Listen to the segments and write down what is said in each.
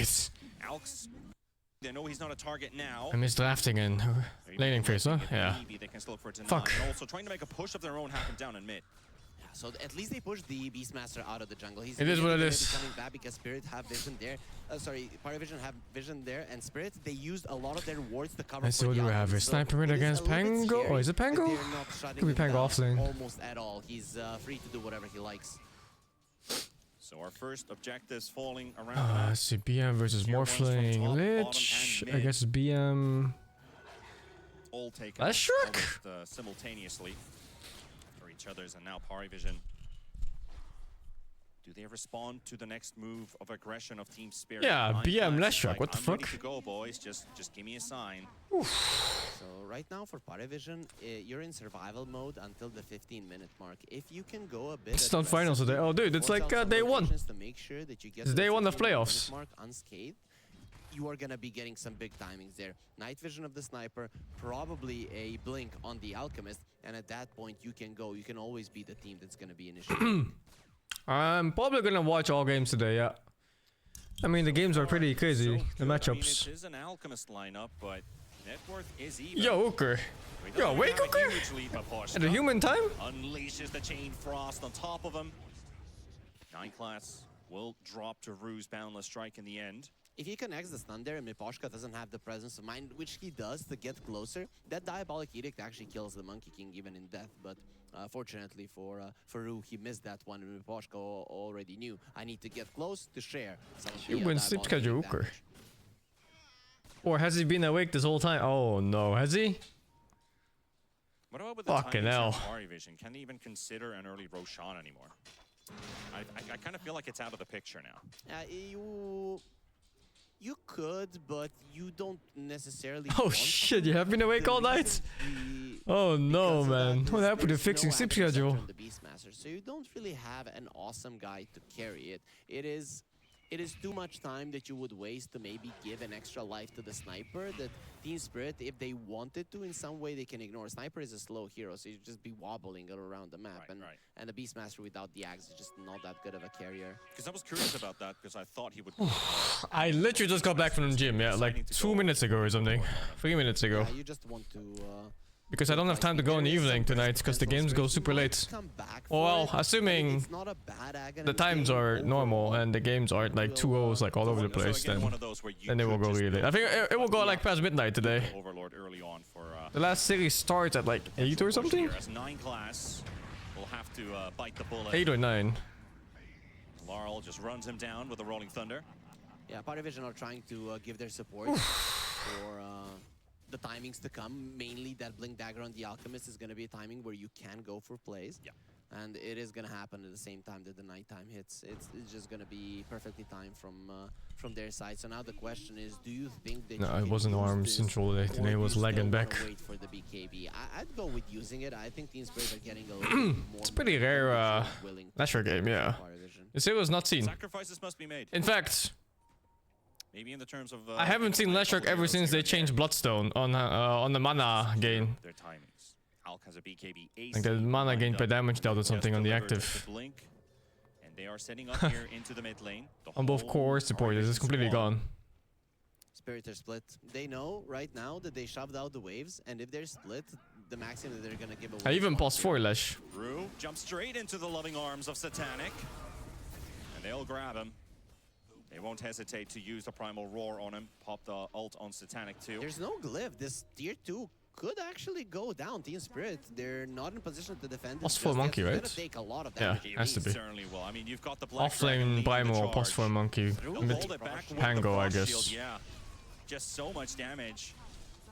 Fuck it. Alex, they know he's not a target now. I missed drafting in laning phase, huh? Yeah. Maybe they can still look for deny. Fuck. And also trying to make a push of their own happen down in mid. So at least they pushed the Beastmaster out of the jungle. He's it is what it is. Coming back because Spirit have vision there. Sorry, Parivision have vision there, and Spirit, they used a lot of their wards to cover. Let's see what do we have here. Sniper mid against Pango. Oh, is it Pango? Could be Pango off lane. Almost at all. He's free to do whatever he likes. So our first objectives falling around. Let's see, BM versus Morphling. Lich. I guess BM. All taken Leshrac? almost, simultaneously for each other's, and now parivision. Do they respond to the next move of aggression of Team Spirit? Yeah, BM Leshrac. Like, what the fuck? I'm ready to go, boys. Just give me a sign. So right now for Parivision, you're in survival mode until the 15-minute mark. If you can go a bit, It's not finals today. Oh, dude, it's like day one. To make sure that you get It's day one of playoffs. Mark unscathed, you are gonna be getting some big timings there. Night vision of the sniper, probably a blink on the alchemist, and at that point you can go. You can always be the team that's gonna be initiating. I'm probably gonna watch all games today. Yeah. I mean, the games are pretty crazy. The matchups. I mean, it is an alchemist lineup, but net worth is even. Yo, Hooker. Yo, wake Hooker. At the human time. Unleashes the chain frost on top of him. 9 class will drop to Rue's boundless strike in the end. If he connects the stun there and Miposhka doesn't have the presence of mind, which he does to get closer, that Diabolic Edict actually kills the Monkey King even in death. But fortunately for Rue, he missed that one, and Miposhka already knew, I need to get close to share some of the He wins sleep Diabolic schedule, Edict Hooker. damage. Or has he been awake this whole time? Oh no, has he? What about with the Fucking hell. parivision? Can they even consider an early Roshan anymore? I kind of feel like it's out of the picture now. You could, but you don't necessarily. Oh shit, you have been awake all night? Oh no, man. What happened to fixing sleep schedule? The Beastmaster, so you don't really have an awesome guy to carry it. It is too much time that you would waste to maybe give an extra life to the sniper that Team Spirit, if they wanted to in some way, they can ignore. Sniper is a slow hero, so you just be wobbling around the map. And the Beastmaster without the axe is just not that good of a carrier. Because I was curious about that, because I thought he would... I literally just got back from the gym, yeah, like 2 minutes ago or something. 3 minutes ago. Yeah, you just want to... Because I don't have time to go in the evening tonight, because the games go super late. Well, assuming the times are normal and the games aren't like 2-0s like all over the place, then they will go really late. I think it will go like past midnight today. The last series starts at like 8 or something? 8 or 9. Laurel just runs him down with a rolling thunder. Yeah, Parivision are trying to give their support for the timings to come. Mainly that Blink Dagger on the Alchemist is going to be a timing where you can go for plays. Yeah. And it is going to happen at the same time that the nighttime hits. It's just going to be perfectly timed from their side. So now the question is, do you think that No, it wasn't ARM Central today. Today was lagging back. Wait for the BKB? I'd go with using it. I think Team Spirit are getting a little bit more. It's a pretty rare Lasher game, yeah. This was not seen. Sacrifices must be made. In fact, maybe in the terms of I haven't seen Leshrac ever since they changed Bloodstone on the mana gain. Their timings. Alk has a BKB Like the mana gain per damage dealt or something on the active. And they are setting up here into the mid lane. On both core supporters, it's completely gone. Spirit are split. They know right now that they shoved out the waves, and if they're split, the maximum that they're gonna give away. I even paused 4 Lesh. Rue jumps straight into the loving arms of Satanic. And they'll grab him. They won't hesitate to use the Primal Roar on him. Pop the ult on Satanic too. There's no glyph. This tier 2 could actually go down. Team Spirit, they're not in position to defend. Plus 4 monkey, right? Take a lot of yeah, damage. has to be. Certainly will. I mean, you've got the black Offlane Primal, plus 4 monkey. Pango, I guess. Yeah. Just so much damage.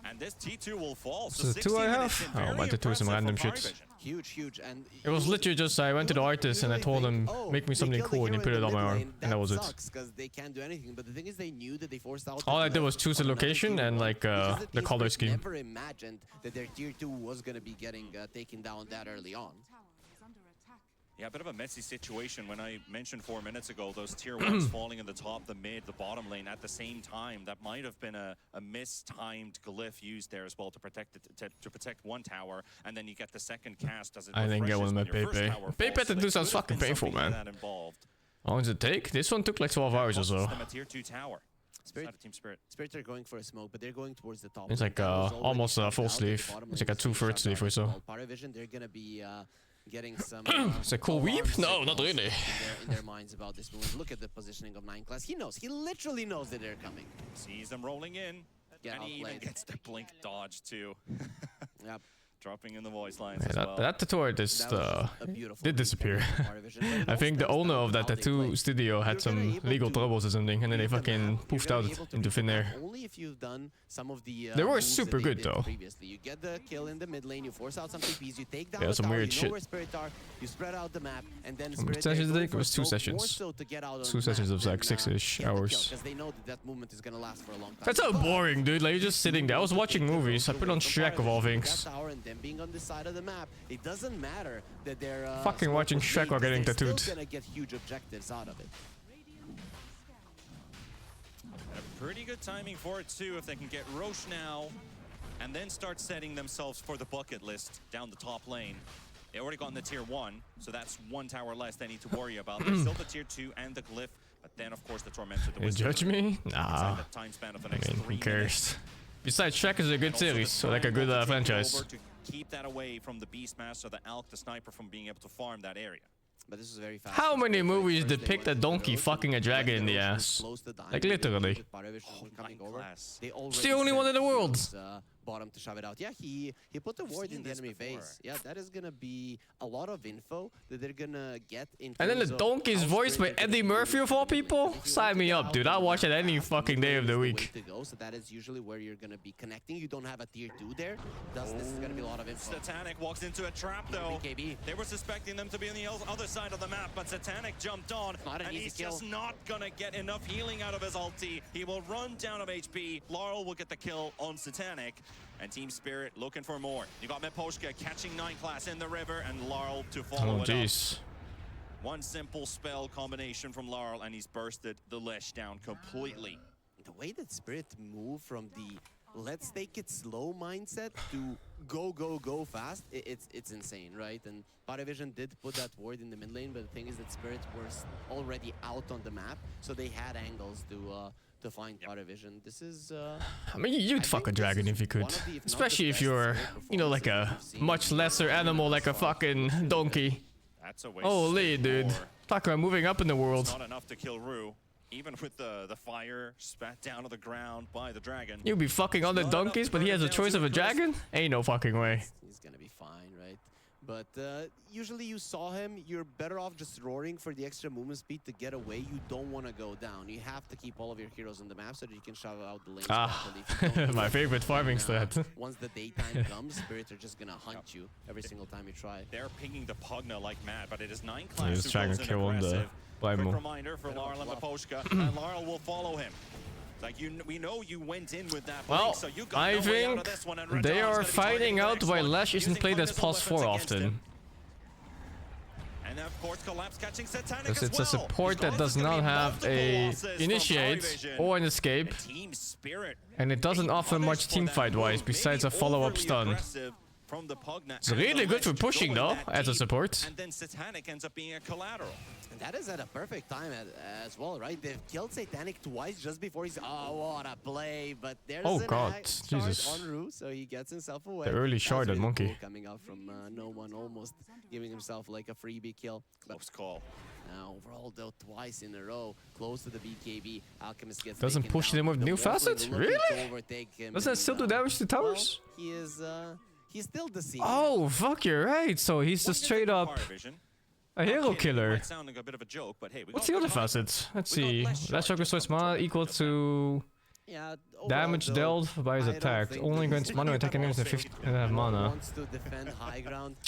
And this T2 will fall. So the 2 I have? Oh, I went to 2 some random shit. Huge. And it was literally just I went to the artist and I told him, make me something cool, and he put it on my arm. And that was it. Because they can't do anything. But the thing is, they knew that they forced out. All I did was choose a location and like the color scheme. Never imagined that their tier 2 was going to be getting taken down that early on. Yeah, a bit of a messy situation. When I mentioned 4 minutes ago, those tier 1s falling in the top, the mid, the bottom lane at the same time, that might have been a mistimed glyph used there as well to protect to protect one tower, and then you get the second cast as it I didn't get one of my Pepe. Pepe to do sounds fucking painful, man. How long does it take? This one took like 12 hours or so. Tier 2 tower. Team Spirit. Spirit are going for a smoke, but they're going towards the top. It's like almost a full sleeve. It's like a 2/3 sleeve or so. Parivision, they're gonna be getting some. It's a cool weep? No, not really. In their minds about this move. Look at the positioning of 9 class. He knows. He literally knows that they're coming. Sees them rolling in, and he even gets the blink dodge too. Yep. Dropping in the voice lines Yeah, as well. that tattoo artist did disappear. I think the owner of that tattoo studio had some legal troubles or something, and then they fucking poofed out into thin air. Only if you've done some of the They were super good though. Previously. You get the kill in the mid lane, you force out some TPs, you take down some weird you shit. know where Spirit are, you spread out the map, and then How many Spirit sessions did it take? It was 2 sessions. 2 sessions of like 6-ish hours. Because they know that movement is gonna last for a long time. That's so boring, dude. Like, you're just sitting there. I was watching movies. I put on Shrek of all things. And then being on the side of the map, it doesn't matter that they're fucking watching Shrek while getting tattooed. Still gonna get huge objectives out of it. A pretty good timing for it too if they can get Roche now and then start setting themselves for the bucket list down the top lane. They already got in the tier 1, so that's 1 tower less they need to worry about. There's still the tier 2 and the glyph, but then of course the Tormentor. You judge me? Nah. Time span of the I next mean, 3 who cares? minutes. Besides, Shrek is a good series, so like a good franchise. Keep that away from the Beastmaster, the Alk, the Sniper from being able to farm that area. But this is very fast. How many movies depict a donkey fucking a dragon in the ass? Like literally. It's the only one in the world. Bottom to shove it out. Yeah, he put the ward in the enemy base. Yeah, that is gonna be a lot of info that they're gonna get in. And then the donkey's voiced by Eddie Murphy of all people? Sign me up, dude. I'll watch it any fucking day of the week. So that is usually where you're gonna be connecting. You don't have a tier 2 there. Thus, this is gonna be a lot of info. Satanic walks into a trap though. BKB. They were suspecting them to be on the other side of the map, but Satanic jumped on, and he's just not gonna get enough healing out of his ulti. He will run down of HP. Laurel will get the kill on Satanic. And Team Spirit looking for more. You got Meposhka catching 9 class in the river, and Laurel to follow it up. One simple spell combination from Laurel, and he's bursted the Lesh down completely. The way that Spirit move from the let's take it slow mindset to go fast, it's insane, right? And parivision did put that ward in the mid lane, but the thing is that Spirit was already out on the map, so they had angles to find parivision. This is I mean, you'd fuck a dragon if you could. Especially if you're, you know, like a much lesser animal, like a fucking donkey. That's a waste. Holy dude. Fuck, I'm moving up in the world. It's not enough to kill Rue. Even with the fire spat down to the ground by the dragon. You'd be fucking other donkeys, but he has a choice of a dragon? Ain't no fucking way. He's gonna be fine, right? But usually you saw him, you're better off just roaring for the extra movement speed to get away. You don't want to go down. You have to keep all of your heroes on the map so that you can shove out the lanes. My favorite farming strat. Once the daytime comes, Spirits are just gonna hunt you every single time you try. They're pinging the Pugna like mad, but it is 9 class He's trying to kill him the Quick reminder for Laurel and Meposhka, and Laurel will follow him. Like we know you went in with that blink, so you got I think they are finding out why Lash isn't played as +4 often. And of course, Collapse catching Satanic because as it's well. a support that does not have a initiate or an escape, and it doesn't offer much teamfight wise besides a follow-up stun. It's really good for pushing though, as a support. And then Satanic ends up being a collateral. And that is at a perfect time as well, right? They've killed Satanic twice just before he's... Oh, what a play! But there's Jesus. on Rue, so he gets himself away. The early sharded really monkey. Cool coming out from no one, almost giving himself like a freebie kill. Close call. Now overall though, twice in a row, close to the BKB. Alchemist gets doesn't push them with new facets? Really? Doesn't that still do damage to towers? Well, he is he's still deceived. Oh fuck, you're right. So he's just straight up a hero killer. What's the other facet? Let's see. Last Shock Resource mana equal to damage dealt by his attack. Only grants mana attack enemies at 50 mana.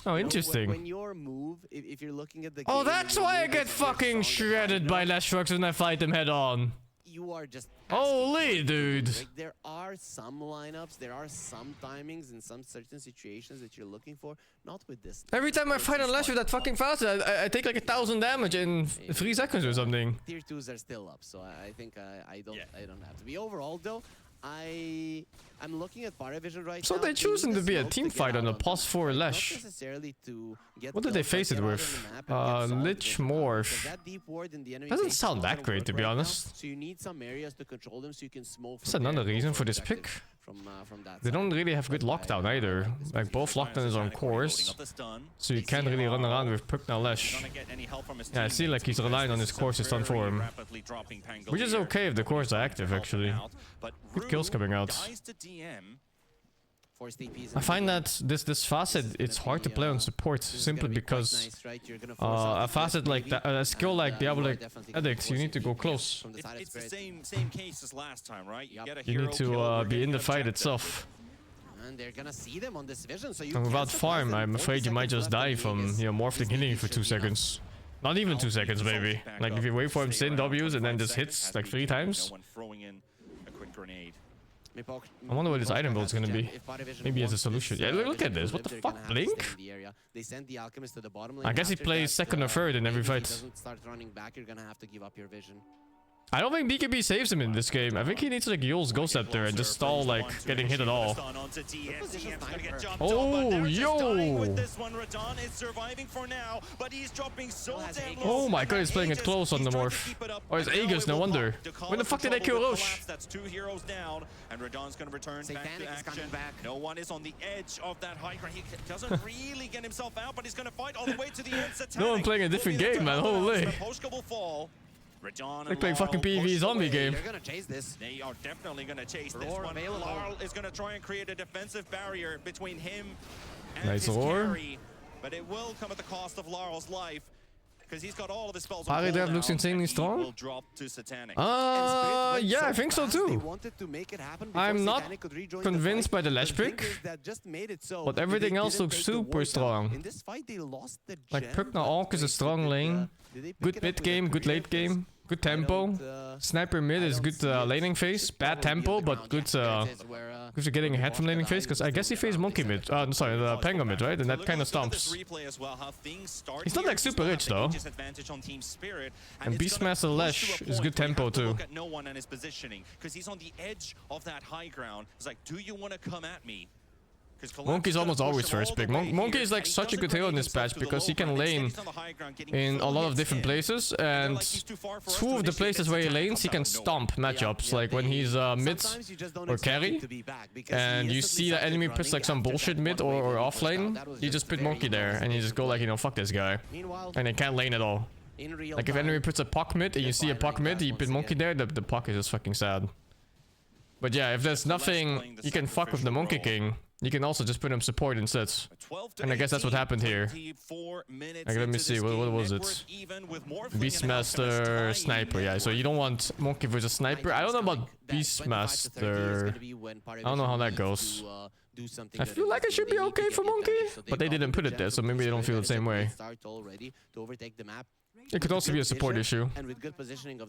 Oh, interesting. When your move, if you're looking at the oh, that's why I get fucking shredded by Last Shocks when I fight them head on. You are just holy dude. Like, there are some lineups, there are some timings in some certain situations that you're looking for. Not with this. Every time I fight on Lash with that fucking fast, I take like 1,000 damage in 3 seconds or something. Tier 2s are still up, so I think I don't have to be. Overall though, I'm looking at parivision right So now. they're choosing to be a Smoke team get fight out on a the +4 map, not Lesh. necessarily to get What did they kills, but face it get out on with? the map and get solved Lich with the counter, Morph. because that deep ward in the enemy Doesn't base is sound not that gonna great, work to be right now. honest. So you need some areas to control them so you can smoke. That's from there another and go reason for this objective pick. from that They side. don't really have good lockdown either. Like both lockdown is on course, so you can't really run around with Pugna Lesh. Yeah, I see like he's relying on his course stun for him, which is okay if the cores are active actually. Good kills coming out. I find that this facet it's hard to play on support simply because a facet like that, a skill like Diabolic Edict, you need to go close. It's the same case as last time, right? You, get a You hero need to kill, be in the fight objective. itself. And they're gonna see them on this vision, so you And without can farm, surprise them. I'm afraid you 40 might just seconds left die in from, Vegas. you know, morphling This hitting you lead for should 2 be seconds. Not even 2 seconds maybe. Like if you wait for him to sit in W's and then just hits like 3 times. I wonder what his item build is gonna be. Maybe as a solution. Yeah, look at this. What the fuck, Blink? They send the alchemist to the bottom lane. I guess he After plays that, second or third in every maybe he fight. doesn't start running back, you're gonna have to give up your vision. I don't think BKB saves him in this game. I think he needs to like Yule's Ghost Scepter and just stall like getting hit at all. Oh, yo! Oh my god, he's playing it close on the morph. Oh, it's Aegis, no wonder. When the fuck did I kill Roche? That's 2 heroes down, and Radon's gonna return back to action. No one is on the edge of that high ground. He doesn't really get himself out, but he's gonna fight all the way to the end. No one playing a different game, man. Holy. Like playing fucking PvE zombie game. They're gonna chase this. They are definitely gonna chase this Roar one. available. Larl is gonna try and create a defensive barrier between him and Nice his roar. carry, but it will come at the cost of Larl's life. Because he's got all of his spells on Pari Drive cooldown, looks insanely and he strong. will drop to Satanic. Yeah, I think so too. I'm not convinced by the Lash pick, but everything else looks super strong. In this fight, they lost the Like gem, Pugna but Orc is a wait, strong lane. did they pick Good it up mid with game, the good career late game, good tempo. Sniper mid is good laning phase, bad tempo, but good good for getting ahead from laning phase, because I guess he faced Monkey mid. Sorry, the Pango mid, right? And that kind of stomps. He's not like super rich though. And Beastmaster Lash is good tempo too. Look at no one and his positioning, because he's on the edge of that high ground. It's like, do you want to come at me? Monkey's almost always first pick. Monkey is like such a good hero in this patch because he can lane in a lot of different places, and 2 of the places where he lanes, he can stomp matchups, like when he's mid or carry, and you see the enemy puts like some bullshit mid or off lane, you just put Monkey there, and you just go like, you know, fuck this guy, and they can't lane at all. Like if enemy puts a puck mid and you see a puck mid, you put Monkey there, the puck is just fucking sad. But yeah, if there's nothing you can fuck with the Monkey King, you can also just put him support instead. And I guess that's what happened here. Like, let me see, what was it? Beastmaster Sniper, yeah. So you don't want Monkey versus Sniper. I don't know about Beastmaster. I don't know how that goes. I feel like it should be okay for Monkey, but they didn't put it there, so maybe they don't feel the same way. It could also be a support issue.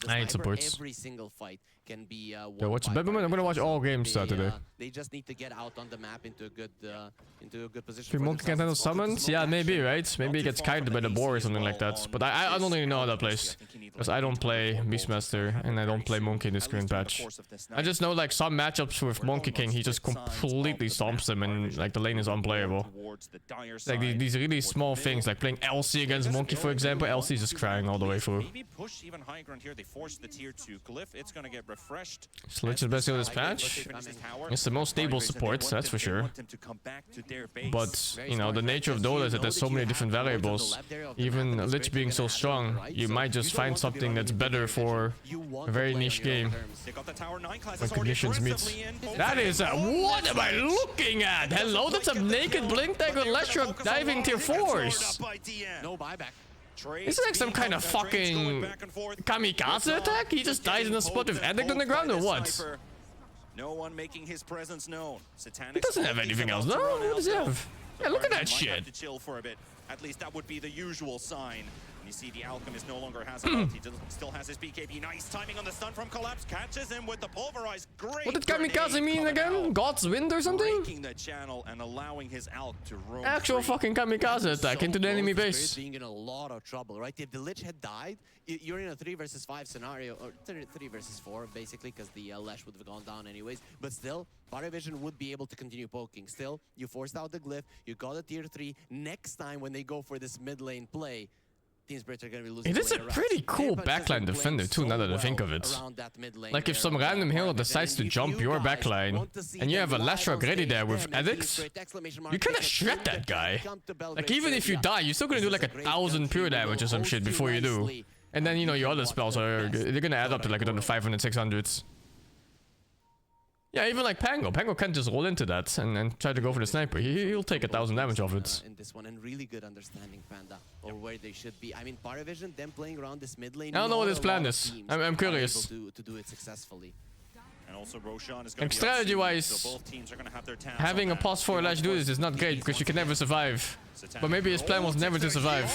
I hate supports. Every single fight can be watch Beberman. I'm gonna watch all games today. They just need to get out on the map into a good position. If Monkey can handle summons, yeah, maybe, right? Maybe he gets kited by the boar or something like that. But I don't really know how that plays, because I don't play Beastmaster and I don't play Monkey in this current patch. I just know like some matchups with Monkey King, he just completely stomps them and like the lane is unplayable. Like these really small things, like playing LC against Monkey, for example. LC is just crying all the way through. So Lich is best in this patch. It's the most stable support, that's for sure. But, you know, the nature of Dota is that there's so many different variables. Even Lich being so strong, you might just find something that's better for a very niche game when conditions meet. That is what am I looking at? Hello, that's a naked blink tag with Leshruck diving tier 4s. No buyback. Is it like some kind of fucking kamikaze attack? He just dies in the spot with addict on the ground or what? No one making his presence known. He doesn't have anything else, no? What does he have? Yeah, look at that shit. To chill for a bit. At least that would be the usual sign. You see the Alchemist no longer has an ult. He still has his BKB. Nice timing on the stun from Collapse. Catches him with the pulverize. Great. What did Kamikaze mean again? God's wind or something? Breaking the channel and allowing his Alch to roam Actual free. fucking Kamikaze attack into the enemy base. Being in a lot of trouble, right? If the Lich had died, you're in a 3 versus 5 scenario, or 3 versus 4 basically, because the Lash would have gone down anyways. But still, parivision would be able to continue poking. Still, you forced out the glyph, you got a tier 3. Next time when they go for this mid lane play, Team Spirit are going to be losing. It is a pretty cool backline defender too, now that I think of it. Like if some random hero decides to jump your backline, and you have a Lashrock ready there with Addicts, you kinda shred that guy. Like even if you die, you're still gonna do like 1,000 pure damage or some shit before you do. And then, you know, your other spells are, they're gonna add up to like another 500, 600s. Yeah, even like Pango. Pango can't just roll into that and try to go for the sniper. He'll take 1,000 damage off it. In this one, and really good understanding, Panda, or where they should be. I mean, parivision, them playing around this mid lane. I don't know what his plan is. I'm curious. To do it successfully. And also Roshan is Like strategy-wise, having a +4 Lash do this is not great because you can never survive. But maybe his plan was never to survive.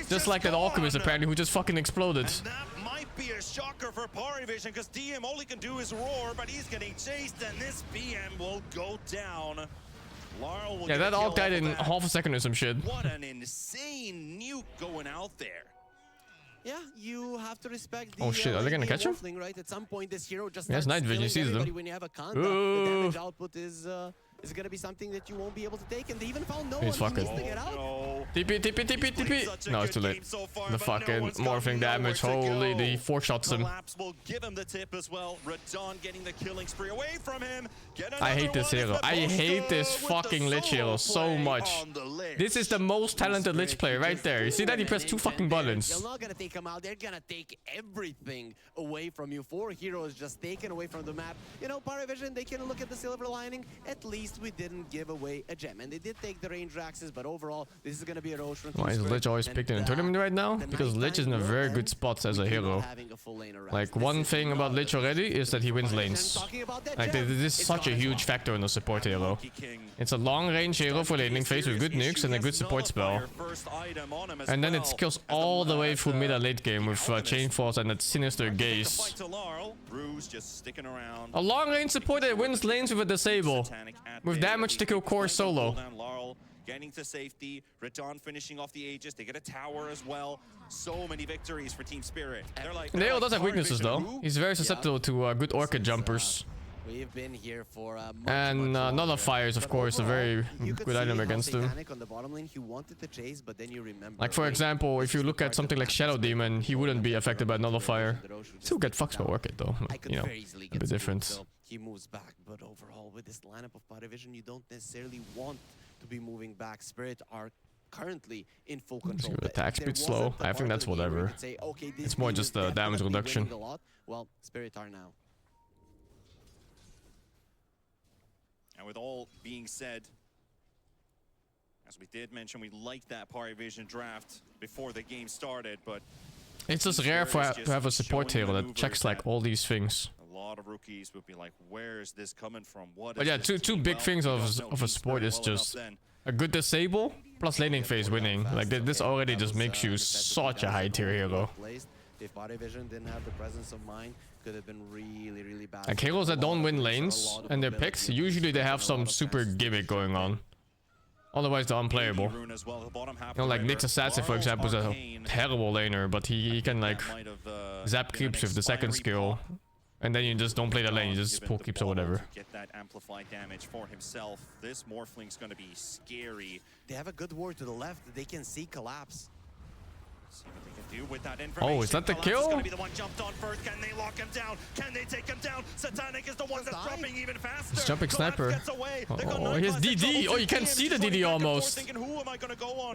Just like that Alchemist apparently who just fucking exploded. And that might be a shocker for parivision because DM all he can do is roar, but he's getting chased and this PM will go down. Laurel will Yeah, that all ult died in half a second or some shit. What an insane nuke going out there. Yeah, you have to respect the, oh shit, are they gonna catch him? Right? At some point, this hero just Yes, night vision, he sees them. When you have a Kanda, the damage output is gonna be something that you won't be able to take, and they even found no He's one fucking. who needs to get out. TP, TP, TP, TP. No, it's too late. The fucking morphing damage, holy, he 4-shots him. Will give him the tip as well. Radon getting the killing spree away from him. I hate this hero. I hate this fucking Lich hero so much. This is the most talented Lich player right there. You see that? He pressed 2 fucking buttons. They're not gonna take him out. They're gonna take everything away from you. 4 heroes just taken away from the map. You know, parivision, they can look at the silver lining. At least we didn't give away a gem. And they did take the range axes, but overall, this is gonna be a Roche. Why is Lich always picked in a tournament right now? Because Lich is in a very good spot as a hero. Like, one thing about Lich already is that he wins lanes. Like, this is such a huge factor in a support hero. It's a long-range hero for laning phase with good nukes and a good support spell. And then it skills all the way through mid and late game with Chain Force and that sinister gaze. A long-range support that wins lanes with a disable. With damage to kill core solo. Getting to safety, Radon finishing off the Aegis, they get a tower as well. So many victories for Team Spirit. Neo does have weaknesses though. He's very susceptible to good Orchid jumpers. We've been here for and Null Fires, of course, a very good item against him. Like for example, if you look at something like Shadow Demon, he wouldn't be affected by Null Fire. Still get fucked by Orchid though, you know, a bit different. He moves back, but overall with this lineup of parivision, you don't necessarily want to be moving back. Spirit are currently in full control. Attack speed slow. I think that's whatever. It's more just the damage reduction. Well, Spirit are now. And with all being said, as we did mention, we liked that parivision draft before the game started, but it's just rare to have a support hero that checks like all these things. A lot of rookies would be like, where is this coming from? What? But yeah, two big things of a support is just a good disable plus laning phase winning. Like this already just makes you such a high tier hero. If parivision didn't have the presence of mind, could have been really, really bad. Like heroes that don't win lanes and their picks, usually they have some super gimmick going on. Otherwise they're unplayable. You know, like Nyx Assassin for example is a terrible laner, but he can like zap creeps with the second skill. And then you just don't play the lane, you just pull creeps or whatever. Get that amplified damage for himself. This Morphling's gonna be scary. They have a good ward to the left, they can see collapse. See what they can do with that information. Oh, is that the kill? Gonna be the one jumped on first. Can they lock him down? Can they take him down? Satanic is the one that's dropping even faster. It's jumping sniper. Oh, he has DD. Oh, you can't see the DD almost.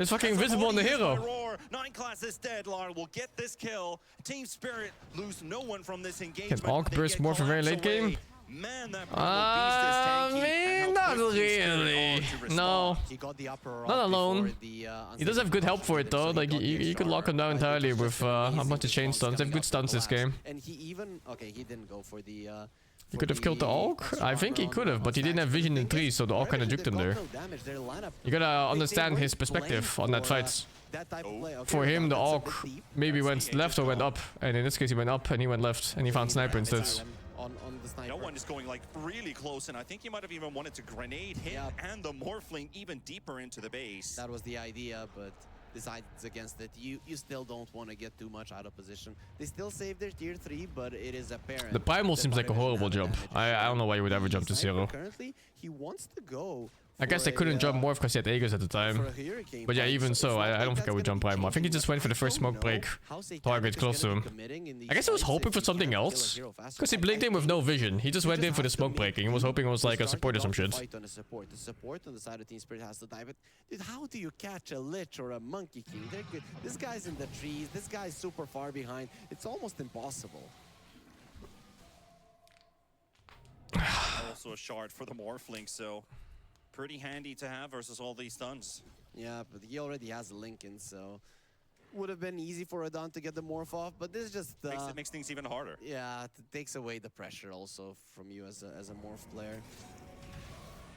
It's fucking invisible on the hero. 9 class is dead. Lar will get this kill. Team Spirit lose no one from this engagement. Can Alk burst more for very late game? Man, that not really. No. Not alone. He does have good help for it though. Like you could lock him down entirely with a bunch of chain stuns. They have good stuns this game. And he even he didn't go for the he could have killed the Alk? I think he could have, but he didn't have vision in 3, so the Alk kind of juked him there. You gotta understand his perspective on that fight. that type of play. Okay, For him, the Rodon, it's a AUG bit deep. maybe went left or went up. And in this case, he went up and he went left. And he found Sniper instead. On the sniper. No one is going like really close, and I think he might have even wanted to grenade him and the Morphling even deeper into the base. That was the idea, but decides against it. You still don't want to get too much out of position. They still save their tier 3, but it is apparent. The Primal seems like a horrible jump. I don't know why you would ever jump to 0. Currently, he wants to go. I guess they couldn't jump more because he had Aegis at the time. But yeah, even so, I don't think I would jump Primal. I think he just went for the first smoke break. Target close to him. I guess he was hoping for something else. Because he blinked in with no vision. He just went in for the smoke breaking. He was hoping it was like a support or some shit. The support on the side of Team Spirit has to die. But dude, how do you catch a Lich or a Monkey King? They're good. This guy's in the trees. This guy's super far behind. It's almost impossible. Also a shard for the Morphling, so pretty handy to have versus all these stuns. Yeah, but he already has a Lincoln, so would have been easy for Adon to get the morph off, but this just makes things even harder. Yeah, it takes away the pressure also from you as a morph player.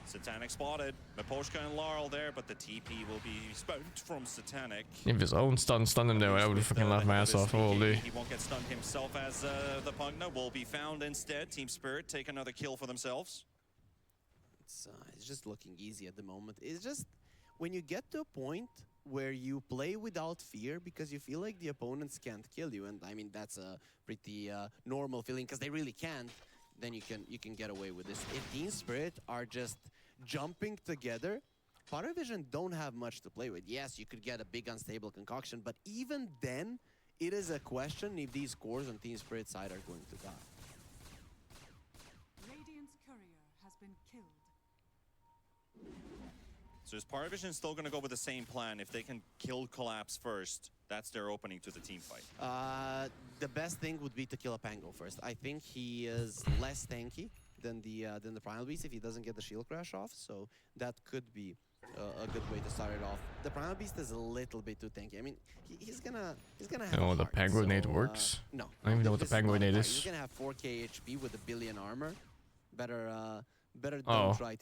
Satanic spotted. Miposhka and Laurel there, but the TP will be spent from Satanic. If his own stun him there, I would have fucking laughed my ass off. Holy. He won't get stunned himself as the Pugna will be found instead. Team Spirit take another kill for themselves. It's just looking easy at the moment. It's just when you get to a point where you play without fear because you feel like the opponents can't kill you, and I mean that's a pretty normal feeling because they really can't. Then you can get away with this. If Team Spirit are just jumping together, parivision don't have much to play with. Yes, you could get a big unstable concoction, but even then, it is a question if these cores on Team Spirit side are going to die. Radiant's courier has been killed. So is parivision still going to go with the same plan? If they can kill Collapse first, that's their opening to the team fight. The best thing would be to kill a Pango first. I think he is less tanky than the Primal Beast if he doesn't get the shield crash off. So that could be a good way to start it off. The Primal Beast is a little bit too tanky. I mean, he's gonna have. You know the Pang Grenade works? No. I don't even know what the Pang Grenade is. He's gonna have 4k HP with a billion armor. Better don't try it.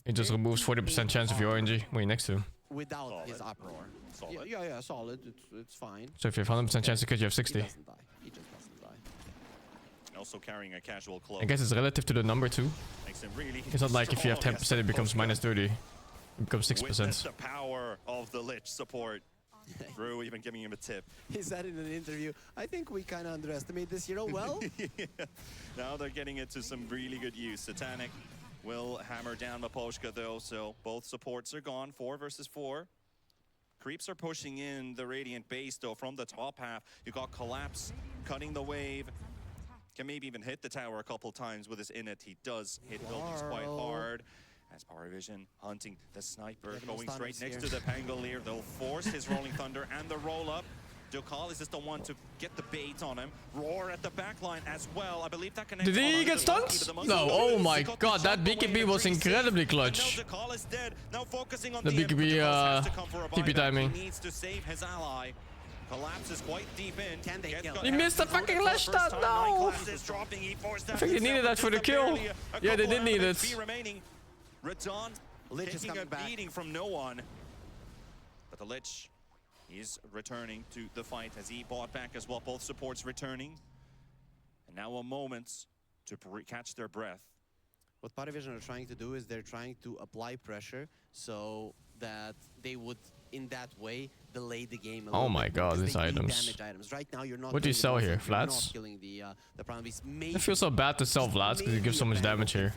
It just removes 40% chance of your RNG when you're next to him. Without Solid. his uproar. Solid. Yeah, solid. It's fine. So if you have 100% chance to crit, you have 60. He doesn't die. He just doesn't die. Also carrying a casual cloak. I guess it's relative to the number too. Makes him really It's not like if you have 10%, it becomes minus 30. It becomes 6%. Witness the power of the Lich support. Drew even giving him a tip. He said in an interview, I think we kind of underestimate this hero well. Yeah. Now they're getting it to some really good use. Satanic will hammer down Miposhka though, so both supports are gone. 4 versus 4. Creeps are pushing in the Radiant base though from the top half. You got Collapse cutting the wave. Can maybe even hit the tower a couple times with his init. He does hit buildings quite hard. As parivision hunting the sniper, going straight next to the Pangolier. They'll force his Rolling Thunder and the roll up. Dokal is just the one to get the bait on him. Roar at the back line as well. I believe that connects. Did he get stunned? No. Oh my god, that BKB was incredibly clutch. The BKB TP timing. He needs to save his ally. Collapse is quite deep in. Can they kill? He missed the fucking lash stun, no! I think they needed that for the kill. Yeah, they did need it. Radon taking a beating from no one. But the Lich is returning to the fight as he bought back as well. Both supports returning. And now a moment to catch their breath. What parivision are trying to do is they're trying to apply pressure so that they would, in that way, delay the game a little Oh my bit god, because these they need items. damage items. Right now, you're not What do you killing sell the here? boss, you're not Flats? killing the Primal Beast. I feel so bad to sell Vlads because he gives so much damage here.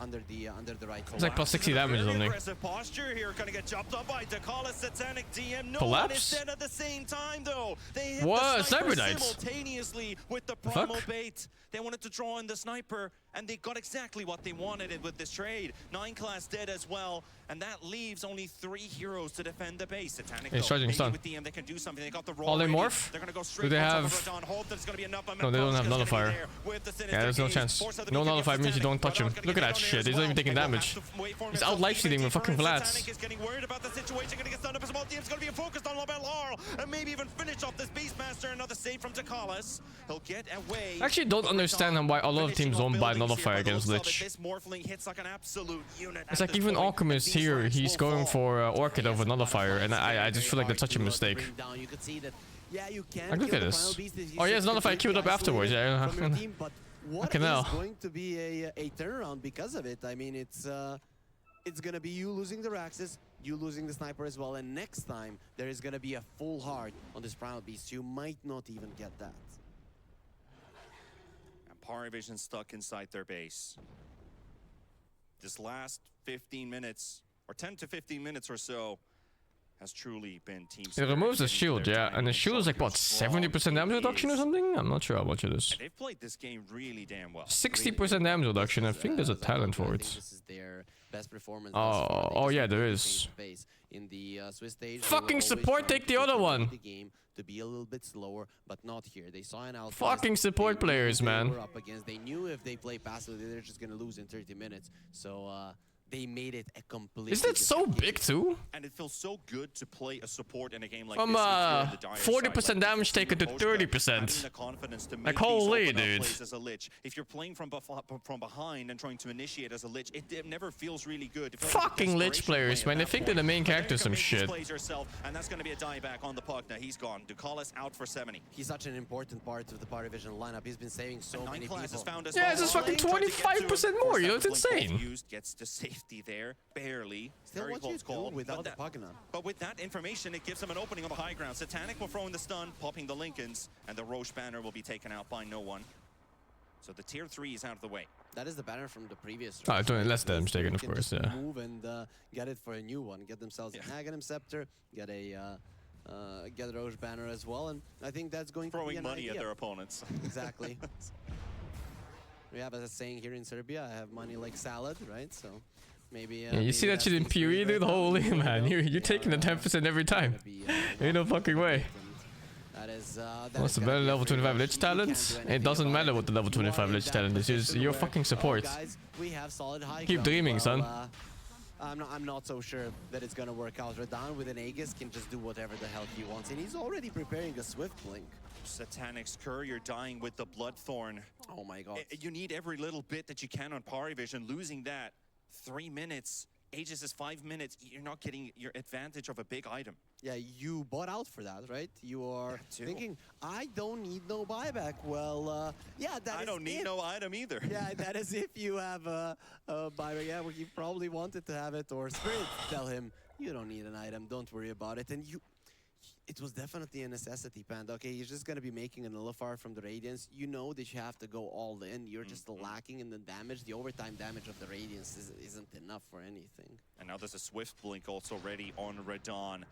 Under the right It's like plus 60 damage or something. Aggressive posture here, gonna get chopped up by Dakala, Satanic DM. No Collapse? one is dead at the same time though. They hit What? the sniper Sniper Knights? simultaneously with the primal bait. They wanted to draw in the sniper, and they got exactly what they wanted with this trade. 9 class dead as well, and that leaves only 3 heroes to defend the base. Satanic It's charging stun. with DM, they can do something. They got the All they ready. morph? They're gonna go straight Do they on top have... of Radon. Hope that it's gonna be enough, but No, they don't have Miposhka's gonna be nullifier. there with the Yeah, there's no Sinister chance. Gaze. Force out the No beacon for nullifier means you Satanic. don't touch him. Radon's gonna Look get at that down there shit. as He's not even well. taking They will damage. have to wait for He's himself out life even stealing with deeper, fucking and Vlads. Satanic is getting worried about the situation, gonna get stunned up as well. DM's gonna be focused on Lobel Laurel and maybe even finish off this Beastmaster. Another save from Takalis. He'll get away. I actually don't understand why a lot of teams don't buy nullifier against Lich. This Morphling hits like an absolute unit. It's like even Alchemist here, he's going for Orchid over nullifier, and I just feel like the such a mistake. You could see that, yeah, you can Like, look kill at the this. Primal Beast if you Oh yeah, it's not if I completely queued up afterwards. isolated Yeah. from your team, but what Fucking is hell. going to be a turnaround because of it? I mean, it's gonna be you losing the Raxus, you losing the Sniper as well, and next time there is gonna be a full heart on this Primal Beast. You might not even get that. And parivision stuck inside their base. This last 15 minutes, or 10 to 15 minutes or so, has truly been team It spirit removes the getting to shield, their yeah, time and the and shield is like showing what, how strong 70% damage he reduction or is. something? I'm not sure how much it is. And they've played this game really damn well. 60% damage reduction. I think there's a talent for I think it. this is their best performance. Oh yeah, there is. In the Swiss stage, they Fucking were always support, trying take to the other control one. the game to be a little bit slower, but not here. They saw an outcast. Fucking support They knew players, who they man. were up against. They knew if they play passively, they're just gonna lose in 30 minutes. So they made it a complete. Isn't it so big too? And it feels so good to play a support in a game like From this. if you're in the dire 40% side, like damage taken to Having 30%. the confidence to Like, make holy, these open up dude. plays as a lich. If you're playing from behind and trying to initiate as a lich, it never feels really good. It feels like a Fucking lich desperation players, play man. at They that think they're the point. main But then character you some can make shit. these plays yourself, and that's going to be a dieback on the Pugna. He's gone. Ducalis out for 70. He's such an important part of the parivision lineup. He's been saving so many people. Class has found us Yeah, well. it's just fucking Trying to get to 25% him. more, Force you know, that it's blink bolt insane. used, gets to safety there, barely. Still, Very what you close do call. without the Pugna? But with that information, it gives them an opening on the high ground. Satanic will throw in the stun, popping the Lincolns, and the Roche banner will be taken out by no one. So the tier 3 is out of the way. That is the banner from the previous. Oh, round. it's only less Those damage two taken, of can course, just yeah. Move and get it for a new one. Get themselves an Aghanim Scepter. Get a Roche banner as well, and I think that's going to be Throwing an money idea. at their opponents. Exactly. We have a saying here in Serbia, I have money like salad, right? So maybe. Yeah, you maybe see that that's shit in the spirit PoE, dude? right now. Holy You man, know, you're they taking the are, 10% every time. gonna be, Ain't no fucking way. That is. What's the better level 25 lich talent? It doesn't matter what the level 25 lich talent is. It's your fucking support. Guys, we have solid high Keep ground. dreaming, son. I'm not so sure that it's gonna work out. Radan with an Aegis can just do whatever the hell he wants, and he's already preparing a Swift Blink. Satanic's Courier dying with the Bloodthorn. Oh my god. You need every little bit that you can on parivision. Losing that, 3 minutes. Aegis is 5 minutes. You're not getting your advantage of a big item. Yeah, you bought out for that, right? You are too. thinking, I don't need no buyback. Well, yeah, that I is don't need if. no item either. Yeah, that is if you have a buyback. Yeah, well, he probably wanted to have it, or Spirit tell him, you don't need an item, don't worry about it. And it was definitely a necessity, Panda. Okay, you're just going to be making a nullifier from the Radiance. You know that you have to go all in. You're just lacking in the damage. The overtime damage of the Radiance isn't enough for anything. And now there's a Swift Blink also ready on Radon.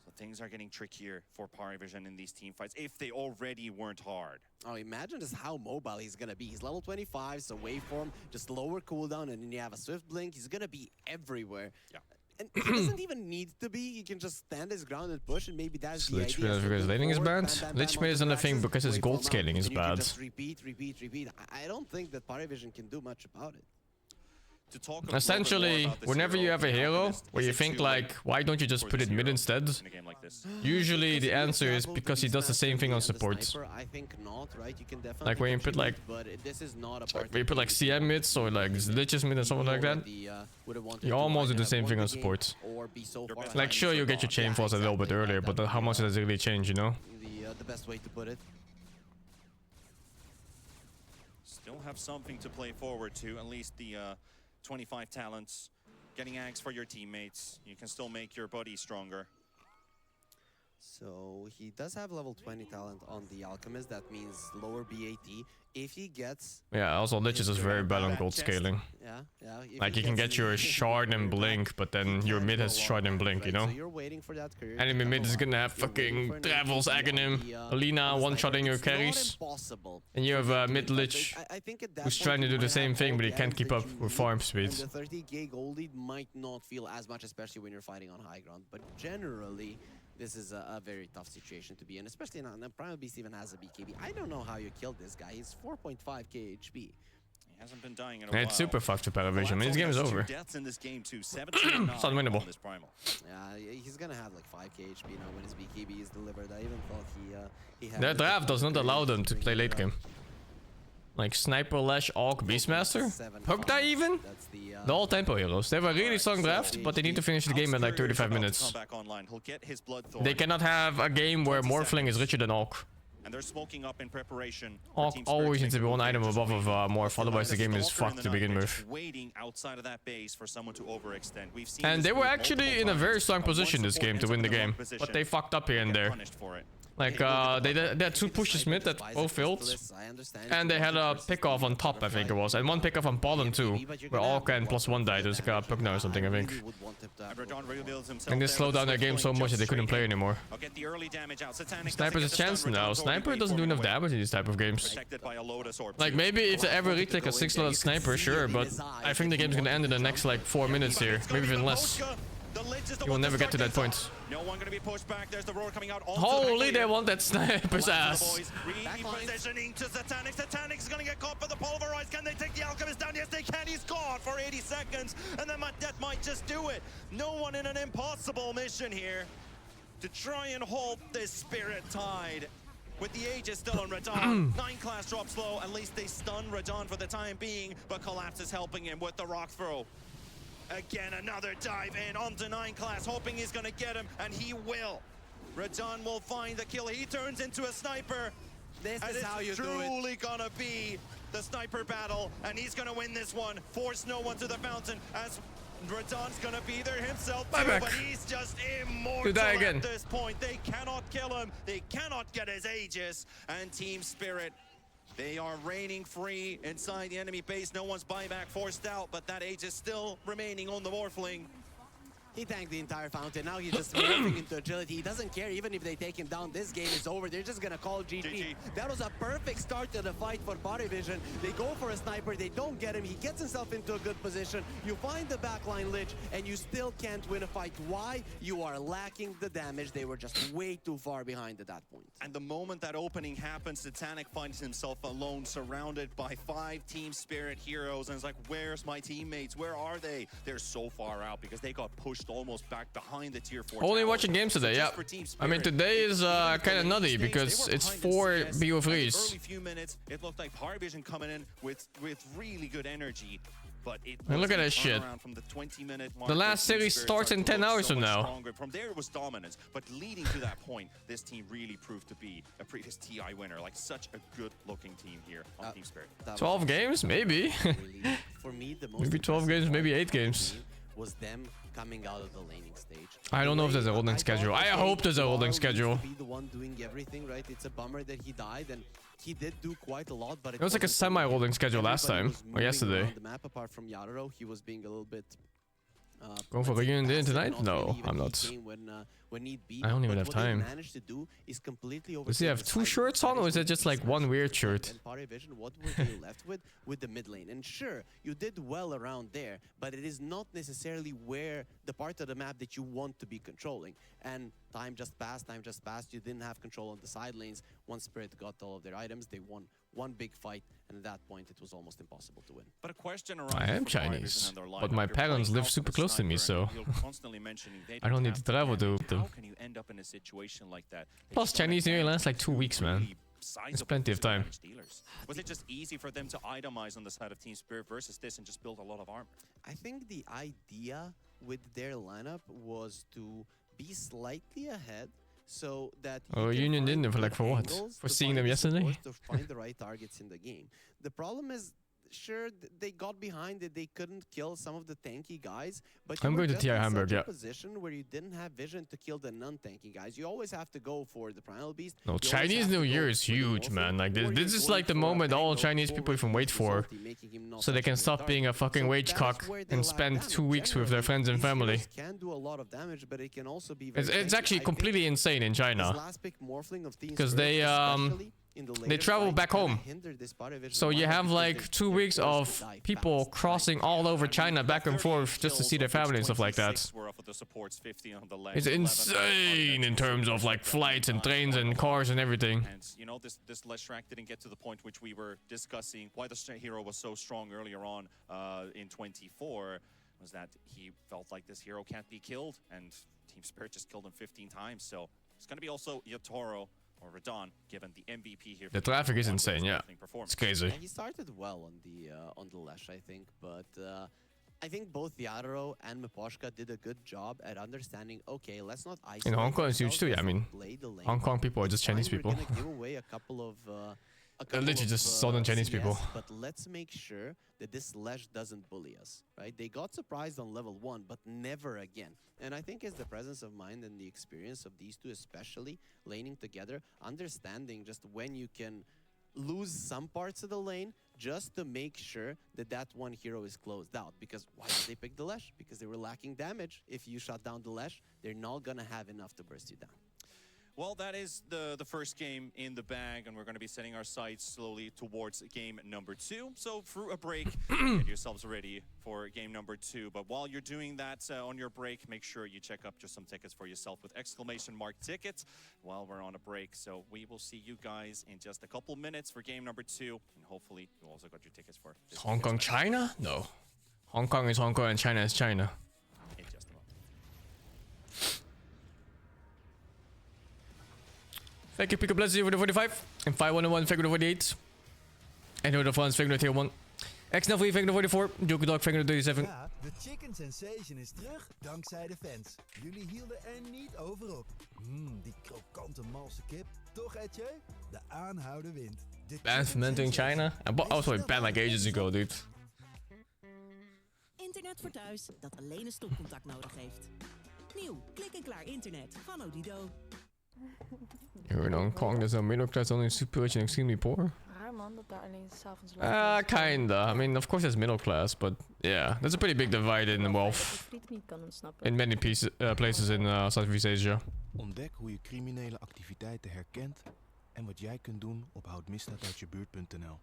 So things are getting trickier for parivision in these team fights, if they already weren't hard. Oh, imagine just how mobile he's going to be. He's level 25, so waveform, just lower cooldown, and then you have a Swift Blink. He's going to be everywhere. Yeah. And he doesn't even need to be. He can just stand his ground and push, and maybe that's the Lich idea. Mid because laning is bad. Lich Mid is onto another thing Raxus, because his waveform gold out, scaling is and you can bad. just repeat. I don't think that parivision can do much about it. To talk a little bit more Essentially, about this whenever you have a hero Alchemist, where is you it think too like, late why don't you just for put this it mid hero instead? in a game like this? Usually the answer is because he does the same thing on support. I think not, right? You can definitely Like when you put contribute, like, but this is not a part where you put like CM mids or like Liches mid or something like that. You almost do the same thing on support. Like sure you get your chain force a little bit earlier, but how much does it really change, you know? The best way to put it. Still have something to play forward to, at least the 25 talents. Getting ags for your teammates. You can still make your buddy stronger. So he does have level 20 talent on the Alchemist. That means lower BAT. If he gets... Yeah, also Liches is very bad on gold scaling. Yeah. Like you can get your shard and blink, but then your mid has shard and blink, you know? So you're waiting for that career. Enemy mid is gonna have fucking Travels, Aghanim, Alina one-shotting your carries. And you have a mid Lich who's trying to do the same thing, but he can't keep up with farm speeds. And the 30k gold lead might not feel as much, especially when you're fighting on high ground. But generally, this is a very tough situation to be in, especially now. Primal Beast even has a BKB. I don't know how you killed this guy. He's 4.5k HP. He hasn't been dying in a while. It's super fast to parivision. I mean, this game is over. Deaths in this game too. 17 It's unwinnable. on this primal. Yeah, he's gonna have like 5k HP now when his BKB is delivered. I even thought he had... Their draft does not allow them to play late game. Like Sniper, Lash, Orc, Beastmaster? Pugna even? The all tempo heroes. They have a really strong draft, but they need to finish the game in like 35 minutes. They cannot have a game where Morphling is richer than Orc. And they're smoking up in preparation. Orc always needs to be one item above of Morph, otherwise the game is fucked to begin with. Waiting outside of that base for someone to overextend. We've seen And they were actually in a very strong position this game to win the game, but they fucked up here and there. Like, they had 2 pushes mid that both failed, and they had a pick-off on top, I think it was, and 1 pick-off on bottom too, where Orc and +1 died. It was like a Pugna or something, I think. And this slowed down their game so much that they couldn't play anymore. Sniper's a chance now. Sniper doesn't do enough damage in these type of games. Like, maybe if they ever retake a 6-slot Sniper, sure, but I think the game's gonna end in the next, like, 4 minutes here, maybe even less. You will never get to that point. No one gonna be pushed back. There's the roar coming out. Holy, they want that Sniper's ass. Repositioning to Satanic. Satanic's gonna get caught by the pulverize. Can they take the Alchemist down? Yes, they can. He's gone for 80 seconds. And then that might just do it. No one in an impossible mission here to try and halt this Spirit Tide. With the Aegis still on Radon. 9 class drops low. At least they stun Radon for the time being. But Collapse is helping him with the rock throw. Again, another dive in onto 9 class, hoping he's gonna get him, and he will. Radon will find the kill. He turns into a sniper. This is how you do it. It's truly gonna be the sniper battle, and he's gonna win this one. Force no one to the fountain, as Radon's gonna be there himself too, but he's just immortal at this point. They cannot kill him. They cannot get his Aegis, and Team Spirit, they are reigning free inside the enemy base. No one's buyback forced out, but that Aegis still remaining on the Morphling. He tanked the entire fountain. Now he's just morphing into agility. He doesn't care even if they take him down. This game is over. They're just gonna call GG. That was a perfect start to the fight for parivision. They go for a sniper. They don't get him. He gets himself into a good position. You find the backline Lich, and you still can't win a fight. Why? You are lacking the damage. They were just way too far behind at that point. And the moment that opening happens, Satanic finds himself alone, surrounded by 5 Team Spirit heroes, and it's like, where's my teammates? Where are they? They're so far out because they got pushed almost back behind the tier 4. Only watching games today, yeah. I mean, today is kind of nutty because it's 4 BO3s. Early few minutes, it looked like parivision coming in with really good energy. But it and look at that shit. From the 20-minute mark, the last series starts in 10 hours from now. Stronger. From there it was dominance, but leading to that point, this team really proved to be a previous TI winner. Like, such a good-looking team here on Team Spirit. 12 games, maybe. For me, the most maybe 12 games, maybe 8 games. Was them coming out of the laning stage. I don't know if there's a holding schedule. I hope there's a holding schedule. Be the one doing everything, right? It's a bummer that he died, and he did do quite a lot, but it was like a semi-holding schedule last time or yesterday. The map, apart from Yarrow, he was being a little bit. Going for a reunion tonight? No, I'm not. I don't even have time. Does he have 2 shirts on, or is it just like 1 weird shirt? Parivision, what were they left with the mid lane? And sure, you did well around there, but it is not necessarily where the part of the map that you want to be controlling. And time just passed. You didn't have control on the side lanes. Once Spirit got all of their items, they won 1 big fight, and at that point it was almost impossible to win. But a question I am Chinese, but my parents live super close to me, so I don't need to travel to them. How can you end up in a situation like that? Plus, Chinese New Year lasts like 2 weeks, man. There's plenty of time. Was it just easy for them to itemize on the side of Team Spirit versus this and just build a lot of armor? I think the idea with their lineup was to be slightly ahead, so that Union didn't for what? For seeing them yesterday? To find the right targets in the game. The problem is, sure, they got behind it. They couldn't kill some of the tanky guys, but I'm going to TI Hamburg, yeah. Position where you didn't have vision to kill the non-tanky guys. You always have to go for the Primal Beast. No, Chinese New Year is huge, man. Like this is like the moment all Chinese people even wait for, so they can stop being a fucking wage cock and spend 2 weeks with their friends and family. Can do a lot of damage, but it can also be it's actually completely insane in China because they travel back home. So you have like 2 weeks of people crossing all over China back and forth just to see their family and stuff like that. It's insane in terms of like flights and trains and cars and everything. And you know, this Leshrac didn't get to the point which we were discussing why the hero was so strong earlier on in 24, was that he felt like this hero can't be killed, and Team Spirit just killed him 15 times. So it's going to be also Yatoro or Radon, given the MVP here. The traffic is insane, yeah. It's crazy. And he started well on the Lesh, I think, but I think both Yadro and Miposhka did a good job at understanding, okay, let's not isolate In Hong Kong it's huge too, yeah, I mean, play the lane. Hong Kong people are just Fine, Chinese we're people. gonna give away a couple of Literally just southern Chinese CS, people. but let's make sure that this Lesh doesn't bully us, right? They got surprised on level 1, but never again. And I think it's the presence of mind and the experience of these two, especially laning together, understanding just when you can lose some parts of the lane just to make sure that that one hero is closed out. Because why did they pick the Lesh? Because they were lacking damage. If you shut down the Lesh, they're not gonna have enough to burst you down. Well, that is the first game in the bag, and we're going to be setting our sights slowly towards game number 2. So through a break, get yourselves ready for game number 2. But while you're doing that on your break, make sure you check up just some tickets for yourself with !mark tickets while we're on a break. So we will see you guys in just a couple minutes for game number 2, and hopefully you also got your tickets for this Hong Kong, match. China? No. Hong Kong is Hong Kong and China is China. In just a moment. Thank you, Pico Blessy for the 45. And 5101 Figure the 48. And Hood of Franz Figure the 1. X-Nelfree Figure the 44. Joker Dog Figure the 37. Ja, de Chicken Sensation is terug dankzij de fans. Jullie hielden er niet over op. Die krokante malse kip. Toch, Etje? De aanhouder wint. De Ban fermenting China. I was like banned like ages ago, dude. Internet voor thuis dat alleen een stopcontact nodig heeft. Nieuw, klik-en-klaar internet van Odido. Here in Hong Kong, there's a middle class only super rich and extremely poor. Raar man, dat daar alleen s'avonds Kinda. I mean, of course there's middle class, but yeah, there's a pretty big divide in wealth friet niet kan ontsnappen. in many places in Southeast Asia. Ontdek hoe je criminele activiteiten herkent en wat jij kunt doen op houdmisdaaduitjebuurt.nl.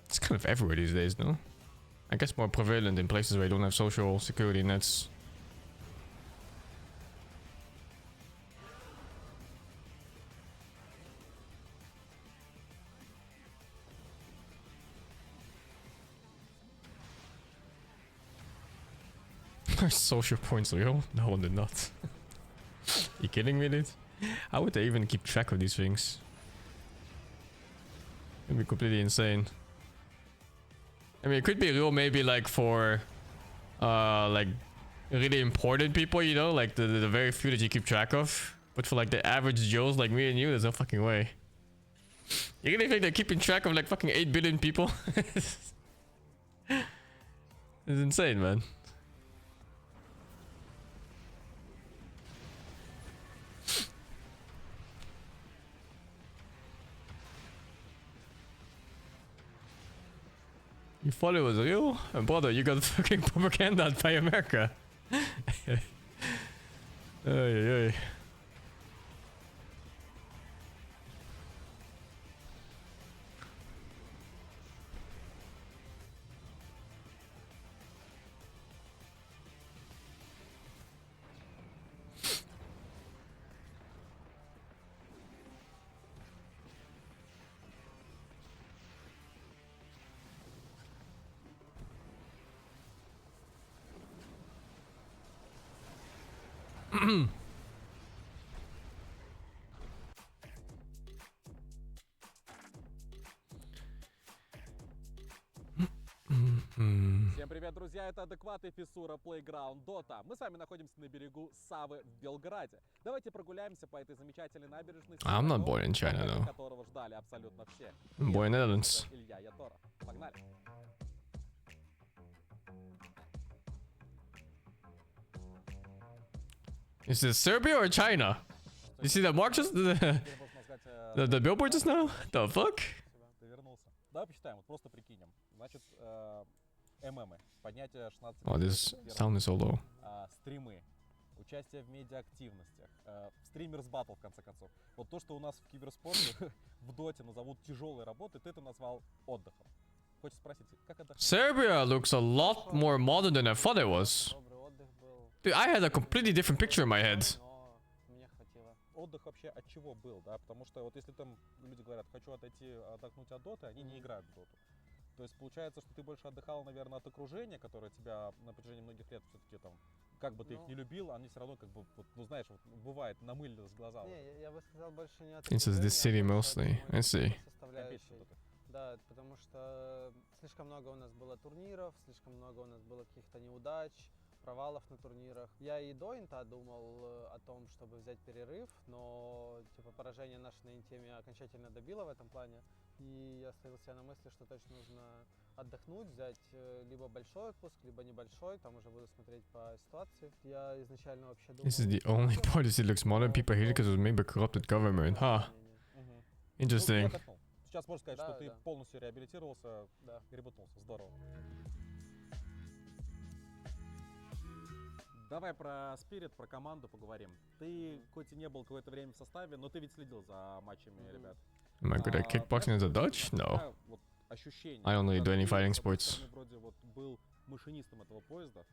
It's kind of everywhere these days, no? I guess more prevalent in places where you don't have social security nets. Are social points real? No, they're not. You kidding me, dude? How would they even keep track of these things? It'd be completely insane. I mean, it could be real maybe like for like really important people, you know, like the very few that you keep track of. But for like the average Joes like me and you, there's no fucking way. You really think they're keeping track of like fucking 8 billion people? It's insane, man. You thought it was real? And brother, you got fucking propaganda by America. Ay, ay, ay. Всем привет, друзья, это адекватный FISSURE Playground Dota. Мы с вами находимся на берегу Савы в Белграде. Давайте прогуляемся по этой замечательной набережной, I'm not born in China, though. которого ждали абсолютно все. I'm born in the Netherlands. Илья Ятора. Погнали. Is this Serbia or China? You see that mark just the billboard just now? The fuck? Ты вернулся. Давай посчитаем, вот просто прикинем. Значит, ММы, поднятие 16. Oh, this sound is so low. Стримы, участие в медиа-активностях, стримерс батл, в конце концов. Вот то, что у нас в киберспорте, в доте назовут тяжелой работой, ты это назвал отдыхом. Хочешь спросить, как отдохнуть? Serbia looks a lot more modern than I thought it was. Dude, I had a completely different picture in my head. Отдых вообще от чего был, да? Потому что вот если там люди говорят, хочу отойти, отдохнуть от доты, они не играют в доту. То есть получается, что ты больше отдыхал, наверное, от окружения, которое тебя на протяжении многих лет все-таки там, как бы ты их не любил, они все равно как бы, вот, ну знаешь, вот, бывает, намылились глаза. Не, я бы сказал больше не от This is the city mostly. I see. Да, потому что слишком много у нас было турниров, слишком много у нас было каких-то неудач, провалов на турнирах. Я и до инта думал о том, чтобы взять перерыв, но типа поражение наше на инте меня окончательно добило в этом плане. И я ставил себя на мысли, что точно нужно отдохнуть, взять либо большой отпуск, либо небольшой, там уже буду смотреть по ситуации. Я изначально вообще думал... This is the only policy looks modern people hate because it was made by corrupted government. Huh. Interesting. Сейчас можно сказать, что ты полностью реабилитировался и ребутнулся. Здорово. Давай про Spirit, про команду поговорим. Ты хоть и не был какое-то время в составе, но ты ведь следил за матчами ребят. Am I good at kickboxing as a Dutch? No. I don't really do any fighting sports. Вроде вот был машинистом этого поезда,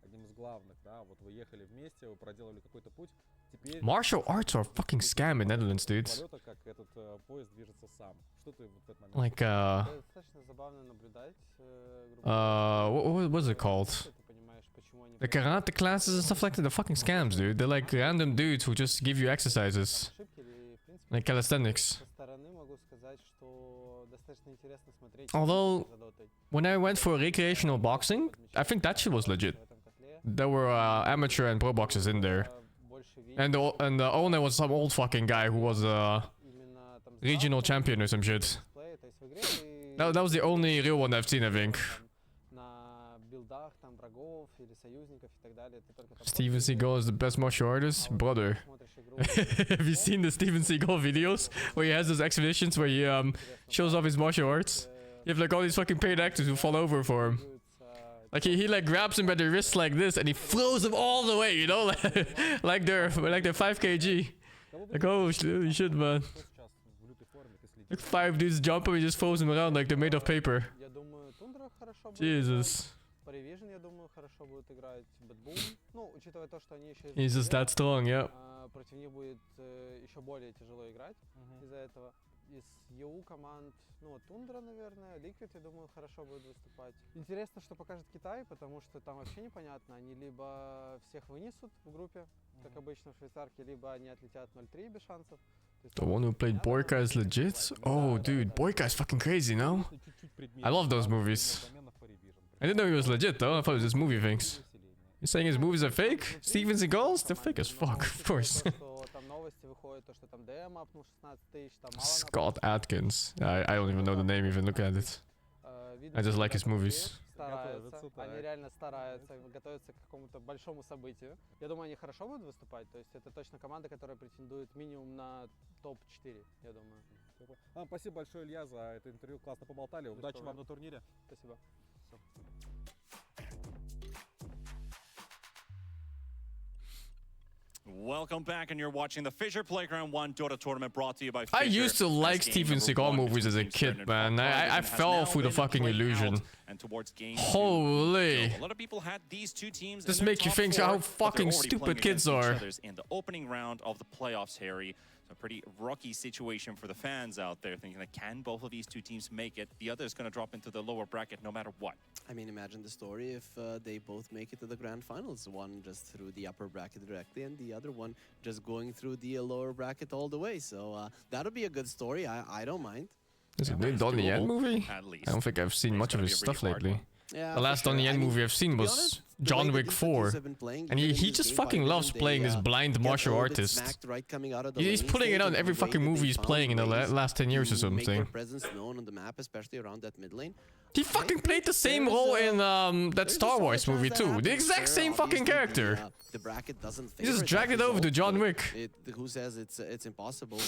одним из главных, да, вот вы ехали вместе, вы проделали какой-то путь. Теперь Martial arts are a fucking scam in Netherlands, dude. полета, как этот поезд движется сам. Что ты вот в этот момент? Like Достаточно забавно наблюдать. what was it called? The karate classes and stuff like that, they're fucking scams, dude. They're like random dudes who just give you exercises. Like calisthenics. Although, when I went for recreational boxing, I think that shit was legit. There were amateur and pro boxers in there. And the owner was some old fucking guy who was a regional champion or some shit. That was the only real one I've seen, I think. Steven Seagal is the best martial artist? Brother. Have you seen the Steven Seagal videos? Where he has those exhibitions where he shows off his martial arts? You have like all these fucking paid actors who fall over for him. Like he like grabs him by the wrist like this and he throws him all the way, you know? like they're 5 kg. Like, oh shit, man. Like 5 dudes jump him and he just throws him around like they're made of paper. Jesus. Parivision, я думаю, хорошо будет играть. Бэтбум. Ну, учитывая то, что они еще... He's just that strong, yeah. Против них будет еще более тяжело играть из-за этого. Из ЕУ команд, ну, Тундра, наверное, Liquid, я думаю, хорошо будет выступать. Интересно, что покажет Китай, потому что там вообще непонятно. Они либо всех вынесут в группе, как обычно в швейцарке, либо они отлетят 0-3 без шансов. The one who played Boyka is legit? Oh, dude, Boyka is fucking crazy, no? I love those movies. I didn't know he was legit, though. I thought it was just movie things. You're saying his movies are fake? Steven Seagal's? They're fake as fuck, of course. Scott Adkins. I don't even know the name, even look at it. I just like his movies. Они реально стараются, готовятся к какому-то большому событию. Я думаю, они хорошо будут выступать. То есть это точно команда, которая претендует минимум на топ-4, я думаю. Спасибо большое, Илья, за это интервью. Классно поболтали. Удачи вам на турнире. Спасибо. Welcome back, and you're watching the FISSURE Playground 1 Dota tournament brought to you by FISSURE. I used to like Steven Seagal movies as a kid, man. I fell for the fucking illusion. Holy. A lot of people had these two teams. This makes you think how fucking stupid kids are. In the opening round of the playoffs, Harry. A pretty rocky situation for the fans out there, thinking that can both of these two teams make it? The other is going to drop into the lower bracket no matter what. I mean, imagine the story if they both make it to the grand finals. One just through the upper bracket directly, and the other one just going through the lower bracket all the way. So that'll be a good story. I don't mind. Is it a new Donnie Yen movie? I don't think I've seen much of his stuff lately. Yeah, the last Donnie Yen movie I've seen was John Wick 4. And he just fucking loves playing this blind martial artist. He's putting it on every fucking movie he's playing in the last 10 years or something. He fucking played the same role in that Star Wars movie too. The exact same fucking character. He just dragged it over to John Wick. Who says it's impossible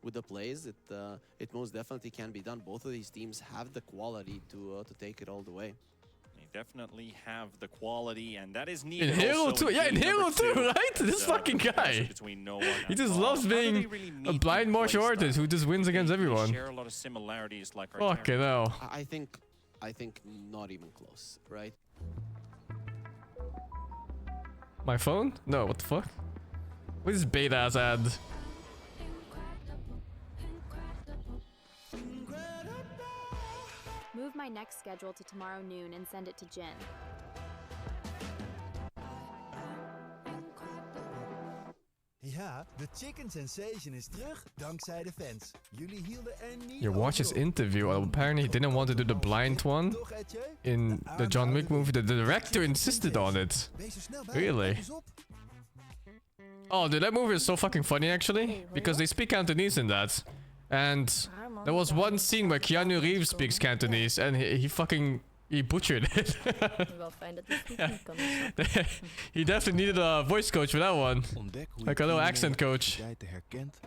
with the plays? It most definitely can be done. Both of these teams have the quality to take it all the way. They definitely have the quality, and that is needed. In Halo 2, yeah, in Halo 2, right? This fucking guy. He just loves being a blind martial artist who just wins against everyone. Share a lot of similarities, like fucking hell. I think not even close, right? My phone? No, what the fuck? What is beta ass ad? Move my schedule to tomorrow noon and send it to Jin. Ja, de Chicken Sensation is terug dankzij de fans. Jullie hielden er niet You watch his interview. Apparently he didn't want to do the blind one Toch, Etje? in the John Wick movie. The director insisted on it. Wees er snel bij. Really? Pas op. Oh, dude, that movie is so fucking funny actually, because they speak Cantonese in that. And there was one scene where Keanu Reeves speaks Cantonese, and he butchered it. Wel fijn dat het niet kan ontsnappen. He definitely needed a voice coach for that one. Ontdek hoe Like a little accent coach. activiteiten herkent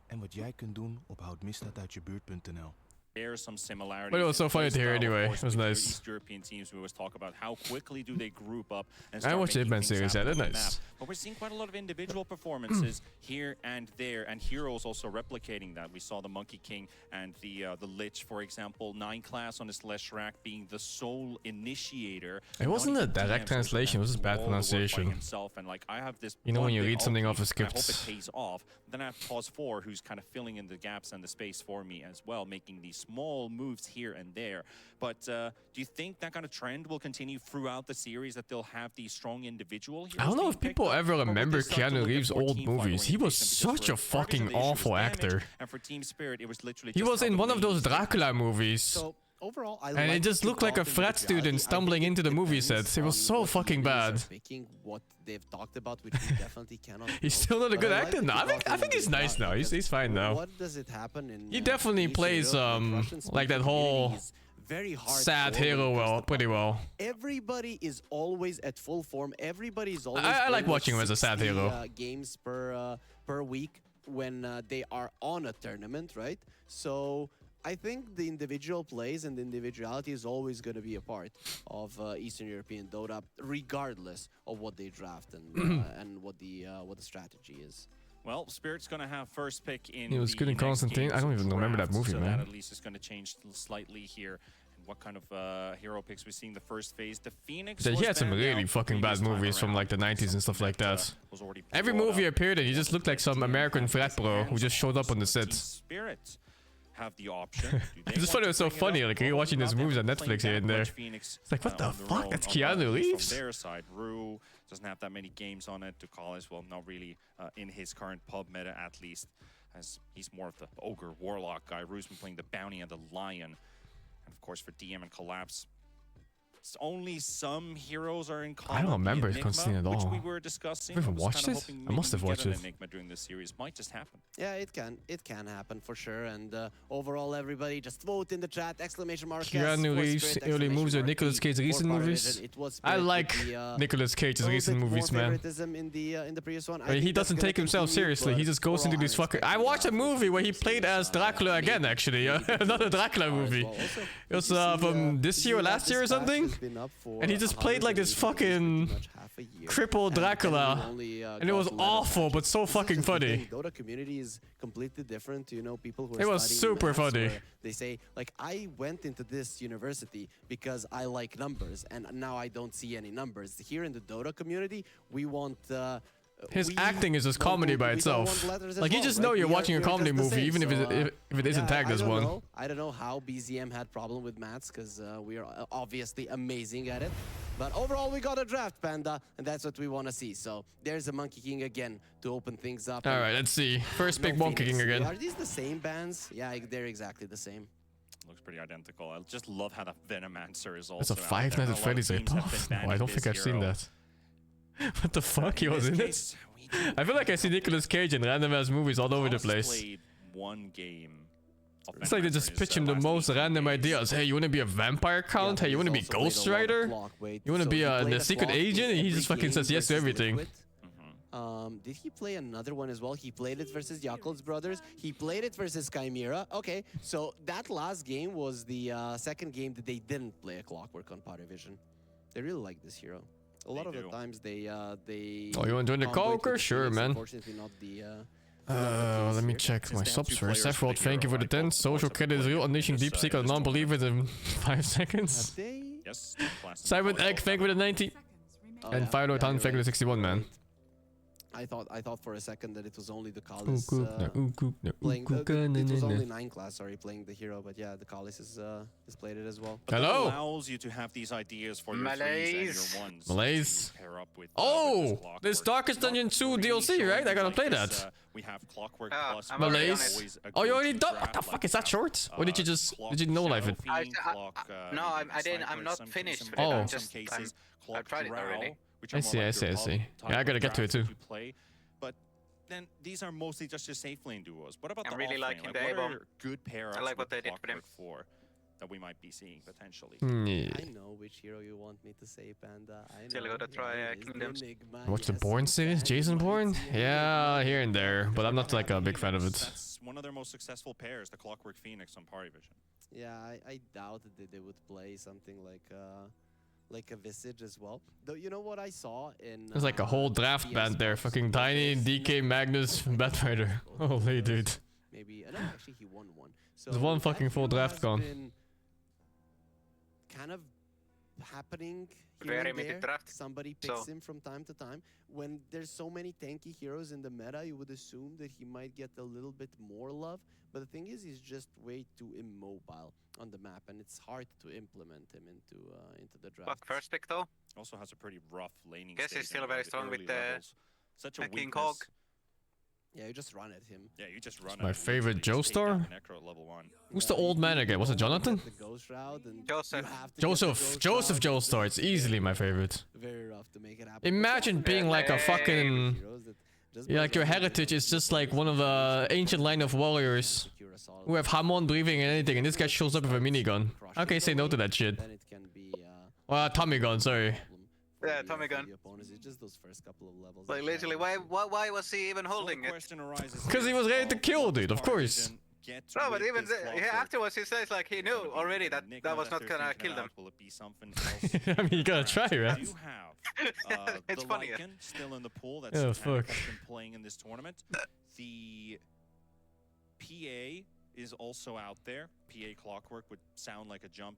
en wat jij kunt doen op houdmisdaaduitjebuurt.nl. There are some similarities. But it was so funny to hear in style, of anyway. course, It was with your nice. East European teams, we always talk about how quickly do they group up and I start watched the making Hitman things series, happen yeah, on they're the nice. map. But we're seeing quite a lot of individual performances here and there, and heroes also replicating that. We saw the Monkey King and the Lich, for example, 9 class on his Leshrac being the sole initiator. It wasn't a direct translation, it was just bad pronunciation. Himself, and like I have this You know when you one big read something ulti, off a I hope it script. pays off. Then I have Pause 4, who's kind of filling in the gaps and the space for me as well, making these small moves here and there. But do you think that kind of trend will continue throughout the series, that they'll have these strong individual heroes? I don't know being if people picked up, ever or would they remember start to Keanu look at Reeves' more old team fight movies. He was orientation? such a Because for fucking Parivision, the issue awful was damage, actor. and for Team Spirit, it was literally He just was how in the one of those lanes- Dracula movies. So overall, I And like it just the looked like a involved frat individuality. student I stumbling think into the movie depends set. It was on so what fucking movies are bad. picking, what they've talked about, which we definitely cannot. He's know. still not a But good I like actor the now. I think he's nice now. He's fine now. What does it happen in? He definitely Eastern plays Europe, the Russian-speaking like that whole community is very hardcore sad when it hero comes well, to pretty well. Everybody is always at full form. Everybody is always. I like playing watching him as a sad 60, hero. Games per week when they are on a tournament, right? So I think the individual plays and the individuality is always going to be a part of Eastern European Dota, regardless of what they draft and what the strategy is. Well, Spirit's going to have first pick in He was the good in next Constantine. game's I don't even remember that draft, movie, so man. that at least is going to change slightly here. And what kind of hero picks we see in the first phase? The Phoenix. Yeah, he was had some banned really out fucking bad previous time movies from around, like the 90s and stuff like that. was already Every brought movie up. appeared and he just looked like some American frat bro who just showed up on the Team set. Spirit have the option. I just thought it was so funny, like you're watching these movies on Netflix here and there. It's like, what the fuck? That's Keanu Reeves? From their side, Rue doesn't have that many games on it to call as well. Not really in his current pub meta, at least, as he's more of the ogre warlock guy. Rue's been playing the bounty and the lion, and of course for DM and collapse. Only some heroes are in common. I don't remember Enigma, Constantine at all. Which we were discussing. Have you even I was watched kinda it? hoping I must maybe have we watched get it. an Enigma during this series. Might just happen. Yeah, it can happen for sure. And overall, everybody just vote in the chat! Exclamation mark! Keanu Reeves' early movies or Nicolas Cage's recent movies? I like Nicolas Cage's recent movies, man. In the previous one. I mean, he doesn't take himself seriously. He just goes into these fucking. I watched a movie where he played as Dracula again, actually. Another Dracula movie. It was from this year or last year or something. And he just played like this fucking crippled Dracula. And it was awful, but so fucking funny. Dota community is completely different. You know, people who are It was studying super maths funny. where they say, like, I went into this university because I like numbers, and now I don't see any numbers. Here in the Dota community, we want. His acting is just comedy by itself. Like, you just know you're watching a comedy movie, even if it isn't tagged as one. I don't know how BZM had problem with maths, because we are obviously amazing at it. But overall, we got a draft, Panda, and that's what we want to see. So there's a Monkey King again to open things up. All right, let's see. First pick Monkey King again. Are these the same bands? Yeah, they're exactly the same. Looks pretty identical. I just love how the Venomancer is also. That's a out Five there. Nights at A lot of Freddy's teams have ripoff. been No, I banning don't think this I've seen hero. that. What the fuck? He was in it? Case, we do I feel like I see Nicolas Cage in random ass movies all over the just place. played one game. of It's like they Venomancer just in pitch his, him the last most 18 random days. ideas. Hey, you want to be a vampire count? Hey, you want to be Ghost Rider? You want to be a secret agent? And he just fucking says yes to everything. Did he play another one as well? He played it versus Yakul's brothers. He played it versus Chimera. Okay, so that last game was the second game that they didn't play a Clockwork on Parivision. They really like this hero. A lot of the times they Oh, you want to join the Conquer? Sure, man. Unfortunately, not the. Let me check my subs first. Sephiroth, thank you for the 10. Social credit is real. Unleashing deep secret non-believers in 5 seconds. Yes. Simon Egg, thank you for the 90. And Firelord Han, thank you for the 61, man. I thought for a second that it was only the Kalis playing. It was only 9 class, sorry, playing the hero, but yeah, the Kalis is played it as well. But Hello. that allows you to have these ideas for your threes and your ones. Malaise. to pair up with, Oh, with this Clockwork. Darkest Dungeon 2 DLC, right? I gotta play that. We have Clockwork Oh, plus I'm Malaise. Oh, you already done? What the fuck is that short? Or did you just no life it? No, I didn't. I'm not finished with it. Oh. I'm just, I've tried it already. I see. Yeah, I gotta get to it too. But then these are mostly just your safe lane duos. What about I'm the really off liking lane? the Like, what A-bomb. are good pair-ups I like what with they did with him. Clockwork for that we might be seeing potentially? I know which hero you want me to say, Panda. I know. Still gotta try it is the Kingdoms. Enigma. What's the Yes, Bourne you series? can. Jason Bourne? It's the Yeah, Enigma. here and there, but I'm not like a big fan of it. That's one of their most successful pairs, the Clockwork Phoenix on Parivision. Yeah, I doubted that they would play something like a Visage as well. Though you know what I saw in There's like a whole draft PS band there. Box, Fucking Tiny, because DK, Magnus, Batrider. Holy dude. maybe no, actually he won one. So There's one that fucking full hero draft has gone. been kind of happening here Very and limited there. draft, Somebody picks so- him from time to time. When there's so many tanky heroes in the meta, you would assume that he might get a little bit more love. But the thing is, he's just way too immobile on the map, and it's hard to implement him into the draft. Fuck, first pick though. Also has a pretty rough laning. Guess he's stage still in very the strong with early the levels. Such a King weakness. Hog. Yeah, you just run at him. Yeah, you just run. my at him, favorite literally just take down Joestar? the Necro at level 1. Who's the old man again? Was it Jonathan? The Ghost Shroud and Joseph. you have to get the Joseph. Ghost Joseph Shroud. Joestar. It's easily my favorite. Very rough to make it happen. Imagine being like a fucking... Heroes that just Yeah, by like your running heritage at is them, just like one of the ancient line of warriors secure a solid who have Hamon breathing and anything, and this guy shows up with a minigun. How can you say no to that shit? Then it can be Well, Tommy gun, sorry. Yeah, Tommy gun. the opponents. It's just those first couple of levels. Like that literally, why was he even holding it? Because he was ready to kill, dude, of course. No, but even afterwards he says like he knew already that that was not gonna kill them. Will it be something else? I mean, you gotta try, right? You have It's the funny. Lycan still in the pool. That's Yeah, the tank fuck. that's been playing in this tournament. The PA is also out there. PA Clockwork would sound like a jump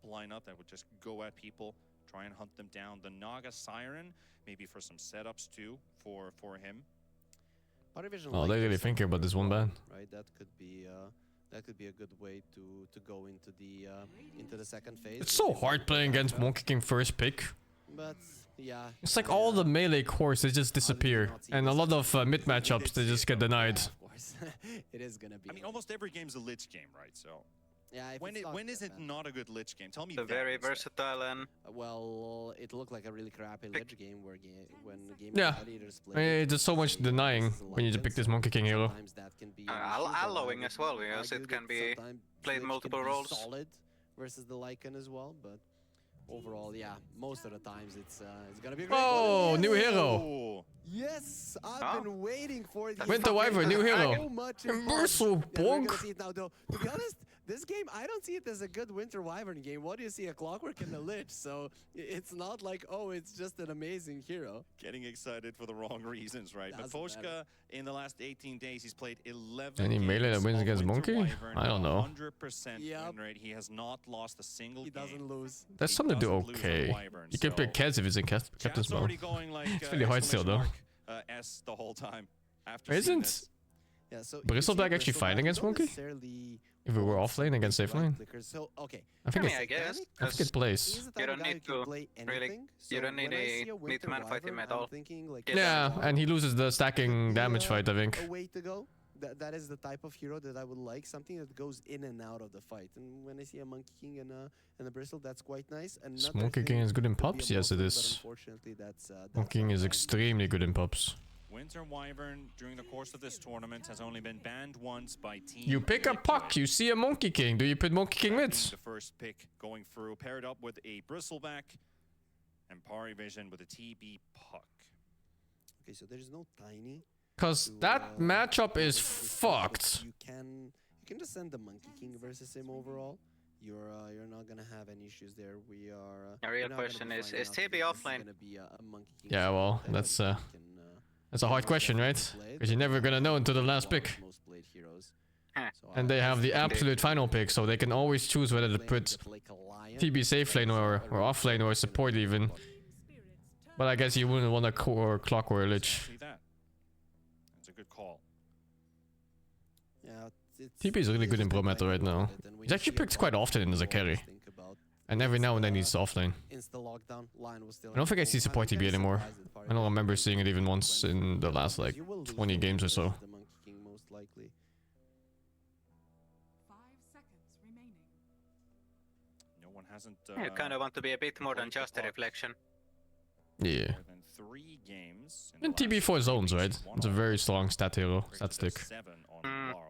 lineup that would just go at people, try and hunt them down. The Naga Siren, maybe for some setups too for him. Parivision Oh, like they really yourself, thinking about this one ban. right? That could be a good way to go into the second phase. It's so hard playing against Monkey King first pick. But yeah, It's like all the melee cores, they just disappear. And a lot of mid matchups, they just get denied. of course, it is gonna be. I mean, almost every game's a Lich game, right? So yeah. If when it's not when is that it bad. not a good Lich game? Tell me. So that very instead. versatile and Well, it looked like a really crappy Lich game when the game Yeah. Gladiators I played mean, it. there's so much denying when you pick this Monkey King hero. Sometimes that can be an issue, but I allowing would as well, because argue it can that be sometimes played Lich multiple can be roles. Solid versus the Lycan as well, but overall, yeah, most of the times it's gonna be a great Oh, one. new hero. Oh, Yes, I've Huh? been waiting for it. Winter Wyvern, new hero. So much in Immersive fun. Yeah, we're gonna bonk. see it now, though. To be honest, this game, I don't see it as a good Winter Wyvern game. What do you see? A Clockwork and a Lich. So it's not like, oh, it's just an amazing hero. getting excited for the wrong reasons, right? But Doesn't Poshka, matter. in the last 18 days, he's played 11 Any melee that games wins of against Winter Monkey? Wyvern, I don't know. 100% Yep. win rate. He has not lost a single He game. doesn't lose. That's He something to do doesn't lose on okay. Wyvern, You can so pick Kez if it's in Captain's Chat's mode. already going like It's really hard still, though. S the whole time. After seeing Isn't this. Yeah, so Bristleback actually fighting against Monkey? If we were off lane against safe lane? So, okay. I think I mean, I it, guess. I think it plays. He's the type You of don't guy who need can to play really- anything. you So don't need when I a see need Winter to man fight him Wyvern, at I'm all. thinking, like, Yeah, Yeah, and he loses the stacking damage fight, I think. a way to go. That is the type of hero that I would like, something that goes in and out of the fight. And when I see a Monkey King and a Bristle, that's quite nice. Another Monkey thing King is good in could be a pops? Yes, it multi, but is. unfortunately, that's Monkey King not is bad. extremely good in pops. Winter Wyvern, during the course of this tournament, has only been banned once by Team You pick a puck, you see a Monkey King. Do you put Monkey King That mid? being the first pick going through, paired up with a Bristleback and Parivision with a TB puck. Okay, so there's no Tiny. Because to, that matchup is versus this guy, but fucked. You can just send the Monkey King versus him overall. You're not gonna have any issues there. We are. The real we're not gonna question be is finding out TB that this is offline? gonna be a Monkey King Yeah, solo well, deck, that's and a we can, hard question, right? Because you're never gonna know until the last pick. most played heroes. Huh. So And they have the absolute final pick, so they can always choose whether to put TB safe lane or off lane or support even. But I guess you wouldn't want a core Clock or a Lich. Actually, that good call. Yeah, TP is really good in pro meta right now. He's actually picked quite often as a carry. And every now and then he's offlane. I don't think I see support TP anymore. I don't remember seeing it even once in the last like 20 games or so. No one hasn't. You kind of want to be a bit more than just a reflection. Yeah. More than 3 games. And TB4 zones, right? It's a very strong stat hero, stat stick. 7 on Laurel.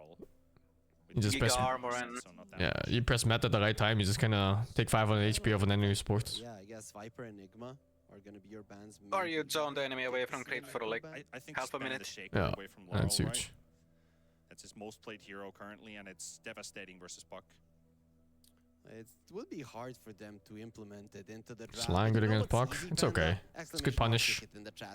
You just press, armor and yeah, you press meta at the right time, you just kinda take 500 HP of an enemy support. Yeah, I guess Viper and Enigma are gonna be your bans. or you zone the enemy away from creep for like I think half a spam minute. the Shaker Yeah, away from Laurel, that's huge. right? That's his most played hero currently, and it's devastating versus Puck. It would be hard for them to implement it into the draft. Slang good against Puck. It's okay. It's good punish.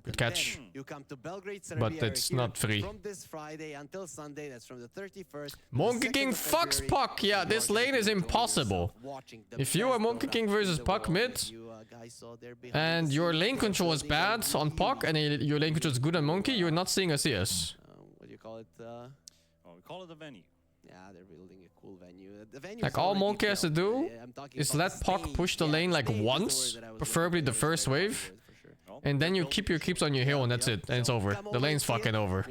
Good catch. You come to Belgrade, But it's not free. From this Friday until Sunday, that's from the 31st. Monkey King fucks Puck. Yeah, this lane is impossible. If you are Monkey King versus Puck mid, and your lane control is bad on Puck, and your lane control is good on Monkey, you're not seeing a CS. What do you call it? Well, we call it a venue. Yeah, they're building a cool venue. The venue Like all Monkey has to do is let Puck push the lane like once, preferably the first wave, and then you keep your keeps on your hill and that's it, and it's over. The lane's fucking over.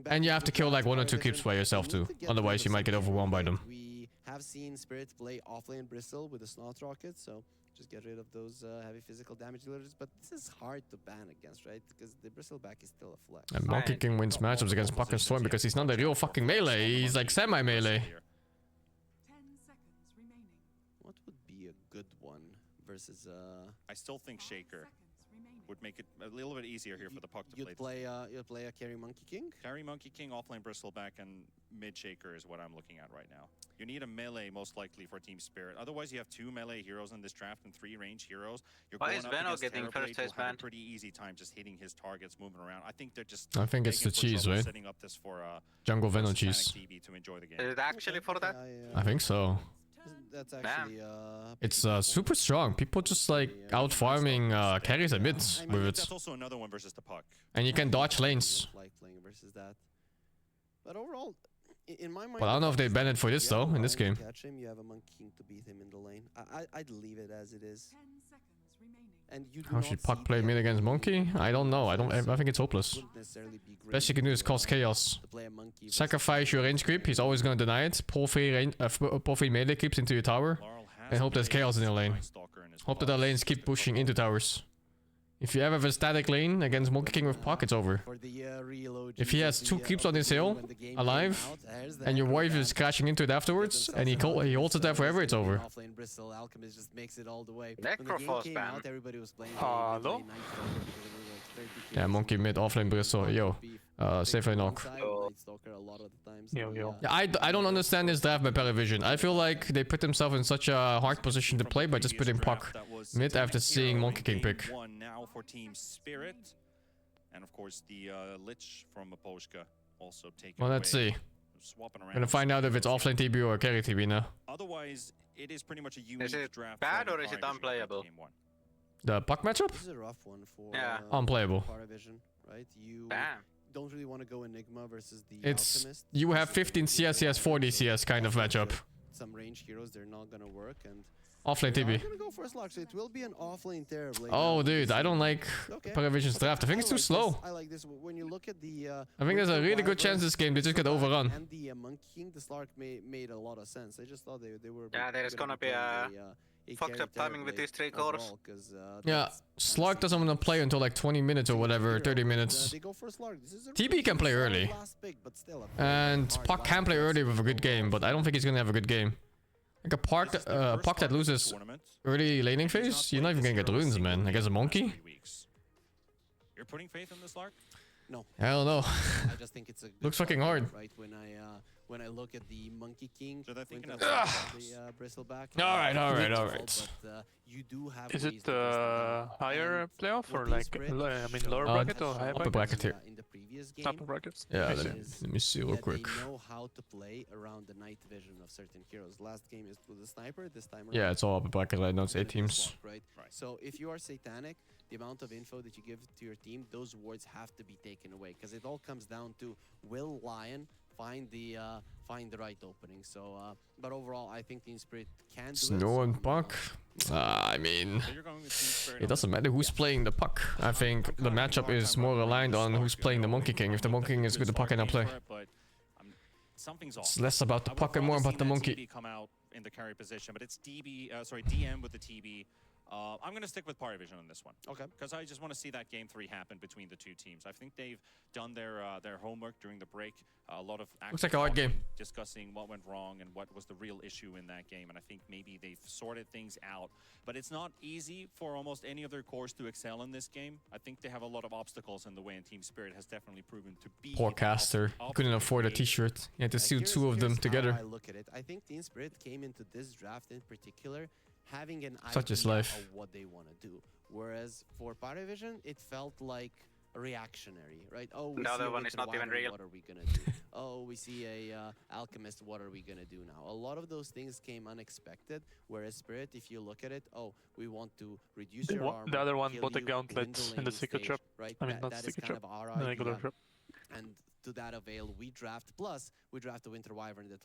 And you have to kill like 1 or 2 keeps by yourself too, otherwise you might get overwhelmed by them. We have seen Spirit play offlane Bristle with a Snot Rocket, so just get rid of those heavy physical damage dealers. But this is hard to ban against, right? Because the Bristleback is still a flex. And Monkey King wins matchups against Puck and Storm because he's not a real fucking melee, he's like semi-melee. 10 seconds remaining. What would be a good one versus I still think Shaker would make it a little bit easier here for the Puck to play. You'd play a carry Monkey King? Carry Monkey King, offlane Bristleback, and mid Shaker is what I'm looking at right now. You need a melee most likely for Team Spirit. Otherwise, you have 2 melee heroes in this draft and 3 range heroes. You're Why going is up Veno against getting Terrorblade, first who'll phase have a banned? pretty easy time just hitting his targets, moving around. I think they're just. I think it's the begging for cheese, trouble right? Setting up this for Jungle Venom versus Panic cheese. TV to enjoy the game. Is it actually for that? I think so. That's actually It's super strong. People just like out farming carries and mids with it. That's also another one versus the Puck. And you can dodge lanes. like playing versus that. But overall, in my mind, But I don't know if they ban it for this though, in this game. Catch him, you have a Monkey King to beat him in the lane. I'd leave it as it is. 10 seconds remaining. And you do How not should see Puck play the mid against Monkey? I don't know. I think it's hopeless. wouldn't necessarily be great Best you can do is cause chaos. to play a Monkey versus Sacrifice your range creep. He's always gonna deny it. Pull 3 melee creeps into your tower. Laurel has And hope there's played chaos in your lane. Night Stalker in his Hope that the box. lanes keep pushing into towers. If you ever have a static lane against Monkey King with Puck, it's over. for the real OGs If he has of 2 the, keeps on his hill, when the game alive, came out, there's the and your Echo wife is ban. crashing into it afterwards, and he holds it there forever, it's over. Offlane Bristol Alchemist just makes it all the way. Necrophos When the game came ban. out, everybody was playing Hello? Night Stalker because it was like 30 Yeah, Monkey mid, offlane Bristle. Yo, safe lane knock. Night Stalker a lot of the times. Yo, yo. Yeah, I don't understand this draft by parivision. I feel like they put themselves in such a hard position to play by just putting Puck mid after seeing Monkey King pick. One now for Team Spirit. And of course the Lich from Aposhka also taken Well, let's away. see. Swapping around. Gonna find out if it's offlane TB or carry TB now. Otherwise, it is pretty much a unique it draft. bad from or is it Parivision unplayable? Game 1. The Puck matchup? This is a rough one for Yeah. Unplayable. Parivision, right? You Damn. don't really want to go Enigma versus the It's Alchemist. you have 15 CS, he has 40 CS kind of matchup. Some range heroes, they're not gonna work, and Offlane they're TB. gonna go for a slug, so it will be an offlane Terrorblade. Oh, Now, dude, I don't like okay. Parivision's draft. I think it's too like slow. this. I like this. When you look at the I think there's a Winter really good Wyvern, chance this game they just get overrun. And the Monkey King, the Slark made a lot of sense. I just thought they were. Yeah, there's gonna be a fucked up timing with these 3 cores. Yeah, Slug doesn't want to play until like 20 minutes or whatever, 30 minutes. They go for Slark. This is a TB can play early. last pick, but still a And hard Puck can play last early pick. with a good game, but I don't think he's gonna have a good game. Like a Puck that loses early laning phase, you're not even gonna get runes, man. Against a Monkey? You're putting faith in this Lark? No. I don't know. I just think it's a good Looks fucking call, hard. Right when I look at the Monkey King, So they're thinking Winter of- the Bristleback. Alright. But you do have Is ways it to test them. higher And playoff what or Team like Spirit I mean showed lower Uh, bracket or higher upper bracket? bracket here. in the previous game Upper brackets. Yeah, I see. let me see real that quick. they know how to play around the night vision of certain heroes. Last game is with the sniper, this time Yeah, around it's all upper bracket right now. It's 8 teams. swap, right? So if you are Satanic, the amount of info that you give to your team, those wards have to be taken away, because it all comes down to will Lion find the right opening. So, but overall, I think Team Spirit can do it. Snow and puck. I mean, it doesn't matter who's playing the puck. I think the matchup is more aligned on who's playing the Monkey King. If the Monkey King is good, the puck cannot play. Something's off. It's less about the puck and more about the monkey. TB come out in the carry position, but it's DM with the TB. I'm gonna stick with parivision on this one. Okay. Because I just want to see that game 3 happen between the two teams. I think they've done their homework during the break. A lot of Looks like a hard game. discussing what went wrong and what was the real issue in that game. And I think maybe they've sorted things out. But it's not easy for almost any of their cores to excel in this game. I think they have a lot of obstacles in the way, and Team Spirit has definitely proven to be. Poor caster. He couldn't afford a t-shirt. He had to steal 2 of them Here's together. how I look at it. I think Team Spirit came into this draft in particular having an Such is idea life. of what they want to do. Whereas for parivision, it felt like reactionary, right? Oh, we The see other a one is Winter not even Wyvern, real. what are we gonna do? Oh, we see a alchemist, what are we gonna do now? A lot of those things came unexpected. Whereas Spirit, if you look at it, oh, we want to reduce your armor. The other one kill bought a you, gauntlet win the in the laning secret stage, shop. right? I mean, not that is secret kind shop, of our the regular idea. shop. And to that avail, we draft. Plus, we draft a Winter Wyvern that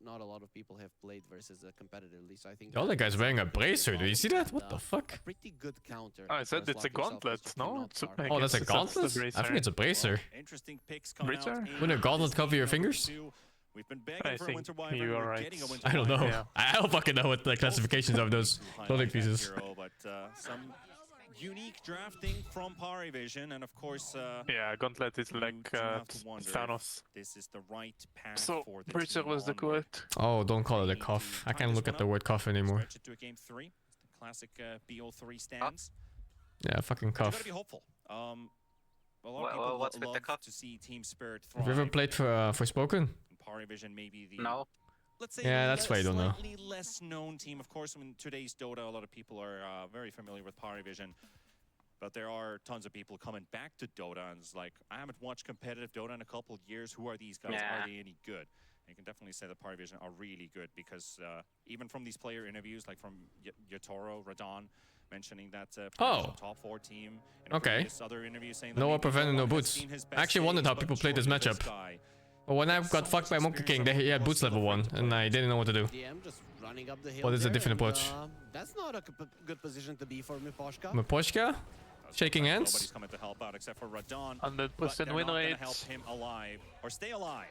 not a lot of people have played versus competitively. So I think The other guy's wearing a bracer. Do you see that? What the fuck? a pretty good counter. Oh, I said for it's a Slot yourself, gauntlet, because you no? cannot It's target. I Oh, that's a guess it's gauntlet? the I think it's a bracer. Interesting picks coming Bracer? out. Wouldn't a gauntlet cover your fingers? We've been begging I for a think Winter Wyvern. you are We're right. getting a Winter I don't know. Wyvern. Yeah. I don't fucking know what the classifications of those clothing Highlight that pieces. hero, but some unique drafting from parivision, and of course, Yeah, gauntlet is like you have to wonder if Thanos. this is the right path So, for the bracer team was the onward. quote. Oh, don't call it a cuff. I can't look at the word cuff anymore. Stretch it to a game 3. The classic BO3 stance. Yeah, fucking But you gotta cuff. be hopeful. A lot of Well, people what's with the love cuff? to see Team Spirit Have thrive. you ever played for Forspoken? And parivision maybe the No. let's say Yeah, that's why you don't know. slightly less known team. Of course, in today's Dota, a lot of people are very familiar with parivision. But there are tons of people coming back to Dota and it's like, I haven't watched competitive Dota in a couple of years. Who are these guys? Yeah. Are they any good? And you can definitely say that parivision are really good because even from these player interviews, like from Yotaro, Radon, mentioning that Oh. top 4 team. And Okay. other interviews saying that No maybe upper Venom, no one has boots. seen his I best actually wondered days, how but people played this surely this matchup. guy But when I got fucked by Monkey King, he had boots level 1, and I didn't know what to do. DM just running up the hill. What is a there, different and, approach? That's not a good position to be for Miposhka. Maposhka? Shaking Nobody's hands? coming to help out except for Radon. 100% But win they're not rate. gonna help him alive or stay alive.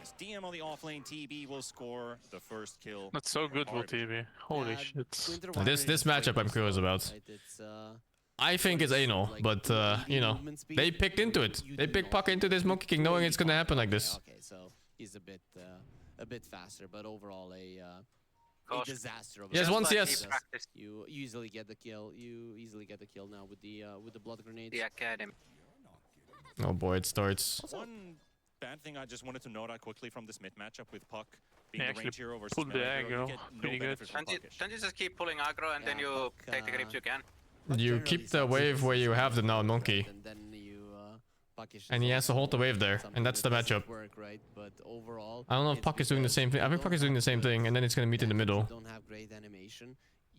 As DM on the offlane, TB will score the first kill. That's so good for Parivision. TV. Holy shit. Winter This Wyvern is matchup I'm great curious as well, about. right? It's, I think it's anal, but you know, they picked into it. They picked Puck into this Monkey King knowing it's gonna happen like this. Okay, so he's a bit faster, but overall a Gosh. disaster. Of a Yes, game. once Like yes. he practiced You easily get the kill. You easily get the kill now with the blood grenades. the academy. Oh boy, it starts. One bad thing I just wanted to note out quickly from this mid matchup with Puck being Yeah, the actually range hero versus pulled the melee hero, aggro. you get no Pretty good. benefit from Puckish. Don't you just keep pulling aggro and then Yeah, you Puck, take the creeps you can? You keep the wave where you have the now Monkey. And then you Puck is And he has to hold the wave there, something and that's the that doesn't matchup. Work, right? But overall, I don't know if it's Puck is doing the because same thing. I think you Puck is don't doing the have same thing, and then it's gonna meet in the damage, middle. You don't have great animation.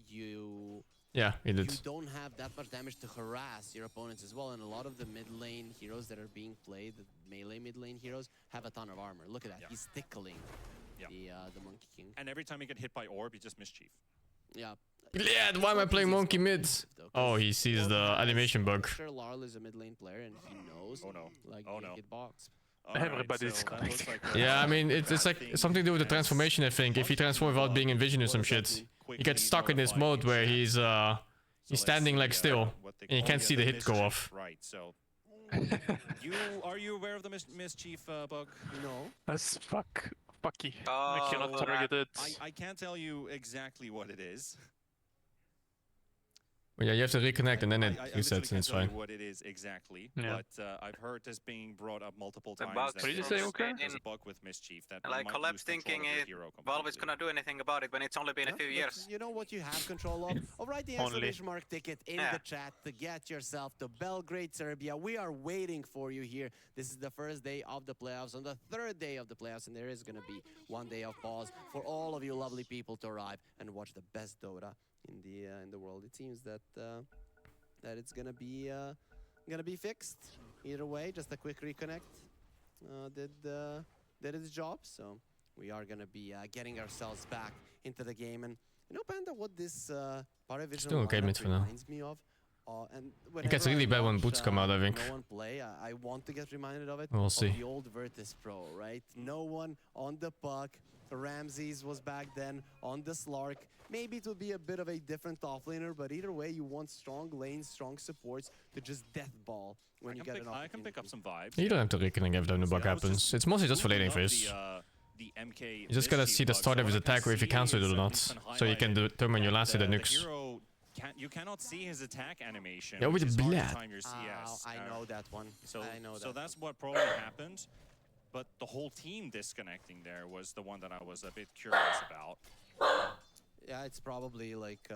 You Yeah, he did. don't have that much damage to harass your opponents as well, and a lot of the mid lane heroes that are being played, the melee mid lane heroes, have a ton of armor. Look at that, Yeah. he's tickling Yeah. the Monkey King. And every time you get hit by orb, you just mischief. Yeah. Yeah, why am I playing Monkey mid? Oh, he sees the animation bug. Sure, Larl is a mid lane player, and he knows. Oh no. Like Oh you no. get boxed. Everybody's so that looks connected. like Yeah, I mean, it's like something to do with the transformation, I think. If he transforms without being in vision or some shit, he gets stuck in this mode where he's standing like still, and you can't see the hit go off. Right, so are you aware of the mischief bug? No. That's fucky. Oh, I cannot man. target it. I can't tell you exactly what it is. Well, yeah, you have to reconnect and then it I resets and it's literally can't tell you fine. what it is exactly, Yeah. but I've heard this being brought up multiple The times. bug that What did you there's- say, okay? There's a bug with Mischief that Like might Collapse lose control thinking of your it, hero Valve is completely. gonna do anything about it when it's only been a few But years. you know what you have control of? Oh, write the Only. exclamation mark ticket in Yeah. the chat to get yourself to Belgrade, Serbia. We are waiting for you here. This is the first day of the playoffs. On the third day of the playoffs, and there is going to be one day of pause for all of you lovely people to arrive and watch the best Dota in the world. It seems that that it's gonna be fixed. Either way, just a quick reconnect did its job. So we are gonna be getting ourselves back into the game. And you know, Panda, what this parivision Still okay lineup mid for now. reminds me of. And It gets whenever really I bad when watch, boots come out, I think. No one play. I want to get reminded of it. We'll of see. The old Virtus Pro, right? No one on the puck. Ramses was back then on the Slark. Maybe it would be a bit of a different offlaner, but either way, you want strong lanes, strong supports to just death ball when you get an opportunity. I can pick up some vibes. You don't have to reconnect every time the bug happens. It's mostly just for laning phase. The MK You just gotta see the start of his attack or if he cancels it or not. So you can determine your last hit at nukes. You cannot see his attack animation. Yeah, with which the is hard to blast. time your CS. I know that one. So, I know that. that's what probably happened. But the whole team disconnecting there was the one that I was a bit curious about. Yeah, it's probably like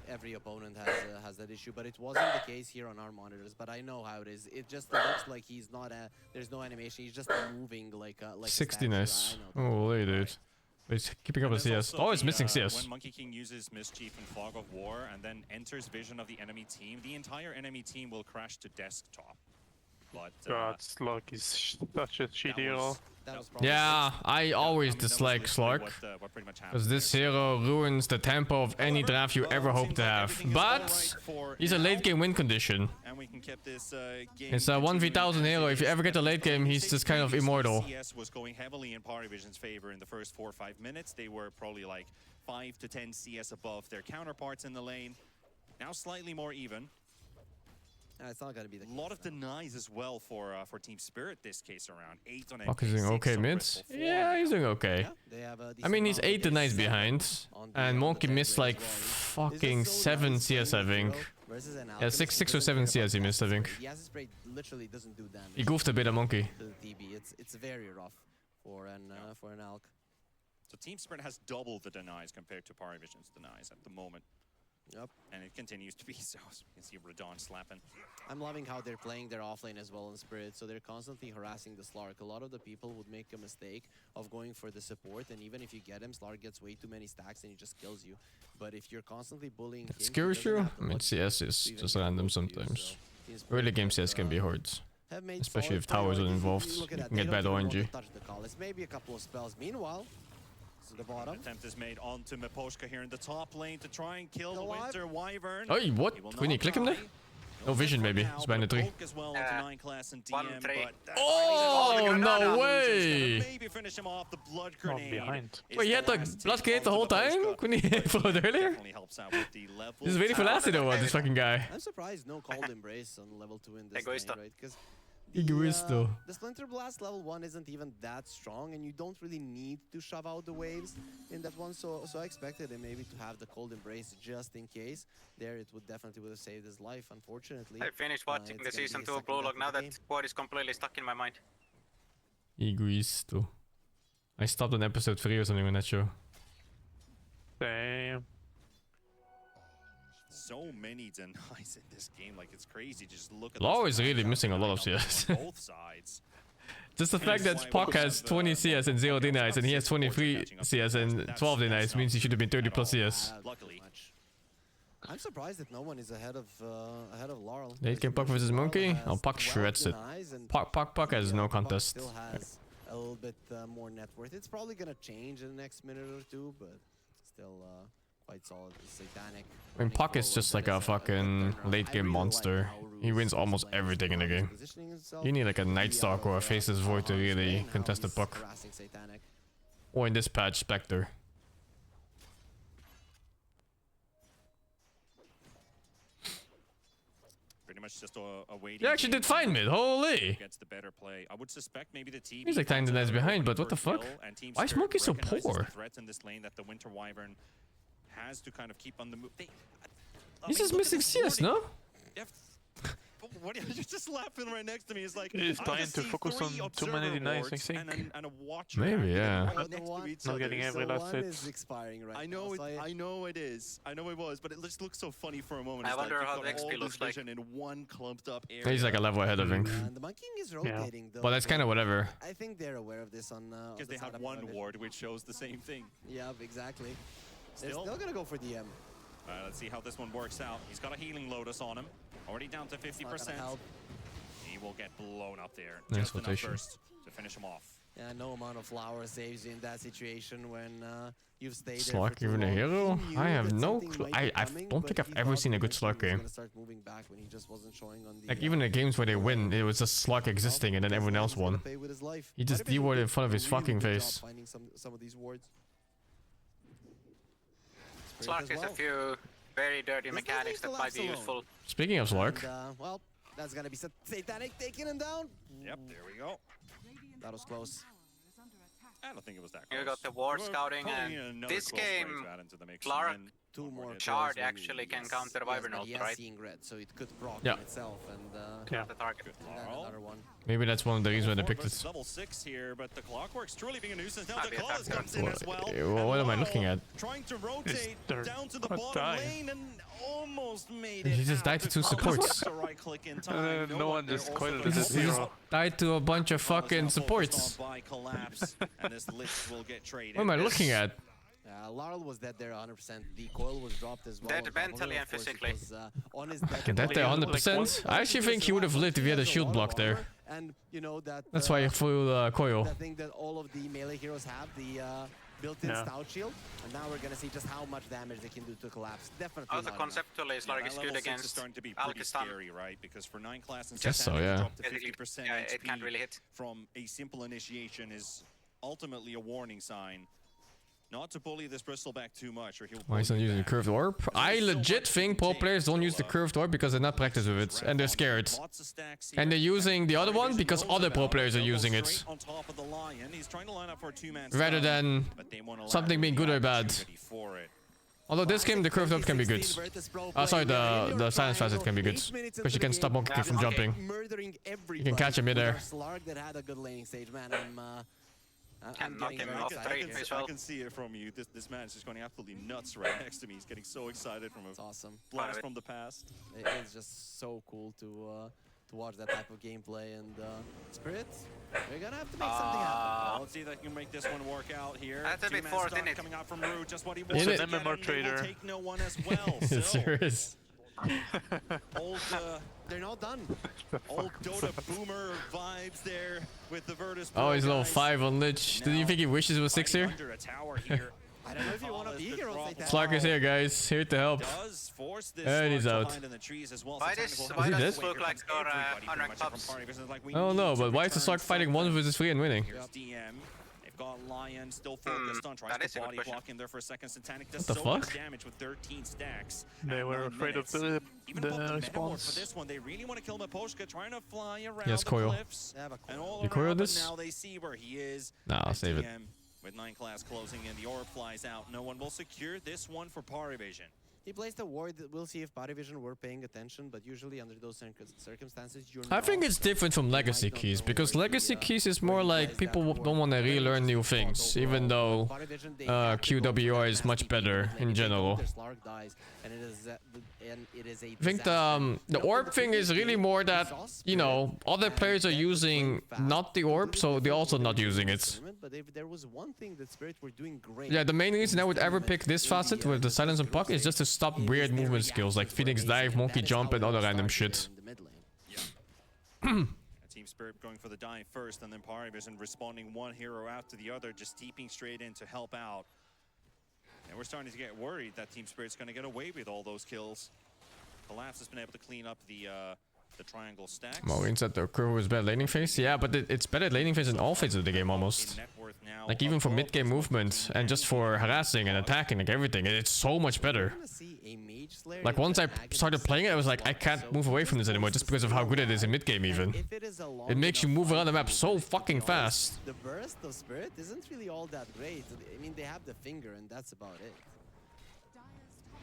every opponent has that issue, but it wasn't the case here on our monitors. But I know how it is. It just looks like he's not there's no animation. He's just moving like a 60 statue. nice. I know that. Holy dude. He's keeping up with CS. Oh, he's missing CS. When Monkey King uses Mischief and Fog of War and then enters vision of the enemy team, the entire enemy team will crash to desktop. But God, Slug is such a shitty hero. Yeah, I always dislike Slark. Because this hero ruins the tempo of any draft you ever hope to have. But he's a late game win condition. And we can keep this game. It's a 1v1000 hero. If you ever get a late game, he's just kind of immortal. CS was going heavily in parivision's favor in the first 4 or 5 minutes. They were probably like 5 to 10 CS above their counterparts in the lane. Now slightly more even. It's not gonna be the case. A lot of denies as well for Team Spirit this case around. 8 on Fuck, he's doing okay mid? Yeah, he's doing okay. I mean, he's 8 denies behind. And Monkey missed like fucking 7 CS, I think. Yeah, 6 or 7 CS he missed, I think. The acid spray literally doesn't do damage. He goofed a bit, a Monkey. To the TB. It's very rough for an Alk. So Team Spirit has double the denies compared to parivision's denies at the moment. Yep. And it continues to be so. So you can see Radon slapping. I'm loving how they're playing their offlane as well in Spirit, so they're constantly harassing the Slark. A lot of the people would make a mistake of going for the support, and even if you get him, Slark gets way too many stacks and he just kills you. But if you're constantly bullying him, Scary true. I mean, CS is just random sometimes. Early game CS can be hard. Especially if towers are involved. You can get bad RNG. Maybe a couple of spells. Meanwhile, the bottom. Attempt is made onto Miposhka here in the top lane to try and kill the Winter Wyvern. Oh, what? Couldn't you click him there? No vision, maybe. It's behind the 3. As well onto 9 class and DM, but oh, no way! Maybe finish him off. The blood grenade. Behind. Wait, he had the blood grenade the whole time? Couldn't he throw it earlier? He's waiting for last or what, this fucking guy? I'm surprised no cold embrace on level 2 in this lane, right? Because Egoisto. the Splinter Blast level 1 isn't even that strong, and you don't really need to shove out the waves in that one, so I expected him maybe to have the Cold Embrace just in case. There, it would definitely would have saved his life, unfortunately. I finished watching the Season 2 Blue Log, now that quote is completely stuck in my mind. Egoisto. I stopped on episode 3 or something on that show. Damn. So many denies in this game, like it's crazy. Just look at Law is really missing a lot of CS. both sides. Just the fact that Spock has 20 CS and 0 denies and he has 23 CS and 12 denies means he should have been 30 plus CS. Luckily. I'm surprised that no one is ahead of Laurel. Late game Puck versus Monkey? Oh, Puck shreds it. Puck has no contest. Still has a little bit more net worth. It's probably gonna change in the next minute or two, but still quite solid. Satanic. I mean, Puck is just like a fucking late game monster. He wins almost everything in the game. You need like a Night Stalk or a Faceless Void to really contest the Puck. Or in this patch, Spectre. Pretty much just a waiting. You actually did fine mid, holy! Gets the better play. I would suspect maybe the team. He's like 10 denies behind, but what the fuck? Why is Monkey so poor? Threats in this lane that the Winter Wyvern has to kind of keep on the move. He's just missing CS, no? What are you just laughing right next to me? It's like He's trying to focus on too many denies, I think. And a watcher. Maybe, yeah. Not getting every last hit. I know it is. I know it was, but it just looks so funny for a moment. I It's wonder like how you've the got XP all looks this like. vision in one clumped up area. He's like a level ahead, I think. The monkeying is rotating though. But that's kind of whatever. I think they're aware of this on Because they have one ward, which shows the same thing. Yeah, exactly. They're still gonna go for DM. Alright, let's see how this one works out. He's got a healing Lotus on him. Already down to 50%. He will get blown up there. Nice Just enough rotation. burst to finish him off. Yeah, no amount of flower saves you in that situation when you've stayed Slug there for even too a long. hero? He knew I have that no something clue. might be I coming, don't but think I've he ever thought seen a good eventually Slug he was game. gonna start moving back when he just wasn't showing on the, Like even in the games where they win, it was just Slug existing and then everyone else won. He just dewarded in front of his fucking face. Finding some of these wards. Slug is a few very dirty mechanics that might be useful. Speaking of Slug, Well, that's gonna be Satanic taking him down. Yep, there we go. That was close. I don't think it was that close. You got the ward scouting, and this game, Clark Shard actually can counter Wyvern ult, right? Red, so it could proc Yeah. itself and Yeah. the target. and then another one. maybe that's one of the reasons why they picked it. Double 6 here, but the Clockwork's truly being a nuisance. Now Might be the a Colossus factor. comes in as well. What am I looking at? Trying to rotate they're down to the gonna bottom die. lane and almost made it. He just died to two supports. Right-click in time. No one just quitted He it just at zero. died to a bunch of fucking supports. By collapse, and this Lich will get traded. What am I looking at? Larl was dead there 100%. The coil was dropped as well. Dead on top of it. mentally and Of course, it physically. was, on his death Can that there 100%? I actually think he would have lived if he had a shield block there. And you know that. That's why he flew coil. I think that all of the melee heroes have the built-in Yeah. stout shield, and now we're gonna see just how much damage they can do to collapse. Definitely. Also, not conceptually, Slug is good is against starting to be pretty Alkistan. scary, right? Because for 9 class and Guess so, Satanic to yeah. drop to Yeah, 50% yeah, it HP can't really hit. from a simple initiation is ultimately a warning sign. Not to bully this Bristleback too much, or he'll. Why is he not using the curved orb? I legit think pro players don't use the curved orb because they're not practiced with it and they're scared. And they're using the other one because other pro players are using it. On top of the Lion, he's trying to line up for a 2-man Rather stun, than but they won't allow something being the good or bad. opportunity for it. Although this game, the curved orb can be good. Sorry, the silence facet can be good. Because you can stop Monkey King from jumping. You can catch him midair. Slug that had a good laning stage, man. I'm knock getting him very off excited. three. I can see it from you. This man is just going absolutely nuts right next to me. He's getting so excited from a It's awesome. blast from the past. It's just so cool to watch that type of gameplay. And Spirit, we're gonna have to make something happen. Let's see if they can make this one work out here. That's a bit Two-man forced, start isn't it? coming out from Rue, just what he Isn't wants it? to get, MMR and they will trader. take no one as well. It Still, sure is. old, They're not done. old Dota boomer vibes there with the Virtus. Oh, he's level guys. 5 on Lich. Did you think he wishes it was 6 here? Under a tower here. I don't know if you want to be here on Satan. Slug is here, guys. Here to help. Does force this And he's Slug to out. hide in the trees as well. Why Satanic does will why he have does to it wait. look Here like comes got everybody pretty unranked much from pups? Party versus like, we Oh need no, to but why is the return Slug fighting 1 versus 3 and winning? Here's DM. They've got Lion still focused on trying that to is a good body question. block him there for a second. Satanic does What the so much fuck? damage with 13 stacks. They at were 9 afraid of minutes. the Even above the meta ward response. for this one, they really want to kill Maposhka, trying to fly around Yes, the coil. cliffs They have a and all You coil around, but this? now they see where he is. Nah, I'll And save it. DM with 9 class closing in, the orb flies out. No one will secure this one for parivision. He placed a ward. We'll see if parivision were paying attention, but usually under those circumstances, you're I think not. it's different from legacy keys because legacy keys is more like people don't want to relearn new things, even though QWR is much better in general. I think the orb thing is really more that, you know, other players are using not the orb, so they're also not using it. But if there was one thing that Spirit were doing great. Yeah, the main reason I would ever pick this facet with the silence and puck is just to stop weird movement skills like Phoenix Dive, Monkey Jump, and other random shit. Team Spirit going for the dive first, and then parivision responding one hero after the other, just steeping straight in to help out. And we're starting to get worried that Team Spirit's going to get away with all those kills. Collapse has been able to clean up the triangle stacks. Well, inside the curve was bad laning phase. Yeah, but it's better laning phase in all phases of the game almost. Like even for mid-game movement and just for harassing and attacking, like everything, it's so much better. Like once I started playing it, I was like, I can't move away from this anymore just because of how good it is in mid-game even. It makes you move around the map so fucking fast. The burst of Spirit isn't really all that great. I mean, they have the finger, and that's about it.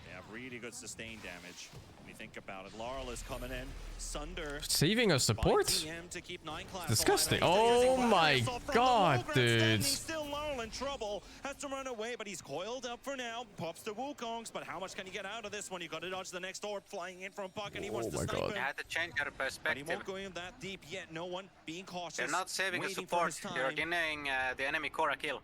They have really good sustained damage. When you think about it, Laurel is coming in. Sunder saving a support? to keep 9class Disgusting. alive. Oh my god, dude. Still Laurel in trouble. Has to run away, but he's coiled up for now. Pops the Wukongs, but how much can you get out of this one? You got to dodge the next orb flying in from Puck, and he wants to snipe him. You had to change your But he perspective. won't go in that deep yet. No one being cautious. You're not saving a waiting for support. his time. You're denying the enemy core a kill.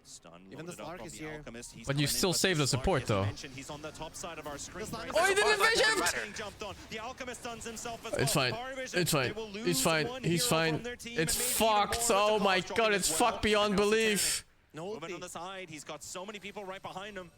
Stun Even the Slark is here. But you still save the support though. He's on the top side of our screen. Oh, he didn't finish him! The Alchemist stuns himself as It's well. fine. It's fine. He's fine. He's fine. It's fucked. Oh my god, it's fucked beyond belief. Moving on the side, he's got so many people right behind him.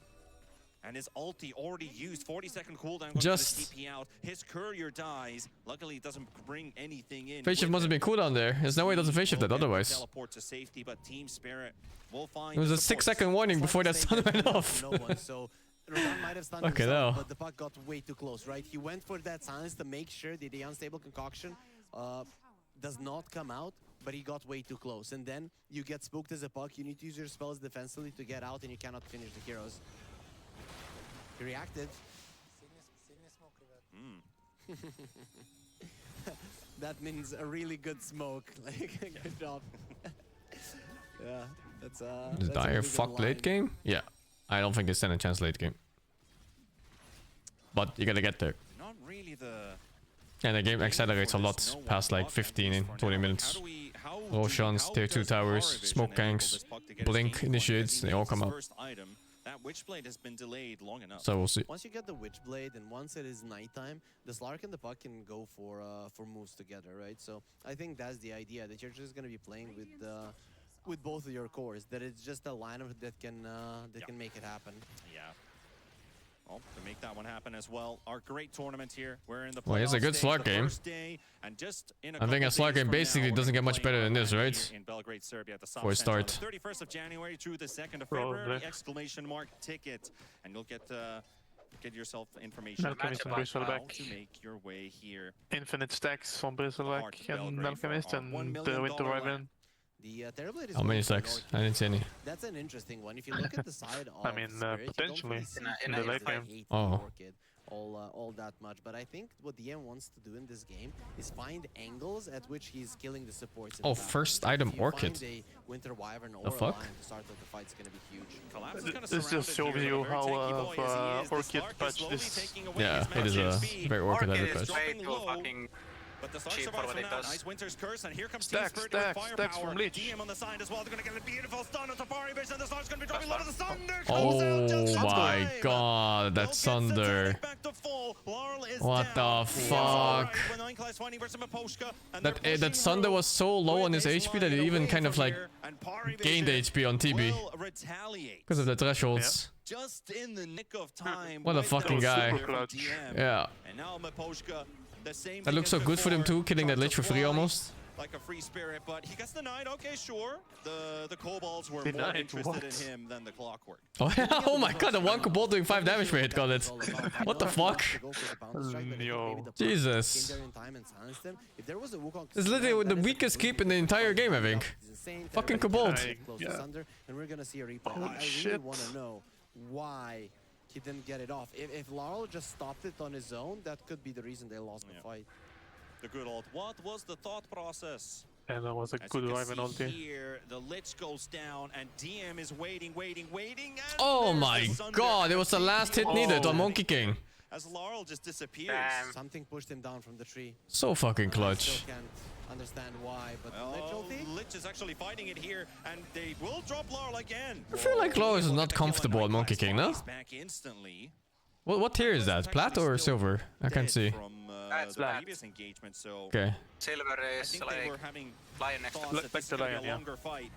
And his ulti already used, 40-second cooldown. Just TP out. His courier dies. Luckily, it doesn't bring anything in. Phase shift must have been cooldown there. There's no way it doesn't phase shift that otherwise. Teleport to safety, but Team Spirit will find. It was a 6-second warning before that stun went off. Rodan might have stunned Okay, himself, no. but the puck got way too close, right? He went for that silence to make sure that the unstable concoction does not come out, but he got way too close. And then you get spooked as a puck. You need to use your spells defensively to get out, and you cannot finish the heroes. He reacted. That means a really good smoke. Like, good job. Yeah, that's Is that's a Dire really good fucked line. late game? Yeah. I don't think they stand a chance late game. But you gotta get there. Not really the. And the game accelerates a lot past like 15 in 20 minutes. Roshan's, tier 2 towers, smoke ganks, blink initiates, they all come up. That Witchblade has been delayed long enough. So we'll see. Once you get the Witchblade and once it is nighttime, the Slark and the Puck can go for moves together, right? So I think that's the idea, that you're just gonna be playing with both of your cores. That it's just a lineup that can make it happen. Yeah. Well, to make that one happen as well. Our great tournament here. We're in the Well, it's a good Slark game. I think a Slark game basically doesn't get much better than this, right? In Belgrade, Serbia at the For a start. 31st of January through the 2nd of Probably. February, exclamation mark ticket. And you'll get yourself information Alchemist and about how Bristleback. to make your way here. Infinite stacks from Bristleback and Alchemist and the Winter Wyvern. The Terrorblade is How many going for stacks? North. I didn't see any. That's an interesting one. If you look at the side of I mean, Spirit, you don't potentially really see in the late players that game. hate Oh. the Orchid all that much. But I think what DM wants to do in this game is find angles at which he's killing the supports. in Oh, the back. first So if item you Orchid. find a Winter Wyvern or The a fuck? Lion to start off the fight, it's going to be huge. This just shows you how Orchid patch this. Yeah, it is a very Orchid heavy Orchid is patch. way too fucking But the Slark cheap for survives what from it that. does. Nice Winter's Curse, and here comes Stacks, Team Spirit with stacks, stacks firepower. from Leech. DM on the side as well. They're going to get a beautiful stun onto parivision. The Slark's going to be dropping a lot of the Thunder. Comes out just in Oh my time. god, that Gets Thunder. Satanic back to full. Laurel is What down. the DM's fuck? alright when 9class fighting versus Maposhka, and they're That pushing Thunder Rogue was so low on his with HP that it line even away kind of from like here, and Parivision gained HP on TB will retaliate. because of the thresholds. Just in the nick of time. What a with fucking that guy. super from Clutch. DM. Yeah. And now Maposhka, the same That thing looks as so good for them before, too, killing that trying Lich to for free fly almost. like a free spirit, but he gets denied. Okay, sure. The kobolds were more Denied interested what? in him than the clockwork. Oh, yeah. Oh my god, the one Kobold doing 5 damage per hit got it. What the fuck? Yo. Jesus. It's literally the weakest keep in the entire game, I think. Fucking Kobold. Yeah. And we're gonna see a replay. Holy I really shit. want to know why he didn't get it off. If Laurel just stopped it on his own, that could be the reason they lost the fight. The good old, what was the thought process? And that was a As good you can Wyvern see ulti. here, the Lich goes down, and DM is waiting, and Oh there's my the Sunder god, it was the last hit needed on Monkey King. As Laurel just disappears. Damn. Something pushed him down from the tree. So fucking I clutch. still can't understand why, but Lich ulti? Lich is actually fighting it here, and they will drop Laurel again. I feel like Laurel is not comfortable at Monkey King, no? He's back instantly. What tier is that? Plat or silver? I can't see. From That's the plat. previous engagement, so Okay. Silver I is think they were like having Lion next to thoughts that Back this is to going to Lion, be a yeah. longer fight.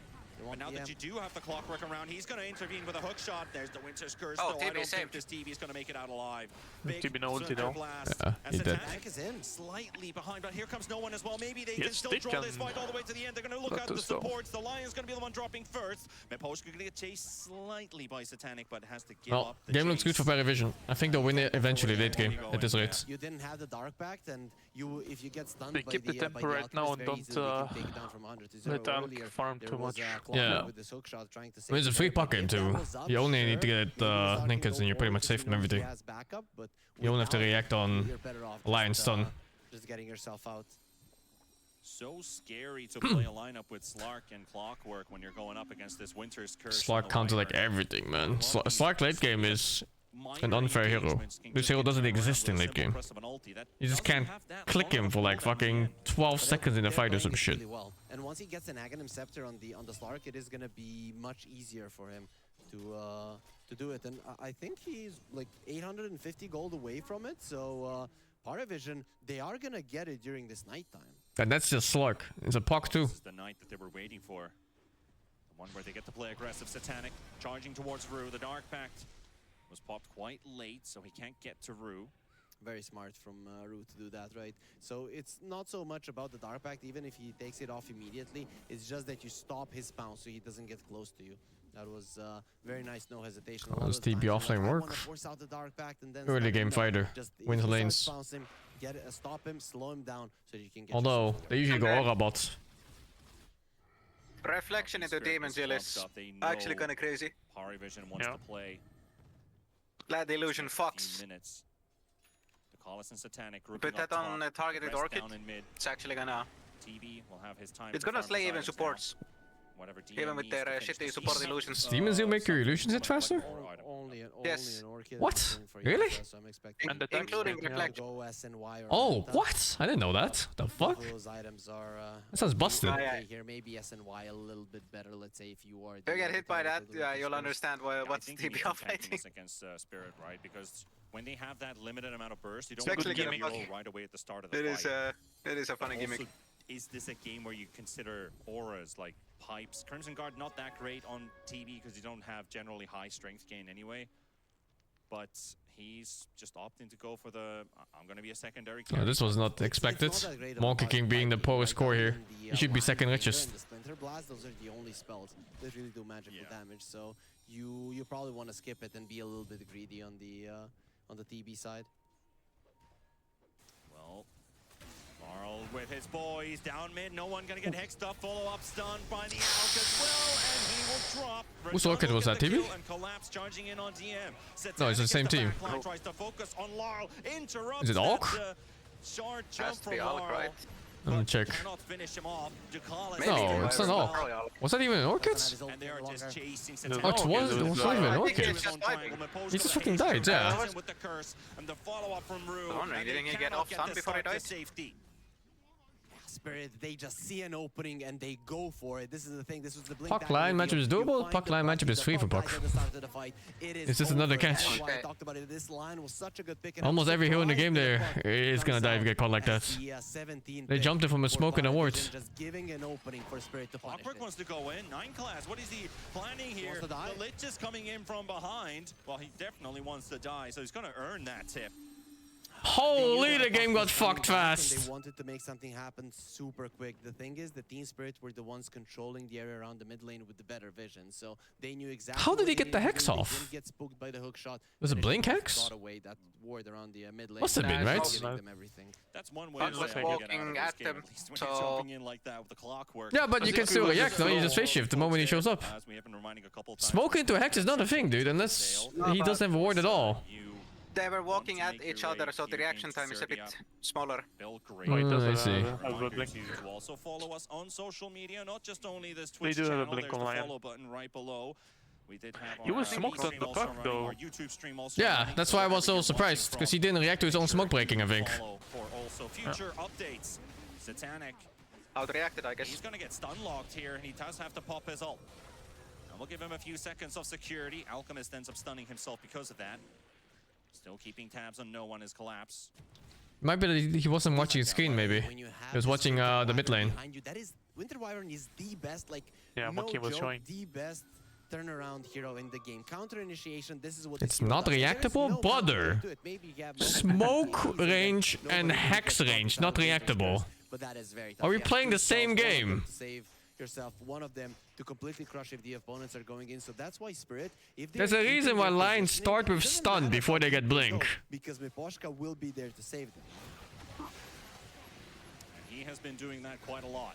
But now that you do have the clockwork around, he's going to intervene with a hook shot. There's the Winter's Curse. Oh, though I TB don't think saved. this TB is going to make it out alive. TB no ulti Sunder though. blast. Yeah, As he the did. tank is in, slightly behind, but here comes no one as well. Maybe they Yes, can still they draw this can. fight all the way to the end. They're going to look Let at the us go. supports. The Lion's going to be the one dropping first. Meposhka going to get chased slightly by Satanic, but has to give Well, up the game looks good for chase. Parivision. I think they'll win it eventually late game at this rate. You didn't have the Dark Pact, and if you get stunned They by keep the by tempo right Alchemist now and very don't easily, they can take it down from 100 to 0. let Alk Earlier, farm there too was much. a Yeah. with this hook shot, trying to I mean, it's a free pocket too. You only need to get Linkers and you're pretty much safe from everything. You only have to react on Lion stun. Just getting yourself out. So scary to play a lineup with Slark and Clockwork when you're going up against this Winter's Curse. Slark counter like everything, man. Slark late game is an unfair hero. This hero doesn't exist in late game. You just can't click him for like fucking 12 seconds in a fight or some shit. And once he gets an Aghanim Scepter on the Slark, it is gonna be much easier for him to do it. And I think he's like 850 gold away from it, so Parivision, they are gonna get it during this nighttime. And that's just Slark. It's a puck too. This is the night that they were waiting for. The one where they get to play aggressive Satanic, charging towards Rue. The Dark Pact was popped quite late, so he can't get to Rue. Very smart from Rue to do that, right? So it's not so much about the Dark Pact, even if he takes it off immediately. It's just that you stop his bounce so he doesn't get close to you. That was very nice, no hesitation. How does TB offlane work? Early game fighter. Wins lanes. Stop him, slow him down so you can get. Although, they usually go aura bots. Reflection into Demon Jill is actually kinda crazy. Parivision wants to play. Glad the illusion Fox. Minutes. The Colossus and Satanic Put that on targeted Orchid. It's actually gonna. TB will have his time. It's gonna slay even supports. Even with their shitty support illusions. Demons will make your illusions hit faster? Yes. What? Really? Including reflection. Oh, what? I didn't know that. The fuck? That sounds busted. Here, maybe SNY a little bit better. Let's say if you are. If you get hit by that, yeah, you'll understand what's TB offlighting. Against Spirit, right? Because when they have that limited amount of burst, you don't want to to get hero right away at the start of the fight. It is a funny gimmick. Is this a game where you consider auras like pipes? Crimson Guard not that great on TB because you don't have generally high strength gain anyway. But he's just opting to go for the I'm gonna be a secondary carry. This was not expected. Monkey King being the poorest core here. He should be second richest. The Splinter Blast, those are the only spells that really do magical damage. So you probably want to skip it and be a little bit greedy on the TB side. Well, Marl with his boys down mid, no one gonna get hexed up, follow-up stun by the Alk as well, and he will drop. Whose Orchid was that, TB? And collapse, charging in on DM. No, it's the same team. Tries to focus on Laurel, is it Alk? Short jump Has to from be Alk, right? Let me check. Finish him off. No, it's not Alk. Was that even an Orchid? And they are just chasing Oh, it was not even an Orchid. He just fucking died, yeah. With the curse and the follow-up from Rue. Didn't he get off stun before he died? Spirit, they just see an opening and they go for it. This is the thing. This was the blink. Puck line matchup is doable. Puck line matchup is free for Puck. It's just another catch. Almost every hero in the game there is gonna die if you get caught like that. They jumped it from a smoke and a ward. Just giving an opening for Spirit to punish Clockwork wants to go in. 9 class. What is he planning here? The Lich is coming in from behind. Well, he definitely wants to die, so he's gonna earn that tip. Holy, the game got fucked fast. They wanted to make something happen super quick. The thing is, the Team Spirit were the ones controlling the area around the mid lane with the better vision, so they knew exactly. How did he get the hex off? They didn't get spooked by the hook shot. Was it blink hex? Got away that ward around the mid lane. Must have been, right? That's one way. Walking at them, so jumping in like that with the Clockwork. Yeah, but you can still react, no? You just face shift the moment he shows up. Smoke into a hex is not a thing, dude, unless he doesn't have a ward at all. They were walking at each other, so the reaction time is a bit smaller. I see. To also follow us on social media, not just only this Twitch channel. There's the follow button right below. We did have he was smoked on the puck though. Yeah, that's why I was so surprised, because he didn't react to his own smoke breaking, I think. For also future updates. Satanic outreacted, I guess. He's gonna get stun locked here, and he does have to pop his ult. And we'll give him a few seconds of security. Alchemist ends up stunning himself because of that. Still keeping tabs on no one is collapse. Might be that he wasn't watching his screen, maybe. He was watching the mid lane. That is, Winter Wyvern is the best, like, Monkey was showing. The best turnaround hero in the game. Counter initiation, this is what it's not reactable, brother. Smoke range and hex range, not reactable. Are we playing the same game? Yourself one of them to completely crush if the opponents are going in, so that's why Spirit, if there's a reason why lines start with stun before they get blink, because Miposhka will be there to save them. And he has been doing that quite a lot.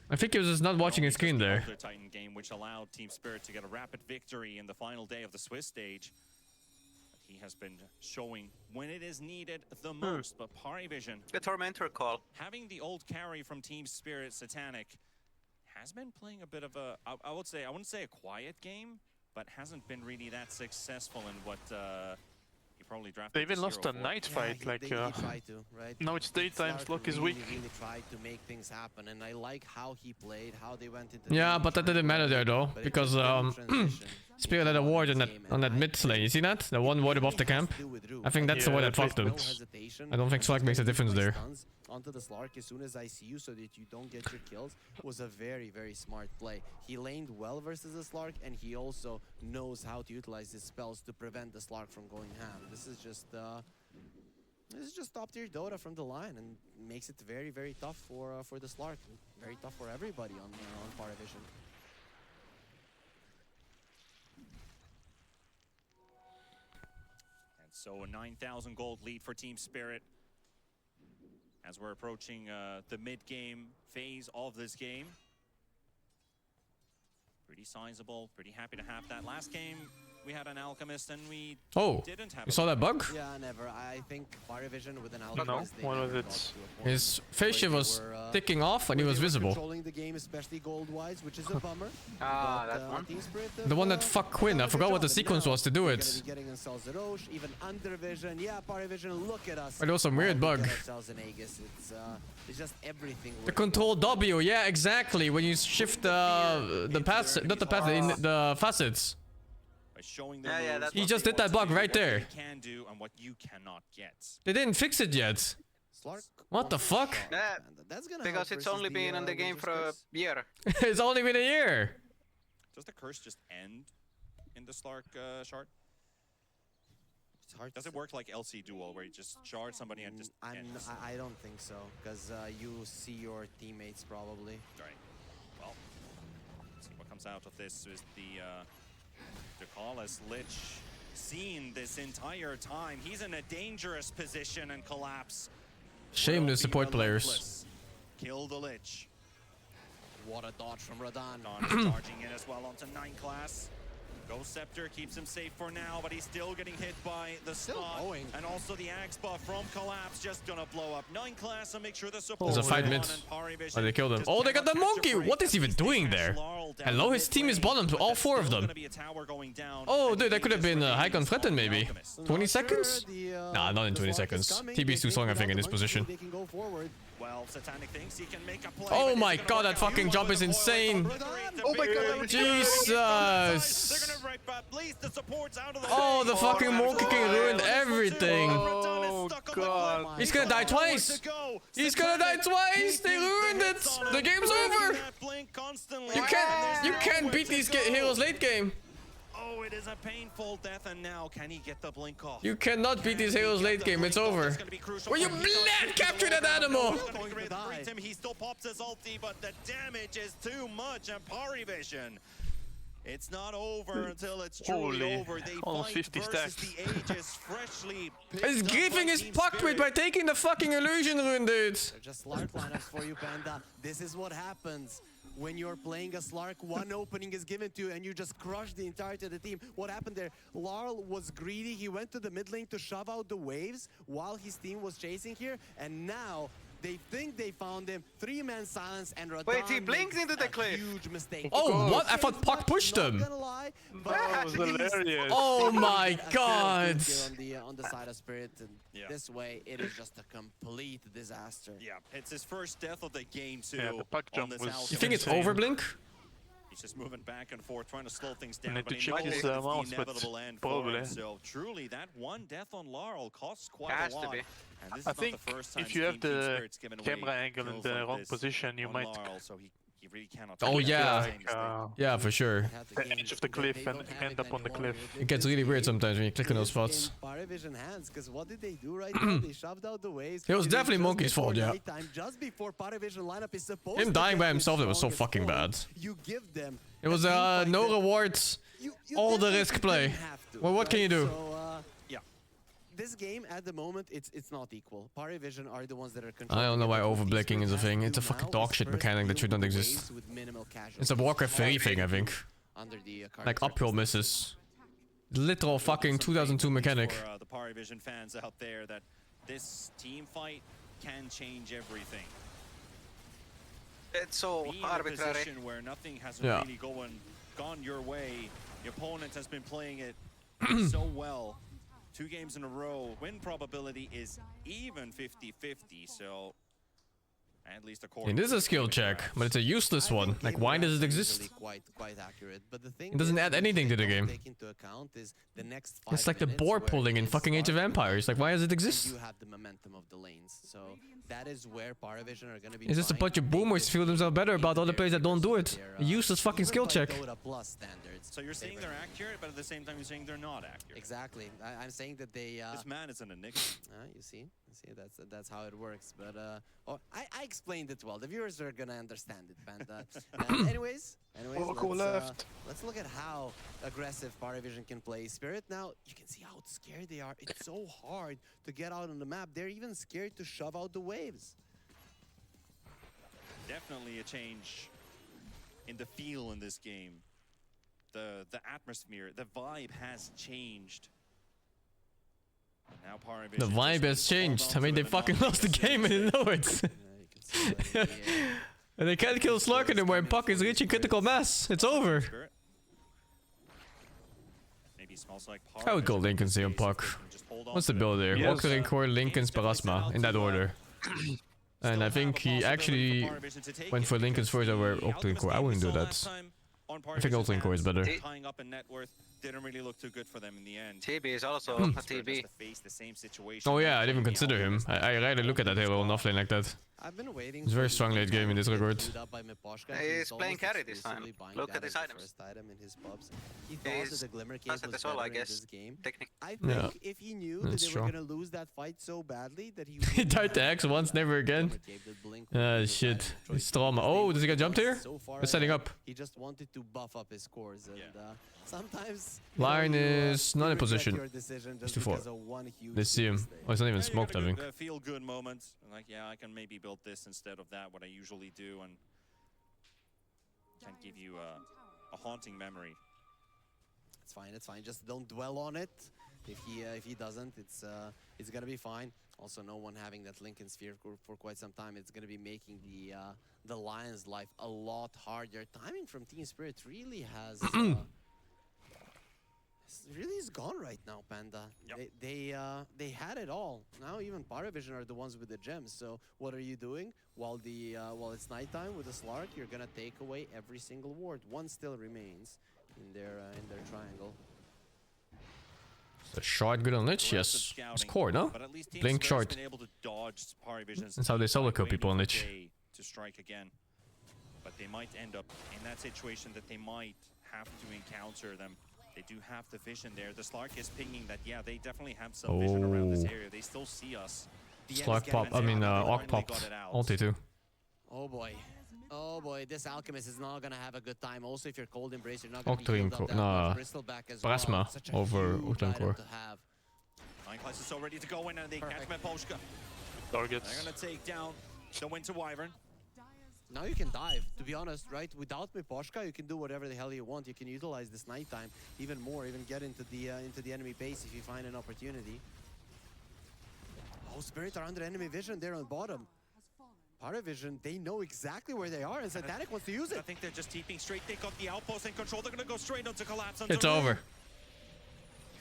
I think he was just not watching his screen there. The Titan game, which allowed Team Spirit to get a rapid victory in the final day of the Swiss stage. He has been showing when it is needed the most, but parivision, the Tormentor call, having the old carry from Team Spirit, Satanic, has been playing a bit of a, I wouldn't say a quiet game, but hasn't been really that successful in what he probably drafted. They even lost a night fight, they try to, right? now it's daytime, Slock is weak. Really tried to make things happen, and I like how he played, how they went into. Yeah, but that didn't matter there though, because Spirit had a ward on that mid lane. You see that? The one ward above the camp. I think that's the one that fucked him. I don't think Slark makes a difference there. Onto the Slark as soon as I see you, so that you don't get your kills, was a very, very smart play. He laned well versus the Slark, and he also knows how to utilize his spells to prevent the Slark from going ham. This is just top tier Dota from the line, and makes it very, very tough for the Slark, and very tough for everybody on parivision. And so a 9,000 gold lead for Team Spirit. As we're approaching the mid-game phase of this game. Pretty sizable, pretty happy to have that. Last game, we had an Alchemist and we didn't have you saw that bug? Yeah, never. I think parivision with an Alchemist. No, what was it? His face shield was ticking off and he was visible. Controlling the game, especially gold-wise, which is a bummer. That one. The one that fucked Quinn. I forgot what the sequence was to do it. Even under vision. Yeah, parivision, look at us. But it was some weird bug. It's just everything. The control W, yeah, exactly. When you shift the pass, not the pass, the facets. He just did that bug right there. Can do and what you cannot get. They didn't fix it yet. What the fuck? Because it's only been in the game for a year. It's only been a year. Does the curse just end in the Slark shard? Does it work like LC Duel, where you just shard somebody and just ends? I don't think so, because you see your teammates probably. Right. Well, let's see what comes out of this. Is the Ducalis Lich seen this entire time? He's in a dangerous position and collapse. Shame the support players. Kill the Lich. What a dodge from Radan. Charging in as well onto 9 class. Ghost Scepter keeps him safe for now, but he's still getting hit by the snot. And also the Axe buff from Collapse just gonna blow up 9 class and make sure the support. There's a fight mid. Oh, they killed him. Oh, they got the monkey! What is he even doing there? Hello, his team is bottom to all 4 of them. Oh, dude, that could have been Haikon Fretten maybe. 20 seconds? Nah, not in 20 seconds. TB is too strong, I think, in this position. Well, Satanic thinks he can make a play. Oh my god, that fucking jump is insane. Oh my god, Jesus. Oh, the fucking monkey king ruined everything. Oh god. He's gonna die twice. He's gonna die twice. They ruined it. The game's over. You can't beat these heroes late game. Oh, it is a painful death, and now can he get the blink off? You cannot beat these heroes late game. It's over. Will you blend capture that animal? He still pops his ulti, but the damage is too much, and parivision. It's not over until it's truly over. They almost 50 stacks. The Aegis freshly. His griefing is pucked with by taking the fucking illusion rune, dude. Just Slark lineups for you, Panda. This is what happens when you're playing a Slark. One opening is given to you and you just crush the entirety of the team. What happened there? Larl was greedy. He went to the mid lane to shove out the waves while his team was chasing here. And now they think they found him. 3-man silence and Radan. Wait, he blinked into the cliff. Huge mistake. Oh, what? I thought Puck pushed him. That was hilarious. Oh my god. On the side of Spirit. And this way, it is just a complete disaster. Yeah, it's his first death of the game too. Yeah, the puck jump was. You think it's over, Blink? He's just moving back and forth, trying to slow things down. Need But to check his mouse, but probably. So truly, that one death on Laurel costs quite a lot. I think if you have the camera angle in the wrong position, you might. He really cannot. Oh yeah, yeah, for sure. The edge of the cliff and end up on the cliff. It gets really weird sometimes when you click on those spots. Parivision hands, because what did they do right now? They shoved out the waves. It was definitely Monkey's fault, yeah. Just before Parivision lineup is supposed him dying by himself, that was so fucking bad. You give them. It was no rewards, all the risk play. Well, what can you do? this game at the moment, it's not equal. Parivision are the ones that are I don't know why overblicking is a thing. It's a fucking dog shit mechanic that should not exist. It's a Warcraft 3 thing, I think. Like uphill misses. Literal fucking 2002 mechanic. For the Parivision fans out there, that this team fight can change everything. It's so Being in a arbitrary. position where nothing hasn't really gone your way. The opponent has been playing it so well. 2 games in a row. Win probability is even 50-50, so at least according It is a skill check, but it's a useless one. Like, why does it exist? Quite accurate, but the thing It doesn't add anything to the game. take into account is the next It's like the board pulling in fucking Age of Empires. Like, why does it exist? You have the momentum of the lanes, so that is where Parivision are going to be. It's just a bunch of boomers feel themselves better about other players that don't do it. A useless fucking skill check. Dota Plus standards. So you're saying they're accurate, but at the same time you're saying they're not accurate. Exactly. I'm saying that they. This man is an enigma. You see, that's how it works. But I explained it well. The viewers are gonna understand it, Panda. Anyways, let's look at how aggressive Parivision can play. Spirit now, you can see how scared they are. It's so hard to get out on the map. They're even scared to shove out the waves. Definitely a change in the feel in this game. The atmosphere, the vibe has changed. Now Parivision The vibe has changed. I mean, they fucking lost the game and they know it. And they can't kill Slark anymore and Puck is reaching critical mass. It's over. Maybe smells like I would go Linken's here on Puck. What's the build there? Walker and Core, Linken's, Parasma, in that order. And I think he actually went for Linken's first over Octane Core. I wouldn't do that. I think Octane Core is better. Tying up in net worth didn't really look too good for them in the end. TB is also a TB. Oh yeah, I didn't even consider him. I rarely look at that hero on offlane like that. I've been waiting. It's very strong late game in this regard. He's playing carry this time. Look at his items. He's passive as well, I guess. Technique. I think if he knew that they were gonna lose that fight so badly that he He died to X once, never again. Ah, shit. It's trauma. Oh, does he get jumped here? We're setting up. He just wanted to buff up his scores, and sometimes Line is not in position. It's too far. They see him. Oh, it's not even smoked, I think. Feel good moment. Like, yeah, I can maybe build this instead of that, what I usually do, and can give you a haunting memory. It's fine. It's fine. Just don't dwell on it. If he doesn't, it's gonna be fine. Also, no one having that Linken Sphere for quite some time. It's gonna be making the Lions' life a lot harder. Timing from Team Spirit really has. Really is gone right now, Panda. Yep. They had it all. Now even Parivision are the ones with the gems. So what are you doing while it's nighttime with the Slark? You're gonna take away every single ward. One still remains in their triangle. A shard good on Lich, yes. It's core, no? Blink short. That's how they solo kill people on Lich. To strike again, but they might end up in that situation that they might have to encounter them. They do have the vision there. The Slark is pinging that, yeah, they definitely have some vision around this area. They still see us. Slark pop, Orc popped. Ulti too. Oh boy, this Alchemist is not gonna have a good time. Also, if you're Cold Embrace, you're not gonna be healed up that Bristleback as well. Parasma over Octane Core. Mindclass is so ready to go in and they catch Meposhka. Targets. They're gonna take down the Winter Wyvern. Now you can dive, to be honest, right? Without Meposhka, you can do whatever the hell you want. You can utilize this nighttime even more, even get into the enemy base if you find an opportunity. Oh, Spirit are under enemy vision there on the bottom. Parivision, they know exactly where they are, and Satanic wants to use it. I think they're just keeping straight. They got the outpost in control. They're gonna go straight onto Collapse. It's over.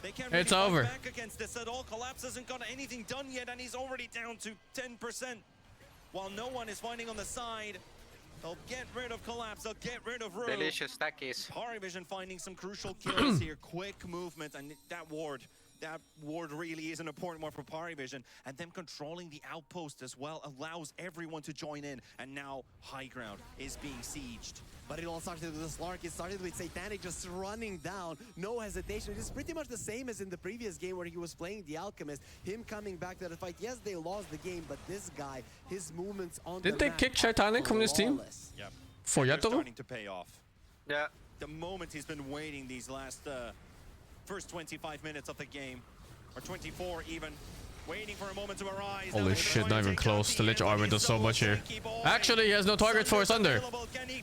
They can't really fight back against this at all. Collapse hasn't got anything done yet, and he's already down to 10%. While no one is fighting on the side, they'll get rid of Collapse, they'll get rid of Rue. Delicious stackies. Parivision finding some crucial kills here. Quick movement, and that ward really is an important one for Parivision. And them controlling the outpost as well allows everyone to join in. And now High Ground is being sieged. But it all started with the Slark. It started with Satanic just running down. No hesitation. It's pretty much the same as in the previous game where he was playing the Alchemist. Him coming back to the fight. Yes, they lost the game, but this guy, his movements on the map. Did they kick Satanic from this team? Yep. For They're Yatoro? starting to pay off. Yeah. The moment he's been waiting these last first 25 minutes of the game. or 24 even. Waiting for a moment to arise. Holy shit, not even close. The Lich armor does so much here. Actually, he has no target for his Thunder.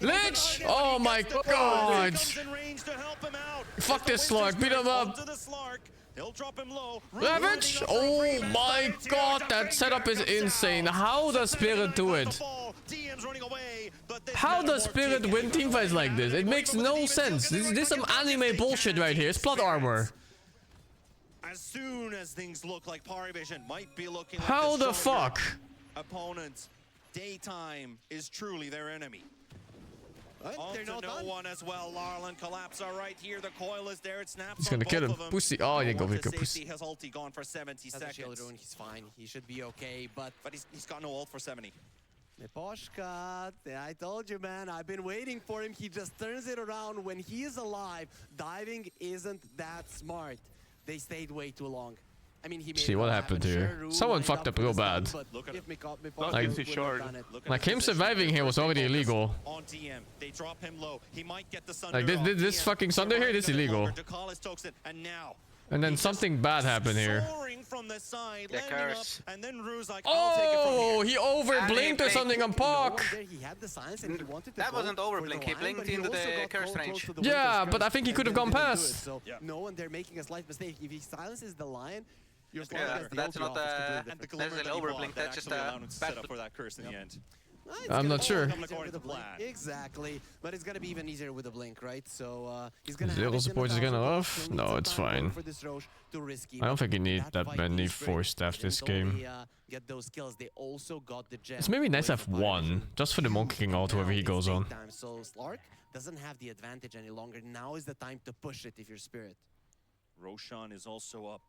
Lich! Oh my god! Fuck this Slark, beat him up! Ravage! Oh my god, that setup is insane. How does Spirit do it? How does Spirit win teamfights like this? It makes no sense. This is some anime bullshit right here. It's plot armor. As soon as things look like parivision might be looking like how the fuck? Opponent, daytime is truly their enemy. On to no one as well. Larlan collapse right here. The coil is there. It snaps. He's gonna kill him. Pussy. Oh, you go with pussy. Has ulti gone for 70 seconds. He's fine. He should be okay. But he's got no ult for 70. Miposhka, I told you, man. I've been waiting for him. He just turns it around when he is alive. Diving isn't that smart. They stayed way too long. I mean, he made see what happened here. Someone fucked up real bad. Like him surviving here was already illegal. On DM, they drop him low. He might get the like this fucking Sunder here, this is illegal. And then something bad happened here. Oh, he overblinked or something on Puck. That wasn't overblink. He blinked into the curse range. Yeah, but I think he could have gone past. No one there making a slight mistake. If he silences the lion, that's not a overblink. That's just a bad for that curse in the end. I'm not sure. Exactly, but it's gonna be even easier with a blink, right? So he's gonna. Zero support is gonna off. No, it's fine. I don't think you need that many force staff this game. Get those kills. They also got the gem. It's maybe nice to have one, just for the Monkey King ult whoever he goes on. So Slark doesn't have the advantage any longer. Now is the time to push it if you're Spirit. Roshan is also up,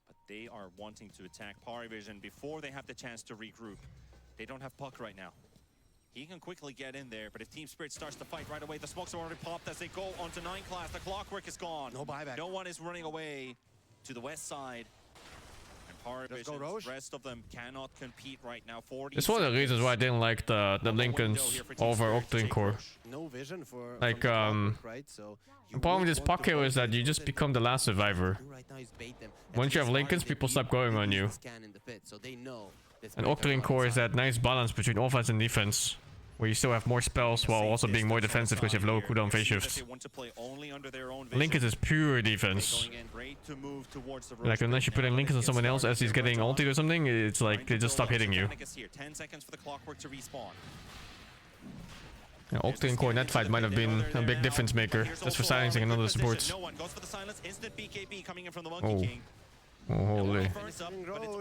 but they are wanting to attack parivision before they have the chance to regroup. They don't have Puck right now. He can quickly get in there, but if Team Spirit starts to fight right away, the smokes are already popped as they go onto 9 class. The clockwork is gone. No buyback. No one is running away to the west side. And parivision, the rest of them cannot compete right now. It's one of the reasons why I didn't like the Lincolns over Octane Core. No vision for like the problem with this Puck here is that you just become the last survivor. Once you have Lincolns, people stop going on you. And Octane Core is that nice balance between offense and defense, where you still have more spells while also being more defensive because you have low cooldown phase shifts. Lincolns is pure defense. Like unless you put in Lincolns on someone else as he's getting ulted or something, it's like they just stop hitting you. Yeah, Octane Core in that fight might have been a big difference maker, just for silencing another supports. Oh. Oh, holy. But it's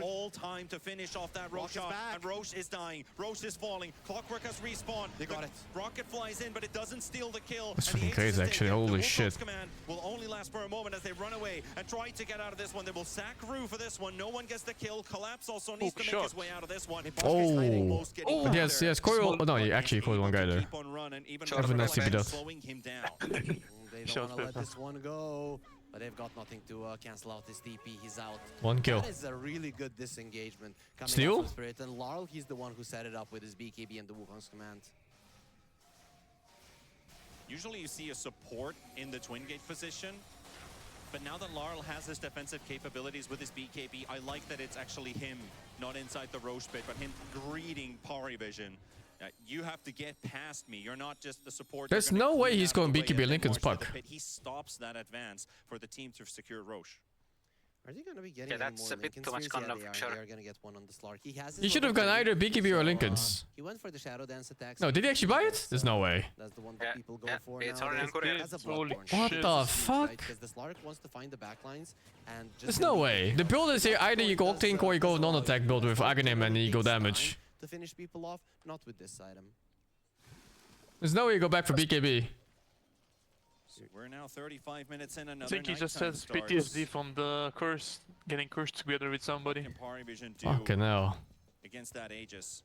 all time to finish off that Roche shot. And Roche is dying. Roche is falling. Clockwork has respawned. They got it. Rocket flies in, but it doesn't steal the kill. That's fucking crazy, actually. Holy shit. Command will only last for a moment as they run away and try to get out of this one. They will sack Rue for this one. No one gets the kill. Collapse also needs to make his way out of this one. Oh. Oh, yes, Coil. Oh, no, he actually killed one guy there. Have a nice CP death. They don't want to let this one go. But they've got nothing to cancel out his TP. He's out. One kill. That is a really good disengagement. Steal? Spirit. And Larl, he's the one who set it up with his BKB and the Wukong's command. Usually you see a support in the twin gate position. But now that Larl has his defensive capabilities with his BKB, I like that it's actually him, not inside the Roche pit, but him greeting parivision. You have to get past me. You're not just the support. There's no way he's going BKB Lincoln's Puck. He stops that advance for the team to secure Roche. Are they going to be getting that's a bit too much conduct, they are going to get one on the Slark. He should have gone either BKB or Lincoln's. He went for the Shadow Dance attacks. No, did he actually buy it? There's no way. That's the one that people go for it's now. What the fuck? Because the Slark wants to find the backlines and just there's no way. The build is here. Either you go Octane Core, you go non-attack build with Aghanim and you go damage. To finish people off, not with this item. There's no way you go back for BKB. So we're now 35 minutes in. I think he just has PTSD from the curse, getting cursed together with somebody. Fucking hell. Against that Aegis.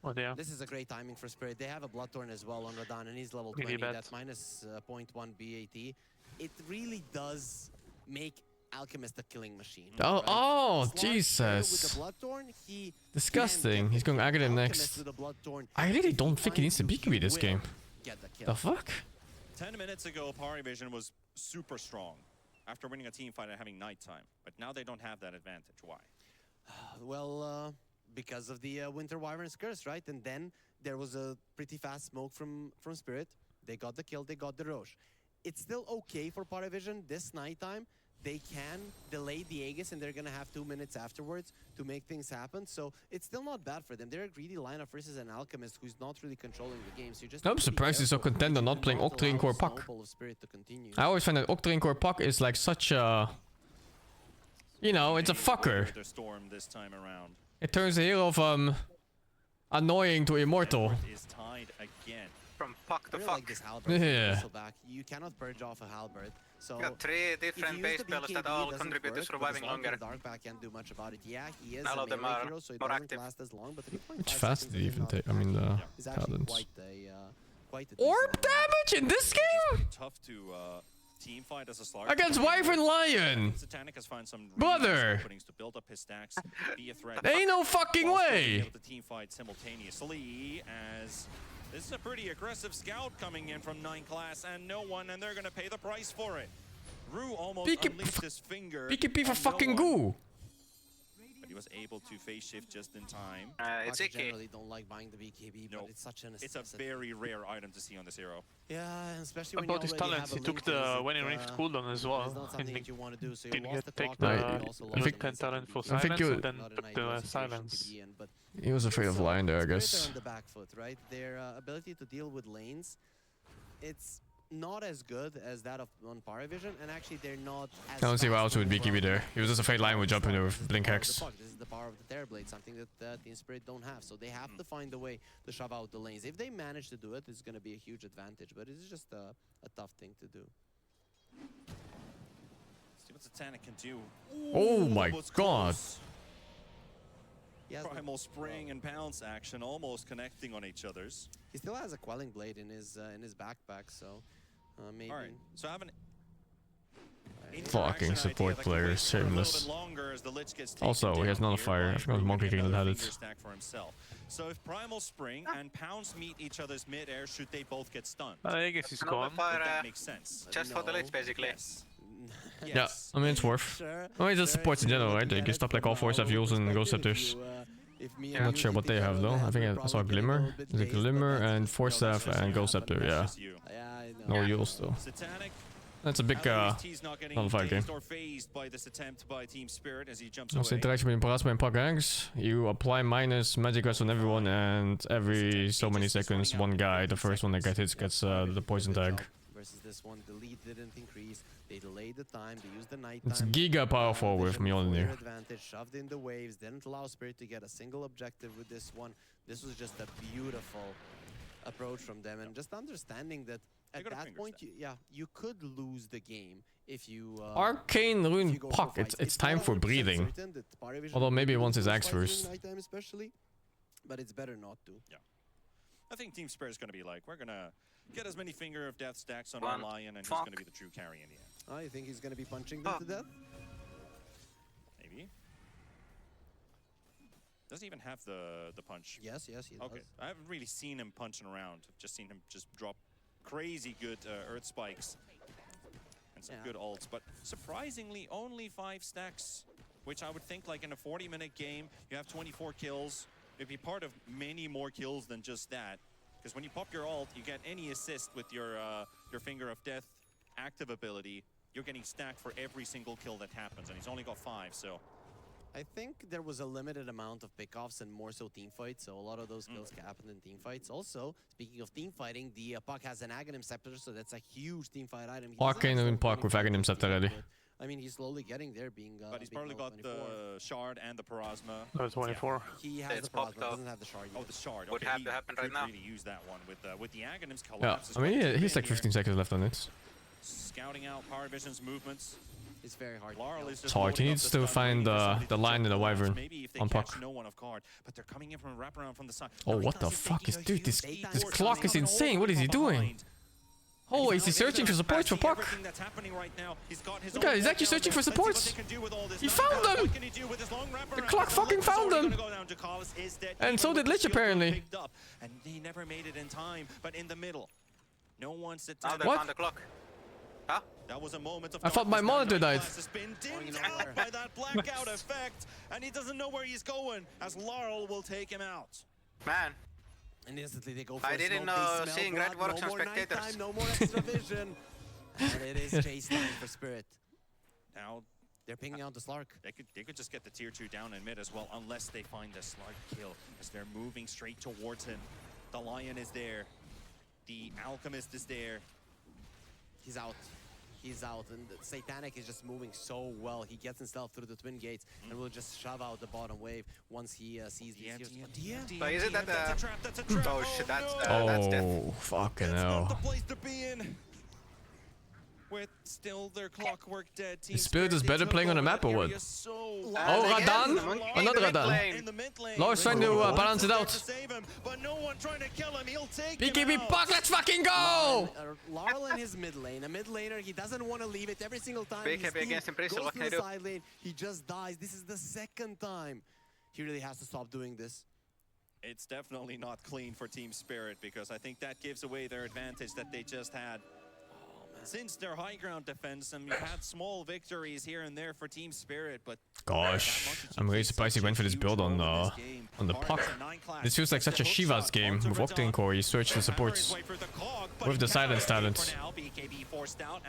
Oh, yeah. This is a great timing for Spirit. They have a Bloodthorn as well on Radan, and he's level 20. That's minus 0.1 BAT. It really does make Alchemist a killing machine. Oh, right? Oh, Jesus. Disgusting. He's going Aghanim next. I really don't think he needs to BKB this game. The fuck? 10 minutes ago, parivision was super strong. after winning a team fight and having nighttime. But now they don't have that advantage. Why? Well, because of the Winter Wyvern's curse, right? And then there was a pretty fast smoke from Spirit. They got the kill, they got the Roche. It's still okay for parivision this nighttime. They can delay the Aegis and they're gonna have 2 minutes afterwards to make things happen. So it's still not bad for them. They're a greedy lineup versus an Alchemist who's not really controlling the game. So you just I'm surprised he's so content on not playing Octarine Core Puck. I always find that Octarine Core Puck is like such a... You know, it's a fucker. It turns the hero from annoying to immortal. From Puck to fuck. Yeah. You cannot purge off a Halberd. So you got 3 different base spells that all contribute to surviving longer. Darkback can't do much about it. Yeah, he is None of them are hero, so it more doesn't active. last as long, but Which fast did he even take? I mean, the Paladins. Quite Orb damage in this game? Tough to team fight as a Slark. Against Wyvern Lion! Satanic has found some Brother! openings to build up his stacks, be a threat. Ain't no fucking way! Able to team fight simultaneously as this is a pretty aggressive scout coming in from 9 class and no one, and they're gonna pay the price for it. Rue almost unleashed his finger. PKP for fucking goo! But he was able to phase shift just in time. It's I icky. generally don't like buying the BKB, but it's such an It's a very rare item to see on this hero. Yeah, especially What when about you his already talents? have He a took link, the winning rift cooldown as well. It's not something that you want to do, so you Didn't lost the take clock, the but you also lost Vic the 10 talent for BKB. I think silence you- and then Not an took ideal the situation to silence. be in, but He was afraid of Lion there, I Spirit guess. are on the back foot, right? Their ability to deal with lanes, it's not as good as that of on parivision, and actually they're not as I don't see why fast else would BKB there. He was just afraid Lion would jump into with Blink Power of Hex. the puck. This is the power of the Terrorblade, something that Team Spirit don't have. So they have to find a way to shove out the lanes. If they manage to do it, it's going to be a huge advantage, but it's just a tough thing to do. See what Satanic can do. Oh my was god. close. Primal Spring and Pounce action almost connecting on each other's. He still has a Quelling Blade in his backpack, so maybe. All right, so I have an Fucking support player, shameless. Also, he has nullifier. I forgot Monkey King that had it. So if Primal Spring and Pounce meet each other's mid-air, should they both get stunned? I guess he's gone. That makes sense. Just for the lich, basically. Yeah, I mean, it's worth. I mean, just supports in general, right? They can stop like all 4 Savials and Ghost Scepters. I'm not sure what they have though. I think I saw Glimmer. Is it Glimmer and Force Staff and Ghost Scepter? Yeah. No Yules though. That's a big nullifier game. Als interaction between Parasma and Puck Ranks, you apply minus magic rest on everyone, and every so many seconds, one guy, the first one that gets hits, gets the poison tag. Versus this one, the lead didn't increase. They delayed the time. They used the night It's time. giga powerful with Mjolnir. Advantage, shoved in the waves, didn't allow Spirit to get a single objective with this one. This was just a beautiful approach from them, and just understanding that at that point, you could lose the game if you. Arcane Rune Puck. It's time for breathing. Although maybe once his axe first. Nighttime especially, but it's better not to. Yeah, I think Team Spirit is going to be like, we're gonna get as many Finger of Death stacks on our Lion, and he's going to be the true carry in the end. Oh, you think he's going to be punching them to death? Maybe. Does he even have the punch? Yes, he does. Okay, I haven't really seen him punching around. I've just seen him just drop crazy good Earth Spikes and some good ults. But surprisingly, only 5 stacks, which I would think like in a 40-minute game, you have 24 kills. It'd be part of many more kills than just that. Because when you pop your ult, you get any assist with your Finger of Death active ability. You're getting stacked for every single kill that happens, and he's only got 5, so... I think there was a limited amount of pickoffs and more so team fights, so a lot of those kills happened in team fights. Also, speaking of team fighting, the Puck has an Aghanim Scepter, so that's a huge team fight item. Arcane Rune Puck with Aghanim Scepter ready. I mean, he's slowly getting there, but he's probably got 24. The Shard and the Parasma. No, 24. He has the Parasma, doesn't have the Shard yet. Oh, the Shard. Would have to happen right now. Really use that one with the Aghanims Yeah, collapse. I mean, he's like 15 seconds left on it. Scouting out Parivision's movements. It's very hard. It's hard. He needs to find the line in the Wyvern on Puck. No one off guard, but they're coming in from a wraparound from the side. Oh, what the fuck is dude? This clock is insane. What is he doing? Oh, is he searching for supports for Puck? Look at, he's actually searching for supports. He found them. The clock fucking found them. And so did Lich apparently. And he never made it in time, but in the middle. No one sits down. down. What? Found the clock. Huh? That was a moment of I thought my monitor died. Has been dimmed out by that blackout effect, and he doesn't know where he's going, as Laurel will take him out. Man. And instantly they go for I a didn't smoke. know They seeing smell red blood. works No on more spectators. nighttime, no more extra vision. And it is chase time for Spirit. Now they're pinging out the Slark. They could just get the tier 2 down in mid as well, unless they find the Slark kill, as they're moving straight towards him. The Lion is there. The Alchemist is there. He's out. He's out, and the Satanic is just moving so well. He gets himself through the twin gates and will just shove out the bottom wave once he sees these heroes. But is it that That's a trap. Oh shit, that's Oh, death. fucking Not the hell. place to be in. With still their clockwork dead. Team Spirit is they better took playing on a over map or that what? area so Oh, again, Radan? Oh, not Radan. in the mid lane. Laur's trying to balance it out. To save him, but no one trying to kill him. He'll take BKB him out. Puck, let's fucking go! Laurel in his mid lane, a mid laner, he doesn't want to leave it every single time. BKB his team against Imperial, goes what to can I the do? side lane, he just dies. This is the second time. He really has to stop doing this. It's definitely not clean for Team Spirit, because I think that gives away their advantage that they just had. Since their high ground defense, and you've had small victories here and there for Team Spirit, but Gosh, I'm really surprised he went for this build on the Puck. This feels like such a Shiva's game. With Octane Core, he switched the supports with the silence talent.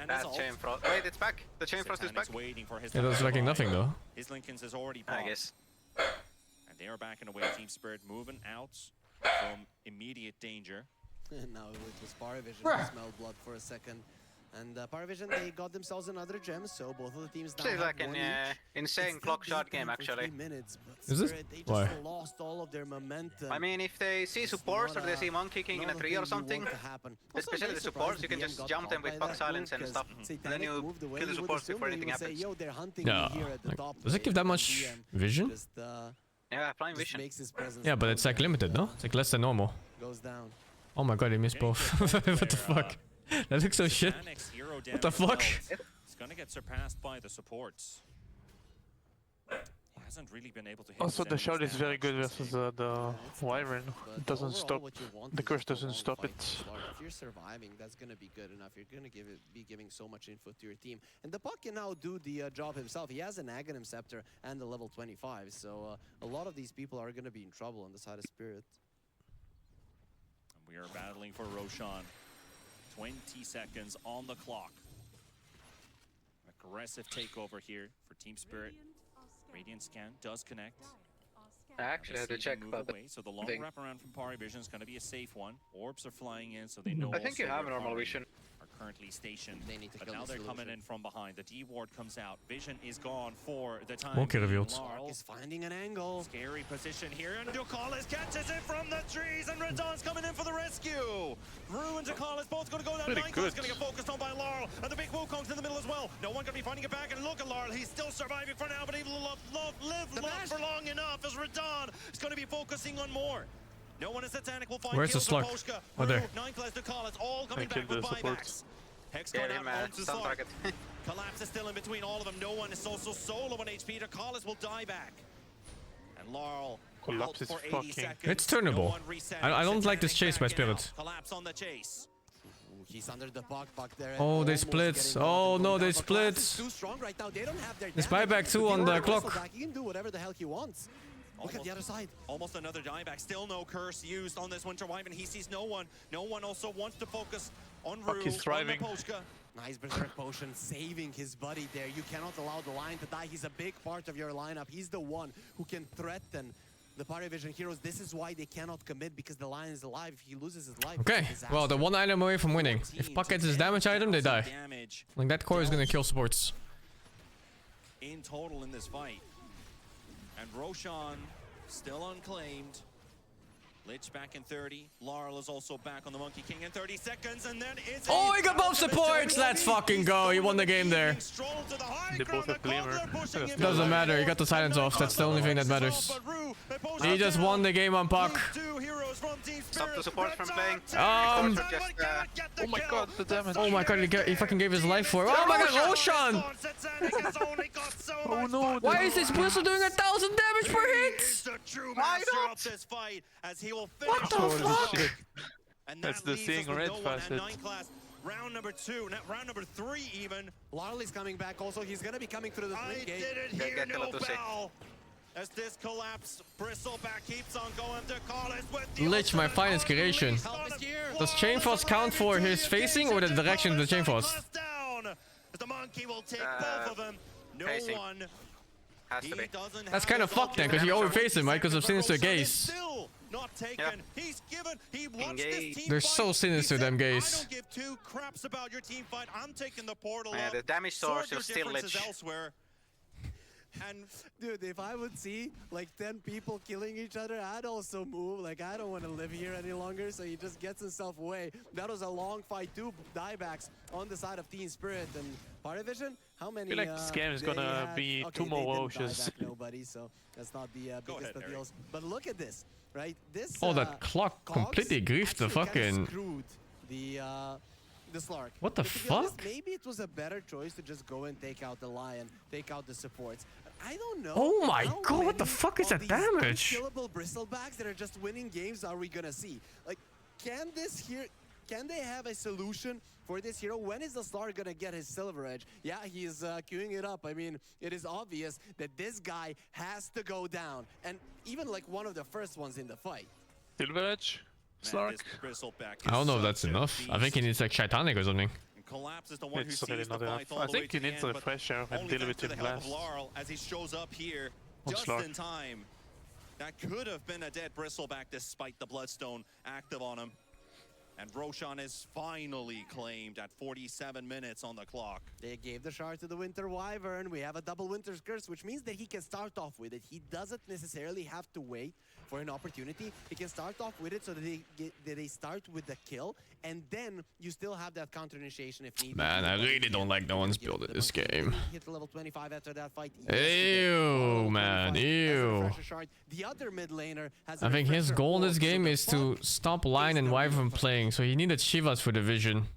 That chain frost. Wait, it's back. The chain frost is back. It was looking nothing though. His Lincolns is already I popped. guess. And they are backing away. Team Spirit moving out from immediate danger. And now it was parivision who smelled blood for a second. And parivision, they got themselves another gem, so both of the teams now This is have like an one each. insane It's clock still shot beat them game, for actually. 3 minutes, but Is it? Spirit, they just Why? lost all of their momentum. I mean, if they see supports or they see Monk kicking in a tree or something, especially the supports, you can just jump them with Puck silence and stuff. And then you kill the supports before anything happens. Yeah. Like, does it give that much vision? Yeah, flying vision. Yeah, but it's like limited, no? It's like less than normal. Goes down. Oh my god, he missed both. What the fuck? That looks so shit. What the fuck? It's gonna get surpassed by the supports. He hasn't really been able to hit Also, his the shot enemies is that very much good this versus game. the Wyvern. It doesn't stop. The curse doesn't stop it. If you're surviving, that's gonna be good enough. You're gonna be giving so much info to your team. And the Puck can now do the job himself. He has an Aghanim Scepter and a level 25, so a lot of these people are gonna be in trouble on the side of Spirit. We are battling for Roshan. 20 seconds on the clock. Aggressive takeover here for Team Spirit. Radiant scan does connect. I actually had to check about the So the long thing. wraparound from parivision is going to be a safe one. Orbs are flying in, so they know. I think you also have where normal Pari vision. Are currently stationed. They need to But kill now the they're coming solution. in from behind. The D ward comes out. Vision is gone for the time. Won't get being. revealed. Larl Is finding an angle. Scary position here, and Ducalis catches it from the trees, and Radon's coming in for the rescue. Rue and Ducalis both going to go down. Pretty Ninecla's good. going to get focused on by Laurel, and the big Wukong's in the middle as well. No one going to be finding it back, and look at Laurel. He's still surviving for now, but he will live for long enough as Radon is going to be focusing on more. No one is Satanic. Will find Where's the kills for Slug? Poshka. Oh, there. Ninecla's, Ducalis, all coming I back killed with the buybacks. supports. Hex Get going him out a onto stun Slug. target. Collapse is still in between all of them. No one is also solo on HP. Ducalis will die back. And Laurel Collapse out is for 80 fucking- seconds. It's turnable. No one reset. I don't like this Satanic chase by back in Spirit. out. Collapse on the chase. Ooh, he's under the Puck there. Oh, they almost split. getting Oh out. no, they But Collapse is split. too strong right now. They don't have their This damage, buyback too but on they the don't have clock. Whistleback. He can do whatever the hell he wants. Look at the other side. Almost another dieback. Still no curse used on this Winter Wyvern. He sees no one. No one also wants to focus on Fuck, Rue, he's on the thriving. Poshka. Nice Berserk Potion, saving his buddy there. You cannot allow the Lion to die. He's a big part of your lineup. He's the one who can threaten the parivision heroes. This is why they cannot commit, because the Lion is alive. If he loses his life, Okay, it's a disaster. well, they're one item away from winning. If Puck gets his damage item, they die. Damage Like, that core is gonna kill supports. in total in this fight. And Roshan still unclaimed. Lich back in 30. Laurel is also back on the Monkey King in 30 seconds, and then it's Oh, he got both supports! Let's fucking go. He won the game there. They both have Glimmer. Doesn't matter, he got the silence off. That's the only thing that matters. He just won the game on Puck. Stop the support from playing. Um, Supports are just, Oh my god, the damage. Oh my god, he fucking gave his life for it. Oh my god, Roshan! Oh no. Why is this Whistle doing 1,000 damage per hit? Why not? This fight as he will finish What the off fuck? Slug. And That's that the leaves us seeing with red no one, and facet. Nineclass round number 2, round number 3 even. Larley's coming back also. He's gonna be coming through the twin gate. I didn't hear no bell. As this collapse, Bristleback keeps on going to Collis with the Lich, my finest creation. Does Chain Force count for his facing or the direction of the Chain Force? The monkey will take both of them. No Facing. one. Has to be. That's kind of fucked then, because you always face him, right? Because of Sinister Gaze. Still not taken. He's given. He wants this team They're fight. so sinister, them I Gaze. don't give two craps about your team fight. I'm taking the portal Yeah, up. the damage source Sort is your still differences Lich. elsewhere. And Dude, if I would see like 10 people killing each other, I'd also move. Like, I don't want to live here any longer, so he just gets himself away. That was a long fight, 2 diebacks on the side of Team Spirit. And parivision, how many? I feel like this game is gonna be okay, 2 more they didn't Roches. dieback nobody, so that's not the biggest of deals. But look at this, right? This. Oh, that clock completely griefed the fucking... Screwed the Slark. What the But to be honest, fuck? maybe it was a better choice to just go and take out the Lion, take out the supports. I don't know. Oh my how god, what the many fuck is of that these damage? unkillable bristlebacks that are just winning games are we gonna see? Like, can they have a solution for this hero? When is the Slark gonna get his Silver Edge? Yeah, he's queuing it up. I mean, it is obvious that this guy has to go down. And even like one of the first ones in the fight. Silver Edge? Slark? I don't know if that's enough. I think he needs like Shitanic or something. Collapse is the one It's who really sees not the enough. fight all I the way think to he the needs end, a but refresher and only deal thanks with to him the help of last. Laurel as he shows up here On just Slark. in time. That could have been a dead Bristleback despite the Bloodstone active on him. And Roshan is finally claimed at 47 minutes on the clock. They gave the shard to the Winter Wyvern. We have a double Winter's Curse, which means that he can start off with it. He doesn't necessarily have to wait for an opportunity. He can start off with it so that they start with the kill, and then you still have that counter initiation if needed. Man, I really don't like no one's build in this game. Hit level 25 after that fight. Ew, man, ew. The other mid laner has I think his goal in this game is to stop Lion and Wyvern playing, so he needed Shivas for the vision.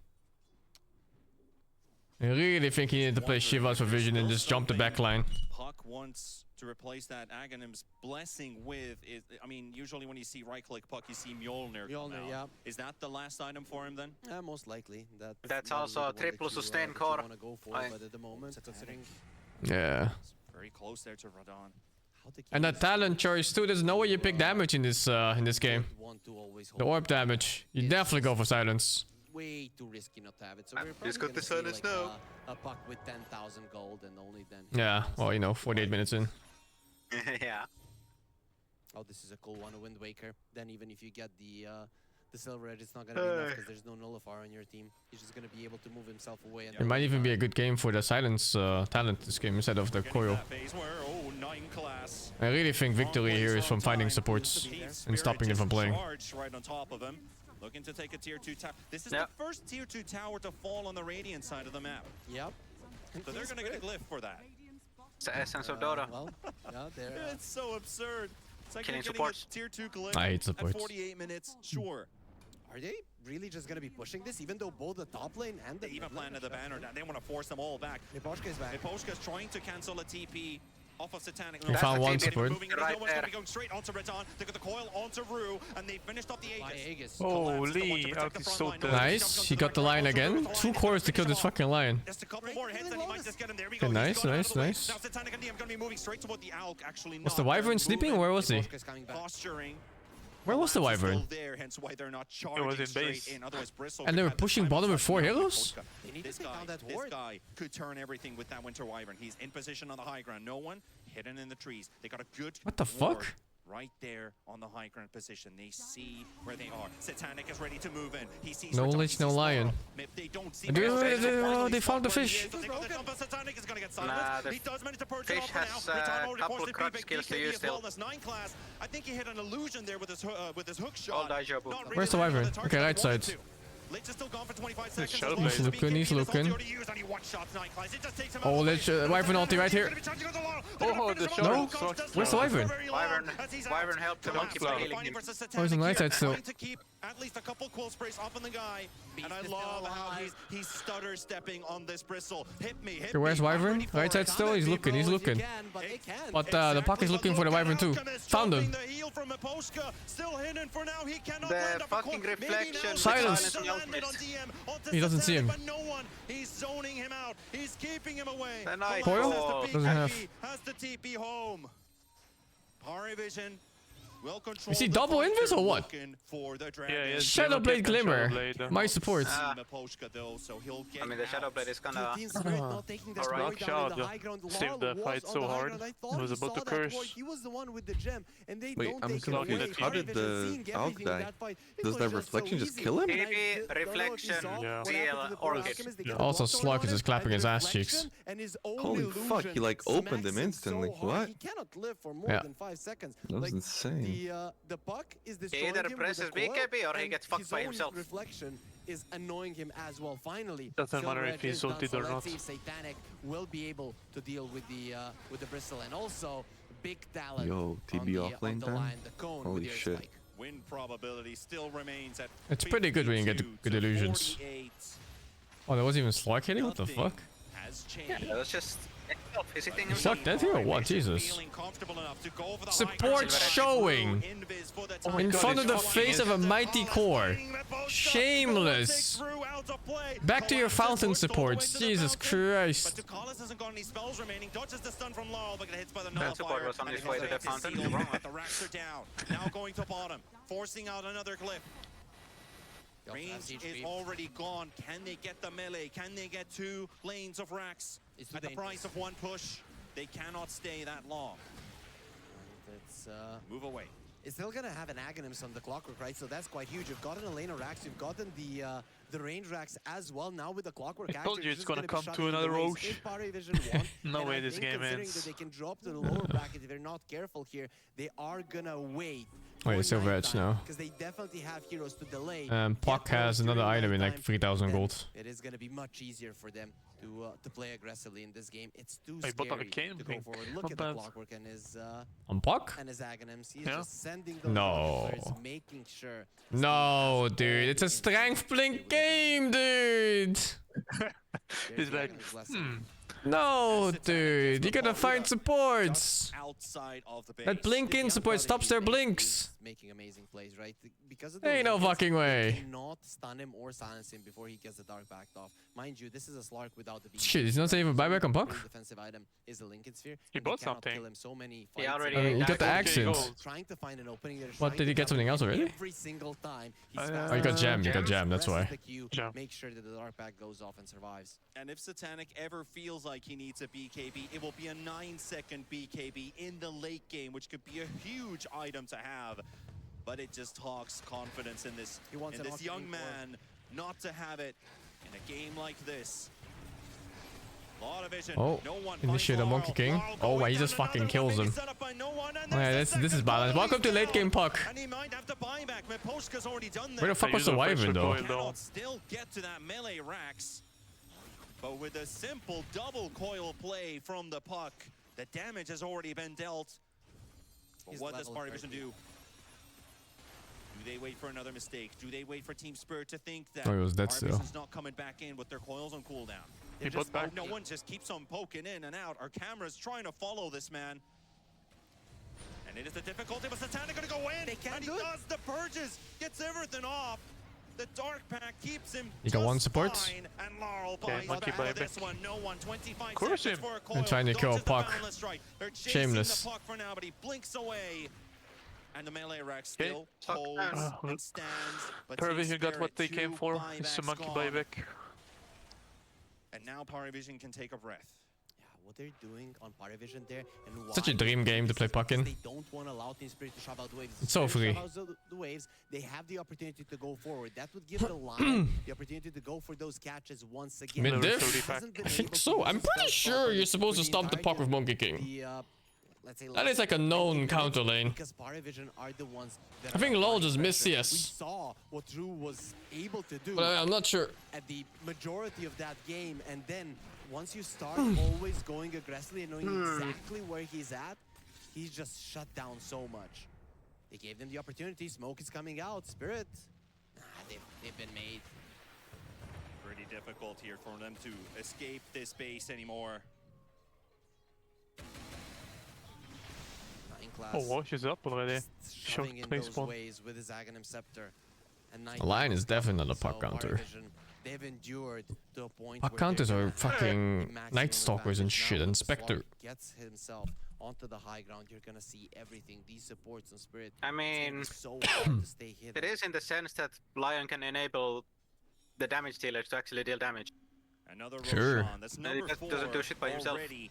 I really think he needed to play Shivas for vision and just jump the back line. Puck wants to replace that Aghanim's Blessing with, I mean, usually when you see right-click Puck, you see Mjolnir. Mjolnir, yeah. Is that the last item for him then? Most likely. That's also a triple sustain core. But at the moment, Yeah. Very close there to Radon. And that talent choice too, there's no way you pick damage in this game. The orb damage. You definitely go for silence. Way too risky not to have it. So we're Just probably got the gonna see, silence like, now. a Puck with 10,000 gold and only then. Yeah, well, you know, 48 minutes in. Yeah. Oh, this is a cool one, a Wind Waker. Then even if you get the Silver Edge, it's not gonna be enough because there's no Nullifier on your team. He's just gonna be able to move himself away. And It might even be a good game for the silence talent this game instead of the coil. I really think victory here is from finding supports and stopping them from playing. Right on top of him. Looking to take a tier 2 tower. This is the first tier 2 tower to fall on the Radiant side of the map. Yep. So they're gonna get a glyph for that. It's the essence of Dota. Well, yeah, they're, It's so absurd. It's like Killing you're getting supports. a tier 2 glyph I hate at supports. 48 minutes. Sure. Are they really just gonna be pushing this, even though both the top lane and the They even planted the banner down. They want to force them all back. Miposhka is back. Miposhka's trying to cancel a TP off of Satanic. He found one That's support. moving in. Right No one's gonna there. be going straight onto Radon. They got the coil onto Rue, and they finished off the Aegis. Holy, Out is so dead. Nice, he got the lion again. 2 cores to kill this fucking lion. Just a couple more hits and he might just get him. There we Okay, go. nice, He's got nice, out of the way. nice. Now Satanic and DM gonna be moving straight to what the Alk actually Was the not. Wyvern They're sleeping? moving. Where was he? Miposhka's coming back. Posturing. Where was the Collapse is Wyvern? still there, hence why they're not was charging in straight base. in. Otherwise, Bristle And they could were have the pushing time bottom to with shut 4 down heroes? Miposhka. They need to This take down that this ward. guy could turn everything with that Winter Wyvern. He's in position on the high ground. No one hidden in the trees. They got a good What the ward fuck? right there on the high ground position. They see where they are. Satanic is ready to move in. He sees No Radon, Lich, he no sees lion. Laurel. If they don't see Dude, Radon, they found the spot where he fish. is. They got the jump, but Satanic is gonna get Nah, silenced. the He does manage to purge it fish off for has now. Radon already couple forced it. crutch BKB skills to BKB use as still. well. That's 9 class. I think he hit an illusion there with his hook shot. All die job. Not really Where's the landing on Wyvern? target Okay, he right wanted side. to. Lich is still gone for 25 He's seconds. shadow as well. He's looking, he's BKB is looking. already used and he one-shots 9 class. It just takes him out Oh, of the Lich, way. Wyvern ulti right here. Oh, the No? shadow. Where's the Wyvern? Wyvern helped the monkey by healing him. Oh, he's on the right side still. Trying to keep at least a couple quill sprays up on the guy. And I is love still how alive. he's stutter stepping on this Bristle. Hit me, hit Okay, where's me. I'm Wyvern? ready for Right it. side still? He's looking, he's looking. But the puck is looking for the Wyvern too. Found him. The heal from Miposhka. Still hidden for now. He cannot The land up a fucking core. Maybe reflection. now Silence. Silence landed on DM, onto He doesn't see him. But no one. He's zoning him out. He's keeping him away. Coil? Doesn't have. Has the TP home. Parivision will control. Is he double invis or what? Yeah, Shadowblade Glimmer. My support. I mean, the Shadowblade is gonna... Alright, shot. Saved the fight so hard. He was about to curse. Wait, I'm confused. How did the AUG die? Does that reflection just kill him? Maybe reflection, GL, orchid. Also, Slug is just clapping his ass cheeks. Holy fuck, he like opened him instantly. What? He cannot live for more Yeah. than 5 seconds. That was insane. The puck is He destroying either him presses with the coil, BKB or he and gets fucked his by own himself. reflection is annoying him as well. Finally, Doesn't matter if he's Silver Edge is ulted or done, so not. let's see if Satanic will be able to deal with the Bristle, and also big talent. Yo, TB offlane the time? line, the cone Holy with your shit. spike. Win probability still remains at It's pretty good when you get good illusions. 48. Oh, there wasn't even Slug hitting? What the fuck? Has changed. Yeah, that's just visiting himself. Slug dead here or what? Jesus. Feeling comfortable enough to go for the Support showing in front of the face of a mighty core. Shameless. Back to your fountain supports. Jesus Christ. But Ducalis hasn't got any spells remaining. Dodges the stun from Laurel, but gets hit by the That support nullifier. was on And his it way goes to the back fountain. Seal. Wrong. The racks are down. Now going to bottom, forcing out another glyph. Range is already gone. Can they get the melee? Can they get 2 lanes of racks at the price of 1 push? They cannot stay that long. It's Move away. It's still gonna have an Aghanims on the Clockwork, right? So that's quite huge. You've gotten a lane of racks, you've gotten the range racks as well. Now with the Clockwork, I told Axe, you it's it's just gonna be come shutting to in the another waves. Roche. If Parivision won, No and way I this think game considering ends. that they can drop to the lower bracket if they're not careful here, they are gonna wait. Oh yeah, Silver Edge now. Because they definitely have heroes to delay. Puck has another item in like 3,000 gold. It is gonna be much easier for them to play aggressively in this game. It's too Hey, but scary Arcane to go Blink, forward. Look not at the bad. Clockwork and his On Puck? Aghanims. He's Yeah. just sending the No. making sure. No, dude. It's a strength blink game, dude. He's like, No, dude. You gotta find supports. Outside of the base. That blink in support stops their blinks. Making amazing plays, right? Because of Ain't no fucking way. Cannot stun him or silence him before he gets the dark backed off. Mind you, this is a Slark without the beam. Shit, he's not saving buyback on Puck? Defensive item is a Lincoln Sphere. He and they bought cannot something. kill him so many He fights. already I mean, you got the died. accent. Trying to find an opening. They're What, trying did he to get something else already? Every single time. Oh, He's yeah. Oh, you got jam. You got jam. That's why. Jam. Make sure that the dark back goes off and survives. And if Satanic ever feels like he needs a BKB, it will be a 9-second BKB in the late game, which could be a huge item to have. But it just talks confidence in this young man not to have it in a game like this. Lot of vision. Oh, no one initiate a Monkey King. Oh, wow, he just fucking kills him. Oh, yeah, this is balanced. Welcome to late game Puck. And he might have to buy back. Miposhka's already done that. Where the fuck was the Wyvern though? Cannot still get to that melee racks. But with a simple double coil play from the Puck, the damage has already been dealt. But what does Parivision do? Do they wait for another mistake? Do they wait for Team Spirit to think that Oh, he was dead still. Parivision's not coming back in with their coils on cooldown? He bought back. No one just keeps on poking in and out. Our camera's trying to follow this man. And it is the difficulty, but Satanic gonna go in. They can't and do he it. does the purges, gets everything off. The Dark Pack keeps him You got just one support? fine, and Laurel Okay, buys monkey back for buyback. this one. No one, 25 Curse seconds him. for a coil. They're trying to kill Dodges the Puck. boundless strike. They're chasing Shameless. the Puck for now, but he blinks away. And the melee rack Okay. still holds and stands. But Team Parivision got what Spirit, they came 2 for. buybacks It's a monkey gone. buyback. And now Parivision can take a breath. Yeah, what they're doing on Parivision there, and why Such a dream game to play Puck in. They don't want to allow Team Spirit to shove out the waves. It's so If they free. shove out the waves, they have the opportunity to go forward. That would give the line the opportunity to go for those catches once again. Mid diff? Hasn't been I think able so. to I'm use pretty his sure spell you're supposed to for stomp the entire Puck with game. Monkey King. Let's say That is like a known counter lane. Because Parivision are the ones that I think are LoL applying just missed pressure. CS. We saw what Drew was able to do But I'm not sure. at the majority of that game, and then once you start always going aggressively and knowing exactly where he's at, he's just shut down so much. They gave them the opportunity. Smoke is coming out. Spirit, they've been made. Pretty difficult here for them to escape this base anymore. In class, Oh wow, she's up already. shoving in Play those spawn. ways with his Aghanim Scepter. Lion is definitely not a puck counter. They've endured to a point Puck where counters they're are gonna have fucking the maximum Night Stalkers and advantage. shit, Now and when the Spectre. Slark gets himself onto the high ground, you're gonna see everything. These supports and Spirit. I mean, it's gonna be so hard to stay hidden. it is in the sense that Lion can enable the damage dealers to actually deal damage. Another Sure. Roshan, that's And he number just 4 doesn't do shit by himself. already.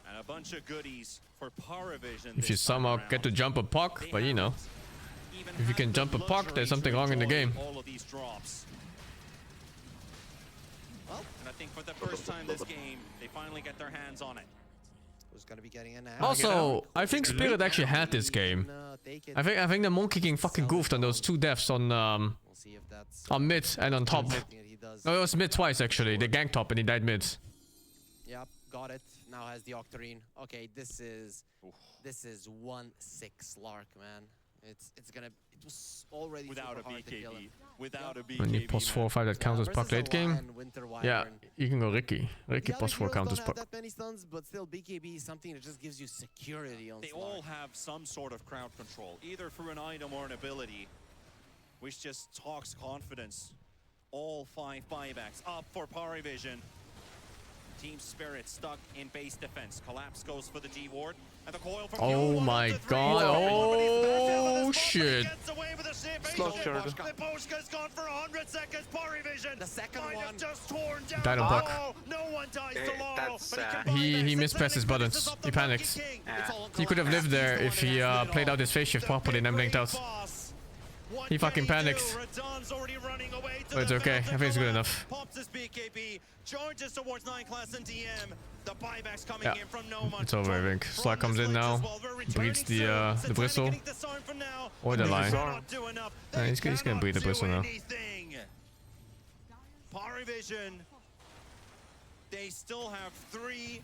And a bunch of goodies for parivision. If you somehow get to jump a puck, but you know, if you can jump a puck, there's something wrong in the game. All of these drops. Well, and I think for the first time this game, they finally get their hands on it. Who's gonna be getting in now? Also, I think Spirit actually had this game. I think the Monkey King fucking goofed on those 2 deaths on mid and on top. No, it was mid twice actually. They ganked top and he died mid. Yep, got it. Now has the Octarine. Okay, this is 1-6 Lark, man. It's gonna. It was already Without a super hard to kill him. BKB. Without a BKB. When you post 4 or 5 that counters puck late game. Yeah, you can go Ricky. Ricky The post 4 other heroes counters don't have puck. that many stuns, but still BKB is something that just gives you security on They Slark. all have some sort of crowd control, either through an item or an ability, which just talks confidence. All 5 buybacks up for parivision. Team Spirit stuck in base defense. Collapse goes for the G ward. And the coil from Oh my god. Oh shit. Slaughter. Liposhka's gone for 100 seconds. Parivision. The second one just torn down. Died on puck. Oh, no one dies to Laurel. That's, He mispressed his buttons. He panicked. He could have lived there if he played out his phase shift properly and then blinked out. He fucking panicked. But it's okay. I think it's good enough. Pops his BKB, charges towards 9 class and DM. The buybacks coming Yeah, in from no it's over, I think. Slark comes in now, breeds the bristle or the line. Nah, he's gonna breed the bristle now. Parivision, they still have 3,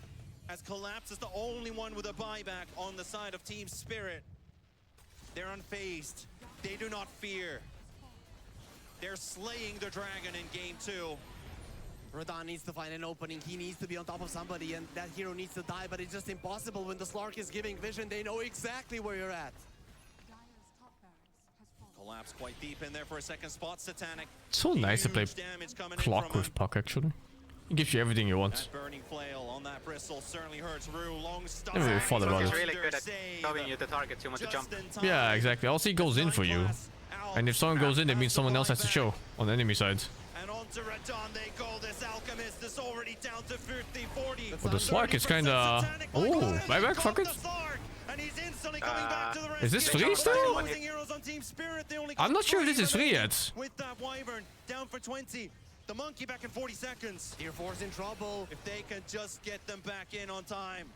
as Collapse is the only one with a buyback on the side of Team Spirit. They're unfazed. They do not fear. They're slaying the dragon in game 2. Radon needs to find an opening. He needs to be on top of somebody, and that hero needs to die, but it's just impossible when the Slark is giving vision. They know exactly where you're at. Collapse quite deep in there for a second spot. Satanic. It's so nice to play clock with puck actually. It gives you everything you want. That burning flail on that bristle certainly hurts Rue. Long stop. Never really thought about He's it. really good at showing you the targets you want to jump. Yeah, exactly. Also, he goes in for you. And if someone goes in, that means someone else has to show on the enemy side. And onto Radon they go. This Alchemist is already down to 50-40. But the Slark is kinda... Oh, buyback, fuck it. Is this free still? I'm not sure if this is free yet. With that Wyvern down for 20. The Monkey back in 40 seconds. Tier 4's in trouble. If they can just get them back in on time.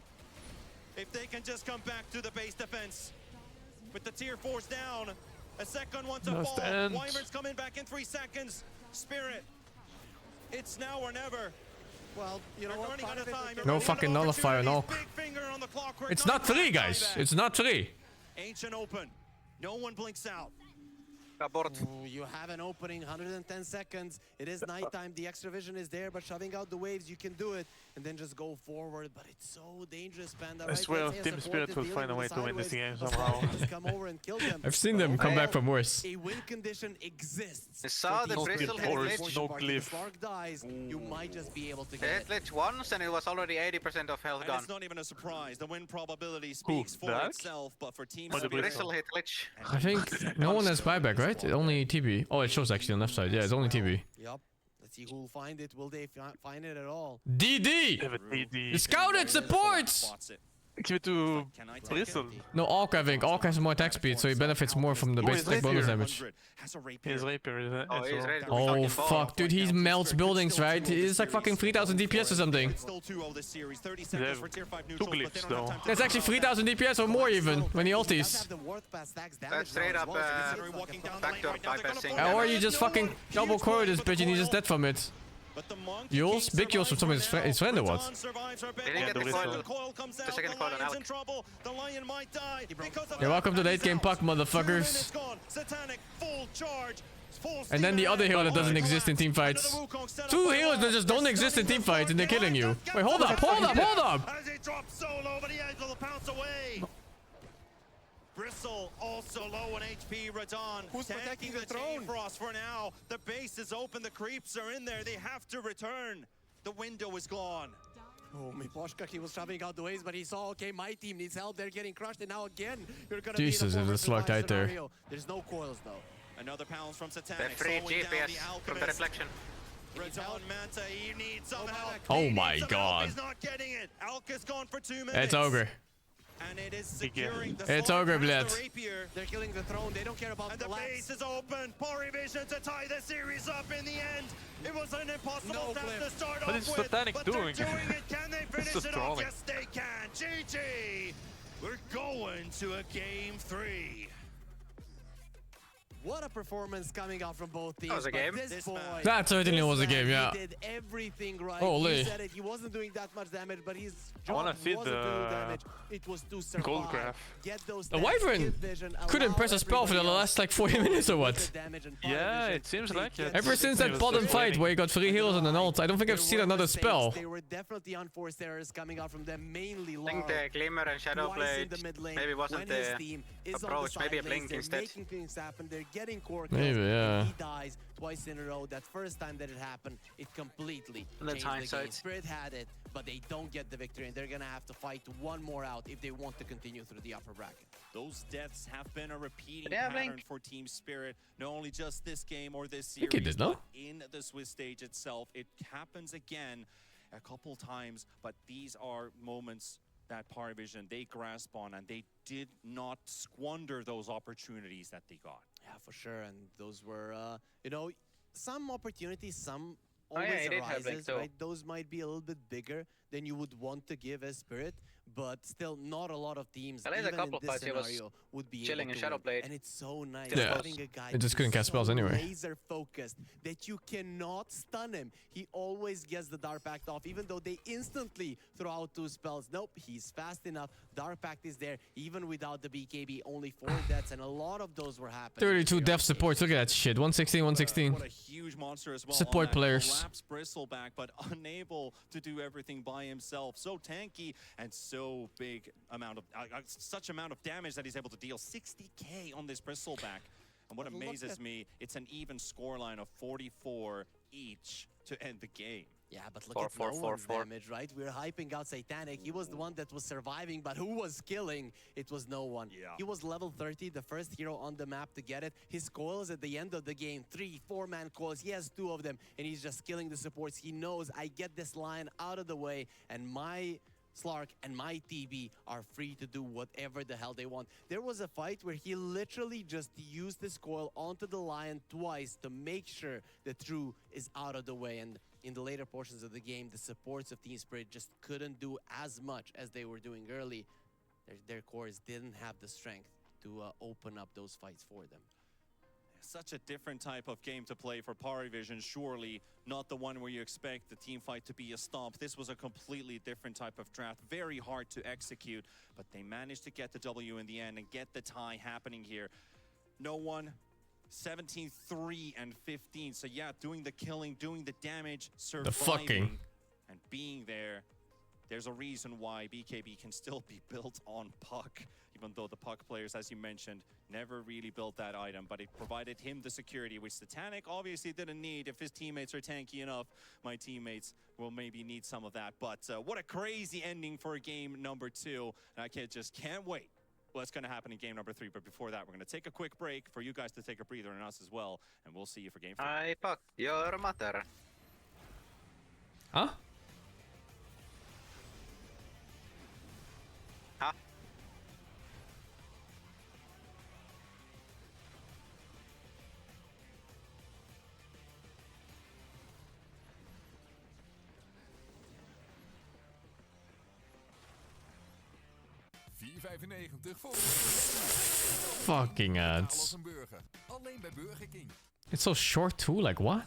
If they can just come back to the base defense. With the Tier 4's down. A second one to fall. Wyvern's coming back in 3 seconds. Spirit. It's now or never. Well, you know what? No fucking nullifier, no. It's not 3, guys. It's not 3. Ancient open. No one blinks out. You have an opening, 110 seconds. It is nighttime. The extra vision is there, but shoving out the waves, you can do it. And then just go forward. But it's so dangerous, Panda. I swear, Team Spirit will find a way to win this game somehow. Just come over and kill them. I've seen them come back from worse. A win condition exists. I saw the Bristol hit glitch. No glyph. Slark dies, you might just be able to They get hit glitch once and it was already 80% of health And gone. it's not even a surprise. The win probability speaks for Dark? itself, but for Team Or the Spirit, Bristol hit glitch. I think no one has buyback, right? Only TB. Oh, it shows actually on left side. Yeah, it's only TB. Yep. Let's see who will find it. Will they find it at all? DD! The scouted supports! Give it to Bristol. No, Alk, I think. Alk has more attack speed, so he benefits more from the base attack bonus damage. His rapier is Oh, he's ready to Oh, fucking fuck, fall. dude. He melts buildings, right? It's like fucking 3000 DPS or something. Still 2-0 this series. 30 They seconds have for tier 5 2 neutrals, but they glyphs don't have though. time to That's actually 3000 DPS or more even when he ulties. That's straight up backdoor bypassing. Or you just fucking double core this bitch and he's just dead from it. Yules? Big Yules from some of his friend or what? They didn't get the coil. The second coil on Alec. Yeah, welcome to the 8 game puck, motherfuckers. And then the other hero that doesn't exist in team fights. 2 heroes that just don't exist in team fights and they're killing you. Wait, hold up, hold up, hold up! Bristle also low on HP. Radon Who's protecting the throne? Frost for now. The base is open. The creeps are in there. They have to return. The window is gone. Oh, Miposhka, he was traveling out the ways, but he saw, okay, my team needs help. They're getting crushed, and now again, you're gonna Jesus, be in a it was locked out there. scenario. There's no coils, though. Another pounce from Satanic. The free GPS from the reflection. Radon Manta, he needs some help. Oh my god. He's not getting it. Alka's gone for 2 minutes. It's Ogre. And it is securing the It's Ogre, bled. They're killing the throne. They don't care about and the base is open. Parivision to tie the series up in the end. It was an impossible task to start What off is with. Satanic but doing? They're doing it. Can they finish Just it trolling. off? Yes, they can. GG. We're going to a game 3. What a performance coming out from both teams. That was a game. This boy, That certainly was a this game, man, yeah. He did everything right. Holy. He said it. He wasn't doing that much damage, but his I wanna job see wasn't the doing damage. It was to survive. gold graph. Get those The stats, Wyvern get vision, couldn't allow press a spell for the everybody last else like 40 minutes or what? to damage and Yeah, Parivision. it seems They like get it. Ever since that was bottom just fight waiting. where he got 3 heals and an ult, I don't think There I've seen were another mistakes. spell. They were definitely unforced errors coming out from them, mainly I think the Glimmer and Shadow Blade maybe wasn't the approach, maybe a Blink instead. Making things happen. They're getting core Maybe, kills, yeah. and he dies twice in a row. That first time that it happened, it completely That's changed the game. hindsight. Spirit had it, but they don't get the victory, and they're gonna have to fight one more out if they want to continue through the upper bracket. Those deaths have been a repeating Yeah, pattern Blink. for Team Spirit. Not only just this game or this think series, it did, no? but in the Swiss stage itself. It happens again a couple times, but these are moments that Parivision, they grasp on, and they did not squander those opportunities that they got. Yeah, for sure. And those were, you know, some opportunities, some Oh, yeah, always he did have Blink arises, too. right? Those might be a little bit bigger than you would want to give as Spirit, but still not a lot of teams, At least a even couple in this fights he was scenario, would be chilling able in to Shadow win. Blade. And it's so nice Yeah. having a guy It just who's couldn't cast spells so anyway. laser focused that you cannot stun him. He always gets the Dark Pact off, even though they instantly throw out 2 spells. Nope, he's fast enough. Dark Pact is there, even without the BKB. Only 4 deaths, and a lot of those were happening. 32 def supports, look at that shit. 116, 116. What a huge monster as well. Support on that players. collapsed Bristleback, but unable to do everything by himself. So tanky and so big amount of such amount of damage that he's able to deal 60k on this Bristleback. And what But look amazes at- me, it's an even scoreline of 44 each to end the game. Yeah, but look Four, at four, no four, one's four. damage, right? We're hyping out Satanic. He was the one that was surviving, but who was killing? It was no one. Yeah. He was level 30, the first hero on the map to get it. His coils at the end of the game, 3, 4-man coils. He has 2 of them, and he's just killing the supports. He knows, I get this line out of the way, and my Slark and my TB are free to do whatever the hell they want. There was a fight where he literally just used his coil onto the lion twice to make sure the True is out of the way. And in the later portions of the game, the supports of Team Spirit just couldn't do as much as they were doing early. Their cores didn't have the strength to open up those fights for them. Such a different type of game to play for Parivision, surely not the one where you expect the team fight to be a stomp. This was a completely different type of draft, very hard to execute, but they managed to get the W in the end and get the tie happening here. No one, 17, 3, and 15. So yeah, doing the killing, doing the damage, surviving, fucking. and being there. There's a reason why BKB can still be built on Puck, even though the Puck players, as you mentioned, never really built that item, but it provided him the security, which Satanic obviously didn't need. If his teammates are tanky enough, my teammates will maybe need some of that. But what a crazy ending for game number 2. And I can't wait what's going to happen in game number 3. But before that, we're going to take a quick break for you guys to take a breather and us as well. And we'll see you for game 4. I Puck, your mother. Huh? Huh? Fucking ads. It's so short too, like what?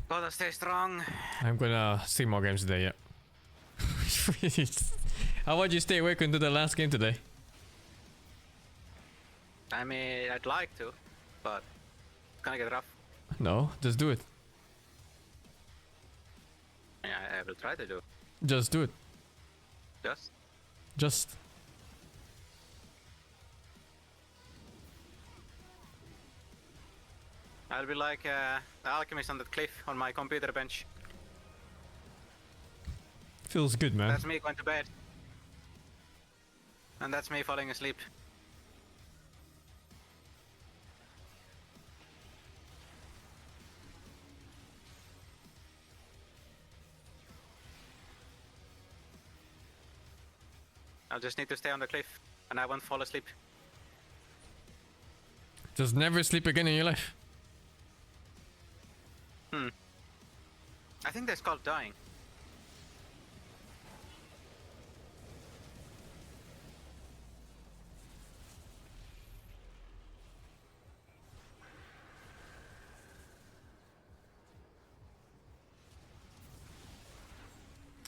Gotta stay strong. I'm gonna see more games today, yeah. How about you stay awake and do the last game today? I mean, I'd like to, but gonna get rough. No, just do it. Yeah, I will try to do. Just do it. Just. I'll be like the alchemist on that cliff on my computer bench. Feels good, man. That's me going to bed. And that's me falling asleep. I'll just need to stay on the cliff and I won't fall asleep. Just never sleep again in your life. I think that's called dying.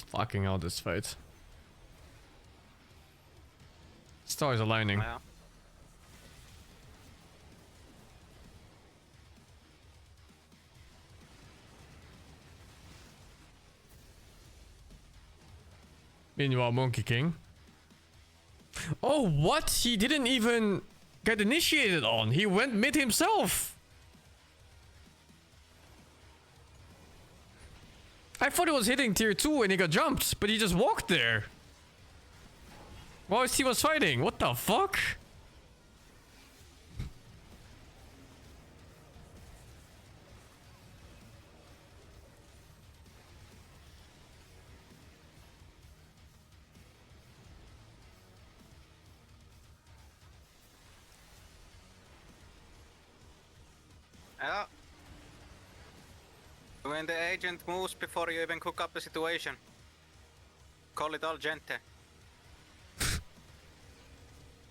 Fucking hell, this fight. Stars aligning. Yeah. Meanwhile, Monkey King. Oh, what? He didn't even get initiated on. He went mid himself. I thought he was hitting tier 2 and he got jumped, but he just walked there. Whilst he was fighting. What the fuck? Yeah. When the agent moves before you even cook up the situation, call it al gente.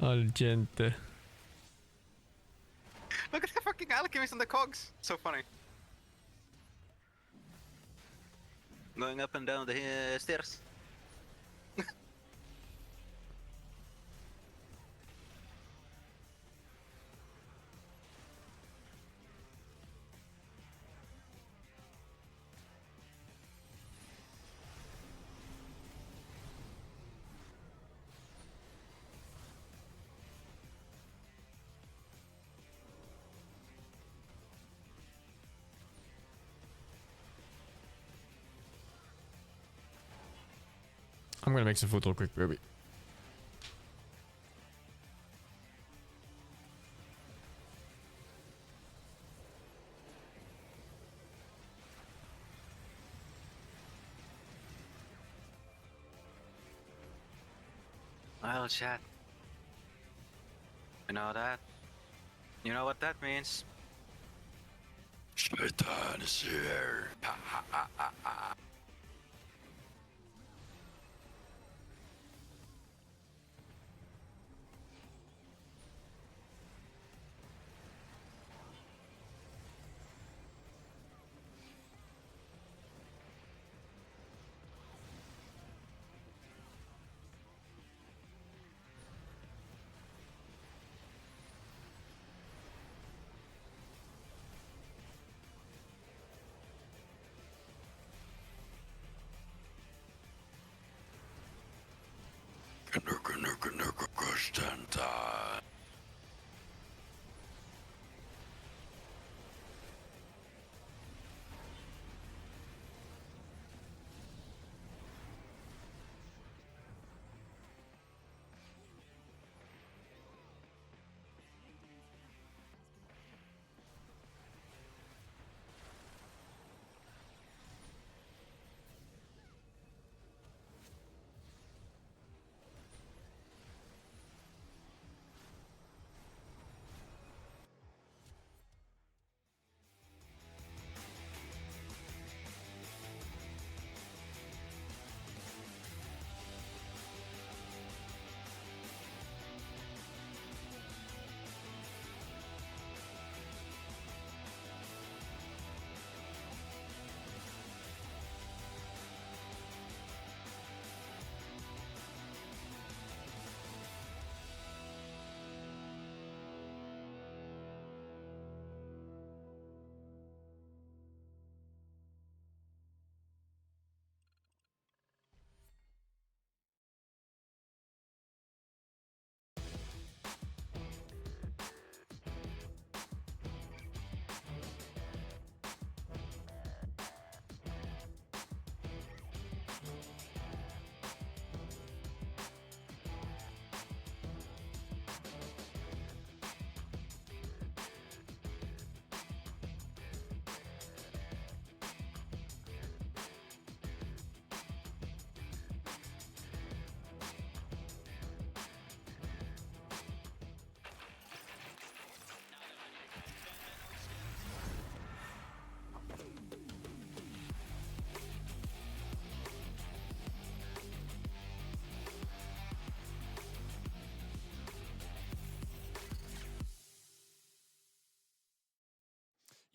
Al gente. Look at the fucking alchemist on the cogs. So funny. Going up and down the stairs. I'm gonna make some food real quick, baby. Well, chat. You know that? You know what that means? Shaitan is here.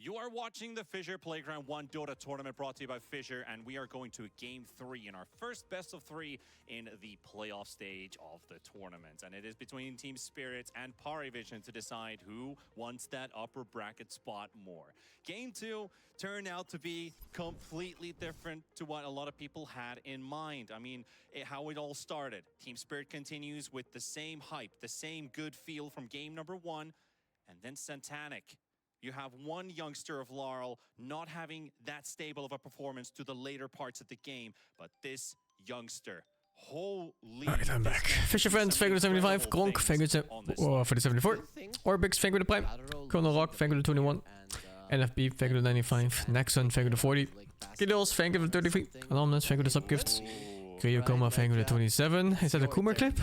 You are watching the Fissure Playground 1 Dota tournament brought to you by Fissure, and we are going to Game 3 in our first best of 3 in the playoff stage of the tournament. And it is between Team Spirit and parivision to decide who wants that upper bracket spot more. Game 2 turned out to be completely different to what a lot of people had in mind. I mean, how it all started. Team Spirit continues with the same hype, the same good feel from game number 1, and then Satanic. You have one youngster of Laurel not having that stable of a performance to the later parts of the game, but this youngster, holy... Alright, I'm back. Fissure Friends, Fang with the 75, Gronk, Fang with the... for the 74, Orbix, Fang with the Prime, Colonel Rock, Fang with the 21, NFB, Fang with the 95, Nexon, Fang with the 40, Kiddos, Fang with the 33, Anonymous, Fang with the subgifts, Kryokoma, Fang with the 27. Is that a Coomer clip?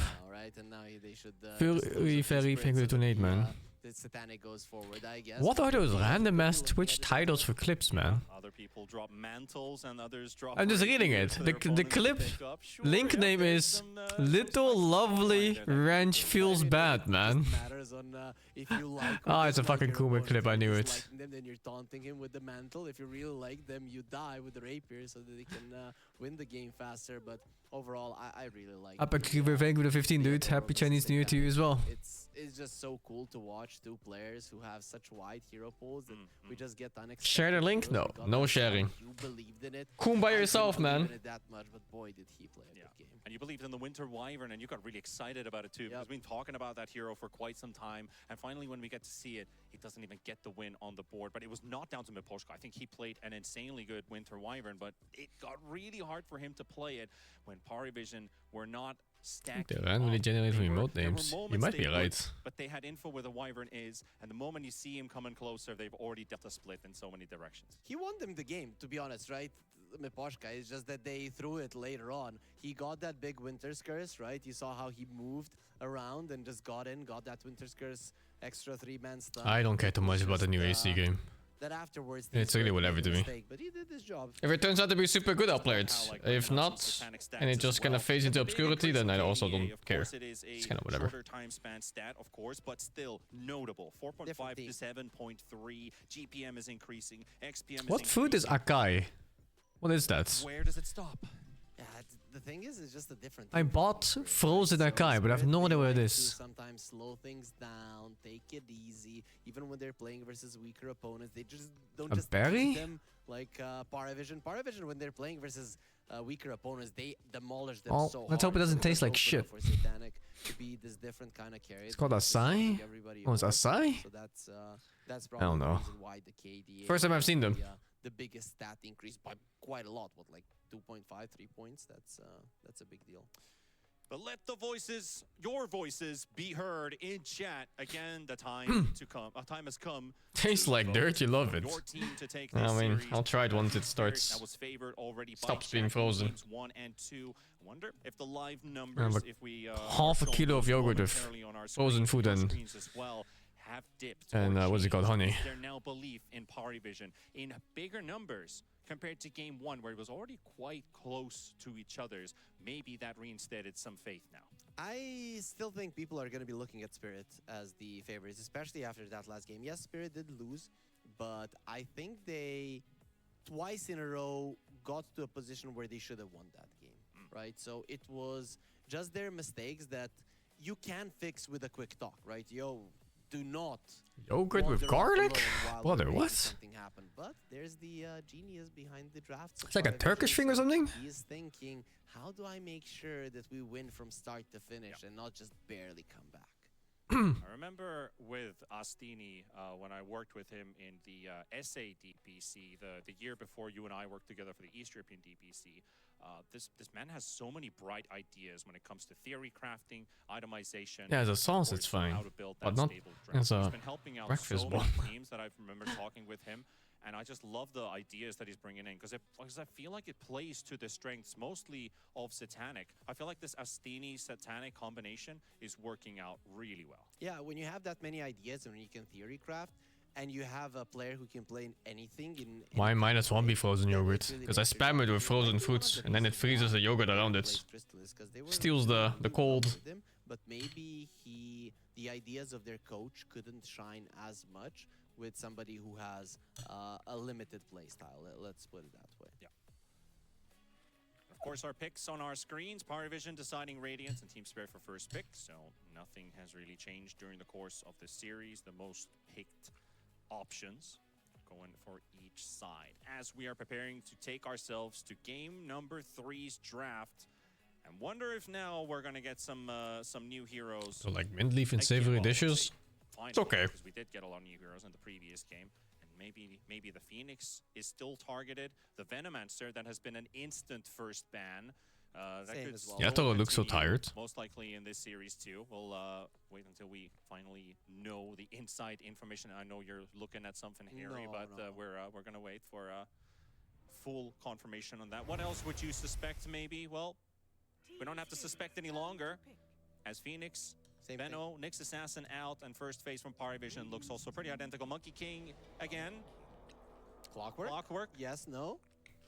Fury Ferry, Fang with the 28, man. Satanic goes forward, I guess. What are those random ass Twitch titles for clips, man? Other people drop mantles and others drop... I'm just reading it. The clip link name is Little Lovely Ranch Feels Bad, man. It's a fucking Coomer clip, I knew it. Then you're taunting him with the mantle. If you really like them, you die with the rapier so that they can win the game faster. But overall, I really like Up a Fang with the 15, dude. Happy Chinese New Year to you as well. It's just so cool to watch two players who have such wide hero pools that we just get unexpected. Share the link? No, no sharing. You believed in it. Coon by yourself, man. That much, but boy, did he play a good game. And you believed in the Winter Wyvern, and you got really excited about it too. Because we've been talking about that hero for quite some time, and finally when we get to see it, he doesn't even get the win on the board. But it was not down to Miposhka. I think he played an insanely good Winter Wyvern, but it got really hard for him to play it when parivision were not stacked. They randomly generate remote names. You might be right. But they had info where the Wyvern is, and the moment you see him coming closer, they've already dealt a split in so many directions. He won them the game, to be honest, right? Miposhka, it's just that they threw it later on. He got that big Winter's Curse, right? You saw how he moved around and just got that Winter's Curse extra 3-man stun. I don't care too much about the new AC game. That afterwards, it's really whatever to me. But he did his job. If it turns out to be super good, I'll play it. If not, and it just kind of fades into obscurity, then I also don't care. It's kind of whatever. Shorter time span stat, of course, but still notable. 4.5 to 7.3. GPM is increasing. XPM What food is Akai? What is that? Where does it stop? Yeah, the thing is, it's just a different... I bought frozen Akai, but I have no idea where it is. Sometimes slow things down, take it easy. Even when they're playing versus weaker opponents, they just don't just berry? them like parivision. Parivision, when they're playing versus weaker opponents, they demolish them so hard. Let's hope it doesn't taste like shit. For Satanic to be this different kind of carry. It's called Asai? Oh, it's Asai? So that's I don't probably the know. reason why the KDA... First time I've seen them. The biggest stat increase by quite a lot. What, like 2.5, 3 points? That's a big deal. But let the voices, your voices, be heard in chat. Again, the time to come. Time has come. Tastes like dirt. You love it. Your team to take I this mean, series. I'll try it once it starts. That was favored already by Stops being chat in frozen. games 1 and 2. I wonder if the live numbers, if we half a kilo of yogurt with frozen food and as well, have dipped. what's it called, honey? Their now belief in parivision in bigger numbers compared to game 1, where it was already quite close to each other's. Maybe that reinstated some faith now. I still think people are going to be looking at Spirit as the favorites, especially after that last game. Yes, Spirit did lose, but I think they twice in a row got to a position where they should have won that game, right? So it was just their mistakes that you can fix with a quick talk, right? Yo, do not yogurt with garlic? Brother, what? Something happened, but there's the genius behind the draft. It's like a Turkish thing or something? He is thinking, how do I make sure that we win from start to finish and not just barely come back? I remember with Astini, when I worked with him in the SA DPC, the year before you and I worked together for the East European DPC, this man has so many bright ideas when it comes to theory crafting, itemization. Yeah, as a sauce, it's fine, but not as a He's been helping out breakfast so bowl. many teams that I remember talking with him. And I just love the ideas that he's bringing in, because I feel like it plays to the strengths mostly of Satanic. I feel like this Astini-Satanic combination is working out really well. Yeah, when you have that many ideas and when you can theory craft, and you have a player who can play in anything... Why -1 be frozen yogurt? Because I spam it with frozen fruits, and then it freezes the yogurt around it. Steals the cold. But maybe the ideas of their coach couldn't shine as much with somebody who has a limited playstyle. Let's put it that way. Yeah. Of course, our picks on our screens. Parivision deciding Radiant and Team Spirit for first pick, so nothing has really changed during the course of the series. The most picked options going for each side as we are preparing to take ourselves to game number 3's draft. And wonder if now we're gonna get some new heroes. So like mint leaf and savory dishes. It's okay. Because we did get a lot of new heroes in the previous game. And maybe the Phoenix is still targeted. The Venomancer that has been an instant first ban. That could well. Yeah, I thought it looked so tired. Most likely in this series too. We'll wait until we finally know the inside information. I know you're looking at something, Harry, but we're gonna wait for full confirmation on that. What else would you suspect? Maybe. Well, we don't have to suspect any longer. As Phoenix, Veno, Nyx Assassin out, and first phase from Parivision looks also pretty identical. Monkey King again. Clockwork? Clockwork? Yes, no?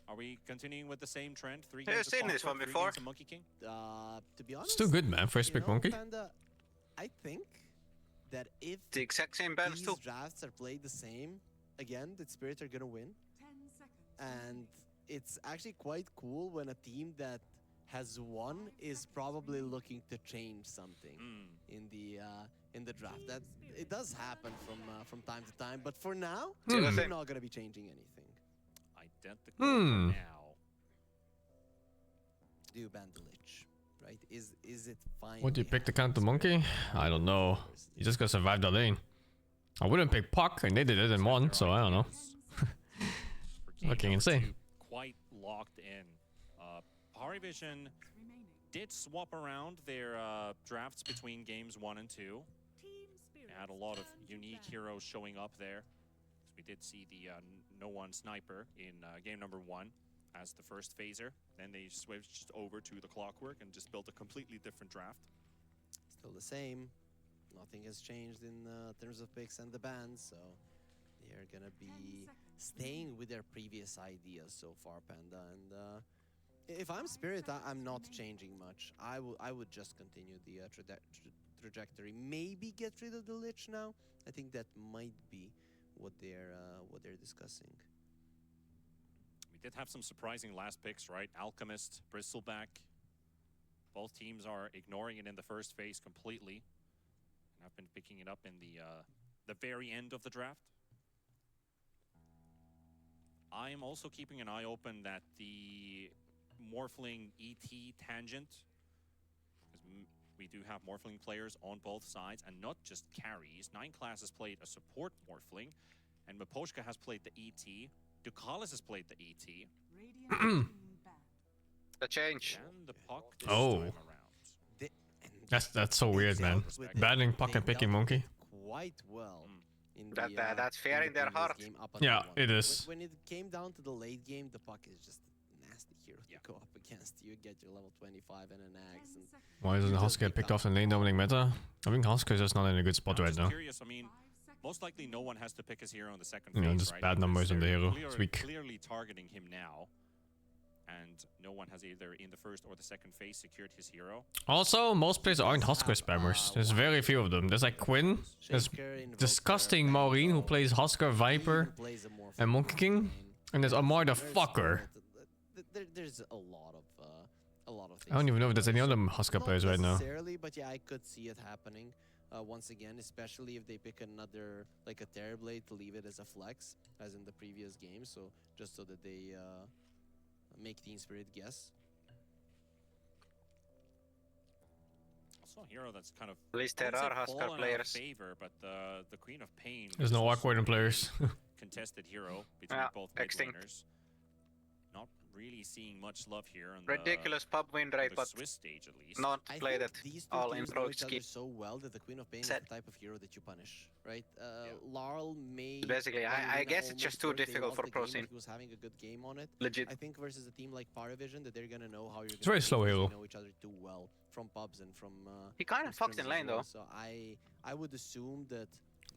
Are we continuing with the same trend? 3 Have you games of seen this Clockwork, one 3 before? games of Monkey King? To be honest, Still good, man. First pick Monkey. Panda, I think that if the exact same bans these too. drafts are played the same, again, the Spirit are gonna win. 10 seconds. And it's actually quite cool when a team that has won is probably looking to change something in the draft. That it does happen from time to time, but for now, we're not gonna be changing anything. Identical for now. Do you ban the Lich, right? Is it fine? Would you pick the counter monkey? I don't know. You just gotta survive the lane. I wouldn't pick Puck, and they did it in one, so I don't know. Looking insane. Quite locked in. Parivision did swap around their drafts between games 1 and 2. They had a lot of unique heroes showing up there. We did see the No One Sniper in game number 1 as the first phaser. Then they switched over to the Clockwork and just built a completely different draft. Still the same. Nothing has changed in terms of picks and the bans, so they are gonna be staying with their previous ideas so far, Panda. And if I'm Spirit, I'm not changing much. I would just continue the trajectory. Maybe get rid of the Lich now. I think that might be what they're discussing. We did have some surprising last picks, right? Alchemist, Bristleback. Both teams are ignoring it in the first phase completely. And I've been picking it up in the very end of the draft. I am also keeping an eye open that the Morphling ET tangent, because we do have Morphling players on both sides, and not just carries. 9class has played a support Morphling, and Miposhka has played the ET. Ducalis has played the ET. The change. And the Puck this Oh. time around. That's so weird, man. Banning Puck and picking monkey. Quite well. In That's fair in their heart. Yeah, it is. When it came down to the late game, the Puck is just a nasty hero to go up against. You get your level 25 and an axe. And Why doesn't Husker get picked off in lane dominating meta? I think Husker is just not in a good spot I'm right just now. curious, I mean, most likely no one has to pick his hero in the second You know, phase, just right? bad numbers on the hero. It's weak. Clearly targeting him now. And no one has either in the first or the second phase secured his hero. Also, most players aren't Husker spammers. There's very few of them. There's like Quinn. There's disgusting Maureen who plays Husker, Viper, and Monkey King. And there's Amar the fucker. There's a lot of things. I don't even know if there's any other Husker players right now. Not necessarily, but yeah, I could see it happening once again, especially if they pick another, like a Terrorblade to leave it as a flex, as in the previous game. So just so that they make Team Spirit guess. Also a hero that's kind of At least there are Husker fallen out of players. favor, but the Queen of Pain. There's is no also awkward in a players. contested hero between both mid laners. Not really seeing much love here on Ridiculous pub win rate, but Swiss stage at least. not I played think it these two all in teams know pro each other skip. so well that the Queen of Pain Set. is the type of hero that you punish, right? Larl may... Basically, I guess it's just too difficult for pro scene. scene. He was having a good game on it. Legit. I think versus a team like Parivision that they're gonna know how you're It's very slow hero. know each other too well from pubs and from He kind of from fucks in scrims as lane well. though. So I would assume that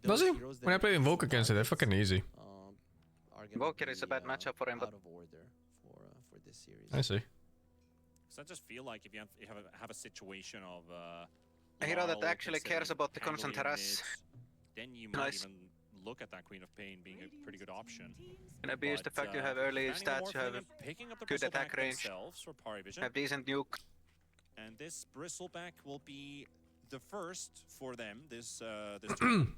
Does those he? heroes that When I are played Invoke easy against it, they're targets, fucking easy. are gonna Invoker is a be, bad matchup for him, but out of order for this series. I see. So I just feel like if you have a situation of A hero that Larl actually cares considering about the handling constant harass. mids, then you might Nice. even look at that Queen of Pain being a pretty good option. And abuse the fact you have early stats, you have good attack range, have decent nuke. And this Bristleback will be the first for them this turn.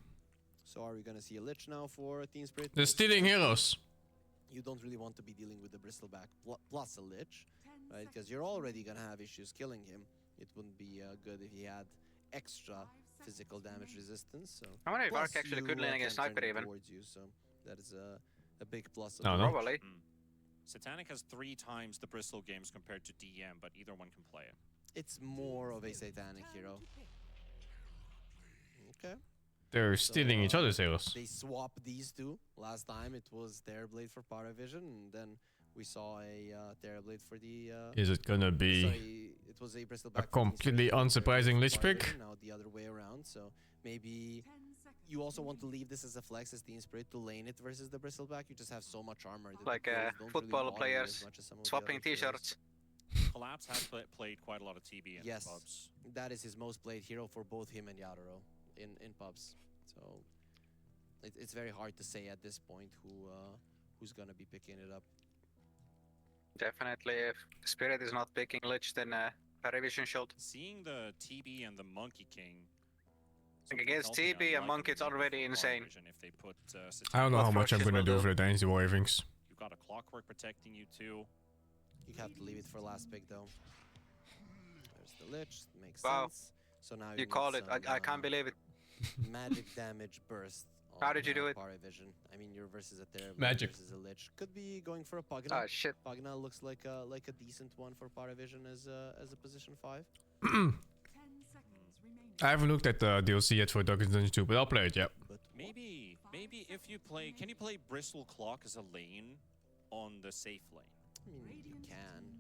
So are we gonna see a Lich now for Team Spirit? They're stealing heroes. You don't really want to be dealing with the Bristleback plus a Lich, right? Because you're already gonna have issues killing him. It wouldn't be good if he had extra physical damage resistance. So I wonder if Ark actually could lane against Sniper even. You, so that is a big plus. No. Probably. Satanic has 3 times the Bristle games compared to DM, but either one can play it. It's more of a Satanic hero. Okay. They're stealing each other's heroes. They swapped these two. Last time it was Terrorblade for Parivision, and then we saw a Terrorblade for the... Is it gonna be sorry, it was a Bristleback completely unsurprising Lich pick? Now the other way around, so maybe you also want to leave this as a flex as Team Spirit to lane it versus the Bristleback. You just have so much armor. That like football players swapping t-shirts. Collapse has played quite a lot of TB in pubs. That is his most played hero for both him and Yatoro in pubs. So it's very hard to say at this point who's gonna be picking it up. Definitely, if Spirit is not picking Lich, then Parivision should. Seeing the TB and the Monkey King. Against TB and Monkey, it's already insane. If they put, I don't know how much I'm gonna do for the Dynasty Warwings. You've got a Clockwork protecting you too. You have to leave it for last pick though. There's the Lich, makes wow. sense. So now you call it, I can't believe it. Magic damage burst. How did you do it? Parivision. I mean, you're versus a Terrorblade Magic versus a Lich. Could be going for a Pugna. Ah, shit. Pugna looks like a decent one for Parivision as a position 5. 10 seconds remaining. I haven't looked at the DLC yet for Darkest Dungeon 2, but I'll play it, yeah. But maybe if you play, can you play Bristle Clock as a lane on the safe lane? I mean, you can.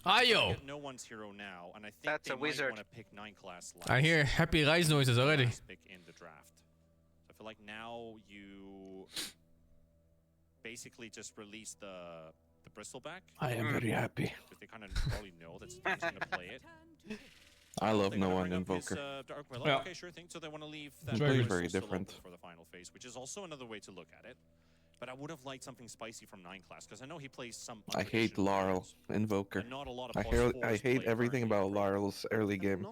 Ayo! No one's hero now, and I think that's they a wizard. Want to pick 9 class last. I hear happy rise noises already. Last pick in the draft. So I feel like now you basically just release the Bristleback. I am very happy. Because they kind of probably know that Satani's going to play it. I love They no gotta one bring up Invoker. His, Dark Willow. Yeah. Okay, sure thing. So they want to leave that Very, Bristol very still different. open for the final phase, which is also another way to look at it. But I would have liked something spicy from 9 class because I know he plays some. I hate Laurel, Invoker. And not a lot of I hate everything about Laurel's early game.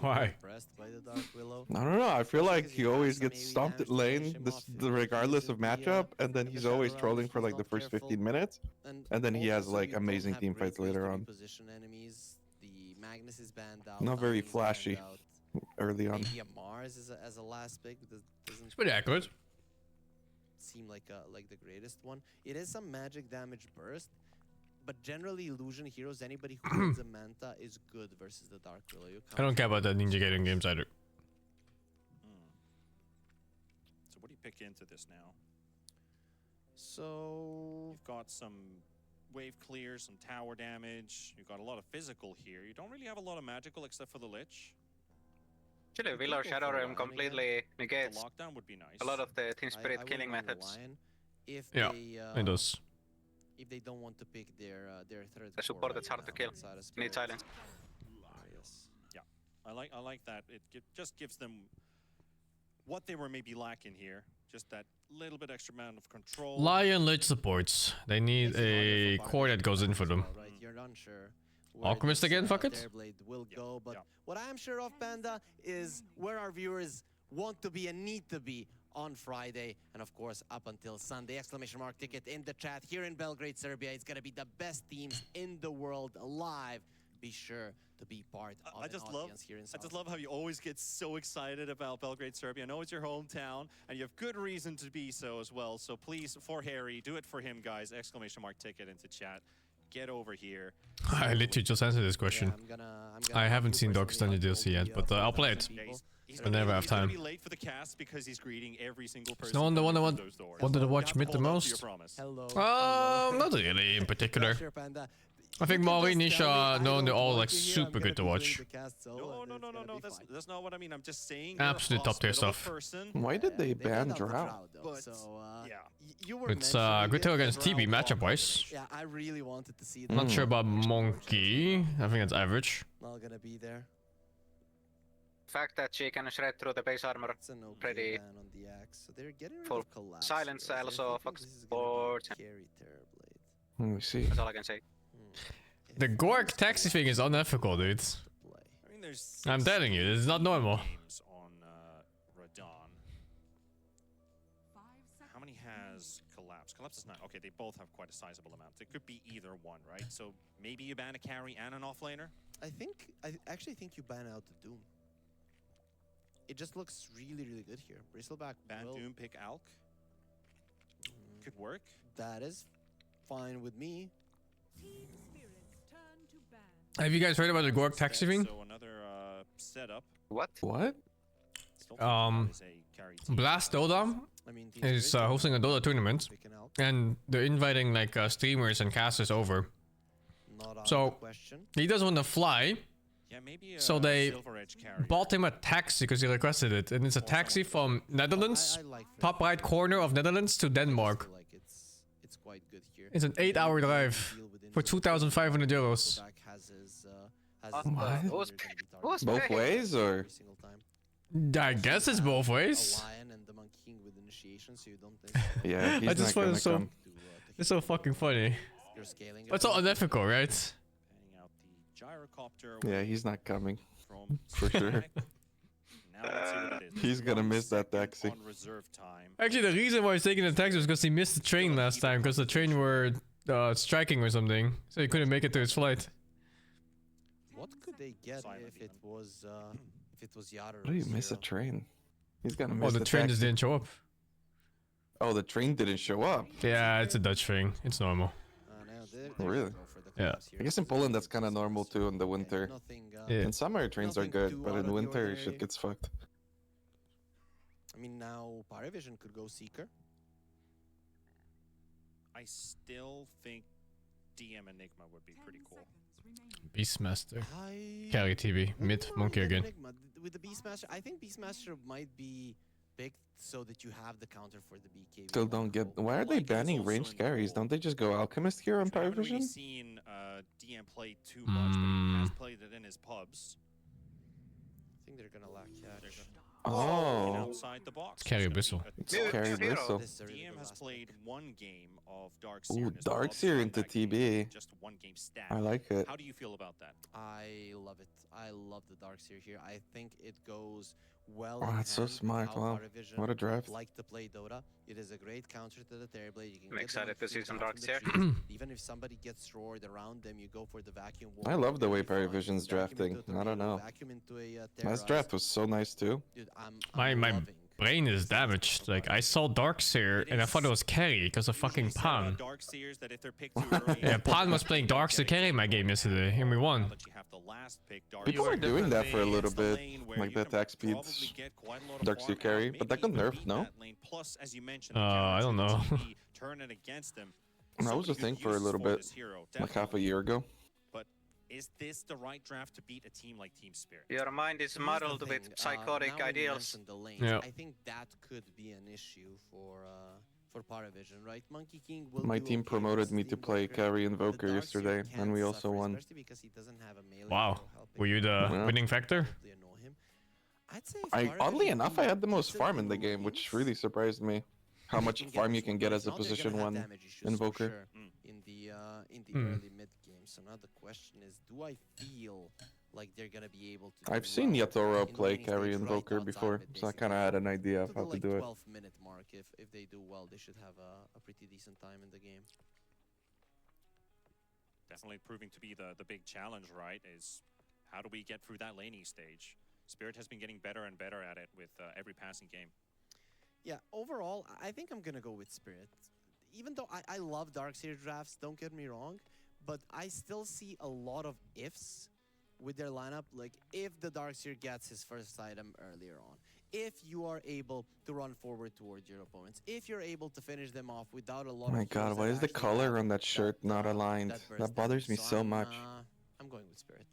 Why? By the Dark Willow. I don't know. I feel like he always gets stomped at lane, regardless of matchup, and then he's always trolling for like the first 15 minutes, and then he has like amazing team fights later on. Magnus is banned out. Not very flashy early on. Maybe a Mars as a last pick doesn't It's pretty accurate. seem like the greatest one. It is some magic damage burst, but generally illusion heroes, anybody who builds a Manta is good versus the Dark Willow. I don't care about the Ninja Gaiden games either. So what do you pick into this now? So you've got some wave clear, some tower damage. You've got a lot of physical here. You don't really have a lot of magical except for the Lich. Actually, Willow Shadow Realm completely negates the lockdown would be nice. a lot of the Team Spirit killing methods. If Yeah, they, it does. If they don't want to pick their third The support that's hard to kill. Need silence. Yes. Yeah, I like that. It just gives them what they were maybe lacking here. Just that little bit extra amount of control. Lion Lich supports. They need a core that goes in for them. Right, you're unsure. Alchemist again, fuck it. Terrorblade will go, but what I'm sure of, Panda, is where our viewers want to be and need to be on Friday, and of course up until Sunday. Exclamation mark ticket in the chat here in Belgrade, Serbia. It's gonna be the best teams in the world live. Be sure to be part of an audience here in South. I just love how you always get so excited about Belgrade, Serbia. I know it's your hometown, and you have good reason to be so as well. So please, for Harry, do it for him, guys. Exclamation mark ticket into chat. Get over here. I literally just answered this question. I haven't seen Darkest Dungeon DLC yet, but I'll play it. Whenever I have time. He's gonna be late for the cast because he's greeting every single person. No one the one I wanted to watch mid the most? Not really in particular. I think Mari, Nisha, no, they're all like super good to watch. No, that's not what I mean. I'm just saying. Absolute top tier stuff. Why did they ban Drow? It's good to against TB matchup wise. Yeah, I really wanted to see that. Not sure about Monkey. I think it's average. Not gonna be there. Fact that she can shred through the base armor pretty full. Silence also Fox Sports. Let me see. That's all I can say. The Gork taxi thing is unethical, dude. I mean, there's I'm telling you, this is not normal. games on Radon. How many has Collapse? Collapse is 9. Okay, they both have quite a sizable amount. It could be either one, right? So maybe you ban a carry and an offlaner? I actually think you ban out the Doom. It just looks really, really good here. Bristleback Ban will- Doom, pick Alk. Could work. That is fine with me. Have you guys heard about the Gork taxi thing? So another setup. What? What? Blast Dota is hosting a Dota tournament, and they're inviting like streamers and casters over. So he doesn't want to fly, Yeah, maybe so they Silver Edge carry. bought him a taxi because he requested it, and it's a taxi from Netherlands, top right corner of Netherlands to Denmark. It's quite good here. It's an 8-hour drive for 2,500 euros. What? Both ways, or? I guess it's both ways. Yeah, he's I just not find gonna it so, come. it's so fucking funny. It's so unethical, right? Panning out the gyrocopter. Yeah, he's not coming. From For sure. Now let's see what it is. He's gonna miss that taxi. On reserve time. Actually, the reason why he's taking the taxi was because he missed the train last time, because the train were striking or something, so he couldn't make it to his flight. What could they get if it was Yara? How do you miss a train? He's gonna miss Oh, the train just taxi. didn't show up. Oh, the train didn't show up. Yeah, it's a Dutch thing. It's normal. Really? Yeah. I guess in Poland that's kind of normal too in the winter. Yeah. In summer trains are good, but in winter shit gets fucked. I mean, now Parivision could go Seeker. I still think DM Enigma would be pretty cool. Beastmaster. Carry TV. Mid. Monkey again. With the Beastmaster, I think Beastmaster might be picked so that you have the counter for the BK. Still don't get. Why are they banning ranged carries? Don't they just go Alchemist here on I haven't really Parivision? seen DM play too much, but he has played it in his pubs. I think they're gonna lack catch. Oh. Outside the box. It's Carry Abyssal. It's Carry Abyssal. DM has played one game of Darkseer. Ooh, in his pubs, Darkseer won into that game, TB. Just one game stat. I like it. How do you feel about that? I love it. I love the Darkseer here. I think it goes well. Oh, in that's so hand with smart. how Wow. Parivision What a draft. like to play Dota. It is a great counter to the Terrorblade. You can I'm get them excited to see some down from the Darkseer. trees. Even if somebody gets roared around them, you go for the vacuum. I wall, love the way very fun. Parivision's Vacuum into drafting. a I don't tornado, know. vacuum into a, Last terrorize. draft was so nice too. Dude, I'm My loving. brain is damaged. Like, I saw Darkseer and I thought it was carry because of fucking Pan. Darkseers that if they're picked too early, Yeah, Pan was playing Darkseer carry in my game yesterday and we won. that you have the last pick, People Darkseer are doing that for a little is the bit, lane where like you the can attack probably speeds, get quite a lot of Darkseer farm carry, out. but that Maybe got you nerfed, beat no? that lane. Plus, as you mentioned, I don't know. Turn it against them. That was a thing for a little bit, like half a year ago. But is this the right draft to beat a team like Team Spirit? Your mind is So here's the muddled thing, with psychotic now when you ideals. mentioned the lanes, Yeah. I think that could be an issue for Parivision, right? Monkey King will My do team okay promoted versus me to the play Invoker, carry but the Invoker Darkseer yesterday, can and we also suffer, won. especially because he doesn't have a melee Wow. hero helping Were you the Yeah. winning factor? probably annoy him. I'd say if Oddly Parivision enough, I had the most gets a farm in the few game, which wins, really surprised me. How much can get farm this you can one, get but as a now they're gonna position have 1 damage issues for Invoker. sure in the Hmm. early mid game. So now the question is, do I feel like they're gonna be able to? I've do seen well Yatoro in the play laning carry stage right Invoker outside before, mid, so I basically? kind of had an idea of To the how to like do it. 12-minute mark, if they do well, they should have a pretty decent time in the game. Definitely proving to be the big challenge, right? Is how do we get through that laning stage? Spirit has been getting better and better at it with every passing game. Yeah, overall, I think I'm gonna go with Spirit. Even though I love Darkseer drafts, don't get me wrong, but I still see a lot of ifs with their lineup. Like, if the Darkseer gets his first item earlier on, if you are able to run forward towards your opponents, if you're able to finish them off without a lot Oh my of god, heroes why that is the actually color have on that shirt not aligned? burst That bothers damage. me so I'm, much. I'm going with Spirit.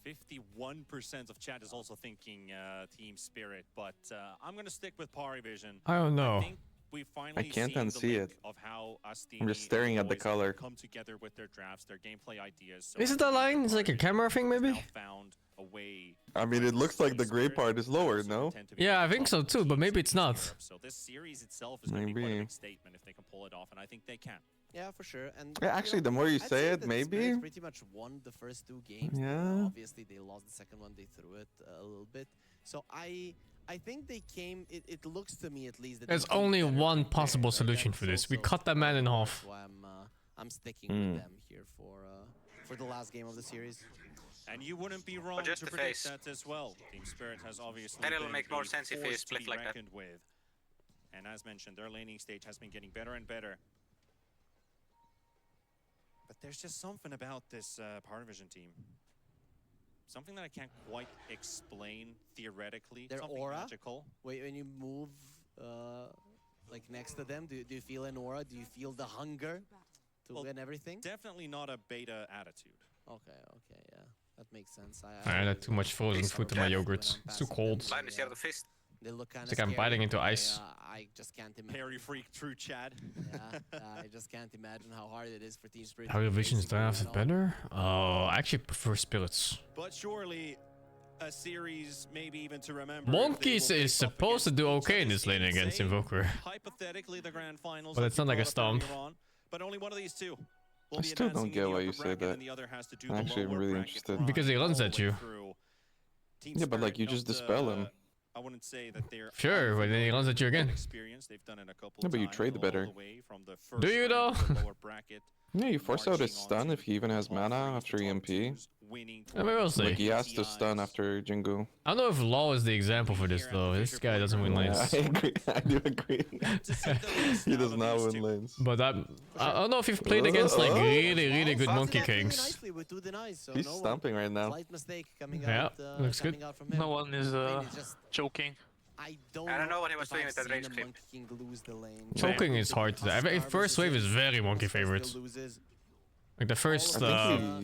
51% of chat is also thinking Team Spirit, but I'm going to stick with Parivision. I don't know. I think we finally I can't seen unsee the it. link of how Asti I'm just staring at the color. come together with their drafts, their gameplay ideas. So Is it that line? It's like a camera thing, maybe? found a way. I mean, it looks like the gray part is lower, no? Yeah, I think so too, but maybe it's not. So this series itself is going to be quite a Maybe. big statement if they can pull it off, and I think they can. Yeah, for sure. And Yeah, actually, the more you I'd say it, that maybe. Spirits pretty much won the first 2 games. Yeah. Obviously, they lost the second one. They threw it a little bit. So I think they came. It looks to me at least that There's they came only better one prepared, possible right? solution That's for this. We also cut that man in that's half. why I'm sticking with them here for the last game of the series. And you wouldn't be wrong just to the predict face. that as well. Team Spirit has obviously And it'll been make more a sense if he force to split be like that. reckoned with. And as mentioned, their laning stage has been getting better and better. But there's just something about this parivision team. Something that I can't quite explain theoretically. Their something aura? magical. Wait, when you move like next to them, do you feel an aura? Do you feel the hunger to win everything? Definitely not a beta attitude. Okay, yeah. That makes sense. I had too much frozen food in my yogurt. It's too cold. Let me see the fist. They look kind It's of like I'm biting into ice. I just can't imagine. Harry freak, true Chad. Yeah, I just can't imagine how hard it is for Team Spirit. Parivision's draft is better? Oh, I actually prefer spirits. But surely a series, maybe even to remember. Monkeys is supposed to do okay in this lane against Invoker. Hypothetically, the grand finals. But it's not like a stomp. But only one of these two. I still don't get why you say that. Actually, I'm really interested. Because he runs at you. Yeah, but like, you just dispel him. I wouldn't say that they're Sure, but then he runs at you again. They've done it a couple Yeah, but you trade better. Do you though? Yeah, you force out his stun if he even has mana after EMP. Maybe we'll see. Like, he has to stun after Jingu. I don't know if Law is the example for this though. This guy doesn't win lanes. Yeah, I agree. I do agree. He does not win lanes. But I don't know if you've played against like really good Monkey Kings. He's stomping right now. Yeah, looks good. No one is choking. I don't know what he was doing with that range clip. Choking is hard. First wave is very Monkey favorite. Like the first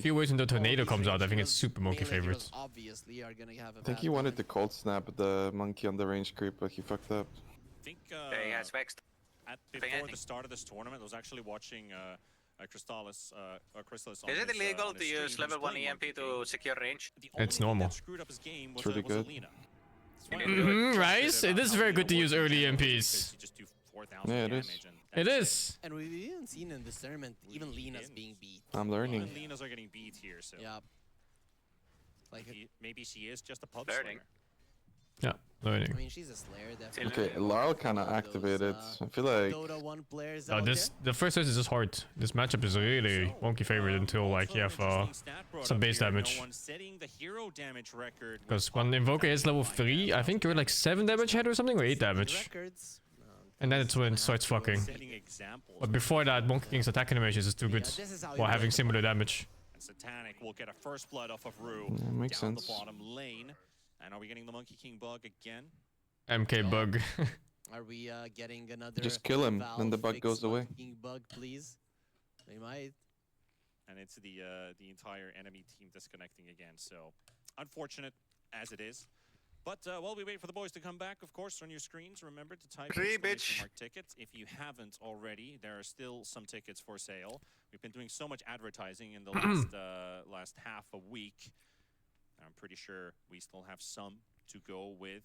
few waves until Tornado comes out, I think it's super Monkey favorite. I think he wanted to cold snap the monkey on the range creep, but he fucked up. I think he has vexed. Before the start of this tournament, I was actually watching Crystallis. Is it illegal to use level 1 EMP to secure range? It's normal. It's really good. Right? It is very good to use early MPs. Yeah, it is. It is. And we've even seen in this tournament, even Lena's being beat. I'm learning. Even Lena's are getting beat here, so. Yeah. Like maybe she is just a pub learning. Yeah, learning. I mean, she's a Slayer, definitely. Okay, Lyle kind of activated. I feel like. Dota 1 players The first phase is just hard. This matchup is really Monkey favorite until like you have some base damage. Because when Invoker is level 3, I think you're like 7 damage head or something, or 8 damage. And then it's when it starts fucking. But before that, Monkey King's attack animation is too good while having similar damage. Satanic will get a first blood off of Rue. Yeah, makes down sense. the bottom lane. And are we getting the Monkey King bug again? MK bug. Are we getting another? Just kill him, then the bug goes away. King bug, please. They might. And it's the entire enemy team disconnecting again. So unfortunate as it is. But while we wait for the boys to come back, of course, on your screens, remember to type exclamation mark tickets. If you haven't already, there are still some tickets for sale. We've been doing so much advertising in the last half a week. I'm pretty sure we still have some to go with.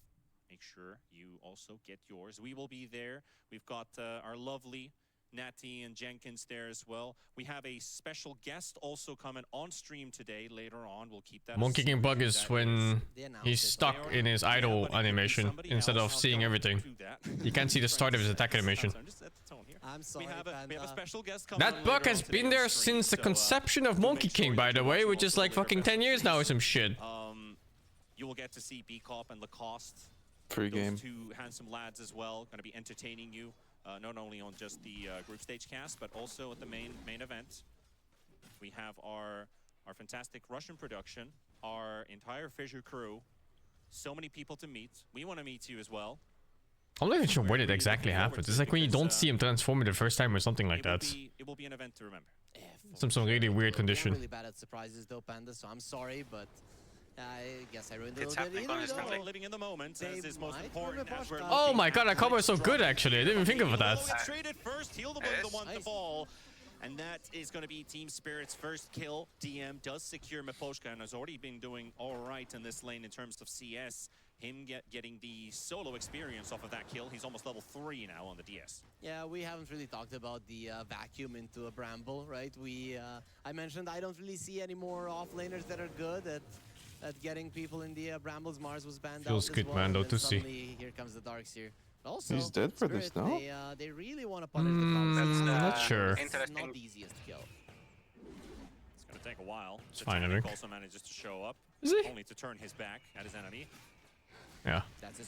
Make sure you also get yours. We will be there. We've got our lovely Natty and Jenkins there as well. We have a special guest also coming on stream today. Later on, we'll keep that. Monkey King bug is when he's stuck in his idle animation instead of seeing everything. You can't see the start of his attack animation. I'm sorry, we have a special guest coming. That bug has been there since the conception of Monkey King, by the way, which is like fucking 10 years now or some shit. You will get to see B-Cop and Lacoste. Free game. Those two handsome lads as well, going to be entertaining you. Not only on just the group stage cast, but also at the main event. We have our fantastic Russian production, our entire Fissure crew, so many people to meet. We want to meet you as well. I'm not even sure when it exactly happens. It's like when you don't see him transform it the first time or something like that. It will be an event to remember. Some really weird condition. I'm really bad at surprises though, Panda, so I'm sorry, but I guess I ruined it. It's happening constantly. Living in the moment is most important. Oh my god, that combo is so good actually. I didn't even think of that. Traded first, heal the one to fall. And that is going to be Team Spirit's first kill. DM does secure Miposhka and has already been doing all right in this lane in terms of CS. Him getting the solo experience off of that kill. He's almost level 3 now on the DS. Yeah, we haven't really talked about the vacuum into a Bramble, right? I mentioned I don't really see any more offlaners that are good at getting people in the Brambles. Mars was banned out Feels as good, well, man, though, and to see. suddenly here comes the Darkseer. Also, He's dead for this, Spirit, no? They really want to punish the Darkseer. Not sure. It's not the easiest kill. It's going to take a while. It's fine, I think. Also manages to show up, Is he? only to turn his back at his enemy. Yeah,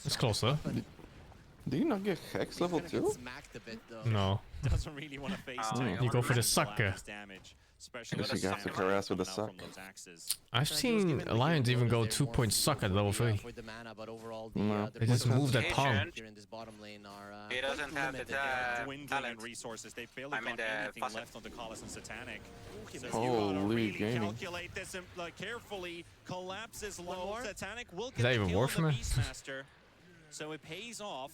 it's close though. Do you not get Hex level 2? Smacked a bit, though. No. Doesn't really want to face You go for the sucker. damage. I guess you have to harass with a suck. I've seen Alliance even go 2 point suck at level 3. They just move that palm. He doesn't have the talent. Resources. They've barely got anything left on the Colossus and Satanic. So Holy gaming. Calculate this and carefully. Collapses low. Satanic will Is that get the even kill worth on the me? Beastmaster. So it pays off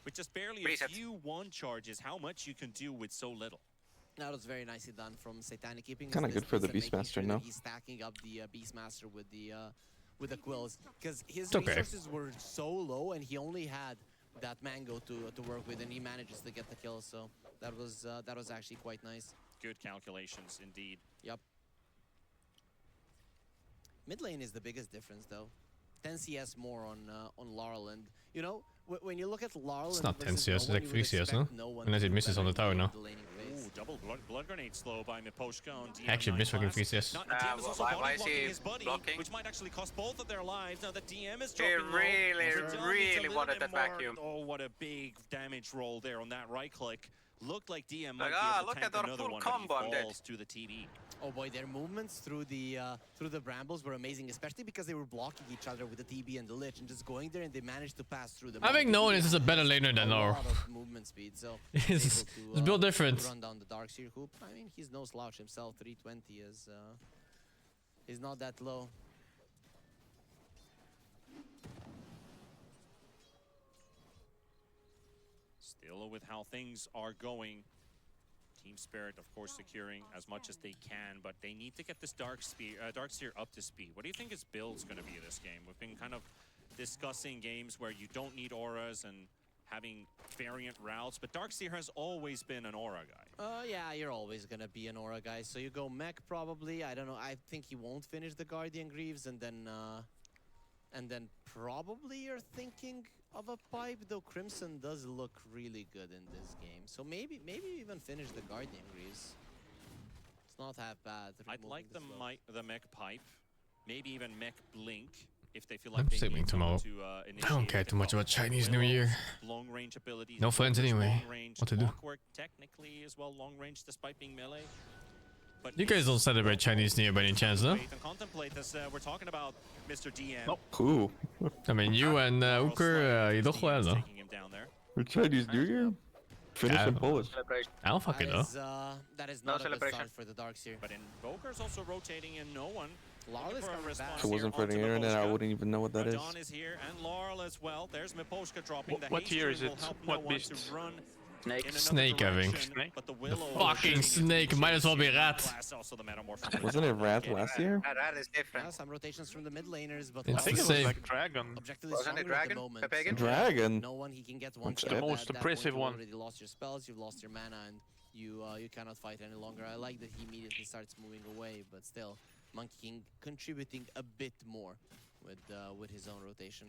with just barely a few one charges. How much you can do with so little. That was very nicely done from Satanic, keeping Kinda good for the Beastmaster now. He's stacking up the Beastmaster with the quills, because his It's okay. resources were so low, and he only had that mango to work with, and he manages to get the kill. So that was actually quite nice. Good calculations indeed. Yep. Mid lane is the biggest difference, though. 10 CS more on Laurel, and you know when you look at Laurel, It's not 10 CS, it's like 3 CS, no? Unless it misses on the tower now. Ooh, double blood grenade slow by Miposhka on DM. Actually, missed fucking 3 CS. Why is he blocking? Which might actually cost both of their lives. Now the DM is He dropping really wanted that vacuum. Oh, what a big damage roll there on that right click. Looked like DM Like, might be able look to tank at our another full one, combo, but I'm he dead. falls to the TB. Oh boy, their movements through the Brambles were amazing, especially because they were blocking each other with the TB and the Lich, and just going there, and they managed to pass through them. I think no one is a better laner than a Laurel. lot of movement speed, so It's built different. run down the Darkseer hoop. I mean, he's no slouch himself. 320 is not that low. Still with how things are going. Team Spirit, of course, securing as much as they can, but they need to get this Darkseer up to speed. What do you think his build's going to be this game? We've been kind of discussing games where you don't need auras and having variant routes, but Darkseer has always been an aura guy. Yeah, you're always gonna be an aura guy. So you go mech probably. I don't know. I think he won't finish the Guardian Greaves, and then probably you're thinking of a pipe. Though Crimson does look really good in this game, so maybe even finish the Guardian Greaves. It's not half bad. I'd like the mech pipe, maybe even mech blink. If they feel I'm like they sleeping need tomorrow. To, I don't care too much about Chinese New Year. Long range abilities, No friends anyway. What to do? Clockwork technically as well, long range despite being melee. But You guys don't celebrate Chinese New Year by any chance, no? and contemplate this. We're talking about Mr. DM. Cool. I mean, you and Uker, je toch wel, no? Taking him down there. For Chinese New Year? Finish in Polish. I don't fucking know. That is not a good start for the Darkseer. But Invoker's also rotating in no one. Laurel is coming back. If it wasn't for the internet, I wouldn't even know what that is. Dawn is here and Laurel as well. There's Miposhka dropping the What year is it? What beast? Snake, I think. The fucking snake, might as well be rat. Wasn't it Rat last year? Rat is different. Yeah, some rotations from the mid laners, but It's I think the it was same. like Dragon. objectively Wasn't it stronger at the Dragon? moment. Papagan? Dragon? No one, he can get one Which shot. the At most that impressive point, one. You've already lost your spells, you've lost your mana, and you cannot fight any longer. I like that he immediately starts moving away, but still, Monkey King contributing a bit more with his own rotation.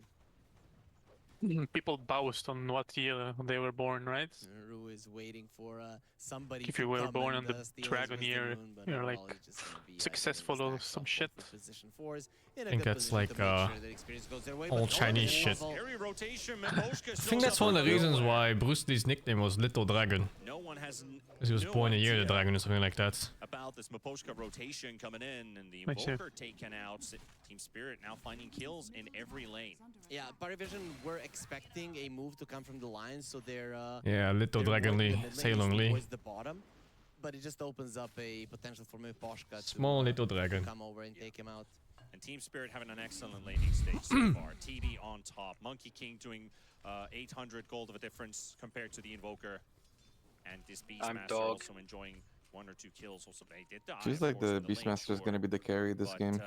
People boast on what year they were born, right? Ru is waiting for somebody. If to you were come born and, on the steal his Dragon wisdom year, rune, but you're overall like he's just gonna be, successful or stacked some up shit. both the position fours in a I think good that's position to like, make sure that experience goes their way, all but Chinese Orban shit. level- Very rotation. I think that's one of the reasons why Bruce Lee's nickname was Little Dragon. No one has Because he was born a year the dragon or something like that. about this Miposhka rotation coming in and the Makes Invoker taken out. Team Spirit now finding kills in every lane. Yeah, Parivision were expecting a move to come from the Lions, so they're Yeah, Little they're Dragon working Lee, the mid lane Ceylon Lee. towards the bottom, but it just opens up a potential for Miposhka Small Little Dragon. to come over and take him out. And Team Spirit having an excellent laning stage so far. TD on top. Monkey King doing 800 gold of a difference compared to the Invoker. And this Beastmaster also enjoying 1 or 2 kills. Also, they did die. Feels like the Beastmaster is going to be the carry this game.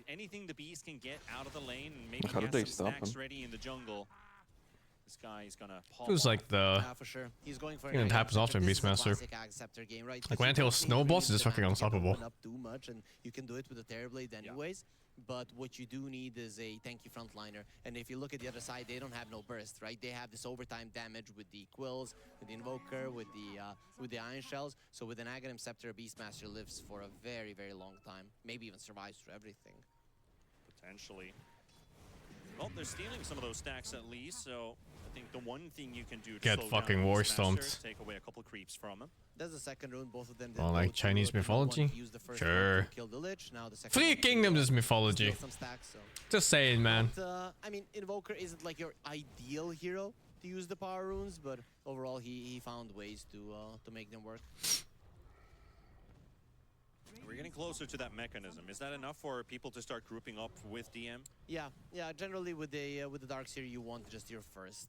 Anything the Beast can get out of the lane and maybe How did get they some stop stacks him? ready in the jungle. This guy is gonna pop Feels like the. For sure. He's going for It happens often in Beastmaster. Like when until snowballs, it's just fucking unstoppable. Up too much, and you can do it with the Terrorblade anyways. But what you do need is a tanky frontliner. And if you look at the other side, they don't have no burst, right? They have this overtime damage with the Quills, with the Invoker, with the Iron Shells. So with an Aghanim Scepter, a Beastmaster lives for a very, very long time. Maybe even survives through everything. Potentially. Well, they're stealing some of those stacks at least, so I think the one thing you can do to Get slow fucking down war Beastmaster stomped. is take away a couple creeps from him. There's the second rune, both of them. Oh, like Chinese mythology? Sure. Three Kingdoms is mythology. Just saying, man. But, I mean, Invoker isn't like your ideal hero to use the power runes, but overall he found ways to make them work. We're getting closer to that mechanism. Is that enough for people to start grouping up with DM? Yeah. Generally with the Darkseer, you want just your first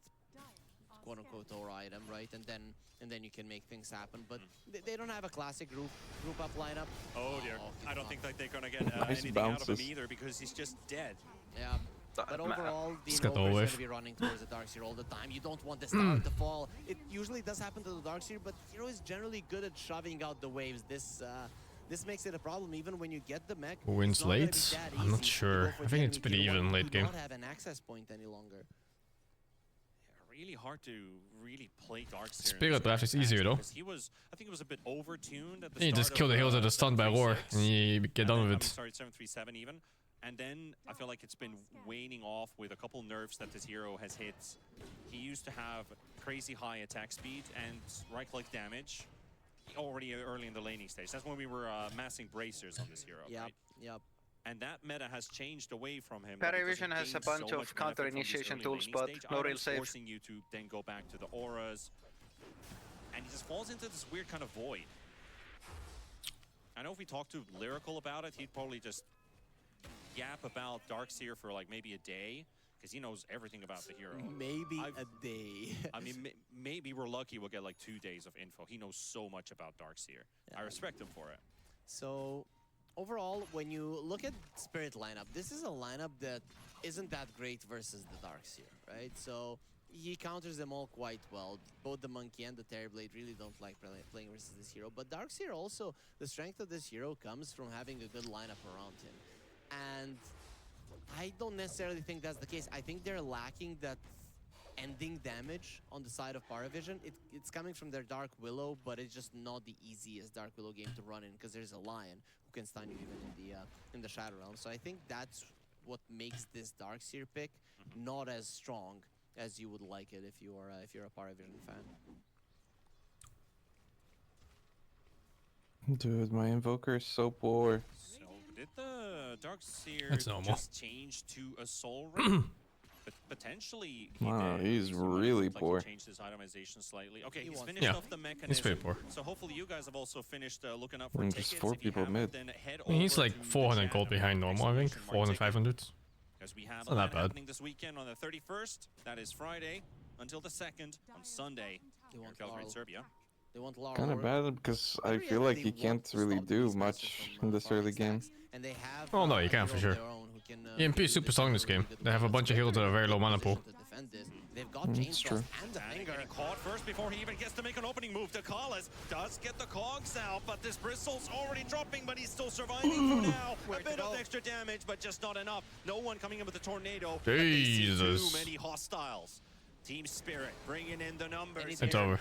quote-unquote aura item, right? And then you can make things happen. But they don't have a classic group up lineup. Oh dear. I don't think that they're gonna get Nice anything out of him bounces. either because he's just dead. Yeah. But overall, the got the Invoker is going wave. to be running towards the Darkseer all the time. You don't want the star to fall. It usually does happen to the Darkseer, but hero is generally good at shoving out the waves. This makes it a problem even when you get the mech. Who wins it's not gonna be late? that I'm not easy to sure. go for I think the it's enemy pretty tier one even who late do game. not have an access point any longer. Really hard to really play Darkseer. Spirit Draft is easier though. He was, I think it was a bit over-tuned at the Then you start just kill the of, heroes that are stunned by war, and you get done with it. Sorry, 737 even. And then I feel like it's been waning off with a couple nerfs that this hero has hit. He used to have crazy high attack speed and right-click damage already early in the laning stage. That's when we were massing bracers on this hero, right? Yep. And that meta has changed away from him. Parivision has a bunch of counter initiation tools, but no real save. Forcing you to then go back to the auras. And he just falls into this weird kind of void. I know if we talked to Lyrical about it, he'd probably just yap about Darkseer for like maybe a day, because he knows everything about the hero. Maybe a day. I mean, maybe we're lucky we'll get like 2 days of info. He knows so much about Darkseer. Yeah. I respect him for it. So, overall, when you look at Spirit lineup, this is a lineup that isn't that great versus the Darkseer, right? So, he counters them all quite well. Both the Monkey and the Terrorblade really don't like playing versus this hero. But Darkseer also, the strength of this hero comes from having a good lineup around him. And I don't necessarily think that's the case. I think they're lacking that ending damage on the side of Parivision. It's coming from their Dark Willow, but it's just not the easiest Dark Willow game to run in because there's a Lion who can stun you even in the Shadow Realm. So I think that's what makes this Darkseer pick not as strong as you would like it if you're a Parivision fan. Dude, my Invoker is so poor. So did the Darkseer That's normal. just change to a Soul Ring? But potentially he Wow, did. he's So it really looked like poor. he changed his itemization slightly. Okay, he's wants finished Yeah, off the mechanism. he's pretty poor. So hopefully you guys have also finished looking up for And tickets. just 4 If you people haven't, mid. then head I mean, he's over like to the 400 chat gold and behind normal, I think. exclamation mark 400, ticket. 500. Because we have It's a not that event bad. happening this weekend on the 31st. That is Friday until the 2nd on Sunday They in want Calgary, Laurel. Serbia. They want Laurel. Kind of bad because I feel like he can't really do much in this early game. And they have Oh no, you can for sure. EMP is super strong in this game. They have a bunch of heroes that are very low mana pool. They've got It's true. chainsaws and a And finger. getting caught first before he even gets to make an opening move. Dakalis does get the cogs out, but this bristle's already dropping, but he's still surviving for now. A bit of extra damage, but just not enough. No one coming in with a tornado. but they see Jesus. too many hostiles. Team Spirit bringing in the numbers. It's here. over.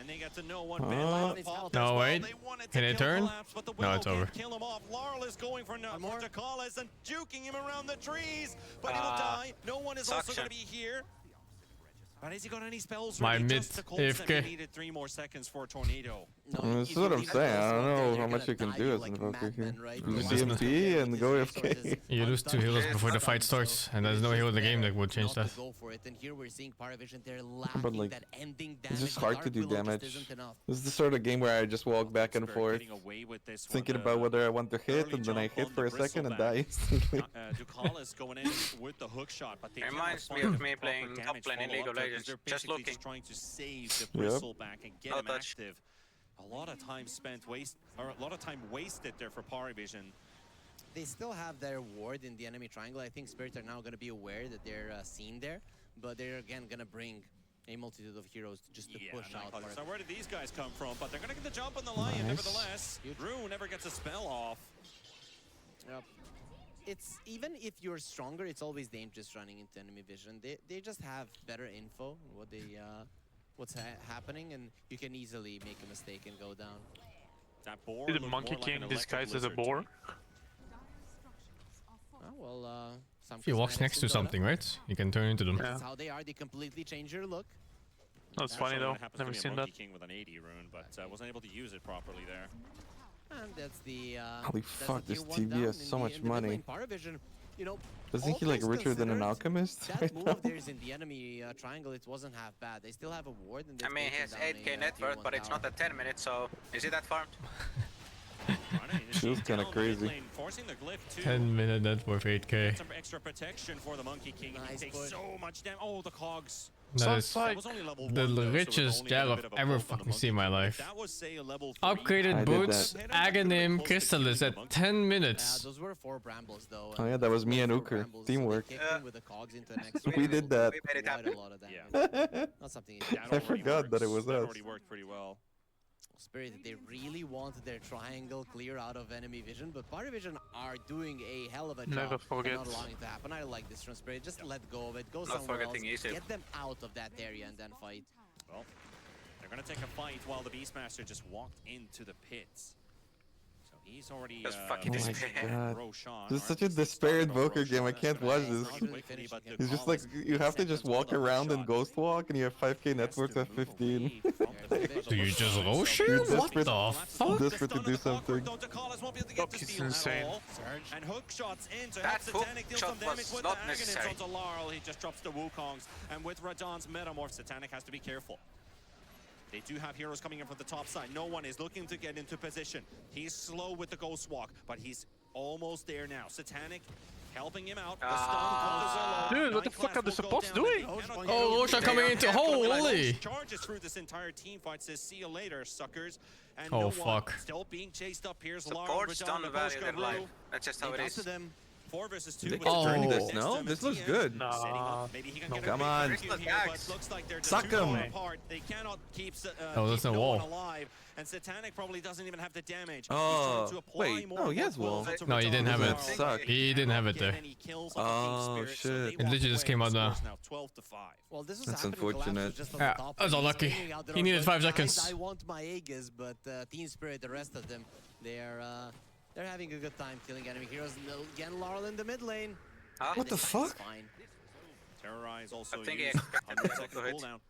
And they get to know one Oh. bit on the pop as No, well. wait. They wanted to Can it kill turn? Collapse, but the No, Willow it's can't over. kill him off. Laurel is going for more. Dakalis and juking him around the trees, but he'll die. No one is Suction. also going to be here. But has he got any spells My ready? mid Just the Colts that we AFK. needed 3 more seconds for Tornado. This is what I'm saying. I don't know how much you can do as an Invoker here. Do CMP and go AFK. You lose 2 healers before the fight starts, and there's no hero in the game that would change that. But like, it's just hard to do damage. This is the sort of game where I just walk back and forth, thinking about whether I want to hit, and then I hit for a second and die instantly. Ducalis going in with the hook shot, but they Reminds me of me playing top lane in League of Legends, just looking. Trying to save the bristle back and get him active. A lot of time spent a lot of time wasted there for parivision. They still have their ward in the enemy triangle. I think Spirits are now going to be aware that they're seen there, but they're again going to bring a multitude of heroes just to push out. So where did these guys come from? But they're going to get the jump on the line, nevertheless. Rune never gets a spell off. Yep. It's even if you're stronger, it's always dangerous running into enemy vision. They just have better info what what's happening, and you can easily make a mistake and go down. That boar Did the Monkey King disguised as a boar? Oh, well, If he walks next to something, right? You can turn into them. That's how they are. They completely change your look. That's funny though. Never seen that. King with an 80 rune, but wasn't able to use it properly there. And that's the holy fuck, this TV has so much money. Parivision, you know, Doesn't he like richer than an alchemist? That move of theirs in the enemy triangle, it wasn't half bad. They still have a ward. And I mean, he has 8k net worth, but it's not at 10 minutes, so is he that farmed? Feels kind of crazy. 10-minute net worth 8k. Some extra protection for the Monkey King. He takes so much damage. Oh, the cogs. That is the richest gel I've ever fucking seen in my life. Upgraded boots, Aghanim, Crystallis at 10 minutes. Those were 4 brambles though. Oh yeah, that was me and Uker. Teamwork. We did that. I forgot that it was us. Already worked pretty well. Spirit, they really want their triangle clear out of enemy vision, but parivision are doing a hell of a job Never forget. not allowing it to happen. I like this from Spirit. Just let go of it. Go somewhere else. Get them out of that area and then fight. Well, they're going to take a fight while the Beastmaster just walked into the pits. So he's already fucking God. This is such a despair invoker game. I can't watch this. It's just like you have to just walk around and ghost walk, and you have 5k net worth at 15. Do you just rosh it? What the fuck? Desperate to do something. He's insane. And hook shots in to That help Satanic deal some hook damage was with not the necessary. Aghanim's onto Laurel. He just drops the Wukongs, and with Radon's Metamorph, Satanic has to be careful. They do have heroes coming in from the top side. No one is looking to get into position. He's slow with the Ghost Walk, but he's almost there now. Satanic helping him out. The stun Dude, what the fuck are the supports doing? Oh, Roshan coming into holy! Charges through this entire team fight, says see you later, suckers. And Oh, no fuck. One still being chased up. Here's Laurel, Supports Radon, don't value their Naboshka, life. Rue. That's just how it is. 4 versus 2. They with can turn Oh. this, no? This looks good. Nah. Maybe he can No. get a Come quick on. rescue here, but looks like they're Suck too far him. apart. They cannot keep Oh, that's keep a no wall. one alive, and Satanic probably doesn't even have the damage. Oh, He's trying to apply wait, more no, he has wells wall. onto No, he didn't have Radon. it. Suck. He didn't have it there. Oh, shit. It It literally just came out now. 12-5. Well, this is That's happening. Collapse was unfortunate. just on Yeah, the top, that's and all he's lucky. screaming out there He on needed first, 5 "Guys, seconds." I want my Aegis, but Team Spirit, the rest of them, they're having a good time killing enemy heroes. And again, Laurel in the mid lane. Huh? What the This guy's fuck? Fine. Terrorize also I think he used expected 100 to second hit. cooldown.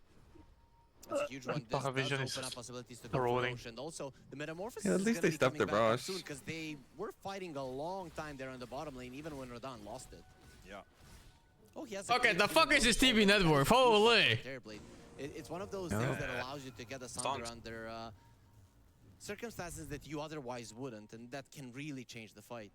That's a huge one. This does Parivision open is up possibilities to go for rolling. Roche. And also, the Metamorphosis Yeah, at is least gonna they be stopped coming the back up rush. soon, because they were fighting a long time there on the bottom lane, even when Radon lost it. Yeah. Oh, he has a Okay, great the fuck team is his control TV that network? is Holy! Terrorblade. It's one of those Yeah. things that allows you to get a Sunder Stonks. under circumstances that you otherwise wouldn't, and that can really change the fight.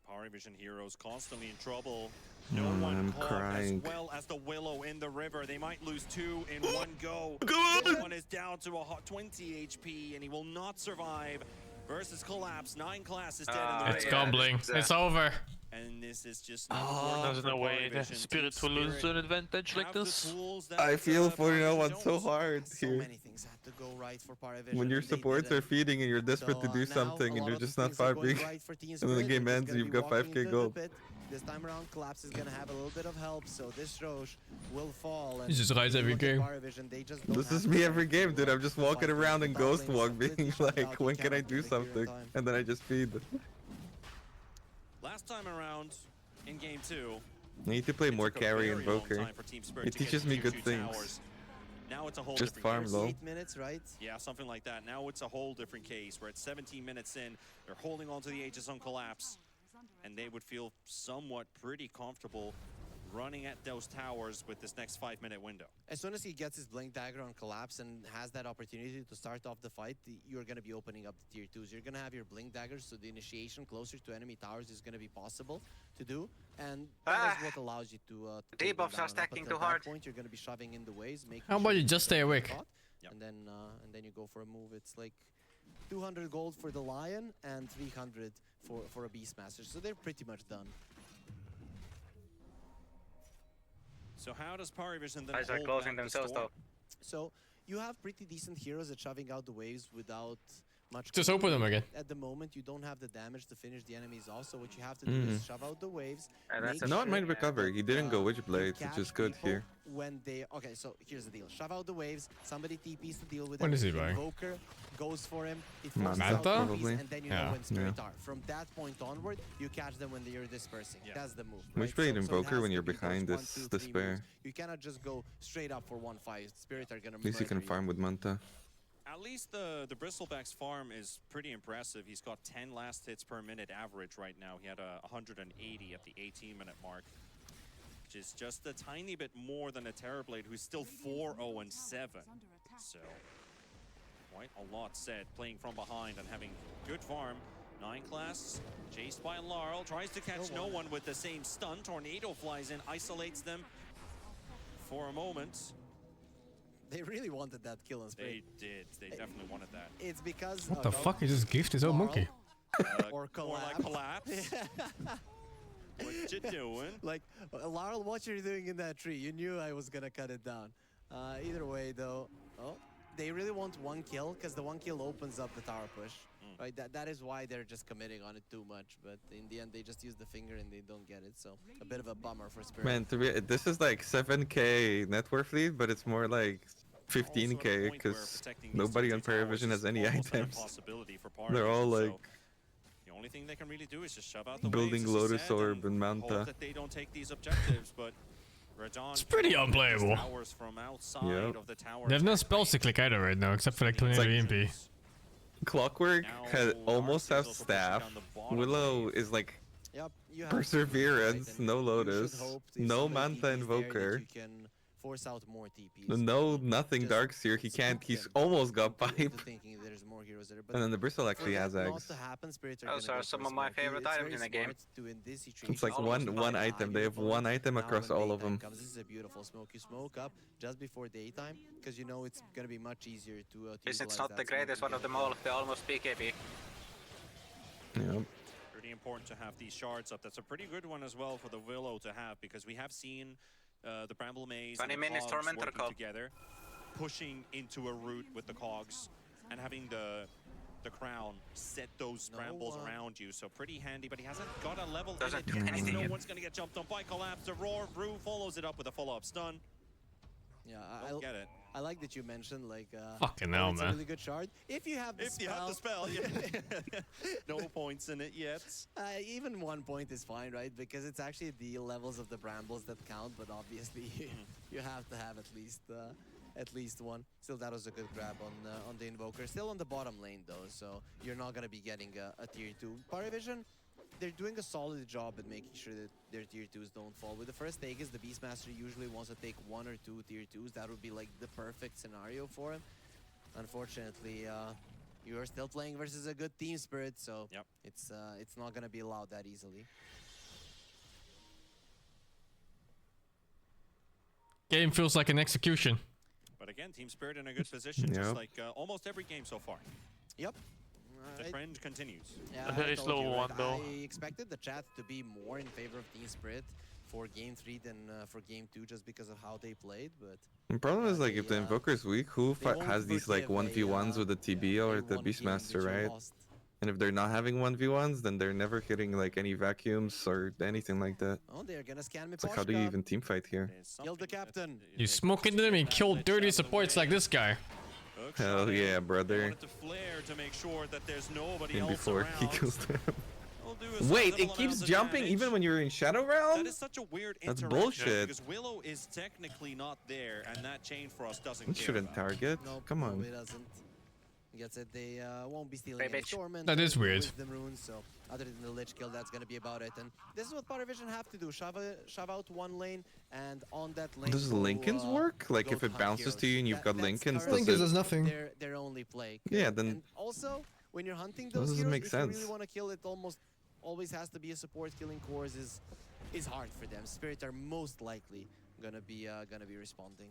Parivision heroes constantly in trouble. No I'm one caught crying. as well as the Willow in the river. They might lose 2 in one go. Come This on! one is down to a 20 HP, and he will not survive. Versus Collapse, 9 classes dead in the It's river. gambling. It's over. And this is just There's no way the Spirit will lose an advantage like this. I feel for no one so hard So here. many things had to go right for Parivision. When your and they supports are didn't. feeding and you're desperate to So, do now something a and lot you're of just not things are going farming. right for Team And then the Spirit, game which is ends and gonna you've be got walking 5k into the gold. pit. This time around, Collapse is gonna have a little bit of help, so this Roche will fall. And He just rides every look at game. Parivision, they just don't This have is the me time every to game, dude. I'm fight just walking the around and top ghost lane walk, completely being shut like, out. when You can I cannot do really clear something? time. And then I just feed. Last time around, in game 2, I need to play more carry and Invoker. It teaches me good things. Towers. Now it's a whole Just different farm low. 8 minutes, right? Yeah, something like that. Now it's a whole different case. We're at 17 minutes in. They're holding on to the Aegis on collapse. And they would feel somewhat pretty comfortable running at those towers with this next 5-minute window. As soon as he gets his Blink Dagger on collapse and has that opportunity to start off the fight, you're going to be opening up the tier 2s. You're going to have your Blink Daggers, so the initiation closer to enemy towers is going to be possible to do. And that is what allows you to debuffs are stacking too hard. Point, you're going to be shoving in the waves. How about you just stay awake? Yep. And then you go for a move. It's like 200 gold for the Lion and 300 for a Beastmaster. So they're pretty much done. So how does parivision then Eyes are hold closing back the themselves storm? though. So you have pretty decent heroes at shoving out the waves without much. Just open them again. At the moment, you don't have the damage to finish the enemies off. So what you have to do is shove out the waves. No, it might recover. He didn't go Witchblade, which is good here. When they so here's the deal: shove out the waves. Somebody TPs to deal with What it. is he buying? Invoker goes for him. It Manta? Probably. and then you know when Spirit are. From that point onward, you catch them when you're dispersing. That's the move. Witchblade Invoker it when has you're to be behind those this 1, 2, 3 despair. moves. You cannot just go straight up for 1-5. Spirit are gonna. At least you can farm with Manta. At least the Bristleback's farm is pretty impressive. He's got 10 last hits per minute average right now. He had 180 at the 18-minute mark, which is just a tiny bit more than a Terrorblade, who's still 4-0-7. So, quite a lot said, playing from behind and having good farm. 9 class, chased by Larl, tries to catch no one with the same stun. Tornado flies in, isolates them for a moment. They really wanted that kill on Spirit. They did. They definitely wanted that. It's because What the fuck? He just gifted his own monkey. Or collapse. Like collapse. What you doing? Like, Laurel, what you're doing in that tree? You knew I was gonna cut it down. Either way, though, they really want 1 kill because the 1 kill opens up the tower push. Right? That is why they're just committing on it too much. But in the end, they just use the finger and they don't get it. So a bit of a bummer for Spirit. Man, this is like 7k net worth lead, but it's more like 15k because nobody on Parivision has any items. They're all like the only thing they can really do is just shove out the building waves, Lotus Orb and Manta. Hope that they don't take these objectives, but It's pretty unplayable. Yep. They have no spells to click either right now, except for like Tornado EMP. Clockwork almost has staff. Willow is like Perseverance, no Lotus, no Manta Invoker. Force out more TPs. No, nothing Darkseer. He can't. He's almost got pipe. And then the Bristle actually has eggs. Those are some of my favorite items in the game. It's like one item. They have one item across all of them. This is a beautiful smoke. You smoke up just before daytime because you know it's gonna be much easier to. It's not the greatest one of them all. They're almost PKB. Yep. Pretty important to have these shards up. That's a pretty good one as well for the Willow to have because we have seen the Bramble Maze 20 and the minutes Cogs Tormentor working call. together, pushing into a route with the Cogs and having the Crown set those Brambles around you. So pretty handy, but he hasn't got a level in it. Do anything No yet. one's going to get jumped on by Collapse. The Roar Brew follows it up with a follow-up stun. Yeah, Don't get it. I like that you mentioned like Fucking hell, it's man. a really good shard. If you have the spell. Yeah. No points in it yet. Even 1 point is fine, right? Because it's actually the levels of the Brambles that count, but obviously you have to have at least one. Still, that was a good grab on the Invoker. Still on the bottom lane though, so you're not gonna be getting a tier 2. Parivision, they're doing a solid job at making sure that their tier 2s don't fall. With the first Aegis, the Beastmaster usually wants to take 1 or 2 tier 2s. That would be like the perfect scenario for him. Unfortunately, you are still playing versus a good team Spirit, so it's not gonna be allowed that easily. Game feels like an execution. But again, Team Spirit in a good position, just like almost every game so far. Yep. The trend continues. Yeah, A very slow one, though. I expected the chat to be more in favor of Team Spirit for Game 3 than for Game 2 just because of how they played, but... The problem is like if the Invoker is weak, who has these like 1v1s with the TB or the Beastmaster, right? And if they're not having 1v1s, then they're never hitting like any vacuums or anything like that. Oh, they're gonna scan me. It's like how do you even teamfight here? Kill the captain. You smoke into them and kill dirty supports like this guy. Hell yeah, brother. To flare to make sure that there's nobody And else before he around. kills them. will do a Wait, sizable it keeps amount of jumping damage. even when you're in Shadow Realm? That is such a weird That's interaction bullshit. because Willow is technically not there, and that chain frost doesn't It care shouldn't about. target. Nope, Come no, on. it doesn't. Gets it. They won't be stealing any torment. That is weird. Wisdom runes, so other than the lich kill, that's gonna be about it. And this is what parivision have to do: shove out one lane, and on that lane. Does go, Lincoln's work? Like go if it hunt bounces to you and you've got that's Lincolns, currently does it? does nothing. Their only play. Yeah, then And also, when you're hunting That those doesn't heroes, make if you sense. really want to kill, it almost always has to be a support. Killing cores is hard for them. Spirit are most likely gonna be responding.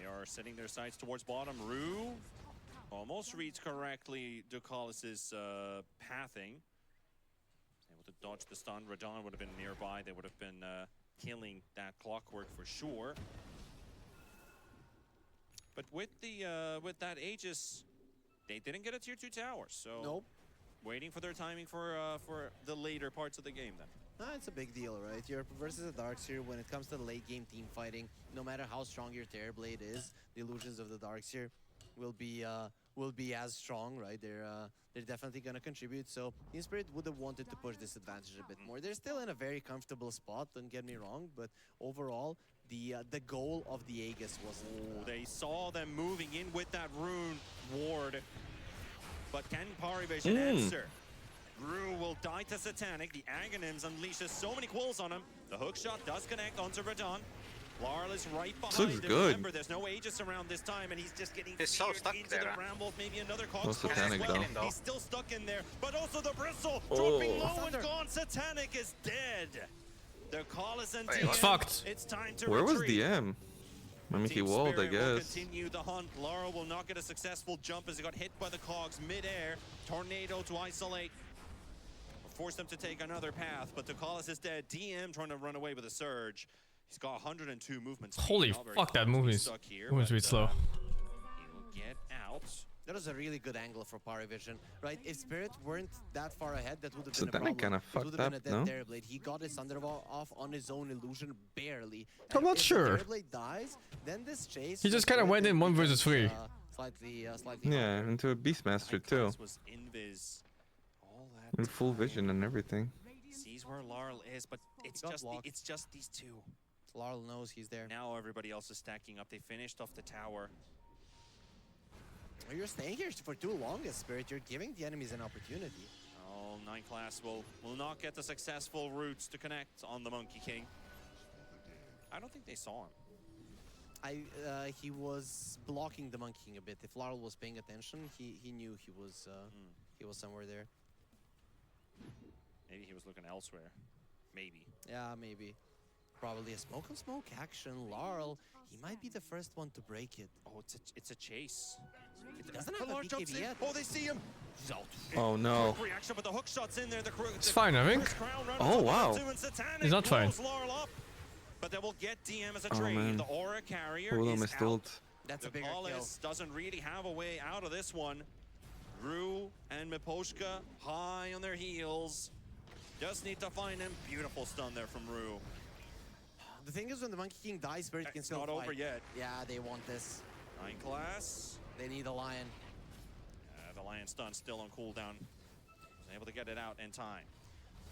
They are setting their sights towards bottom. Rue almost reads correctly Ducalis' pathing. Able to dodge the stun. Rajan would have been nearby. They would have been killing that clockwork for sure. But with that Aegis, they didn't get a tier 2 tower. So Nope. waiting for their timing for the later parts of the game then. It's a big deal, right? You're versus a Darkseer. When it comes to late game team fighting, no matter how strong your Terrorblade is, the illusions of the Darkseer will be as strong, right? They're definitely gonna contribute. So Team Spirit would have wanted to push this advantage a bit more. They're still in a very comfortable spot, don't get me wrong, but overall, the goal of the Aegis wasn't. They saw them moving in with that rune ward, but can parivision answer? Rue will die to Satanic. The Aghanim's unleashes so many quills on him. The hook shot does connect onto Radon. Larl is right behind him. good. Remember, there's no Aegis around this time, and he's just getting He's so stuck into there, the huh? brambles. Maybe another No cog Satanic, as well. though. He's still stuck in there, but also the bristle Oh. dropping low and Thunder. gone. Satanic is dead. The call is Wait, DM. what? Fucked. It's time to Where was retreat. DM? I mean, he Team walled, I Spirit will guess. continue the hunt. Laura will not get a successful jump as he got hit by the cogs mid-air. Tornado to isolate. Force them to take another path, but Ducalis is dead. DM trying to run away with a surge. He's got 102 movements. Holy fuck, that movement's slow. He'll get out. That was a really good angle for Parivision, right? If Spirit weren't that far ahead, that would have been a Satanic problem. kinda It fucked would have been a up, dead no? Terrorblade. He got his Thunder off on his own illusion, barely. I'm And not if sure. The Terrorblade dies, then this chase. He for just kinda Spirit went in 1 versus 3. Slightly Yeah, harder. into a Beastmaster too. Was invis. All In that full time. vision and everything. Sees where Larl is, but it's got just blocked. it's just these two. Larl knows he's there. Now everybody else is stacking up. They finished off the tower. You're staying here for too long, as Spirit. You're giving the enemies an opportunity. Oh, 9 class will not get the successful routes to connect on the Monkey King. I don't think they saw him. He was blocking the Monkey King a bit. If Larl was paying attention, he knew he was somewhere there. Maybe he was looking elsewhere. Maybe. Yeah, maybe. Probably a smoke on smoke action. Larl, he might be the first one to break it. Oh, it's a chase. He doesn't have a Larl jumps BKB in. yet. Oh, they see him. He's out. Oh no. Quick reaction, but the hook shot's in there. It's fine, I think. Oh, wow. He's not fine. Larl up, but they will get DM as a Oh, trade. man. The aura carrier Hold on, is missed out. ult. That's a bigger kill. Ducalis doesn't really have a way out of this one. Rue and Miposhka high on their heels. Just need to find him. Beautiful stun there from Rue. The thing is, when the Monkey King dies, Spirit can It's still not fight. over yet. Yeah, they want this. 9 class. They need a lion. The Lion stun still on cooldown. Was able to get it out in time.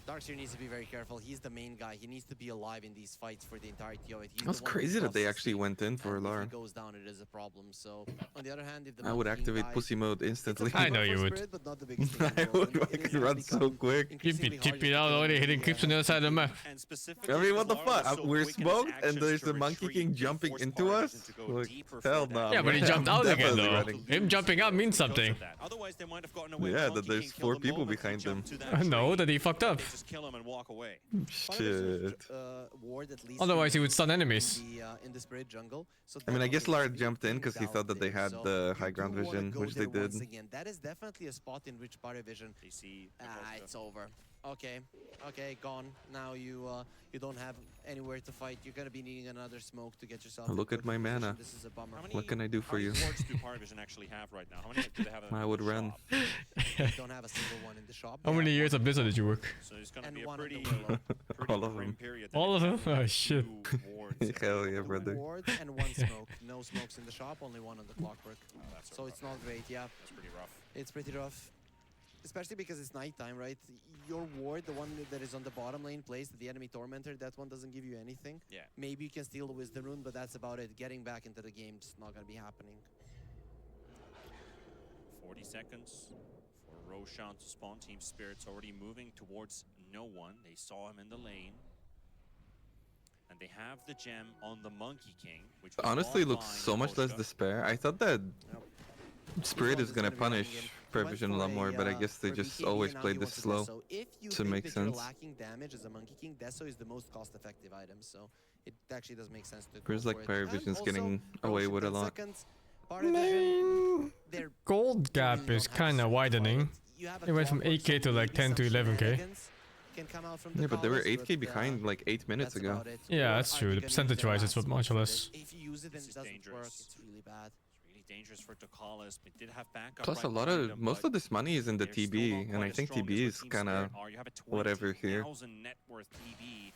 Darkseer needs to be very careful. He's the main guy. He needs to be alive in these fights for the entirety of it. He's That's the one crazy that they buffs actually the went in for and if Larn. he goes down, it is a problem. So, on the other hand, if the I would Monkey King activate dies, pussy mode instantly. I know you would. Spirit, but not the biggest thing in the I world. would And it fucking has run so become quick. You'd be increasingly harder tipping to out kill already, the hitting creeps on the other side of the map. And specifically, I mean, what the because Larl fuck? was so We're quick in his smoked, and actions there's to the Monkey retreat, King he jumping forced into Parivision us? to go Like, deeper for hell that. no. Yeah, but he man. jumped I'm out again definitely though. running. Him jumping out means something. Otherwise, they might have gotten away. Yeah, The that Monkey there's King 4 killed the people moment he behind them. jumped to that No, tree. that he fucked up. They just kill him and walk away. Parivision's, Shit. ward at least Otherwise, he would stun enemies. in the Spirit jungle. So I mean, I guess definitely Lara keep jumped in him because he down thought that they there. had So the you high do ground wanna vision, go which they there once did. again. That is definitely a spot in which Parivision. They see. It's over. Okay, gone. Now you don't have anywhere to fight. You're gonna be needing another smoke to get yourself. Look into at my a good mana. position. This is a bummer. What can I do for you? How many wards do Parivision actually have right now? How many do they have in I the would run. shop? They don't have a single one in the shop. How many years of Blizzard did you work? So it's gonna And be a one on the pretty, Willow. pretty All of grim them. period. All of them? Oh shit. Two wards. Hell yeah, Two brother. wards and one smoke. No smokes in the shop. Only one on the clockwork. Oh, that's So it's not great. Yeah, That's pretty rough. it's pretty rough. especially because it's nighttime, right? Your ward, the one that is on the bottom lane, plays the enemy tormentor. That one doesn't give you anything. Yeah. Maybe you can steal the wisdom rune, but that's about it. Getting back into the game is not gonna be happening. 40 seconds for Roshan to spawn. Team Spirit's already moving towards no one. They saw him in the lane. And they have the gem on the Monkey King, which honestly looks so much less despair. I thought that Spirit is gonna punish parivision a lot more, but I guess they just always played this slow to make sense. Lacking damage as a Monkey King, Deso is the most cost-effective item, so it actually does make sense to go Feels like for it. parivision's getting away with a lot. Their gold gap is kind of widening. It went from 8k to like 10 to 11k. Yeah, but they were 8k behind like 8 minutes ago. Yeah, that's true. The percentage-wise, it's much less. If you use it and This it is doesn't dangerous. work, it's really bad. It's really dangerous for Tokalis, but did have backup. Plus, right a lot behind of him, most but of this money is in the they're still TB, not and quite I as think strong TB as is what Team kind of Spirit are. You have a whatever here. 20,000 net worth TB.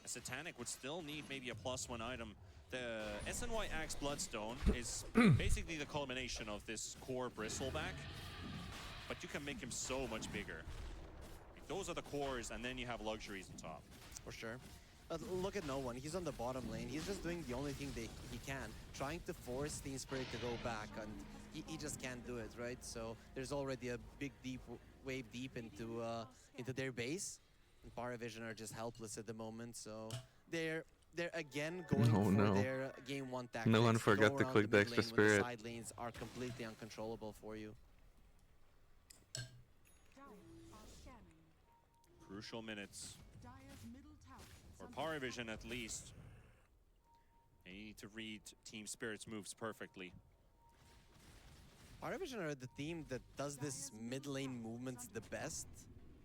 A Satanic would still need maybe a +1 item. The SNY Axe Bloodstone is basically the culmination of this core Bristleback, but you can make him so much bigger. Those are the cores, and then you have luxuries on top. For sure. But look at no one. He's on the bottom lane. He's just doing the only thing he can, trying to force Team Spirit to go back, and he just can't do it, right? So there's already a big wave deep into their base, and parivision are just helpless at the moment. So they're again going for their game 1 tactics. No one forgot to click the mid extra lane when the spirit. side lanes are completely uncontrollable for you. Crucial minutes for parivision, at least. They need to read Team Spirit's moves perfectly. parivision are the team that does this mid lane movements the best,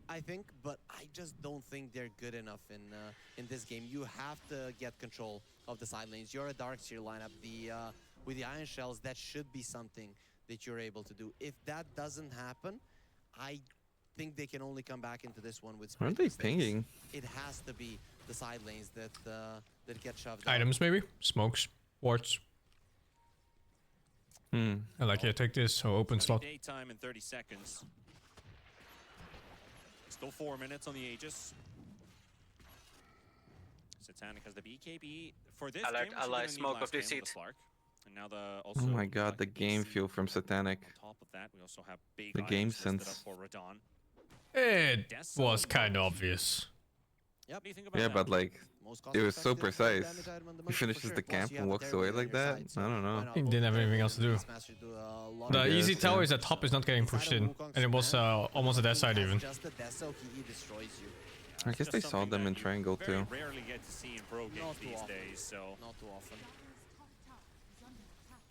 I think, but I just don't think they're good enough in this game. You have to get control of the side lanes. You're a Darkseer lineup. With the Iron Shells, that should be something that you're able to do. If that doesn't happen, I think they can only come back into this one with Spirit Aren't they mistakes. pinging? It has to be the side lanes that get shoved out. Items maybe? Smokes. Wards. I like, yeah, take this or open slot. Daytime in 30 seconds. Still 4 minutes on the Aegis. Satanic has the BKB for this Alert, game. ally, smoke of this seat. And now the Oh my god, the game feel from Satanic. On top of that, we also have big The game items listed sense. up for Radon. It was kind of obvious. What do you think about Yeah, that? but like, it was so precise. He finishes the camp and walks away like that? I don't know. He didn't have anything else to do. The easy tower is at top is not getting pushed in, and it was almost at that side even. Just the Deso, he destroys you. I guess they saw them in triangle too. Very rarely get to see in pro games these days, so Not too often.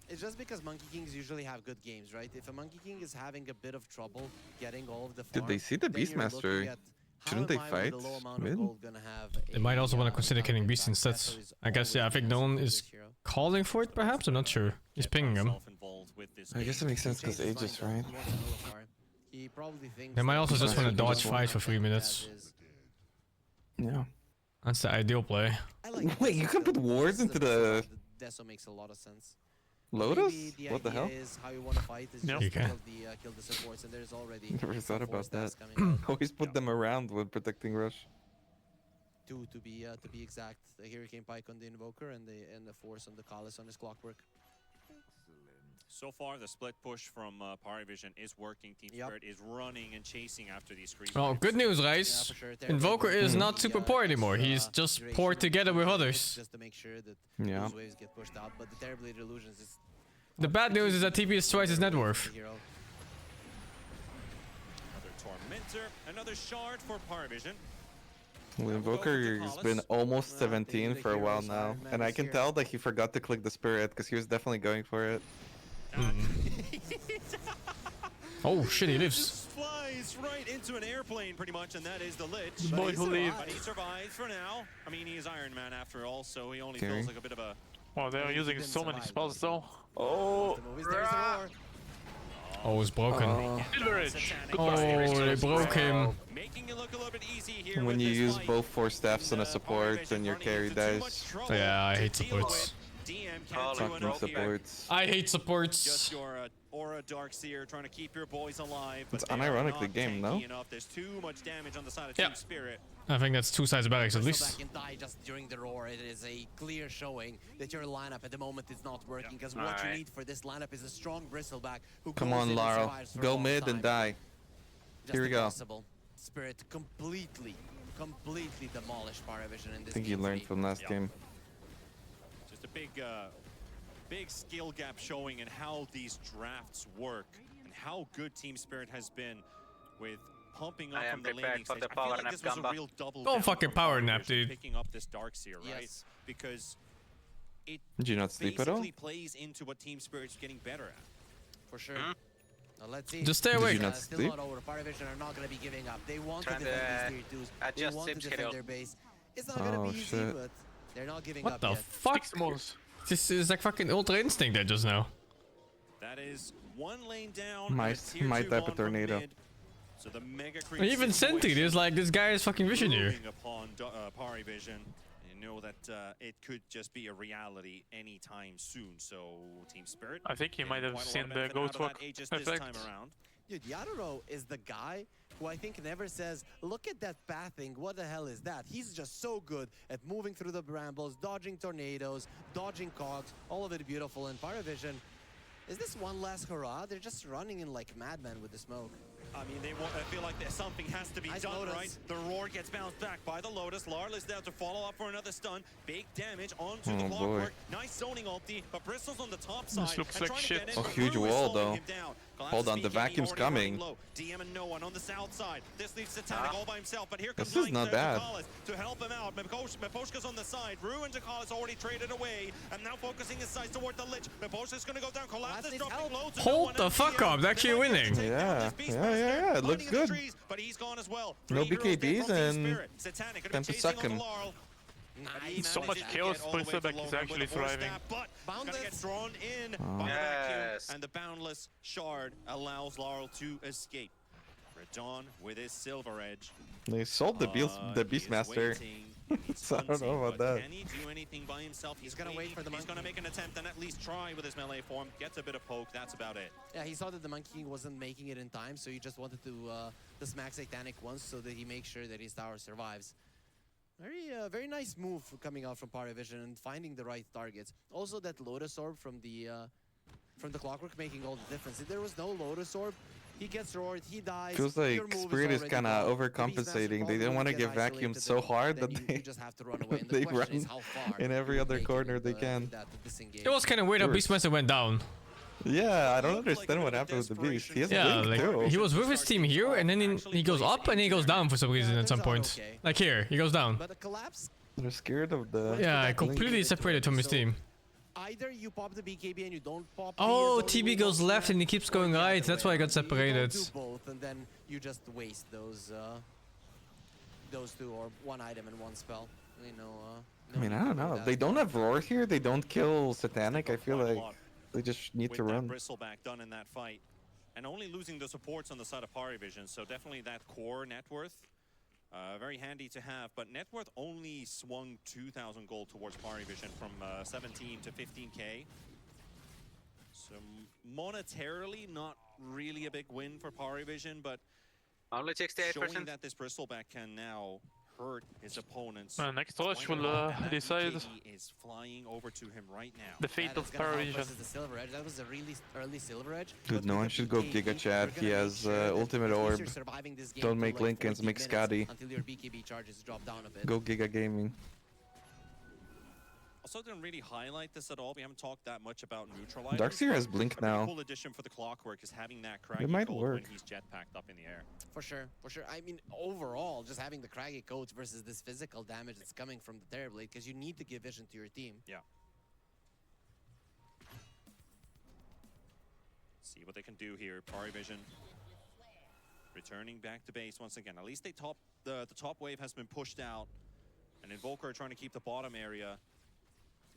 It's just because Monkey Kings usually have good games, right? If a Monkey King is having a bit of trouble getting all of the farm, Did they see the then you're looking Beastmaster? at how Shouldn't am they I fight with a low amount of mid? gold gonna have They might also want to a consider killing Beast counter instead. Deso is I guess, yeah, I think no one is calling for it perhaps? I'm not sure. He's pinging him. involved with this I guess it makes sense because Aegis, right? He probably thinks They might also that just want to the dodge one fight for 3 that minutes. is- Yeah. That's the ideal play. I like Wait, you can put wards into the Deso makes a lot of sense. Lotus? Maybe What the idea hell? is how you want to fight is Yeah. just You to can. kill the supports, and there's already Never thought some about force that. that's coming out. Always put them around when protecting Rush. Two to be exact. The Hurricane Pike on the Invoker and the Force on the Kalis on his Clockwork. So far, the split push from parivision is working. Team Spirit is running and chasing after these creeps. Well, good news, guys. Invoker is not super poor anymore. He's just poor together with others. Just to make sure that Yeah. those waves get pushed out. But the Terrible Illusions is The bad news is that TP is twice his net worth. the hero. Another Tormentor, another shard for parivision. Well, Invoker's been almost 17 for a while now, and I can tell that he forgot to click the spirit because he was definitely going for it. Oh shit, he lives. Just flies right into an airplane, pretty much, and that is the Lich. The boy who lived. But he survives for now. I mean, he is Iron Man after all, so he only Scary. feels like a bit of a... Wow, they're using so many spells though. Oh! The movies, there's the roar. Oh, it's broken. Silverage! Oh, they broke him. Making it look a little bit easy here When with you this use fight. both 4 staffs on a support, parivision then your running carry into too much dies. trouble Yeah, I to hate deal supports. with. DM can't do Fucking enough here. supports. I hate supports. Just your or a Darkseer trying to keep your boys alive. But It's unironically game, no? There's too much damage on the side of Yeah. Team Spirit. I think that's 2 sides of barracks at least. Back and die just during the roar. It is a clear showing that your lineup at the moment is not working. Because what you need for this lineup is a strong Bristleback who Come goes on, in and Laurel. survives for a Go long mid time. and die. Just Here we go. impossible. Spirit completely demolished parivision in I this think you game learned 3. from last game. Just a big skill gap showing in how these drafts work and how good Team Spirit has been with pumping up from the laning stage. I feel like this was a real double Don't down fucking from power Parivision nap, dude. Picking up this Darkseer, right? Yes. Because it Did you not sleep at all? basically plays into what Team Spirit's getting better at. For sure. Now let's see. Just stay Did awake. you not Still sleep? not over. Parivision are not going to be giving up. They want Trying to defend to these tier 2s. They adjust want to Zip's defend schedule. their base. It's not going to Oh, be easy, shit. but they're not giving What up the yet. fuck? This is like fucking Ultra Instinct there just now. That is one lane down. Might- and a tier might 2 type a on from tornado. mid. So the mega creep Even Sentry is like, this guy is fucking vision here. moving upon Parivision. You know that it could just be a reality anytime soon. So Team Spirit. I think he might have quite a lot seen of the benefit out Ghost of Walk that Aegis this effect. time around. Dude, Yadoro is the guy who I think never says, look at that pathing, what the hell is that? He's just so good at moving through the brambles, dodging tornadoes, dodging cogs, all of it beautiful. And Parivision, is this one last hurrah? They're just running in like madmen with the smoke. I mean, I feel like something has to be Nice done, Lotus. right? The roar gets bounced back by the Lotus. Larl is there to follow up for another stun. Big damage onto the Oh, boy. Clockwork. Nice zoning ulti, but Bristle's on the top side. looks and like trying to shit. get in, Oh, but huge Rue is wall, slowing though. him down. Hold on, the Collapse vacuum's speaking, already coming. running low. DM and no one on the south side. This leaves Satanic all by himself, but here comes This is not bad. to help him out. Meposhka's on the side. Rue and Dakalis already traded away, and now focusing his sights toward the Lich. Meposhka's gonna go down. Collapse is dropping low to no Hold one the at fuck DM. up, they're actually winning. Yeah, yeah. It looks good. But he's gone as well. No 3 heroes BKBs dead from Team and Spirit. Satanic gonna time be to chasing suck onto him. Laurel. Nice. So much kills, Bristleback is actually thriving. But gonna get drawn in Oh. by the vacuum, Yes. and the boundless shard allows Laurel to escape. Radon with his silver edge. They sold the He is Beastmaster. waiting, and he's So I don't know hunting, about but that. Can he do anything by himself? He's gonna wait for the He's monkey. gonna make an attempt and at least try with his melee form. Gets a bit of poke. That's about it. Yeah, he saw that the Monkey King wasn't making it in time, so he just wanted to smack Satanic once so that he makes sure that his tower survives. Very nice move coming out from Parivision and finding the right targets. Also, that Lotus Orb from the Clockwork making all the difference. If there was no Lotus Orb, he gets roared, he dies. Feels your like move Spirit is already kind of gone. The overcompensating. Beastmaster They didn't want to probably get gets vacuumed isolated, so hard then that you just have to run away. And the they question run is how far in every you other make it corner in they the- can. in that disengage. It was kind of weird how First. Beastmaster went down. Yeah, I don't understand what happened with the Beast. He has Yeah, Blink like, too. he was with his team here, and then he goes up, and then he goes down for some reason at some point. Like here, he goes down. But the collapse, They're scared of the... Yeah, completely separated from his team. either you pop the BKB and you don't pop Oh, the TB goes left and he keeps going right. That's why I got separated. You don't do both, and then you just waste those two or one item and one spell. You know. I mean, I don't know. They don't have Roar here. They don't kill Satanic. I feel Quite a like lot they just need with to that run. Bristleback done in that fight. And only losing the supports on the side of Parivision, so definitely that core net worth. Very handy to have, but net worth only swung 2,000 gold towards Parivision from 17 to 15k. So monetarily, not really a big win for Parivision, but Only 68%. showing that this Bristleback can now hurt his opponents. Next rush quite a will lot, and that decide BKB is flying over to him right now. the fate of Parivision. The Silver Edge. That was a really early Silver Edge. Dude, but no with one the should go BKB, Giga Chad. you're He gonna has make sure that Ultimate at least Orb. you're surviving this game Don't for make like Lincolns, 40 make minutes Scotty. until your BKB charges drop down a bit. Go Giga Gaming. Also didn't really highlight this at all. We haven't talked that much about neutralizers. Darkseer has but Blink a pretty now. cool addition for the Clockwork is having that It craggy might gold work. when he's jetpacked up in the air. For sure, for sure. I mean, overall, just having the craggy coach versus this physical damage that's coming from the Terrorblade, because you need to give vision to your team. Yeah. See what they can do here. Parivision returning back to base once again. At least they the top wave has been pushed out. And Invoker trying to keep the bottom area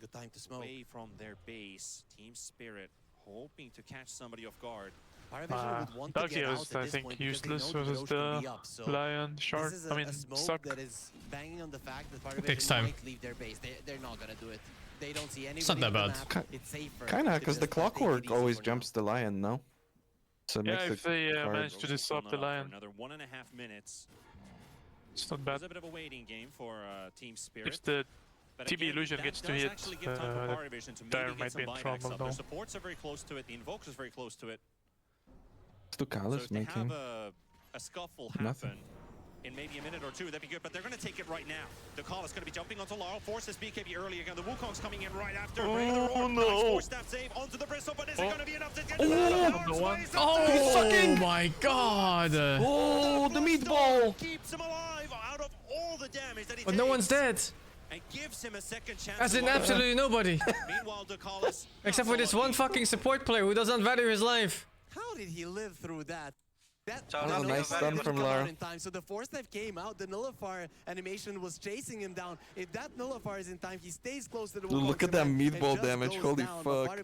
Good time to smoke. away from their base. Team Spirit hoping to catch somebody off guard. Parivision would want to get Darkseer out is, at I this think, point because they useless know versus Roche will the be up, so Lion Shard. This is I mean, a smoke Suck. that is banging on the fact that Parivision takes time. might leave their base. They're not gonna do it. They don't see anybody It's not that on the bad. map. It's safer. Kinda, to because the just take it Clockwork easy always for now. jumps the Lion, no? So it Yeah, makes if it they hard. manage to disrupt the line, Another 1.5 minutes. it's not It bad. was a bit of a waiting game for Team Spirit. If the But TB again, illusion that gets to does hit, actually give time for parivision to Dire maybe might get be some in buybacks trouble up. Their though. supports are very close to it. The Invoker's very close to it. Ducalis So if they making have a scuffle nothing. happen in maybe a minute or two, that'd be good. But they're going to take it right now. The call is going to be jumping onto Laurel. Forces BKB early again. The Wukong's coming in right after. Oh, no. Nice four-step save onto the Bristle, but is it going to be enough to get Oh my god! Oh, the meatball! Keeps him alive out of all the damage that he But takes. no one's dead. And gives him a second chance. As to in live. absolutely nobody. Meanwhile, Ducalis, Except for this one fucking support player who doesn't value his life. How did he live through that? That was a nice stun from Lara. in time. So the force dive came out, the nullifier animation was chasing him down. If that nullifier is in time, he stays close to the Dude, look at that meatball damage, holy fuck.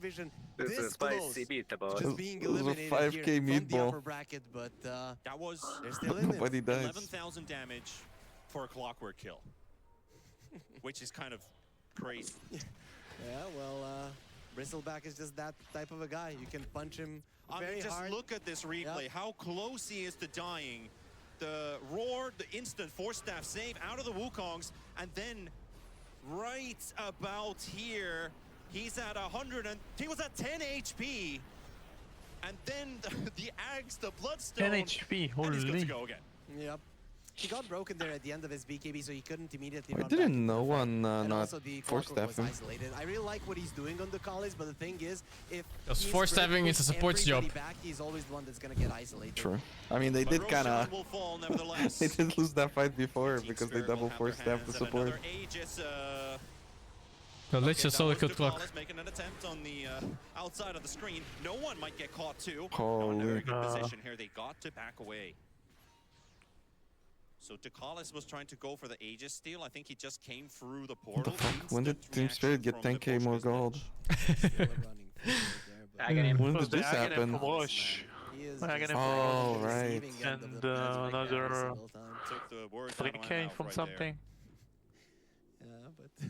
This is spicy boss. just being It was a eliminated 5K here from the meatball. upper bracket, but that was they're still in it. Nobody dies. 11,000 damage for a clockwork kill, which is kind of crazy. Yeah, well, Bristleback is just that type of a guy. You can punch him very just hard. look at this replay. Yep. How close he is to dying. The roar, the instant four-staff save out of the Wukongs, and then right about here, he's at 100 and he was at 10 HP, and then the axe, the bloodstone, 10 HP, and he's good to holy. go again. Yep. He got broken there at the end of his BKB, so he couldn't immediately I run back didn't into know the fight. one And not also the force Clockwork staff him. was isolated. I really like what he's doing on the college, but the thing is, if Because Team force Spirit staffing is a puts support's job. everybody back, he's always the one that's gonna get isolated. True. I mean, they But did Roshan kinda. will fall nevertheless. They did lose that fight before Team because they Spirit will double have force their staffed the hands at support. another Aegis, No, let's just that solo was kill clock. Ducalis making an attempt on the outside of the screen. No one might get caught too. Holy. No, in a very good position here. They got to back away. So Ducalis was trying to go for the Aegis steal. I think he just came through the What the portal. fuck? When did Instant Team Spirit get reaction from 10k more Nebuchadnezzar. gold? Aghanim. When It was did the this Aghanim happen? from Rush. Aghanim Oh, from right. and another Took the words out of my 3k mouth from right something. Yeah, but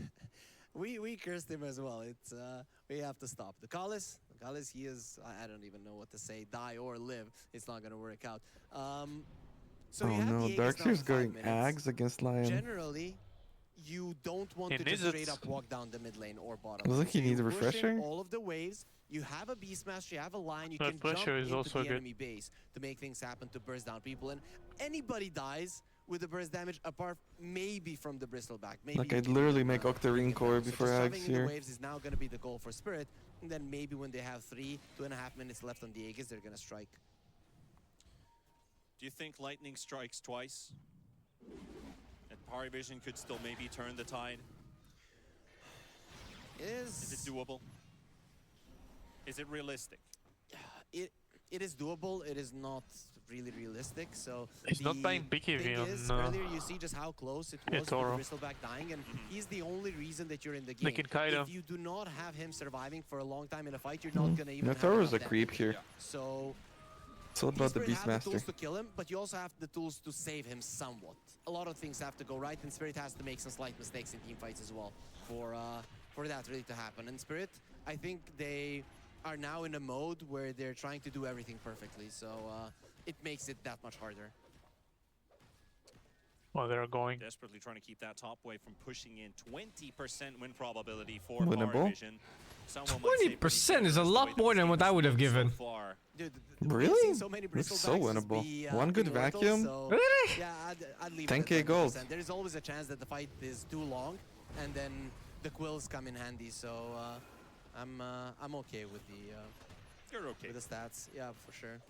we cursed him as well. It's we have to stop. The Callis, he is, I don't even know what to say, die or live. It's not gonna work out. So Oh you have no, the Aegis now Darkseer's for 5 going minutes. Ags against Lion. Generally, you don't want He to just needs straight it. up walk down the mid lane or bottom. Doesn't lane. he So need you a push in refresher? all of the waves. You have a Beastmaster, you have a line, you That can jump pressure is into also the good. enemy base to make things happen, to burst down people. And anybody dies with the burst damage, apart maybe from the Bristleback. Maybe Like you I'd can literally even, make get Octarine them. core So before just Ags shoving in the here. waves is now going to be the goal for Spirit. And then maybe when they have 2.5 minutes left on the Aegis, they're going to strike. Do you think lightning strikes twice? And parivision could still maybe turn the tide? Is it doable? Is it realistic? It is doable. It is not really realistic. So He's not buying thing BKB is, on earlier you see just how close it yeah, was Toro. with the Bristleback dying, and he's the only reason that you're in the They game. can kite him. If you do not have him surviving for a long time in a fight, you're not gonna even. No, have Toro's enough a creep damage. here. So It's all about the Spirit have the tools Beastmaster. to kill him, but you also have the tools to save him somewhat. A lot of things have to go right, and Spirit has to make some slight mistakes in team fights as well for that really to happen. And Spirit, I think they are now in a mode where they're trying to do everything perfectly, so it makes it that much harder. Well, they're going. Desperately trying to keep that top wave from pushing in. 20% win probability for Winnable. parivision. Someone might say 20% is a lot more than what I would have given. so far. Dude, Really? so many It's so Bristlebacks just winnable. be, One good immortal, vacuum? so Really? yeah, I'd leave 10K it at 20%. gold. There's always a chance that the fight is too long, and then the quills come in handy. So I'm okay with the You're okay. with the stats. Yeah, for sure.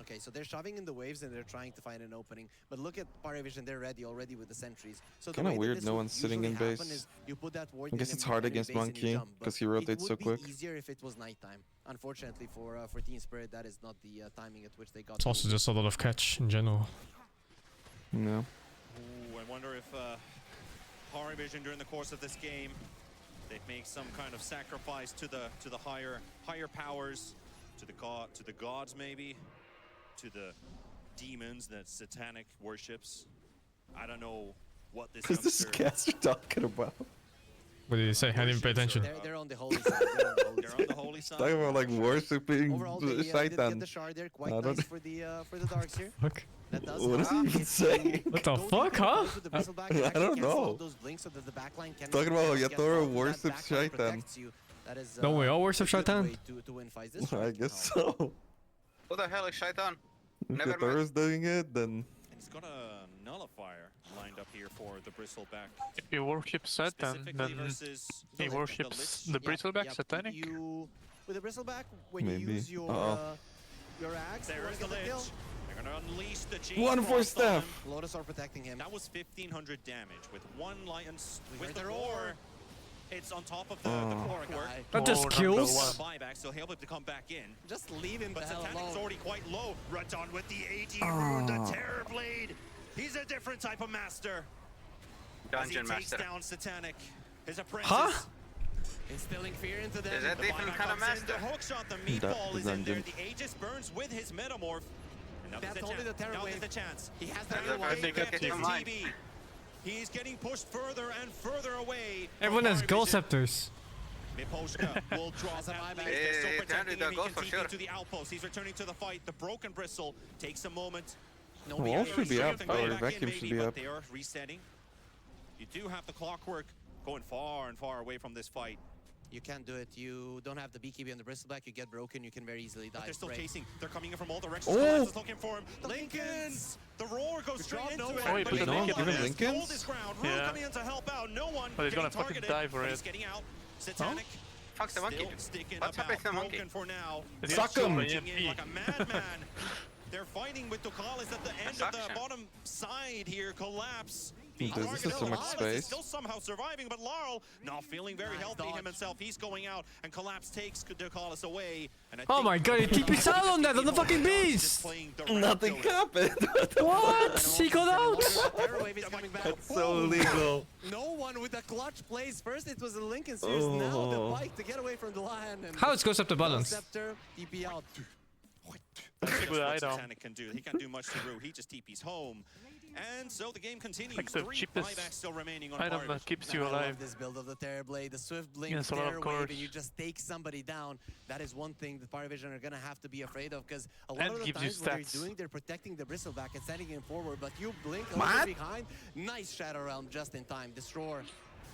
Okay, so they're shoving in the waves and they're trying to find an opening. But look at parivision, they're ready already with the sentries. So the Kinda way that weird this no would one's sitting in usually happen base. is you put that ward I guess in it's the hard enemy against base and you Monkey, jump, but 'cause he rotates so It would quick. be easier if it was nighttime. Unfortunately for Team Spirit, that is not the timing at which they got. It's also just a lot of catch in general. No. Ooh, I wonder if parivision during the course of this game, they make some kind of sacrifice to the higher powers, to the gods maybe, to the demons that satanic worships. I don't know what this What's this youngster caster talking about? What did he say? I didn't pay attention. They're on the holy side. They're on the holy side. Talking about like worshipping Overall, they did get Shaitan. the shard there. Quite nice for the darks here. Fuck. That does What does he even say? What the fuck, huh? I don't know. Talking about Yatoro worships Shaitan. Don't we all worship Shaitan? I guess so. Who the hell is Shaitan? If Never met. Yatoro's doing it, then... And he's got a nullifier lined up here for the bristleback. If you worship Satan, then he worships the bristleback satanic. With the bristleback, when Maybe. you use your axe, There is the lich. They're gonna unleash the G. One for staff. Lotus are protecting him. That was 1500 damage with one Lions with the their roar. It's on top of the clockwork. That just kills. Buyback, so he'll have to come back in. Just leave him But the hell Satanic's alone. already quite low. Radon with the 80 rune, the Terror Blade. He's a different type of master. Dungeon As he takes master. down Satanic, his apprentice. Huh? Instilling fear into them. Is that The different buyback kind of comes in, master? the hook shot, the meatball is in there. dungeon. The Aegis burns with his metamorph. And now That's there's only the Terror Now there's Blade. the chance. He has That's the a one. very Way good back hit to of mine. TB. He's getting pushed further and further away. Everyone has goal Parivision. scepters. Miposhka will drop As a that buyback. lead. They're still Hey, protecting Tandy, him. He go can for TP sure. to the outpost. He's returning to the fight. The broken bristle takes a moment. No Wall meter should be up, strength and going or back vacuum in, should maybe, be but up. They are resetting. You do have the clockwork going far and far away from this fight. You can't do it. You don't have the BKB on the bristleback. You get broken. You can very easily die. But they're still Right. chasing. They're coming in from all directions. Oh! Colapse is looking for him. The Lincolns! The roar goes straight job, into no it. one. Wait, but but he's no one not giving on his Lincolns? oldest ground. Rue Yeah. coming in to help out. No one But he's getting gonna fucking targeted, die for but it. He's getting out. Satanic. Fuck the monkey. Still sticking What's about. happening to the monkey? Broken for now. It's Suck him! Charging in like a madman. They're fighting with Ducalis at the end of the Suction. bottom side here. Collapse. Dude, Being this is so targeted. much Ducalis is space. still somehow surviving, but Laurel not feeling very healthy himself. He's going out, and Collapse takes Ducalis away. And I Oh think my god, he TP'd out on that, on the fucking beast! Nothing happened. What? He got out! Terror Wave is coming back. That's so illegal. No one with a clutch plays. First it was the Lincoln Series, now the bike to get away from the lion. And How is Ghost Scepter balanced? Scepter, TP out. That's a That's good what item. Satanic can do. He can't do much to Rue. He just TP's home. And so the game continues. Like the 3 cheapest buybacks still remaining on item Parivision. that keeps you I love alive. this build of the Terror Blade, the Swift Blink, Yes, a lot of Terror Wave, course. and you just take somebody down. That is one thing the Parivision are going to have to be afraid of, because a lot And of the gives you times what they're stats. doing, they're protecting the bristleback and sending him forward, but you blink a little bit behind. Nice Shadow Realm just in time. Destroyer.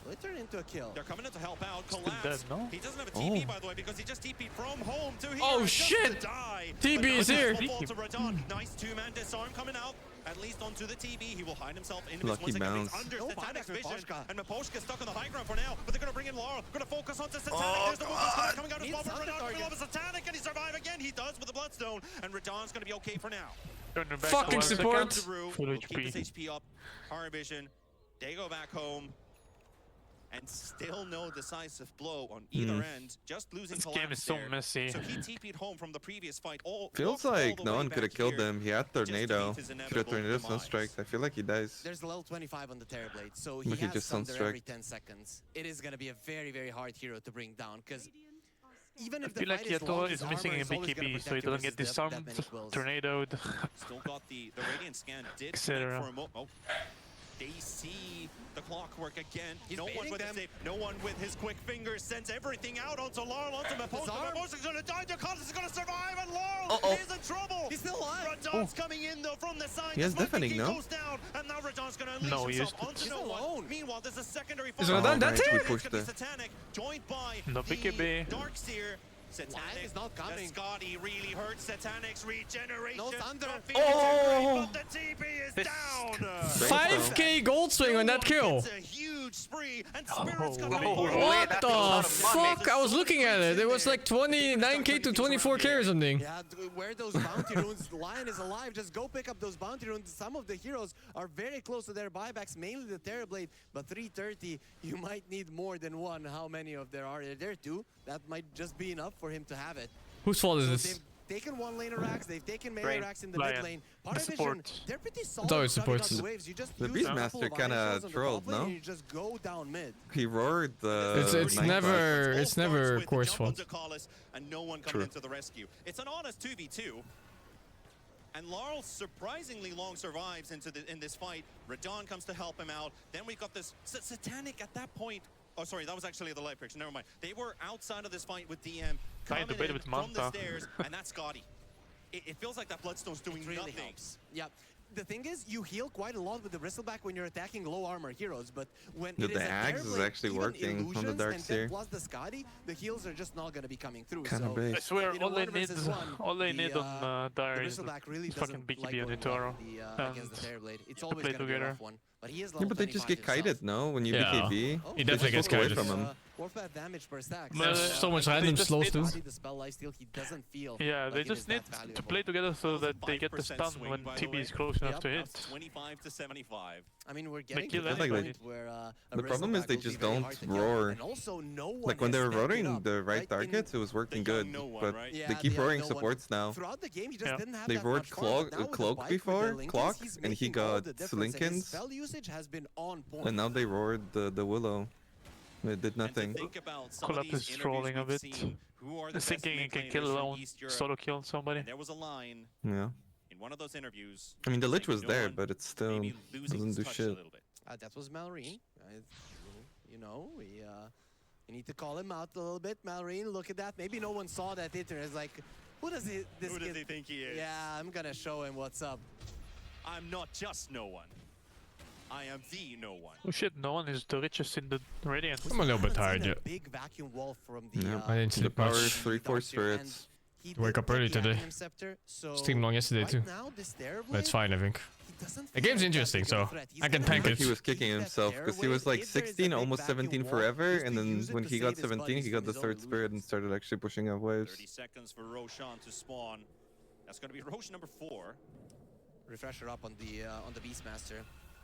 Will it turn into a kill? They're coming in to help out. Still Collapse. dead, no? He doesn't have a TP, by the way, because he just TP'd from home to here. Oh, just shit! To die. TB But is no here. fall to Radon. Nice two-man disarm coming out. At least onto the TB. He will hide himself in his Lucky once again. bounce. He's under No Satanic's buyback for vision. Miposhka. And Miposhka stuck on the high ground for now. But they're going to bring in Laurel. Going to focus onto Satanic. Oh, There's the movement God. coming out of Needs spot for something Radon. target. Coming over Satanic, and he survive again. He does with the Bloodstone. And Radon's going to be okay for now. Turn your back Fucking for 1 support. second. Rue Full will keep his HP. HP up. Parivision. They go back home. And still no decisive blow on either end. Just losing This Collapse game is so there. messy. So he TP'd home from the previous fight. Feels walked all like the no way one could have back killed here him. He had just to meet Tornado. his Should have inevitable Tornado demise. Sunstrike. I feel like he dies. There's level 25 on the Terror Blade, so he But he has just Thunder every Sunstrike. 10 seconds. It is going to be a very, very hard hero to bring down, because even I if the feel like fight is long, Yato his is missing armor a is always gonna BKB, so protect he you doesn't get versus that disarmed, many quills. tornadoed, Still got the Radiant scan did etc. connect for a moment. Oh. They see the clockwork again. He's No one baiting with them. his save. No one with his quick fingers sends everything out onto Laurel, onto Miposhka. Disarm. Miposhka's gonna die. Ducalis is gonna survive, and Laurel is in trouble. He's still alive. Radon's coming in though from the side. He has The Smoke deafening, King no? goes down, and now Radon's gonna unleash No, he himself used onto He's no one. alone. Meanwhile, there's a secondary Is fight. Radon dead nice. too? We It's pushed gonna be it. Satanic, joined by No the BKB. Darkseer. Satanic, Lion is not coming. The Scotty really hurts Satanic's regeneration. No thunder. The Phoenix are great, Oh! but the TP is This- down. 5k gold swing on that kill! It's a huge spree, and Spirit's gonna Oh, be What that's the a lot of money. fuck? I was looking at it. It was like 29k to 24k or something. Yeah, where those bounty runes, Lion is alive. Just go pick up those bounty runes. Some of the heroes are very close to their buybacks, mainly the Terror Blade. But 330, you might need more than one. How many of there are there? Two. That might just be enough for him to have it. Whose fault is So this? they've taken one laner racks, they've taken melee Brain. racks in the Lion. mid lane. The Parivision, support. they're pretty solid. always starting out supports. the waves. You just The use a couple Beastmaster of kinda iron shells on the trolled, top lane no? and you just go down mid. He roared the. It's Night never- All it's starts never with the Core's jump on fault. Ducalis, and no one coming True. into the rescue. It's an honest 2v2. And Laurel surprisingly long survives in this fight. Radon comes to help him out. Then we've got this Satanic at that point. Oh, sorry, that was actually the live picture. Never mind. They were outside of this fight with DM, Trying to coming bait in with from Manta. the stairs, and that's Scotty. It feels like that Bloodstone's doing It really nothing. helps. Yep. The thing is, you heal quite a lot with the bristleback when you're attacking low armor heroes, but when The it is a axe is Terrorblade, actually even working on the illusions dark and seer. then plus the Scotty, the heals are just not going to be coming through. Kinda so base. I swear, in a all they 1 need, versus 1, on Dire is bristleback really fucking doesn't like BKB on going Nitoro well against the Terrorblade. It's to always play going to be a together. rough one. But he is Yeah, level but they just 25 get kited, no? When you Yeah. BKB, He they definitely just gets walk away kited. from him. Warpath damage per stack. There's so much they random just slows need- too. The spell lifesteal, he doesn't feel Yeah, like they it just is need that to valuable. play together so that they get the 5% stun swing, when by the TB way. is close enough to hit. That's 25 to 75. I mean, we're getting kill to that everybody. point where a The problem is bristleback they will be just very don't hard to kill. roar. And also, no one Like when they has were stepped it roaring up, the right in- targets, it was working They got good. no one, But right? Yeah, they keep they have roaring no one. supports now. Throughout the game, he just Yeah. didn't have They that roared much fun, but now with the Cloak bike with before, the Lincolns, Clock, he's and he making all got the difference, and his Lincolns. spell usage has been on point. And now they roared the Willow. It did nothing. And to think about some of Collapse these is interviews trolling a we've bit. seen, who are the best Thinking he mid can laners kill from alone, East Europe. solo kill somebody. And there was a line Yeah. in one of those interviews. I mean, the Lich saying was no there, one but it still maybe losing doesn't his do touch a shit. little bit. That was Malrine. You know, we need to call him out a little bit. Malrine, look at that. Maybe no one saw that either. It's like, who does this Who does kid? he think he is? Yeah, I'm gonna show him what's up. I'm not just no one. I am the no one. Oh shit, no one is the richest in the Radiant. I'm a little bit Haven't tired seen a yet. big vacuum wall from the. Yeah. I didn't The sleep power much. is 3-4 spirits. He Wake did up early get the today. Aghanim Scepter, so Streamed long yesterday right too. now, this Terrorblade, But it's fine, I think. he doesn't The feel game's like that interesting, big of a so threat. He's I can gonna tank have it. He was kicking keep that himself because he was Terrorblade. like If there is a 16, big almost vacuum 17 wall, forever, just to and then use it when to he save got his 17, buddies he from got the his own third spirit and illusions. started actually pushing up waves. 30 seconds for Roshan to spawn. That's going to be Rosh number 4. Refresher up on the Beastmaster.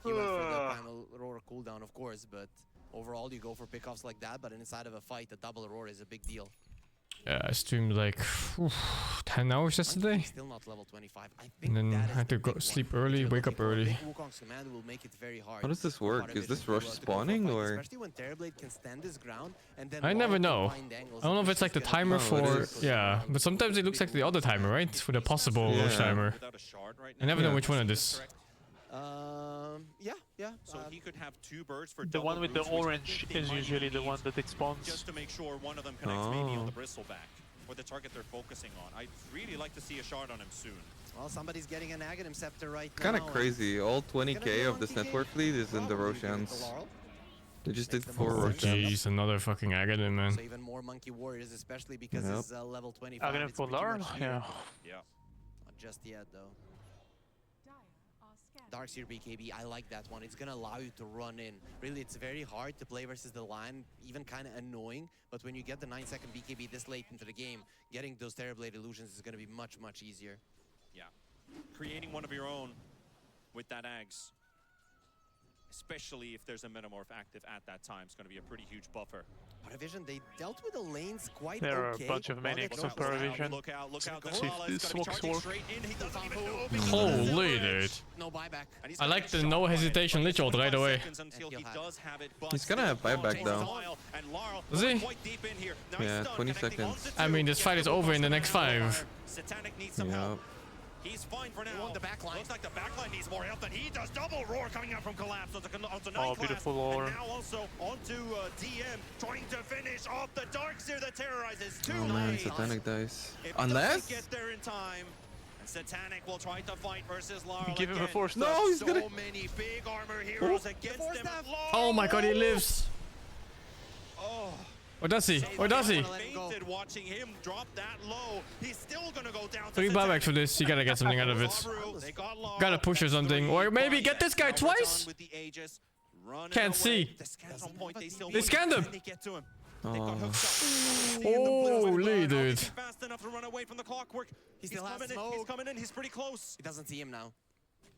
He went for the primal roar cooldown, of course, but overall you go for pickoffs like that. But inside of a fight, a double roar is a big deal. Yeah, I streamed like 10 hours yesterday. Still not level 25. I think And then that I is had the to go big sleep one. early, If you're wake looking up for a early. big Wukong's command will make it very hard. How does this for work? Is parivision this to, Rush to go for a spawning fight, or? especially when Terrorblade can stand his ground and then I never all know. combined angles I don't know if and it's like the he's gonna timer be Oh, it for... is. Yeah, but sometimes it looks like the other timer, right? For the possible Yeah. Rosh timer. Without a shard right I never now. know which one it is. Correct. Yeah. So he could have 2 birds for The double one with the boost, which I orange think they is might usually even the need one that it spawns. just to make sure one of them connects maybe on Oh. the bristleback or the target they're focusing on. I'd really like to see a shard on him soon. Well, somebody's getting an Aghanim Scepter right Kind now. of crazy. All 20k of this network fleet is in the Roshans. They just did 4 Oh Roshans. jeez, another fucking Aghanim, man. So even more Monkey Warriors, especially because Yep. it's level 25. Aghanim it's for pretty Larl? much Yeah. here. Yeah. Not just yet, though. Dire are scattered. Darkseer BKB, I like that one. It's gonna allow you to run in. Really, it's very hard to play versus the line, even kind of annoying. But when you get the 9-second BKB this late into the game, getting those Terrorblade illusions is gonna be much, much easier. Yeah. Creating one of your own with that Ags, especially if there's a Metamorph active at that time, is going to be a pretty huge buffer. Parivision, they dealt with the lanes quite There are a okay. bunch of While maniacs they on don't- Parivision. Look out, look out. The See if Lala this is going to be works charging work. straight in. He doesn't even know because of Holy the dude. No buyback. And he's I gonna like get the shot no by it, hesitation but Lich ult right it's 5 away. seconds until And he he'll have does have it, but He's gonna have still buyback, takes though. a while, and Larl Is he? quite deep in here. Now Yeah, he's stunned, 20 connecting seconds. onto I mean, two. this fight is over in the next 5. Satanic needs some Yep. help. He's fine for now. On the back line. Looks like the backline needs more help than he does. Double roar coming out from Collapse onto Oh, beautiful roar. And now also onto DM, trying to finish off the Darkseer that terrorizes. Too Oh man, late. Satanic dice. If he Unless... doesn't get there in time, and Satanic will try to fight versus Larl Give him a again. force No, touch. he's So gonna... many big armor heroes against force him. staff. Larl, Oh my god, he lives. Oh. Or does he? Or does he? Fainted watching him drop that low. He's still gonna go down to 3 Satanic. buybacks for this. You gotta get something out of it. They got Larl. Gotta push or That's something. 3 Or maybe get buybacks. this guy Now twice. Radon with the Aegis, running Can't away. see. The scans on point. They still They need scanned him. Can they get to him? Oh. They got hooked up. Seeing the Holy blue and dude. is he fast enough to run away from the clockwork? He still has coming in. smoke. He's coming in. He's pretty close. He doesn't see him now.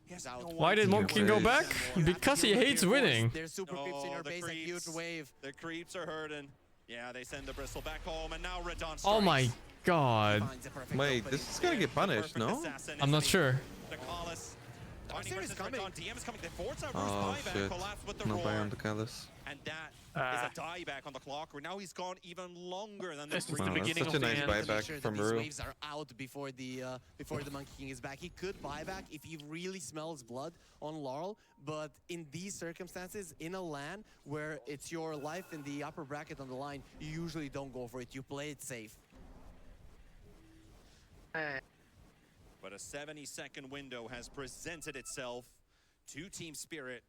Yes, out. Why did Monkey go back? Because he hates winning. There's super creeps in your the base, a huge creeps. wave. The creeps are hurting. Yeah, they send the Bristle back home, and now Radon strikes. Oh my god. Finds a perfect Wait, opening. this is gonna get punished, no? I'm not sure. The Collis. Darkseer is coming. DM is coming. The force out Oh buyback shit. collapsed with the No roar. buy on the Callus. And that is a dieback on the clock, where now he's gone even longer than the This is the That's beginning such of a the nice end. buyback Sure from that these Ruru. waves are out before the Monkey King is back. He could buy back if he really smells blood on Laurel, but in these circumstances, in a LAN where it's your life in the upper bracket on the line, you usually don't go for it. You play it safe. But a 70-second window has presented itself to Team Spirit.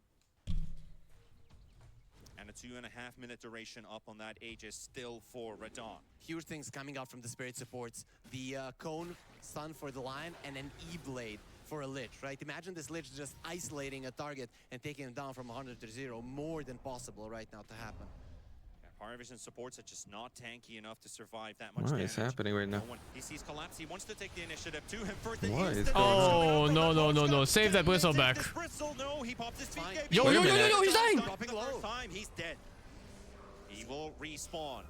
And a 2.5-minute duration up on that Aegis still for Radon. Huge things coming out from the Spirit supports. The Cone Stun for the Lion and an E-Blade for a Lich, right? Imagine this Lich just isolating a target and taking him down from 100 to 0. More than possible right now to happen. Parivision supports are just not tanky enough to survive that much What damage. is happening right now? He sees collapse. He wants to take the initiative to him first. What is Oh, no. Save that Bristle back. No, he pops his feet. Yo, he's dying. Dropping low. Time, he's dead. He will respawn.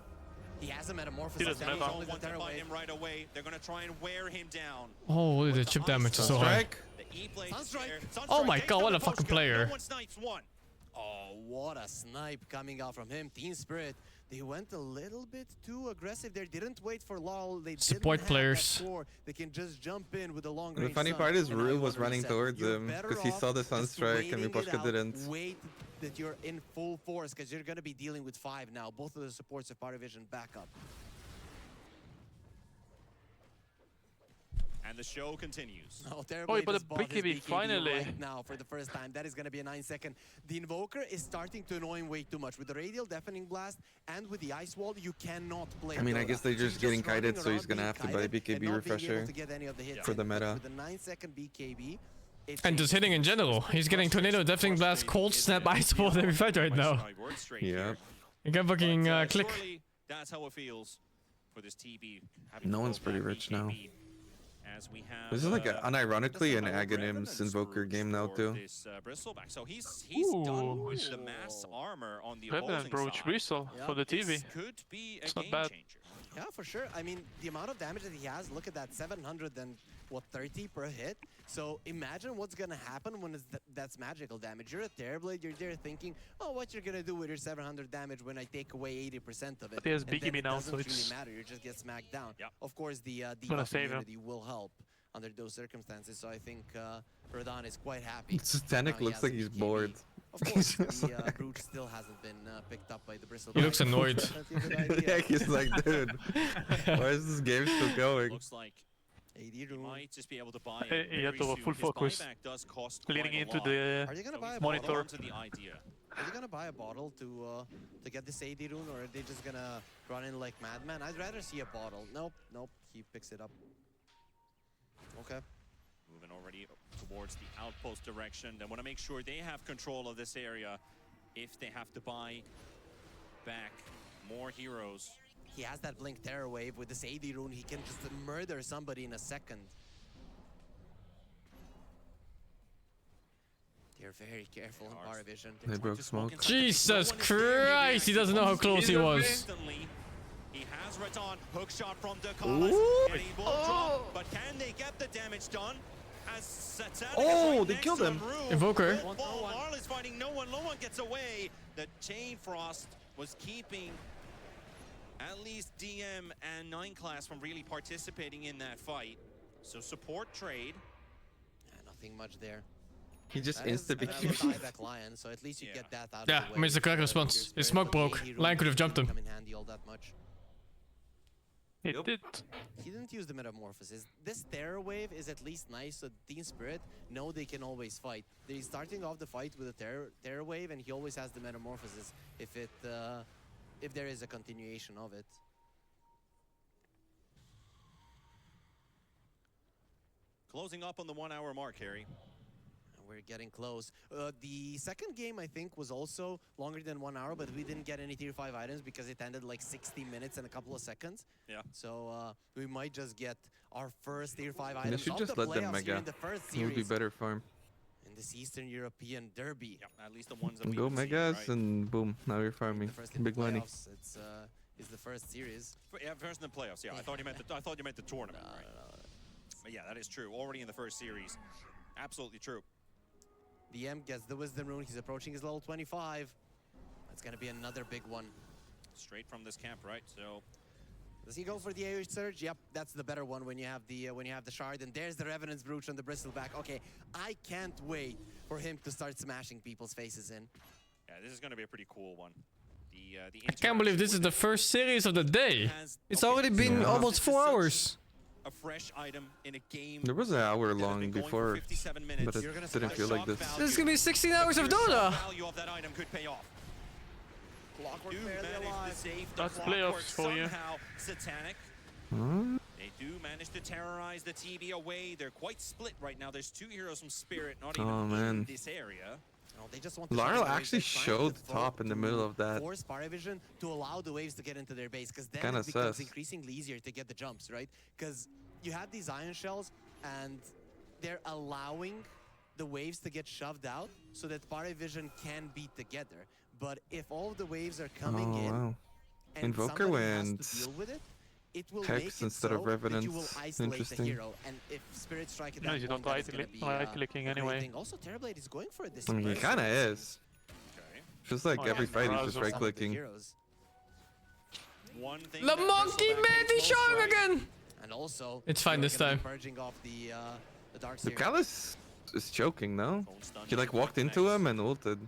He has a Metamorphosis. He doesn't That have means Don't only want the to Terror fight Wave. him right away. They're going to try and wear him down. Oh, the chip damage is so high. The E-Blade is Sunstrike. there. Oh my Sunstrike god, what a takes down the fucking post gun. player. No one snipes one. Oh, what a snipe coming out from him. Team Spirit, they went a little bit too aggressive there. Didn't wait for Laurel. They Support didn't players. Have that core. They can just jump in with a long The range funny stun, part is and now Rue you was wanna running reset. towards You're him better because he off saw the just Sunstrike and waiting it Miposhka out. didn't. Wait that you're in full force, because you're going to be dealing with 5 now. Both of the supports of Parivision back up. And the show continues. Oh, Oh, but just a bought his BKB finally. right now for the first time. That is going to be a 9-second. The Invoker is starting to annoy him way too much. With the Radial Deafening Blast and with the Ice Wall, you cannot play I mean, I Dota. guess they're just getting running kited, so he's around gonna being have to buy kited BKB and not being able refresher to get any of the hits for in. the But meta. with the 9-second BKB, it And just changes hitting in things. general. He's getting Tornado, Deafening Blast, Cold Snap, Ice Ball every fight right now. Yeah. You can fucking click. Surely that's how it feels for this TB. No one's pretty rich now. As we have, This is like unironically an Aghanim's Invoker game now too. This, Bristleback. So he's done with the mass armor on the Revenant opposing Broach side. Bristle for the TV. This could be a It's not game bad. changer. Yeah, for sure. I mean, the amount of damage that he has, look at that, 730 per hit. So imagine what's going to happen when that's magical damage. You're a Terrorblade, you're there thinking, oh, what you're going to do with your 700 damage when I take away 80% of it. He has And then BKB it now, doesn't so really it's matter, you just get smacked down. Yep. Of course, the gonna debuff save him. immunity will help under those circumstances. So I think Radon is quite happy. Satanic Now looks has like a he's BKB. bored. Of course, the Brooch still hasn't been picked up by the Bristle. He looks annoyed. Yeah, he's like, dude, why is this game still going? Looks like he might just be able to buy He it had very to have soon. full His focus buyback does cost leading quite a into lot. the Are they gonna So buy he's a holding monitor. on to the idea. Are they gonna buy a bottle to get this AD rune, or are they just gonna run in like madman? I'd rather see a bottle. Nope, he picks it up. Okay. Moving already towards the outpost direction. They want to make sure they have control of this area if they have to buy back more heroes. He has that Blink Terror Wave with this AD rune. He can just murder somebody in a second. They're very careful in Parivision. They broke smoke. Jesus Christ, he doesn't know how close he was. Instantly, he has Radon, hook shot from the Ooh. and he will drop, but can they get the damage done? As Satanic Oh, is right they next killed to him. Rue. Invoker. Marl is fighting no one gets away. The Chain Frost was keeping at least DM and 9 class from really participating in that fight. So support trade. Nothing much there. He just That is insta another BKB. buyback Lion, so at least you get that out Yeah, of the way. I mean, it's the correct response. His smoke broke. Lion could have jumped him. Come in handy all that much. It did. He didn't use the Metamorphosis. This Terror Wave is at least nice, so Team Spirit know they can always fight. They're starting off the fight with a Terror Wave, and he always has the Metamorphosis if there is a continuation of it. Closing up on the 1 hour mark, Harry. We're getting close. The second game, I think, was also longer than 1 hour, but we didn't get any tier 5 items because it ended like 60 minutes and a couple of seconds. Yeah. So we might just get our first tier 5 They items should of just the let them playoffs here mega. in the first It would be series better farm. in this Eastern European Derby. Yeah, at least the ones that we Go can see, megas right? and boom, now you're farming. The first in Big the money. playoffs, it's the first series. Yeah, first in the playoffs. Yeah, I thought you meant the tournament. Right? But yeah, that is true. Already in the first series, absolutely true. The M gets the Wisdom Rune. He's approaching his level 25. That's gonna be another big one. Straight from this camp, right? So does he go for the AoE surge? Yep, that's the better one when you have the shard. And there's the Revenant's Brooch on the Bristleback. Okay, I can't wait for him to start smashing people's faces in. Yeah, this is gonna be a pretty cool one. I can't believe this is the first series of the day. It's already been almost 4 hours. A fresh item in a game. There was an hour long before, but it didn't feel like this. This is gonna be 16 hours of Dota. Value of that item could pay off. That's playoffs for you. Satanic. They do manage to terrorize the TB away. They're quite split right now. There's 2 heroes from Spirit, not even in this area. They just want Laro actually showed top in the middle of that. Force parivision to allow the waves to get into their base, because then Kinda it becomes sus. increasingly easier to get the jumps, right? Because you have these iron shells, and they're allowing the waves to get shoved out so that parivision can be together. But if all of the waves are coming in, Wow. and Invoker somebody has went to deal with it, it will Hex make it instead so of Revenant. that you will isolate the Interesting. hero. And if Spirit Strike at No, that you point, don't that is gonna be, right-clicking a great anyway. thing. Also, Terrorblade is going for it this I mean, he time. kind of is. Feels like Oh, yeah, every fight he's just browser. right clicking. One thing The that monkey Bristleback made hates it most showing right again. And also, It's fine they're this gonna be time. purging off the dark The sphere. Callus is choking, no? Phone stun He like doesn't walked connect. into him and ulted.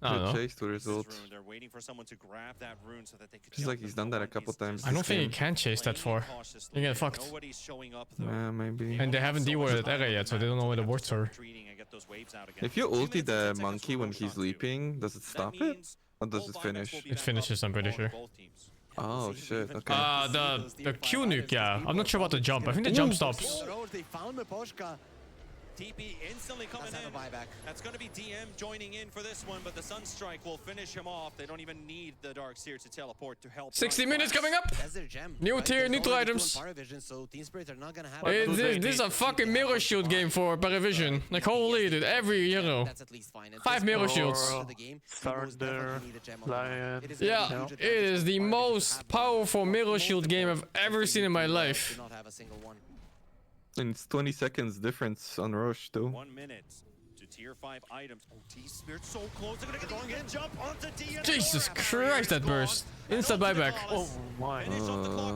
I don't know. Chased with his This is ult. rune. They're waiting for someone to grab that rune so that they could Feels jump like he's them. done No that a one couple is times I don't this think he game. can chase that playing far. cautiously. You get fucked. Nobody's showing up though. Yeah, maybe. And they haven't dewarded area yet, so they don't know where the wards are. Retreating and get those waves out again. If you 2 ulti minutes and 10 the seconds monkey for when Roshan he's too. leaping, does it That stop it? means Or does all it buybacks finish? will be It back finishes, up I'm pretty for sure. both teams. Oh shit, okay. The Q nuke, yeah. I'm not sure about the jump. I think the jump stops. They found Miposhka. TP instantly coming Let's have a in. buyback. That's going to be DM joining in for this one, but the Sunstrike will finish him off. They don't even need the Darkseer to teleport to help. 60 minutes coming up. That's their gem. New tier, There's neutral already two items. on Parivision, so Team Spirits are not gonna have. This is a fucking mirror shield game for Parivision. Like holy dude, every hero. That's at least fine. 5 mirror shields. Thunder, Lion. Yeah, it is the most powerful mirror shield game I've ever seen in my life. Do not have a single one. And it's 20 seconds difference on Roche too. 1 minute to tier 5 items. Oh, T-Spirit so close. They're going to get the in jump onto D. Jesus Christ, that burst. Insta buyback. Oh my.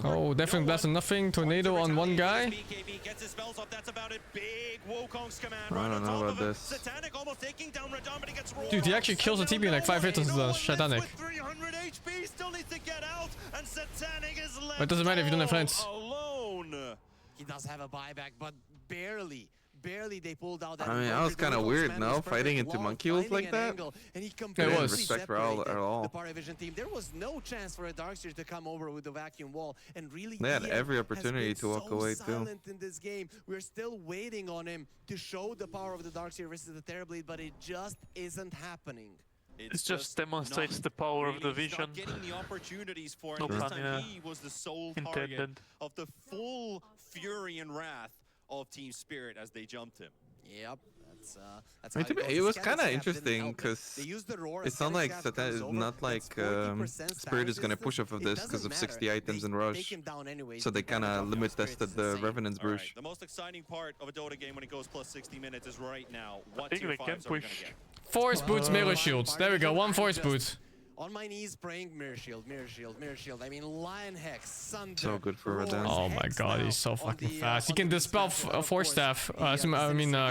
Oh, definitely blast on nothing. Tornado on one guy. BKB gets his spells off. That's about it. Big Wukong's command. I Right don't on know top about of him. this. Satanic almost taking down Radon, but he gets rolled Dude, he off. actually kills the TP in like 5 hits with the Satanic. 300 HP still needs to get out, and Satanic is left. But it doesn't matter if you don't have friends. Alone. He does have a buyback, but barely. Barely they pulled out that. I mean, that was kind of weird, no? Fighting into monkey ult like that? And he It completely was. Respect for all at all. the Parivision team. There was no chance for a Darkseer to come over with the vacuum wall, and really They had Ian every has opportunity been to walk so away, too. silent in this game. We're still waiting on him to show the power of the Darkseer versus the Terrorblade, but it just isn't happening. It just demonstrates not the power of the really. He's vision. not getting the opportunities for it. No This pun, time yeah. he was the sole target Intended. of the full fury and wrath of Team Spirit as they jumped him. Yep. That's I mean, how to me, goes. it was The kind of Scattered Scab didn't interesting help it. because They used the roar, it's a not like Scattered Scab comes over, not like that's 40% Spirit is gonna status push off of distance. this It because of doesn't 60 matter. items They in take Rush. him down anyways So they because kind the of jump limit of Spirit's tested the insane. Revenant's All right, Brush. the most exciting part of a Dota game when it goes plus 60 minutes is right now. What think tier they can 5s are we gonna push. get? Force boots, mirror shields. There we go, 1 force boot. On my knees praying mirror shield, mirror shield, mirror shield. I mean Lion Hex, Sunder. So good for Roars, Radan. Oh my Hex god, now he's so on fucking the, fast. He on can the dispel Dispel, of Force course, Staff, the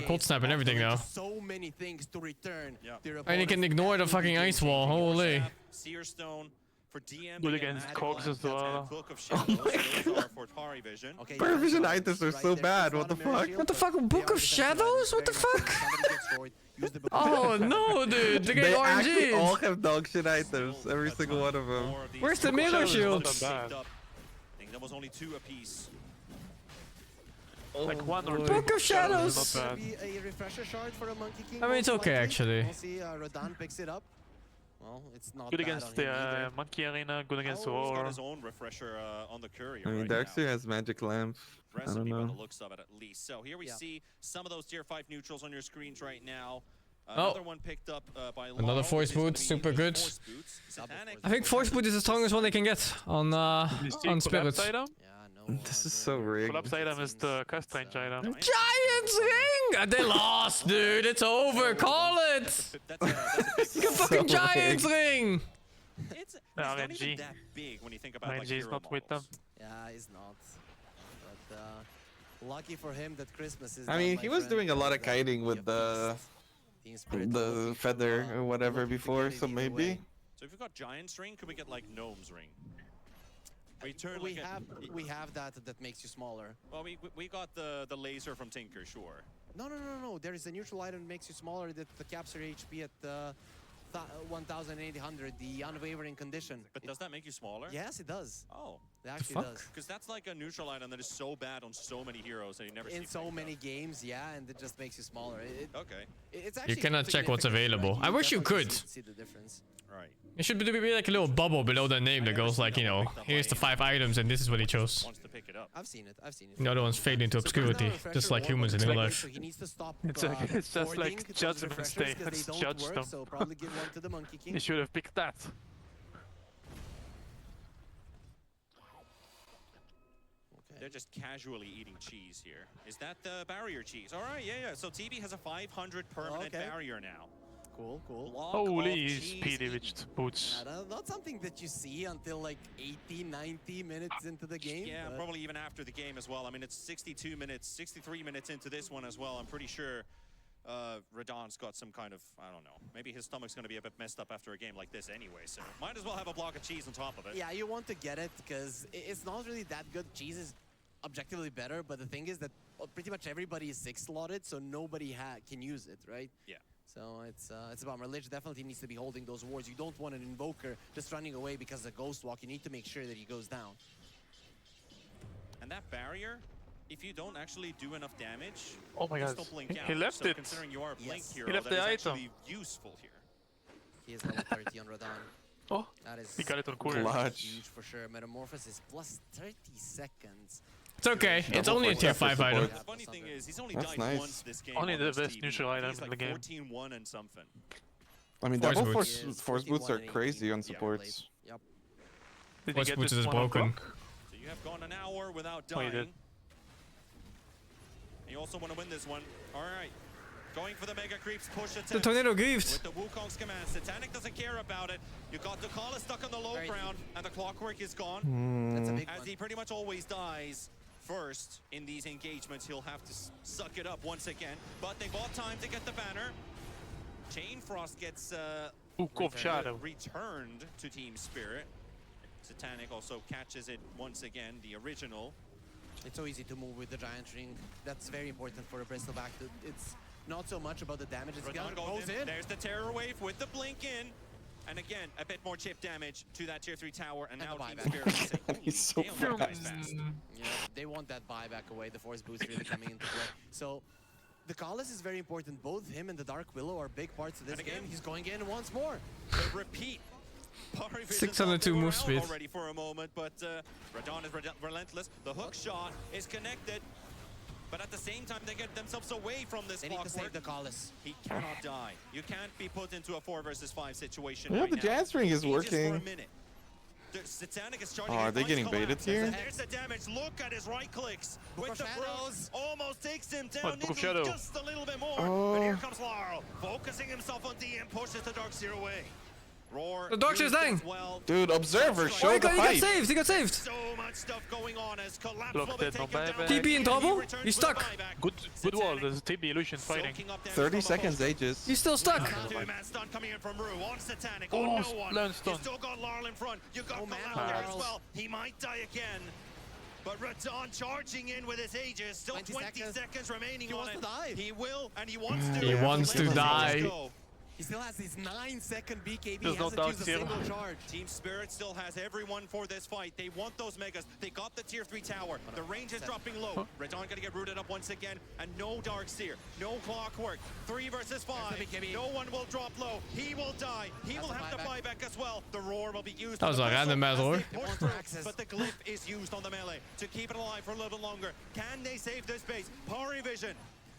Cold game Snap and everything now. So many things to return. Yeah. Their And he can opponents. ignore That the will be fucking ice wall, game-changing. holy. Seer Stone for DM. Good they get against Magic Cogs Lamp, as well. that's a Book of Shadows, those are for Parivision. Okay, Parivision yeah, items are right so there. bad, It's what not the a mirror fuck? shield, What the but fuck? they Book are of defensive items Shadows? What the very much. fuck? Somebody gets scored, use the Book of Oh Shadows. no, dude. They They get actually all RNG'd. have dog shit items, every single one of them. More of these Where's the Book of mirror Shadows shield? picked Not bad. up. I think that was only 2 apiece. Like 1 or 2. Book of Shadows. Not bad. Maybe a refresher shard for a Monkey King. I mean, it's most okay, likely. actually. We'll see. Rodan picks it up. Well, it's not Good bad against on the him either. Monkey Arena, good against He's got Roar. his own refresher on the courier. I mean, right Darkseer has Magic Lamp. I don't Recipe by the know. looks of it, at least. So here we Yeah. see some of those tier 5 neutrals on your screens right now. Oh. Another one picked up by Another Laro, force which is gonna boot, be super the good. force boots. Satanic. I think Force boot is the strongest one they can get on Spirits. Collapse item? Yeah, no, This is so rigged. Collapse item is the cast range item. Giants ring! They lost, dude. It's over. Call it. That's a big You got fucking Giants ring! It's not even that big when you think about like RNG is hero not with them. models. Yeah, he's not. But lucky for him that Christmas is. I mean, he was doing a lot of kiting with the feather or whatever before, so maybe. So if we've got Giant's ring, could we get like Gnome's ring? We have that makes you smaller. Well, we got the laser from Tinker, sure. No. There is a neutral item that makes you smaller that caps your HP at 1,800, the unwavering condition. But does that make you smaller? Yes, it does. Oh. It actually does. Because that's like a neutral item that is so bad on so many heroes that you never see. In so many games, yeah, and it just makes you smaller. Okay. It's actually You cannot check what's available. I wish you could. See the difference. Right. It should be like a little bubble below the name that goes like, you know, here's the 5 items and this is what he chose. Wants to pick it up. I've seen it. The other ones fade into obscurity, just like humans in real life. It's just like Judgment Day. Let's judge them. So probably give one to the Monkey King. You should have picked that. They're just casually eating cheese here. Is that the barrier cheese? All right, yeah. So TB has a 500 permanent barrier now. Cool. Holy speedy with boots. Yeah, not something that you see until like 80, 90 minutes into the game. Yeah, probably even after the game as well. I mean, it's 62 minutes, 63 minutes into this one as well. I'm pretty sure Radon's got some kind of, I don't know, maybe his stomach's going to be a bit messed up after a game like this anyway, so might as well have a block of cheese on top of it. Yeah, you want to get it because it's not really that good. Cheese is objectively better, but the thing is that pretty much everybody is 6-slotted, so nobody can use it, right? Yeah. So it's a bummer. Lich definitely needs to be holding those wards. You don't want an Invoker just running away because of Ghost Walk. You need to make sure that he goes down. And that barrier, if you don't actually do enough damage, oh my god, he left it. Considering you are a blink hero, he left that the is item. actually useful here. He is level 30 on Radon. Oh, that is he got it on courier. Huge for sure. Metamorphosis plus 30 seconds. It's okay. It's only a tier 5 item. The funny thing is, he's only died once this game. Only the best neutral item in the game. 14-1 and something. I mean, double force boots are crazy on supports. Yep. Force boots is broken. So you have gone an hour without dying. And you also want to win this one. All right. Going for the mega creeps, push attempt. The tornado gift. With the Wukong's command. Satanic doesn't care about it. You got Dukala stuck on the low ground, and the clockwork is gone. That's a big As he pretty much always dies first in these engagements, he'll have to suck it up once again. But they bought time to get the banner. Chain Frost gets returned to Team Spirit. Satanic also catches it once again, the original. It's so easy to move with the Giant Ring. That's very important for a Bristleback. It's not so much about the damage it's got. Goes in. There's the Terror Wave with the blink in. And again, a bit more chip damage to that tier 3 tower. And now Team Spirit is saying, he's so fast. Yeah, they want that buyback away. The Force Boost really coming into play. So the Collis is very important. Both him and the Dark Willow are big parts of this game. He's going in once more. The repeat. 602 move speed. Already for a moment, but Radon is relentless. The hook shot is connected. But at the same time, they get themselves away from this clockwork. They need to save the Collis. He cannot die. You can't be put into a 4 versus 5 situation. Yeah, right the now. Giants ring is working. For a minute. The Satanic is charging. Are they getting baited here? And there's the damage. Look at his right clicks. With the Bruce. Almost takes him down. Just a little bit more. But here comes Laurel. Focusing himself on DM. Pushes the Darkseer away. Roar. The Darkseer's dying. Well. Dude, Observer, show the fight. He got saved. He got saved. So much stuff going on as Collapse will be taken down. TB in trouble. He's stuck. Good wall. There's a TB illusion fighting. 30 seconds ages. He's still stuck. Two-man stun coming in from Rue on Satanic. Oh, no one. learn stun. You still got Laurel in front. You got Collapse as well. He might die again. But Radon charging in with his Aegis. Still 20 seconds remaining on it. He will, and he wants to. He wants to die. He still has his 9-second BKB. There's he hasn't used a single charge. Team Spirit still has everyone for this fight. They want those megas. They got the tier 3 tower. The range is dropping low. Radon gonna get rooted up once again. And no Darkseer. No Clockwork. 3 versus 5. No one will drop low. He will die. He will have the buyback as well. The roar will be used. That was a random battle. But the glyph is used on the melee to keep it alive for a little longer. Can they save this base? Parivision.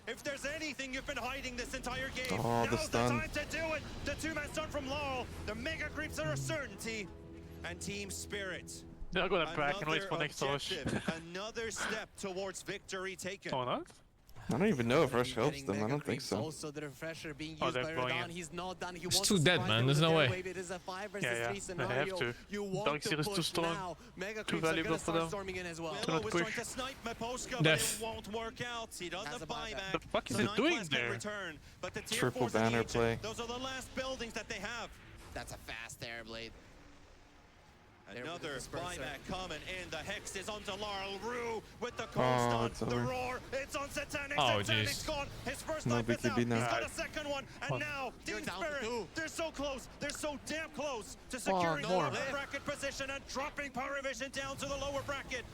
If there's anything you've been hiding this entire game, now's the time to do it! The two-man stun from Laurel, the mega creeps are a certainty, and Team Spirit. They're gonna back and wait for next rush. Another step towards victory taken. Oh, not? I don't even know if Rush helps them. I don't think so. Also, the refresher being used by Radon. He's not done. He It's wants too to dead, survive man. him There's with no their way. wave. It is a 5 versus 3 They have scenario. to. You want Dark to Seer is too push strong. now. Mega Too creeps are valuable gonna for start them. storming in as well. Willow was push. trying to snipe Maposka, but Def. it won't work out. He does Has the a buyback. buyback. The fuck is So it Nine doing Class can there? return, but the tier Triple 4s and the banner Ancient, play. those are the last buildings that they have. That's a fast air blade. Another buyback coming in. The Hex is onto Laurel Rue with the Oh, cold it's stun. The over. roar. It's on Satanic. Oh, Satanic's jeez. gone. His first No life is out. BKB now. He's got a second one. And now, Team down to Spirit. 2. They're so close. They're so damn close to securing the more. lower bracket position and dropping Parivision down to the lower bracket.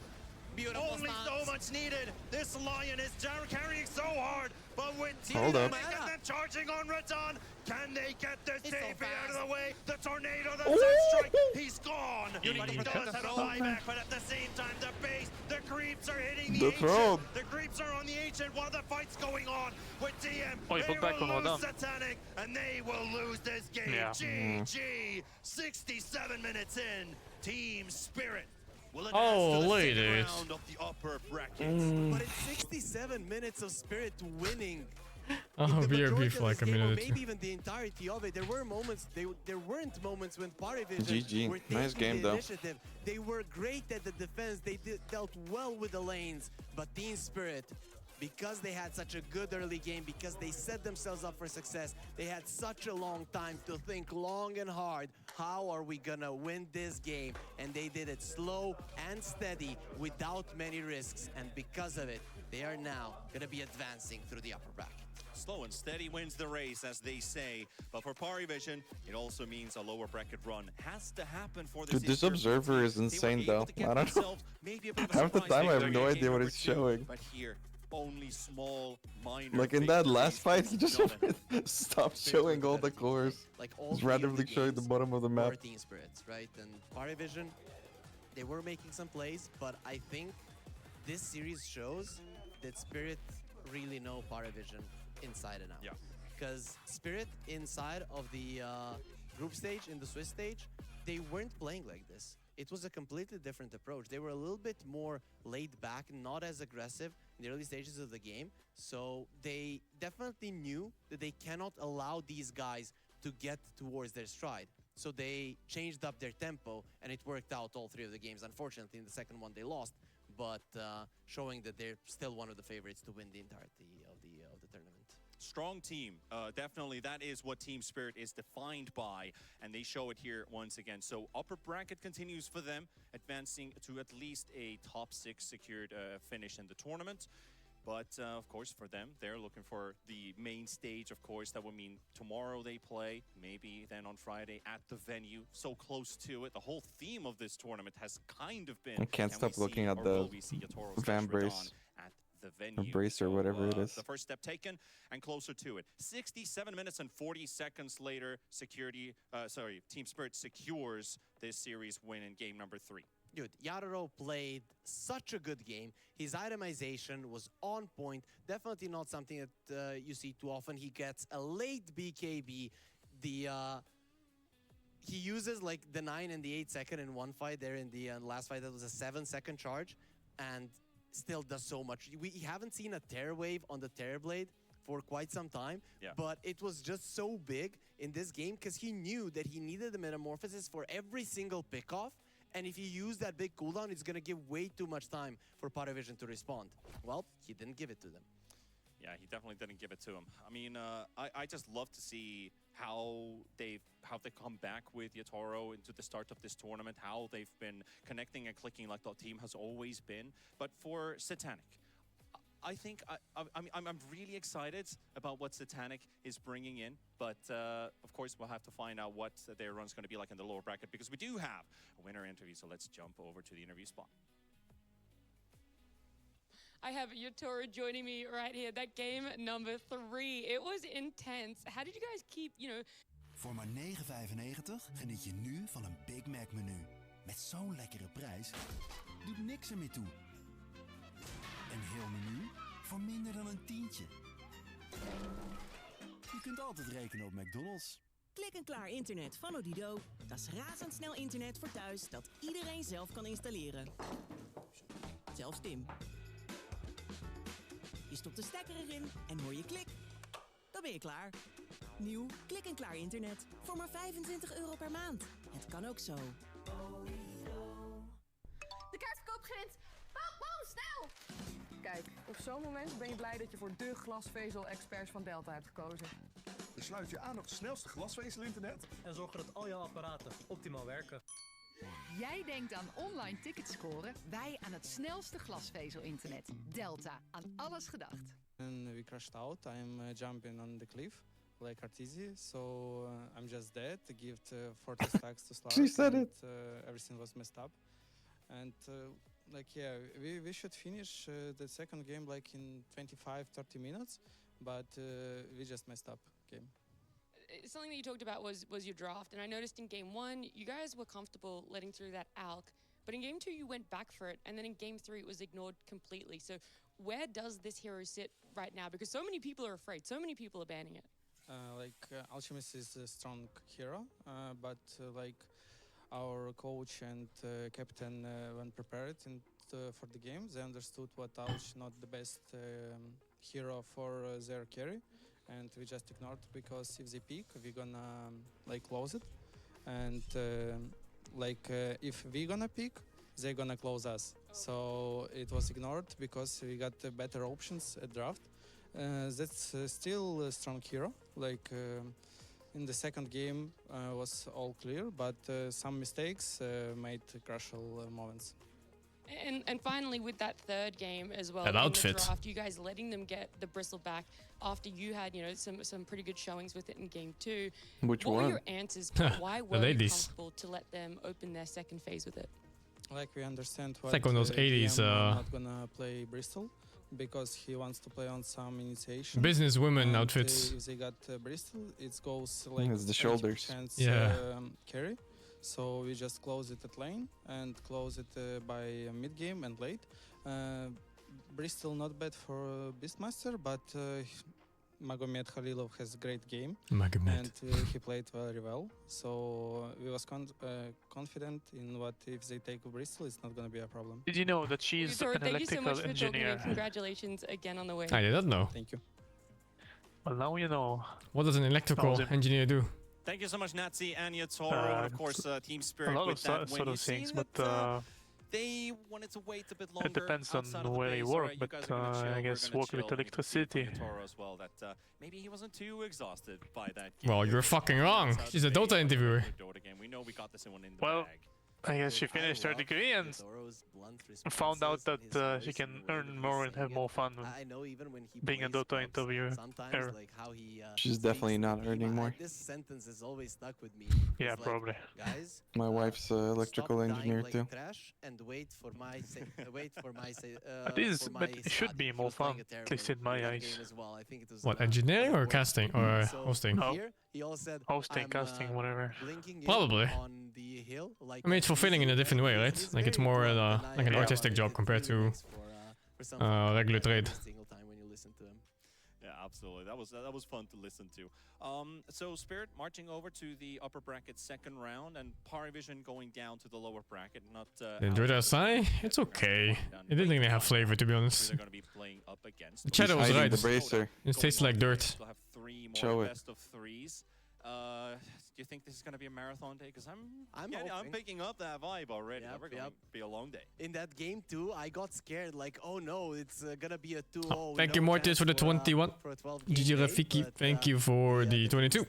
Beautiful Only stance. so much needed. This Lion is carrying so hard, but with Hold up. and then charging on Radon, can they get this It's so JP out of fast. the way? The tornado, the Sunstrike, he's gone. He Unity does protect. have a buyback, but at the same time, the base, the creeps are hitting the The Ancient. throne. The creeps are on the Ancient while the fight's going on with DM. Oh, you They put back will on lose Radon. Satanic, and they will lose this game. Yeah. GG. 67 minutes in, Team Spirit will advance Oh, to the ladies. second round of the upper bracket. But it's 67 minutes of Spirit winning. Oh, the BRB majority for of like this a game, or minute or two. maybe even the entirety of it. There were moments. There weren't moments when Parivision GG. were Nice taking game, the though. initiative. They were great at the defense. They dealt well with the lanes. But Team Spirit, because they had such a good early game, because they set themselves up for success, they had such a long time to think long and hard. How are we gonna win this game? And they did it slow and steady without many risks. And because of it, they are now gonna be advancing through the upper bracket. Slow and steady wins the race, as they say. But for Parivision, it also means a lower bracket run has to happen for this. Dude, this Eastern observer is team. They were insane, able though. to get I don't know. themselves maybe a bit of a Half the surprise time I have victory no in idea game what number it's 2. showing. But here, only small, minor. Like in that last fight, victories he just dominate. stopped showing all the cores. Like all Just three of randomly the showing the games bottom of the map. were Team Spirits, right? And Parivision, they were making some plays, but I think this series shows that Spirit really know Parivision inside and out. Yeah. Because Spirit inside of the group stage, in the Swiss stage, they weren't playing like this. It was a completely different approach. They were a little bit more laid back, not as aggressive in the early stages of the game. So they definitely knew that they cannot allow these guys to get towards their stride. So they changed up their tempo, and it worked out all three of the games. Unfortunately, in the second one, they lost, but showing that they're still one of the favorites to win the entirety of the tournament. Strong team. Definitely, that is what Team Spirit is defined by, and they show it here once again. So upper bracket continues for them, advancing to at least a top 6 secured finish in the tournament. But of course, for them, they're looking for the main stage. Of course, that would mean tomorrow they play, maybe then on Friday at the venue, so close to it. The whole theme of this tournament has kind of been. I can't can stop we looking see, at or the will we see Yatoro Van / Brace. Radon at the venue? Brace or whatever it is. The first step taken and closer to it. 67 minutes and 40 seconds later, Team Spirit secures this series win in game number 3. Dude, Yatoro played such a good game. His itemization was on point. Definitely not something that you see too often. He gets a late BKB. He uses like the 9 and the 8 second in one fight there in the last fight. That was a 7-second charge and still does so much. We haven't seen a Terror Wave on the Terror Blade for quite some time, but it was just so big in this game because he knew that he needed the Metamorphosis for every single pickoff. And if you use that big cooldown, it's going to give way too much time for Parivision to respond. Well, he didn't give it to them. Yeah, he definitely didn't give it to him. I mean, I just love to see how they come back with Yatoro into the start of this tournament, how they've been connecting and clicking like the team has always been. But for Satanic, I think I'm really excited about what Satanic is bringing in, but of course we'll have to find out what their run's going to be like in the lower bracket, because we do have a winner interview. So let's jump over to the interview spot. I have Yatoro joining me right here. That game number 3, it was intense. How did you guys keep, Voor maar €9,95 geniet je nu van een Big Mac menu. Met zo'n lekkere prijs doet niks er meer toe. Een heel menu voor minder dan een tientje. Je kunt altijd rekenen op McDonald's. Klik-en-klaar internet van Odido. Dat is razendsnel internet voor thuis dat iedereen zelf kan installeren. Zelfs Tim. Je stopt de stekker erin en hoor je klik. Dan ben je klaar. Nieuw, klik-en-klaar internet. Voor maar €25 per maand. Het kan ook zo. De kaartverkoop begint. Boom, snel! Kijk, op zo'n moment ben je blij dat je voor de glasvezel-experts van Delta hebt gekozen. Sluit je aan op het snelste glasvezel-internet en zorg dat al jouw apparaten optimaal werken. Jij denkt aan online tickets scoren, wij aan het snelste glasvezel-internet. Delta, aan alles gedacht. And we crashed out. I'm jumping on the cliff like Arteezy, so I'm just dead. I give 40 stacks to Slav. She said it. Everything was messed up. And we should finish the second game like in 25-30 minutes, but we just messed up game. Something that you talked about was your draft, and I noticed in game 1 you guys were comfortable letting through that ALK, but in game 2 you went back for it, and then in game 3 it was ignored completely. So where does this hero sit right now? Because so many people are afraid, so many people are banning it. Alchemist is a strong hero, but our coach and captain, when prepared for the game, they understood what Alch not the best hero for their carry, and we just ignored it because if they pick, we're gonna close it, and if we're gonna pick, they're gonna close us. So it was ignored because we got better options at draft. That's still a strong hero. In the second game was all clear, but some mistakes made crucial moments. And finally, with that third game as well, That in outfit. the draft, you guys letting them get the bristle back after you had, some pretty good showings with it in game 2. Which what one? were your answers? Why The were you ladies. comfortable to let them open their second phase with it? We understand why like one of those 80s, not gonna play Bristol because he wants to play on some initiation. Businesswomen And, outfits. If they got Bristol, it goes It's the shoulders. 80% Yeah. Carry. So we just close it at lane and close it by mid game and late. Bristol not bad for Beastmaster, but Magomed Khalilov has a great game. Magomed. And he played very well. So we was confident in what if they take Bristol, it's not going to be a problem. Did you know that she's Sorry, an thank you so electrical much for talking engineer? and congratulations again on the win. I did not know. Thank you. Well, now you know. What does an electrical Awesome. engineer do? Thank you so much, Nazi and Yatoro, and of course Team Spirit a lot with of that win. sort You've of things, seen but that, they wanted to wait a bit longer. it depends on outside of the where base. you work, You but guys are gonna chill, I we're guess gonna work chill. with And you can see from electricity. Yatoro as well that maybe he wasn't too exhausted by that game. Well, you're fucking wrong. She's a Dota interviewer. Dota game. We know we got this one in the Well, bag. I guess she finished her degree and found out that she can earn more and have more fun being a Dota interviewer. She's definitely not earning more. This sentence is always stuck with me. Yeah, It's probably. Guys, My wife's an electrical stop engineer dying too. like trash and wait for my But it should be more fun, at least in my eyes. What, engineering or casting or hosting? Oh, Here, he all said, hosting, I'm, casting, whatever. blinking in Probably. on the hill, like I mean, it's fulfilling in a different way, right? Like it's more like an artistic job compared to regular trade. single time when you listen to him. Yeah, absolutely. That was fun to listen to. So Spirit marching over to the upper bracket second round, and parivision going down to the lower bracket. Not. Enjoy that sigh? It's okay. It didn't really have flavor, to be honest. They're going to be playing up against. The shadow was hiding right. the bracer. It tastes like dirt. Still have 3 more Show it. best of 3s. Do you think this is going to be a marathon day? Because I'm hoping. picking up that vibe already. Yep, Never going to be a long day. In that game too, I got scared. Like, oh no, it's gonna be a 2-0. Thank you, Mortis, for the 21. GG Rafiki, thank you for the 22.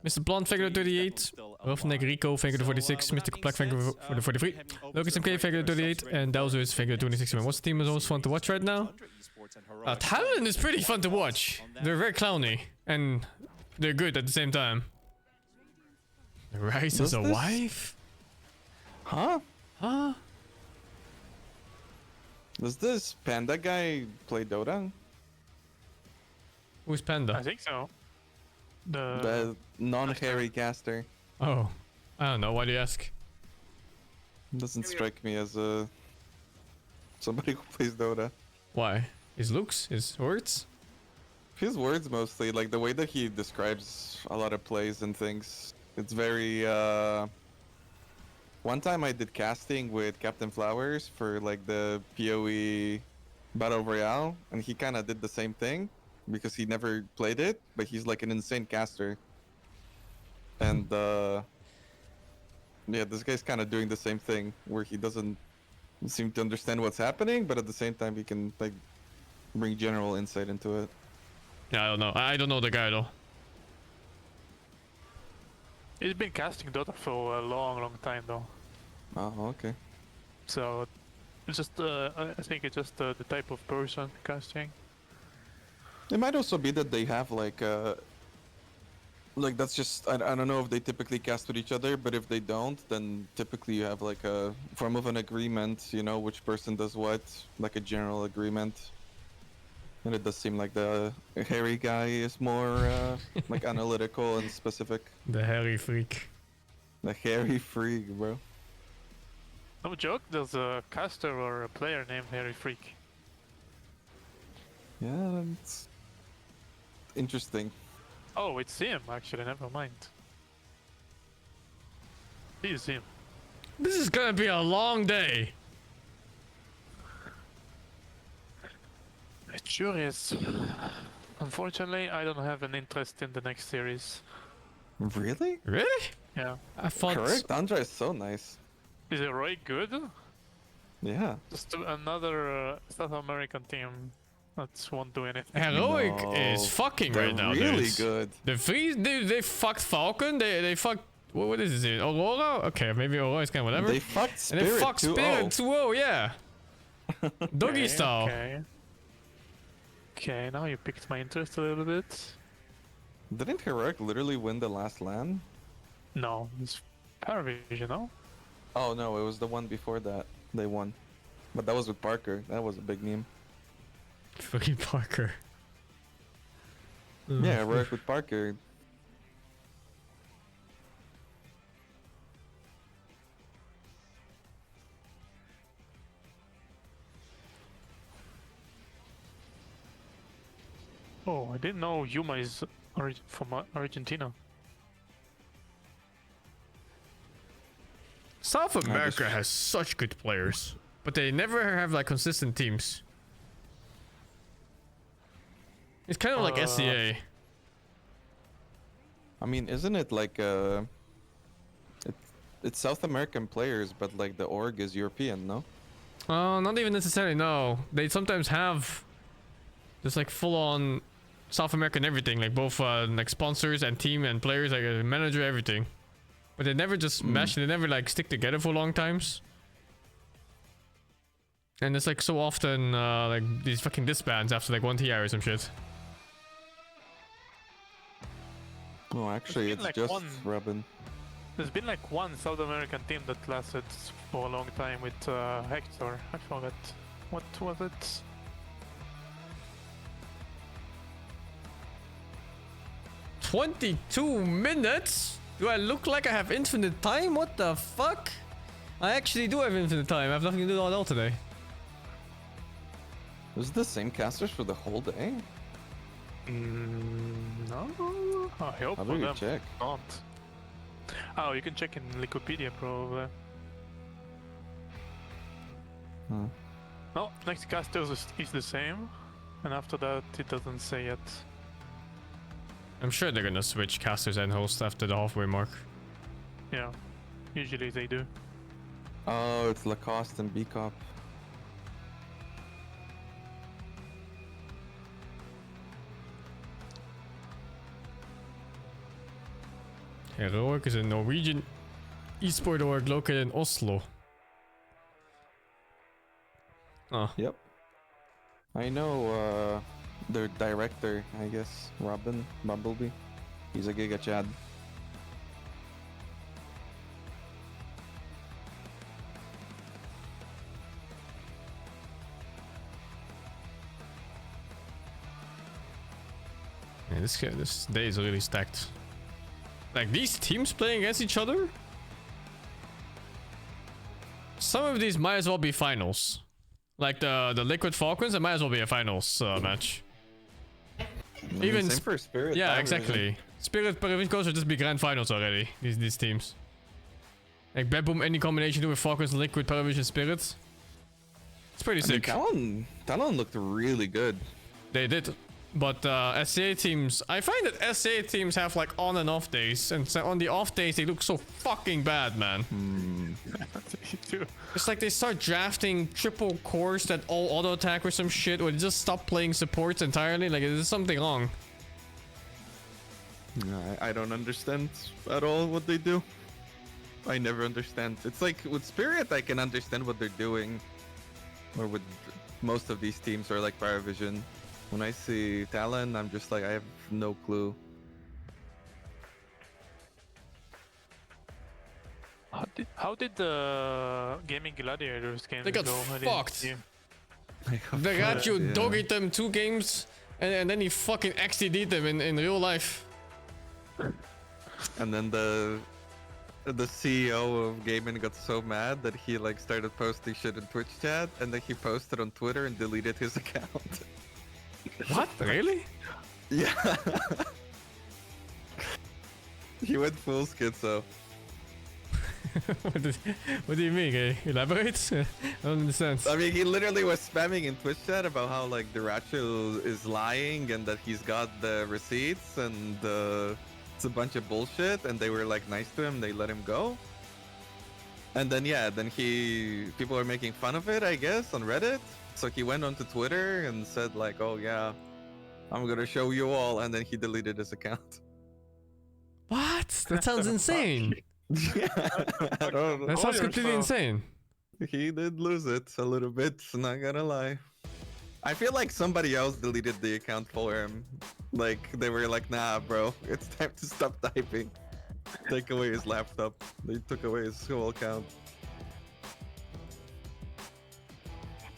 Mr. Blunt, thank you for the 38. Roughneck Rico, thank you for the 46. Mr. Black, thank you for the 43. Lucas MK, thank you for the 38. And Dowsers, thank you for the 26. What's the team is most fun to watch right now? Talon is pretty fun to watch. They're very clowny. And they're good at the same time. Rise as a wife? Huh? Huh? Does this panda guy play Dota? Who's Panda? I think so. The non-hairy caster. Oh, I don't know. Why do you ask? Doesn't strike me as somebody who plays Dota. Why? His looks? His words? His words mostly, like the way that he describes a lot of plays and things. It's very one time I did casting with Captain Flowers for like the PoE Battle Royale, and he kind of did the same thing because he never played it, but he's like an insane caster. And yeah, this guy's kind of doing the same thing where he doesn't seem to understand what's happening, but at the same time he can like bring general insight into it. Yeah, I don't know. I don't know the guy though. He's been casting Dota for a long time though. Oh, okay. So it's just I think it's just the type of person casting. It might also be that they have like that's just I don't know if they typically cast with each other, but if they don't, then typically you have like a form of an agreement, you know, which person does what, like a general agreement. And it does seem like the hairy guy is more like analytical and specific. The hairy freak. The hairy freak, bro. No joke, there's a caster or a player named Hairy Freak. Yeah, that's interesting. Oh, it's him actually, never mind. It is him. This is gonna be a long day. It sure is. Unfortunately, I don't have an interest in the next series. Really? Really? Yeah. I thought... Correct, Andra is so nice. Is Heroic good? Yeah. Just another South American team that won't do anything. Heroic is fucking right now, really dudes. good. The Freeze, they fucked Falcon, they fucked... What is this? Aurora? Okay, maybe Aurora is kind of whatever. They fucked Spirit. And they fucked 2-0. Spirit 2-0, yeah. Doggy style. Okay. Okay, now you piqued my interest a little bit. Didn't Heroic literally win the last LAN? No, it's Parivision, no? Oh no, it was the one before that. They won. But that was with Parker. That was a big meme. Fucking Parker. Yeah, Heroic with Parker. Oh, I didn't know Yuma is from Argentina. South America has such good players, but they never have like consistent teams. It's kind of like SCA. I mean, isn't it like it's South American players, but like the org is European, no? Not even necessarily, no. They sometimes have just like full-on South American everything, like both like sponsors and team and players, like a manager, everything. But they never just mesh, they never like stick together for long times. And it's like so often like these fucking disbands after like 1 TI or some shit. Oh, actually, it's like just Robin. There's been like one South American team that lasted for a long time with Hector. I forgot. What was it? "22 minutes? Do I look like I have infinite time? What the fuck? I actually do have infinite time. I have nothing to do all today." Was it the same casters for the whole day? No. I hope How for do you them check? not. Oh, you can check in Wikipedia probably. No, next casters is the same, and after that it doesn't say yet. I'm sure they're gonna switch casters and host after the halfway mark. Yeah, usually they do. Oh, it's Lacoste and B-Cop. Heroic is a Norwegian esport org located in Oslo. Oh. Yep. I know their director, I guess, Robin Bumblebee. He's a Giga Chad. Yeah, this day is really stacked. Like these teams playing against each other? Some of these might as well be finals. Like the Liquid Falcons, it might as well be a finals match. Even same for Spirit. yeah, Parivision. exactly. Spirit Parivision should just be grand finals already. These teams. Like Bad Boom, any combination with Falcons, Liquid, Parivision, Spirit. It's pretty sick. Talon looked really good. They did. But SCA teams, I find that SCA teams have like on and off days, and so on the off days they look so fucking bad, man. It's like they start drafting triple cores that all auto attack or some shit, or they just stop playing supports entirely. Like there's something wrong. I don't understand at all what they do. I never understand. It's like with Spirit, I can understand what they're doing, or with most of these teams, or like parivision. When I see Talon, I'm just like, I have no clue. How did the Gaming Gladiators game They got go? fucked. They got you doggied them 2 games, and then he fucking XTD'd them in real life. And then the CEO of Gaming got so mad that he like started posting shit in Twitch chat, and then he posted on Twitter and deleted his account. What? Really? Yeah. He went full schizo. What do you mean? Can you elaborate? I don't understand. I mean, he literally was spamming in Twitch chat about how like Duracho is lying and that he's got the receipts and it's a bunch of bullshit, and they were like nice to him, they let him go. And then yeah, then people are making fun of it, I guess, on Reddit. So he went onto Twitter and said like, oh yeah, I'm gonna show you all, and then he deleted his account. What? That sounds insane. Yeah, I don't know. That sounds completely insane. He did lose it a little bit, not gonna lie. I feel like somebody else deleted the account for him. Like, they were like, nah, bro, it's time to stop typing. Take away his laptop. They took away his whole account.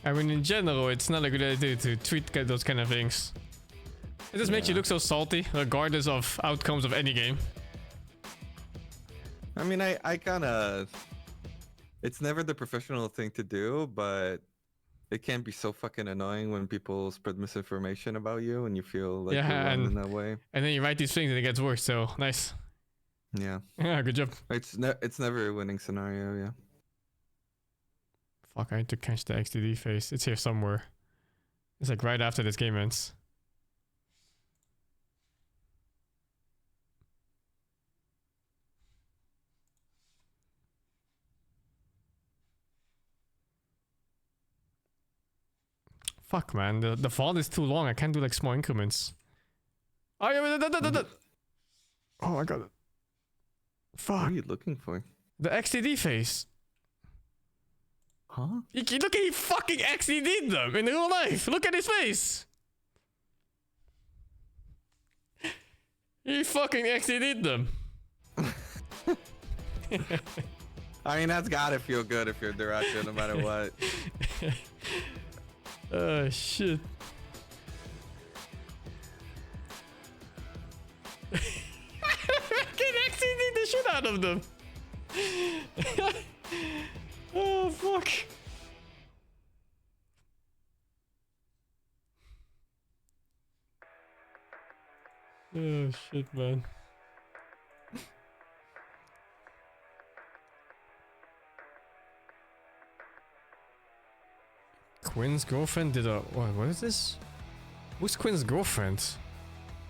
I mean, in general, it's not a good idea to tweet those kind of things. It just makes you look so salty, regardless of outcomes of any game. I mean, I kind of... It's never the professional thing to do, but it can be so fucking annoying when people spread misinformation about you and you feel like you're wrong in that way. And then you write these things and it gets worse, so nice. Yeah. Yeah, good job. It's never a winning scenario, yeah. Fuck, I need to catch the XDD face. It's here somewhere. It's like right after this game ends. Fuck, man. The font is too long. I can't do like small increments. Oh, yeah, oh my god. Fuck. What are you looking for? The XDD face. Huh? Look at he fucking XDD'd them in real life. Look at his face. He fucking XDD'd them. I mean, that's gotta feel good if you're Duracho, no matter what. Oh, shit. Fucking XDD the shit out of them. Oh, fuck. Oh, shit, man. Quinn's girlfriend did a... What is this? Who's Quinn's girlfriend?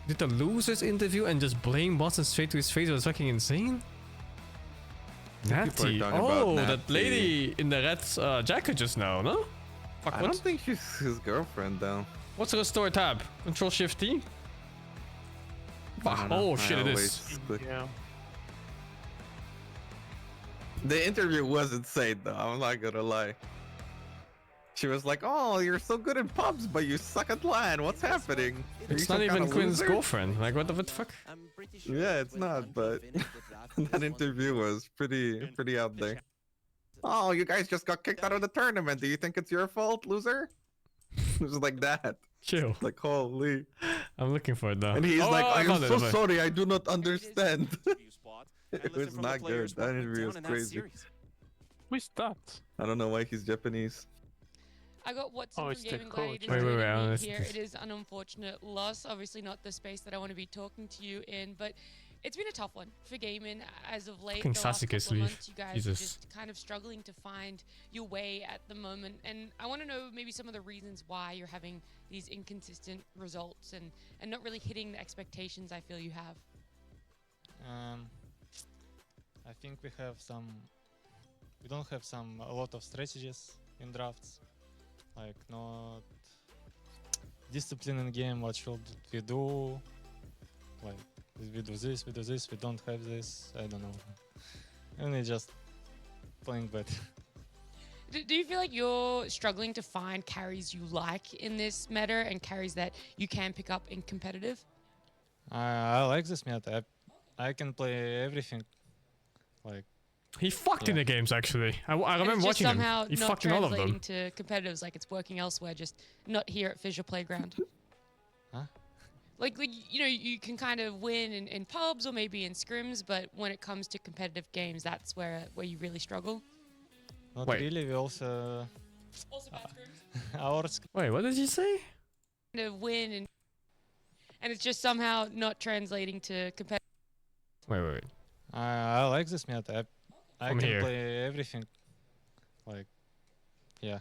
Did the losers interview and just blame Boston straight to his face? It was fucking insane. Natty. Oh, that lady in the red jacket just now, no? Fuck, I don't think she's his girlfriend, though. What's the restore tab? Control Shift T? Oh shit, it is. Yeah. The interview was insane, though. I'm not gonna lie. She was like, "Oh, you're so good in pubs, but you suck at LAN. What's happening?" It's not even Quinn's girlfriend. Like, what the fuck? Yeah, it's not. But that interview was pretty out there. Oh, you guys just got kicked out of the tournament. Do you think it's your fault, loser? It was like that. Chill. Like, holy. I'm looking for it now. And he's like, I am so sorry, I do not understand. It was not good. That interview was crazy. Who is that? I don't know why he's Japanese. I got what's Oh, from it's the Gaming coach. Gladiators here. It is an unfortunate loss. Obviously not the space that I want to be talking to you in, but It's been a tough one for gaming as of late. Fucking The last Sasuke couple of sleeve. months, you guys are Jesus. just kind of struggling to find your way at the moment. And I want to know maybe some of the reasons why you're having these inconsistent results and not really hitting the expectations I feel you have. I think we don't have a lot of strategies in drafts, like not discipline in game. What should we do? Like we do this, we don't have this. I don't know. And we just playing bad. Do you feel like you're struggling to find carries you like in this meta and carries that you can pick up in competitive? I like this meta. I can play everything. Like he fucked in the games actually. I remember watching him. He fucked in all of them. Somehow not translating to competitives like it's working elsewhere, just not here at FISSURE Playground. Huh? Like you know, you can kind of win in pubs or maybe in scrims, but when it comes to competitive games, that's where you really struggle. Not really. We also bad scrims. our Wait, what did you say? Kind of win and it's just somehow not translating to competitive. Wait. I like this meta. I From can here. play everything. Like, yeah.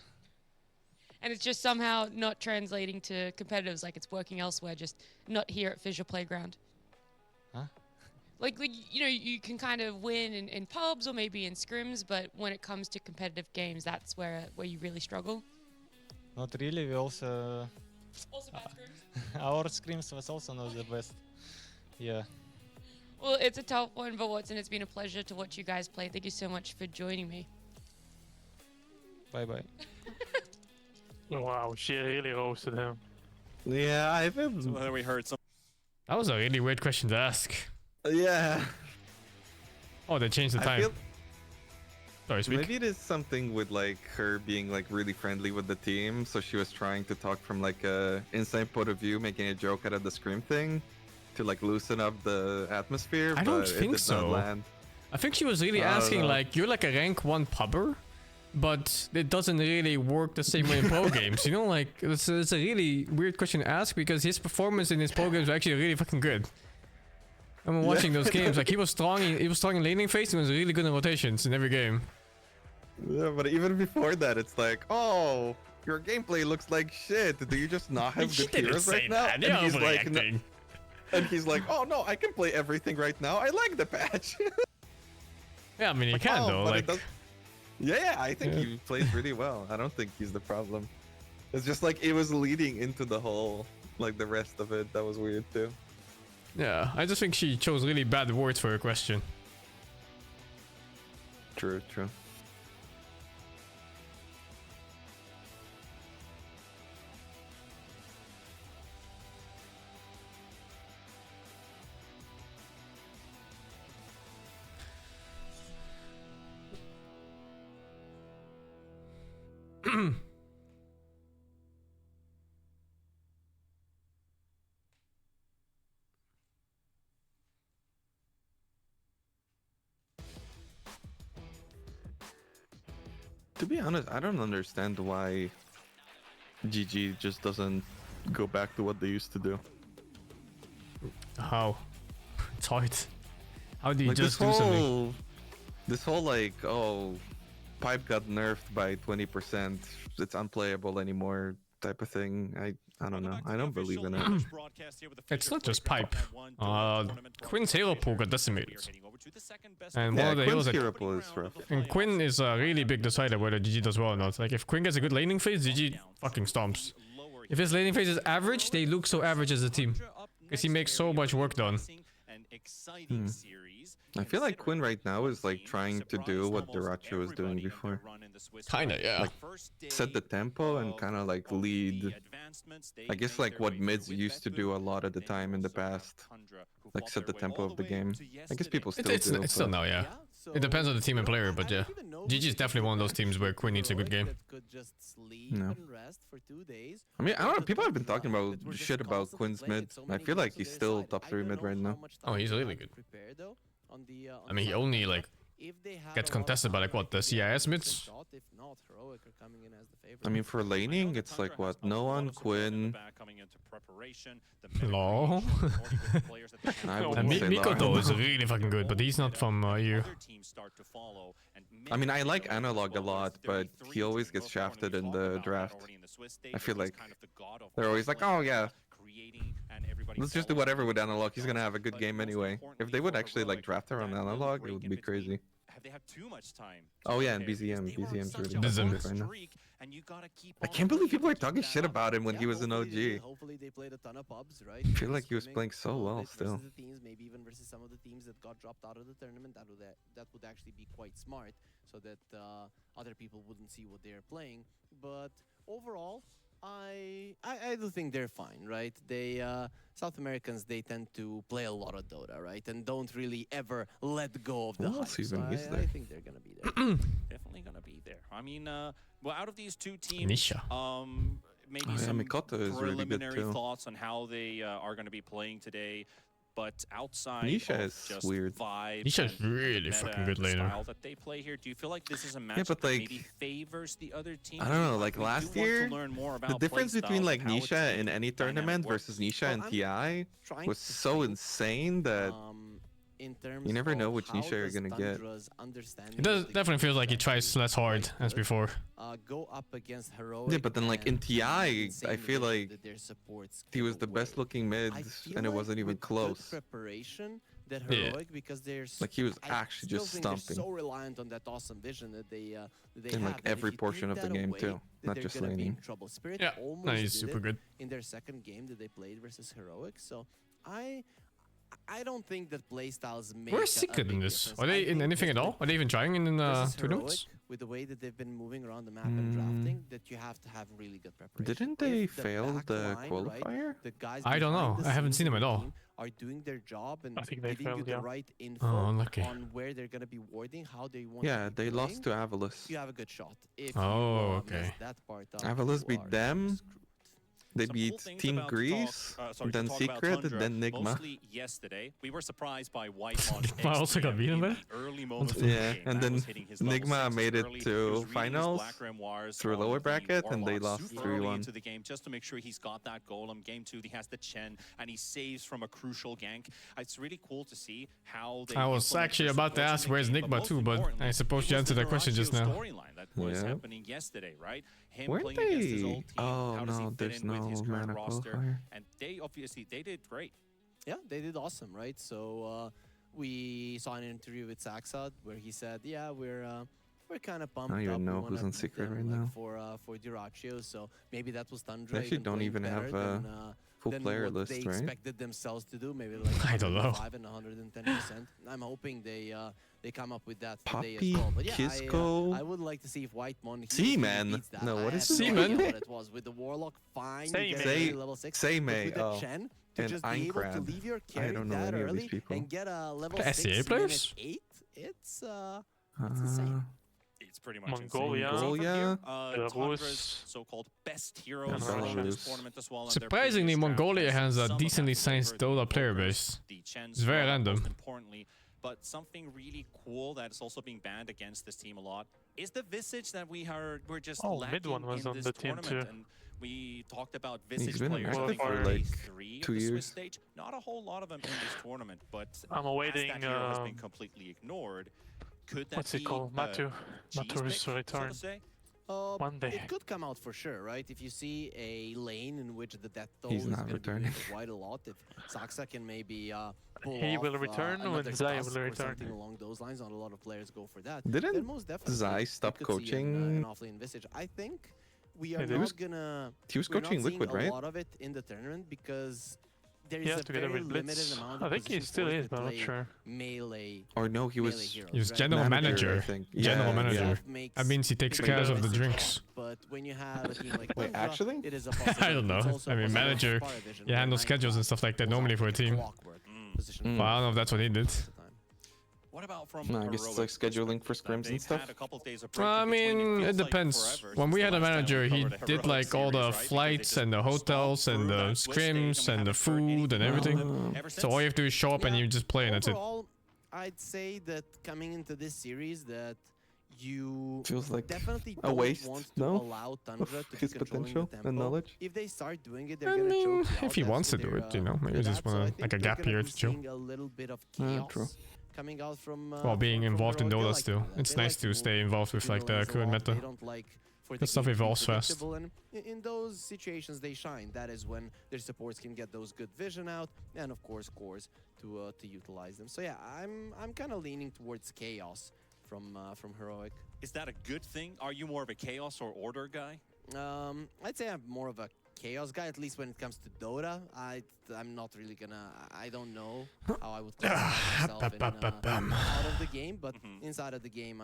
And it's just somehow not translating to competitives like it's working elsewhere, just not here at FISSURE Playground. Huh? Like you know, you can kind of win in pubs or maybe in scrims, but when it comes to competitive games, that's where you really struggle. Not really. We also bad scrims. our scrims was also not the best. Yeah. Well, it's a tough one, but Watson, it's been a pleasure to watch you guys play. Thank you so much for joining me. Bye bye. Wow, she really roasted him. Yeah, I've been. So we heard some. That was a really weird question to ask. Yeah. Oh, they changed the I time. feel Sorry, speak. maybe it is something with like her being like really friendly with the team, so she was trying to talk from like a inside point of view, making a joke out of the scream thing, to like loosen up the atmosphere. I don't but think it did so. Not land. I think she was really I don't asking know. like, you're like a rank 1 pubber, but it doesn't really work the same way in pro games. You know, like it's a really weird question to ask because his performance in his pro games was actually really fucking good. I mean, watching those games, like he was strong in laning phase and was really good in rotations in every game. Yeah, but even before that, it's like, oh, your gameplay looks like shit. Do you just not have She good didn't heroes say right now? that. You're And he's like, overreacting. and he's like, oh no, I can play everything right now. I like the patch. Yeah, I mean, you Like, can oh, though. but Like, it does- yeah, I think he plays really well. I don't think he's the problem. It's just like it was leading into the whole, like the rest of it. That was weird too. yeah, I just think she chose really bad words for her question. True. To be honest, I don't understand why GG just doesn't go back to what they used to do. How? It's hard. How do you Like just do something? This whole like, oh, pipe got nerfed by 20%. It's unplayable anymore type of thing. I don't know. I don't believe in it. It's not just pipe. Quinn's hero pool got decimated. And one Yeah, of the Quinn's heroes hero pool is rough. and Quinn is a really big decider whether GG does well or not. Like if Quinn gets a good laning phase, GG fucking stomps. If his laning phase is average, they look so average as a team. Because he makes so much work done. I feel like Quinn right now is like trying to do what Diracho was doing before. Kinda, yeah. Like set the tempo and kind of like lead. I guess like what mids used to do a lot of the time in the past. Like set the tempo of the game. I guess people still It's do. still but- now, yeah. It depends on the team and player, but yeah. GG is definitely one of those teams where Quinn needs a good game. No. I mean, I don't know. People have been talking about shit about Quinn's mid. I feel like he's still top 3 mid right now. Oh, he's really good. I mean, he only like gets contested by like what, the CIS mids? I mean, for laning, it's like what? No one, Quinn, into preparation. The Lol. Mikoto is really fucking good, but he's not from here. I mean, I like Analog a lot, but he always gets shafted in the draft. I feel like they're always like, oh yeah, let's just do whatever with Analog. He's gonna have a good game anyway. If they would actually like draft her on Analog, it would be crazy. Have they had too much time? Oh yeah, and BZM. BZM's really Bizm. good right now. I can't believe people are talking shit about him when he was an OG. Hopefully they played a ton of pubs, right? I feel like he was playing so well still. Versus the teams, maybe even versus some of the teams that got dropped out of the tournament. That would actually be quite smart, so that other people wouldn't see what they're playing. But overall, I do think they're fine, right? They South Americans, they tend to play a lot of Dota, right, and don't really ever let go of the hype. So I think they're gonna be there. Definitely gonna be there. I mean, well, out of these two teams, maybe some Mikoto is really good preliminary too. thoughts on how they are going to be playing today. But outside Nisha of is just weird. vibes Nisha's and really meta fucking and good the laner. style that they play here, do you feel like this is a match but, that like, maybe favors the other team? I don't know, like We do last want to year, learn more the about difference play between styles like and how it's Nisha the in any dynamic tournament works. versus Nisha and TI trying was to so think, insane that in terms you never know of which how Nisha you're does gonna get. Tundra's understanding It does of the definitely game feels like he tries less hard as before. go up against Heroic. Yeah, but then like in and TI, I insane feel way like that their supports he give was the away. best looking mid, I feel and it like wasn't even with good close. preparation, that Yeah. Heroic, because they're Like he was I actually still just think they're stomping so reliant on that awesome vision that they in have, like that if every you portion take of the that game away, too, that not they're just gonna be in laning. trouble. Spirit Yeah, almost no, he's did super it good. in their second game that they played versus Heroic. So I don't think that playstyles make Where's a Secret big in this? difference. Are I they in think anything that at all? Are they even trying in versus tournaments? Heroic, with the way that they've been moving around the map and drafting, that you have to have really good preparation. Didn't they If the fail back the line, qualifier? Right, the guys I don't behind know. the I haven't scenes seen in them at the all. team are doing their job and I think they giving you failed, the yeah. right info Oh, unlucky. on where they're gonna be warding, how they want Yeah, to be they playing. lost to Avalos. You have a good shot. If Oh, you, okay. mess that part up, Avalos you beat are them. screwed. They Some beat cool things Team about Greece, to then talk about Secret, Tundra. then Nigma. Mostly yesterday, we were surprised by White on Nigma also got beaten by? early moments of the Yeah, game. and That then was hitting his level Nigma 6s made it early. He to was reading his finals Black Grimoires through on lower the bracket, and they Warlock lost super early 3-1. into the game just to make sure he's got that golem. Game 2, he has the Chen, and he saves from a crucial gank. It's really cool to see how they I was implement actually their about to supports ask in the where's game, Nigma most too, but importantly, I suppose it you was answered the that question just Horacio now. storyline that was Yeah. happening yesterday, right? Him Weren't playing against his they? old team. Oh How does he no, fit there's in with his no current mana roster? qualifier. And they obviously they did great. Yeah, they did awesome, right? So we saw an interview with Saxad where he said, "Yeah, we're kind of pumped I don't even up. know We who's wanna on beat Secret them, right like, now. for Dyrachyo." So maybe that was Tundra. They actually don't playing even better have than, a full than player what list, they right? expected themselves to do. Maybe like I don't know. 105 and 110%. I'm hoping they come up with that today as Poppy, well. But yeah, Kisco. I would like to see if Whitemon Seaman. beats that. No, what I is have no Seaman? idea what it was with the Warlock. Fine, you get Say- a level 6. say but May, with the oh. Chen, to And just be able to Einkrad. leave your I carry don't know that any of early these people. and get a level The 6 SCA players? minute 8, it's insane. It's pretty much Mongolia, insane. So from here, Belarus. Tundra's so-called best heroes And running this Belarus. tournament as well. and their Surprisingly, previous draft Mongolia has a some of decently that sized flavor, the Dota player Walkers, base. the Chens, It's very most random. importantly, but something really cool that is also being banned against this team a lot is the Visage that we're just lacking Mid one was in on this the team tournament. too. And we talked about He's Visage been in players. I think for for like 3 2 of the years. Swiss stage. Not a whole lot of them in this tournament, but I'm awaiting, as that hero has been completely ignored, could that what's it be called? cheese Matu's pick, so return. to say? One day. It could come out for sure, right? If you see a lane in which the death toll He's is not going to be returning. raised quite a lot, if Saxa can maybe pull He off, will return when another Zai Tusk will or return. something along those lines. Not a lot of players go for that. Didn't then most definitely Zai we stop could see coaching? an offlane Visage. I think we are Yeah, he not was- gonna. he was we're not coaching seeing Liquid, right? A lot of it in the tournament because there Yeah, is a together very with limited Blitz. amount I of think he position still force is, that but I'm not play sure. melee. Or no, he melee was. heroes, He was right? general manager. I think. General Yeah, manager. yeah. Makes That means he takes care of the drinks. But when you have a team like Wait, Tundra, actually? it is a I don't know. possibility. It's also I a mean, possibility manager, for Parivision, you where handle 9 schedules and stuff like that was normally for a like team. clockwork position Mm. Well, I don't know if that's what he did. What about from No, I guess it's like scheduling for scrims and stuff. I mean, it depends. When we had a manager, he did like all the flights and the hotels and the scrims and the food and everything. So all you have to do is show up and you just play and that's it. Overall, I'd say that coming into this series that you Feels like definitely a don't waste, want to no? allow Tundra Of to his be controlling potential the tempo. and knowledge. If they start doing it, they're I gonna mean, choke you if out. he That's wants to what do they're, it, you know, maybe good just at. So I wanna think like a we're gap gonna year be to chill. seeing a little bit of Yeah, chaos true. coming out from While being from involved in Heroic. They Dota like still. that. It's They nice like to move stay involved with through like the the lanes a current lot. They meta. don't like for the That stuff game to be evolves fast. predictable, and in those situations they shine. That is when their supports can get those good vision out, and of course cores to utilize them. So yeah, I'm kind of leaning towards chaos from Heroic. Is that a good thing? Are you more of a chaos or order guy? I'd say I'm more of a chaos guy, at least when it comes to Dota. I'm not really gonna. I don't know how I would classify myself in, out of the game, but inside of the game,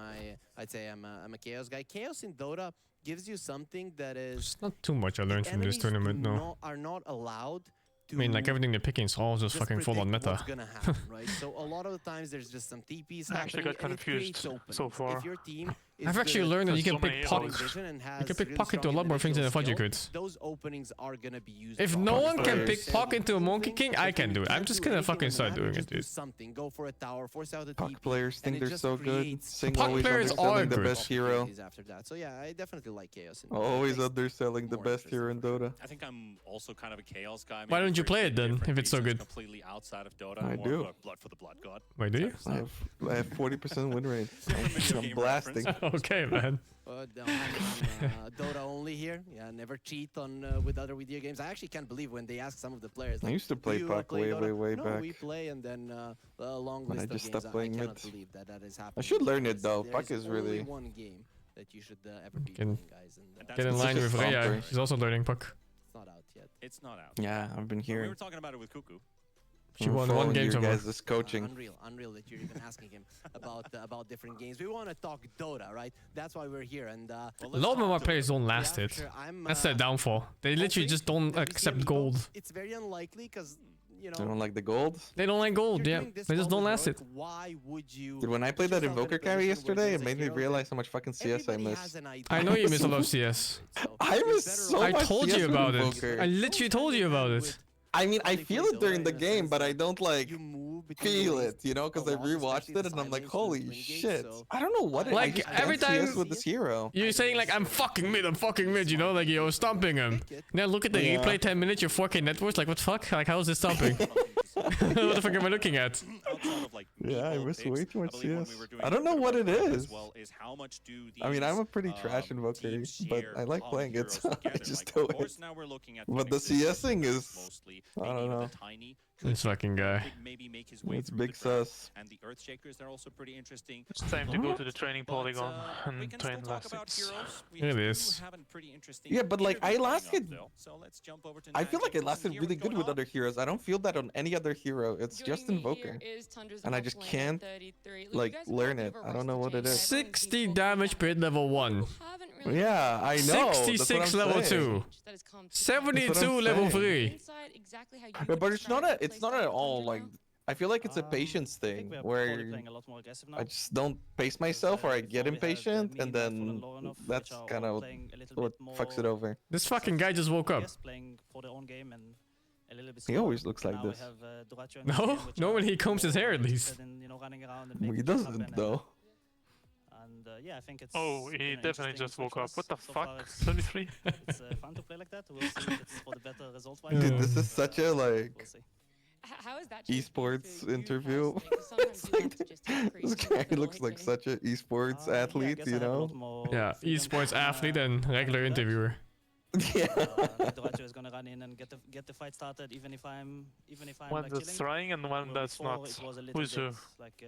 I'd say I'm a chaos guy. Chaos in Dota gives you something that is. It's not too much I learned from this tournament, no. Are not allowed. I mean, like everything they're picking is all just fucking full on meta. What's gonna happen, right? So a lot of the times there's just some TPs happening. I actually got confused so far. If your team is I've actually good learned that at you can so pick many puck. holes. vision and has You can pick really puck into a strong lot more things than I thought you individual could. skill, those openings are gonna be used. If no one can pick puck into a Monkey King, I can do it. I'm just gonna fucking start doing it, dude. Something, go for a tower, force out the Puck players think they're so good. Sing Puck always players are underselling the good. best hero. after that. So yeah, I definitely like chaos. Always underselling the best hero in Dota. I think I'm also kind of a chaos guy. Why maybe don't you for play it then, different if it's so reasons, good? Completely outside of Dota. I more do. of a blood for the blood god. Wait, do you? I have 40% win rate. I'm blasting. Okay, man. No, I'm Dota only here. Yeah, never cheat on with other video games. I actually can't believe when they ask some of the players. I Like, used to play "Do you puck way, Dota?" way No, back. we play, and then a long When I list just of games. stopped playing I cannot mid. believe that is happening. I should learn it because though. there Puck is only really. one game that you should ever be Can playing, guys. And get in line with Rhea. She's also learning puck. it's not out yet. It's not out. Yeah, I've been We hearing. were talking about it with Cuckoo. She won one game so far. This coaching. Unreal that you're even asking him about different games. We want to talk Dota, right? That's why we're here. And A lot of my players don't last it. That's their downfall. They literally just don't accept gold. It's very unlikely because you They know. don't like the gold. They don't like gold, yeah. They just don't last it. Why would you? Dude, when I played that Invoker carry yesterday, it made me realize how much fucking CS I miss. I know you miss a lot of CS. I miss so I much told CS you with about it. Invoker. I literally told you about it. I mean, I feel it during the game, but I don't like feel it, you know, because I rewatched it and I'm like, holy shit. I don't know what it is. I Like just every can't CS time with this hero. you're saying like I'm fucking mid, you know, like you're stomping him. Now look at the replay 10 minutes, your 4K networks, like what the fuck? Like how is this stomping? What the fuck am I looking at? Yeah, I miss way too much CS. I don't know what it is. I mean, I'm a pretty trash Invoker, but I like playing it, so I just do it. But the CSing is, I don't know. This fucking guy. It's big sus. And the Earthshakers, they're also pretty interesting. It's time to go to the training polygon and train last things. It is. Yeah, but like I lasted. I feel like I lasted really good with other heroes. I don't feel that on any other hero. It's just Invoker, and I just can't like learn it. I don't know what it is. 60 damage per level 1. Yeah, I know. 66 level 2. 72 level 3. Yeah, but it's not at all like. I feel like it's a patience thing where I just don't pace myself or I get impatient and then that's kind of what fucks it over. This fucking guy just woke up. He always looks like this. No? No, when he combs his hair at least. He doesn't though. Yeah, I think it's. Oh, he definitely just woke up. What the fuck? 33? It's fun to play like that. We'll see if it's for the better result. Dude, this is such a like How is that esports interview. It's like this guy looks like such an esports athlete, you know? Yeah, esports athlete and regular interviewer. Yeah. Doracho is gonna run in and get the fight started, even if I'm one like, that's trying and one that's not. Who's who? Like,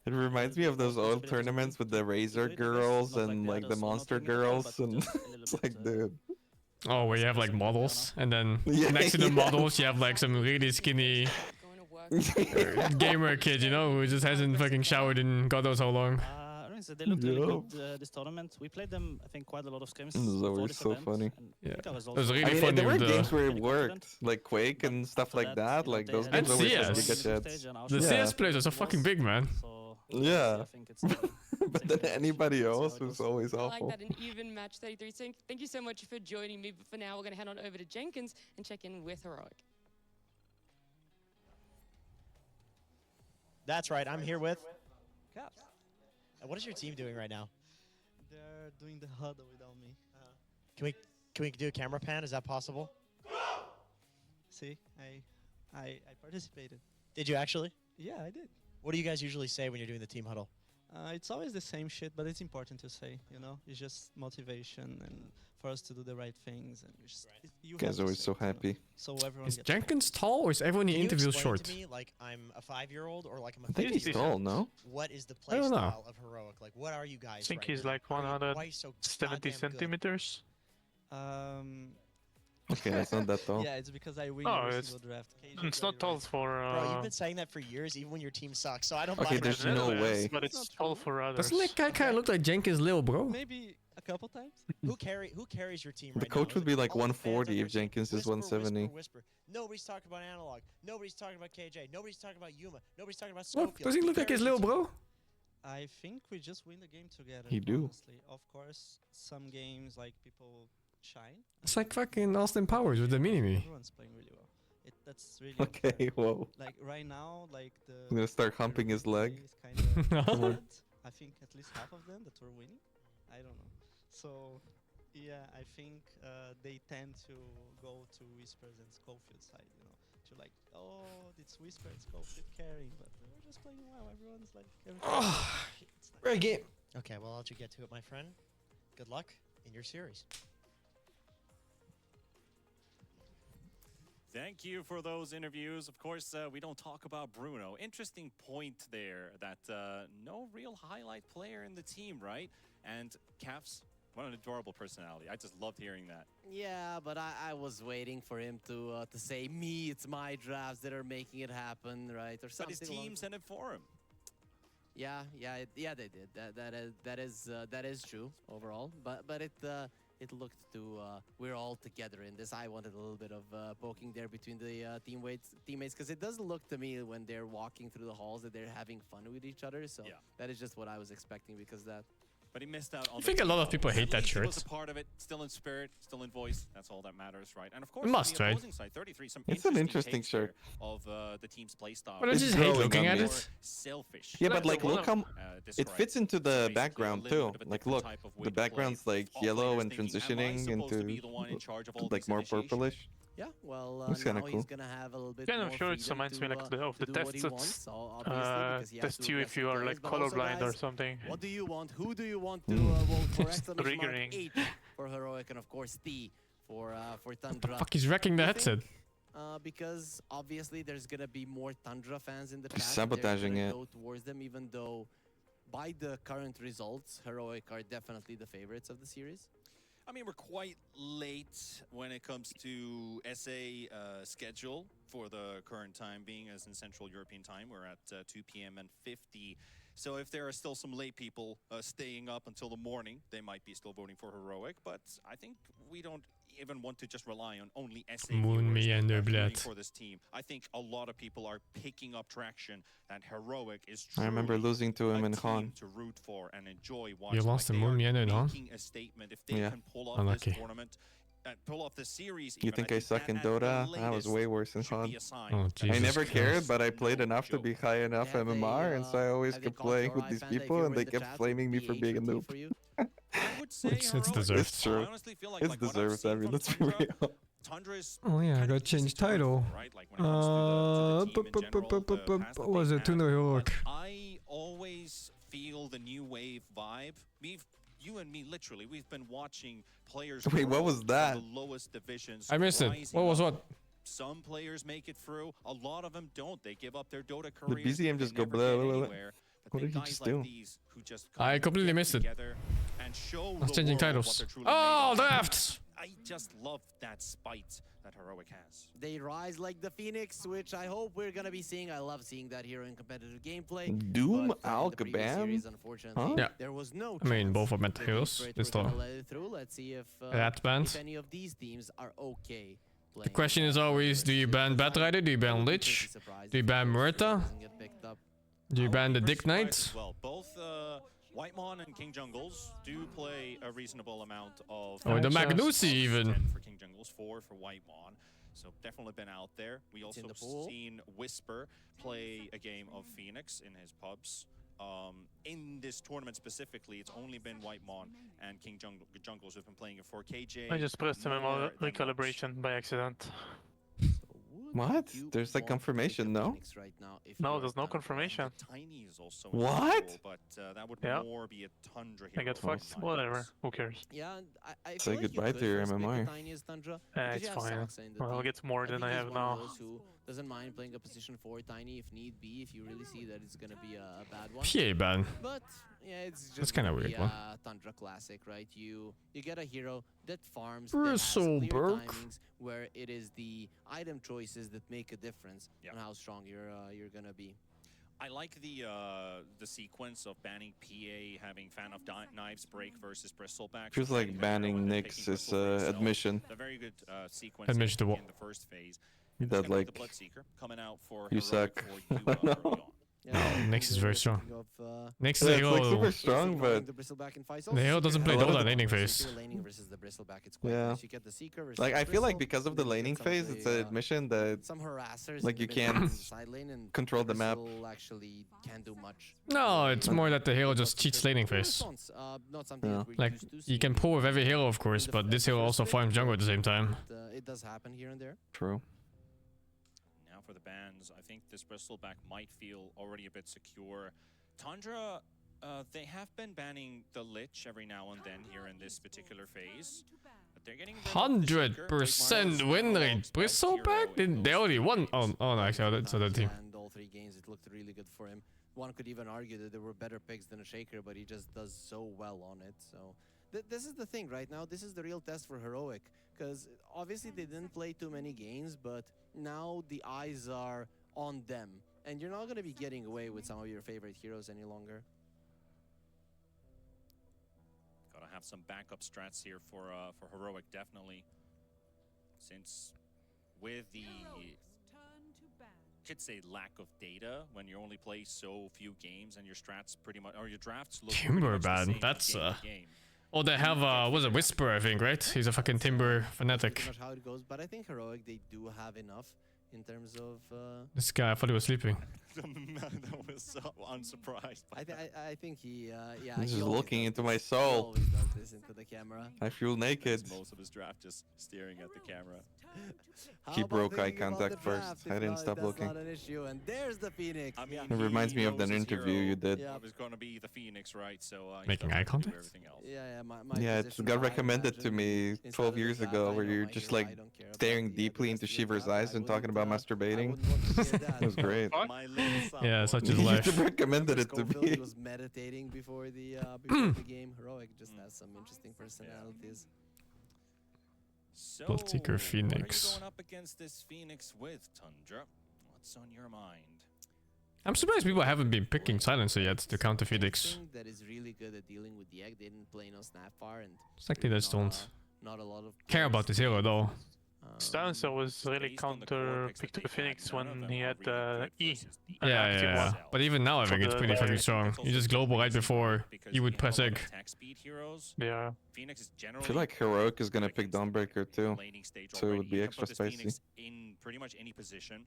It reminds me of those old tournaments with the Razor girls and like the Monster girls, and it's like, dude. Oh, where you have like models, and then Yeah, next to the yeah. models you have like some really skinny gamer kid, you know, who just hasn't fucking showered in God knows how long. So they looked really good this tournament. We played them, I think, quite a lot of scrims. This is always so funny. Yeah, it was it was really I mean, funny there were with the games where it worked, like Quake and stuff like that. Like those and games always had CS. giga chats. The CS players are so fucking big, man. Yeah. But then anybody else was always I like awful. that, an even match 33. So thank you so much for joining me. But for now, we're going to head on over to Jenkins and check in with Heroic. That's right. I'm here with. What is your team doing right now? They're doing the huddle without me. Can we do a camera pan? Is that possible? See, I participated. Did you actually? Yeah, I did. What do you guys usually say when you're doing the team huddle? It's always the same shit, but it's important to say, you know? It's just motivation and for us to do the right things. And just, You guys are always so happy. So everyone Is Jenkins tall or is everyone he interviews short? Can you explain to me like I'm a 5-year-old or like I'm a I think he's tall, no? What is the I play don't know. style of Heroic? Like what are you guys I think right he's now? like Why are you 170 so goddamn good? centimeters. Okay, that's not that tall. Yeah, it's because I win No, every it's, single draft. it's not tall for... Bro, you've been saying that for years, even when your team sucks, so I don't Okay, buy there's it. no way. But it's tall for others. Doesn't that guy kind of look like Jenkins' little bro? Maybe a couple times. Who carries your team right The now? coach Is would it be like all the fans 140 on if your Jenkins team? is 170. Whisper. Nobody's talking about Analog. Nobody's talking about KJ. Nobody's talking about Yuma. Nobody's talking about What? Schofield. Does he look like his little bro? I think we just win the game together. He do. Honestly. Of course, some games like people shine. It's like fucking Austin Powers with the mini-me. Everyone's playing really well. That's really Okay, unfair. whoa. Like right now, like the. I'm gonna start humping his leg. Come on. I think at least half of them that were winning. I don't know. So, yeah, I think they tend to go to Whispers and Schofield side, you know, to like, oh, it's Whisper and Schofield carrying, but we're just playing well. Everyone's like, Great game. Okay, well, I'll let you get to it, my friend. Good luck in your series. Thank you for those interviews. Of course, we don't talk about Bruno. Interesting point there that no real highlight player in the team, right? And Caps, what an adorable personality. I just loved hearing that. Yeah, but I was waiting for him to say, me, it's my drafts that are making it happen, right? Or something. But his team sent it for him. Yeah, they did. That is true overall. But it looked to we're all together in this. I wanted a little bit of poking there between the teammates because it does look to me when they're walking through the halls that they're having fun with each other. So that is just what I was expecting because that. But he missed out on I think a lot of people hate that He shirt. was a part of it, still in spirit, still in voice. That's all that matters, right? And of course, It must, on the right? opposing side, 33, some It's an interesting takes here shirt. of the team's playstyle. But I just hate growing looking on at me. it. Selfish. Yeah, but like, look how it described. fits into the Basically, background a little too. bit of a Like, different look, type of way the to play. background's like All yellow players and thinking, am I transitioning supposed to into be the one in charge of all like these more initiations? purplish. Yeah, well, Looks now kinda he's cool. gonna have a little bit Yeah, more I'm sure it freedom reminds me like to, of the do what tests he that wants, obviously, because he has test to you if aggressive you are players, like but also, colorblind or guys, something. What do you want? Who do you want to vote for? Exclamation mark Triggering. 8 for Heroic, and of course T for Tundra. Fuck, he's wrecking the headset. Because obviously there's gonna be more Tundra fans in the chat. sabotaging They're it. gonna go towards them, even though by the current results, Heroic are definitely the favorites of the series. I mean, we're quite late when it comes to SA schedule for the current time being, as in Central European time. We're at 2 p.m. and 50. So if there are still some late people staying up until the morning, they might be still voting for Heroic. But I think we don't even want to just rely on only SA Moon me and viewers the rooting blad. for this team. I think a lot of people are picking up traction that Heroic is I remember truly losing to him a in team Khan. to root for and enjoy You watching. lost Like the they Moon are me and huh? making a statement. If they Yeah. can pull off Unlucky. this tournament, pull off the series. You even, think I suck that in at the Dota? I was latest way worse in should Khan. be a sign Oh, that Jesus I never Christ. cared, but I played enough to be high enough Have they, MMR, and so I always have they kept called playing your with these iPad if people, you and were they in the kept chat? flaming me Would for be being a 8 noob. for you? I would say It's Heroic deserved. is- It's true. I honestly feel like, It's like what I've deserved, seen I mean, from let's be Tundra, real. Tundra is Oh yeah, I kind got of easy changed to root title. for, right? Like when it comes to the team in general, the paths that What was they it? have. Tundra Heroic. But I always feel the new wave vibe. You and me, literally, we've been watching players. Wait, what grow was from that? The lowest divisions. I missed it. rising What was up. what? Some players make it through. A lot of them don't. They give up their Dota The careers. BZM they just go never blah, get blah, blah. anywhere. But What then did he guys just like do? these who just I come completely get missed it. together and show I was the changing world what titles. they're truly Oh, made of. drafts! I just love that spite that Heroic has. They rise like the Phoenix, which I hope we're gonna be seeing. I love seeing that here in competitive gameplay. Doom but, in the previous Alcabam? series, unfortunately, Huh? Yeah. there was no I mean, chance both are meant that heroes. Spirit This were gonna though. let it through. Let's see if That's banned. if any of these teams are okay. The question is always, do you ban Batrider? Do you ban Lich? Do you ban Murta? Do you ban the Dick Knight? Well, both Whitemon and King Jungles do play a reasonable amount of. Oh, the matches. Magnusi even. 10 for King Jungles, 4 for Whitemon. So definitely been out there. We also in the pool. seen Whisper play a game of Phoenix in his pubs. in this tournament specifically, it's only been White Mon and King Jungles who've been playing it for KJ. I just pressed MMO recalibration by accident. What? There's like confirmation, no? No, there's no confirmation. Tiny is also what? Cool, but that would Yeah. more be a Tundra I hero. got fucked. Whatever. Who cares? Yeah, I Say feel like goodbye you to could your first pick MMR. the tiniest Tundra, because It's you have fine. Saksa in the Well, I'll team. get more I than think I he's have one of now. those who doesn't mind playing a position 4 tiny if need be, if you really see that it's gonna be a bad one. PA ban. But yeah, it's just That's kinda gonna be weird, one. a Tundra classic, right? You get a hero that farms, Bristleback. that has clear timings, where it is the item choices that make a difference on how strong you're gonna be. I like the sequence of banning PA, having Fan of Knives break versus Bristleback. Feels like banning Nyx is admission. A very good sequence Admission to in what? the first phase. That like The Bloodseeker coming out for you Heroic suck. for you early on. Nyx is very strong. Nyx is Yeah, a it's hero. like super strong, but The hero doesn't play Dota laning phase. yeah. Like I feel like because of the laning phase, it's an admission that Some harassers like in you the can't mid side lane and control the map. Bristle actually can't do much. No, it's more that the hero just cheats laning phase. Not something Yeah. that we're Like, used to you seeing can pull with every hero, of course, but this hero also farms jungle at the same time. but, it does happen here and there. True. Now for the bans, I think this Bristleback might feel already a bit secure. Tundra, they have been banning the Lich every now and then here in this particular phase. But they're getting rid of the Seeker. 100% win rate. Bristleback? They already won. Oh no, actually, that's other team. And all 3 games, it looked really good for him. One could even argue that there were better picks than a Shaker, but he just does so well on it. So this is the thing right now. This is the real test for Heroic, because obviously they didn't play too many games, but now the eyes are on them, and you're not going to be getting away with some of your favorite heroes any longer. Gotta have some backup strats here for Heroic, definitely. Since with the could say lack of data when you only play so few games and your strats pretty much or your drafts look Timber ban. That's Oh, they have was it Whisper? I think, right? He's a fucking Timber fanatic. Pretty much how it goes, but I think Heroic, they do have enough in terms of. This guy, I thought he was sleeping. That was so unsurprised. I think he yeah. He's he just always looking does into this. my He soul. always does this into the camera. I feel naked. Most of his draft just staring at the camera. He How broke about eye thinking about contact the first. draft I if didn't stop that's looking. not an issue, and there's the Phoenix. I mean, It reminds me of knows that his interview hero you did. was going to be the Phoenix, right? So he's Making gonna eye do contact? everything else. Yeah, my Yeah, it position, got I recommended to imagine, me instead 12 of the years draft, ago, I where know you're my just hero, like I don't care about staring the deeply rest into of the Shiver's draft. eyes I and talking about wouldn't, masturbating. I wouldn't want to hear that. It was great. My little Yeah, such is You life. just recommended it to Schofield, me. he was meditating before the game. Heroic just has some interesting personalities. So, Bloodseeker what are Phoenix. you going up against this Phoenix with, Tundra? What's on your mind? I'm surprised people haven't been picking Silencer yet to counter Phoenix. Thing that is really good at dealing with the egg. They didn't play no Snapfire, and It's like they just don't not a lot of care about this hero though. Silencer was really counter picked to Phoenix when he had E. Yeah. But even now, I think it's pretty fucking strong. You just global right before you would press egg. Yeah. Phoenix is I generally feel like Heroic is gonna pick Dawnbreaker too, laning stage so it already. would be You can extra put this spicy. Phoenix in pretty much any position,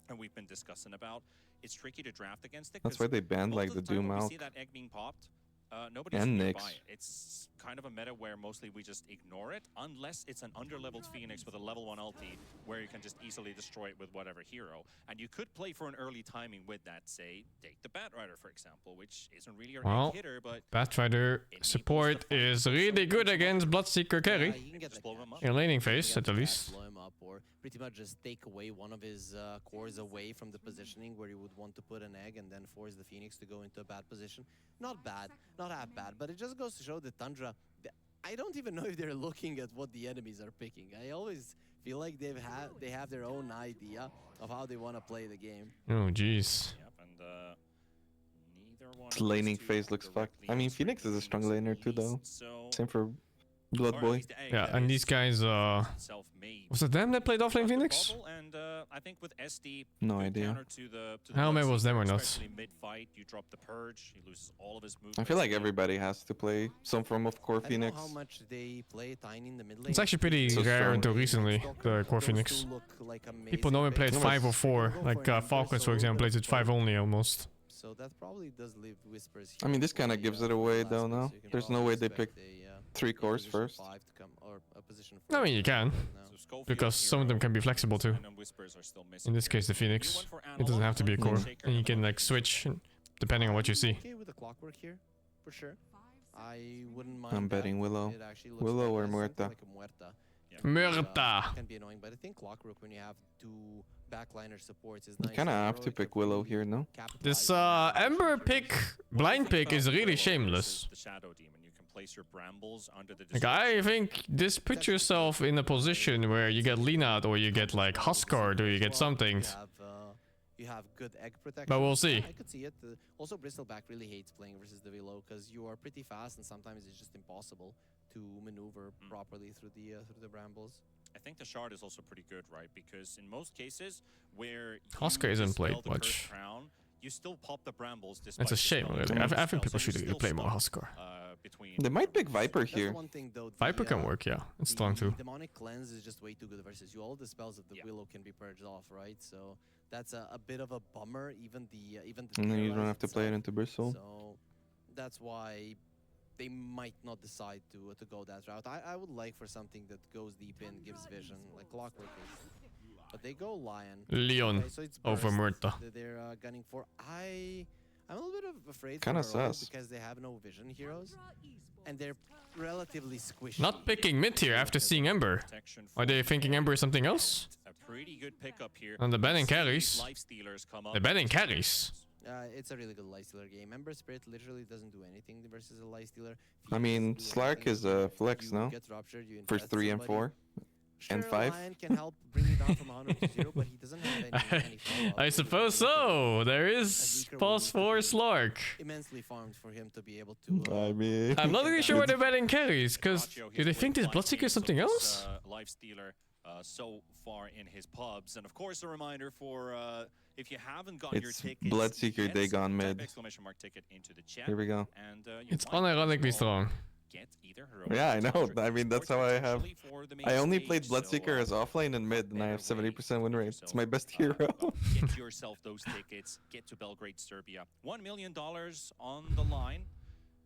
and we've been discussing about. It's tricky to draft against it. That's 'cause why they banned most like of the time Doom when we Alk. see that egg being popped, nobody's And really Nyx. buy it. It's kind of a meta where mostly we just ignore it, unless it's an underleveled Phoenix with a level 1 ulti, where you can just easily destroy it with whatever hero. And you could play for an early timing with that, say, take the Batrider, for example, which isn't really your Well, egg hitter, but Batrider support is really good against Bloodseeker carry. you can get just blow him up. In laning phase, Against at the that, least. blow him up, or pretty much just take away one of his cores away from the positioning where you would want to put an egg and then force the Phoenix to go into a bad position. Not bad, not that bad, but it just goes to show that Tundra, I don't even know if they're looking at what the enemies are picking. I always feel like they have their own idea of how they want to play the game. Oh jeez. Yep, and neither one This of these laning two phase looks fucked. I mean, Phoenix is a strong laner too, though. So, Same for Blood Boy. Yeah, and these guys, self-made. was it them that played offlane Phoenix? And I think with SD, No good idea. counter to the I don't remember it was them or not. especially mid-fight, you drop the purge, he loses all of his movement. I feel like everybody has to play some form of core I don't Phoenix. know how much they play Tiny in the mid lane. It's actually pretty So rare strong. until recently, the core Those Phoenix. two look like People normally play it amazing 5 or picks. 4, Go like for an Ember Falcons for solo example plays build, it 5 only almost. So that probably does leave Whispers I here mean, this for kind of the, gives it for the away, last though, pick, no? so you can There's no probably way they expect pick a 3 cores position first. 5 to come, or a position I 4 mean, you to come can. right now. Because some of them can be flexible too. In this case, the Phoenix. It doesn't have to be a core. And you can like switch depending on what you see. Okay with the clockwork here, for sure. I wouldn't mind. I'm betting Willow. It actually looks Willow like or Muerta. like a Muerta. Muerta. Can be annoying, but I think clockwork when you have 2 backliner supports is You nice. kind of have to pick Willow here, no? This Ember pick, blind pick is really shameless. The Shadow Demon. You can place your brambles under the Like, I think this puts yourself in a position where you get Linat or you get like Huskard or you get something. You have good egg protection. But we'll see. I could see it. Also, Bristleback really hates playing versus the Willow because you are pretty fast and sometimes it's just impossible to maneuver properly through the brambles. I think the shard is also pretty good, right? Because in most cases where Huskar isn't played much. Crown, you still pop the brambles. It's a shame, really. I think people should really play more Huskar. They might pick Viper here. Viper can work, yeah. It's strong too. Demonic Cleanse is just way too good versus you. All the spells of the Willow can be purged off, right? So that's a bit of a bummer. Even the And then you don't have to play it into Bristle. So that's why they might not decide to go that route. I would like for something that goes deep in, gives vision, like Clockwork is. But they go Lion. Leon Okay, so it's over burst Muerta. that they're gunning for. I'm a little bit afraid Kinda for Heroic sus. because they have no vision heroes. And they're relatively squishy. Not picking mid here after seeing Ember. Are they thinking Ember is something else? A pretty good pickup here. And the banning carries. The banning carries. It's a really good lifestealer game. Ember Spirit literally doesn't do anything versus a lifestealer. I mean, Slark is a flex, no? Get ruptured, you First invest 3 and somebody. 4. And Sure, 5. Lion can help bring you down from 100 to 0, but he doesn't have any follow-up. I suppose so. There is pulse for Slark. Immensely farmed for him to be able to. I mean, I'm not really sure why they're betting carries, because do they think this Bloodseeker is something else? Lifestealer so far in his pubs, and of course a reminder for if you haven't got your It's tickets, Bloodseeker Dagon mid. exclamation mark ticket into the chat. Here we go. And It's unironically strong. get either heroic Yeah, I know. or I mean, that's how I have. for the main I only stage, played so, Bloodseeker as offlane and mid, and I have 70% win rate. It's my best hero. get yourself those tickets. Get to Belgrade, Serbia. $1 million on the line.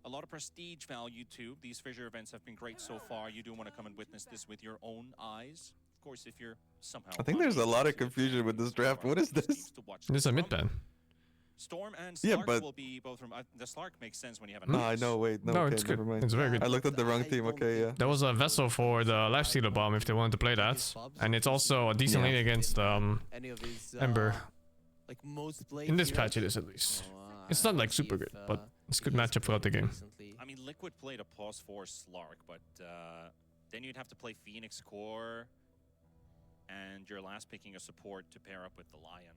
A lot of prestige value too. These Fissure events have been great so far. You do want to come and witness this with your own eyes. Of course, if you're somehow. I think there's a lot of confusion with this draft. What is this? This is a mid ban. Storm and Yeah, Slark but- will be both from. The Slark makes sense when you have a. No, I know. Wait, no, No, okay, it's good. never mind. It's very good. I looked at the wrong team. Okay, yeah. There was a vessel for the Lifestealer bomb if they wanted to play that. And it's also a decent lane against Any of his, Ember. like most played In this heroes. patch it is at least. It's not like super good, but it's a good matchup throughout the game. I mean, Liquid played a pause for Slark, but then you'd have to play Phoenix Core, and you're last picking a support to pair up with the Lion.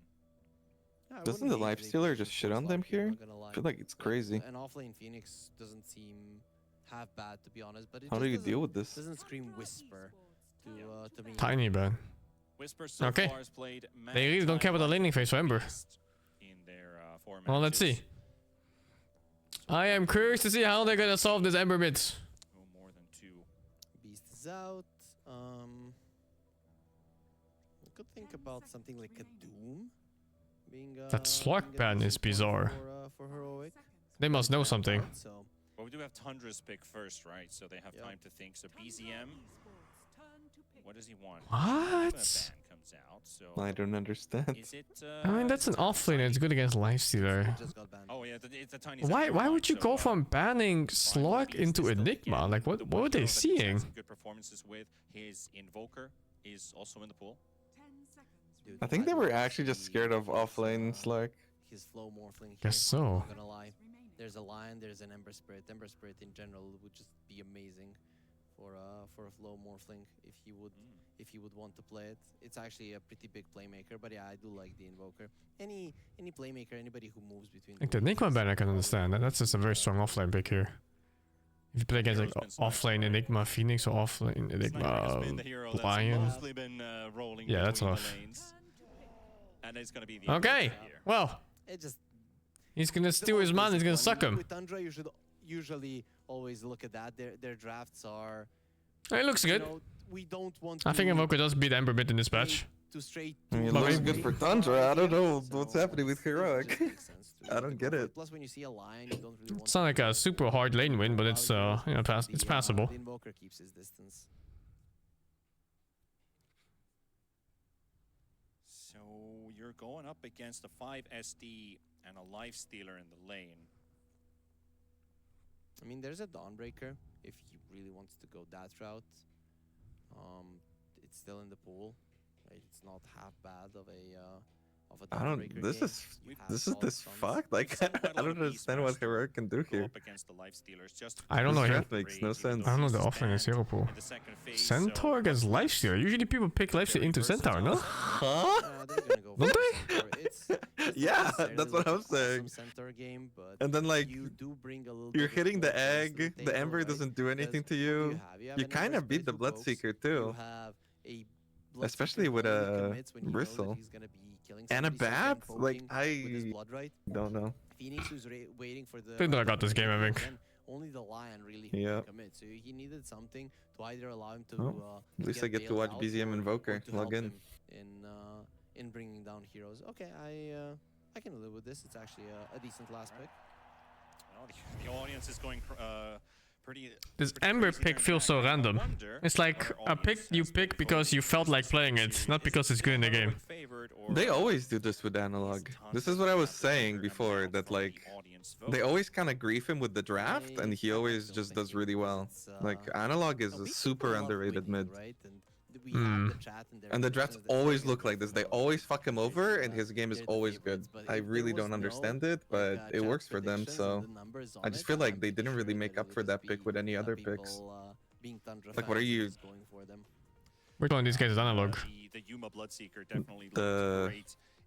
Yeah, I Doesn't wouldn't the hate any Lifestealer position just shit for on them Slark, here? not gonna lie. I feel like it's crazy. An offlane Phoenix doesn't seem half bad, to be honest. But it How just do you doesn't- deal with this? Doesn't scream Whisper to me. Tiny ban. Whisper so Okay. far has played They really don't care about the laning phase for Ember. in their 4 Well, let's matches. see. I am curious to see how they're gonna solve this Ember mid. No more than 2. Beast is out. I could think about something like a Doom. Being, That Slark being a ban decent is play bizarre. For Heroic. They must know something. So Well, we do have Tundra's pick first, right? So they have time to think. So BZM, what does he want? What? Ban comes out, so I don't understand. is it? I mean, that's an offlane and it's good against Lifestealer. Oh yeah, it's a tiny. Why would you go from banning Slark into Enigma? Like, what were they seeing? Some good performances with his Invoker is also in the pool. dude, I think they were actually just scared of offlane Slark. his flow morphling here. Guess so. Not gonna lie. There's a Lion, there's an Ember Spirit. Ember Spirit in general would just be amazing for a flow morphling if he would want to play it. It's actually a pretty big playmaker, but yeah, I do like the Invoker. Any playmaker, anybody who moves between Like the Enigma ban I can understand. That's just a very strong offlane pick here. If you play against like offlane Enigma Phoenix or offlane Enigma Lion. Yeah, that's rough. And it's gonna be the Okay, well, it just he's gonna steal his man, he's gonna suck him. With Tundra, you should usually always look at that. Their drafts are. It looks good. You know, we don't want. I think to Invoker does beat Ember mid in this play patch. to straight. I mean, it looks good for Tundra. I don't know what's happening with Heroic. I don't get it. Plus, when you see a lion, you don't really want. It's not like a super hard lane win, but it's it's passable. The Invoker keeps his distance. So you're going up against a 5 SD and a Life Stealer in the lane. I mean, there's a Dawnbreaker if he really wants to go that route. It's still in the pool, right? It's not half bad of a I don't. This is this fucked. Like I don't understand what Heroic can do here. I don't know. That makes no sense. I don't know the offering is Hero Pool. Centaur against Lifestealer. Usually people pick Lifestealer into Centaur, no? Huh? Don't they? Yeah, that's what I'm saying. Game, but and then like you're hitting the egg. The table, Ember right? doesn't do anything to you. You kind of beat the Bloodseeker too. Especially with a Bristle. And a bat? Like, I don't know. Phoenix was waiting for the. I think I got this game, I think. Only the Lion really Yeah. commit. So he needed something to either allow him to. At least I get to watch BZM Invoker log in. In bringing down heroes. Okay, I can live with this. It's actually a decent last pick. Well, the audience is going pretty. This Ember pick feels so random. It's like a pick you pick because you felt like playing it, not because it's good in the game. They always do this with Analog. This is what I was saying before, that like they always kind of grief him with the draft and he always just does really well. Like Analog is a super underrated mid. And the drafts always look like this. They always fuck him over and his game is always good. I really don't understand it, but it works for them, so I just feel like they didn't really make up for that pick with any other picks. Like, what are you... Which one of these guys is Analog? The Yuma Bloodseeker definitely the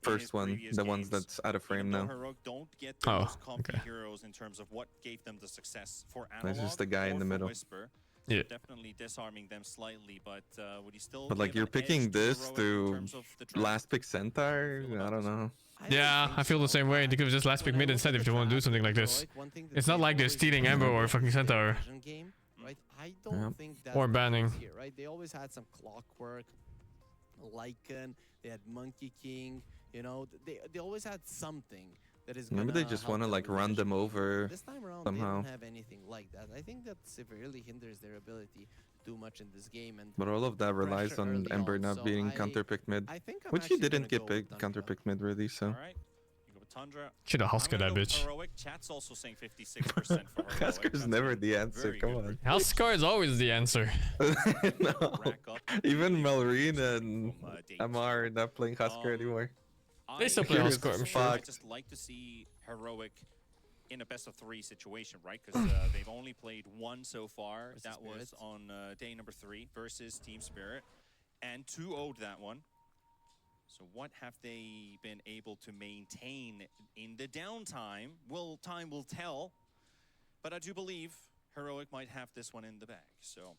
first one, the ones that's out of frame now. Don't get those compy heroes in terms of what gave them the success for Analog. It's just the guy in the middle. Whisper. Yeah. Definitely disarming them slightly, but would he still? But like you're picking this to last pick Centaur? I don't know. Yeah, I feel the same way. They could just last pick mid instead if you want to do something like this. It's not like they're stealing Ember or fucking Centaur. Right? I don't think that or banning. Here, right? They always had some Clockwork, Lycan. They had Monkey King. You know, they always had something. Maybe they just want to like run them over this time around, somehow. They don't have anything like that. I think that severely hinders their ability to do much in this game. And But all of that relies on Ember not being counterpicked mid, which he didn't get picked counterpicked mid really. So should have Husker that bitch. Chat's also saying 56% for Husker's never the answer. Come on. Husker is always the answer. No. Even Melreen and Amar are not playing Husker anymore. They still play Husker, I'm sure. I just like to see Heroic in a best-of-3 situation, right? Because they've only played one so far. That was on day number 3 versus Team Spirit, and 2-0'd that one. So what have they been able to maintain in the downtime? Well, time will tell, but I do believe Heroic might have this one in the bag. So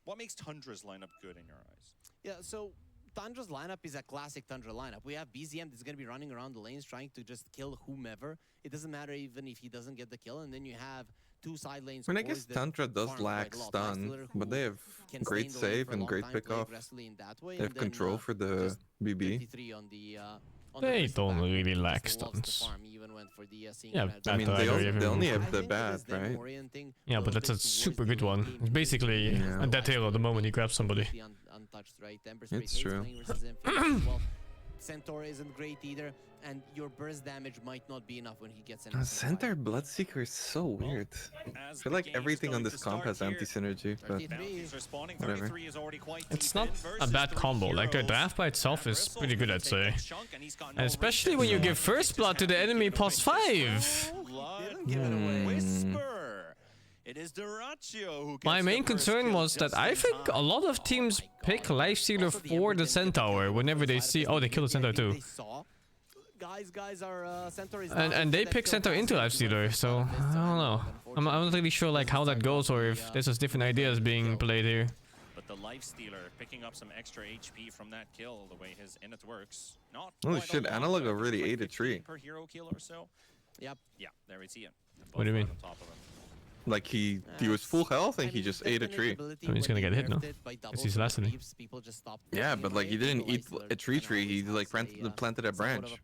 what makes Tundra's lineup good in your eyes? Yeah, so Tundra's lineup is a classic Tundra lineup. We have BZM that's going to be running around the lanes trying to just kill whomever. It doesn't matter even if he doesn't get the kill. And then you have two side lanes. I mean, I guess Tundra does lack stun, but they have great save and great pick off. They have control for the BB. They don't really lack stuns. Yeah, I mean, they only have the bat, right? Yeah, but that's a super good one. It's basically a dead hero the moment he grabs somebody. It's true. Centaur isn't great either, and your burst damage might not be enough when he gets in. Centaur Bloodseeker is so weird. I feel like everything on this comp has anti-synergy, but whatever. It's not a bad combo. Like the draft by itself is pretty good, I'd say. And especially when you give first blood to the enemy +5. My main concern was that I think a lot of teams pick Lifestealer for the Centaur whenever they see... Oh, they kill the Centaur too. And they pick Centaur into Lifestealer, so I don't know. I'm not really sure like how that goes or if there's just different ideas being played here. But the Lifestealer picking up some extra HP from that kill, the way his init works. Not holy shit, Analog already ate a tree. Per hero kill or so. Yep. Yeah, there we see it. What do you mean? Like he was full health and he just ate a tree. I mean, he's gonna get hit, no? Because he's last inning. Yeah, but like he didn't eat a tree. He like planted a branch.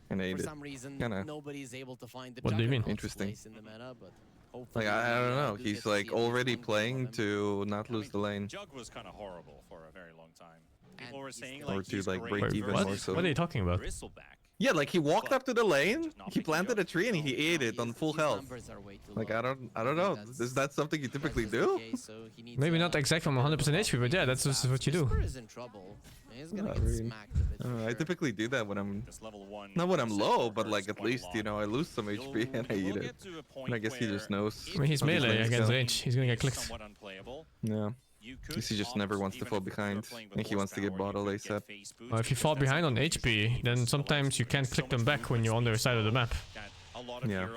And ate it. Kinda. What do you mean? Interesting. Like I don't know. He's like already playing to not lose the lane. Jug was kind of horrible for a very long time. People were saying Or like to he's like great break even What? more so. What are you talking about? Bristleback. Yeah, like he walked up to the lane, he planted a tree and he ate it on full health. Like I don't know. Is that something you typically do? Maybe not exact from 100% HP, but yeah, that's just what you do. I typically do that when I'm not when I'm low, but like at least you know I lose some HP and I eat it. And I guess he just knows. I mean, he's melee against range. He's gonna get clicked. Yeah. He just never wants to fall behind, and he wants to get bottle ASAP. Well, if you fall behind on HP, then sometimes you can't click them back when you're on the other side of the map. Yeah.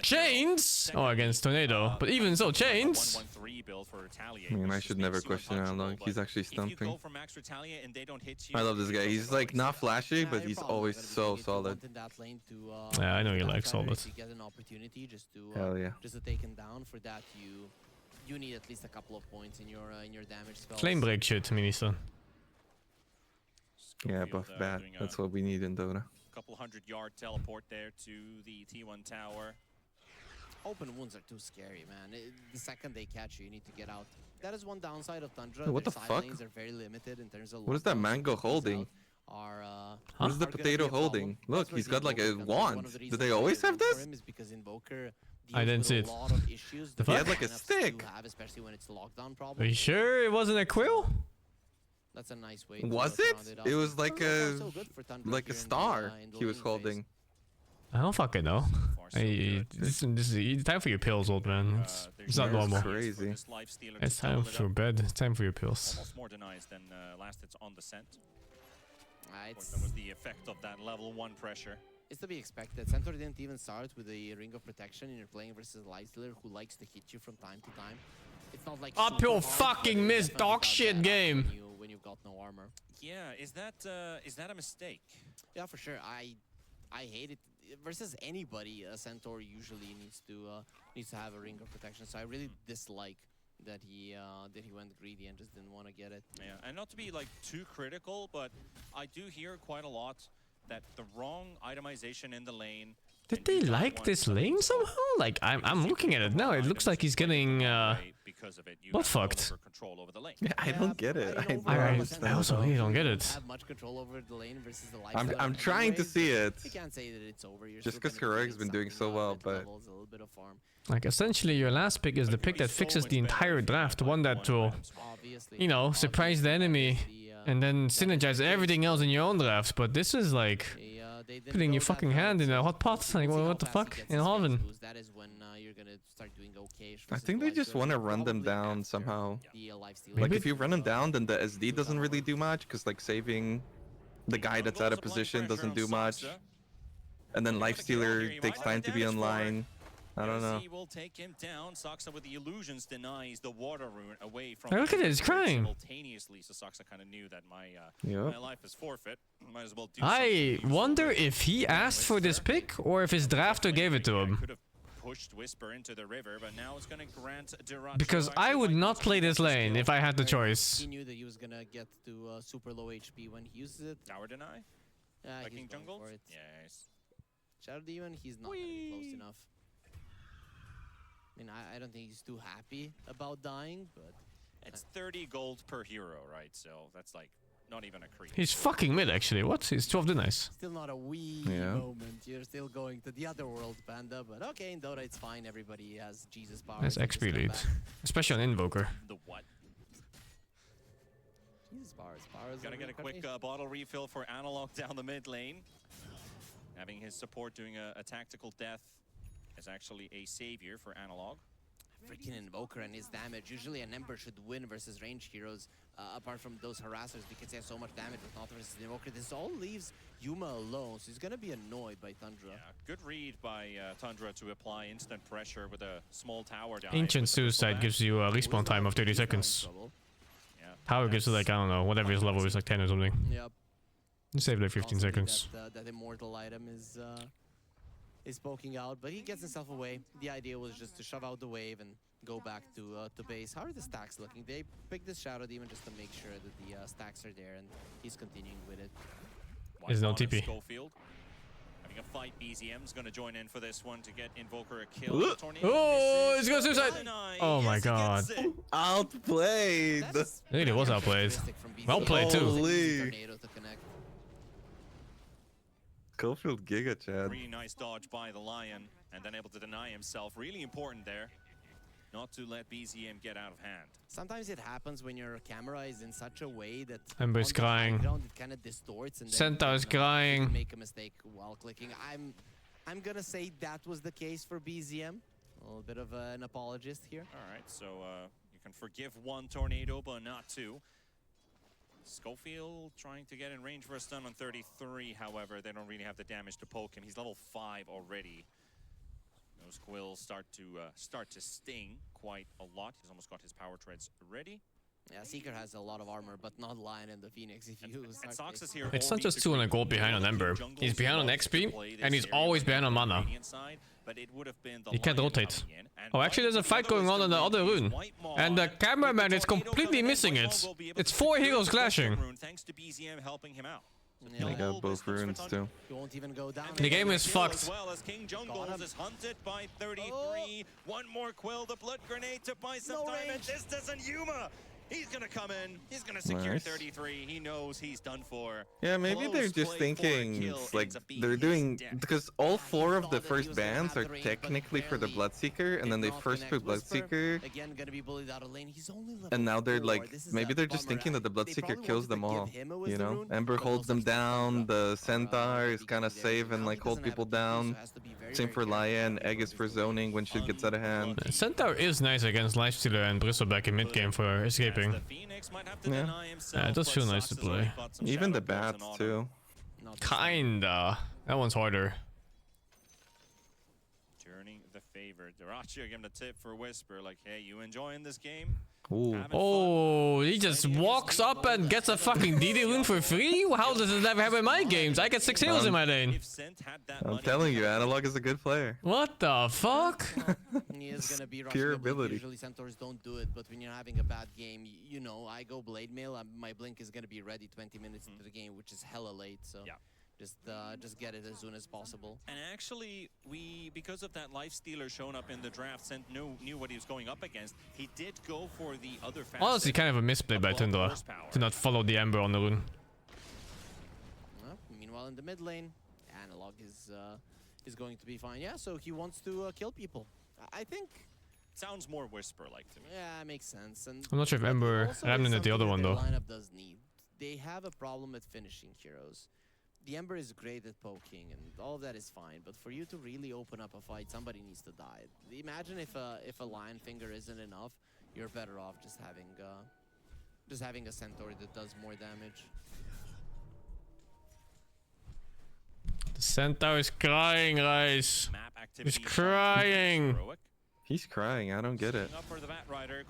Chains! Oh, against Tornado. But even so, Chains! I mean, I should never question Analog. He's actually stumping. I love this guy. He's like not flashy, but he's always so solid. Yeah, I know you like solid. Hell yeah. Just to take him down. For that, you need at least a couple of points in your damage spells. Flame break shit, Minister. Yeah, buff bat. That's what we need in Dota. Couple 100-yard teleport there to the T1 tower. Open wounds are too scary, man. The second they catch you, you need to get out. That is one downside of Tundra. What the Their side fuck? lanes are very limited in terms of What is that mango holding? What is the potato holding? Look, he's got like a wand. Do they always have this? I didn't see it. The He fuck? had like a stick. Are you sure it wasn't a quill? That's a nice way. Was it? It was like a star he was holding. I don't fucking know. This is time for your pills, old man. It's not normal. Crazy. It's time for bed. It's time for your pills. Almost more denies than last hits on the scent. That was the effect of that level 1 pressure. It's to be expected. Centaur didn't even start with a ring of protection, and you're playing versus a Lifestealer who likes to hit you from time to time. It's not like uphill fucking miss dog shit game. When you've got no armor. Yeah, is that a mistake? Yeah, for sure. I hate it. Versus anybody, a Centaur usually needs to have a ring of protection. So I really dislike that he went greedy and just didn't want to get it. Yeah, and not to be like too critical, but I do hear quite a lot that the wrong itemization in the lane. Did they like this lane somehow? Like I'm looking at it now. It looks like he's getting butt fucked. Yeah, I don't get it. I also really don't get it. Have much control over the lane versus the Lifestealer. I'm trying to see it. You can't say that it's over. Just because Heroic's been doing so well, but like essentially your last pick is the pick that fixes the entire draft, one that will, you know, surprise the enemy and then synergize everything else in your own draft. But this is like putting your fucking hand in a hot pot. Like what the fuck in Haven? I think they just want to run them down somehow. Like if you run them down, then the SD doesn't really do much because like saving the guy that's out of position doesn't do much. And then Lifestealer takes time to be online. I don't know. Will take him down. Saksa with the illusions denies the water rune away from. Hey, look at it, it's crying. Simultaneously, so Saksa kind of knew that my life is forfeit. Might as well do I wonder if he asked for this pick or if his drafter gave it to him. Could have pushed Whisper into the river, but now it's going to grant Durat. Because I would not play this lane if I had the choice. He knew that he was gonna get to super low HP when he uses it. Tower deny. Viking jungle. For it. Yes. Shadow Demon, he's not gonna be close enough. I mean, I don't think he's too happy about dying, but it's 30 gold per hero, right? So that's like not even a creep. He's fucking mid actually. What? He's 12 denies. Still not a wee moment. You're still going to the other world, Panda. But okay, in Dota it's fine. Everybody has Jesus power. That's XP lead, especially on Invoker. The what? Jesus powers. Gotta get a quick bottle refill for Analog down the mid lane. Having his support doing a tactical death is actually a savior for Analog. Freaking Invoker and his damage. Usually an Ember should win versus ranged heroes, apart from those harassers, because he has so much damage with not versus Invoker. This all leaves Yuma alone, so he's gonna be annoyed by Tundra. Yeah, good read by Tundra to apply instant pressure with a small tower down. Ancient Suicide gives you a respawn time of 30 seconds. Tower gives you like, I don't know, whatever his level is, like 10 or something. Yep. You save like 15 seconds. That immortal item is poking out, but he gets himself away. The idea was just to shove out the wave and go back to base. How are the stacks looking? They picked this Shadow Demon just to make sure that the stacks are there, and he's continuing with it. There's no TP. Schofield. Having a fight, BZM's going to join in for this one to get Invoker a kill. Oh, he's going suicide! Oh my god. Outplayed! Really was outplayed. Well played too. Holy. Schofield Giga Chad. Really nice dodge by the Lion, and then able to deny himself. Really important there, not to let BZM get out of hand. Sometimes it happens when your camera is in such a way that Ember is crying. it kind of distorts, and then Centaur is crying. you can make a mistake while clicking. I'm gonna say that was the case for BZM. A little bit of an apologist here. All right, so you can forgive one tornado, but not two. Schofield trying to get in range for a stun on 33. However, they don't really have the damage to poke him. He's level 5 already. Those quills start to sting quite a lot. He's almost got his power treads ready. Yeah, Seeker has a lot of armor, but not Lion and the Phoenix. If you here It's not just 200 gold behind on Ember. He's behind on XP, and he's always behind on mana. He can't rotate. Oh, actually there's a fight going on in the other rune. And the cameraman is completely missing it. It's 4 heroes clashing. Thanks to BZM helping him out. They got both runes too. You won't even go down. The game is fucked. As well as King Jungles is hunted by 33. One more quill, the blood grenade to buy some time, and this doesn't Yuma. He's gonna come in. He's gonna secure 33. He knows he's done for. Yeah, maybe they're just thinking like they're doing because all 4 of the first bans are technically for the Bloodseeker, and then they first put Bloodseeker, Again, gonna be bullied out of lane. He's only level and now they're 4. like maybe they're just thinking that the Bloodseeker kills them all. You know, Ember holds them down. The Centaur is kind of safe and like hold people down. Same for Lion. Egg is for zoning when shit gets out of hand. Centaur is nice against Lifestealer and Bristleback in mid game for escaping. Yeah, it does feel nice to play. Even the bats too. Kinda. That one's harder. Turning the favor. Darachi giving a tip for Whisper, like, hey, you enjoying this game? Ooh. Oh, he just walks up and gets a fucking DD rune for free? How does it never happen in my games? I get 6 heals in my lane. I'm telling you, Analog is a good player. What the fuck? He is gonna be pure rushing the blink. ability. Usually Centaurs don't do it, but when you're having a bad game, you know, I go Blade Mail, my blink is gonna be ready 20 minutes into the game, which is hella late, so just get it as soon as possible. And actually, because of that Lifestealer showing up in the draft, Cent knew what he was going up against. He did go for the other fast. Honestly, kind of a misplay by Tundra to not follow the Ember on the rune. Well, meanwhile, in the mid lane, Analog is going to be fine. Yeah, so he wants to kill people. I think. Sounds more Whisper-like to me. Yeah, makes sense. And I'm not sure if Ember Remnant the other one though. Lineup does need. They have a problem at finishing heroes. The Ember is great at poking, and all of that is fine. But for you to really open up a fight, somebody needs to die. Imagine if a Lion Finger isn't enough, you're better off just having a Centaur that does more damage. The Centaur is crying, guys. He's crying. He's crying. I don't get it.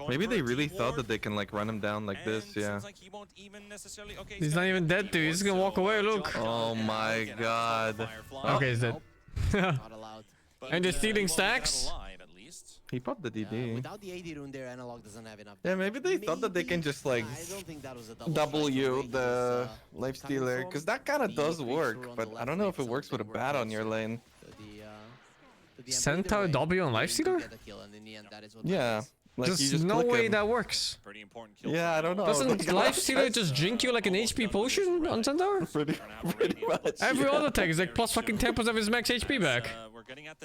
Maybe they really thought that they can like run him down like this. Yeah. He's not even dead, dude. He's just gonna walk away. Look. Oh my god. Okay, he's dead. And they're stealing stacks. He popped the DD. Without the AD rune there, Analog doesn't have enough. Yeah, maybe they thought that they can just like W the Lifestealer, because that kind of does work, but I don't know if it works with a bat on your lane. Centaur W on Lifestealer? Yeah. Like There's no way that works. Yeah, I don't know. Doesn't Lifestealer just drink you like an HP potion on Centaur? Pretty much. Every other tag is like plus fucking 10% of his max HP back.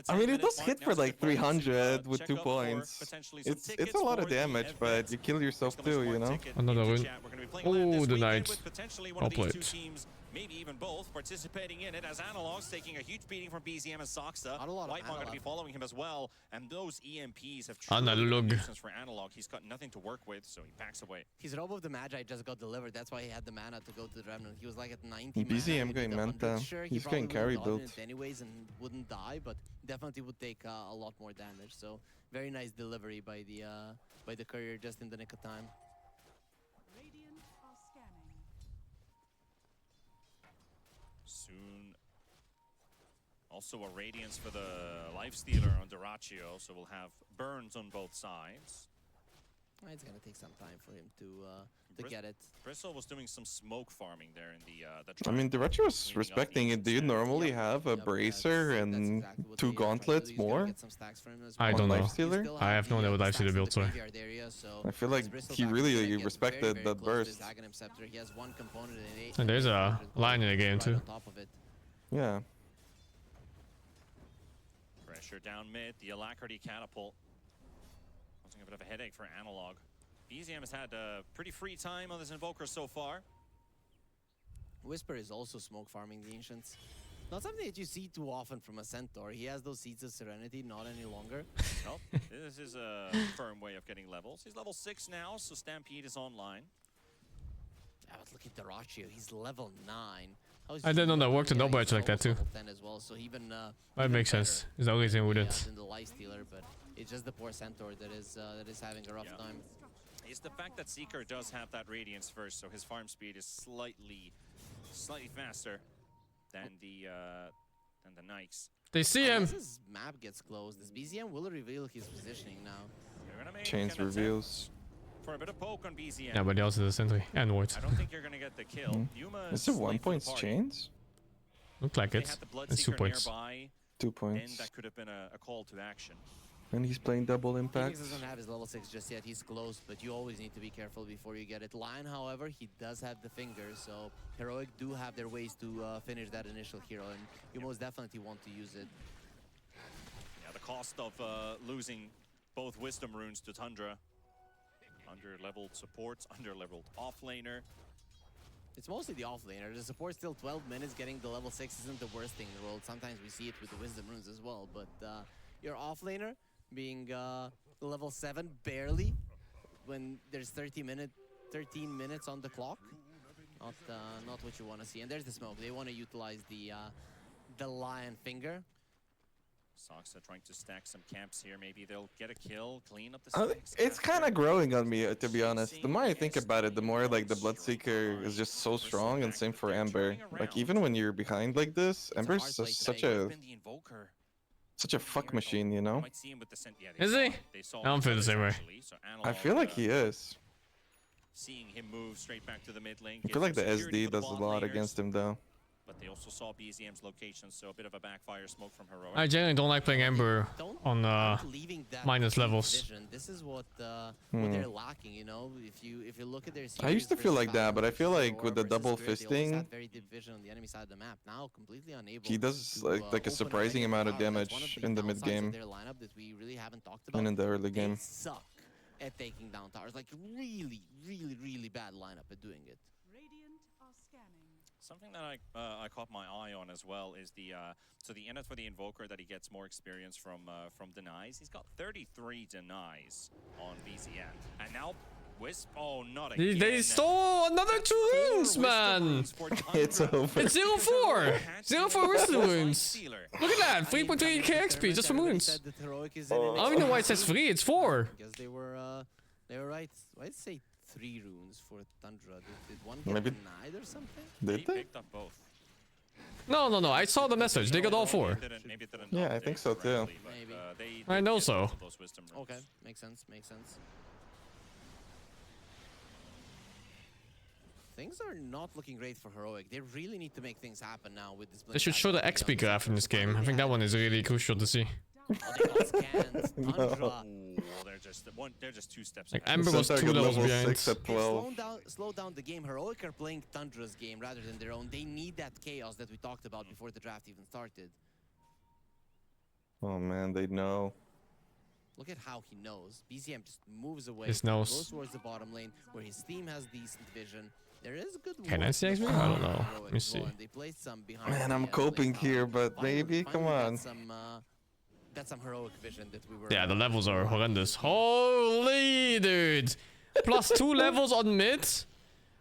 I mean, it does hit for like 300 with 2 points. It's a lot of damage, but you kill yourself too, you know? Another rune. Oh, the knight. Well played. Maybe even both participating in it, as Analog's taking a huge beating from BZM and Soxa. White going to be following him as well, and those EMPs have truly been a nuisance for Analog. He's got nothing to work with, so he backs away. His Robe of the Magi just got delivered. That's why he had the mana to go to the Remnant. He was like at 90 BZM going Manta. He's getting carry built. Anyways, and wouldn't die, but definitely would take a lot more damage. So very nice delivery by the courier just in the nick of time. Soon Also a Radiance for the Lifestealer on Duraccio, so we'll have burns on both sides. It's gonna take some time for him to get it. Bristle was doing some smoke farming there in the I mean, Duraccio was respecting it. Do you normally have a Bracer and exactly 2 gauntlets more? I don't know. Lifestealer? I have no idea what Lifestealer builds are. I feel like he really respected that burst. And there's a line in the game too. Yeah. Pressure down mid, the Alacrity Catapult. Causing a bit of a headache for Analog. BZM has had a pretty free time on this Invoker so far. Whisper is also smoke farming the Ancients. Not something that you see too often from a Centaur. He has those Seeds of Serenity, not any longer. Nope, this is a firm way of getting levels. He's level 6 now, so Stampede is online. Yeah, but look at Duraccio, he's level 9. I didn't know that worked in Overwatch like that too. As well, so even, that makes sense. It's the only thing with it. Than the Lifestealer, but it's just the poor Centaur that is having a rough time. It's the fact that Seeker does have that Radiance first, so his farm speed is slightly faster than the Nikes. They see him. As his map gets closed, this BZM will reveal his positioning now. They're gonna make Chains reveals. For a bit of poke on BZM. Yeah, but he also does Sentry and Wards. I don't think you're gonna get the kill. Is it 1 point chains? Look like it. It's 2 points. 2 Then points. that could have been a call to action. And he's playing double impact. Phoenix doesn't have his level 6 just yet. He's close, but you always need to be careful before you get it. Lion, however, he does have the fingers, so Heroic do have their ways to finish that initial hero, and you most definitely want to use it. Yeah, the cost of losing both Wisdom runes to Tundra. Under-leveled supports, under-leveled offlaner. It's mostly the offlaner. The support still 12 minutes. Getting the level 6 isn't the worst thing in the world. Sometimes we see it with the Wisdom runes as well, but your offlaner being level 7 barely when there's 13 minutes on the clock. Not what you want to see. And there's the smoke. They want to utilize the Lion Finger. Soxa trying to stack some camps here. Maybe they'll get a kill, clean up the stacks. It's kind of growing on me, to be honest. The more I think about it, the more like the Bloodseeker is just so strong, and same for Ember. Like even when you're behind like this, Ember's such a fuck machine, you know? Is he? I don't feel the same way. I feel like he is. Seeing him move straight back to the mid lane. I feel like the SD does a lot against him though. But they also saw BZM's location, so a bit of a backfire smoke from Heroic. I generally don't like playing Ember on minus levels. This is what they're lacking, you know. If you look at their I used to feel like that, but I feel like with the double fisting, very deep vision on the enemy side of the map. Now completely unable. he does like a surprising amount of damage in the mid game and in the early game. Suck at taking down towers, like really bad lineup at doing it. Something that I caught my eye on as well is the init for the Invoker that he gets more experience from denies. He's got 33 denies on BZM, and now Wisp. Oh, not again. They stole another 2 runes, man. It's over. It's 0-4. 0-4 wisdom runes. Look at that, 3.3k XP just for runes. I don't even know why it says 3. It's 4. Because they were right. Why'd say 3 runes for Tundra? Did one get Maybe denied or something? Did they? Picked up both. No. I saw the message. They got all 4. Yeah, I think so too. Maybe. I know so. Okay, makes sense. Things are not looking great for Heroic. They really need to make things happen now with this. They should show the XP graph in this game. I think that one is really crucial to see. No. They're just 2 steps like ahead. Ember was 2 levels behind. 6 at 12. Slow down the game. Heroic are playing Tundra's game rather than their own. They need that chaos that we talked about before the draft even started. Oh man, they know. Look at how he knows. BZM just moves away. His nose. Goes towards the bottom lane where his team has decent vision. There is a good. Can I see XP? I don't know. Let me see. They placed some behind Man, I'm coping here, but maybe come on. That's some heroic vision that we were. Yeah, the levels are horrendous. Holy dude! Plus 2 levels on mid,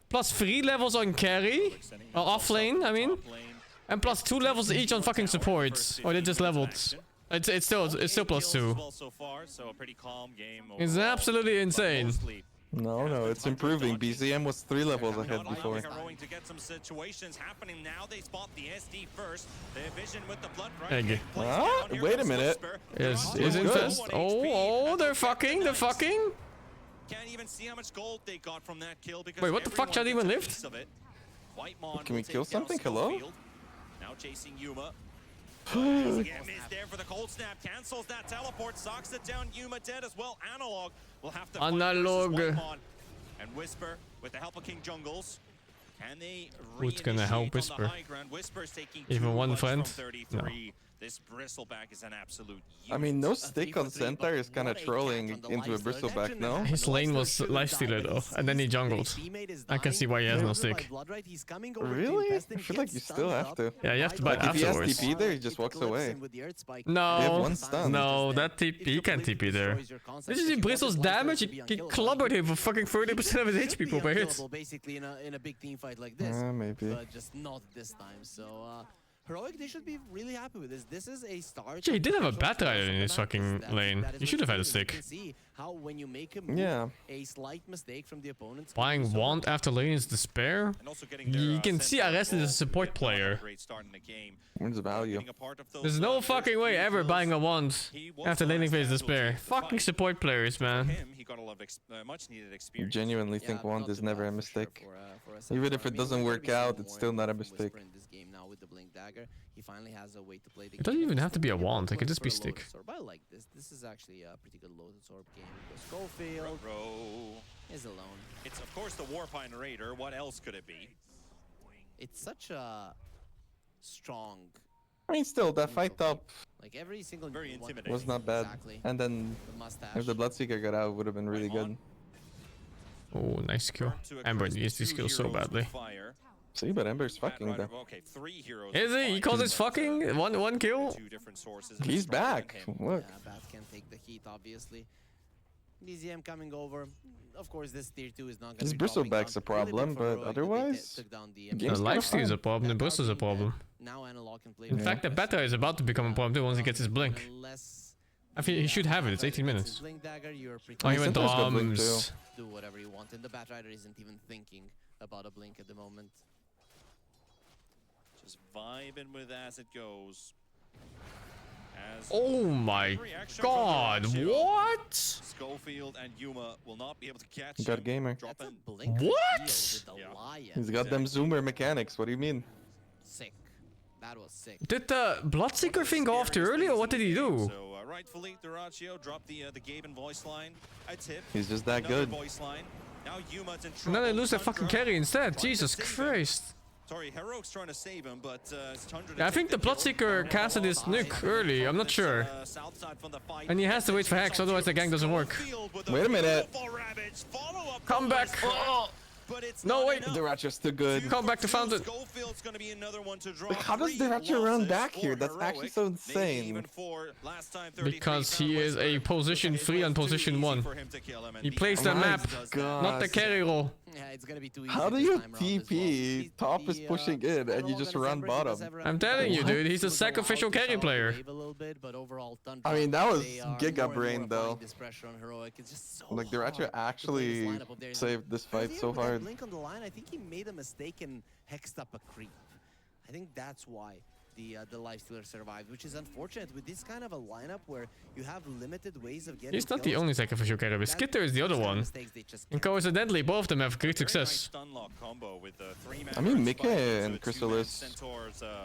plus 3 levels on carry, or off lane, I mean, and plus 2 levels each on fucking support. Or they just leveled. It's still plus 2. So far, so a pretty calm game. It's absolutely insane. No, it's improving. BZM was 3 levels ahead before. Heroic to get some situations happening now. They spot the SD first. Their vision with the blood Egg. Ah, wait a minute. Is infest? Oh, they're fucking. Can't even see how much gold they got from that kill because wait, what the fuck? Chad even lived? Can we kill something? Hello? Now chasing Yuma. Missed there for the cold snap, cancels that teleport, socks it down. Yuma dead as well. Analog will have to Analog. And Whisper with the help of King Jungles. Can they Who's gonna help Whisper? Whisper's taking Even one friend? No. This bristleback is an absolute I mean, no stick on Centaur is kind of trolling into a bristleback, no? His lane was lifestealer though, and then he jungled. I can see why he has no stick. Really? I feel like you still have to. Yeah, you have to buy it If he has afterwards. TP there, he just walks away. No, They have 1 stun. no, that TP, he can't TP there. Did you see Bristle's damage? He clobbered him for fucking 30% of his HP per hit. Basically in a big team fight like this. Maybe. But just not this time. So Heroic, they should be really happy with this. This is a start. Yeah, he did have a bat rider in his fucking lane. You should have had a stick. You can see how when you make a move, a slight mistake from the opponent's Buying Wand after lane is despair. You can see Arrested as a support player. Where's the value? There's no fucking way ever buying a Wand after laning phase despair. Fucking support players, man. You genuinely think Wand is never a mistake? Even if it doesn't work out, it's still not a mistake. He finally has a way to play the It doesn't even have to be a wand, it could just be stick. I like this. This is actually a pretty good loaded Sorb game. Schofield is alone. It's of course the Warpine Raider. What else could it be? It's such a strong. I mean, still, that fight top Like every single very intimidating. was not bad. And then if the Bloodseeker got out, it would have been really good. Oh, nice kill. Ember needs these kills so badly. See, but Ember's fucking though. Is he? He calls it fucking? One kill? He's back. Look. Bat can take the heat, obviously. BZM coming over. Of course, this tier 2 is not going to be bristleback's a problem, but otherwise... The lifesteal is a problem, the burst is a problem. Now Analog can play. In fact, the beta is about to become a problem too once he gets his blink. I think he should have it, it's 18 minutes. Oh, he went drums. Do whatever you want, and the Bat Rider isn't even thinking about a blink at the moment. Just vibing with as it goes. Oh my god, what? Schofield and Yuma will not be able to catch He got a gamer. What? He's got them zoomer mechanics, what do you mean? Sick. That was sick. Did the Bloodseeker thing go off too early or what did he do? So rightfully, Duraccio dropped the Gaben voice line. A tip. He's just that good. Voice line. Now Yuma's in trouble. And then they lose their fucking carry instead, Jesus Christ. Sorry, Heroic's trying to save him, but Yeah, I think the Bloodseeker casted his nuke early, I'm not sure. And he has to wait for Hex, otherwise the gang doesn't work. Wait a minute. Come back! No, wait! Duraccio's too good. Come back to Fountain. How does Duracccio run back here? That's actually so insane. Because he is a position 3 on position 1. He plays the map, not the carry role. How do you TP? Top is pushing in and you just run bottom. I'm telling you, dude, he's a sacrificial carry player. I mean, that was Giga Brain though. Like, Duracccio actually saved this fight so hard. Blink on the line, I think he made a mistake and hexed up a creep. I think that's why the lifestealer survived, which is unfortunate with this kind of a lineup where you have limited ways of getting. He's not the only sacrificial carry, Skitter is the other one. And coincidentally, both of them have great success. I mean, Mika and Chrysalis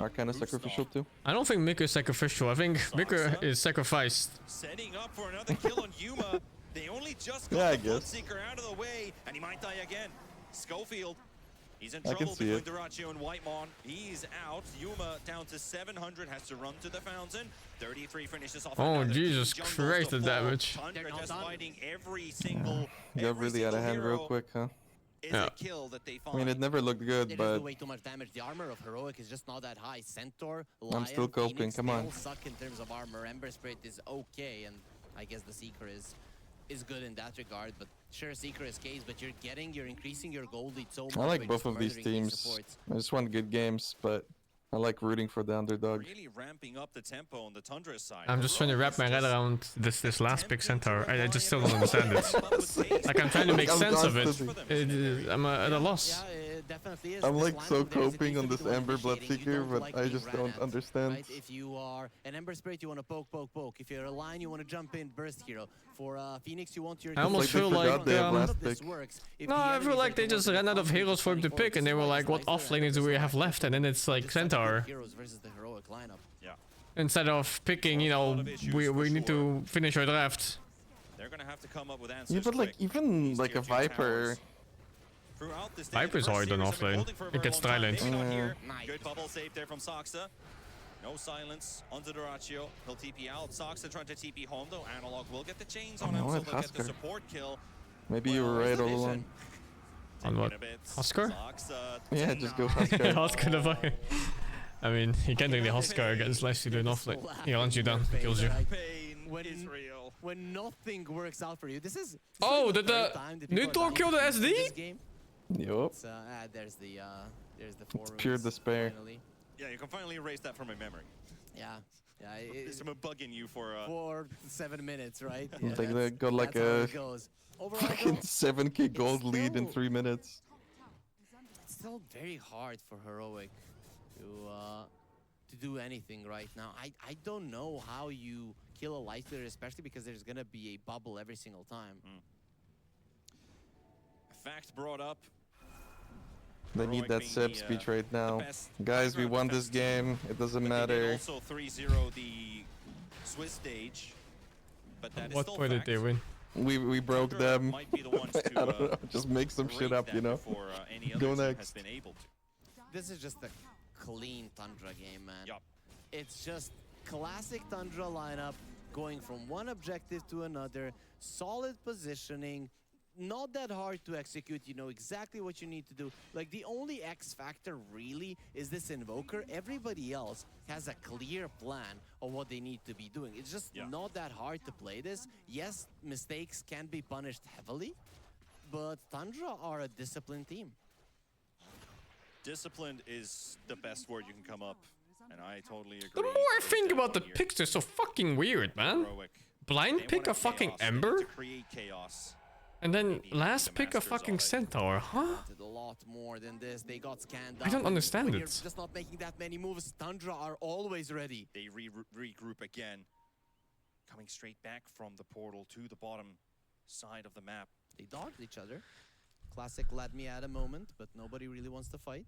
are kind of sacrificial too. I don't think Mika is sacrificial, I think Mika is sacrificed. Setting up for another kill on Yuma. They only just got the Bloodseeker out of the way, and he might die again. Schofield, he's in trouble between Duraccio and Whitemon. He's out. Yuma down to 700, has to run to the fountain. 33 finishes off. Oh, Jesus Christ, the damage. They're just fighting every single. Got really out of hand real quick, huh? Yeah. Kill that they find. I mean, it never looked good, but way too much damage. The armor of Heroic is just not that high. Centaur, I'm Lion, still coping. Phoenix, Come they on. all suck in terms of armor. Ember Spirit is okay, and I guess the Seeker is good in that regard, but sure, Seeker is case, but you're increasing your gold lead so much. I like both of these teams. I just want good games, but I like rooting for the underdog. Really ramping up the tempo on the Tundra side. I'm just trying to wrap my head around this last pick centaur. I just still don't understand it. Like I'm trying to make sense of it. I'm at a loss. Definitely is. I'm like so coping on this Ember Bloodseeker, but I just don't understand. Right? If you are an Ember Spirit, you want to poke. If you're a Lion, you want to jump in, burst hero. For Phoenix, you want your... I almost feel like this works. No, I feel like they just ran out of heroes for him to pick, and they were like, "What offlaners do we have left?" And then it's like Centaur. Yeah. Instead of picking, you know, we need to finish our draft. They're gonna have to come up with answers. Yeah, but like even like a Viper. Viper's hard on offlane. It gets trilined. Good bubble save there from Soxa. No silence onto Duraccio. He'll TP out. Soxa trying to TP home though. Analog will get the chains on him, so they'll get the support kill. Maybe you were right all along. On what? Huskar? Yeah, just go Huskar. Huskar the Viper. I mean, you can't really Huskar against unless you do an offlane. He runs you down, kills you. When nothing works out for you, this is... Oh, did the neutral kill the SD? Yup. There's the it's pure despair. Finally. Yeah, you can finally erase that from my memory. Yeah. It's been bugging you for 7 minutes, right? Yeah, like they got like a fucking 7k gold lead in 3 minutes. It's still very hard for Heroic to do anything right now. I don't know how you kill a light leader, especially because there's gonna be a bubble every single time. Fact brought up. They need that Seb speech right now. Guys, we won this game. It doesn't matter. Also 3-0 the Swiss stage. But that what point did they win? We broke them. I don't know. Just make some shit up, you know. Go next. This is just a clean Tundra game, man. It's just classic Tundra lineup, going from one objective to another, solid positioning, not that hard to execute. You know exactly what you need to do. Like, the only X factor really is this Invoker. Everybody else has a clear plan of what they need to be doing. It's just not that hard to play this. Yes, mistakes can be punished heavily, but Tundra are a disciplined team. Disciplined is the best word you can come up, and I totally agree. The more I think about the picks, they're so fucking weird, man. Blind pick a fucking Ember? And then last pick a fucking Centaur, huh? A lot more than this. They got scanned I don't understand You're it. just not making that many moves. Tundra are always ready. They regroup again. Coming straight back from the portal to the bottom side of the map. They dodged each other. Classic let me at a moment, but nobody really wants to fight.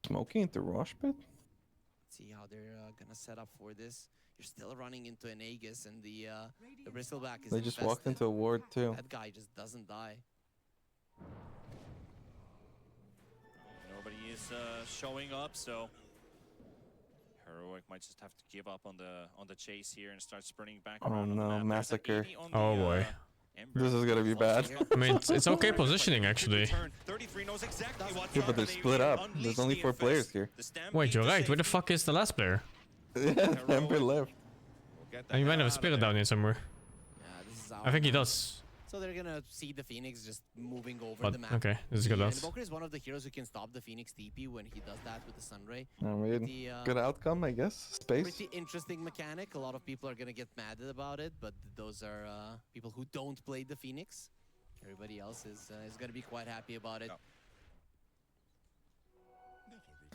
Smoking into Rosh pit? Let's see how they're gonna set up for this. You're still running into an Aegis, and the bristleback is They just infested. walked into a ward too. That guy just doesn't die. Nobody is showing up, so Heroic might just have to give up on the chase here and start sprinting back Oh around on the no, map. massacre. Oh boy. This is gonna be bad. I mean, it's okay positioning actually. 33 knows exactly what's Yeah, but they're split up. There's only 4 players here. Wait, you're right. Where the fuck is the last player? Yeah, Ember left. And you might have a spirit down here somewhere. Yeah, this is I think he does. So they're gonna see the Phoenix just moving over But, the map. okay, this is good. The Invoker is one of the heroes who can stop the Phoenix TP when he does that with the Sunray. I mean, good outcome, I guess. Space. Pretty interesting mechanic. A lot of people are gonna get mad about it, but those are people who don't play the Phoenix. Everybody else is gonna be quite happy about it.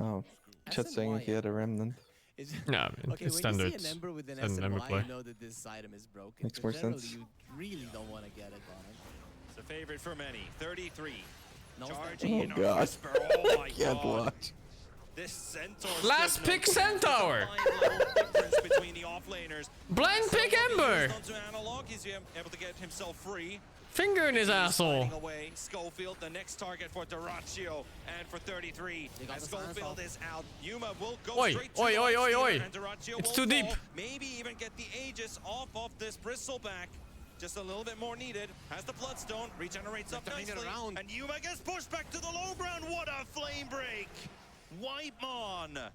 Oh, Chet saying he had a remnant. No, I mean, okay, it's when standard. you see an Ember with an Standard SNY, Ember play. you know that this item is broken. Makes but more generally, sense. you really don't want to get it on it. It's a favorite for many. 33. No, Charging in Oh a god. whisper. Oh my Can't god. watch. This Centaur. Last pick Centaur! Between the offlaners. Blind pick Ember! Onto Analog, he's able to get himself free. Finger in his asshole. Away. Schofield, the next target for Duraccio, and for 33. As Schofield is out, Yuma will go straight to Oi. and Duraccio It's will too deep. fall. Maybe even get the Aegis off of this bristleback. Just a little bit more needed. Has the Bloodstone, regenerates up nicely, and Yuma gets pushed back to the low ground. What a flame break! Wipemon,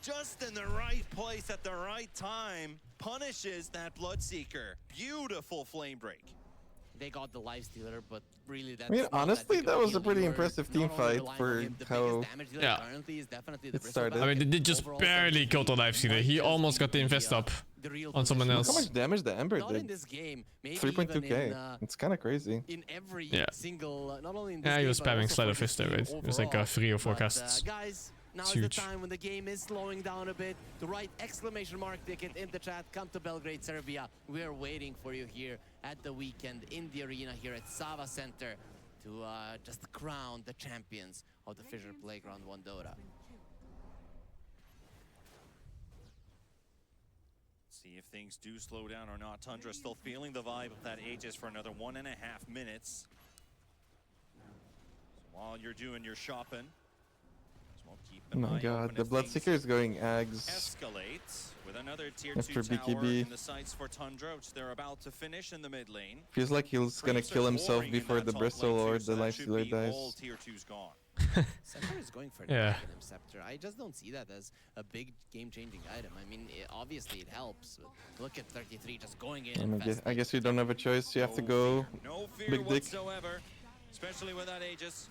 just in the right place at the right time, punishes that Bloodseeker. Beautiful flame break. They got the Lifestealer, but really that I mean, small that honestly, you that can was a feel pretty you're impressive team not only fight relying for on him. The how biggest damage dealer Yeah. currently is definitely the it Bristol started. Bat. I mean, they did just Overall, barely kill the live seeder. He almost got the invest up the real on someone position. Look how else. much damage the Ember Not in did. this game, maybe 3.2k. even in, It's kind of crazy. in every Yeah. single, not only in this Yeah, he game, was but spamming also Sleight for of the Fist there, team right? It was like overall. 3 or 4 But, casts. guys, now It's is the huge. time when the game is slowing down a bit. To write exclamation mark ticket in the chat. Come to Belgrade, Serbia. We are waiting for you here at the weekend in the arena here at Sava Center to just crown the champions of the Fissure Playground 1 Dota. See if things do slow down or not. Tundra still feeling the vibe of that Aegis for another 1.5 minutes. So while you're doing your shopping, just well keep Oh an my eye god, open the as Bloodseeker things is going Ags. escalate with another tier After 2 tower BKB. in the sights for Tundra, which they're about to finish in the mid lane. Feels like he's gonna Creeps are kill himself pouring in before that the top Bristol lane or too, so the that life should stealer be dies. all tier 2's gone. Centaur is going for an Yeah. Aghanim Scepter. I just don't see that as a big game-changing item. I mean, obviously it helps. But look at 33 just going in and I guess you don't have a choice. You have to go No fear big dick. whatsoever, especially with that Aegis.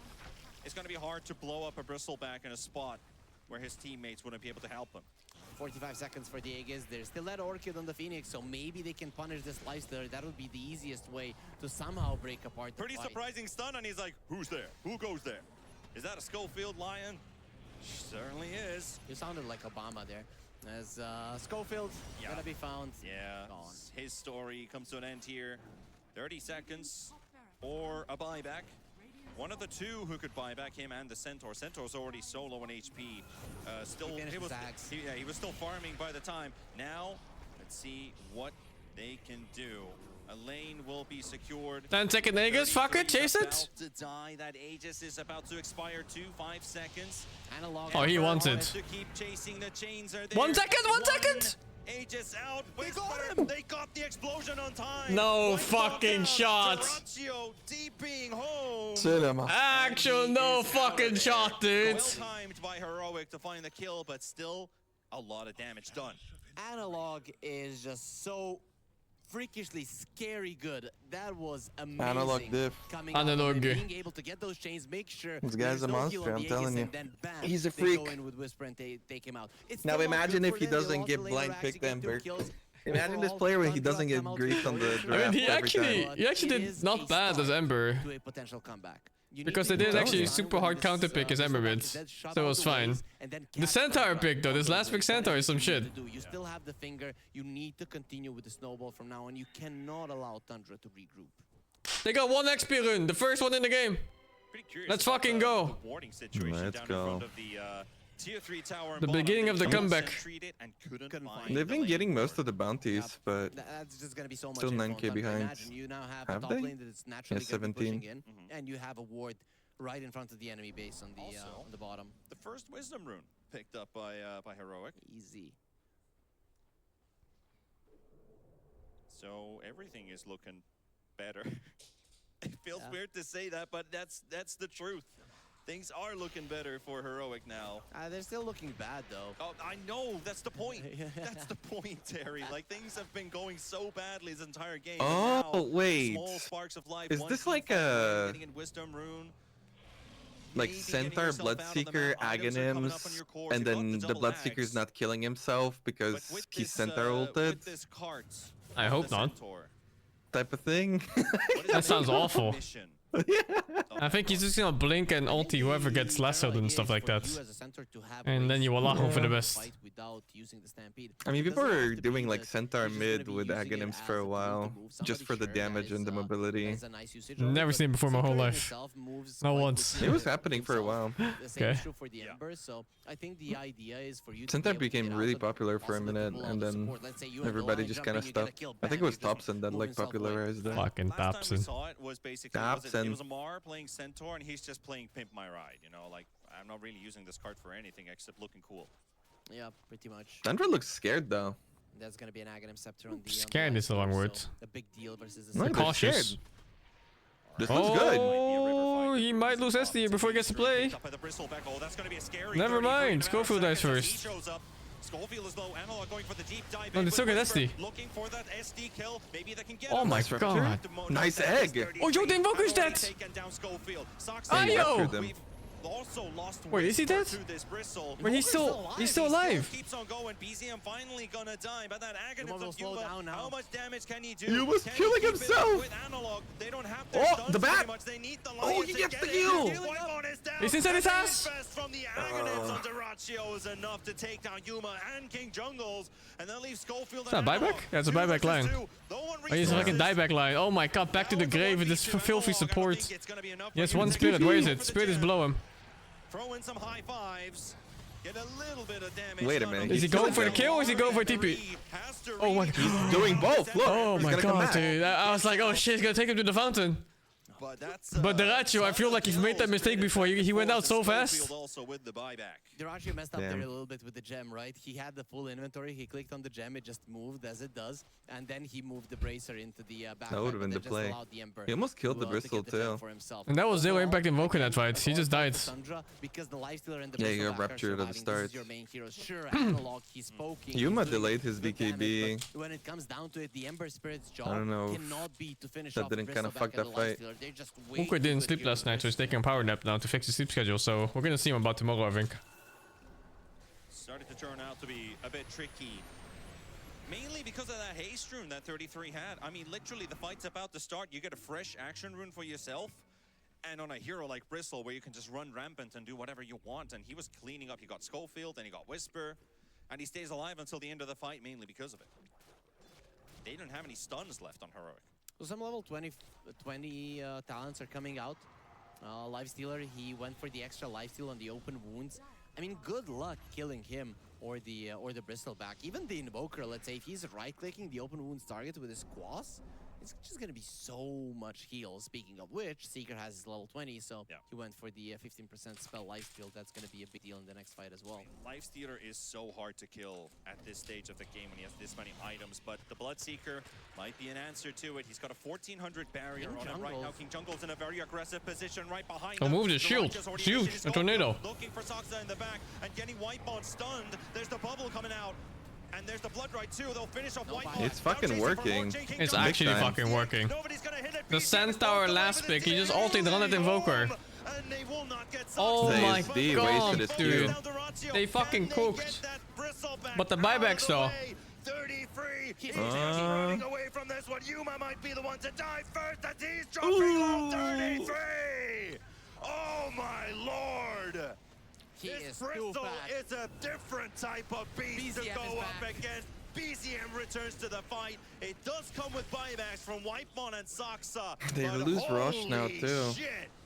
It's going to be hard to blow up a Bristleback in a spot where his teammates wouldn't be able to help him. 45 seconds for the Aegis. There's still that Orchid on the Phoenix, so maybe they can punish this lifestealer. That would be the easiest way to somehow break apart the Pretty fight. surprising stun, and he's like, who's there? Who goes there? Is that a Schofield Lion? Certainly is. You sounded like Obama there. As Schofield gonna be found. Yeah, Gone. his story comes to an end here. 30 seconds or a buyback. One of the two who could buy back him and the Centaur. Centaur's already so low on HP. Still, He finished his axe. he was still farming by the time. Now, let's see what they can do. A lane will be secured. 10-second Aegis, fuck it, chase it. About to die. That Aegis is about to expire too. 5 seconds. Analog. Oh, he wants Wants it. to keep chasing. The chains are there. 1 second, 1 second! Aegis out. They got him. They got the explosion on time. No One fucking down. shot. Tarazio DPing home. Cinema. Actual no fucking shot, dude. Well timed by Heroic to find the kill, but still a lot of damage done. Analog is just so freakishly scary good. That was amazing. Analog diff. Coming out Analog. and being able to get those chains, make sure This guy's there's a no heal monster, on I'm the telling Aegis, you. and then bam, He's a they freak. go in with Whisper and take him out. It's Now still not imagine good if for he them. They doesn't lost get the laner blind axe, picked they get 2 Ember. kills. Imagine this Overall, player when he Tundra doesn't get come out griefed on the victorious. draft I mean, every time. he actually It did is not a bad as start Ember. to a potential comeback. You Because need they to did go actually down super when hard this, counter pick his Ember Bristleback bids, is dead, shut so it out was the fine. waves, and then The catch Centaur Tundra. pick though, this What last is pick it Centaur is some you need shit. to do? You still have the finger. You need to continue with the snowball from now on. You cannot allow Tundra to regroup. They got 1 XP rune, the first one in the game. Pretty curious Let's about fucking the go. warding situation Let's down go. in front of the tier 3 tower. in The bottom. beginning They of the just comeback. sentried it and couldn't find find the They've been lane getting for most it. of the bounties, but That's just going to be so much still info on 9k Tundra. behind. Imagine you now have a Have top they? lane that is naturally Yeah, going to be pushing 17. in, and you have a ward right in front of the enemy base on the bottom. The first Wisdom rune picked up by Heroic. Easy. So everything is looking better. It feels weird to say that, but that's the truth. Things are looking better for Heroic now. They're still looking bad though. Oh, I know. That's the point. That's the point, Terry. Like, things have been going so badly this entire game. Oh, and now, wait. Small sparks of life. Is one this team like fighting, a- getting in Wisdom rune. like Maybe Centaur, getting yourself out of the Bloodseeker, map. Items are coming up on Aghanims, your course. and You got then the double Bloodseeker's axe. not killing himself But because with he's this, Centaur ulted with this cart I of hope the not. Centaur, type of thing. what is That sounds the awful. mission I think he's just gonna blink and ulti whoever gets lassoed and stuff like that. And then you will hope for the best. I mean, people are doing like Centaur mid with Aghanims for a while, just for the damage and the mobility. Never seen it before my whole life. Not once. It was happening for a while. Okay. Centaur became really popular for a minute, and then everybody just kind of stopped. I think it was Thompson that like popularized it. Fucking Last time we Thompson. saw it was basically it was Amar playing Centaur, and he's just playing Pimp My Ride. You know, like, I'm not really using this card for anything except looking cool. Yeah, pretty much. Tundra looks scared though. There's gonna be an Aghanim Scepter on the. Scared is the wrong word. A big deal versus the. No, they're Cautious. scared. This looks good. Oh, he might lose SD before he gets to play. Never mind, Schofield dies first. Schofield is low. Analog going for the deep dive. Oh, they still get SD. Looking for that SD kill. Maybe they can get Oh my god. Nice egg. Oh, yo, the Invoker's dead. Ayo. Also lost. Wait, is he dead? Wait, he's still alive. Keeps on going. BZM finally gonna die, but that Aghanim will slow down now. How much damage can he do? He was killing himself. With Analog, they don't have the bat. They need the Oh, he gets the kill. He's inside his ass. From the Aghanims on Dyrachyo is enough to take down Yuma and King Jungles, and then leaves Schofield. Is that a buyback? Yeah, it's a buyback line. Oh, he's like a dieback line. Oh my god, back to the grave with this filthy support. He has one spirit. Where is it? Spirit is below him. Throw in some high fives. Get a little bit of damage. Wait a minute. Is he going for the kill or is he going for TP? Oh my god. He's doing both. Look. Oh my god, dude. I was like, oh shit, he's gonna take him to the fountain. But Dyrachyo, I feel like he's made that mistake before. He went out so fast. Dyrachyo messed up there a little bit with the gem, right? He had the full inventory. He clicked on the gem. It just moved as it does. And then he moved the bracer into the back. That would have been the play. He almost killed the Bristle too. And that was 0 impact Invoker that fight. He just died. Yeah, you got raptured at the start. Yuma delayed his BKB. When it comes down to it, the Ember Spirit's job I don't know. That didn't kind of fuck that fight. Hooker didn't sleep last night, so he's taking a power nap now to fix his sleep schedule. So we're gonna see him about tomorrow, I think. Started to turn out to be a bit tricky. Mainly because of that haste rune that 33 had. I mean, literally, the fight's about to start. You get a fresh action rune for yourself. And on a hero like Bristle, where you can just run rampant and do whatever you want. And he was cleaning up. He got Schofield, and he got Whisper. And he stays alive until the end of the fight, mainly because of it. They don't have any stuns left on Heroic. So some level 20 talents are coming out. Lifestealer, he went for the extra lifesteal on the open wounds. I mean, good luck killing him or the Bristleback. Even the Invoker, let's say, if he's right-clicking the open wounds target with his Quas, it's just gonna be so much heal. Speaking of which, Seeker has his level 20, so he went for the 15% spell lifesteal. That's gonna be a big deal in the next fight as well. Lifestealer is so hard to kill at this stage of the game when he has this many items, but the Bloodseeker might be an answer to it. He's got a 1400 barrier on him right now. King Jungle's in a very aggressive position right behind him. Oh, move the shield. It's huge. A tornado. Looking for Soxa in the back and getting Whitebond stunned. There's the bubble coming out. And there's the Blood Right too. They'll finish off Whitebond. It's fucking working. It's actually fucking working. The Sand Tower last pick, he just ulted run at Invoker. Oh my god, dude. They fucking cooked. But the buybacks though. 33. He's running away from this one. Yuma might be the one to die first as he's dropping low 33. Oh my lord. This Bristle is a different type of beast to go up against. BZM returns to the fight. It does come with buybacks from Whitebond and Soxa. They lose Rush now too.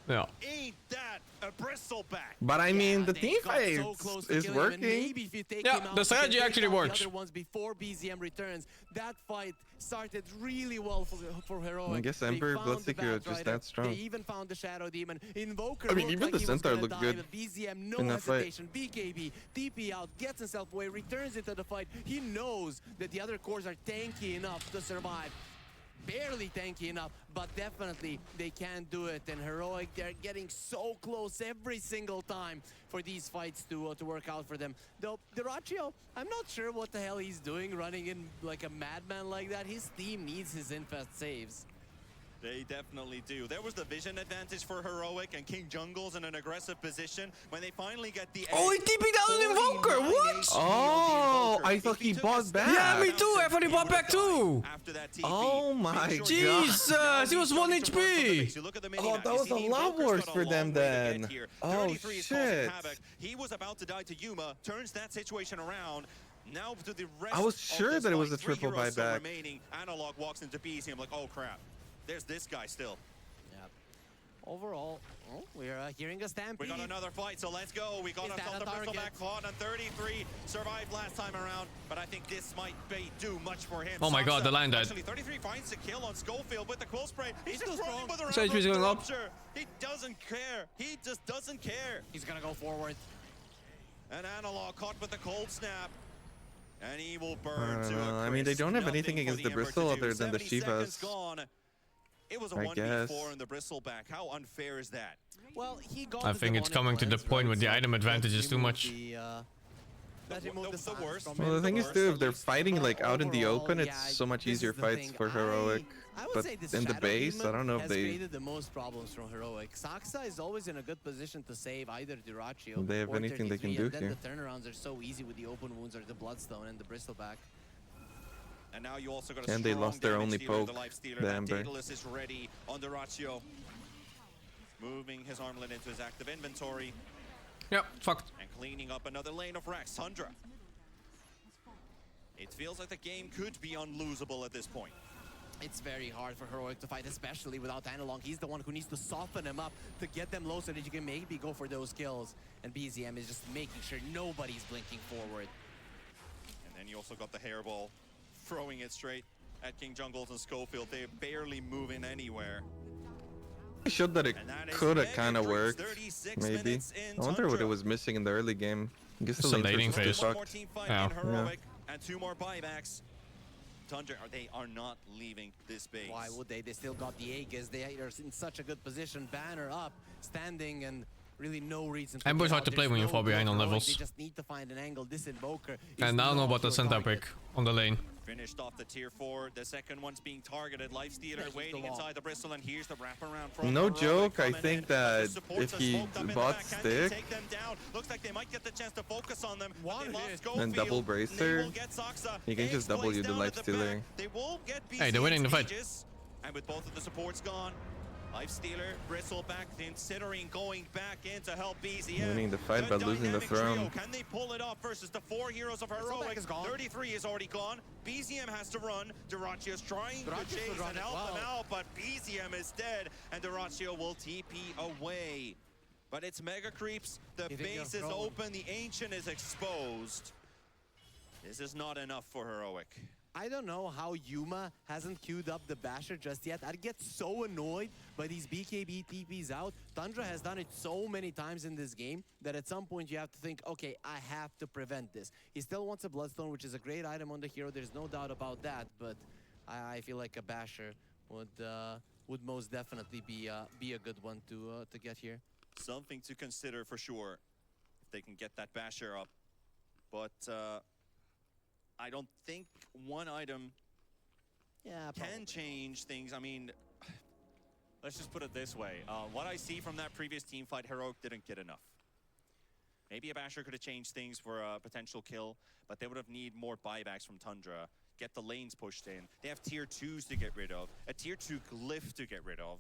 Yeah. Ain't that a Bristleback? But I mean, the team fight is working. Yeah, the strategy actually works. The other ones before BZM returns. That fight started really well for Heroic. I guess Ember Bloodseeker are just that strong. They even found the Shadow Demon. Invoker. I mean, even the Centaur looked good BZM, no in that fight. hesitation. BKB, TP out, gets himself away, returns into the fight. He knows that the other cores are tanky enough to survive. Barely tanky enough, but definitely they can do it. And Heroic, they're getting so close every single time for these fights to work out for them. Though Dyrachyo, I'm not sure what the hell he's doing running in like a madman like that. His team needs his infest saves. They definitely do. There was the vision advantage for Heroic, and King Jungle's in an aggressive position when they finally get the. Oh, he TP'd out an Invoker! What? Oh, I thought he bought back. Yeah, me too. I thought he bought back too. Oh my god. Jesus, he was 1 HP. Oh, that was a lot worse for them then. Oh shit. He was about to die to Yuma, turns that situation around. Now to the rest. I was sure that it was a triple buyback. Remaining. Analog walks into BC. I'm like, oh crap. There's this guy still. Yep. Overall, we're hearing a stampede. We got another fight, so let's go. We got ourselves the Bristleback fought on 33. Survived last time around, but I think this might do much for him. Oh my god, the line died. Actually, 33 finds a kill on Schofield with the quill spray. He's just running with So HP's going up. He doesn't care. He just doesn't care. He's gonna go forward. An Analog caught with the cold snap. And he will burn to a crisp. I mean, they don't have anything against the Bristle other than the Shivas. It was a 1v4 in the Bristleback. How unfair is that? Well, he got I think it's coming to the point where the item advantage is too much. the worst. Well, the thing is too, if they're fighting like out in the open, it's so much easier fights for Heroic. But in the base, I don't know if they created the most problems from Heroic. Saxa is always in a good position to save either Duraccio they have or anything they can 33, do and then here. the turnarounds are so easy with the open wounds or the Bloodstone and the Bristleback. And now you also got a And they lost their only poke, the Ember. Daedalus is ready on Duraccio. Moving his armlet into his active inventory. Yep, fucked. And cleaning up another lane of Rax. Tundra. It feels like the game could be unlosable at this point. It's very hard for Heroic to fight, especially without Analog. He's the one who needs to soften him up to get them low so that you can maybe go for those kills. And BZM is just making sure nobody's blinking forward. And then you also got the hairball, throwing it straight at King Jungles and Schofield. They're barely moving anywhere. It showed that it could have kind of worked, maybe. I wonder what it was missing in the early game. I guess the laning phase. One more team fight Yeah. in Heroic and 2 more buybacks. Tundra, they are not leaving this base. Why would they? They still got the Aegis. They are in such a good position. Banner up, standing, and really no reason to Amber's get hard out. to play There's when you're no far behind on Heroic. levels. They just need to find an angle. This Invoker And I don't know about the your center target. pick on the lane. Finished off the tier 4. The second one's being targeted. Lifestealer waiting inside the Bristle, and here's the wraparound from No Heroic joke, I coming think in. that The supports if are he smoked up in the bought back. Can they stick take them down? Looks like they might get the chance to focus on them. One and double bracer, you can just W the Lifestealer. They will get Hey, they're winning the fight. Aegis, and with both of the supports gone, Lifestealer, Bristleback considering going back in to help BZM. Winning the fight by losing the dynamic throne. trio, can they pull it off versus the 4 heroes of Heroic? 33 is already gone. BZM has to run. Duracio's trying to chase and help him out, but BZM is dead, and Duraccio will TP away. But it's Mega Creeps. The base is open. The Ancient is exposed. This is not enough for Heroic. I don't know how Yuma hasn't queued up the Basher just yet. I'd get so annoyed by these BKB TPs out. Tundra has done it so many times in this game that at some point you have to think, okay, I have to prevent this. He still wants a Bloodstone, which is a great item on the hero. There's no doubt about that, but I feel like a Basher would most definitely be a good one to get here. Something to consider for sure if they can get that Basher up. But I don't think one item can change things. I mean, let's just put it this way. What I see from that previous team fight, Heroic didn't get enough. Maybe a Basher could have changed things for a potential kill, but they would have need more buybacks from Tundra. Get the lanes pushed in. They have tier 2s to get rid of. A tier 2 glyph to get rid of.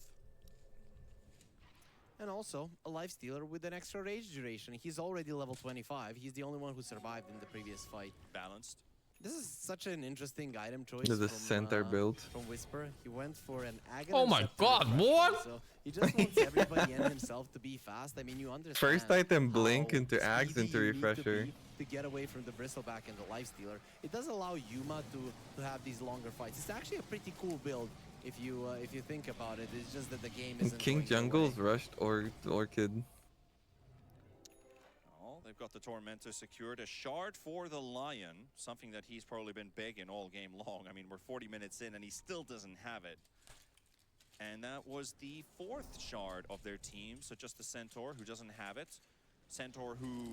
And also, a Lifestealer with an extra rage duration. He's already level 25. He's the only one who survived in the previous fight. Balanced. This is such an interesting item choice This is from, center build. From Whisper. He went for an Aghanim Oh my Scepter god, refresher, what? So he just wants everybody and himself to be fast. I mean, you understand. First item Blink how into Axe speedy into you need to Refresher. be to get away from the Bristleback and the Lifestealer. It does allow Yuma to have these longer fights. It's actually a pretty cool build if you think about it. It's just that the game isn't King going your Jungles way. rushed Orchid. They've got the Tormentor secured. A shard for the Lion, something that he's probably been begging all game long. I mean, we're 40 minutes in and he still doesn't have it. And that was the 4th shard of their team. So just the Centaur who doesn't have it. Centaur who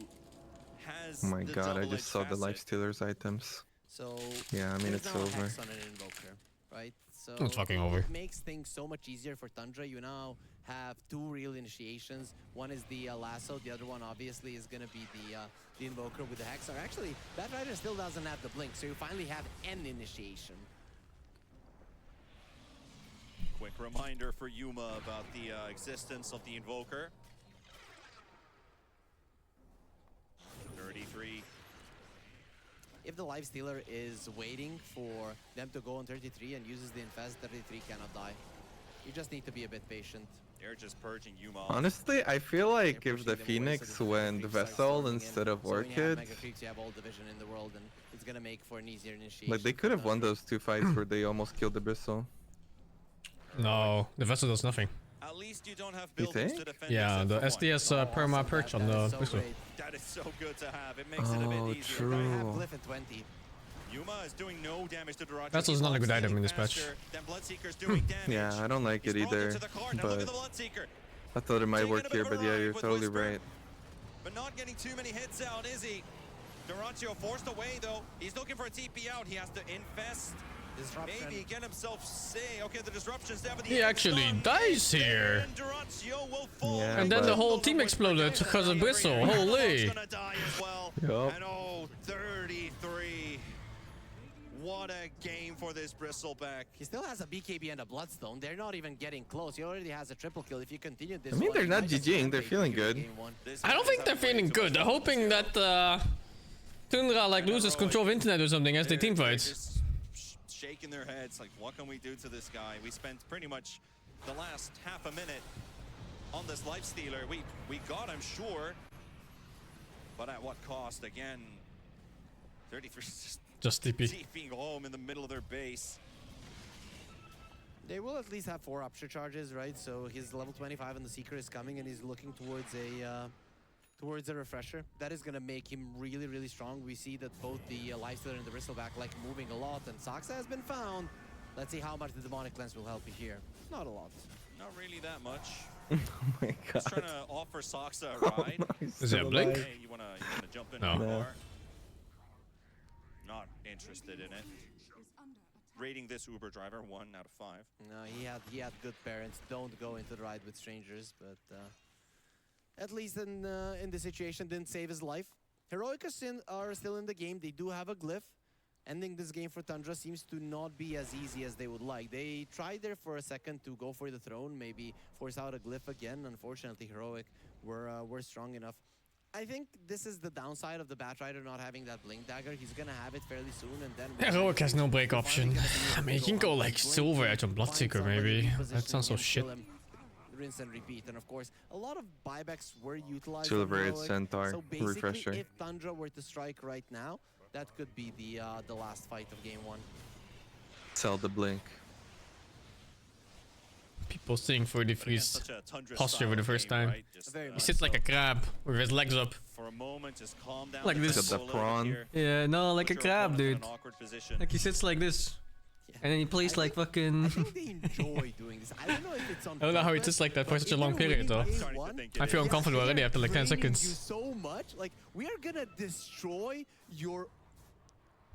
has Oh my the god, I double-edged just saw the facet. Lifestealer's items. So yeah, I mean, there's it's now a over. Hex on an Invoker, right? So It's fucking over. It makes things so much easier for Tundra. You now have 2 real initiations. One is the Lasso. The other one, obviously, is going to be the Invoker with the Hex. Or actually, that Rider still doesn't have the Blink, so you finally have an initiation. Quick reminder for Yuma about the existence of the Invoker. 33. If the Lifestealer is waiting for them to go on 33 and uses the Infest, 33 cannot die. You just need to be a bit patient. They're just purging Yuma. Honestly, I feel like if the Phoenix went Vessel instead of So when you have Orchid, Mega Creeps, you have all division in the world, and it's gonna make for an easier initiation. like they could have won those 2 fights where they almost killed the Bristle. No, the vessel does nothing. At least you don't have You buildings to think? defend Yeah, the yourself from SDS perma perch on the pistol. That is so good to have. It makes it a bit Oh, easier. true. Glyph at 20. Yuma is doing no damage to Duraccio. Vessel's not a good item in this patch. Then Bloodseeker's doing damage. Yeah, I don't like it He's brought either, into the card. Now look but at the Bloodseeker. I thought it might Taking work a bit here, of a but yeah, ride you're with totally Whisper. right. But not getting too many hits out, is he? Durancio forced away though. He's looking for a TP out. He has to infest. Disruption. Maybe get himself say. Okay, the disruption's there, but He actually dies here. And Durancio will fall. Yeah, And then the but- whole team exploded because of Bristle. Holy. Gonna die as well. Yup. And oh, 33. What a game for this Bristleback. He still has a BKB and a Bloodstone. They're not even getting close. He already has a triple kill. If you continue this, I mean, they're not GGing. They're feeling good. I don't think they're feeling good. They're hoping that Tundra like loses control of internet or something as they team fights. Just shaking their heads like, what can we do to this guy? We spent pretty much the last half a minute on this lifestealer. We got him, sure, but at what cost? Again, 33 Just TP. TPing home in the middle of their base. They will at least have 4 upshot charges, right? So he's level 25 and the Seeker is coming and he's looking towards a refresher. That is gonna make him really, really strong. We see that both the Lifestealer and the Bristleback like moving a lot, and Saksa has been found. Let's see how much the Demonic Lens will help you here. Not a lot. Not really that much. Oh my god. Just trying to offer Saksa a ride. Is it a blink? Hey, you wanna jump in No. on the No. bar? Not interested in it. Rating this Uber driver 1 out of 5. No, he had good parents. Don't go into the ride with strangers, but at least in this situation didn't save his life. Heroic are still in the game. They do have a glyph. Ending this game for Tundra seems to not be as easy as they would like. They tried there for a second to go for the throne, maybe force out a glyph again. Unfortunately, Heroic were strong enough. I think this is the downside of the Batrider not having that Blink Dagger. He's gonna have it fairly soon, and then... Heroic has no break option. I mean, he can go like Silver Edge on Bloodseeker maybe. That sounds so shit. Rinse and repeat, and of course, a lot of buybacks were utilized. Silver on Edge, Heroic. Centaur, So basically, refresher. if Tundra were to strike right now, that could be the last fight of game 1. Sell the blink. People seeing 33's Such a Tundra posture style for the first game, time. right? Just, He sits like a crab with his legs up. For a moment, just calm down. Like the this. tempo a little bit prawn. here. Yeah, no, like a Put your crab, opponent in dude. an awkward position. Like he sits like this. And then he plays like fucking... I think they enjoy doing this. I don't know if it's on I don't know how he purpose, sits like that for but such a if long they're period though. winning game 1, I feel uncomfortable already after like 10 draining you seconds. so much. Like, we are gonna destroy your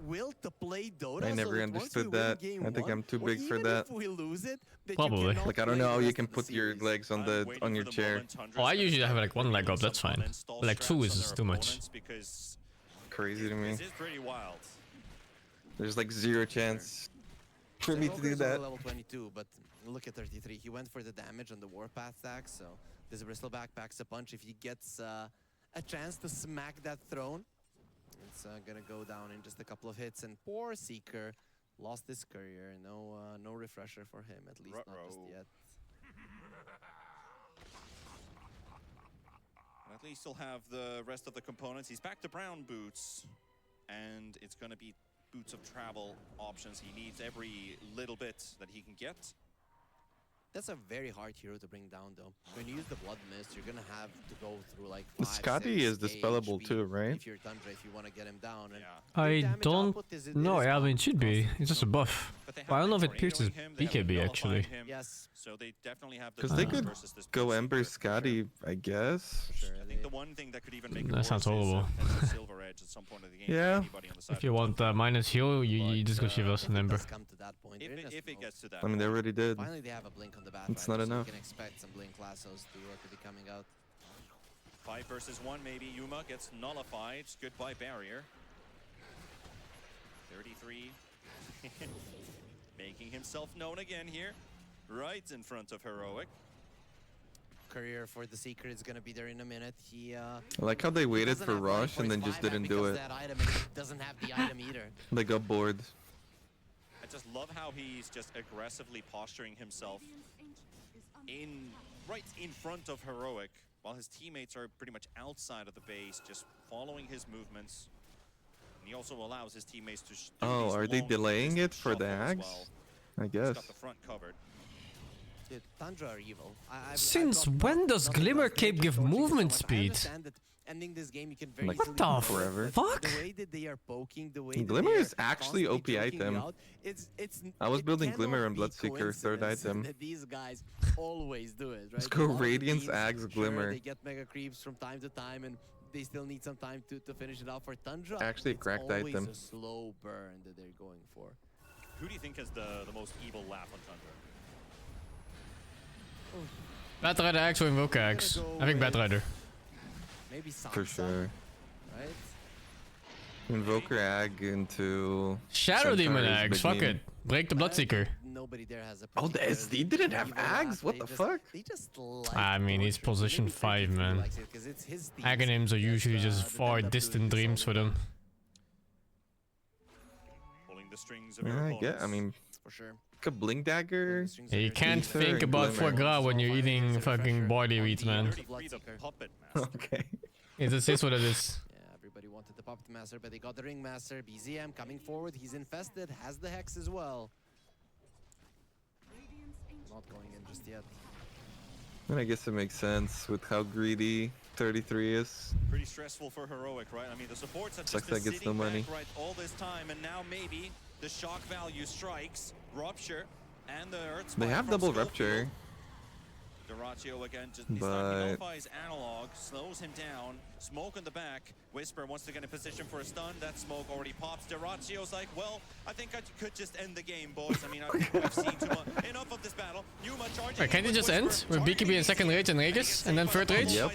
will to play Dota. I so never that understood once we win that. game I think 1, I'm too or big for even that. If we lose it, that you Probably. cannot Like, I don't play know the how you rest can of the put your series. legs on your chair. Oh, I usually have like one leg up, that's fine. But like 2 is too much. Because Crazy to me. this is pretty wild. There's like 0 chance for me to do Joker's that. only level 22, but look at 33. He went for the damage on the Warpath stack, so this Bristleback packs a punch. If he gets a chance to smack that throne, it's gonna go down in just a couple of hits. And poor Seeker lost his career. No refresher for him, at least not just yet. At least he'll have the rest of the components. He's back to brown boots, and it's going to be boots of travel options. He needs every little bit that he can get. That's a very hard hero to bring down, though. When you use the Blood Mist, you're gonna have to go through like 5, Scotty 6 is dispellable HP too, right? If you're Tundra, if you want to get him down. And I damage don't output is- it know. is Yeah, I not mean, it should be. It's just a buff. But they But I don't know if it been pierces tornadoing him, they have BKB nullified actually. him, Yes. So they definitely have the Because they balance could versus this go Blitz Ember Seeker, for sure. Scotty, I guess. I think the one thing that could even make it That worse sounds is horrible. a Silver Edge at some point of the game. Yeah. Anybody on the side If you want minus heal, you just go Shivas and Ember. Come to that point. They're in a if it smoke. gets to that I mean, they already did. Finally, they have a blink on the bat. It's not enough. So we can expect some blink lassos to be coming out. 5 versus 1, maybe. Yuma gets nullified. Goodbye barrier. 33. Making himself known again here. Right in front of Heroic. Career for the Seeker is gonna be there in a minute. He I like how they waited doesn't for have money Rush for and his then just buyback didn't do because it. that item and he doesn't have the item either. They got bored. I just love how he's just aggressively posturing himself right in front of Heroic, while his teammates are pretty much outside of the base, just following his movements. And he also allows his teammates to do Oh, these are they long delaying it distance for the shuffles axe? well. I He's guess. got the front covered. Dude, Tundra are evil. Since when does Glimmer Cape give movement I speed? understand that ending this game, you can very Like, easily what the do it, forever. but fuck? The way that they are poking, the way that Glimmer they is are actually constantly OP joking you item. out, it's I was it building cannot Glimmer and be Bloodseeker, third coincidence item. that these guys always do it, right? Let's A go lot of Radiance, teams, Axe, sure, Glimmer. they get mega creeps from time to time, and they still need some time to finish it out for Tundra. Actually, it's cracked always item. a slow burn that they're going for. Who do you think has the most evil laugh on Tundra? Batrider Axe or Invoker Axe? I think Batrider. Maybe Sansa, For sure. right? Invoker Ag into Shadow Demon Centaur's Axe, big fuck meme. it. Break the Bloodseeker. Nobody there has a Oh, the SD didn't have Ags? What the fuck? They just like I mean, he's position 5, man. likes it 'cause it's his teams Aghanim's are usually that, just that far end up distant doing dreams so for them. Pulling the strings of your Yeah, I opponents. get. I mean, for sure. like a Blink Dagger. Yeah, you can't Ether think and about foie Glimmer. gras when you're eating fucking body meat, man. Puppet master. Okay. It just is what it is. Yeah, everybody wanted the Puppet Master, but they got the Ring Master. BZM coming forward. He's infested, has the Hex as well. Not going in just yet. And I guess it makes sense with how greedy 33 is. Pretty stressful for Heroic, right? I mean, the supports have Sucks just been that gets no sitting money. back, right, all this time, and now maybe the shock value strikes, Rupture, and the Earth They Spike have from double Schofield. rupture. Duratio again, just this time But- he nullifies Analog, slows him down, smoke in the back. Whisper wants to get in position for a stun. That smoke already pops. Duratio's like, well, I think I could just end the game, boys. I mean, I've seen too much. Enough of this battle. Yuma charging. Wait, can't he just end with BKB in second rage and Aegis, and then third rage? Yep.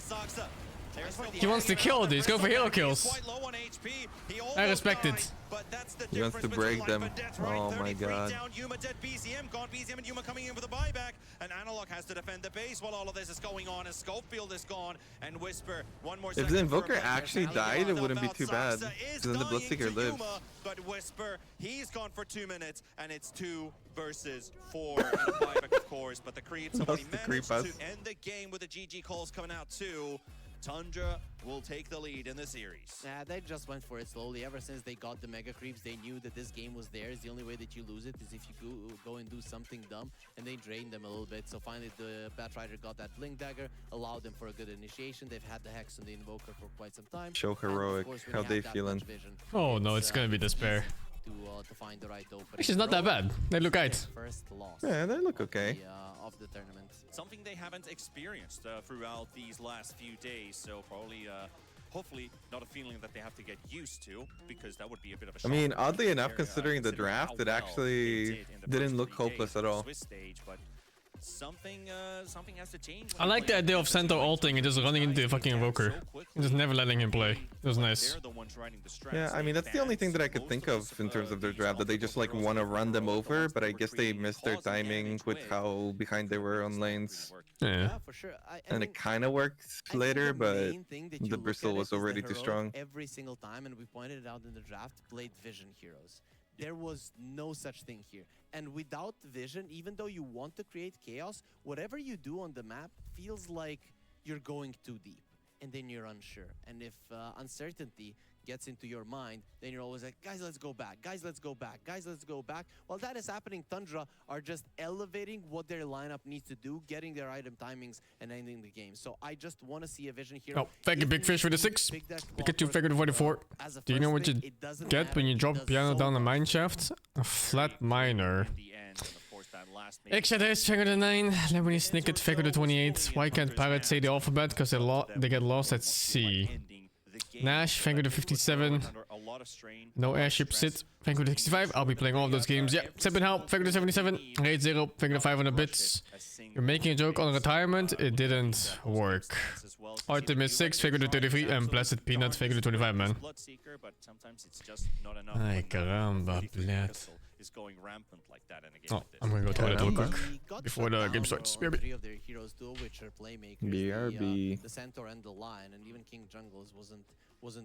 He wants to kill, dude. He's going for hero kills. I respect it. He wants to break them. Oh my god. Yuma dead, BZM gone, BZM and Yuma coming in for the buyback, and Analog has to defend the base while all of this is going on, and Schofield is gone, and Whisper, one more If second the for Invoker a actually died, it wouldn't be too bad. Because then the Bloodseeker lives. But Whisper, he's gone for 2 minutes, and it's 2 versus 4, and a buyback of course, but the Creed, somebody That's the creep managed us. to end the game with the GG calls coming out too. Tundra will take the lead in the series. Nah, they just went for it slowly. Ever since they got the Mega Creeps, they knew that this game was theirs. The only way that you lose it is if you go and do something dumb, and they drained them a little bit. So finally the Batrider got that Blink Dagger, allowed them for a good initiation. They've had the Hex on the Invoker for quite some time. Show And of Heroic. course, when How you they have that feeling? much vision, Oh no, it's gonna be despair. to find the right opening. Which is not that Heroic, bad. They look their right. First loss Yeah, they look okay. of the tournament. Something they haven't experienced throughout these last few days, so probably, hopefully, not a feeling that they have to get used to, because that would be a bit of a I shock. mean, oddly enough, Considering, considering the draft, how it well actually they did in the didn't first look 3 days hopeless on at the all. Swiss stage, but something has to change. I like the idea of Centaur ulting and just running into the fucking Invoker. And just never letting him play. It was nice. They're the ones riding the strats. Yeah, I mean, that's the only thing that I could think of in terms of their draft, that they just like want to run them over, but I guess they missed their timing with how behind they were on lanes. Yeah. For sure. And it kind of worked later, but the Bristol was already too strong. Every single time, and we pointed it out in the draft, played Vision heroes. There was no such thing here. And without Vision, even though you want to create chaos, whatever you do on the map feels like you're going too deep. And then you're unsure. And if uncertainty gets into your mind, then you're always like, guys, let's go back. Guys, let's go back. Guys, let's go back. While that is happening, Tundra are just elevating what their lineup needs to do, getting their item timings, and ending the game. So I just want to see a Vision hero. Oh, thank you, Big Fish, for the 6. Pikachu figure 44. Do you know what you get when you drop piano down a mine shaft? A flat miner. Exodus, figure the 9. Lemony Snicket, figure the 28. Why can't pirates say the alphabet? Because they get lost at sea. Nash, figure the 57. No airship sit. Figure the 65. I'll be playing all of those games. Yeah. Sip and help, figure the 77. Raid 0, figure the 500 bits. You're making a joke on retirement. It didn't work. Artemis 6, figure the 33. And Blessed Peanut, figure the 25, man. Ay, caramba, bled. Is going rampant like that in a game Oh, I'm gonna go toilet real quick before the game starts. BRB. Three of their heroes too, which are playmakers. BRB. The Centaur and the Lion, and even King Jungles wasn't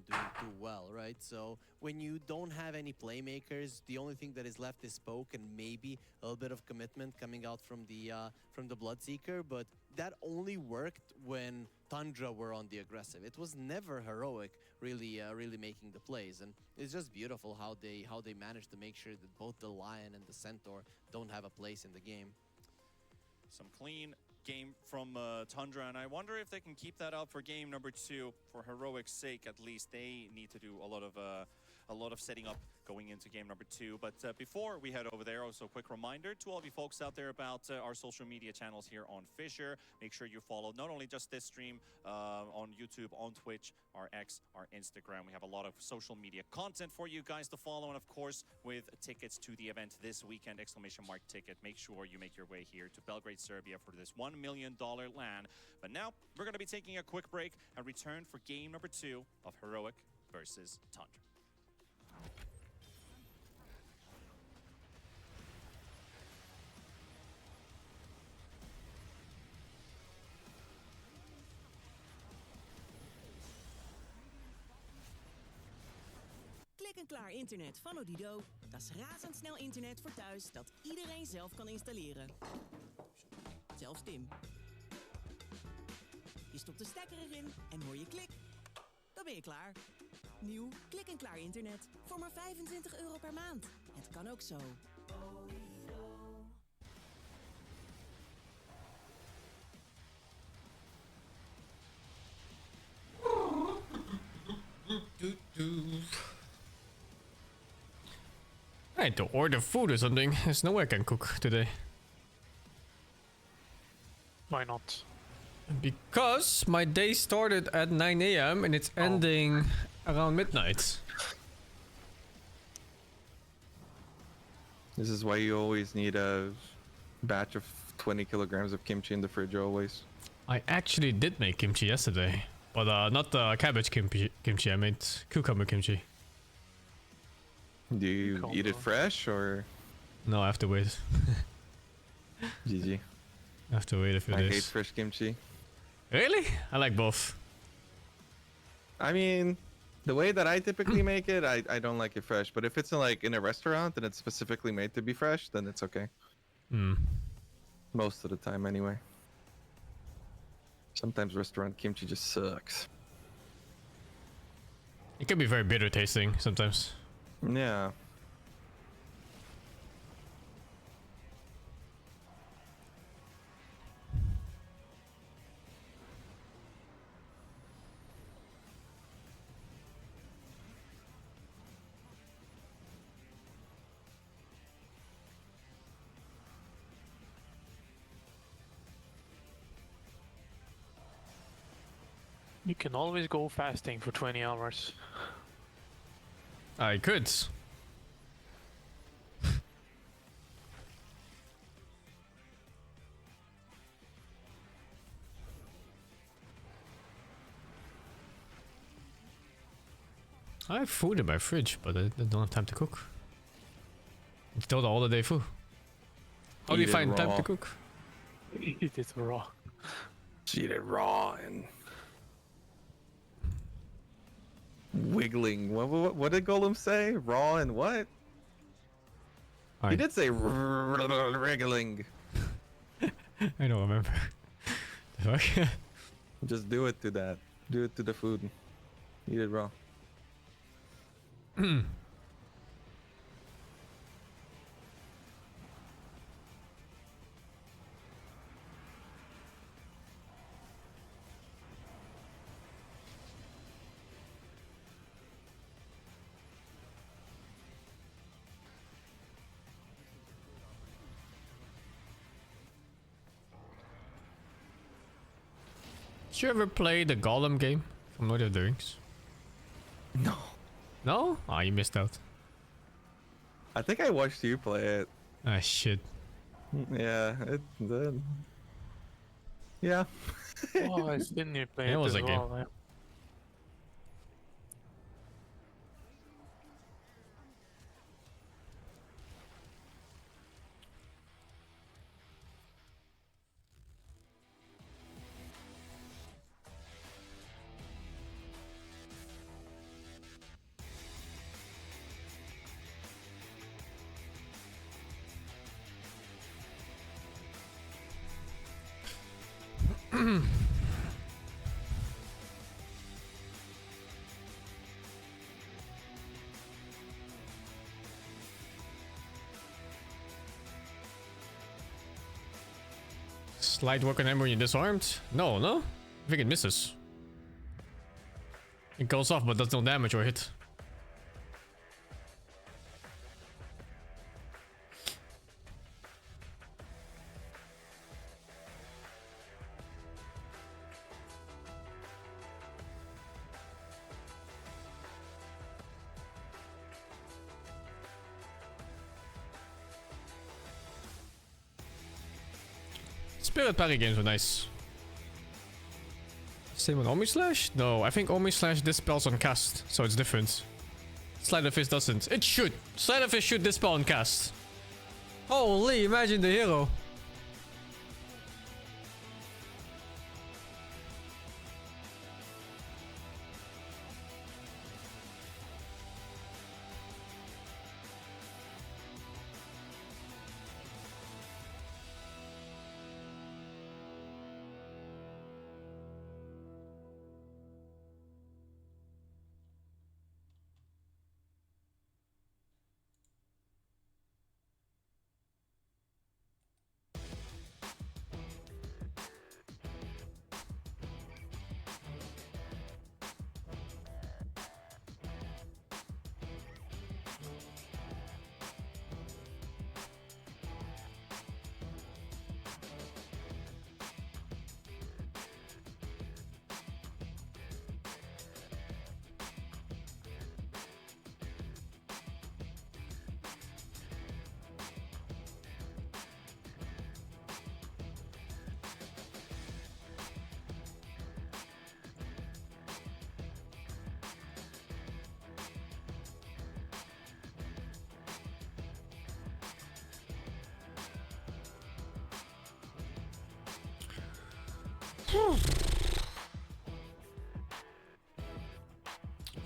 doing too well, right? So when you don't have any playmakers, the only thing that is left is Poke and maybe a little bit of commitment coming out from the Bloodseeker, but that only worked when Tundra were on the aggressive. It was never Heroic really making the plays, and it's just beautiful how they managed to make sure that both the Lion and the Centaur don't have a place in the game. Some clean game from Tundra, and I wonder if they can keep that up for game number 2. For Heroic's sake, at least, they need to do a lot of a lot of setting up going into game number 2. But before we head over there, also a quick reminder to all of you folks out there about our social media channels here on Fissure. Make sure you follow not only just this stream on YouTube, on Twitch, our X, our Instagram. We have a lot of social media content for you guys to follow. And of course, with tickets to the event this weekend, ! ticket, make sure you make your way here to Belgrade, Serbia for this $1 million LAN. But now we're going to be taking a quick break and return for game number 2 of Heroic versus Tundra. Klik-en-klaar internet van Odido. Dat is razendsnel internet voor thuis dat iedereen zelf kan installeren. Zelfs Tim. Je stopt de stekker erin en hoor je klik. Dan ben je klaar. Nieuw klik-en-klaar internet voor maar €25 per maand. Het kan ook zo. I need to order food or something. There's no way I can cook today. Why not? Because my day started at 9 AM and it's ending around midnight. This is why you always need a batch of 20 kilograms of kimchi in the fridge always. I actually did make kimchi yesterday, but not the cabbage kimchi. I made cucumber kimchi. Do you eat it fresh or? No, I have to wait. GG. I have to wait a few days. I hate fresh kimchi. Really? I like both. I mean, the way that I typically make it, I don't like it fresh. But if it's in a restaurant and it's specifically made to be fresh, then it's okay. Most of the time, anyway. Sometimes restaurant kimchi just sucks. It can be very bitter tasting sometimes. Yeah. You can always go fasting for 20 hours. I could. I have food in my fridge, but I don't have time to cook. It's Dota all the day full. How do you find time to cook? Eat it raw. Eat it raw and wiggling. What did Golem say? Raw and what? He did say wriggling. I don't remember. The fuck? Just do it to that. Do it to the food. Eat it raw. Did you ever play the Golem game from Lord of the Rings? No. No? Ah, you missed out. I think I watched you play it. Ah, shit. Yeah, yeah. Oh, I've seen you play It it was as a well, game. yeah. Slight work on him when you're disarmed? No, no? I think it misses. It goes off but does no damage or hit. Spirit parry games were nice. Same on Omi Slash? No, I think Omi Slash dispels on cast, so it's different. Sleight of Fist doesn't. It should. Sleight of Fist should dispel on cast. Holy, imagine the hero.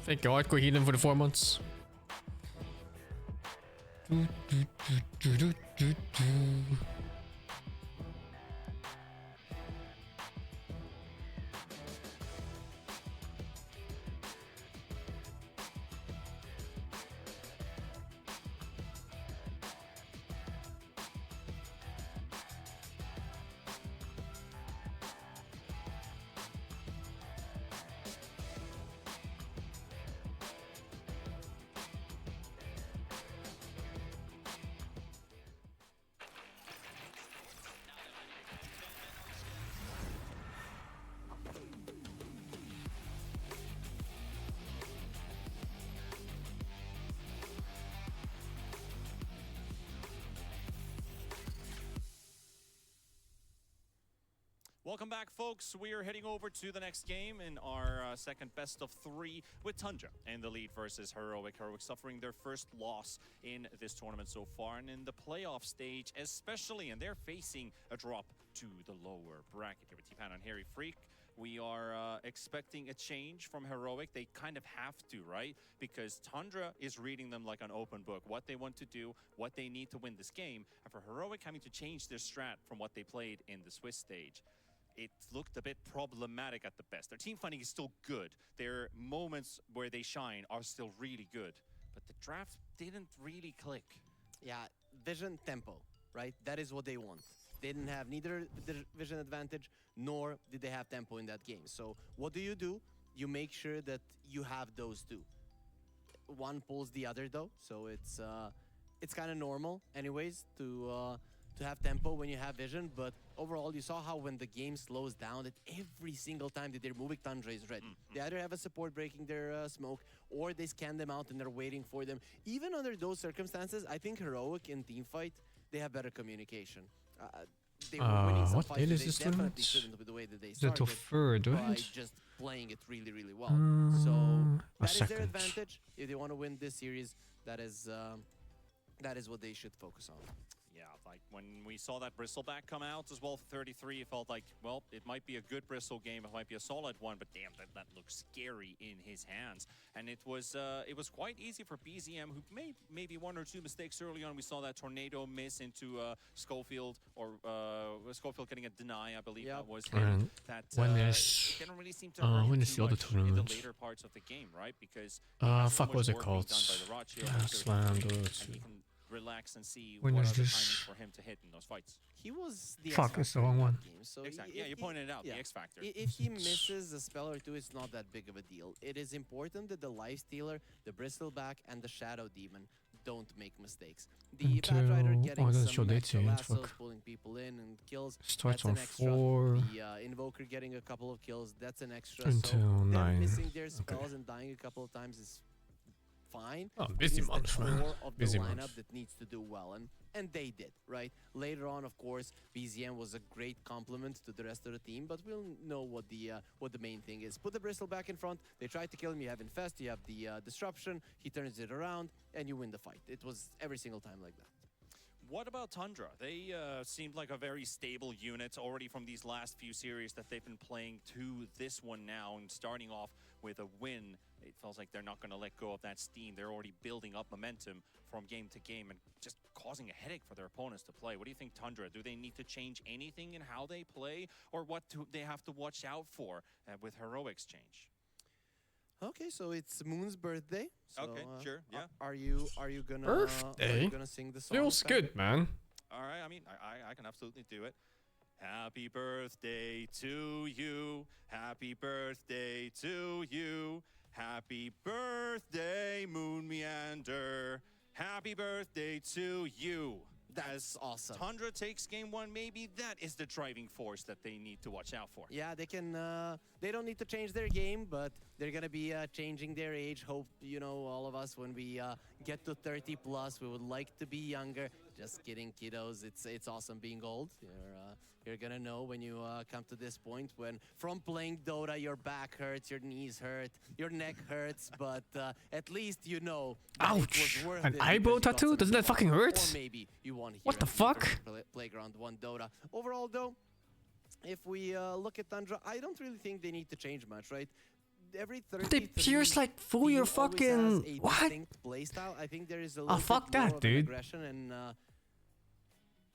Thank you, hardcore healing for the 4 months. Welcome back, folks. We are heading over to the next game in our second best of 3 with Tundra in the lead versus Heroic. Heroic suffering their first loss in this tournament so far, and in the playoff stage especially, and they're facing a drop to the lower bracket here with T-Pan and Harry Freak. We are expecting a change from Heroic. They kind of have to, right? Because Tundra is reading them like an open book, what they want to do, what they need to win this game, and for Heroic having to change their strat from what they played in the Swiss stage. It looked a bit problematic at the best. Their team fighting is still good. Their moments where they shine are still really good. But the draft didn't really click. Yeah, vision tempo, right? That is what they want. They didn't have neither the vision advantage, nor did they have tempo in that game. So what do? You make sure that you have those two. One pulls the other though, so it's kind of normal anyways to have tempo when you have vision, but overall you saw how when the game slows down that every single time that they're moving, Tundra is ready. They either have a support breaking their smoke, or they scan them out and they're waiting for them. Even under those circumstances, I think Heroic in teamfight, they have better communication. They were winning some fights, is they this definitely tournament? shouldn't with the way that they Is it started, to third, by right? just playing it really, really well. So that is their advantage. If they want to win this series, that is what they should focus on. Yeah, like when we saw that Bristleback come out as well for 33, it felt like, well, it might be a good Bristle game, it might be a solid one, but damn, that looks scary in his hands. And it was quite easy for BZM, who made maybe 1 or 2 mistakes early on. We saw that tornado miss into Schofield, or Schofield getting a deny, I believe that was him. That when is didn't really seem to hurt when him is too the other much in tournament? the later parts of the game, right? Because Fuck, what was it called? Slam Dota. Relax and see When what is are the this? timings for him to hit in those fights. He was the Fuck, X it's the factor wrong in that one. game, so Exactly. Yeah, you pointed it out, the X factor. If he misses a spell or two, it's not that big of a deal. It is important that the Lifestealer, the Bristleback, and the Shadow Demon don't make mistakes. The Bad Rider getting some extra lassos, pulling people in and kills, Starts that's on an extra. 4. The Invoker getting a couple of kills, that's an extra. Until so them 9. missing their spells and dying a couple of times is fine. Oh, It busy is the month, man. core of the Busy lineup month. that needs to do well, and they did, right? Later on, of course, BZM was a great complement to the rest of the team, but we'll know what the main thing is. Put the Bristol back in front. They tried to kill him. You have Infest. You have the Disruption. He turns it around, and you win the fight. It was every single time like that. What about Tundra? They seemed like a very stable unit already from these last few series that they've been playing to this one now, and starting off with a win. It feels like they're not going to let go of that steam. They're already building up momentum from game to game and just causing a headache for their opponents to play. What do you think, Tundra? Do they need to change anything in how they play, or what do they have to watch out for with Heroic's change? Okay, so it's Moon's birthday. So, Okay, sure, yeah. Are you gonna sing the song? Feels good, man. All right, I mean, I can absolutely do it. Happy birthday to you. Happy birthday to you. Happy birthday, Moon Meander. Happy birthday to you. That's awesome. Tundra takes game one, maybe that is the driving force that they need to watch out for. Yeah, they can. They don't need to change their game, but they're gonna be changing their age. Hope all of us when we get to 30 plus, we would like to be younger. Just kidding, kiddos. It's awesome being old. You're gonna know when you come to this point when from playing Dota, your back hurts, your knees hurt, your neck hurts, but at least you know that it was worth An it eyebrow because you got tattoo? some Doesn't that fucking hurt? Or maybe you want to What the fuck? Playground 1 Dota. Overall, though, if we look at Tundra, I don't really think they need to change much, right? Every 33 They pierce like through your fucking what? Playstyle. I think there is a Oh, little fuck bit more that, of an dude. aggression and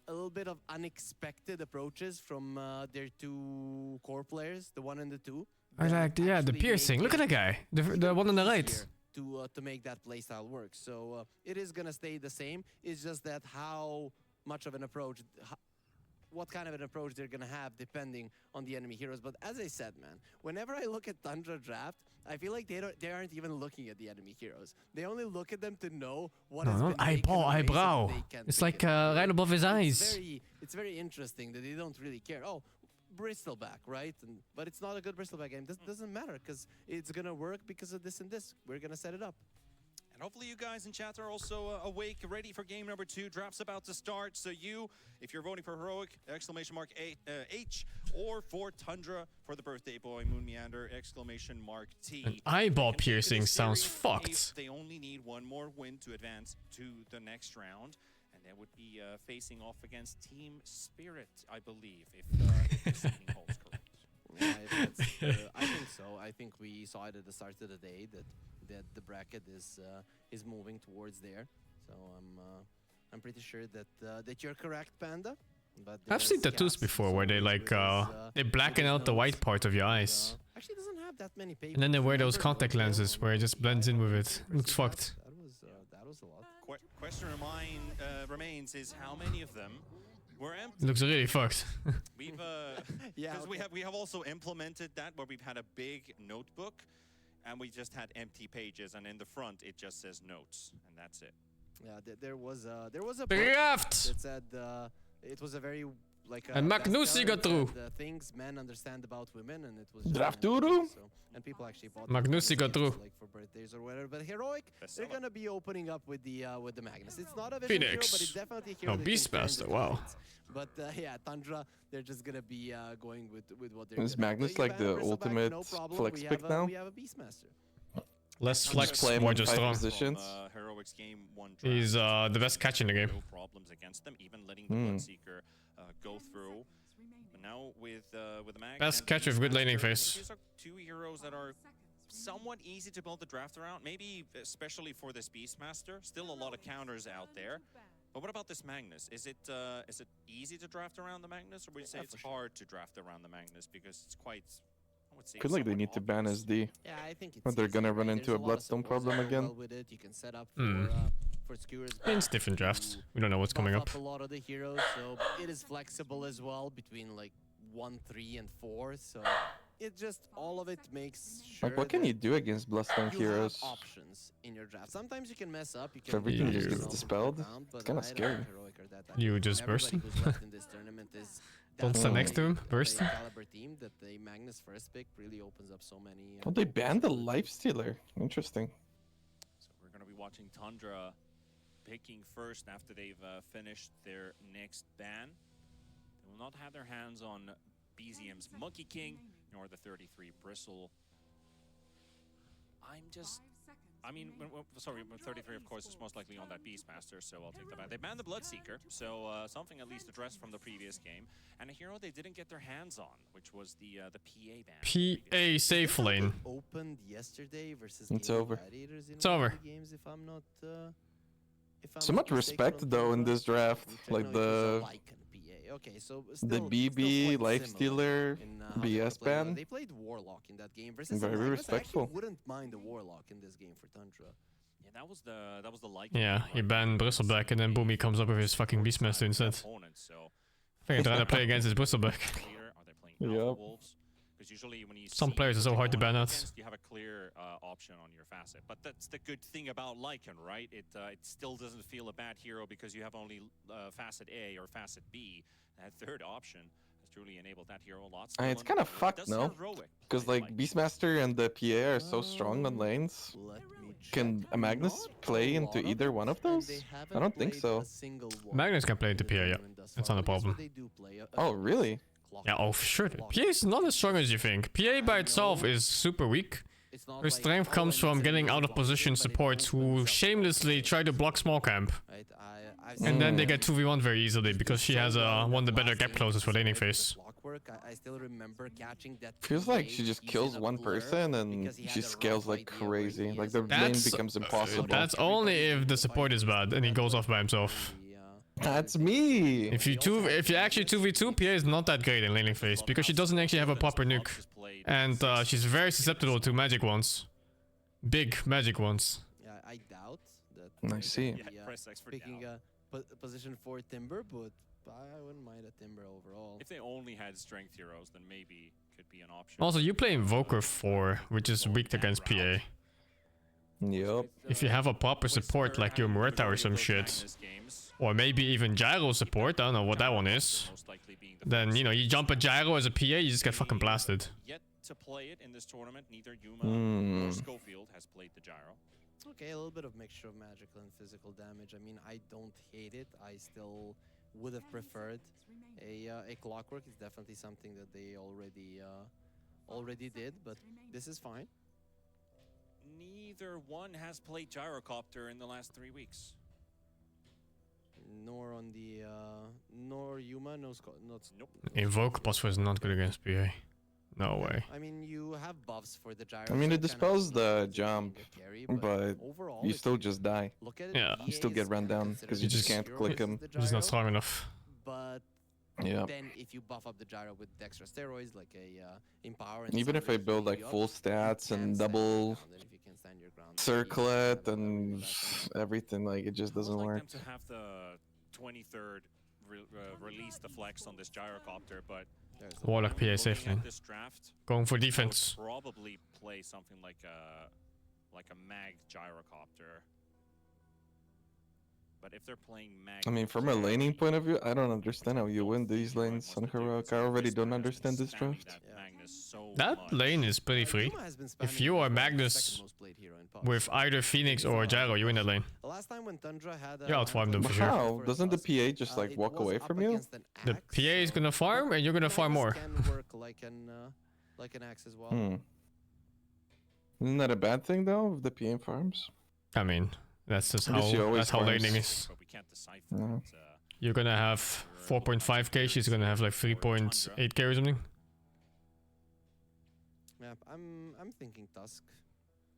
a little bit of unexpected approaches from their two core players, the 1 and the 2. I like the piercing. Look at that guy. The one on the right. To make that playstyle work. So it is gonna stay the same. It's just that how much of an approach, what kind of an approach they're gonna have depending on the enemy heroes. But as I said, man, whenever I look at Tundra draft, I feel like they aren't even looking at the enemy heroes. They only look at them to know what has been taken away so eyebrow. that they can It's pick like it up. right above his eyes. It's very interesting that they don't really care. Oh, Bristleback, right? But it's not a good Bristleback game. This doesn't matter because it's gonna work because of this and this. We're gonna set it up. And hopefully you guys in chat are also awake, ready for game number 2. Draft's about to start. So if you're voting for Heroic, H, or for Tundra for the birthday boy, Moon Meander, !T. An eyeball And piercing this sounds series, fucked. They only need one more win to advance to the next round. And they would be facing off against Team Spirit, I believe, if the seeding holds correct. Yeah, I think so. I think we saw it at the start of the day that the bracket is moving towards there. So I'm pretty sure that you're correct, Panda. But I've seen tattoos before where they like they blacken out the white part of your eyes. Actually doesn't have that many papers. And then they wear those contact lenses where it just blends in with it. Looks fucked. That was a lot. Question remains is how many of them were empty? It looks really fucked. We've because we have also implemented that where we've had a big notebook and we just had empty pages, and in the front it just says notes, and that's it. Yeah, there was a Draft! that said it was a very like And Magnus got through. the things men understand about women, and it was Draft just Duru? so, and people actually bought Magnus got through. like for birthdays or whatever. But Heroic, they're gonna be opening up with the Magnus. It's not a vision hero, Phoenix. but it's definitely a hero. Oh, that can turn Beastmaster, the wow. fights. But yeah, Tundra, they're just gonna be going with what they're. Is gonna Magnus do. like You ban the Bristleback, ultimate no problem. flex We pick have now? We have a Beastmaster. Less flex, play him more in just 5 strong. positions. Heroic's game 1 draft. He's the best catch in the game. No problems against them, even letting the Bloodseeker go through. But now with the Mag Best and catch with good Beastmaster, laning I think phase. These are 2 heroes that are somewhat easy to build the draft around. Maybe especially for this Beastmaster. Still a lot of counters out there. But what about this Magnus? Is it easy to draft around the Magnus, or would you say it's hard to draft around the Magnus because it's quite? I would say Feel like they somewhat need to ban obvious. SD. Yeah, I think it's Or they're easy, gonna right? run There's into a a lot of Bloodstone supports problem that go again. well with it. You can set up for skewers. It's different drafts. We don't know what's coming up. A lot of the heroes, so it is flexible as well between like 1, 3, and 4. So it just all of it makes sure. Like, what can that you do against Bloodstone you heroes? have options in your draft. Sometimes you can mess up. You So can everything just You- gets dispelled? It's kind of scary. You just burst him? Who's left in this tournament is Don't stand next to him, burst him. caliber team that the Magnus first pick really opens up so many. Oh, they banned the Lifestealer. Interesting. So we're going to be watching Tundra picking first after they've finished their next ban. They will not have their hands on BZM's Monkey King, nor the 33 Bristle. I mean, sorry, 33 of course is most likely on that Beastmaster, so I'll take that back. They banned the Bloodseeker, so something at least addressed from the previous game. And a hero they didn't get their hands on, which was the PA ban. PA safe lane. Opened yesterday versus It's over. It's over. Games, if I'm not, So much respect though in this draft, like the okay, so the BB Lifestealer BS ban. They played Warlock in that game versus Very respectful. I actually wouldn't mind the Warlock in this game for Tundra. Yeah, that was the like. Yeah, you ban Bristleback and then Boomy comes up with his fucking Beastmaster instead. I think I'm trying to play against his Bristleback. Yep. Because usually when you Some players are so hard to ban out. You have a clear option on your facet, but that's the good thing about Lycan, right? It still doesn't feel a bad hero because you have only facet A or facet B. That third option has truly enabled that hero a lot. And it's kind of fucked, no? Because like Beastmaster and the PA are so strong on lanes. Can a Magnus play into either one of those? I don't think so. Magnus can play into PA, yeah. That's not a problem. Oh, really? Yeah, oh, for sure. PA is not as strong as you think. PA by itself is super weak. Her strength comes from getting out of position supports who shamelessly try to block small camp. And then they get 2v1 very easily because she has one of the better gap closes for laning phase. I still remember catching that. Feels like she just kills one person and she scales like crazy. Like the lane becomes impossible. That's only if the support is bad and he goes off by himself. That's me. If you actually 2v2, PA is not that great in laning phase because she doesn't actually have a proper nuke, and she's very susceptible to magic ones, big magic ones. Yeah, I doubt that. I see. Picking a position for Timber, but I wouldn't mind a Timber overall. If they only had strength heroes, then maybe could be an option. Also, you play Invoker 4, which is weak against PA. Yep. If you have a proper support like your Murata or some shit, or maybe even Gyro support, I don't know what that one is, then, you know, you jump a Gyro as a PA, you just get fucking blasted. Yet to play it in this tournament, neither Yuma nor Schofield has played the Gyro. Okay, a little bit of mixture of magical and physical damage. I mean, I don't hate it. I still would have preferred a Clockwork. It's definitely something that they already did, but this is fine. Neither one has played Gyrocopter in the last 3 weeks. Nor on the nor Yuma, nope. Nope. Invoke Posfor is not good against PA. No way. I mean, you have buffs for the Gyro. I mean, it dispels the jump, but you still just die. Yeah. You still get run down because you just can't click him. He's not strong enough. But yeah. Then if you buff up the Gyro with extra steroids like a Empower, and even if I build like full stats and double circlet and everything, like it just doesn't work. Them to have the 23rd release the flex on this Gyrocopter, but Warlock PA safe lane. Going for defense. Probably play something like a mag Gyrocopter. But if they're playing mag, I mean, from a laning point of view, I don't understand how you win these lanes on Heroic. I already don't understand this draft. That lane is pretty free. If you are Magnus with either Phoenix or Gyro, you win that lane. You outfarm them for sure. How? Doesn't the PA just like walk away from you? The PA is gonna farm and you're gonna farm more. Like an axe as well. Isn't that a bad thing though, if the PA farms? I mean, that's just how laning is. Yeah. You're gonna have 4.5k, she's gonna have like 3.8k or something. Yeah, I'm thinking Tusk.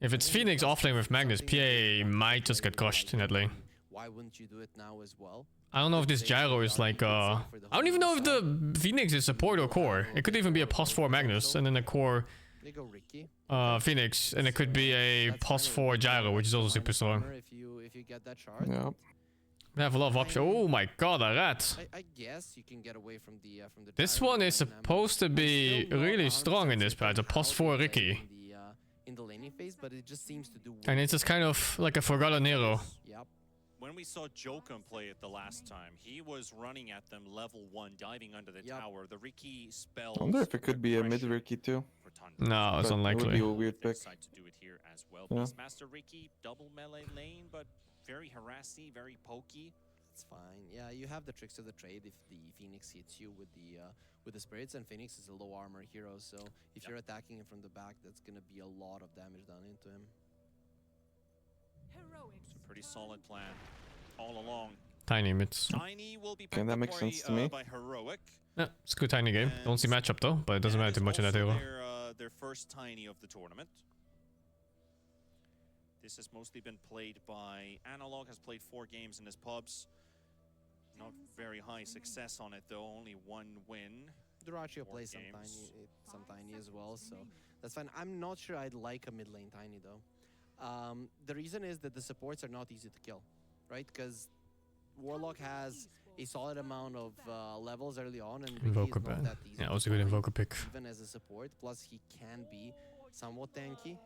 If it's Phoenix offlane with Magnus, PA might just get crushed in that lane. Why wouldn't you do it now as well? I don't know if this Gyro is like I don't even know if the Phoenix is support or core. It could even be a +4 Magnus and then a core Phoenix, and it could be a +4 Gyro, which is also super strong. If you get that shard. Yeah. We have a lot of options. Oh my god, a rat. I guess you can get away from the This one is supposed to be really strong in this patch, a +4 Ricky. In the laning phase, but it just seems to do. And it's just kind of like a forgotten hero. Yep. when we saw Jokum play it the last time, he was running at them level 1, diving under the tower. The Riki spells. I wonder if it could be a mid Riki too. No, it's But unlikely. It would be a weird pick. Decide to do it here as well. Yeah. Beastmaster Riki, double melee lane, but very harassy, very pokey. It's fine. Yeah, you have the tricks of the trade if the Phoenix hits you with the spirits, and Phoenix is a low armor hero, so if you're attacking him from the back, that's gonna be a lot of damage done into him. It's a pretty solid plan all along. Tiny mids. Tiny will be Okay, picked that up makes sense to me. by Heroic. Yeah, it's a good tiny game. Don't see matchup though, but it doesn't matter too much in that hero. Their first Tiny of the tournament. This has mostly been played by Analog, has played 4 games in his pubs. Not very high success on it though, only 1 win. Duraccio plays some tiny as well, so that's fine. I'm not sure I'd like a mid lane tiny though. The reason is that the supports are not easy to kill, right? Because Warlock has a solid amount of levels early on, and Riki Invoker is not ban. that easy Yeah, to also good find, invoker pick. even as a support. Plus, he can be somewhat tanky.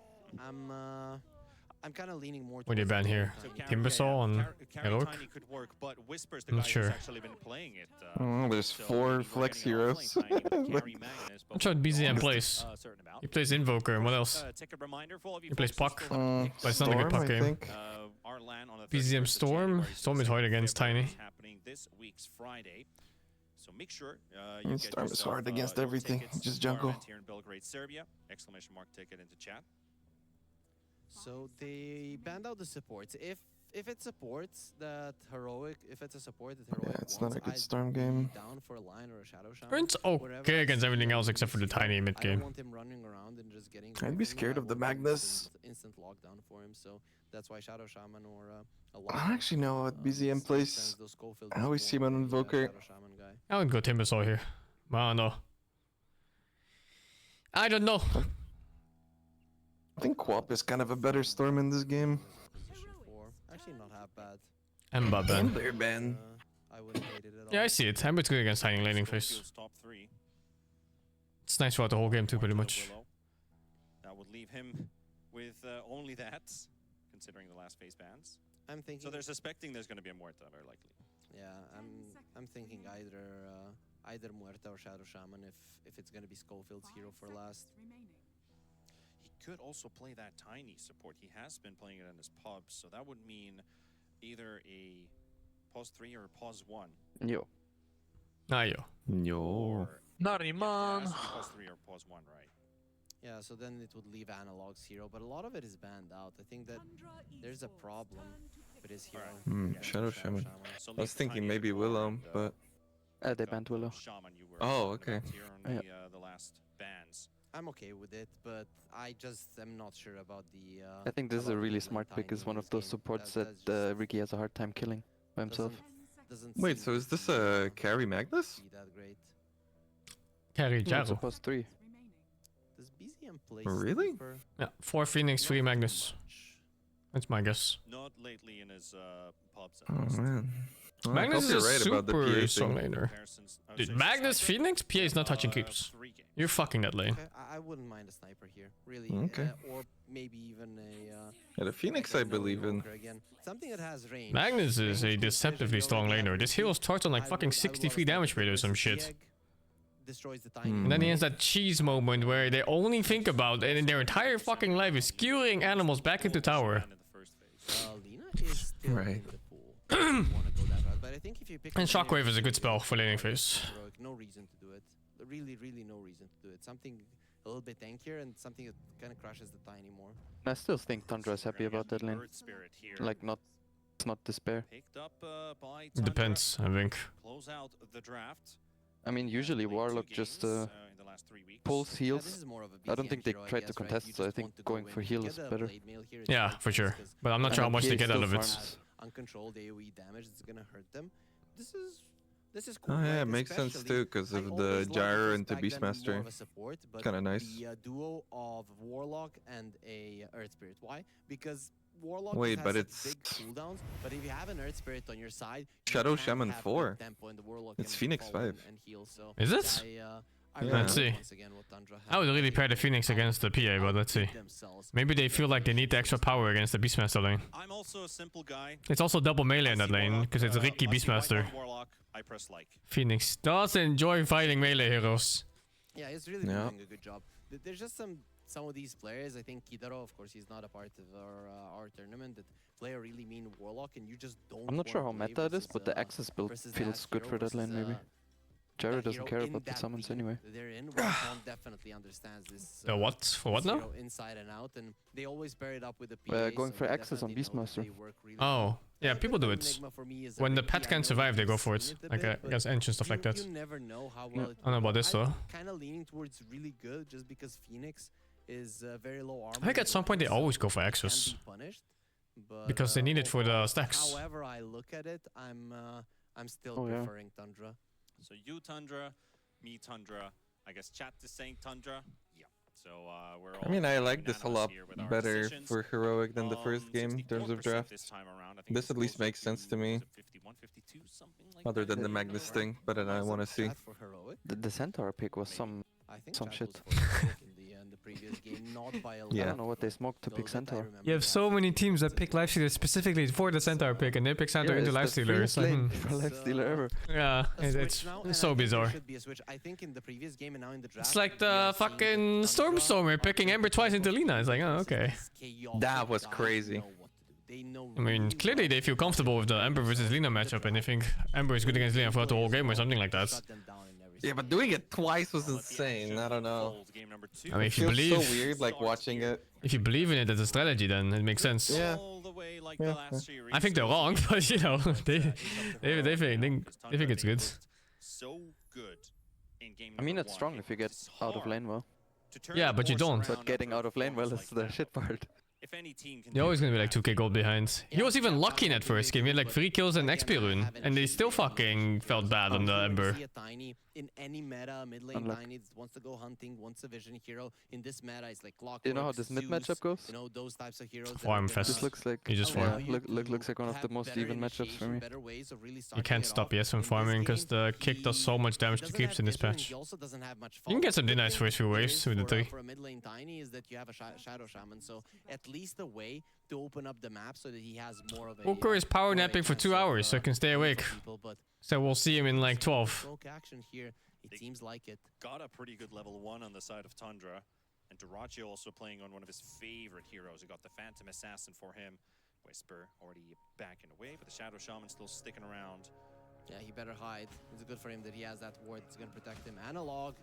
I'm kind of leaning more. What do you ban here? Timbersaw on Heroic? Tiny could work, but Whispers, the I'm guy not sure. who's actually been playing it. There's so 4 maybe flex running out heroes. lane Tiny would carry Magnus, but Watch out BZM plays. certain amount. He plays Invoker, and what else? Take a reminder for all of you He plays folks Puck, who still have but it's not a good Storm, Puck I game. think. our LAN on the BZM 31st of Storm? January, Storm is hard against February Tiny. is happening this week's Friday. So make sure And you get Storm is yourself, hard against your everything, tickets just to our jungle. event here in Belgrade, Serbia. Exclamation mark ticket into chat. So they banned out the supports. If it supports that Heroic, if it's a support that Heroic Yeah, it's wants, not a good I'd Storm be game. down for a line or a Shadow Shaman. Sprint's whatever okay against else everything he else except for the needs. tiny mid I don't game. want him running around and just getting. I'd be scared of the Magnus. Instant lockdown for him, so that's why Shadow Shaman or a I don't actually know what BZM plays. I always see him on Invoker. Shadow Shaman guy. I would go Timbersaw here. I don't know. I don't know. I think Quap is kind of a better Storm in this game. Position 4. Actually, not half bad. Ember ban. Ember ban. I wouldn't hate it at all. Yeah, I see it. Ember's good against tiny laning phase. Schofield's top 3. It's nice throughout the whole game too, pretty much. Willow. That would leave him with only that, considering the last phase bans. I'm thinking. So they're suspecting there's going to be a Muerta, very likely. Yeah, I'm thinking either Muerta or Shadow Shaman if it's gonna be Schofield's hero for last. He could also play that Tiny support. He has been playing it in his pub, so that would mean either a pause 3 or a pause 1. Yo. Ah, yo. Yo. Nariman. Pause 3 or pause 1, right? Yeah, so then it would leave Analog's hero, but a lot of it is banned out. I think that there's a problem with his hero. Shadow Shaman. So I was thinking maybe Willow, but... They banned Willow. Shaman, you were Oh, okay. here on the last bans. I'm okay with it, but I just am not sure about the. I think this is a about really the smart pick. Tiny Is one in of this those game. supports That's that Riki has a hard time killing by himself. doesn't Wait, seem so is this a carry Magnus? to be that great. Carry It's a Jaro. plus 3. Does BZM play Really? Sniper? Yeah, 4 Phoenix, 3 Magnus. That's my guess. Not lately in his pubs. Oh man. Well, I Magnus hope is you're a right about the super PA strong thing. laner. I would Dude, say Magnus Sniper, Phoenix? PA is not touching creeps. 3 games. You're fucking that lane. Okay, I wouldn't mind a sniper here, really. Okay. Or maybe even a. Yeah, the Phoenix like I a no believe in. invoker again. Something that has range. Magnus is a Range deceptively precision, strong you already laner. have This the hero speed. starts on like I fucking would love 63 a damage sniper rate or because some the shit. egg destroys the tiny. And then he has that cheese moment where they only think about, and in their entire fucking life, is skewing animals back into tower. Lina is still Right. in the pool. If you wanna go that route, but I think if you pick And a laner Shockwave is a good with spell for laning phase. heroic, no reason to do it. Really, really no reason to do it. Something a little bit tankier and something that kind of crushes the tiny more. I still think Tundra is happy about that lane. Bird Spirit here. Like, not despair. Picked up by It Tundra. depends, I think. Close out the draft. I mean, usually Played 2 Warlock just games, in the last 3 weeks. pulls Yeah, this heals. is more of a I don't BZM think they hero, I tried to guess, right? contest, You so I just think want to go going in. for If heal you is get the better. blade mail here, it's Yeah, fine for sure. 'cause But I'm not sure how And much they PA get out still of it. farms. uncontrolled AoE damage, it's gonna hurt them. This is cool. Oh yeah, right? it makes sense Especially, too, because I of always the loved gyro this into back then more Beastmaster. of a support, but Kinda nice. The duo of Warlock and a Earth Spirit. Why? Because Warlock Wait, has but such it's- big cooldowns, but if you have an Earth Spirit on your side, you Shadow can't Shaman have good 4. tempo and the Warlock It's can Phoenix follow 5. and heal. So Is it? Let's see. I would really pair the Phoenix against the PA, but let's see. Maybe they feel like they need the extra power against the Beastmaster lane. I'm also a simple guy. It's also double melee in that lane, because it's Ricky Beastmaster. I press like. Phoenix does enjoy fighting melee heroes. Yeah, he's really doing a good job. There's just some of these players. I think Kidaro, of course, he's not a part of our tournament. That play a really mean Warlock, and you just don't. I'm not sure how meta it is, but the Axis build feels good for that lane, maybe. Jared doesn't care about the summons anyway. They're in. Definitely understands this. The what? For what now? Inside and out, and they always pair it up with the PA. Going for Axis on Beastmaster. Oh, yeah, people do it. When the pet can't survive, they go for it. Like against Enchant, stuff like that. You never know how I well. don't know about this though. Kind of leaning towards really good, just because Phoenix is very low armor. I think at some point they always go for Axis. Because they need it for the stacks. However I look at it, I'm still preferring Tundra. So you Tundra, me Tundra. I guess chat is saying Tundra. Yeah. So we're all. I mean, I like this a lot better for Heroic than the first game in terms of draft. This at least makes sense to me. 51, 52, something like Other than the Magnus thing, but then I want to see. The Centaur pick was some shit. Yeah. I don't know what they smoked to pick Centaur. You have so many teams that pick Lifestealers specifically for the Centaur pick, and they pick Centaur into Lifestealers. Lifestealer ever. Yeah, it's so bizarre. It's like the fucking Stormstormer picking Ember twice into Lina. It's like, oh, okay. That was crazy. I mean, clearly they feel comfortable with the Ember versus Lina matchup, and they think Ember is good against Lina throughout the whole game or something like that. Yeah, but doing it twice was insane. I don't know. I mean, if you believe, so weird, like watching it. If you believe in it as a strategy, then it makes sense. Yeah. I think they're wrong, but you know, they think it's good. So good in game. I mean, it's strong if you get out of lane well. Yeah, but you don't. But getting out of lane well is the shit part. If any team can You're always gonna be like 2k gold behind. He was even lucky in that first game. He had like 3 kills and XP rune, and they still fucking felt bad on the Ember. In any meta, mid lane Tiny wants to go hunting, wants a vision hero. In this meta, it's like Clockwork. You know how this mid matchup goes? You know, those types of heroes. Farm fest. This looks like you just farm. Looks like one of the most even matchups for me. You can't stop ES from farming because the kick does so much damage to creeps in this patch. You can get some denies for a few waves with the 3. For a mid lane Tiny is that you have a Shadow Shaman, so at least a way to open up the map so that he has more of a. Walker is power napping for 2 hours so he can stay awake. So we'll see him in like 12. Action here. It seems like it. Got a pretty good level 1 on the side of Tundra. And Duracio also playing on one of his favorite heroes. He got the Phantom Assassin for him. Whisper already backing away, but the Shadow Shaman still sticking around. Yeah, he better hide. It's good for him that he has that ward that's going to protect him. Analog.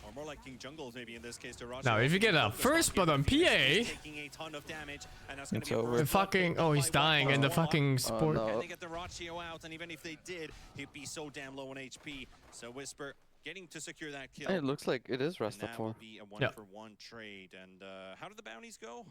Or more like King Jungles maybe in this case. Duracio. Now, if you get a first blood on PA, taking a ton of damage, and that's it's gonna be over. Fucking, oh, he's dying, and the fucking support. Can they get the Duracio out? And even if they did, he'd be so damn low on HP. So Whisper getting to secure that kill. It looks like it is Rasta 4. That will be a 1-for-1 trade. And how did the bounties go?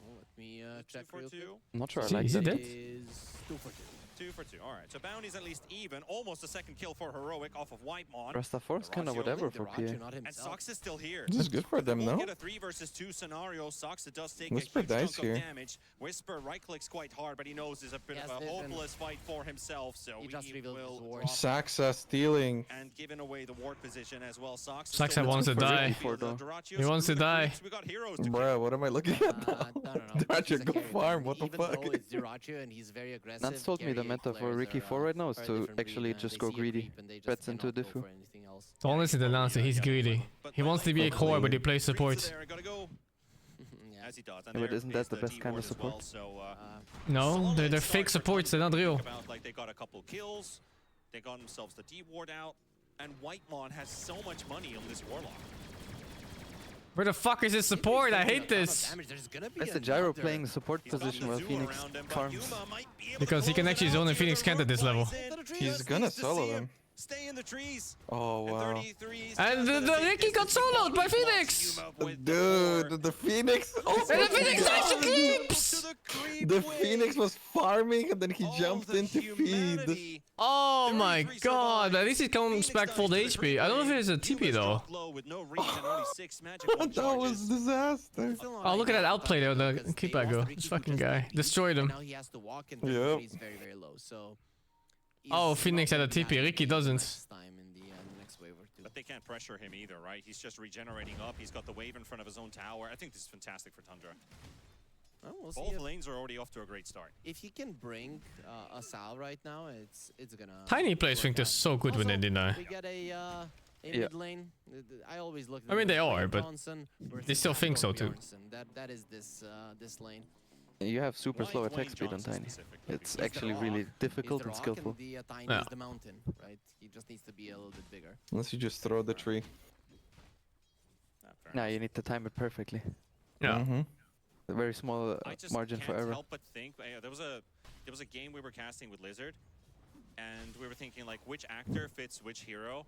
Let me check 2 for 2. I'm not sure I See, like is that. it dead? 2 for 2. 2 for 2. All right. So bounties at least even. Almost a second kill for Heroic off of Whitemon. Rasta 4 is kind of whatever for PA. And Sox is still here. This is good for them, We'll no? get a 3 versus 2 scenario. Sox does take Whisper a huge dies chunk here. of damage. Whisper right clicks quite hard, but he knows there's a bit of a hopeless fight for himself. So he will drop Saxa stealing. and giving away the ward position as well. Sox Saxa wants to die. He wants to die. We got heroes to Bruh, what am I looking at now? Duracio, go farm, what the fuck? It's Duracio and he's very aggressive. Nance told me the meta for Ricky 4 right now is to actually just go greedy. Bets into Diffu. Don't listen to Lance, he's greedy. He wants to be a core, but he plays support. As he does. Yeah, but isn't that the best kind of support? No, they're fake supports, they're not real. Like they got a couple kills, they got themselves the D ward out, and Whitemon has so much money on this Warlock. Where the fuck is his support? I hate this. That's the Gyro playing the support position while Phoenix farms. Because he can actually zone and Phoenix can't at this level. He's gonna solo him. Stay in the trees. Oh wow. And the Ricky got soloed by Phoenix! Dude, the Phoenix also And the Phoenix dies to creeps! The Phoenix was farming and then he jumped in to feed. Oh my god, at least he comes back full HP. I don't know if it's a TP though. That was disaster. Oh, look at that outplay there, the keep back go. This fucking guy. Destroyed him. Yep. Oh, Phoenix had a TP, Ricky doesn't. But they can't pressure him either, right? He's just regenerating up. He's got the wave in front of his own tower. I think this is fantastic for Tundra. Well, we'll Both lanes are already off to a great start. If he can bring a Sal right now, it's gonna. Tiny players think they're so good when they deny. We get a mid lane. I always look. At I mean, they are, but Bronson they still think so too. That is this lane. You have super slow attack speed on Tiny. It's actually really difficult and skillful. The Tiny Yeah. is the mountain, right? He just needs to be a little bit bigger. Unless you just throw the tree. Now you need to time it perfectly. Yeah. A very small I just margin for can't error. help but think there was a game we were casting with Lizard, and we were thinking like which actor fits which hero,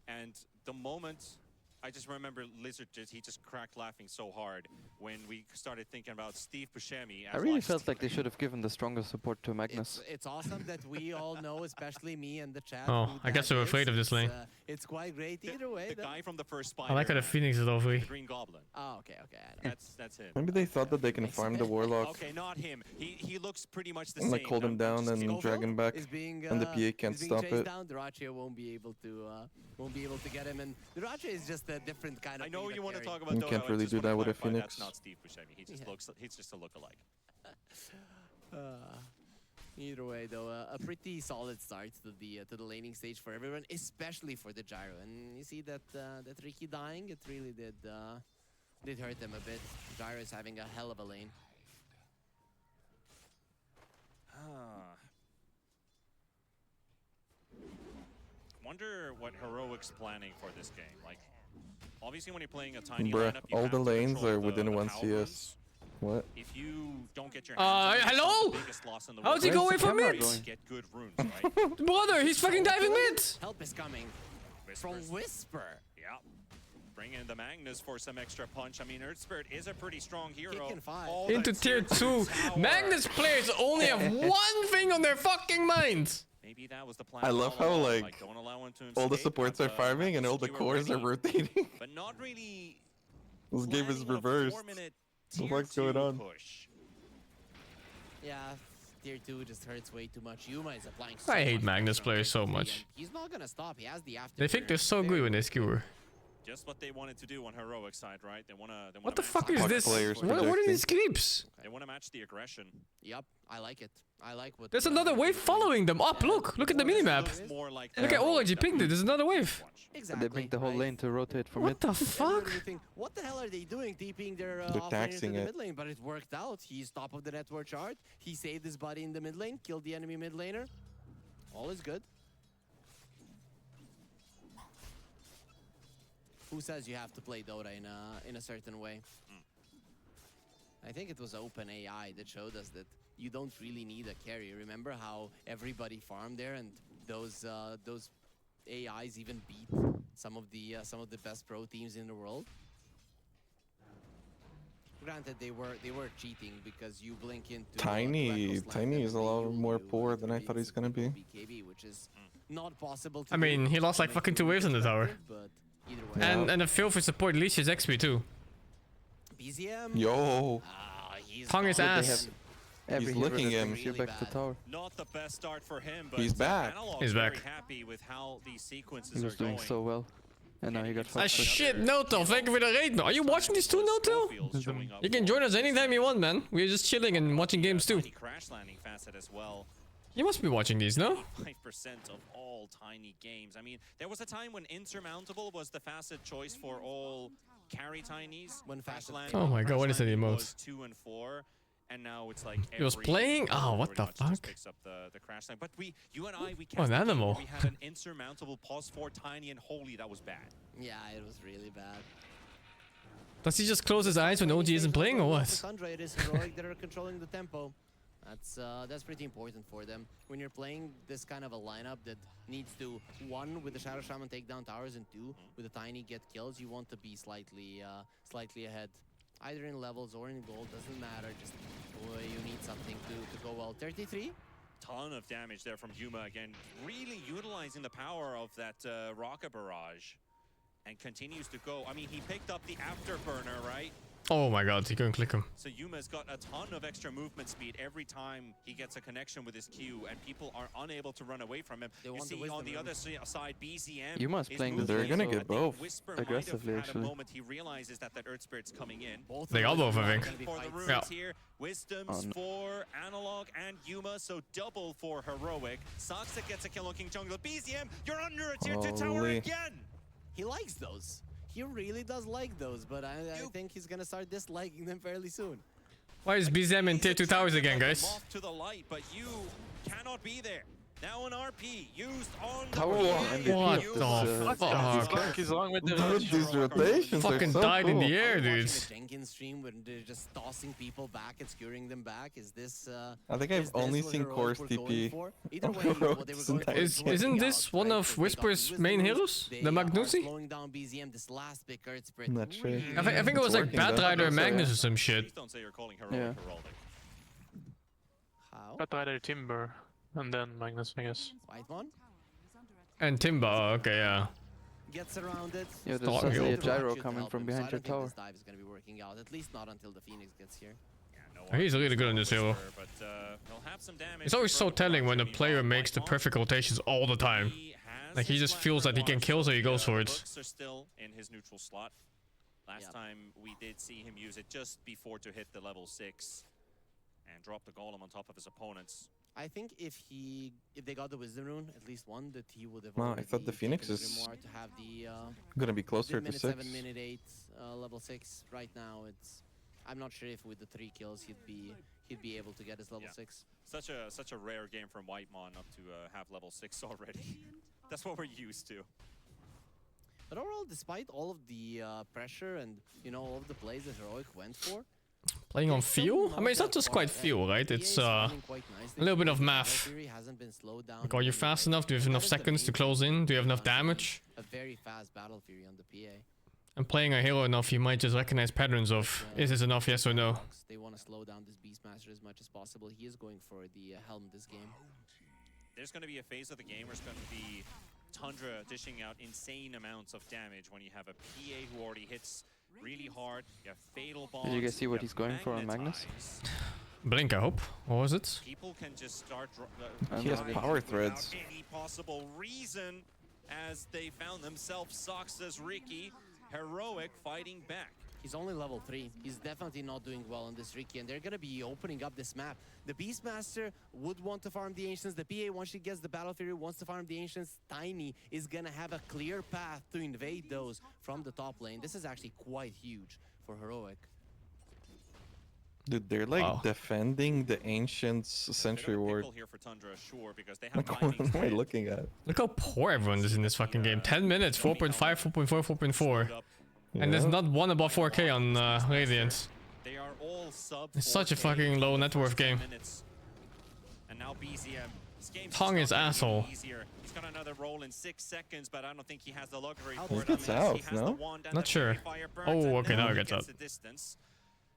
and the moment I just remember Lizard he just cracked laughing so hard when we started thinking about Steve Buscemi. I really felt like they should have given the strongest support to Magnus. It's awesome that we all know, especially me and the chat. Oh, who I guess that we're is. afraid of this lane. It's quite great either way. The guy from the first spider. I like how the Phoenix is over. The Green Goblin. Oh, okay. I know. That's him. Maybe they thought that they can farm the Warlock Okay, not him. He looks pretty much the and same. like hold him down and drag him back, Is being, and the PA can't is being stop chased it. down. Duracia won't be able to get him, and Duracia is just a different kind of. I know you want to talk about You Dota. can't I really just do wanna that with a clarify Phoenix. That's not Steve Buscemi. He just looks. He's just a lookalike. Either way, though, a pretty solid start to the laning stage for everyone, especially for the Gyro. And you see that that Ricky dying, it really did hurt them a bit. Gyro is having a hell of a lane. Wonder what Heroic's planning for this game. Like, obviously, when you're playing a tiny Bruh, lineup, you all have the to lanes control are within the 1 power CS. runes. What? If you don't get your hands on it, hello? it's the biggest loss in the How's he world. going for mid? Get good runes, right? Brother, he's fucking diving mid! Help is coming from Whisper. Yeah. Bring in the Magnus for some extra punch. I mean, Earth Spirit is a pretty strong hero. Into tier 2. Magnus players only have one thing on their fucking minds. Maybe that was the plan. I love how like don't allow him to all the escape, supports have are the farming and all the skewer cores are ready, rotating. But not really. This game is reversed. What the fuck's going on? Yeah, tier 2 just hurts way too much. Yuma is applying so I hate much Magnus pressure on players so tier 3, much. and he's not gonna stop. He has the after. They think they're so good when they skewer. Just what they wanted to do on Heroic side, right? They wanna. What the fuck is this? What are these creeps? They want to match the aggression. Yep, I like it. I like what. There's another wave following them up. Look at the minimap. Look at Orgy pinged it. There's another wave. Exactly. They make the whole lane to rotate from What it. the fuck? What the hell are they doing? TPing their They're off laner into taxing the it. mid lane, but it worked out. He's top of the network chart. He saved his body in the mid lane, killed the enemy mid laner. All is good. Who says you have to play Dota in a certain way? I think it was OpenAI that showed us that you don't really need a carry. Remember how everybody farmed there, and those AIs even beat some of the best pro teams in the world. Granted, they were cheating because you blink into Tiny is a lot more poor than I thought he's gonna be. BKB, which is not possible to I mean, do. he lost like fucking 2 waves on the tower. But either way. And the filthy support leashed his XP too. BZM. Yo. Hung his ass. He's licking him. You're back to tower. Not the best start for him, but He's back. Analog's He's very back. happy with how these sequences He was are doing going. so well. And now he got Ah fucked. shit, Notel, thank you for the raid. Are you watching these two, Notel? You can join us anytime you want, man. We're just chilling and watching games too. Crash landing facet as well. You must be watching these, no? 5% of all Tiny games. I mean, there was a time when Insurmountable was the facet choice for all carry Tinies. When Crash facet. Oh my god, what is that emote? was 2 and 4, and now it's like He was every playing? player Oh, what pretty the much just fuck? picks up the crash line. But you and I, we Oh, an casted a game animal. where we had an Insurmountable pause 4 Tiny, and holy, that was bad. Yeah, it was really bad. Does he just close his eyes when OG isn't playing or what? Sandra, it is Heroic that are controlling the tempo. That's pretty important for them. When you're playing this kind of a lineup that needs to, 1, with the Shadow Shaman take down towers, and 2, with the Tiny get kills, you want to be slightly ahead. Either in levels or in gold, doesn't matter. Just you need something to go well. 33? Ton of damage there from Yuma again, really utilizing the power of that rocket barrage, and continues to go. I mean, he picked up the afterburner, right? Oh my god, he couldn't click him. So Yuma's got a ton of extra movement speed every time he gets a connection with his Q, and people are unable to run away from him. You see on the other side, BZM. Yuma's playing this. They're gonna get both Whisper aggressively, might have had actually. A moment he realizes that Earth Spirit's coming in. They got both, I think. For the runes Yeah. here, Wisdoms for Analog and Yuma, so double for Heroic. Saksa gets a kill on King Jungle. BZM, you're under a tier 2 tower Holy. again! He likes those. He really does like those, but I think he's gonna start disliking them fairly soon. Why is BZM in tier 2 towers again, guys? Off to the light, but you cannot be there. Now an RP used on the Tower wall MVP What of the this, fuck? Fuck is wrong with the Dude, these rotations Fucking are so died in cool. the air, Watching dude. the Jenkins stream when they're just tossing people back and skewering them back. Is this? I think is I've this only what seen Heroic Course were going TP. for? Either of way, what they were Heroic's going for entire was game. going Isn't out, this one right? of Because they got Whisper's Wisdom main runes, heroes? they The are Magnusi? slowing down BZM. This last pick, Earth Spirit. Not sure. really I think it was like working, Bad though. Rider So, Magnus yeah. or some shit. Please don't say you're calling Yeah. Heroic Heraldic. How? Got either Timber and then Magnus, I guess. White one And Timber, okay, yeah. gets around it. Yeah, Thought there's he'll- a gyro Should coming help from him, behind so I your don't think tower. this dive is going to be working out, at least not until the Phoenix gets here. He's really good on this hero. But, he'll have some damage It's always so from telling when a Roger player Meanwhile, makes the White perfect rotations all the time. has Like he his just feels that he can Blackbird kill, so he watch, goes for the it. books are still in his neutral slot. Last time we did see him use it just before to hit the level 6 and drop the golem on top of his opponents. I think if they got the Wisdom Rune, at least one, that he would have. Wow, I already thought the Phoenix taken is Grimoire to have the gonna be closer to minute 6. 7, minute 8, level 6. Right now, I'm not sure if with the 3 kills he'd be able to get his level 6. Such a rare game from Whitemon up to have level 6 already. That's what we're used to. But overall, despite all of the pressure and all of the plays that Heroic went for, Playing on feel? I mean, it's not just quite feel, right? It's a little bit of math. Like, are you fast enough? Do you have enough seconds to close in? Do you have enough damage? A very fast Battle Fury on the PA. And playing a hero enough, you might just recognize patterns of, is this enough, yes or no? They want to slow down this Beastmaster as much as possible. He is going for the helm this game. There's going to be a phase of the game where it's going to be Tundra dishing out insane amounts of damage when you have a PA who already hits really hard. You have Fatal Bombs. Did you guys see what he's going for on Magnus? Blink, I hope. What was it? People can just start He has power threads. without any possible reason, as they found themselves Saksa's Riki, Heroic fighting back. He's only level 3. He's definitely not doing well on this Riki, and they're gonna be opening up this map. The Beastmaster would want to farm the Ancients. The PA, once she gets the Battle Fury, wants to farm the Ancients. Tiny is gonna have a clear path to invade those from the top lane. This is actually quite huge for Heroic. Dude, they're like defending the Ancients Sentry Ward. Here for Tundra, sure, because they have Like, what am I looking at? Look how poor everyone is in this fucking game. 10 minutes, 4.5, 4.4, 4.4. And there's not one above 4K on Radiant. They are all sub. It's such a fucking low net worth game. And now BZM. This game's Tongue is not gonna be asshole. easier. He's got another roll in 6 seconds, but I don't think he has the luxury He for it gets unless out, he has no? the wand and Not the sure. Fire burns, Oh, and okay, now he he gets out. the distance.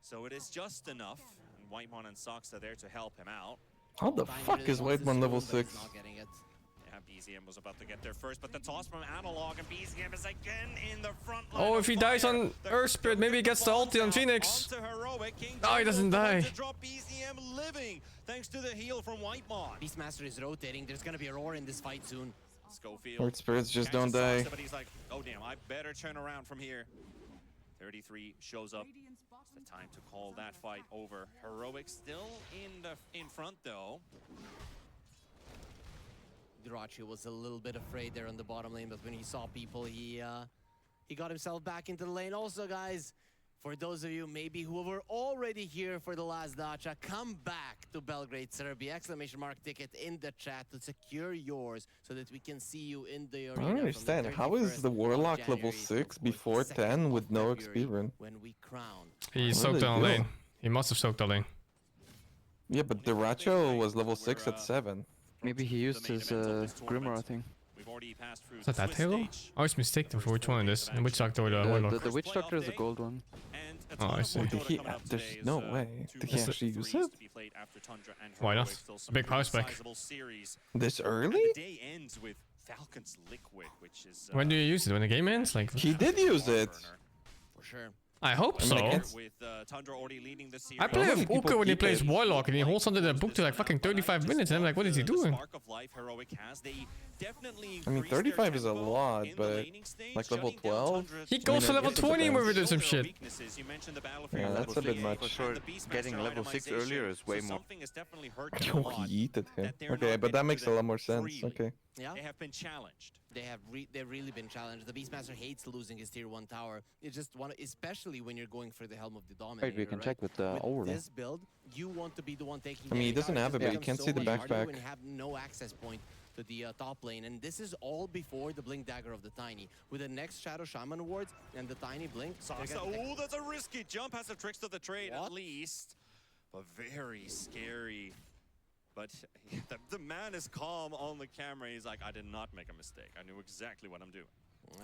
So it is just enough. And Whitemon and Sox are there to help him out. How the fuck is Whitemon level 6? Not getting it. Yeah, BZM was about to get there first, but the toss from Analog, and BZM is again in the front line. Oh, if he dies on Earth Spirit, maybe he gets the ulti on Phoenix. No, he doesn't die. To drop BZM living, thanks to the heal from Whitemon. Beastmaster is rotating. There's gonna be a roar in this fight soon. Schofield. Earth Spirits just catches don't die. Saksa, but he's like, oh damn, I better turn around from here. 33 shows up. It's the time to call that fight over. Heroic still in front though. Dirachi was a little bit afraid there on the bottom lane, but when he saw people, he got himself back into the lane. Also, guys, for those of you maybe who were already here for the last Dacha, come back to Belgrade, Serbia! Exclamation mark ticket in the chat to secure yours so that we can see you in the arena. I don't understand. How is the Warlock level 6 before 10 with no XP run? When we crown. He soaked down lane. He must have soaked the lane. Yeah, but Diracho was level 6 at 7. Maybe he used his Grimoire thing. Is that that hero? I always mistake them for which one it is. And Witch Doctor or the Warlock. The Witch Doctor is the gold one. Oh, I see. There's no way. Did he actually use it? Why not? Big power spec. This early? The day ends with Falcon's Liquid, which is When do you use it? When the game ends? Like he did use it. For sure. I hope so. With Tundra already leading the series. I play with Uka when he plays Warlock and he holds onto the book to like fucking 35 minutes and I'm like, what is he doing? I mean, 35 is a lot, but like level 12? He goes for level 20 when we do some shit. Yeah, that's a bit much. For sure, getting level 6 earlier is way more. Oh, he yeeted him. Okay, but that makes a lot more sense. Okay. Yeah. They have been challenged. They've really been challenged. The Beastmaster hates losing his tier 1 tower. It's just one, especially when you're going for the Helm of the Dominator. Wait, we can check with the overlay. This build, you want to be the one taking. I mean, he doesn't have it, but you can't see the backpack. When you have no access point to the top lane, and this is all before the Blink Dagger of the Tiny. With the next Shadow Shaman Awards and the Tiny Blink. Oh, that's a risky jump. Has the tricks to the trade at least, but very scary. But the man is calm on the camera. He's like, I did not make a mistake. I knew exactly what I'm doing.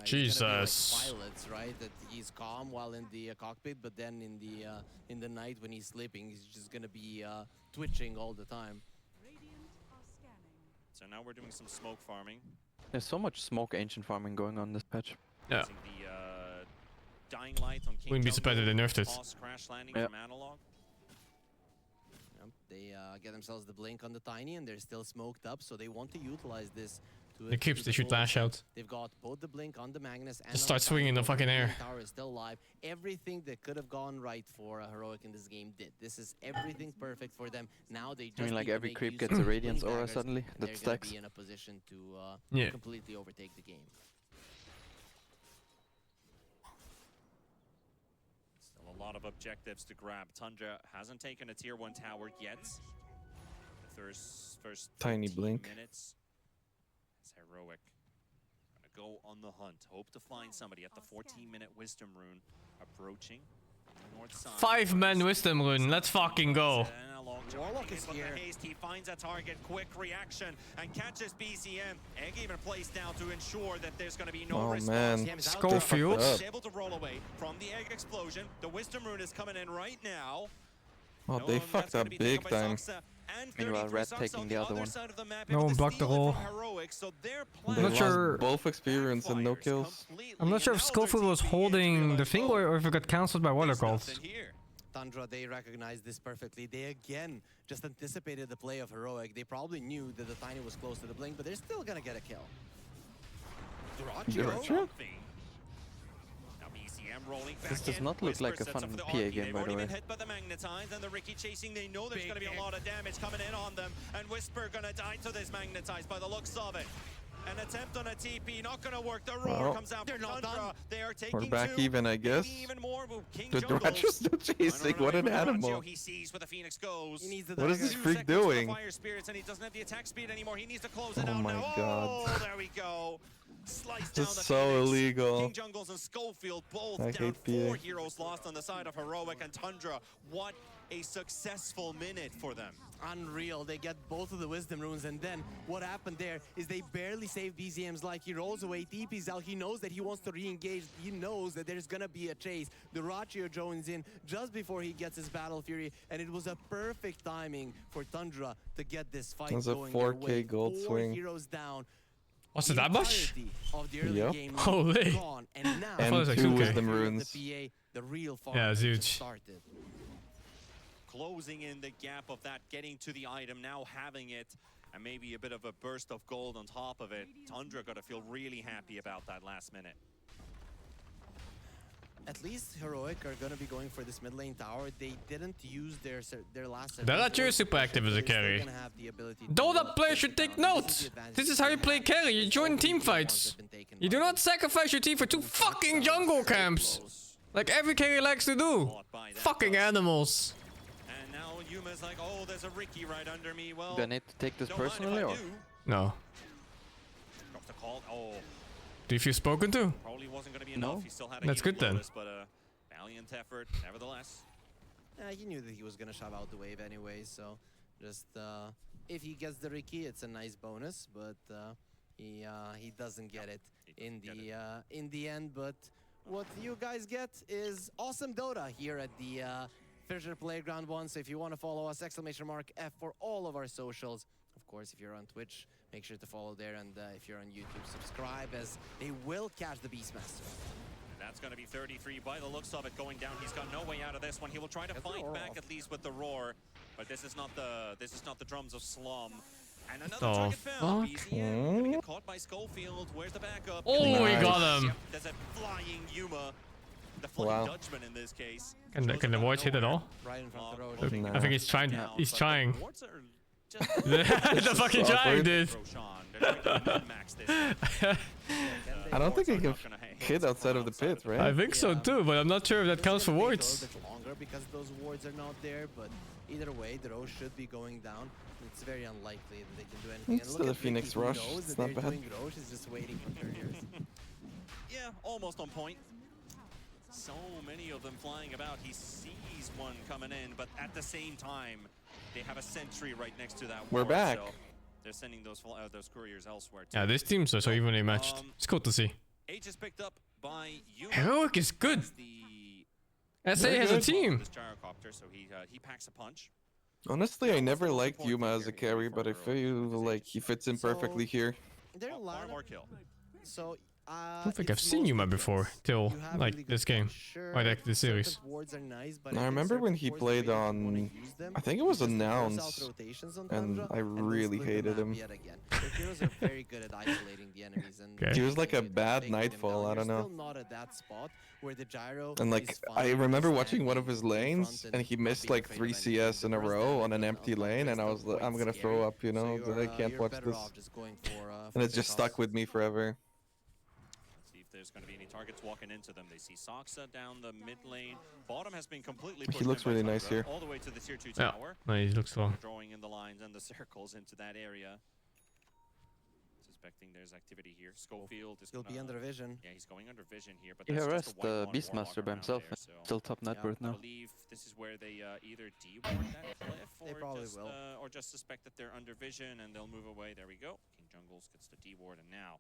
Jesus. Like pilots, right? That he's calm while in the cockpit, but then in the night when he's sleeping, he's just gonna be twitching all the time. So now we're doing some smoke farming. There's so much smoke ancient farming going on this patch. Yeah. The dying light on King Wouldn't be surprised if they nerfed it. Crash landing from Analog. They get themselves the blink on the Tiny, and they're still smoked up, so they want to utilize this. The cubes, they should lash out. They've got both the blink on the Magnus and just start swinging in the fucking air. Tower is still alive. Everything that could have gone right for Heroic in this game did. This is everything perfect for them. Now they just I mean, like every creep gets a Radiance aura suddenly. That stacks. They're gonna be in a position to completely overtake the game. A lot of objectives to grab. Tundra hasn't taken a tier 1 tower yet. The first Tiny blink. Minutes. It's Heroic. Gonna go on the hunt. Hope to find somebody at the 14-minute Wisdom Rune approaching. North side. 5-man Wisdom Rune. Let's fucking go. Warlock is here. He finds a target, quick reaction, and catches BCM. Egg even placed down to ensure that there's going to be no response. Man. Schofield. Able to roll away from the egg explosion. The Wisdom Rune is coming in right now. Oh, they fucked up big time. Meanwhile, Red taking the other one. No one blocked the roll. I'm not sure. Both experience and no kills. I'm not sure if Schofield was holding the thing or if it got cancelled by Water Calls. Tundra, they recognized this perfectly. They again just anticipated the play of Heroic. They probably knew that the Tiny was close to the blink, but they're still gonna get a kill. This does not look like a fun PA game, by the way. Hit by the magnetize and the Ricky chasing. They know there's gonna be a lot of damage coming in on them, and Whisper gonna die to this magnetize by the looks of it. An attempt on a TP, not gonna work. The roar comes out from Tundra. They are taking we're back even, I guess. Even more. The Ratchet's still chasing. What an animal. He sees where the Phoenix goes. What is this freak doing? Fire spirits, and he doesn't have the attack speed anymore. He needs to close it out. Oh my now. god. Oh, there we go. Slice down This the is so Phoenix. illegal. King Jungles and Schofield both I down. hate 4 PA. heroes lost on the side of Heroic and Tundra. What a successful minute for them. Unreal. They get both of the Wisdom Runes, and then what happened there is they barely save BZM's life. He rolls away, TP's out. He knows that he wants to re-engage. He knows that there's gonna be a chase. The Rachio joins in just before he gets his Battle Fury, and it was a perfect timing for Tundra to get this fight That's a going. 4K gold 4 swing. heroes down. Was it that much? Yep. Holy. Gone, and now And like 2 2K. Wisdom Runes. the PA, the real farm Yeah, it's huge. started. Closing in the gap of that, getting to the item, now having it, and maybe a bit of a burst of gold on top of it. Tundra got to feel really happy about that last minute. At least Heroic are gonna be going for this mid lane tower. They didn't use their last. They're not super active as a carry. Dota players should take note! This is how you play carry, you join team fights. You do not sacrifice your team for 2 fucking jungle camps! Like every carry likes to do. Fucking animals. And now Yuma's like, oh, there's a Ricky right under me. Well, Do I need to take this personally or? No. Drops the call. Oh. Do you feel spoken to? Probably wasn't going to be enough. No. He still had a That's good then. Lotus, but valiant effort, nevertheless. He knew that he was gonna shove out the wave anyway, so just if he gets the Ricky, it's a nice bonus. But he doesn't get it in the end. But what you guys get is awesome Dota here at the FISSURE Playground 1. So if you want to follow us, !F for all of our socials. Of course, if you're on Twitch, make sure to follow there, and if you're on YouTube, subscribe, as they will catch the Beastmaster. That's going to be 33 by the looks of it going down. He's got no way out of this one. He will try to fight back at least with the roar, but this is not the drums of Slum. And another target found. BZN gonna get caught by Schofield. Where's the backup? Oh, he got him. There's a flying Yuma. The flying Dutchman in this case. Can the voice hit it all? Right in front of the road. I think he's trying. He's trying. The fucking trying, dude. I don't think he can hit outside of the pit, right? I think so too, but I'm not sure if that counts for wards. Longer because those wards are not there, but either way, the Roche should be going down. It's very unlikely that they can do anything. It's still a Phoenix Rush. It's not bad. Roche is just waiting for couriers. Yeah, almost on point. So many of them flying about. He sees one coming in, but at the same time, they have a sentry right next to that. We're back. So they're sending those couriers elsewhere. Yeah, this team's so evenly matched. It's cool to see. H is picked up by Yuma. Heroic is good. SA has a team. This gyrocopter, so he packs a punch. Honestly, I never liked Yuma as a carry, but I feel like he fits in perfectly here. There are a lot more kill. So I don't think I've seen Yuma before till like this game or like this series. I remember when he played on, I think it was announced, and I really hated him. Okay. He was like a bad Nightfall, I don't know. And like, I remember watching one of his lanes, and he missed like 3 CS in a row on an empty lane, and I was like, I'm gonna throw up, you know, I can't watch this. And it just stuck with me forever. There's going to be any targets walking into them. They see Soxa down the mid lane. Bottom has been completely He looks really nice here. All the way to the tier 2 tower. No, he looks strong. Drawing in the lines and the circles into that area. Suspecting there's activity here. Schofield is He'll be under vision. Yeah, he's going under vision here. But He harassed the Beastmaster by himself. There, so still top net worth now. I believe this is where they either deward that cliff or just suspect that they're under vision and they'll move away. There we go. King Jungles gets the deward, and now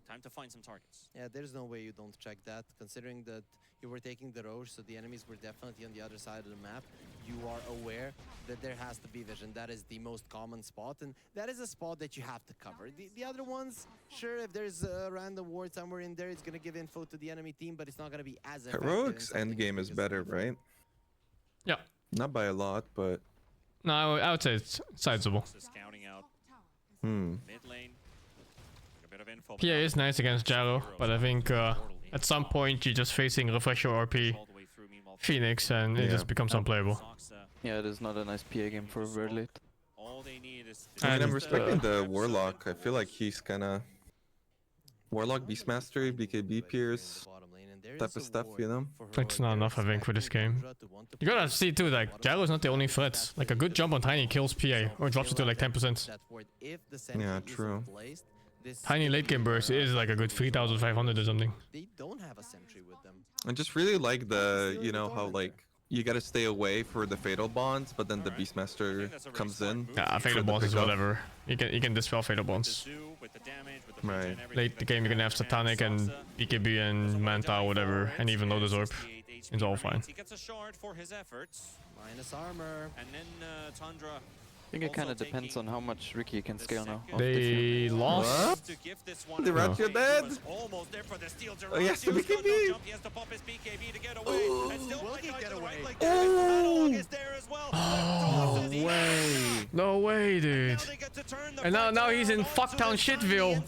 time to find some targets. Yeah, there's no way you don't check that, considering that you were taking the Roche, so the enemies were definitely on the other side of the map. You are aware that there has to be vision. That is the most common spot, and that is a spot that you have to cover. The other ones, sure, if there's a random ward somewhere in there, it's going to give info to the enemy team, but it's not going to be as effective. Heroic's endgame is better, right? Yeah. Not by a lot, but... No, I would say it's sizable. Scouting out mid lane. PA is nice against Gyro, but I think at some point you're just facing Refresher RP Phoenix and it just becomes unplayable. Yeah, it is not a nice PA game for very late. And I'm respecting the Warlock. I feel like he's kinda... Warlock, Beastmaster, BKB Pierce, type of stuff, you know? It's not enough, I think, for this game. You gotta see too, like, Gyro's not the only threat. Like, a good jump on Tiny kills PA, or drops it to like 10%. Yeah, true. Tiny late game burst is like a good 3,500 or something. They don't have a sentry with them. I just really like the, you know, how like you gotta stay away for the fatal bonds, but then the Beastmaster comes in. Yeah, fatal bonds is whatever. You can dispel fatal bonds. Right. Late the game you can have Satanic and BKB and Manta or whatever, and even Lotus Orb. It's all fine. He gets a shard for his efforts. Minus armor. And then Tundra. I think it kind of depends on how much Ricky can scale now. They lost. What? The Rat's your dead? Oh, yes, the BKB! He has to pop his BKB to get away. And still Will he get away? Oh, no way. No way, dude. And now he's in fucktown Shitville.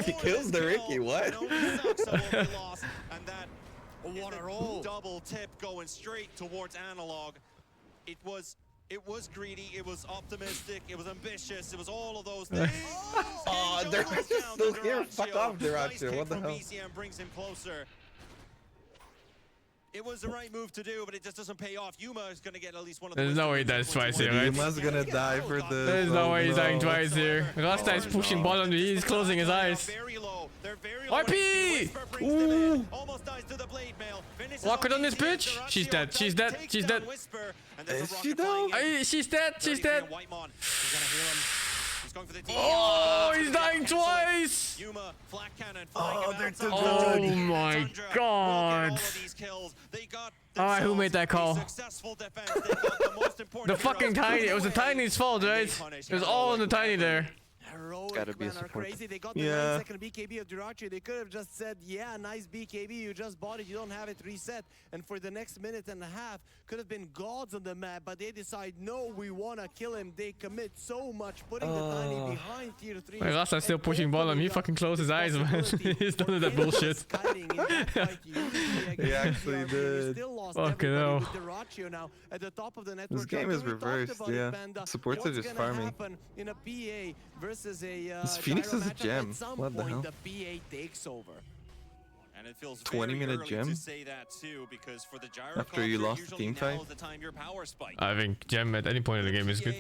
He kills the Ricky, what? And that what a roll. Double tip going straight towards Analog. It was greedy, it was optimistic, it was ambitious, it was all of those things. Oh, they're still here. Fuck off, Duracho. What the hell? BCM brings him closer. It was the right move to do, but it just doesn't pay off. Yuma is going to get at least one of the... There's no way he dies twice here, right? Yuma's gonna die for this. There's no way he's dying twice here. Rasta is pushing bottom, he's closing his eyes. RP! Ooh! Walk it on this bitch! She's dead, she's dead, she's dead. Is she though? She's dead, she's dead. Oh, he's dying twice! Oh, they're too good. Oh my god. Alright, who made that call? The fucking Tiny. It was the Tiny's fault, right? It was all on the Tiny there. gotta be a support. Crazy. They got the Yeah. 9-second BKB of Jirachi. They could have just said, yeah, nice BKB, you just bought it, you don't have it, reset. And for the next minute and a half, could have been gods on the map, but they decide, no, we wanna kill him. They commit so much, putting the Tiny behind tier 3. My Rasta's still pushing bottom. He fucking closed his eyes, man. He's done with that bullshit. He actually did. Fucking hell. This game is reversed, yeah. Supports are just farming. In a PA versus a This Phoenix is a gem. What the hell? The PA takes over. And it feels 20-minute gem? to say that too, because for the After you lost the team fight? the time your power spike. I think gem at any point in the game is good.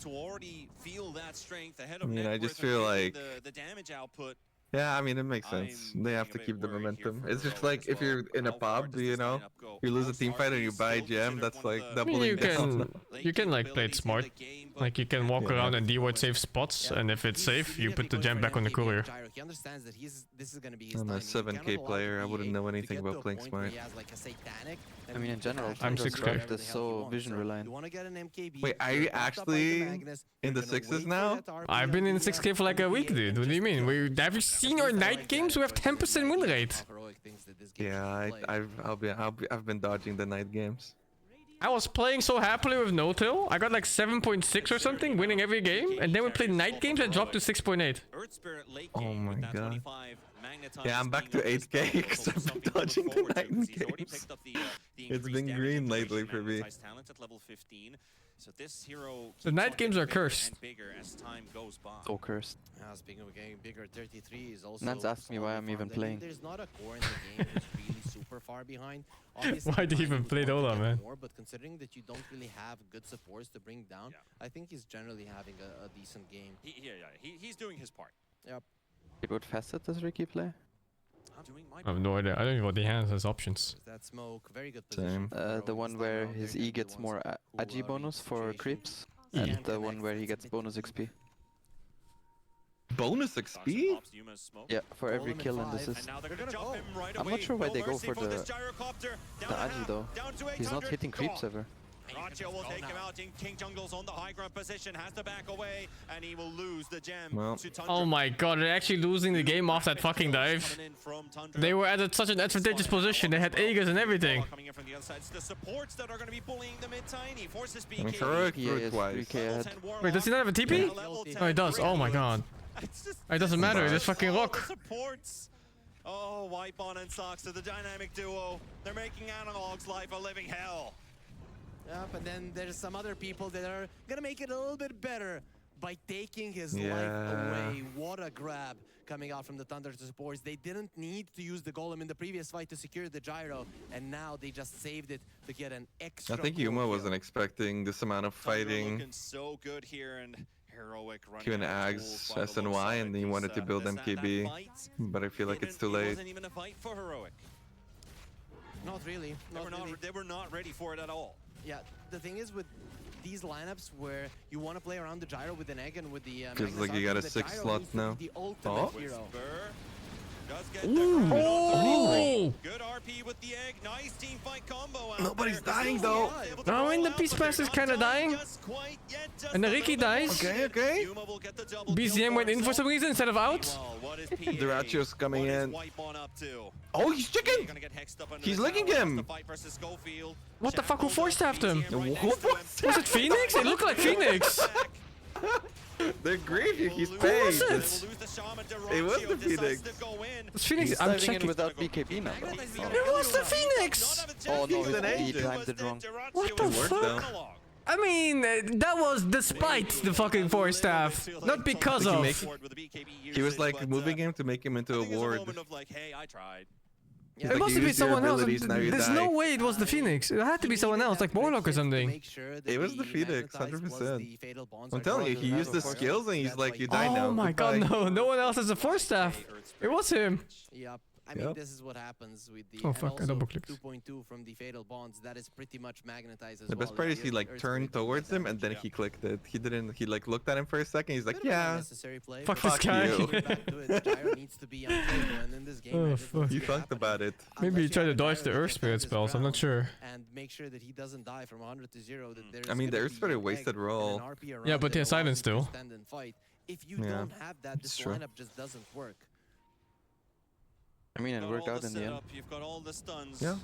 To already feel that strength ahead of I just feel like... the damage output. Yeah, I mean, it makes sense. They have to keep the momentum. It's just like if you're in a pub, you know, you lose a team fight and you buy gem, that's like doubling down. You can like play it smart. Like you can walk around and D-word safe spots, and if it's safe, you put the gem back on the courier. He understands that this is gonna be his I'm a time. 7k player, I wouldn't know anything about playing smart. I mean, in general, I'm 6k. They're so vision reliant. Wait, are you actually in the 6s now? I've been in 6k for like a week, dude. What do you mean? Have you seen our night games? We have 10% win rate. Yeah, I've been dodging the night games. I was playing so happily with no till. I got like 7.6 or something, winning every game, and then we played night games and dropped to 6.8. Oh my god. Yeah, I'm back to 8k because I've been dodging the night games. It's been green lately for me. So this hero The night games are cursed. So cursed. Speaking of getting bigger, 33 is also. Nance asked me why I'm even playing. There's not a core in the game that's really super far behind. Why do you even play Dota, man? But considering that you don't really have good supports to bring down, I think he's generally having a decent game. He's doing his part. Yep. What facet does Ricky play? I have no idea. I don't even know what he has as options. That smoke, very good Same. The one where his E gets more agi bonus for creeps, and the one where he gets bonus XP. Bonus XP? Yeah, for every kill and assist. I'm not sure why they go for the agi though. He's not hitting creeps ever. Racho will take him out. King Jungle's on the high ground position, has to back away, and he will lose the gem to Tundra. Oh my god, they're actually losing the game off that fucking dive. They were at such an advantageous position. They had Aegis and everything. Coming in from the other side, it's the supports that are going to be bullying the mid-tiny. Forces I mean, BK. Farouk threw twice. Wait, does he not have a TP? Oh, he does. Oh my god. It doesn't matter, he just fucking rock. Supports. Oh, Wipeon and Sox to the dynamic duo. They're making Analog's life a living hell. Yep, and then there's some other people that are gonna make it a little bit better by taking his life away. What a grab coming out from the Thunder supports. They didn't need to use the golem in the previous fight to secure the gyro, and now they just saved it to get an extra. I think Yuma wasn't expecting this amount of fighting. Looking so good here and heroic running. Q and Ags, SNY, and he wanted to build MKB, but I feel like it's too late. It wasn't even a fight for heroic. Not really. They were not ready for it at all. Yeah, the thing is with these lineups where you want to play around the gyro with an egg and with the feels like you got a 6 slot now. Oh. Hero. Oh! Good RP with the egg. Nice team fight combo. Nobody's dying though. No, and the Beastmaster is kind of dying. And the Ricky dies. Okay. BCM went in for some reason instead of out. Duracho's coming in. Oh, he's chicken! He's licking him! What the fuck? Who force-staffed him? What? Was it Phoenix? It looked like Phoenix. They're greedy. He's paid. Who was it? It was the Phoenix. It's Phoenix. He's I'm diving checking. in without BKB now. It was the Phoenix. Oh no, he timed it wrong. What the fuck? I mean, that was despite the fucking force staff, not because of. He was like moving him to make him into a ward. It must have been someone else. There's no way it was the Phoenix. It had to be someone else, like Warlock or something. It was the Phoenix, 100%. I'm telling you, he used the skills and he's like, you die now. Oh my god, no one else has a force staff. It was him. Yep. I mean, this is what happens with the 2.2 from the Fatal Bonds. That is pretty much magnetized as The best part is he like turned towards him and then he clicked it. He didn't. He like looked at him for a second. He's like, yeah, fuck this guy. Oh fuck. He fucked about it. Maybe he tried to dodge the Earth Spirit spells. I'm not sure. And make sure that he doesn't die from 100 to 0. I mean, the Earth Spirit wasted roll. Yeah, but he has silence still. if you don't have that, this lineup just doesn't work. I mean, it worked out in the end. You've got all the stuns. Yeah.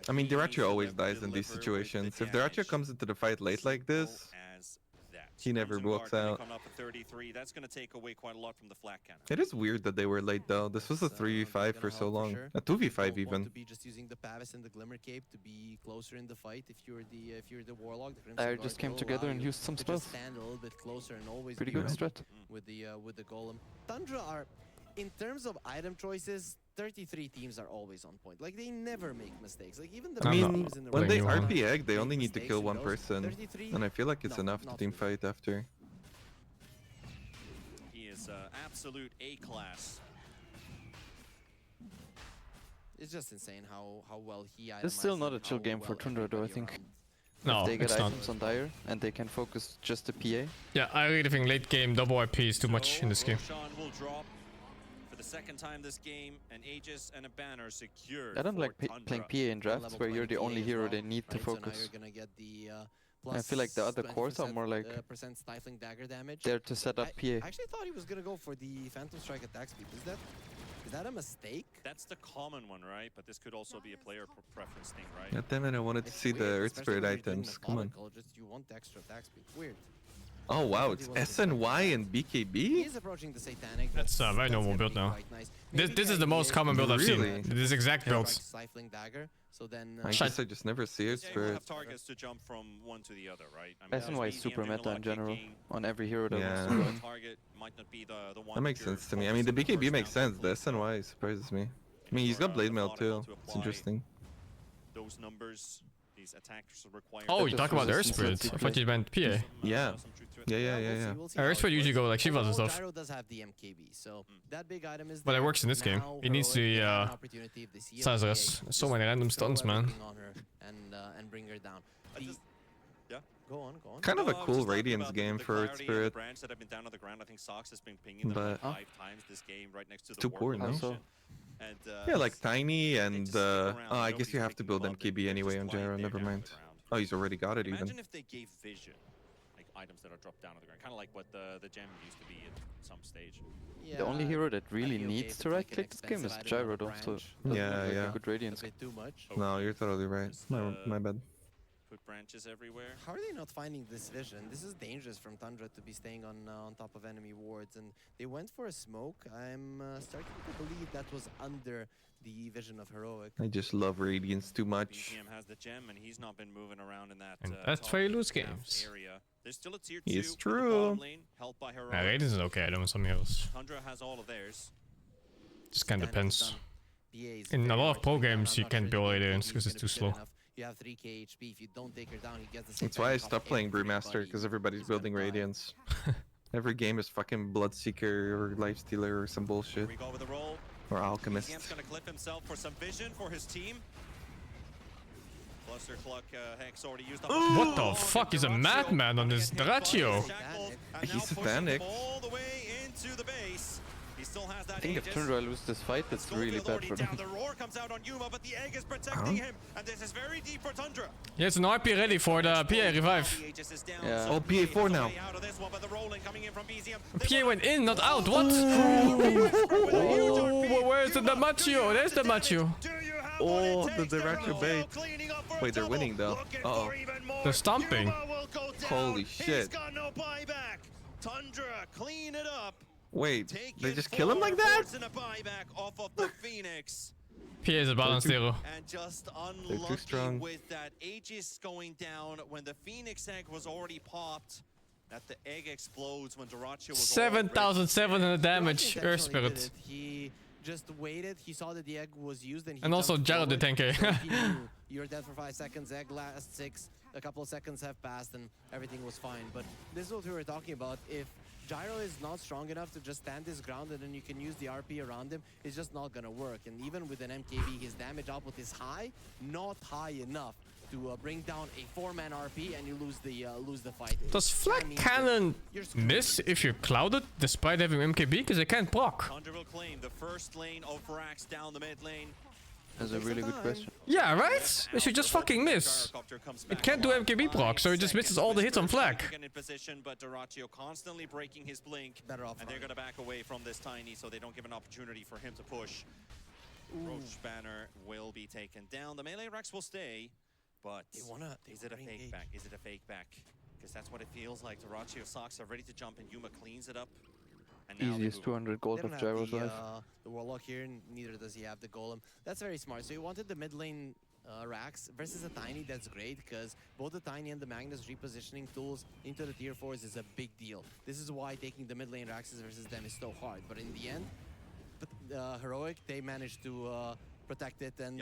I mean, Dyrachyo always dies in these situations. If Dyrachyo comes into the fight late like this, he never walks out. That's going to take away quite a lot from the flat cannon. It is weird that they were late though. This was a 3v5 for so long. A 2v5 even. To be just using the Pavis and the Glimmer Cape to be closer in the fight. If you're the Warlock, the I just came together and used some spells. Stand a little bit closer and always pretty good strat. With the Golem. Tundra are, in terms of item choices, 33 teams are always on point. Like, they never make mistakes. Like, even the teams in the when they RP egg, they only need to kill one person. And I feel like it's enough to team fight after. He is absolute A-class. It's just insane how well he It's still not a chill game for Tundra though, I think. No, if they get it's not. items on Dire and they can focus just the PA. Yeah, I really think late game double IP is too much in this game. Will drop for the second time this game, an Aegis and a banner secured. I don't like playing PA in drafts where you're the only hero they need to focus. I feel like the other cores are more like stifling dagger damage. there to set up PA. I actually thought he was gonna go for the Phantom Strike attack speed. Is that a mistake? That's the common one, right? But this could also be a player preference thing, right? God damn it, I wanted to see the Earth Spirit items. Come on. Just you want the extra attack speed. Weird. Oh wow, it's SNY and BKB? He's approaching the Satanic. That's a very normal build now. This is the most common build I've seen. This exact build. Stifling dagger. So then I guess I just never see Earth Spirit. Have targets to jump from one to the other, right? I mean, SNY is super meta in general on every hero that Yeah. wants to win. Target might not be the one That makes sense to me. I mean, the BKB makes sense. The SNY surprises me. I mean, he's got Blade Mail too. It's interesting. Those numbers, these attacks require. Oh, you talk about Earth Spirit. I thought you meant PA. Yeah. Yeah. Earth Spirit usually go like Shivas and stuff. Gyro does have the MKB, so that big item is But it works in this game. He needs to be Sizers. So many random stuns, man. And bring her down. Yeah. Go on. Kind of a cool Radiance game for Earth Spirit. Brands that have been down on the ground. I think Sox has been pinging them 5 times this game, right next to the too poor, no? And, Yeah, like Tiny and oh, I guess you have to build MKB anyway on Gyro. Never mind. Oh, he's already got it even. Imagine if they gave vision, like items that are dropped down on the ground, kind of like what the gem used to be at some stage. The only hero that really needs to right click this game is Gyro though, so yeah. Good Radiance. No, you're totally right. My bad. Put branches everywhere. How are they not finding this vision? This is dangerous from Tundra to be staying on top of enemy wards, and they went for a smoke. I'm starting to believe that was under the vision of Heroic. I just love Radiance too much. BGM has the gem, and he's not been moving around in that. And that's why you lose games. Area. There's still a tier 2. It's true. Lane, helped by Heroic. Radiance is okay. I don't want some heroes. Tundra has all of theirs. Just kind of depends. In a lot of pro games, you can't build Radiance because it's too slow. You have 3k HP. If you don't take her down, he gets the same. That's why I stopped playing Brewmaster, because everybody's building Radiance. Every game is fucking Bloodseeker or Lifestealer or some bullshit. We go with the roll. Or Alchemist. BGM's gonna clip himself for some vision for his team. Cluster Cluck Hex already used up. What the fuck is a madman on this Dyrachyo? He's satanic. All the way into the base. He still has that I think if Tundra lose this fight, that's really bad for them. The roar comes out on Yuma, but the egg is protecting him, and this is very deep for Tundra. Yeah, it's an RP ready for the PA revive. Yeah. Oh, PA4 now. PA went in, not out. What? Where's the Damacio? There's the Damacio. Oh, the Dyrachyo bait. Wait, they're winning though. Uh-oh. They're stomping. Holy shit. Tundra, clean it up. Wait, they just kill him like that? PA is a balanced hero. And just They're too strong. With that Aegis going down when the Phoenix egg was already popped. That the egg explodes when Dyrachyo was 7,700 damage, Earth Spirit. He just waited, he saw that the egg was used, and he also Gyro did 10k. You're dead for 5 seconds, egg lasts 6, a couple of seconds have passed, and everything was fine. But this is what we were talking about. If Gyro is not strong enough to just stand his ground and then you can use the RP around him, it's just not gonna work. And even with an MKB, his damage output is high, not high enough to bring down a 4-man RP, and you lose the fight. Does Flat Cannon miss if you're clouded despite having MKB? Because they can't block. Tundra will claim the first lane of Rax down the mid lane. That's a really good question. Yeah, right? It should just fucking miss. It can't do MKB proc, so it just misses all the hits on flag. In position, but Duraccio constantly breaking his blink. And they're gonna back away from this Tiny so they don't give an opportunity for him to push. Roach banner will be taken down. The melee Rex will stay, but is it a fake back? Is it a fake back? Because that's what it feels like. Duraccio socks are ready to jump and Yuma cleans it up. And now Easiest 200 gold of Gyro's life. The Warlock here, and neither does he have the Golem. That's very smart. So he wanted the mid lane racks versus a Tiny. That's great because both the Tiny and the Magnus repositioning tools into the tier 4s is a big deal. This is why taking the mid lane racks versus them is so hard. But in the end, Heroic, they managed to protect it. And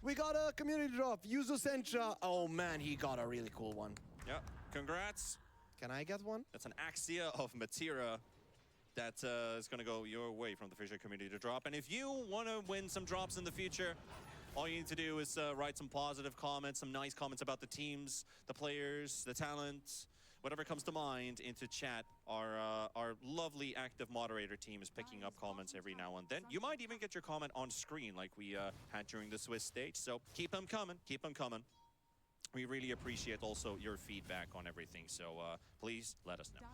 we got a community drop. Yuzo Sentra. Oh man, he got a really cool one. Yep, congrats. Can I get one? That's an Axia of Matira. That is going to go your way from the Fissure community to drop. And if you want to win some drops in the future, all you need to do is write some positive comments, some nice comments about the teams, the players, the talent, whatever comes to mind into chat. Our lovely active moderator team is picking up comments every now and then. You might even get your comment on screen like we had during the Swiss stage. So keep them coming, keep them coming. We really appreciate also your feedback on everything, so please let us know.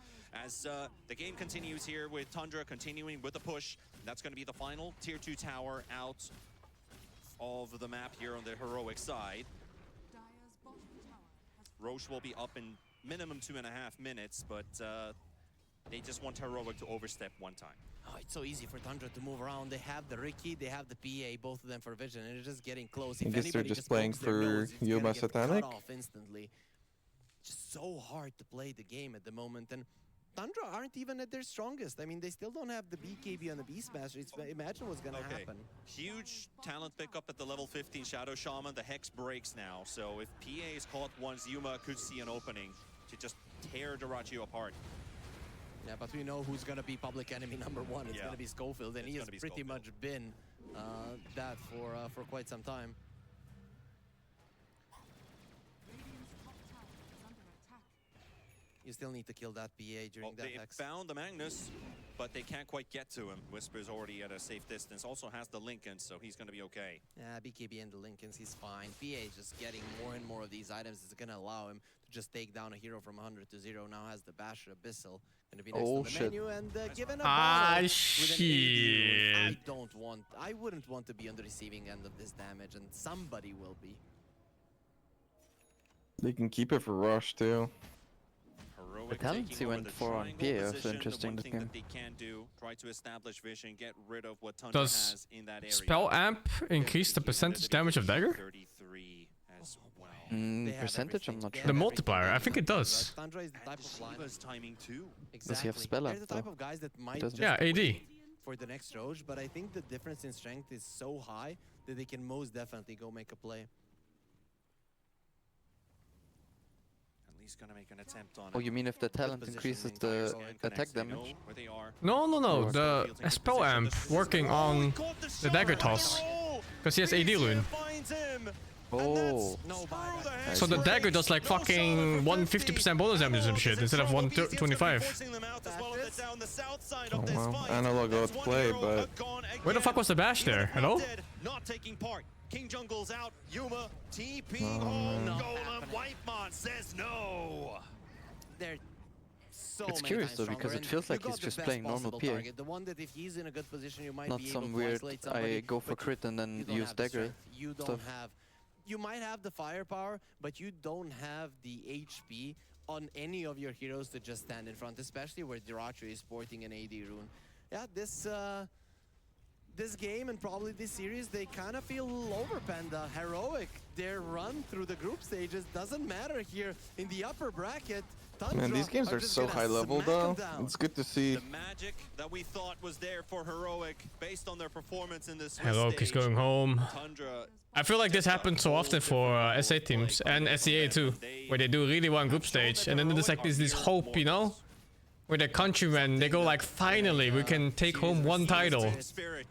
As the game continues here with Tundra continuing with the push, that's going to be the final Tier 2 tower out of the map here on the Heroic side. Roche will be up in minimum 2.5 minutes, but they just want Heroic to overstep one time. Oh, it's so easy for Tundra to move around. They have the Ricky, they have the PA, both of them for vision, and it's just getting close. I guess they're just playing for Yuma Satanic. Off instantly. Just so hard to play the game at the moment, and Tundra aren't even at their strongest. I mean, they still don't have the BKB on the Beastmaster. Imagine what's gonna happen. Huge talent pickup at the level 15 Shadow Shaman. The Hex breaks now, so if PA is caught once, Yuma could see an opening to just tear Duraccio apart. Yeah, but we know who's going to be public enemy #1. It's going to be Schofield, and he has pretty much been that for quite some time. You still need to kill that PA during that Hex. They found the Magnus, but they can't quite get to him. Whisper's already at a safe distance. Also has the Lincoln, so he's going to be okay. Yeah, BKB and the Lincolns, he's fine. PA is just getting more and more of these items. It's going to allow him to just take down a hero from 100 to 0. Now has the Basher Abyssal. Going to be next on the menu, and given a bottle with an AD, I wouldn't want to be on the receiving end of this damage, and somebody will be. They can keep it for Rush too. The talents he went for on PA are so interesting this game. Try to establish vision, get rid of what Tundra has in that area. Spell Amp increase the percentage damage of dagger? 33 as well. Percentage? I'm not sure. The multiplier, I think it does. Tundra is the type of Shiva's timing too. Exactly. Does he have spell Amp? They're the type of guys that might just yeah, AD. For the next Roche, but I think the difference in strength is so high that they can most definitely go make a play. He's gonna make an attempt on Oh, you mean if the talent increases the attack damage? No. The spell amp working on the dagger toss. Because he has AD rune. Oh. So the dagger does like fucking 150% bonus damage or some shit instead of 125. Oh wow. Analog outplay, but where the fuck was the bash there? Hello? Not taking part. King Jungle's out. Yuma TPing home. Golem. Whitemon says no. They're so it's curious though, because it feels like he's just playing normal PA. The one that if he's in a good position, you might not be some able weird to isolate somebody, I go for crit and then use dagger. You don't have. You might have the firepower, but you don't have the HP on any of your heroes to just stand in front, especially where Duraccio is sporting an AD rune. Yeah, this game and probably this series, they kind of feel over Panda. Heroic, their run through the group stages doesn't matter here in the upper bracket. Man, these games are so high level though. It's good to see. The magic that we thought was there for Heroic based on their performance in this Heroic is going home. I feel like this happens so often for SA teams and SEA too, where they do really well in group stage and then there's like this hope, you know? Where the countrymen, they go like, finally, we can take home one title.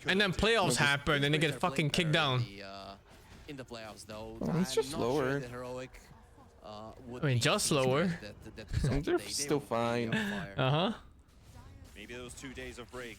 And then playoffs happen and they get fucking kicked down. In the playoffs though, it's just slower. I mean, just slower. They're still fine. Uh-huh. Maybe those 2 days of break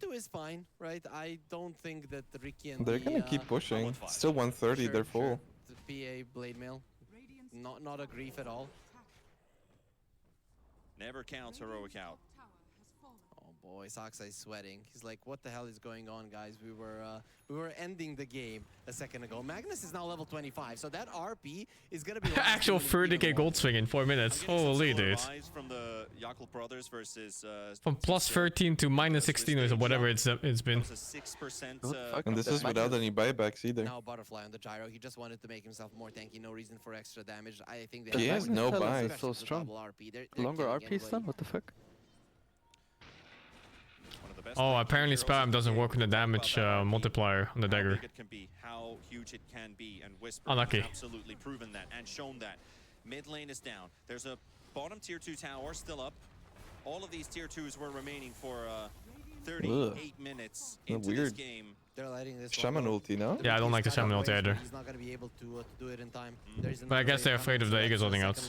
2 is fine, right? I don't think that Ricky and They're gonna keep pushing. Still 130, they're full. The PA blade mail, not a grief at all. Never counts heroic out. Oh boy, Saksa is sweating. He's like, what the hell is going on, guys? We were ending the game a second ago. Magnus is now level 25, so that RP is gonna be Actual 30k gold swing in 4 minutes. Holy dude. From the Yakult brothers versus From plus 13 to minus 16 or whatever it's been. 6%. And this is without any buybacks either. Now Butterfly on the gyro. He just wanted to make himself more tanky. No reason for extra damage. I think He has no buy. So strong. Longer RPs then? What the fuck? Oh, apparently spam doesn't work with the damage multiplier on the dagger. It can be, how huge it can be, and Whisper Unlucky. has absolutely proven that and shown that. Mid lane is down. There's a bottom tier 2 tower still up. All of these tier 2s were remaining for 38 minutes into this game. They're lighting this Shaman ulti, no? Yeah, I don't like the Shaman ulti either. He's not gonna be able to do it in time. But I guess they're afraid of the Aegis holding out.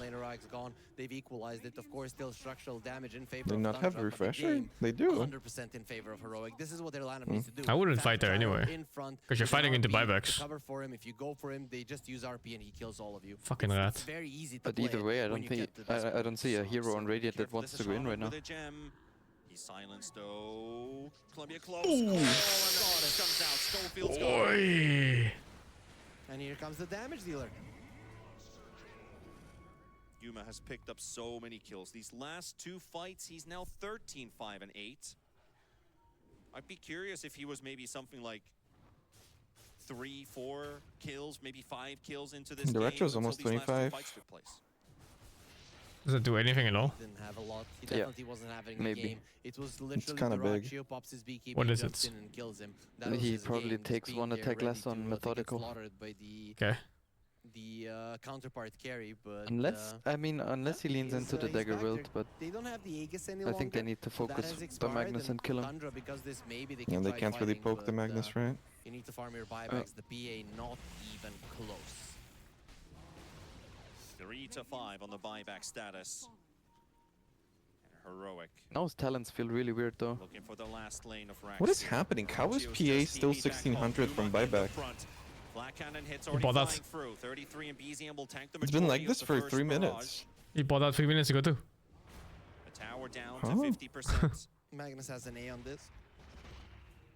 Gone. They've equalized it. Of course, still structural damage in favor They of not have Tundra, but the refresher? game They do. 100% in favor of Heroic. This is what their lineup needs to do. I wouldn't fight there anyway. Because you're fighting into RP to buybacks. cover for him. If you go for him, they just use RP and he kills all of you. Fucking It's rat. very easy to But play either way, I when don't you think get to this I don't see a hero on Radiant that wants to go in right now. He's silenced though. Columbia close. Oh, and the goddess comes out. Schofield's gone. Oi. And here comes the damage dealer. Yuma has picked up so many kills. These last 2 fights, he's now 13, 5, and 8. I'd be curious if he was maybe something like 3, 4 kills, maybe 5 kills into this The game. retro's almost until these last 25. 2 fights took place. Does it do anything at all? Didn't have a lot. He definitely wasn't having maybe. a game. It was literally kinda the big. Ratio pops his beekeeper, What is jumps it? in and kills him. That was He his probably game, just takes being one there attack ready less to, on get methodical. slaughtered by Okay. the counterpart carry, but Unless unless he leans into the he's dagger back. wilt, but they don't have the Aegis any I longer. think they need to so that focus has the expired, Magnus and kill him. Tundra, because this maybe they Yeah, can they try can't really fighting, poke the but, Magnus, right? You need to farm your buybacks. The PA not even close. 3 to 5 on the buyback status. And Heroic Now his talents feel really weird though. looking for the last lane of Rax. What is happening? How is PA still 1600 from buyback? Black Cannon hits He already bought flying that. through. 33 and BZM will tank the It's been like majority this of the for first 3 barrage. minutes. He bought that 3 minutes ago too. The tower down Huh? to 50%. Magnus has an A on this.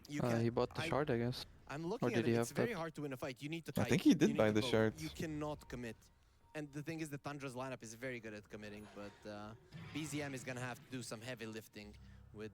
You He bought the shard, I guess. I'm Or looking did at he it. have It's very that? hard to win a fight. You need to I kite. think he You did need buy to the vote. shards. You cannot commit. And the thing is, the Tundra's lineup is very good at committing, but BZM is gonna have to do some heavy lifting with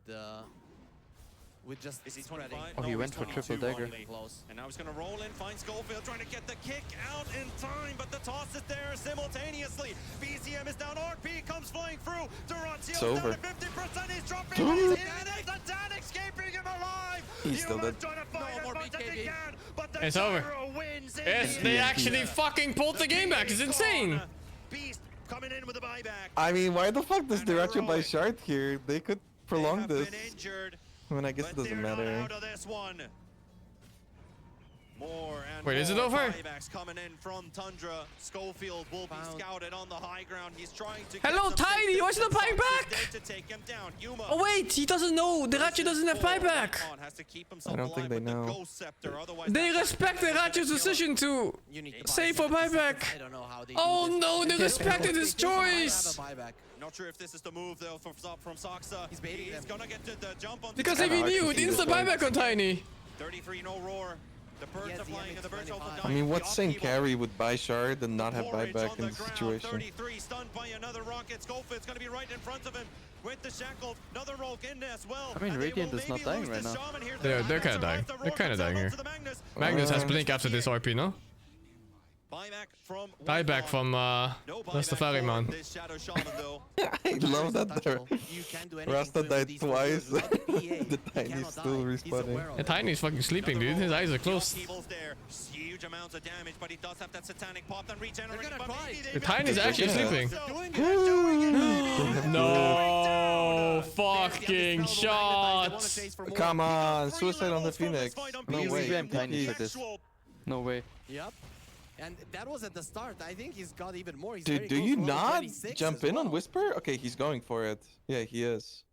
just Is he spreading. 25? Oh, he No, went he's for triple 22 dagger. only. Close. And now he's going to roll in, find Schofield trying to get the kick out in time, but the toss is there simultaneously. BZM is down, RP comes flying through. Durazio's It's down over. to 50%, he's dropping, but he's in it, the Danik keeping him alive. He's still dead. Trying to fight as much as he can, but the It's over. Gyro wins in Yes, the they end. actually fucking pulled the game back. It's insane. Beast coming in with a buyback. I mean, why the fuck does Diracho buy shard here? They could prolong Have this. been injured, I mean, I guess it but doesn't they're not matter. out of this one. More and Wait, is it more over? buybacks coming in from Tundra. Schofield will be scouted on the high ground. He's trying to Hello, get some Tiny, big why is he not buying distance. back? He's dead to take him down. Yuma Oh wait, he doesn't know. The Ratio doesn't have buyback. has to keep himself I don't think alive they with the know. Ghost Scepter, otherwise They that respect the Ratio's decision to You need to save buy for 70 buyback. seconds. I don't know how they do Oh this. no, they respected his choice. Not sure if this is the move though from Saksa. He's baiting them. Gonna get to the jump on Because if he hard to knew, see it's this instant fight. buyback on Tiny. 33 no roar. The birds Yes, are the flying and the birds also MX-25. I dying. mean, The what Saint upheaval. carry would buy shard and not have Porridge buyback on in the this ground, situation? 33 stunned by another rocket. Schofield's going to be right in front of him with the shackles. Another rogue in as well. I mean, And they Radiant will is not maybe dying lose right the now. shaman here. They're Magnus kind of dying. survives. The They're roar kind of comes dying out here. to the Magnus. Magnus has blink after this RP, no? Buyback from Buyback from No Rastafari, buyback man. for this Shadow Shaman though. I love that there. You can't do anything Rasta to him with died these twice. figures. Without the PA, The he Tiny's cannot still die. He's respawning. aware of The it. Tiny's fucking sleeping, dude. His eyes are closed. Upheavals there. Huge amounts of damage, but he does have that satanic pop and regenerate. They're gonna But try. maybe they The might Tiny's be actually Yeah. sleeping. Doing it. Doing it. No fucking They shot. wanna chase for more. Come on, suicide on the Phoenix. No Easy way. game Tiny for this. No way. Yep. And that was at the start. I think he's got even more. He's Dude, very do close you to level not 26 jump as in on well. Whisper? Okay, he's going for it. Yeah, he is.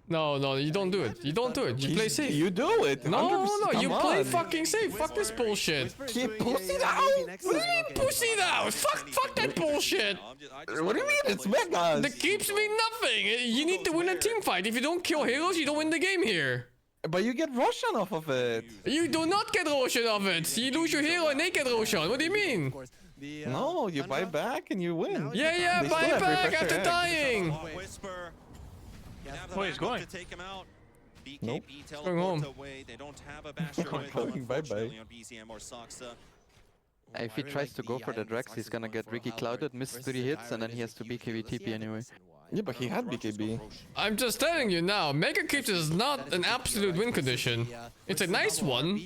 No, no, you don't do it. You don't do it. You play safe. You do it. No, 100%. no, you Come play on. fucking safe. Fuck this bullshit. Keep pussy out. What do you mean pussy out? Fuck that bullshit. What do you mean? It's Megas. The keeps mean nothing. You need to win a team fight. If you don't kill heroes, you don't win the game here. But you get Roshan off of it. You do not get Roshan off it. You lose your hero and they get Roshan. What do you mean? No, you buy back and you win. Yeah, They buy still have back refresher after eggs. dying. Whisper. Where he's going? Nope. Going home. They don't have a basher with them, Going bye-bye. unfortunately, on BZM or Soxa. If he tries to go for the Drax, he's gonna get Ricky clouded, miss 3 hits, and then he has to BKB TP anyway. Yeah, but he had BKB. I'm just telling you now, Mega Creeps is not an absolute win condition. It's a nice one,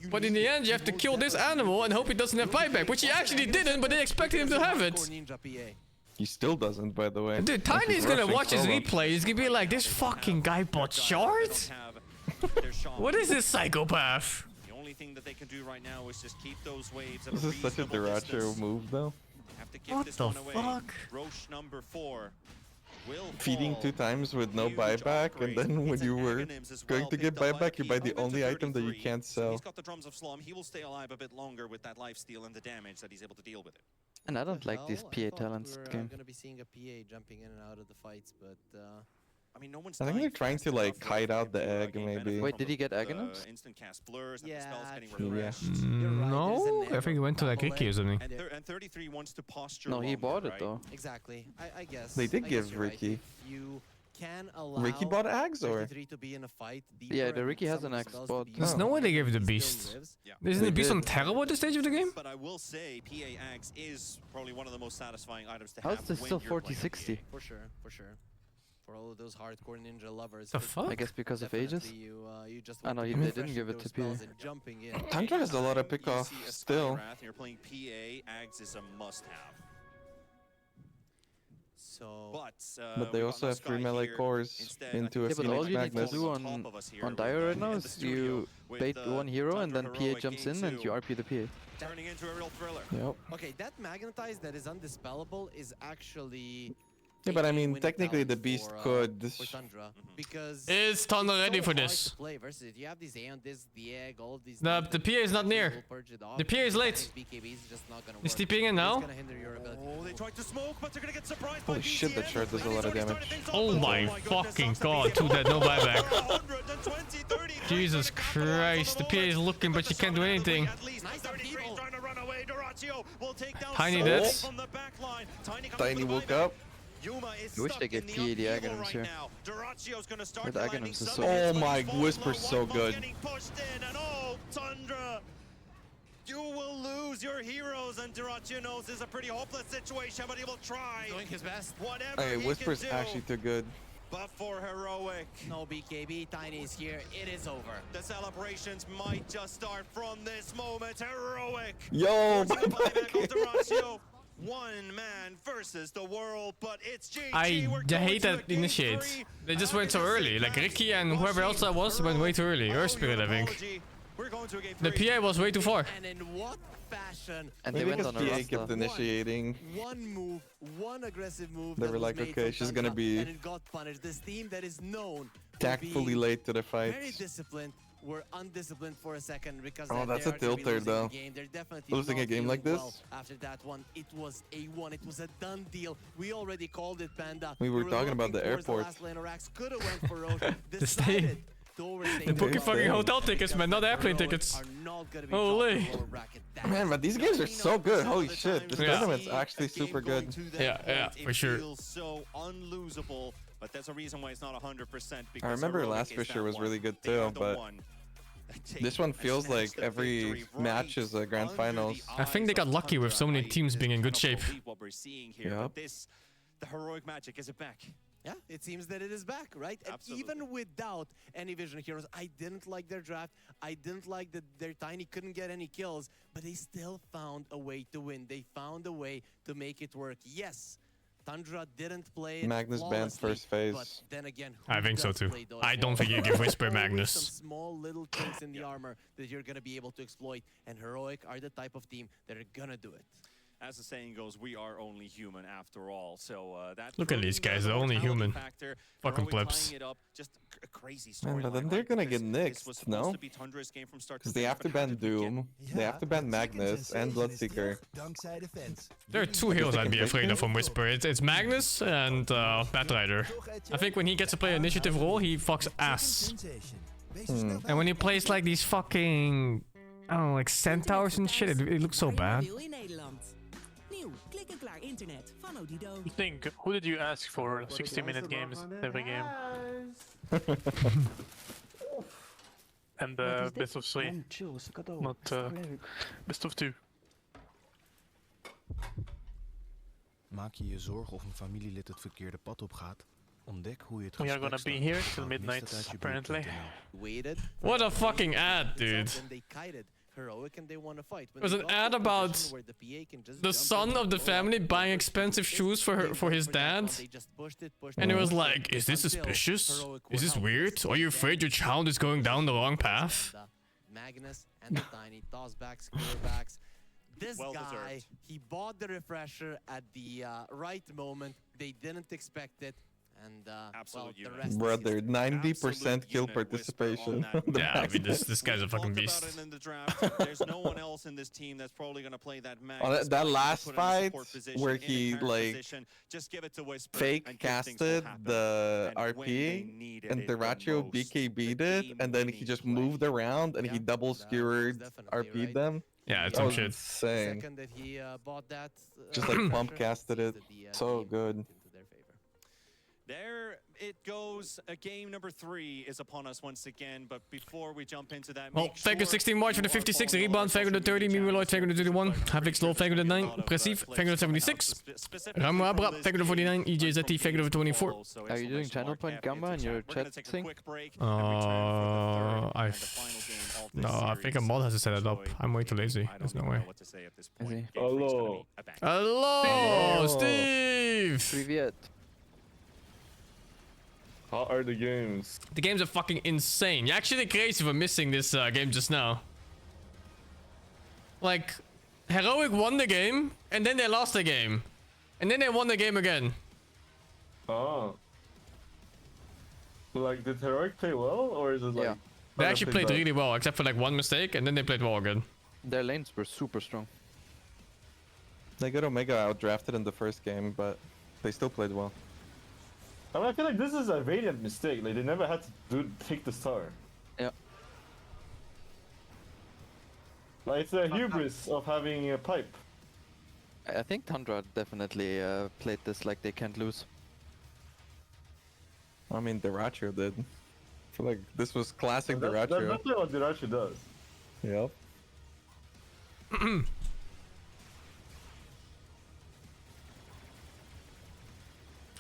but in the end you have to kill this animal and hope he doesn't have buyback, which he actually didn't, but they expected him to have it. He still doesn't, by the way. Dude, Tiny's gonna watch his replay, he's gonna be like, this fucking guy bought shard? What is this psychopath? The only thing that they can do right now is just keep those waves at This is such a Duracho move, though. Have to give What this the one away. fuck? Roche number 4 will Feeding fall. 2 times with no buyback, and then when you were going to get buyback, you buy the only item that you can't sell. He's got the drums of Slum. He will stay alive a bit longer with that lifesteal and the damage that he's able to deal with it. And I don't like these PA talents game. Gonna be seeing a PA jumping in and out of the fights, but I mean, no one's I think they're trying to like hide out the egg, maybe. Wait, did he get Aghanim's? Instant cast blurs, and the Yeah, spells getting true. refreshed. No, I think he went to like Ricky or something. And 33 wants to posture No, he longer, bought it right? though. exactly. I guess They did I give guess you're right. Ricky. If you can allow Ricky bought Ags, or? 33 to be in a fight Yeah, deeper the and Ricky has some an of the Axe spells spot. to be There's used no way they longer, gave it the he beast. still lives. Isn't They the beast did. on terrible at this stage of the game? But I will say, PA Ags is probably one of the most satisfying items to How have is this when still you're playing 40-60? PA. For sure, for sure. For all of those hardcore ninja lovers. The it- fuck? I guess because of ages? definitely you just I know, want to they refresh didn't give it those to spells PA. and jumping in. Tundra has a lot of pick off You see a still. Skywrath and you're playing PA, Ags is a must-have. So, But they also have 3 melee cores into a Yeah, but all Phoenix you need to Magnus. do on Dire right now is you bait one hero and then PA jumps in and you RP the PA. Turning into a real thriller. Yep. okay, that magnetize that is undispellable is actually. Yeah, but I a mean, winning technically the talent beast for, could. for Tundra, because Is Thunder it's ready so for hard this? to play versus it. You have this Aeon, this the egg, all of these. No, things the that PA is not actually near. will purge it off. The PA is late. Sometimes BKB is just not gonna He's work. TPing in now. It's gonna hinder your ability. Oh, they tried to smoke, but they're gonna get surprised by Holy shit, that BZM, shard does a and lot of he's already damage. started things off. Oh my goodness, fucking Soxa god, BZM 2 dead, no buyback. 120, 30, Jesus Christ, the PA is looking, but she can't do anything. At least 33 trying to run away. Duracio will take down Tiny Soxa dead. from the back line. Tiny comes Tiny with the woke buyback. up. Yuma is I wish stuck they in gave the PA the upheaval Aghanim's right here. now. Duracio's gonna start With landing Aghanim's is some so- hits, Oh but my, he's falling Whisper's low. so One ball good. getting pushed in, and oh, Tundra, you will lose your heroes, and Duracio knows this is a pretty hopeless situation, but he will try. Doing his best. Whatever Hey, he Whisper's can do. actually too good. But for Heroic, No BKB, Tiny is here. It is over. the celebrations might just start from this moment. Heroic. Yo, forcing the buyback buyback. of Duracio. One man versus the world, but it's GG. I We're going hate to a that game initiate. 3. They just went so early. Like Ricky and whoever else that was went way too early. Earth Spirit, I think. We're going to a game The 3. PA was way too far. And in what fashion? And Maybe they went because on a PA Rasta. kept initiating. One move, one aggressive move. They that were was like, made okay, from she's gonna Tundra, be and it got punished. This team that is known for Tactfully being late to the fight. very disciplined were undisciplined for a second because Oh, they that's a are gonna be tilter, losing though. the game. They're definitely Losing a not game like feeling well this? after that one. It was a one. It was a done deal. We already called it, Panda. We were talking about the looking towards airport. last laner. Axe could have went for Roche. Just stay. Decided to overstay They're booking the fucking ball. hotel tickets, man, not airplane Heroic tickets. are not gonna be Holy. dropped in the lower bracket. That Man, is but these games are so good. Holy shit, this Yeah. tournament's actually super good. Yeah, for sure. It feels so unlosable, but there's a reason why it's not 100%. I remember last Fisher was really good too, but this one feels like every match is a grand finals. I think they got lucky with so many teams being in good shape. What we're seeing here, Yep. but the heroic magic, is it back? Yeah, it seems that it is back, right? And even without any Vision heroes, I didn't like their draft. I didn't like that their Tiny couldn't get any kills, but they still found a way to win. They found a way to make it work. Yes, Tundra didn't play it Magnus banned flawlessly, first phase. but then again, I who think so does too. play Dota I don't well? think you give Whisper Always Magnus. Some small little chinks in the armor that you're gonna be able to exploit, and Heroic are the type of team that are gonna do it. as the saying goes, we are only human after all. So that. Look at these guys, they're only human. Fucking plebs. Just a crazy Man, but then they're gonna get nixed, no? Because they have to ban Doom, they have to ban Magnus, and Bloodseeker. There are two heroes I'd be afraid of from Whisper. It's Magnus and Batrider. I think when he gets to play initiative role, he fucks ass. And when he plays like these fucking, I don't know, like centaurs and shit, it looks so bad. Think, who did you ask for 60-minute games every game? And best of 3, not best of 2. Maak je je zorgen of een familielid het verkeerde pad op gaat? Ontdek hoe je het We are gonna be here till midnight, apparently. What a fucking ad, dude. It was an ad about the son of the family buying expensive shoes for his dad. And it was like, is this suspicious? Is this weird? Are you afraid your child is going down the wrong path? Magnus and the tiny tossbacks, backs. This guy, he bought the refresher at the right moment. They didn't expect it. And well, the rest Brother, 90% kill participation. Yeah, I mean, this guy's a fucking beast. There's no one else in this team that's probably gonna play that that last fight where he like fake casted the RP and Dyrachyo BKB'd it, and then he just moved around and he double skewered RP'd them. Yeah, it's some shit. Insane. Just like pump casted it. So good. There it goes. Game number 3 is upon us once again. But before we jump into that, well, Faker 16 March for the 56, Rebound, Faker the 30, Mimiloid, Faker the 31, Havix Low, Faker the 9, Pressive, Faker the 76, Ramwabra, Faker the 49, EJZT, Faker the 24. Are you doing channel point gamma in your chat thing? No, I think a mod has to set it up. I'm way too lazy. There's no way. Hello. Hello, Steve! Привет. How are the games? The games are fucking insane. You're actually crazy for missing this game just now. Like, Heroic won the game, and then they lost the game. And then they won the game again. Oh. Like, did Heroic play well, or is it like... Yeah. They actually played really well, except for like one mistake, and then they played well again. Their lanes were super strong. They got Omega outdrafted in the first game, but they still played well. I mean, I feel like this is a Radiant mistake. Like, they never had to take the star. Yeah. Like, it's a hubris of having a pipe. I think Tundra definitely played this like they can't lose. I mean, Dyrachyo did. I feel like this was classic Dyrachyo. That's what Dyrachyo does. Yep.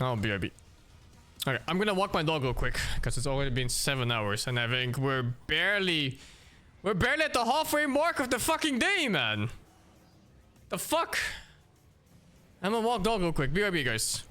Oh, BRB. Okay, I'm gonna walk my dog real quick, because it's already been 7 hours, and I think we're barely at the halfway mark of the fucking day, man. The fuck? I'm gonna walk dog real quick. BRB, guys.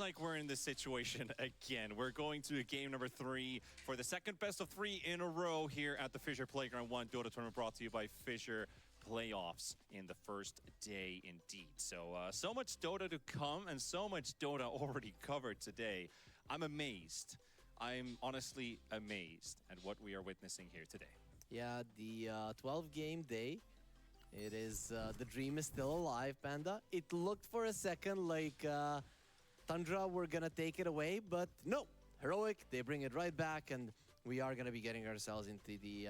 like we're in this situation again. We're going to game number 3 for the second best of 3 in a row here at the Fissure Playground 1 Dota tournament, brought to you by Fissure Playoffs in the first day indeed. So, so much Dota to come and so much Dota already covered today. I'm amazed. I'm honestly amazed at what we are witnessing here today. Yeah, the 12-game day. It is, the dream is still alive, Panda. It looked for a second like Tundra were gonna take it away, but no. Heroic, they bring it right back, and we are gonna be getting ourselves into the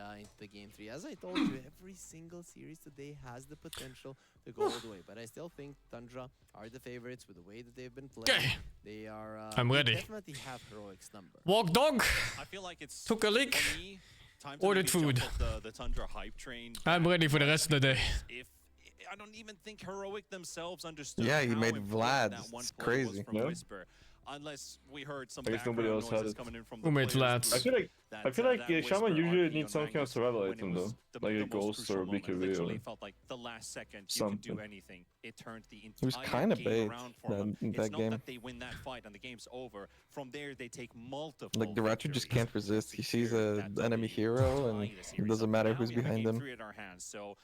game 3. As I told you, every single series today has the potential to go all the way, but I still think Tundra are the favorites with the way that they've been playing. Okay. They are. I'm ready. Definitely have Heroic's number. Walk dog. I feel like it's Took a leak. Time to Ordered maybe food. jump off the Tundra hype train. I'm ready for the rest of the day. If I don't even think Heroic themselves understood. Yeah, he how made important Vlad. that one It's play was crazy. from Yeah. Whisper. Unless we heard some I guess nobody background else had noises it. coming in from Who the made players' Vlad? I feel like that, Shaman Whisper usually RP needs on some kind of Magnus survival when it item was though, like a the most ghost or crucial a moment. BKB Literally or felt like the last second you something. could do anything. It turned the He was entire kind of game bait around for them. in It's that not game. that they win that fight and the game's over. From there, they take multiple. Like the Ratchet just victories. can't resist. He sees That's an enemy the hero and tie the it series doesn't up. matter Now who's we have behind game him. 3 at our hands, so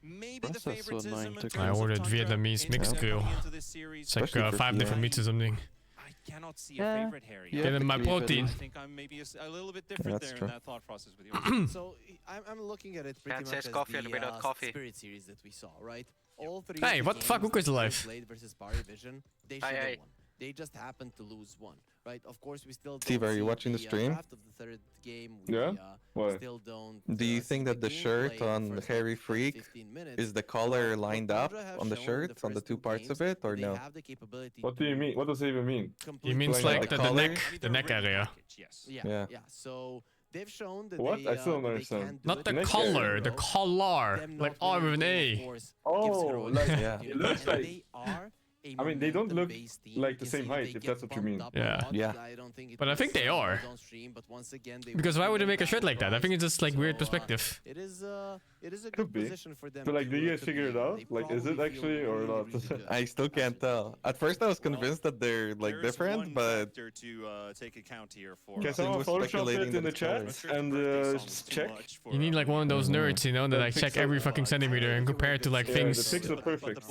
maybe the That's so favoritism annoying in to terms I of ordered Tundra Vietnamese in mixed stepping grill. into this series. It's like Especially for 5 different VR. meats or something. I cannot see a Yeah. favorite, Harry. Yeah. Give him my Keep it in. protein. I think I'm maybe a little bit different that's there true. in that thought process with you. So I'm looking at it pretty Can't much say as it's coffee the without coffee. Spirit series that we saw, right? All 3 Hey, of what the fuck? games Who is that they alive? played versus parivision, they should Aye, have aye. won. They just happened to lose one, right? Of course, we still Steve, don't are you see watching the stream? draft of the 3rd game. We, Yeah? Why? still don't. Do you see think that the gameplay shirt in the on first, Harry 10, Freak 15 minutes, is the color but lined what up Tundra have on the shown in shirt on the first 2 parts games, of it or they no? have the capability What do you mean? What does it even mean? He means Like like the the color? neck, the neck area. Yes. Yeah. Yeah. So they've shown that What? they, I still don't that they understand. can do Not it. the Neck color, area. the color. Them Like not R with an winning, of A. course, gives Oh, Heroic like the Yeah. opportunity, it looks and like. they are a I mean, they don't look momentum-based team. like You the can same see height, they if get that's what you bumped mean. up a Yeah. lot. Yeah. I don't think it But I was, think they are. on stream, but once again, they Because were why would they given make a shirt like that? I think it's just like weird So, perspective. It is a Could good be. position for them. But like, do to, you guys to figure be it in. out? They Like, is it probably actually feel or really, not? really good. I still can't tell. At first I was convinced that they're like There's different, one but factor to take account here for. Can Thing someone was Photoshop speculating it in that the it's chat colors. and check? You need like one of those nerds, you know, that like That check pixel- every fucking centimeter and compare it to like Yeah, things. the pixel perfect.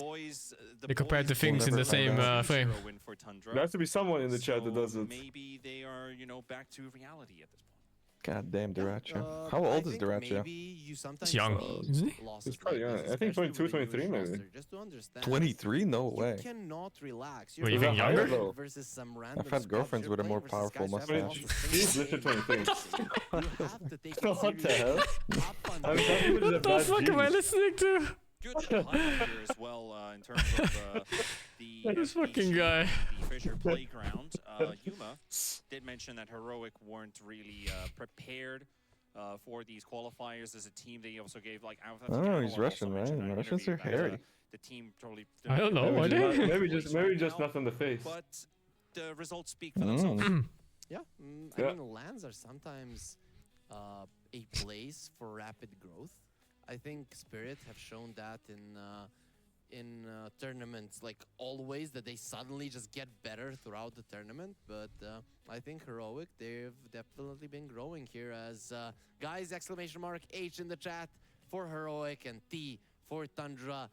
They compare the things in the never same find out. frame. There has to be someone in the chat that does it. Maybe they are, back to reality at this point. god damn Duracho. How old is Duracho? He's young, isn't he? He's probably young. I think 22, 23 maybe. 23? No way. You cannot relax. Wait, you think younger? Versus some random I've had girlfriends scrub. with a You're more playing versus powerful guys who have mustache. lost the He's same literally game. 23. You have to take it What the seriously. hell? Have fun. I'm talking with the What the bad fuck am I genes. listening to? Good highlight here as well in terms of the This fucking guy. the Fissure Playground. Yuma did mention that Heroic weren't really prepared for these qualifiers as a team. They also gave like Oh, he's Russian, man. Russians are hairy. The team totally. I don't know, are Maybe they? just, maybe just not in the face. But the results speak for themselves. Yeah, I mean, lands are sometimes a place for rapid growth. I think Spirit have shown that in tournaments, like always, that they suddenly just get better throughout the tournament. But I think Heroic, they've definitely been growing here as guys, exclamation mark H in the chat for Heroic and T for Tundra.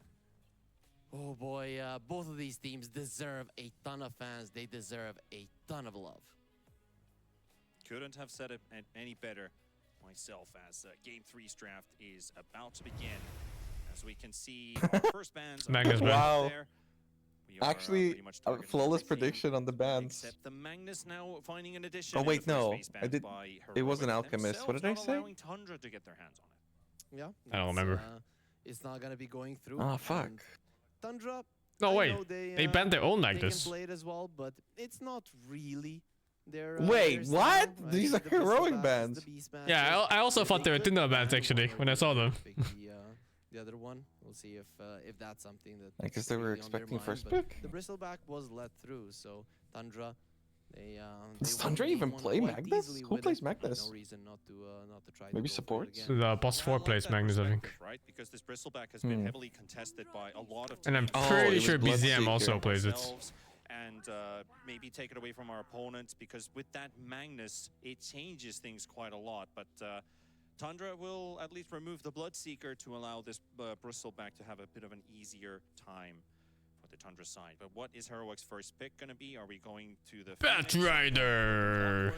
Oh boy, both of these teams deserve a ton of fans. They deserve a ton of love. Couldn't have said it any better myself as Game 3's draft is about to begin. As we can see, our first bands Magnus ban. Wow. there. We are, Actually, pretty much a targeting flawless everything prediction on the bans. Except the Magnus now finding an addition. Oh in wait, the first no. phase I banned did. by It was an Heroic alchemist. What did I themselves, say? not allowing Tundra to get their hands on it. Yeah, I don't remember. It's not gonna be going through. Oh fuck. And Tundra. No, I wait. know They banned their own they Magnus. can play it as well, but it's not really their. Wait, their what? style, right? These are The Bristol heroic Bats, bands. the Beast Yeah, Masters, I also thought they were could Tinder ban bands actually or when I saw them. pick the other one. We'll see if that's something that. I guess they were really on their expecting mind, first but pick. The Bristleback was let through, so Tundra. Does Tundra even play Magnus? Who plays Magnus? No reason not to try. Maybe to go for it supports? again. The boss 4 plays Magnus, I think. Right? Because this Bristleback has been heavily contested by a lot of And I'm teams. pretty it was sure BZM Bloodseeker. also plays it. And maybe take it away from our opponents, because with that Magnus, it changes things quite a lot. But Tundra will at least remove the Bloodseeker to allow this Bristleback to have a bit of an easier time for the Tundra side. But what is Heroic's first pick going to be? Are we going to the Batrider?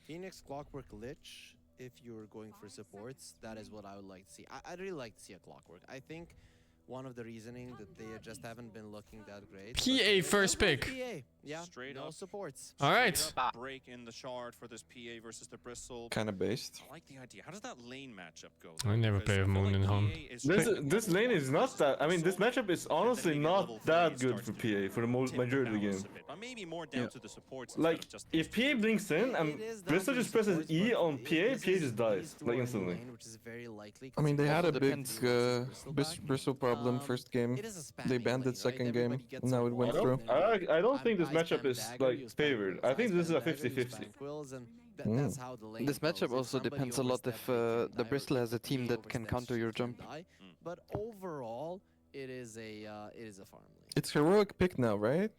Phoenix, Clockwork, Lich. If you're going for supports, that is what I would like to see. I'd really like to see a Clockwork. I think one of the reasoning that they just haven't been looking that great. PA first pick. PA. Yeah, straight no up supports. All right. Break in the shard for this PA versus the Bristle. Kind of based. I like the idea. How does that lane matchup go? I never play with Moon in home. This lane is not that. I mean, this matchup is honestly not that good for PA for the majority of the game. But maybe more down to the supports. Like, if PA blinks in and Bristle just presses E on PA just dies, like instantly. I mean, they had a big Bristle problem first game. They banned it second game. Now it went through. I don't think this matchup is like favored. I think this is a 50-50. This matchup also depends a lot if the Bristle has a team that can counter your jump. But overall, it is a farm lane. It's heroic pick now, right?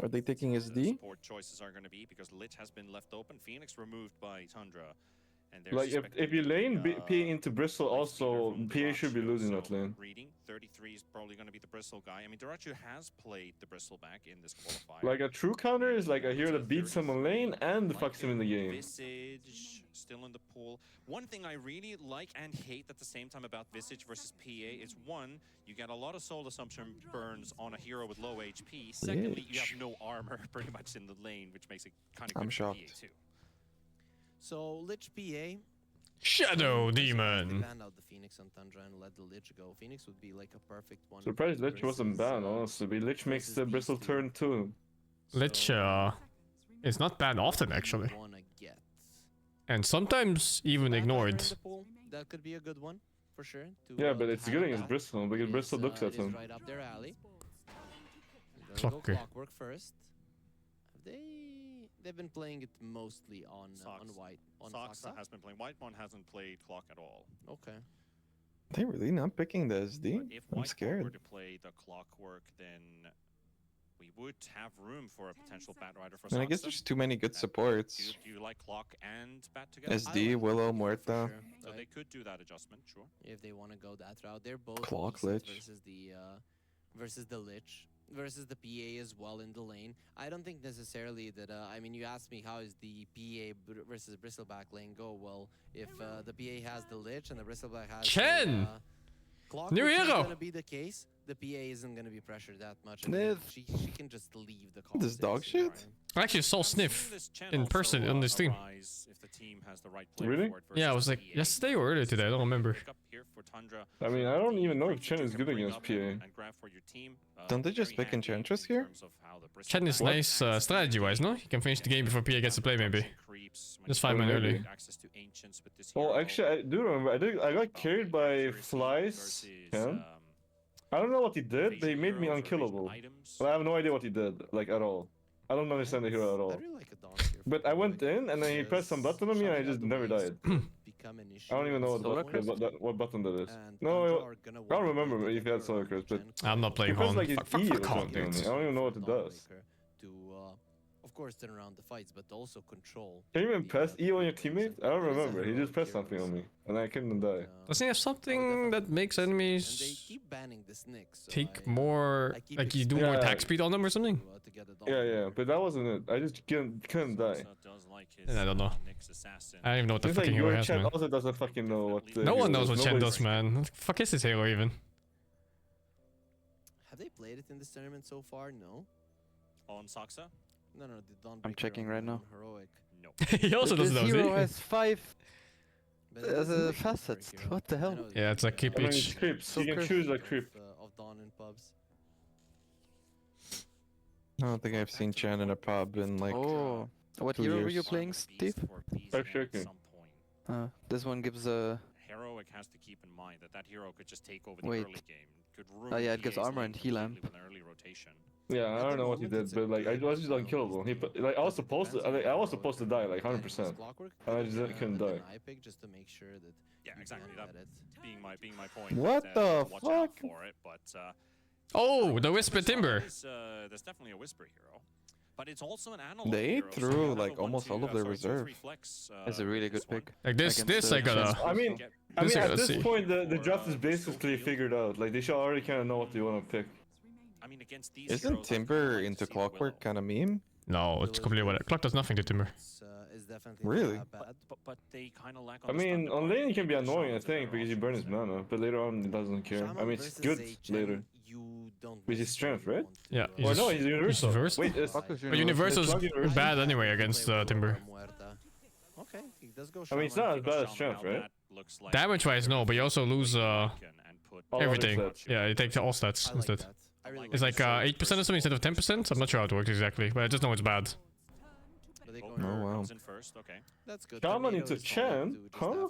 Are they taking SD? Support choices are going to be, because Lich has been left open. Phoenix removed by Tundra. And like if you lane PA into Bristle, also PA should be losing that lane. Reading 33 is probably going to be the Bristle guy. I mean, Darachu has played the Bristleback in this qualifier. Like a true counter is like a hero that beats him on lane and fucks him in the game. Visage still in the pool. One thing I really like and hate at the same time about Visage versus PA is, one, you get a lot of soul assumption burns on a hero with low HP. Secondly, you have no armor pretty much in the lane, which makes it kind of good for PA too. So Lich PA. Shadow Demon. Banned out the Phoenix on Tundra and let the Lich go. Phoenix would be like a perfect one. Surprised Lich wasn't banned, honestly. Lich makes the Bristle turn too. Lich is not banned often, actually. And sometimes even ignored. That could be a good one, for sure. Yeah, but it's good against Bristle, because Bristle looks at him. Right up their alley. Clocker. Clockwork first. They've been playing it mostly on white. On Soxa has been playing. White one hasn't played Clock at all. Okay. They really not picking the SD? If I'm White scared. were to play the Clockwork, then we would have room for a potential Batrider for Soxa. And I guess there's too many good supports. Do you like Clock and Bat together? SD, Willow, Muerta. So they could do that adjustment, sure. If they want to go that route, they're both Clock Lich versus the Lich. Versus the PA as well in the lane. I don't think necessarily that, I mean, you asked me how is the PA versus Bristleback lane go? Well, if the PA has the Lich and the Bristleback has Chen! Clock, New which is hero! going to be the case, the PA isn't going to be pressured that much. She can just leave the call. This dog shit? I actually saw Sniff in person on the stream. Really? Yeah, it was like yesterday or earlier today, I don't remember. I mean, I don't even know if Chen is good against PA. Don't they just pick Enchantress here? Chen is nice strategy-wise, no? He can finish the game before PA gets to play, maybe. Just 5 minutes early. Well, actually, I do remember. I got carried by Fly's Chen. I don't know what he did, but he made me unkillable. But I have no idea what he did, like, at all. I don't understand the hero at all. But I went in, and then he pressed some button on me, and I just never died. I don't even know what button that is. No, I don't remember if he had Solar Curse, but I'm not playing Hon. Like Fuck or Hon, something on dude. me. I don't even know what it does. To, of course, turn around the fights, but also control. Can you even press E on your teammate? I don't remember. He just pressed something on me, and I couldn't die. Doesn't he have something that makes enemies take more, like you do more attack speed on them or something? Yeah, but that wasn't it. I just couldn't die. And I don't know. I don't even know what the Seems fucking like hero your has, chat man. also doesn't fucking know what. No one knows what Chen does, man. What the fuck is this hero even? Have they played it in this tournament so far? No. On Soxa? No, the Dawnbreaker I'm checking right now. Heroic. No. He also doesn't know, This hero see? has 5 facets. What the hell? Yeah, it's like keep I mean, each. it's creeps. You can choose a creep. Of Dawn in pubs. I don't think I've seen Chen in a pub in like. Oh, what 2 hero were you years. playing, Steve? This one gives a. Heroic has to keep in mind that hero could just take over the Wait. early game. Could ruin Oh yeah, it gives PA's armor lane and heal lamp. completely with an early rotation. Yeah, I don't know what he did, but like I was just unkillable. Like I was supposed to, I was supposed to die like 100%, and I just couldn't die. Just to make sure that. Yeah, exactly. That being my point. What that the watch out fuck? for it, but Oh, the Whisper Timber. There's definitely a Whisper hero. But it's also an analog They hero, threw like almost all of their reserve. It's a really good pick. Like this I gotta. I mean at this point, the draft is basically figured out. Like, they should already kind of know what they want to pick. I mean, against these Isn't Timber into Clockwork kind of meme? No, it's completely what. Clock does nothing to Timber. Really? But they kind of lack. I mean, on lane he can be annoying, I think, because he burns his mana, but later on he doesn't care. I mean, it's good later. With his strength, right? Yeah. Or no, he's universal. Wait, but universal's bad anyway against Timber. Okay, he does go. I mean, it's not as bad as strength, right? Damage-wise, no, but you also lose everything. Yeah, you take all stats instead. It's like 8% or something instead of 10%. I'm not sure how it works exactly, but I just know it's bad. Oh wow. That's good. Shaman into Chen? Huh?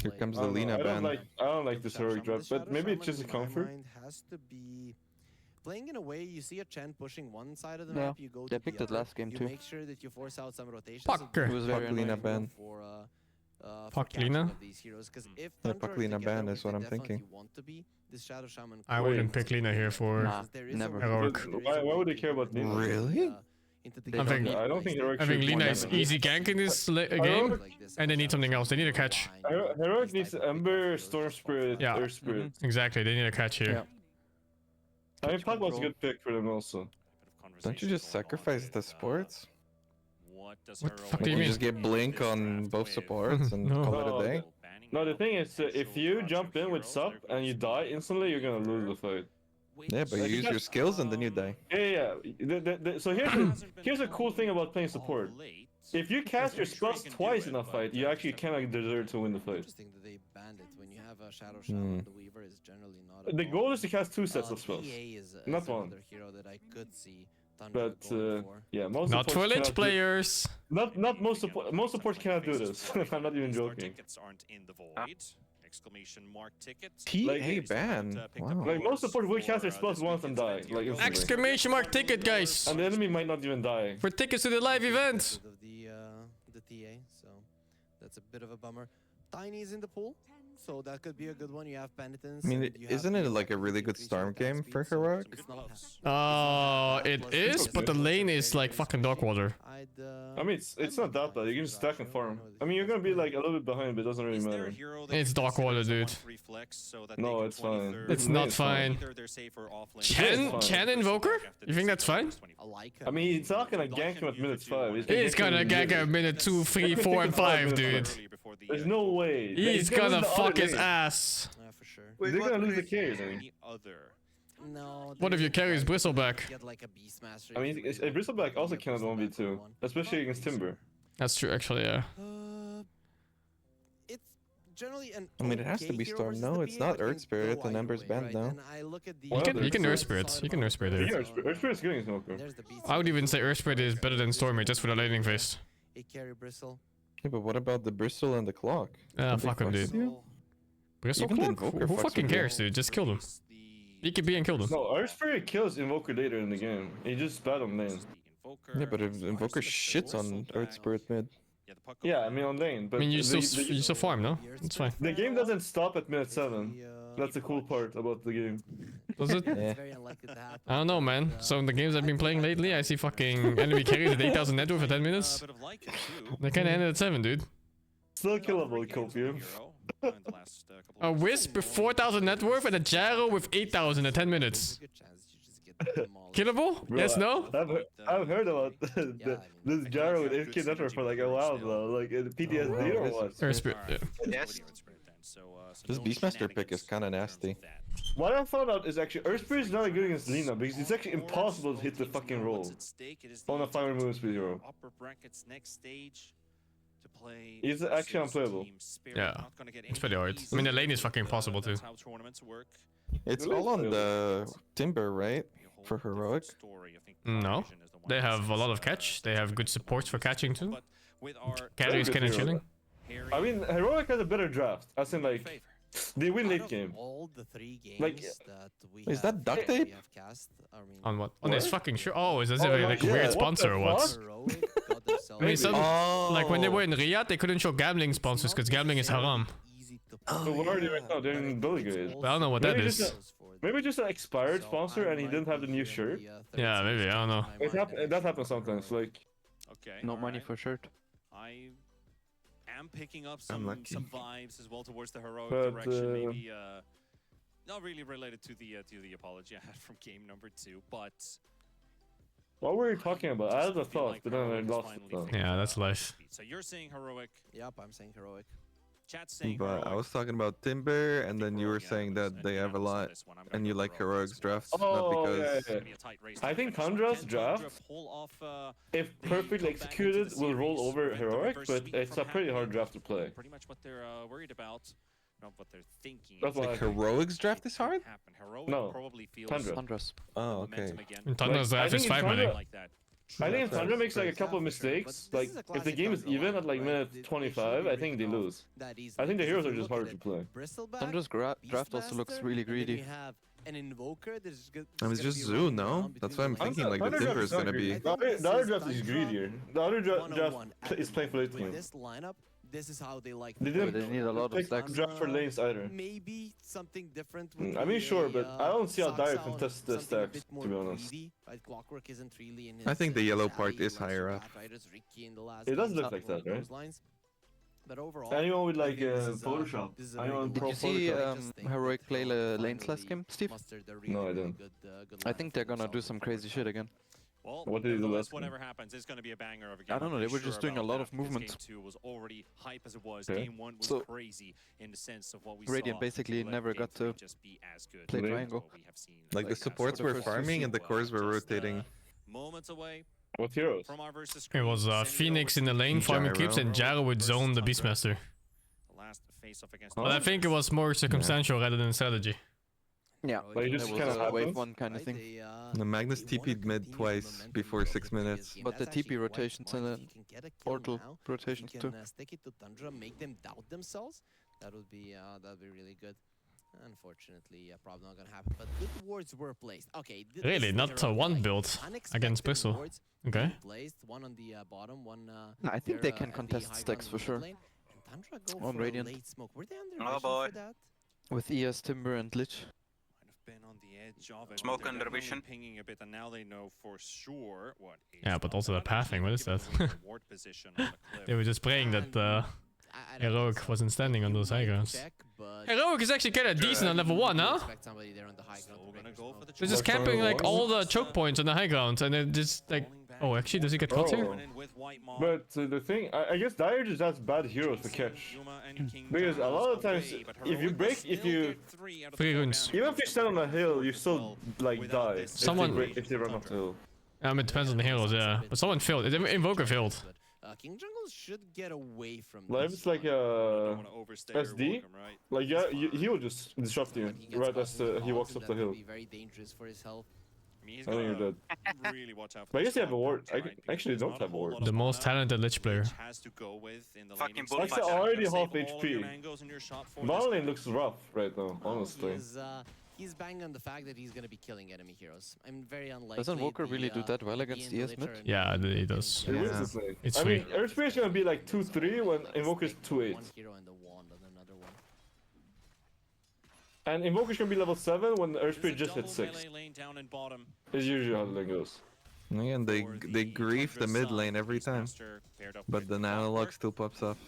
Here comes the Lina ban. I don't like this heroic draft, but maybe it's just a comfort. Has to be playing in a way you see a Chen pushing one side of the Yeah, map, you go they to picked the it other. last game you too. make sure that you force out some rotations. Fucker. It was very Lina annoying. ban. For Fuck catching Lina? of these heroes, 'cause if Yeah, Thunder fuck are Lina together, ban which is what they I'm definitely thinking. want to be, this Shadow Shaman I wouldn't pick Lina here for Nah, there is a never. heroic. Why would they care about Lina? Really? I I don't think heroic I think should Lina be is banned. easy gank in this game, and they need something else. They need a catch. Heroic needs Ember, Storm Spirit, Yeah. Earth Spirit. Exactly, they need a catch here. I mean, Pug was a good pick for them also. Don't you just sacrifice the supports? What does What the Heroic fuck do you You mean? just get blink on both supports and No. call it a day? No, the thing is, if you jump in with sup and you die instantly, you're gonna lose the fight. Yeah, but you use your skills and then you die. Yeah. So here's a cool thing about playing support. If you cast your spells twice in a fight, you actually cannot deserve to win the fight. Interesting that they banned it. When you have a Shadow Shaman, the Weaver is generally not. The goal is to cast 2 sets of spells, PA is not one. another hero that I could see Thunder But going for. yeah, most Not for supports lich cannot do- players. Not most supports cannot do this. I'm not even joking. Tickets aren't in the void. Exclamation mark tickets. TA ban. Wow. Like most supports will cast their spells once and die, like instantly. Exclamation mark ticket, guys! And the enemy might not even die. For tickets to the live event! Of the TA, so that's a bit of a bummer. Tiny is in the pool, so that could be a good one. You have Penitence. I mean, and you isn't have it like a really good Storm game for Heroic? It is, but the lane is like fucking Darkwater. I mean, it's not that bad. You can just stack and farm. I mean, you're gonna be like a little bit behind, but it doesn't really matter. It's Darkwater, dude. No, it's fine. It's not fine. Chen Invoker? You think that's fine? I mean, he's not gonna gank him at minute 5. He's gonna gank at minute 2, 3, 4, and 5, dude. There's no way. He's gonna fuck his ass. for sure. They're gonna lose the carry then. No. What if you carry his Bristleback? Get like a Beastmaster. I mean, a Bristleback also cannot 1v2, especially against Timber. That's true, actually, yeah. It's generally an. I mean, it has to be Storm. No, it's not Earth Spirit and Ember's banned now. You can Earth Spirit. You can Earth Spirit here. Earth Spirit's good against Smoker. I would even say Earth Spirit is better than Stormy just for the laning phase. A carry Bristle. Yeah, but what about the Bristle and the Clock? Ah, fuck him, dude. Bristle Even the Clock? Invoker Who fucks fucking with you. cares, dude? Just kill them. EKB and kill them. No, Earth Spirit kills Invoker later in the game. He just bad on lane. Yeah, but if Invoker shits on Earth Spirit mid. Yeah, I mean on lane. But I mean, you still farm, no? It's fine. The game doesn't stop at minute 7. That's the cool part about the game. Does it? Yeah. I don't know, man. So in the games I've been playing lately, I see fucking enemy carries at 8,000 net worth for 10 minutes. They kinda ended at 7, dude. Still killable, Copium. A Wisp with 4,000 net worth and a Gyro with 8,000 at 10 minutes. Killable? Bro, Yes, no? I've heard about this Gyro with 8k network for like a while though. Like PTSD or what? Earth Spirit, yeah. Yes. This Beastmaster pick is kinda nasty. What I found out is actually Earth Spirit is not good against Lina because it's actually impossible to hit the fucking roll on a 5 movement speed hero. Upper brackets next stage to play. He's actually unplayable. Yeah, it's pretty hard. I mean, the lane is fucking impossible too. It's all on the Timber, right? For Heroic? No. They have a lot of catch. They have good supports for catching too. Carry is kinda chilling. I mean, Heroic has a better draft. As in, like, they win late game. All the 3 games Like, that we is that duct tape? On what? On this fucking shirt? Oh, is this Oh, like a yeah, weird what sponsor the or what? fuck? I mean, some, Oh. like when they were in Riyadh, they couldn't show gambling sponsors because gambling is haram. So where are they right now? They're in Belgrade. I don't know what that is. Maybe just an expired sponsor and he didn't have the new shirt. Yeah, maybe, I don't know. That happens sometimes, like... Okay. No money for shirt. I am picking up some vibes as well towards the heroic But, direction. Maybe not really related to the apology I had from game number 2, but what were you talking about? I had a thought, but then I lost it. Yeah, that's life. So you're saying heroic. Yep, I'm saying heroic. Chat's saying But heroic. I was talking about Timber, and then you were saying that they have a lot, and you like heroics drafts, not because... I think Tundra's draft, if perfectly executed, will roll over heroic, but it's a pretty hard draft to play. Pretty much what they're worried about, not what they're thinking. That's why Like heroics draft is hard? No, probably feels Tundra. Oh, okay. Tundra's draft is 5 mana. I think if Tundra makes like a couple of mistakes, like if the game is even at like minute 25, I think they lose. I think the heroes are just harder to play. Tundra's draft also looks really greedy. An invoker that is good. I mean, it's just Zoo, no? That's why I'm thinking like the Timber is gonna be... The other draft is greedier. The other draft is playing for late game. This lineup, this is how they like. They didn't need a lot of stacks. Draft for lanes either. Maybe something different. I mean, sure, but I don't see how Dire contests the stacks, to be honest. Clockwork isn't really in his, I think the yellow part is higher up. It does look like that, right? But overall, anyone with like Photoshop? Did you see Heroic play lanes last game, Steve? No, I didn't. I think they're gonna do some crazy shit again. Well, what did he do last whatever happens, it's going to be a banger of a game. I don't know, they were just doing a lot of movement. Game 2 was already hype as it was. Okay. Game 1 was So, crazy in the sense of what we Radiant saw. basically Let never Game got 3 to just be as good play as triangle. what we have seen. Like the supports were farming and the cores were rotating. Moments away What heroes? from our versus It was Phoenix in the lane farming creeps and Gyro would zone the Beastmaster. The last face-off against But I think it was more circumstantial rather than strategy. Yeah, Like, it it just was kinda a wave happens. one kind of thing. The Magnus TP'd mid twice before 6 minutes. But the TP rotations and the portal rotations too. Stick it to Tundra, make them doubt themselves. That would be really good. Unfortunately, probably not gonna happen. But good wards were placed. Okay. Really, not one build against Bristol. Okay. Placed one on the bottom, one. I think they can contest stacks for sure. On Radiant. Were they under Oh boy. for that? With ES, Timber and Lich. Might have been on the edge of it. Smoke They're under definitely vision. pinging a bit, and now they know for sure what is Yeah, but also the going on. pathing, what is that? Given the ward position on the cliff. They were just praying that Heroic wasn't standing on those high grounds. Heroic is actually kind of decent on level 1, huh? They're just camping like all the choke points on the high ground, and they're just like... Oh, actually, does he get caught here? But the thing, I guess Dire just has bad heroes to catch. Because a lot of times, if you break, 3 runes. even if you stand on a hill, you still like die. If they run off the hill. It depends on the heroes, yeah. But someone failed. Invoker failed. King Jungle should get away from Like if this it's like SD, like yeah, he will just disrupt you right as he walks up the hill. Be very dangerous for his health. I I think you're dead. Really watch out for But I the guess you have a stop ward. there, I right? actually Because don't there's not have a whole ward. lot of The most mana talented Lich player. Lich has to go with in the Fucking laning bull space. fight. That's already Save half all of your HP. angles and your shot for Bottom this. lane looks rough right now, honestly. He's banging on the fact that he's gonna be killing enemy heroes. I'm very unlikely. Doesn't Walker really do that well against ES mid? Yeah, he does. It wins the play. It's I free. mean, Earthspear is gonna be like 2-3 when Invoker's 2-8. One hero and the wand on another one. And Invoker's gonna be level 7 when There's Earthspear a just hits double 6. melee lane down in bottom. Is usually how the lane goes. Again, they grief the mid lane every time. But the analog still pops off.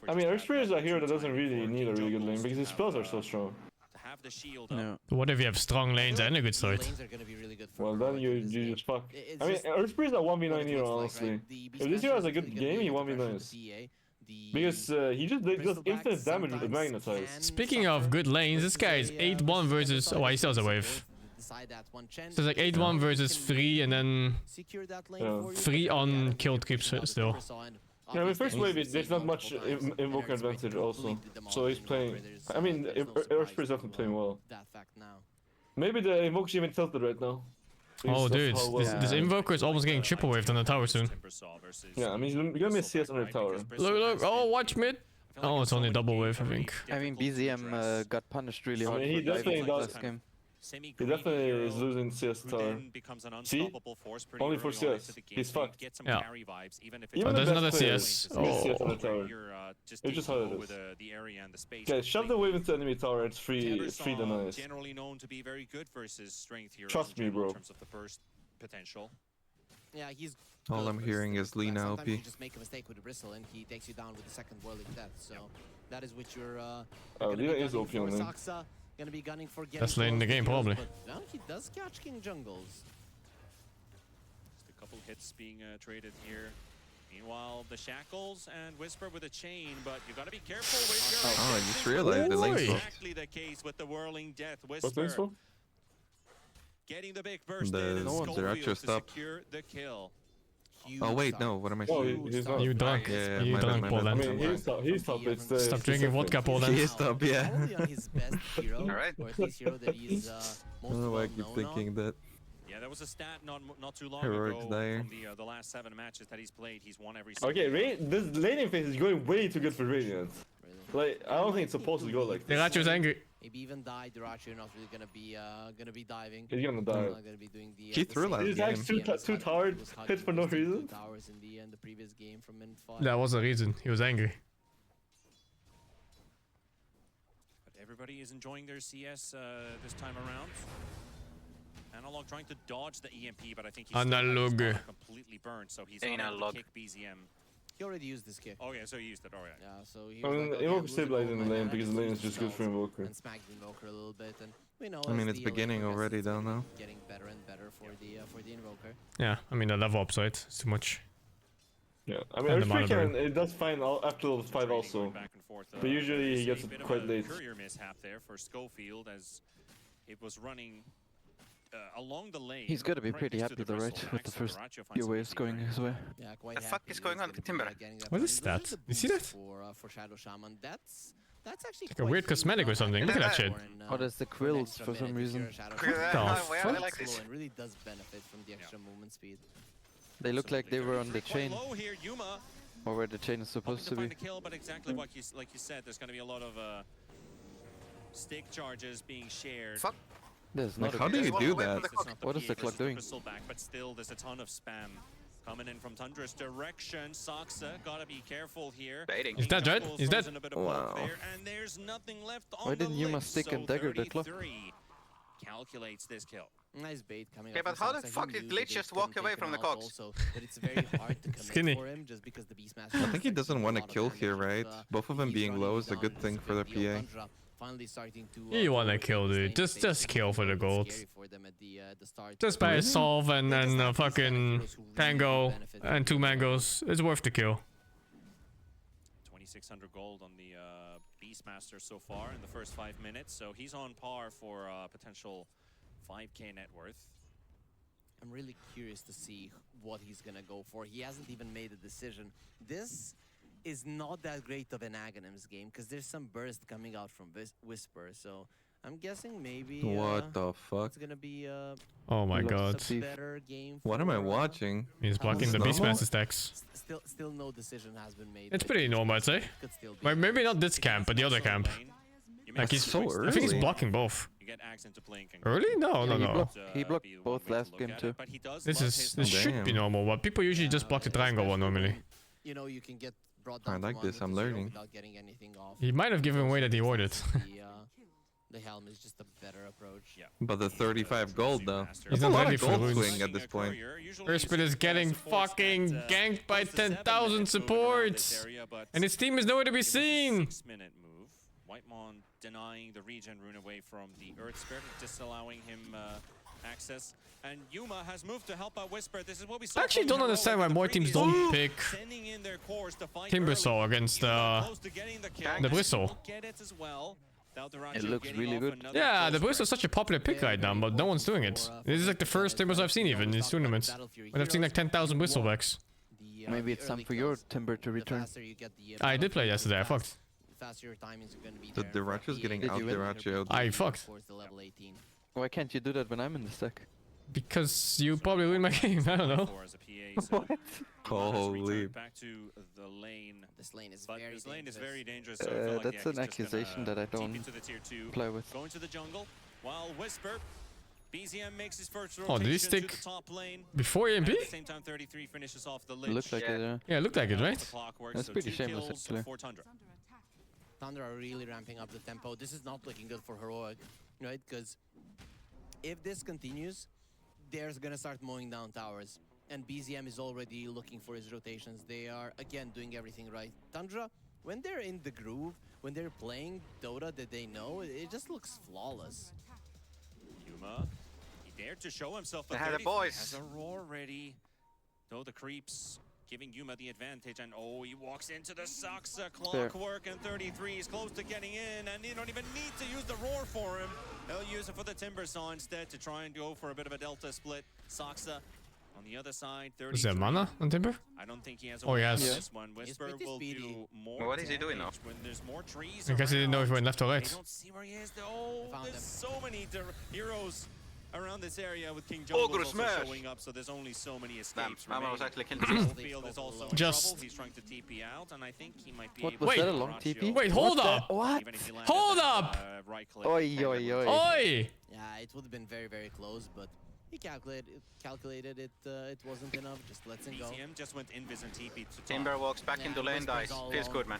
I mean, Earthspear is a hero that doesn't really need a really good lane because his spells are so strong. To have the shield Yeah. But what if you have strong lanes and a good sword? Lanes are gonna be really good for Well, then you just fuck. It's I mean, just Earthspear is a 1v9 what it hero, looks like, honestly. right? The If this Beastmaster hero has is a good really game, he good 1v9s. with the BA. Because he just does infinite damage with the magnetize. Speaking of good lanes, this guy is 8-1 versus... Oh, he still has a wave. So it's like 8-1 versus 3 and then 3 on killed creeps still. Yeah, I mean, first wave, there's not much Invoker advantage also. So he's playing... I mean, Earthspear is definitely playing well. Maybe the Invoker's even tilted right now. Oh, Because dude, of how well- this Invoker is almost getting triple waved on the tower soon. Yeah, I mean, he's gonna miss CS on the tower. Look, oh, watch mid. Oh, it's only double wave, I think. I mean, BZM got punished really I hard mean, he for diving definitely does. last game. He definitely is losing CS tower. See? Only for CS. He's fucked. Yeah. Even there's the another best players CS. miss CS on Oh. the tower. It's just how it is. Guys, shove the wave into enemy tower. It's free denies. Generally known to be very good versus strength heroes. Trust me, bro. In terms of the burst potential. Yeah, he's. All I'm hearing is Lina Sometimes LP. you just make a mistake with the bristle and he takes you down with the second whirling death. So that is what you're. Lina is OP on lane. Gonna be gunning for Best lane in the game, probably. But no, he does catch King Jungles. Just a couple hits being traded here. Meanwhile, the shackles and Whisper with a chain, but you gotta be careful with your. Oh, I just realized the lane's full. Exactly the case with the whirling death. What's Whisper lane's full? getting the big burst The in and Schofield Zeracho to stop. secure the kill. Oh wait, no. What am I Oh, saying? he's not. You drunk. Yeah, You my bad, drunk, my Paul. bad. I Then. mean, he's top. It's the. Stop drinking vodka, Paul. He Then. is top, yeah. Probably on his best hero, Alright. or at least hero that he's I most don't know why I well keep known thinking on. that. Yeah, there was a stat not too long Heroic's ago dying. from the last 7 matches that he's played. He's won every. Okay, this laning phase is going way too good for Radiant. Like, I don't think it's supposed to go like this. Deracho's angry. Maybe even die. Deracho not really gonna be diving. He's gonna die. Not gonna be doing the. He threw last He's game. actually two tower hits for no reason. Towers in the previous game from min 5. That was the reason. He was angry. But everybody is enjoying their CS this time around. Analog trying to dodge the EMP, but I think he's Analog. completely burned, so he's on Analog. to kick BZM. He already used this kick. Oh yeah, so he used it. All right. Yeah, so he I was mean, like, okay, Invoker lose stabilized the in the gold lane line, because the lane is just good for Invoker. and smack the Invoker a little bit, and we know. I mean, as it's the beginning progresses, already, it's don't gonna know. be getting better and better for the Invoker. Yeah, I mean the level upside is too much. Yeah, I mean, And the Earthquake mana burn. it does fine after level 5 also. Back and forth, But usually he gets a it bit quite of a late. courier mishap there for Schofield as it was running along the lane. He's gotta be right pretty next to happy, the though, right? bristle. With the Axel first Deracho finds few some waves easy going grab. his way. Yeah, quite The fuck happy is going on with with Timber? What is that? You see that? For Shadow Shaman, that's actually Like a weird cosmetic or something. Look at that shit. Oh, that's the quills for some reason. fuck? It really does benefit from the extra movement speed. They look like they were on the chain. Low here, Yuma Or where the chain is supposed to hoping be. to find a kill, but exactly like you said, there's going to be a lot of stick charges being shared. Fuck. There's Like, not how a do you do that? What is the clock doing? Back, but still, there's a ton of spam coming in from Tundra's direction. Saksa, gotta be careful here. Baiting. He's dead, right? He's dead. Wow. There, and there's nothing left on Why didn't the Yuma lips, stick and so dagger the clock? 33 calculates this kill. Nice bait coming Okay, up but from how the Saksa. He fuck knew did the Glitch bait just couldn't walk away take from him the out Cox? Also, but it's very hard to commit Skinny. for him just because the Beastmaster. I think he doesn't want to kill here, right? Both of them being low is a good thing for the PA. Finally starting to. You wanna kill, dude. Just kill for the gold. Just buy a solve and then a fucking tango and 2 mangoes. It's worth the kill. 2,600 gold on the Beastmaster so far in the first 5 minutes, so he's on par for potential 5k net worth. I'm really curious to see what he's gonna go for. He hasn't even made a decision. This is not that great of an Aghanims game because there's some burst coming out from Whisper, so I'm guessing maybe What the fuck? it's gonna be Oh my god. a better game. What am I watching? He's blocking the Beastmaster stacks. Still no decision has been made. It's pretty normal, I'd say. Could still be. Like, maybe not this camp, but the other camp. Like he's so I think he's early. blocking both. You get Axe into blink and Early? No, no, no. He blocked both last game too. but he does This love is his this should be normal, but people usually just block the triangle one normally. You know, you can get brought I down like to this, 1 I'm with 0 learning. without getting anything off. He might have given away that he ordered. The helm is just a better approach. Yeah. But the 35 gold though. He's That's a not lot ready of for gold runes. swing at this point. Earthspit is getting fucking ganked by 10,000 supports. And his team is nowhere to be seen. 6-minute move. Whitemon denying the regen rune away from the Earth Spirit, disallowing him access. And Yuma has moved to help out Whisper. This is what we saw. I actually don't understand why more teams don't pick Sending in their cores to fight Timbersaw against close to getting the kill. the Bristle. Get it as well. It looks really good. Yeah, the Bristle is such a popular pick right now, but no one's doing it. This is like the first Timbers I've seen even in these tournaments. But I've seen like 10,000 Bristlebacks. Maybe it's time for your Timber to return. I did play yesterday, I fucked. The Deracho's getting out Deracho. I fucked. Why can't you do that when I'm in the stack? Because you probably win my game, I don't know. What? Holy. Back to the lane. This lane is But very this lane is dangerous. very dangerous. So I feel like, That's yeah, an he's just accusation gonna that I TP don't to the tier 2, play with. Go into the jungle. While Whisper, BZM makes his first Oh, did he rotation to stick the top lane. before EMP? At the same time, 33 finishes off the lich. Looks like it, yeah. Yeah, it looked like it, right? The clock works, That's so pretty 2 shameless, kills actually. for Tundra. Thunder are really ramping up the tempo. This is not looking good for Heroic, right? Because if this continues, they're gonna start mowing down towers. And BZM is already looking for his rotations. They are, again, doing everything right. Tundra, when they're in the groove, when they're playing Dota that they know, it just looks flawless. Yuma, he dared to show himself. They had a boys. Has a roar ready. Though the creeps giving Yuma the advantage, and oh, he walks into the Saksa clockwork, and 33 is close to getting in, and you don't even need to use the roar for him. They'll use it for the Timber Saw instead to try and go for a bit of a delta split. Saksa on the other side, 33. Is there mana on Timber? I don't think he has a Oh, he has. this one. Whisper will do more. What is he doing now? When there's more trees I guess he didn't know if he went left or right. They don't see where he is. Oh, there's so many heroes around this area with King Oh, Jungle good also smash. showing up, so there's only so many escapes. Damn, I was actually killed. Field is also in Just- trouble. He's trying to TP out, and I think he might be What able was to that, a long Ratio. TP? Wait, hold up! What? Even if he landed Hold that, up! Right click. Oi, oi, oi. Oi! Yeah, it would have been very, very close, but he calculated it. It wasn't enough. Just lets him go. BZM just went invis and TP to top. Timber walks back into lane, dies. Feels good, man.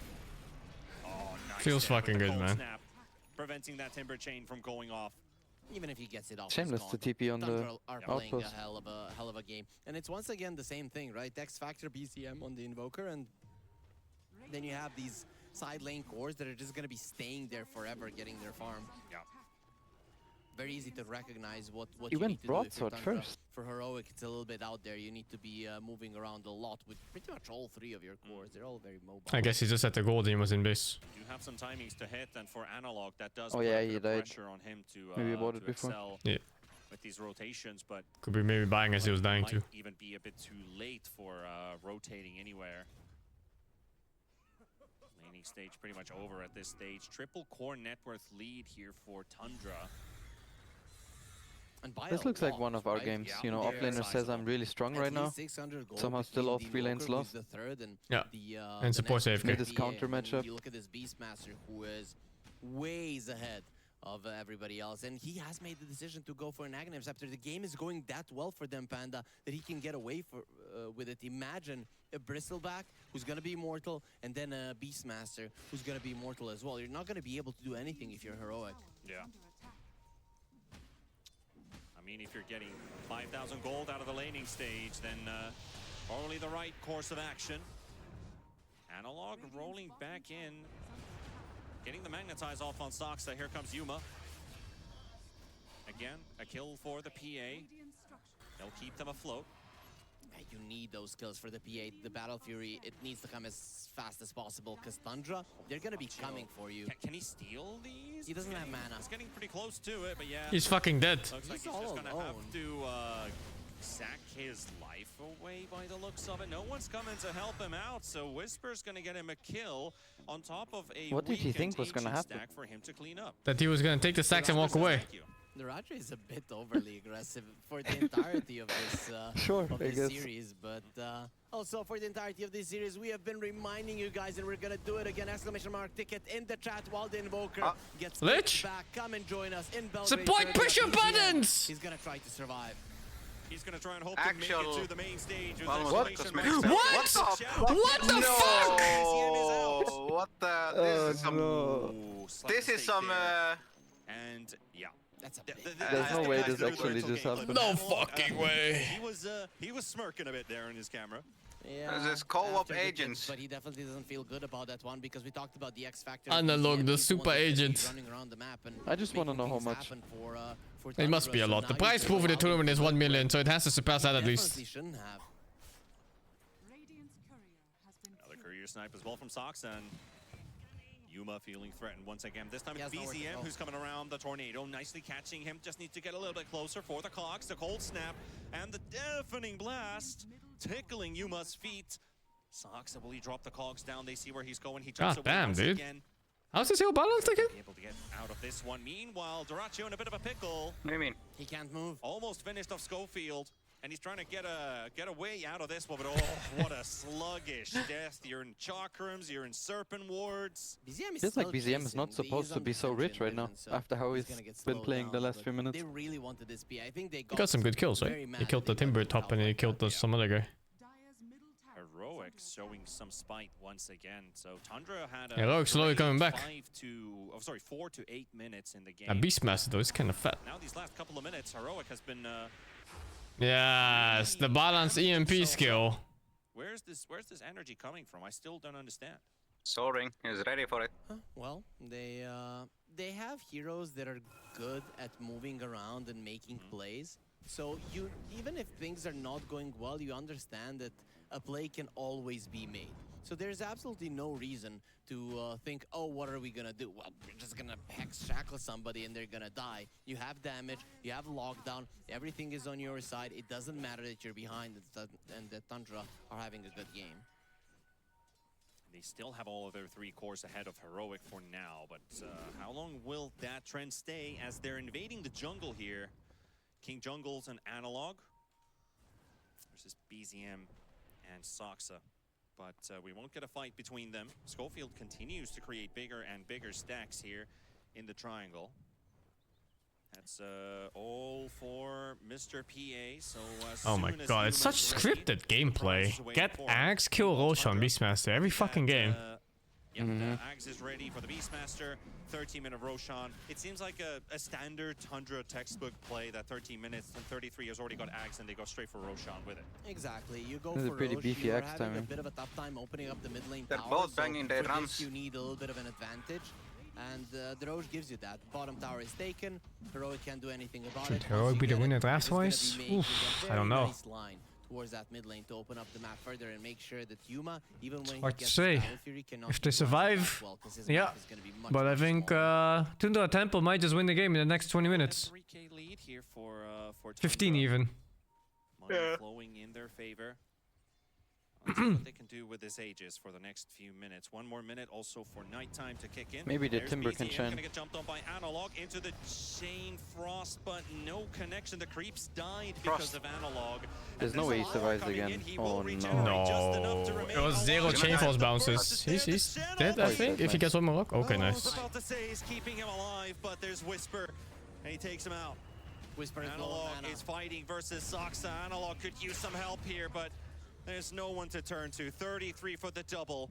Oh, nice Feels there with fucking the good, cold man. snap, preventing that Timber chain from going off. Even if he gets it off, Shameless it's to gone. TP on the Thunder are playing outpost. a hell of a game, and it's once again the same thing, right? X Factor BCM on the Invoker, and then you have these side lane cores that are just gonna be staying there forever, getting their farm. Yeah. Very easy to recognize what He you went need to do if you're broadsword Tundra. first. For Heroic, it's a little bit out there. You need to be moving around a lot with pretty much all 3 of your cores. They're all very mobile. I guess he just had the gold and he was in base. You have some timings to hit, and for Analog, that does Oh, put yeah, a he bit of died. pressure on him to, Maybe he bought it to before. excel Yeah. with these rotations, but Could be maybe buying as he was dying might too. even be a bit too late for rotating anywhere. Laning stage pretty much over at this stage. Triple core net worth lead here for Tundra. And by This a looks like lot, one of our right? games. Yeah, You know, they're offlaner says I'm really strong right now. 600 gold Somehow still between all the 3 lanes Invoker, who's lost. the third, and Yeah. the, And support the next AFK. Made this counter matchup. You look at this Beastmaster, who is ways ahead of everybody else, and he has made the decision to go for an Aghanim Scepter. The game is going that well for them, Panda, that he can get away with it. Imagine a Bristleback who's going to be immortal, and then a Beastmaster who's going to be immortal as well. You're not going to be able to do anything if you're Heroic. Yeah. I mean, if you're getting 5,000 gold out of the laning stage, then probably the right course of action. Analog rolling back in, getting the magnetize off on Saksa. Here comes Yuma. Again, a kill for the PA. They'll keep them afloat. You need those kills for the PA. The Battle Fury, it needs to come as fast as possible, because Tundra, they're going to be coming for you. Can he steal these? He doesn't have mana. He's getting pretty close to it, but yeah. He's fucking dead. Looks like He's he's just all gonna alone. have to sack his life away by the looks of it. No one's coming to help him out, so Whisper's gonna get him a kill on top of a What did he weakened think was gonna ancient happen? stack for him to clean up. That he was gonna take the stacks and walk away. Thank you. The Raja is a bit overly aggressive for the entirety of this, Sure, of I this guess. series, but also for the entirety of this series, we have been reminding you guys, and we're gonna do it again. Exclamation mark ticket in the chat while the Invoker gets Lich? back. Come and join us in Belgrade. Support, Serbia. push your BZM. buttons! He's gonna try to survive. He's gonna try and hope to make it to the main stage with Almost exclamation cosmetic mark. stuff. What? What the fuck? BZM is out. What the? This is some. Ooh, slap This the is stake some. there. And yeah. That's a There's no way this actually just happened. No fucking way. He was smirking a bit there in his camera. Yeah, This is co-op after the picks, agents. but he definitely doesn't feel good about that one, because we talked about the X Factor. Analog, BZM, the he's one super that's gonna be agent. running around the map and I just wanna making know how things much. happen for It must Tundra, be a so lot. The now prize he's pool for the allowed tournament to is 1 million, so it has to surpass that at least. Definitely shouldn't have. Another courier snipe as well from Saksa, and Yuma feeling threatened once again. This time it's He has nowhere to BZM go. who's coming around the tornado, nicely catching him. Just needs to get a little bit closer for the clocks, the cold snap, and the deafening blast, tickling Yuma's feet. Saksa, will he drop the cogs down? They see where he's going. He jumps God away damn, once dude. again. How's this hill balance again? Able to get out of this one. Meanwhile, Duracio in a bit of a pickle. What do you mean? He can't move. Almost finished off Schofield. And he's trying to get a way out of this one, but oh, what a sluggish death. You're in chakrams, you're in serpent wards. Feels like BZM is not supposed to be so rich right now, after how he's been playing the last few minutes. They really wanted this B. I think they He got some good kills, right? He killed the Timber top and he killed some other guy. Heroic showing some spite once again. So Tundra had a Heroic slowly coming back. 4 to 8 minutes in the game. A Beastmaster though is kind of fat. Now these last couple of minutes, Heroic has been yes, the balance EMP skill. Where's this energy coming from? I still don't understand. Soaring is ready for it. Well, they have heroes that are good at moving around and making plays. So you, even if things are not going well, you understand that a play can always be made. So there's absolutely no reason to think, oh, what are we gonna do? Well, we're just gonna hex shackle somebody and they're gonna die. You have damage, you have lockdown, everything is on your side. It doesn't matter that you're behind and that Tundra are having a good game. They still have all of their 3 cores ahead of Heroic for now, but how long will that trend stay as they're invading the jungle here? King Jungle's an analog versus BZM and Soxa. But we won't get a fight between them. Schofield continues to create bigger and bigger stacks here in the triangle. That's all for Mr. PA. So oh my god, it's such scripted gameplay. Get Axe, kill Roshan, Beastmaster every fucking game. Axe is ready for the Beastmaster. 13-minute Roshan. It seems like a standard Tundra textbook play that 13 minutes and 33 has already got Axe and they go straight for Roshan with it. Exactly. You go This is for a pretty Rosh, beefy you're Axe having timing. a bit of a tough time opening up the mid lane They're tower, both so banging their for drums. this you need a little bit of an advantage. And the Rosh gives you that. Bottom tower is taken. Heroic can't do anything about Should it. Heroic be the winner draft-wise? Oof, I don't know. Nice line towards that mid lane to open up the map further and make sure that Yuma, even when Hard he to gets say. Battle Fury, cannot If they utilize it survive, that well, 'cause his yeah. map is gonna be much, But I much think Tundra Temple might just win the game in the next 20 minutes. 3K lead here for 15 Tundra. even. Money flowing in their favor. Let's see what they can do with this Aegis for the next few minutes. 1 more minute also for nighttime to kick in. Maybe the There's Timber can BZM shine. gonna get jumped on by Analog into the chain frost, but no connection. The creeps died because of Analog. There's no way he survives again. Oh no. No, it was 0 chain force bounces. He's dead, I think, if he gets one more lock. Okay, nice. About to say he's keeping him alive, but there's Whisper, and he takes him out. Whisper is Analog is fighting versus Soxa. Analog could use some help here, but there's no one to turn to. 33 for the double.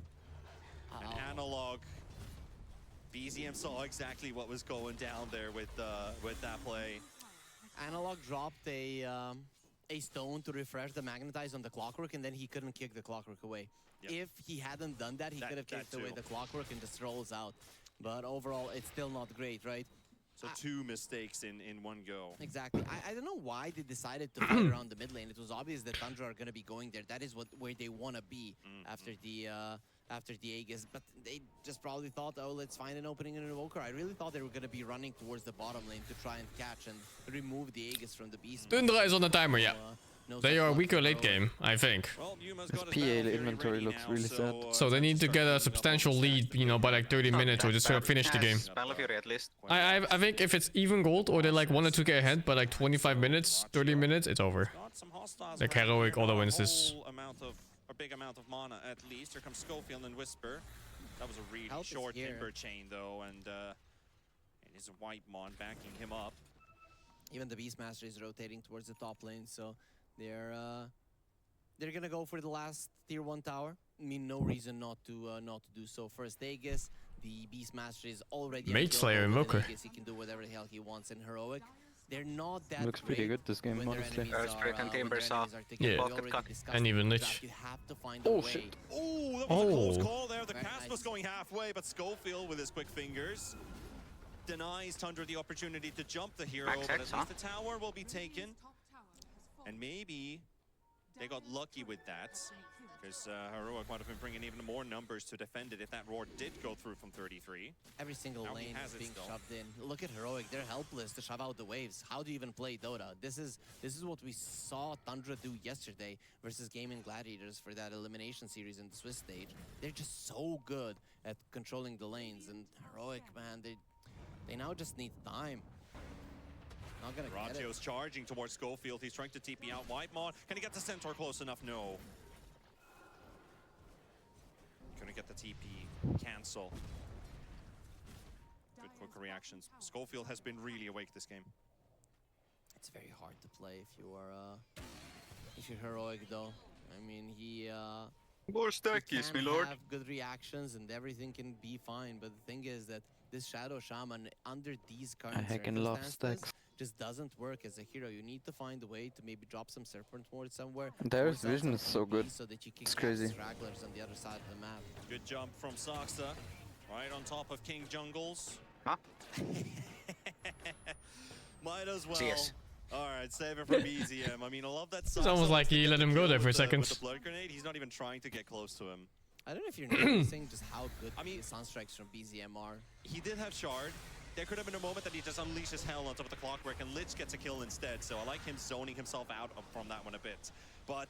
And Analog. BZM saw exactly what was going down there with that play. Analog dropped a stone to refresh the magnetize on the clockwork, and then he couldn't kick the clockwork away. If he hadn't done that, he could have kicked away the clockwork and just rolls out. But overall, it's still not great, right? So 2 mistakes in one go. Exactly. I don't know why they decided to fight around the mid lane. It was obvious that Tundra are going to be going there. That is where they want to be after the Aegis. But they just probably thought, oh, let's find an opening in an Invoker. I really thought they were going to be running towards the bottom lane to try and catch and remove the Aegis from the beast. Tundra is on the timer, yeah. They are weaker late game, I think. His PA inventory looks really sad. So they need to get a substantial lead, you know, by like 30 minutes or just finish the game. Battle Fury at least. I think if it's even gold or they're like 1 or 2k ahead by like 25 minutes, 30 minutes, it's over. Like Heroic auto wins this. A big amount of mana at least. Here comes Schofield and Whisper. That was a really short Timber chain though, and it is a White Mon backing him up. Even the Beastmaster is rotating towards the top lane, so they're gonna go for the last tier 1 tower. I mean, no reason not to do so. First Aegis, the Beastmaster is already Mage Slayer Invoker. Aegis, he can do whatever the hell he wants in Heroic. They're not that Looks pretty good this game, honestly. Yeah, and even Lich. Oh shit. Oh, that was a close call there. The cast was going halfway, but Schofield with his quick fingers denies Tundra the opportunity to jump the hero, but at least the tower will be taken. And maybe they got lucky with that, because Heroic might have been bringing even more numbers to defend it if that roar did go through from 33. Every single lane is being shoved in. Look at Heroic, they're helpless to shove out the waves. How do you even play Dota? This is what we saw Tundra do yesterday versus Gaming Gladiators for that elimination series in the Swiss stage. They're just so good at controlling the lanes, and Heroic, man, they now just need time. Not gonna get it. Ratio's charging towards Schofield. He's trying to TP out Whitemon. Can he get the Centaur close enough? No. Couldn't get the TP. Cancel. Good quick reactions. Schofield has been really awake this game. It's very hard to play if you're heroic though. I mean, he More stackies, my lord. have good reactions and everything can be fine, but the thing is that this Shadow Shaman under these current circumstances just doesn't work as a hero. You need to find a way to maybe drop some Serpent Ward somewhere. Their vision is so good. So that you can It's crazy. stragglers on the other side of the map. Good jump from Saksa. Right on top of King Jungles. Huh? Might as well. Cheers. Alright, save it for BZM. I mean, I love that. It's almost like he let him go there for a second. With the blood grenade, he's not even trying to get close to him. I don't know if you're noticing just how good the Sunstrikes from BZM are. He did have Shard. There could have been a moment that he just unleashes hell on top of the Clockwork and Lich gets a kill instead. So I like him zoning himself out from that one a bit. But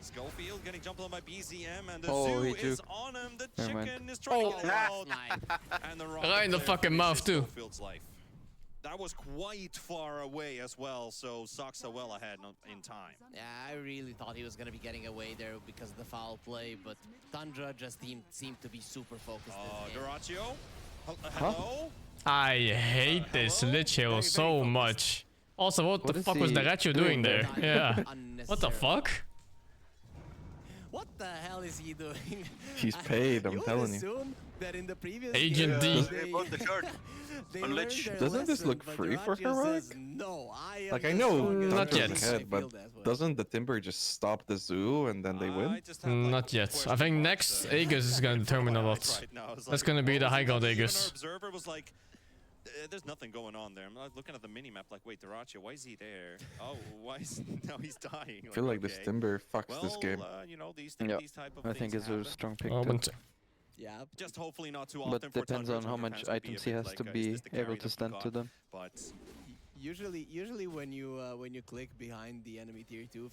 Schofield getting jumped on by BZM and the zoo is on him. The chicken is trying to get out. And the Right in the fucking mouth too. Schofield's life. That was quite far away as well, so Saksa well ahead in time. Yeah, I really thought he was going to be getting away there because of the foul play, but Tundra just seemed to be super focused. Doratio? Hello? I hate this Lich Hill so much. Also, what the fuck was Doratio doing there? Yeah. What the fuck? What the hell is he doing? He's paid, I'm telling you. That in the previous Agent D. Doesn't this look free for Heroic? No, like, I know not yet. Ahead, but doesn't the Timber just stop the zoo and then they win? Not yet. I think next Aegis is gonna determine a lot. That's gonna be the high ground Aegis. Observer was like, there's nothing going on there. I'm looking at the mini-map like, wait, Doratio, why is he there? Oh, why is now he's dying? I feel like this Timber fucks this game. You know, these type of I think it's a strong pick. Yeah, just hopefully not too often. But depends on how much items he has to be able to stand to them. But usually when you click behind the enemy tier 2,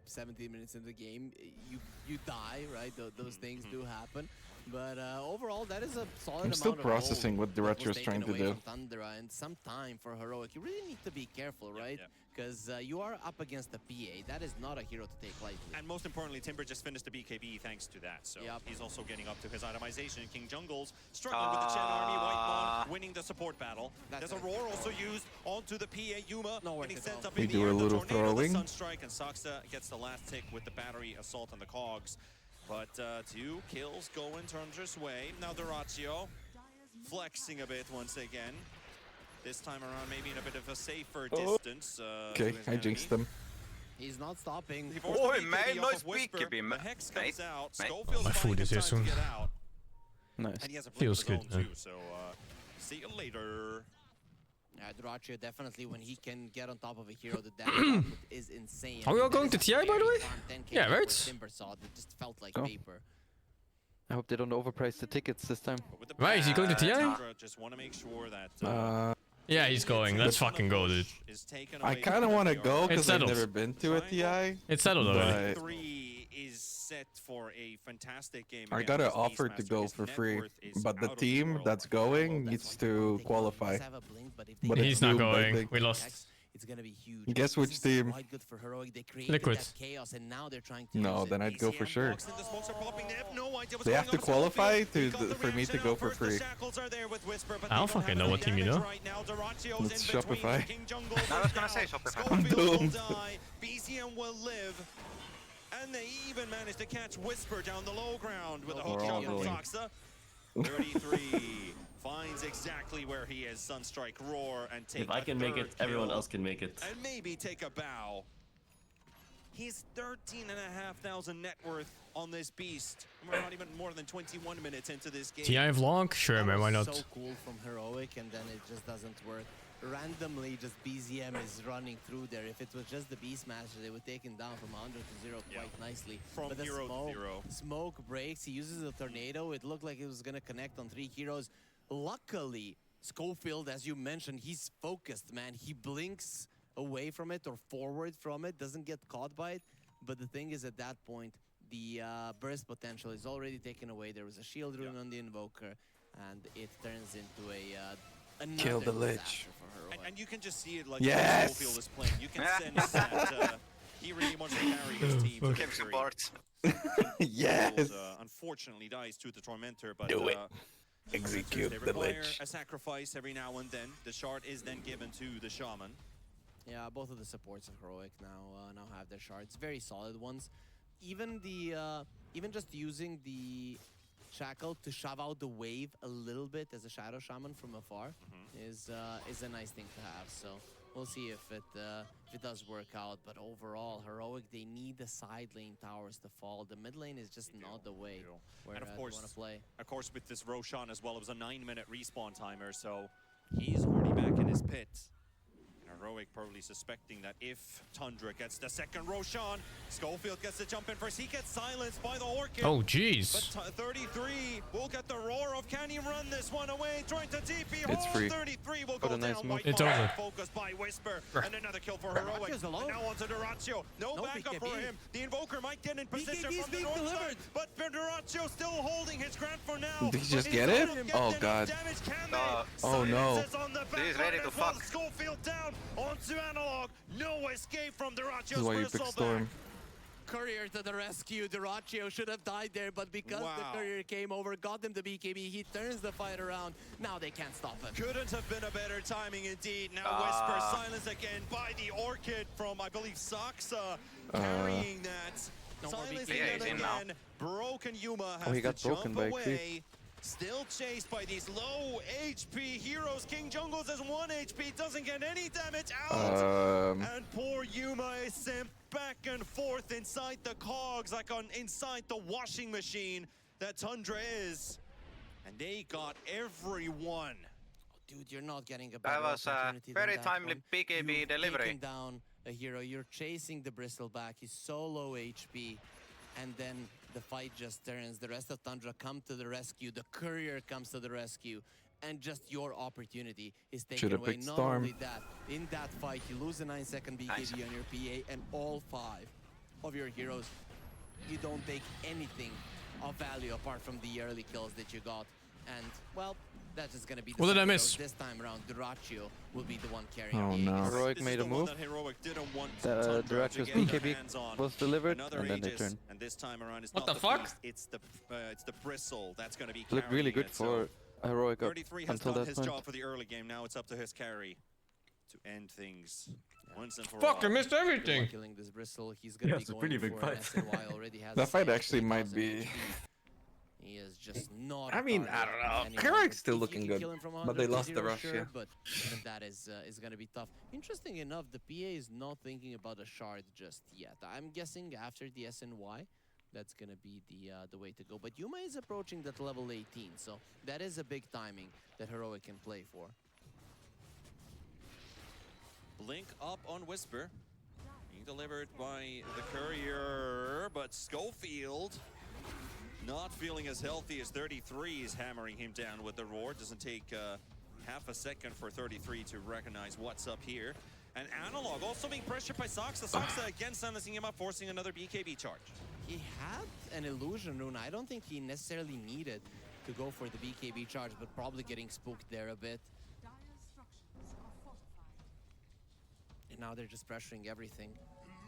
17 minutes into the game, you die, right? Those things do happen. But overall, that is a solid I'm still processing what Doratio is trying to do. Thundra and some time for Heroic. You really need to be careful, right? Because you are up against a PA. That is not a hero to take lightly. And most importantly, Timber just finished the BKB thanks to that. So he's also getting up to his itemization. King Jungles struggling with the Chen army. Whitemon winning the support battle. There's a roar also used onto the PA Yuma. Getting sent up in the air. little The tornado, throwing. the Sunstrike, and Saksa gets the last tick with the battery assault on the cogs. But 2 kills going Tundra's way. Now Doratio flexing a bit once again. This time around maybe in a bit of a safer distance. Okay, I jinxed them. He's not stopping. Oh, man, nice BKB. The Hex comes out. My food is here soon. Nice. And he has a Feels good. too, so see you later. Doratio definitely, when he can get on top of a hero, the damage output is insane. Are we all going to TI, by the way? Yeah, right? Timber saw it just felt like paper. I hope they don't overprice the tickets this time. Right, is he going to TI? Just want to make sure that Yeah, he's going. Let's fucking go, dude. I kind of want to go because I've settled. never been to a TI. It's settled already. 3 is set for a fantastic game. I got an offer to go for free, but the team that's going needs to qualify. But He's it's not doomed, I going. think. We lost. It's gonna be huge. Guess which team? Quite good for Heroic. They created Liquid. that chaos, and now they're trying to No, use then it. I'd go for sure. The smokes are popping. They have no idea what's They going have to on. qualify Schofield, to for me to go for free. I don't fucking know what team you know. It's Shopify. I was gonna say Shopify. I'm doomed. BZM will live. And they even managed to catch Whisper down the low ground with a We're hook all shot from going. Saksa. 33 finds exactly where he is. Sunstrike, roar, and take If I can make it, everyone else can make it. And maybe take a bow. He's 13,500 net worth on this beast. We're not even more than 21 minutes into this game. TI vlog? Sure, man, why not? So cool from Heroic, and then it just doesn't work. Randomly, just BZM is running through there. If it was just the Beastmaster, they would take him down from 100 to 0 quite nicely. From but the 0 to 0. Smoke breaks. He uses the tornado. It looked like it was gonna connect on 3 heroes. Luckily, Schofield, as you mentioned, he's focused, man. He blinks away from it or forward from it, doesn't get caught by it. But the thing is, at that point, the burst potential is already taken away. There was a shield rune on the Invoker, and it turns into a Kill the Lich. And you can just see it like yes! Schofield is playing. You can sense that he really wants to carry his team to Game support. Yes! Unfortunately dies to the Tormentor, but do it. Execute they the require Lich. a sacrifice every now and then. The shard is then given to the Shaman. Yeah, both of the supports of Heroic now have their shards, very solid ones. Even just using the Shackle to shove out the wave a little bit as a Shadow Shaman from afar is a nice thing to have. So we'll see if it does work out. But overall, Heroic, they need the side lane towers to fall. The mid lane is just not the way where and of they course, want to play. Of course, with this Roshan as well, it was a 9-minute respawn timer, so he's already back in his pit. Heroic probably suspecting that if Tundra gets the second Roshan, Schofield gets the jump in first. He gets silenced by the Orchid. Oh, jeez. But 33 will get the roar of, can he run this one away? Trying to TP. It's free. 33 will go Nice down. move. It's over. Focused by Whisper. And another kill for Heroic. And now onto Duraccio. No backup for him. The Invoker might get in position from the north side, but Duraccio still holding his ground for now. Did he just get it? Oh, God. Oh, no. He's ready to fuck. Schofield down onto Analog. No escape from Duraccio's This is why you pick Storm. Courier to the rescue. Duraccio should have died there, but because the Courier came over, got him the BKB, he turns the fight around. Now they can't stop him. Couldn't have been a better timing indeed. Now Whisper silenced again by the Orchid from, I believe, Saksa carrying that. Silencing him again. Broken Yuma has got to jump broken away. Still chased by these low HP heroes. King Jungles has 1 HP, doesn't get any damage out. And poor Yuma is sent back and forth inside the cogs, like inside the washing machine that Tundra is. And they got everyone. Oh, dude, you're not getting a better That was a opportunity very than that timely one. BKB You've delivery. taken down a hero. You're chasing the Bristleback. He's so low HP. And then the fight just turns. The rest of Tundra come to the rescue. The Courier comes to the rescue. And just your opportunity is taken away. Not only that, in that fight, you lose a 9-second BKB on your PA, and all 5 of your heroes, you don't take anything of value apart from the early kills that you got. And, well, that's just going to be the What did I same. miss? This time around, Duraccio will be the one carrying Oh, the no. Aegis. Heroic made a move. The Duraccio's BKB was delivered, and then they turned. And this time around, it's What not the fuck? Feast, it's the Bristle that's going to be Looked really good for Heroic up 33 has until done that his point. job for the early game. Now it's up to his carry to end things once and for Fuck, all. I missed everything. Killing this Bristle, he's going to be it's a going pretty big for an fight. SNY already has That fight 6,000 actually might be... He is just not. I mean, I don't know. Heroic's still looking good, but they lost the rush, sure, yeah. But even that is going to be tough. Interesting enough, the PA is not thinking about a shard just yet. I'm guessing after the SNY, that's going to be the way to go. But Yuma is approaching that level 18, so that is a big timing that Heroic can play for. Blink up on Whisper. Being delivered by the Courier, but Schofield not feeling as healthy as 33 is hammering him down with the roar. Doesn't take half a second for 33 to recognize what's up here. And Analog also being pressured by Saksa. Saksa again silencing him up, forcing another BKB charge. He had an illusion rune. I don't think he necessarily needed to go for the BKB charge, but probably getting spooked there a bit. And now they're just pressuring everything.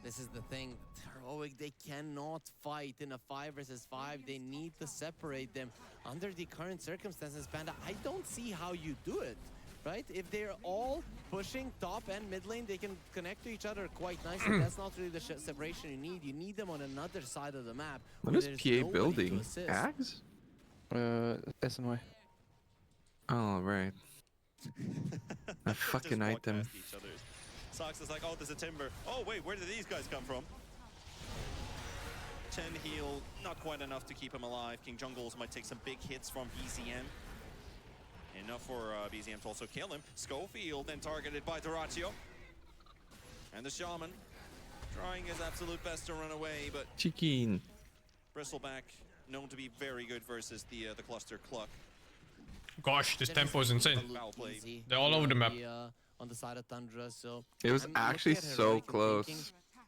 This is the thing. Heroic, they cannot fight in a 5 versus 5. They need to separate them. Under the current circumstances, Panda, I don't see how you do it, right? If they're all pushing top and mid lane, they can connect to each other quite nicely. That's not really the separation you need. You need them on another side of the map. What is PA building? Ags? SNY. Oh, right. A fucking item. Sox is like, oh, there's a Timber. Oh, wait, where did these guys come from? 10 heal, not quite enough to keep him alive. King Jungles might take some big hits from BZM. Enough for BZM to also kill him. Schofield then targeted by Duraccio. And the Shaman trying his absolute best to run away, but Chicken. Bristleback known to be very good versus the cluster Cluck. Gosh, this tempo is insane. Easy. They're all over the map. On the side of Tundra, so It was I'm actually looking at so Heroic and close. thinking,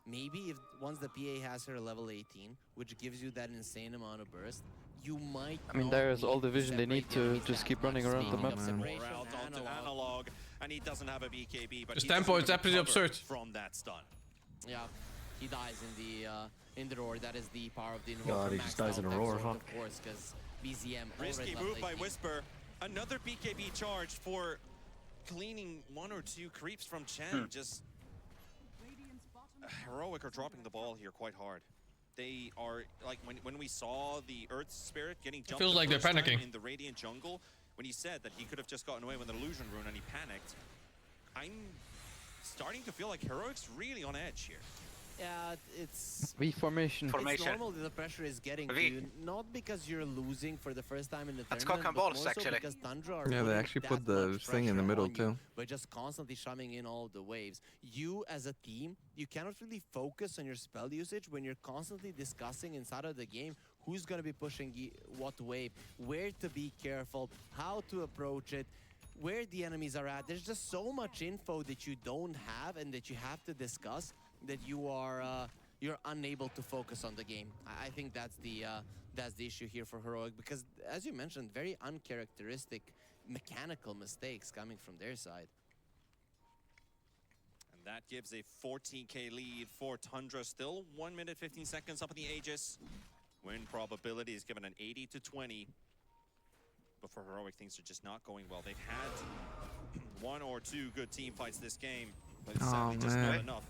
maybe if once the PA has her level 18, which gives you that insane amount of burst, you might. I mean, there's all the vision they need to just keep running around the map. Out onto Analog, and he doesn't have a BKB, but His tempo is absolutely absurd. From that stun. Yeah, he dies in the roar. That is the power of the Invoker. God, he just dies in a roar, huh? Of course, because BZM. Risky move by Whisper. Another BKB charge for cleaning 1 or 2 creeps from Chen. Just Heroic are dropping the ball here quite hard. They are like when we saw the Earth Spirit getting jumped. Feels like they're panicking in the Radiant jungle. When he said that he could have just gotten away with an illusion rune and he panicked, I'm starting to feel like Heroic's really on edge here. Yeah, it's V formation. It's normal that the pressure is getting to you, not because you're losing for the first time in the Let's tournament, cock and but balls, more so actually. because Tundra are Yeah, they putting actually that put the much thing in the pressure middle on you too. by just constantly shoving in all the waves. You as a team, you cannot really focus on your spell usage when you're constantly discussing inside of the game who's going to be pushing what wave, where to be careful, how to approach it, where the enemies are at. There's just so much info that you don't have and that you have to discuss that you are you're unable to focus on the game. I think that's the issue here for Heroic, because as you mentioned, very uncharacteristic mechanical mistakes coming from their side. And that gives a 14k lead for Tundra. Still 1 minute 15 seconds up in the Aegis. Win probability is given an 80 to 20. But for Heroic, things are just not going well. They've had 1 or 2 good team fights this game, but it's sadly just not enough.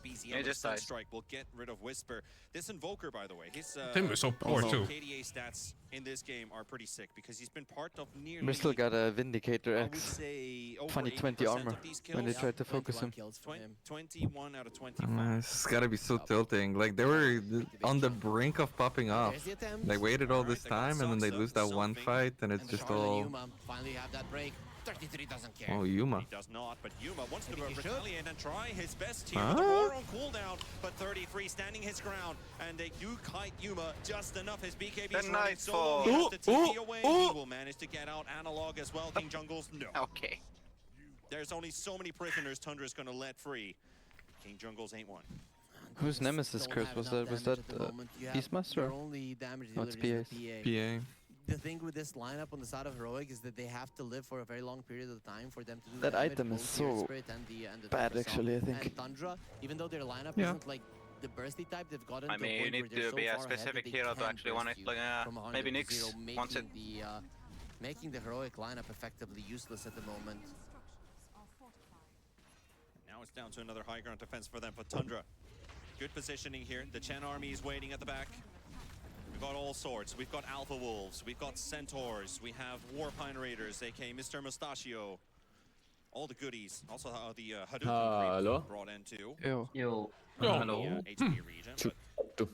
BZM with Sunstrike will get rid of Whisper. This Invoker, by the way, his Tim is so poor too. KDA stats in this game are pretty sick because he's been part of nearly. We still got a Vindicator X. 20 armor when they tried to focus him. 21 out of 25. It's gotta be so tilting. Like they were on the brink of popping off. They waited all this time and then they lose that one fight and it's just all. Finally have that break. 33 doesn't care. Oh, Yuma. He does not, but Yuma wants to retaliate and try his best here. The war on cooldown, but 33 standing his ground, and they do kite Yuma just enough. His BKB is running solo. He has to TP away. He will manage to get out Analog as well. King Jungles, no. Okay. There's only so many prisoners Tundra is going to let free. King Jungles ain't one. Whose Nemesis curse was that? Was that Beastmaster? No, it's PA. PA. The thing with this lineup on the side of Heroic is that they have to live for a very long period of time for them to do that damage, item is both so Spirit and the bad, actually, I think. And Tundra, even though their lineup isn't like the bursty type, they've gotten I mean, you need to be a specific hero to actually want it. Like, maybe Nyx wants it. Making the Heroic lineup effectively useless at the moment. Now it's down to another high ground defense for them, for Tundra. Good positioning here. The Chen army is waiting at the back. We've got all sorts. We've got Alpha Wolves. We've got Centaurs. We have Warpine Raiders, aka Mr. Mustachio. All the goodies. Also the Hadouken creep brought in too. Yo. Hello. HP region. Bit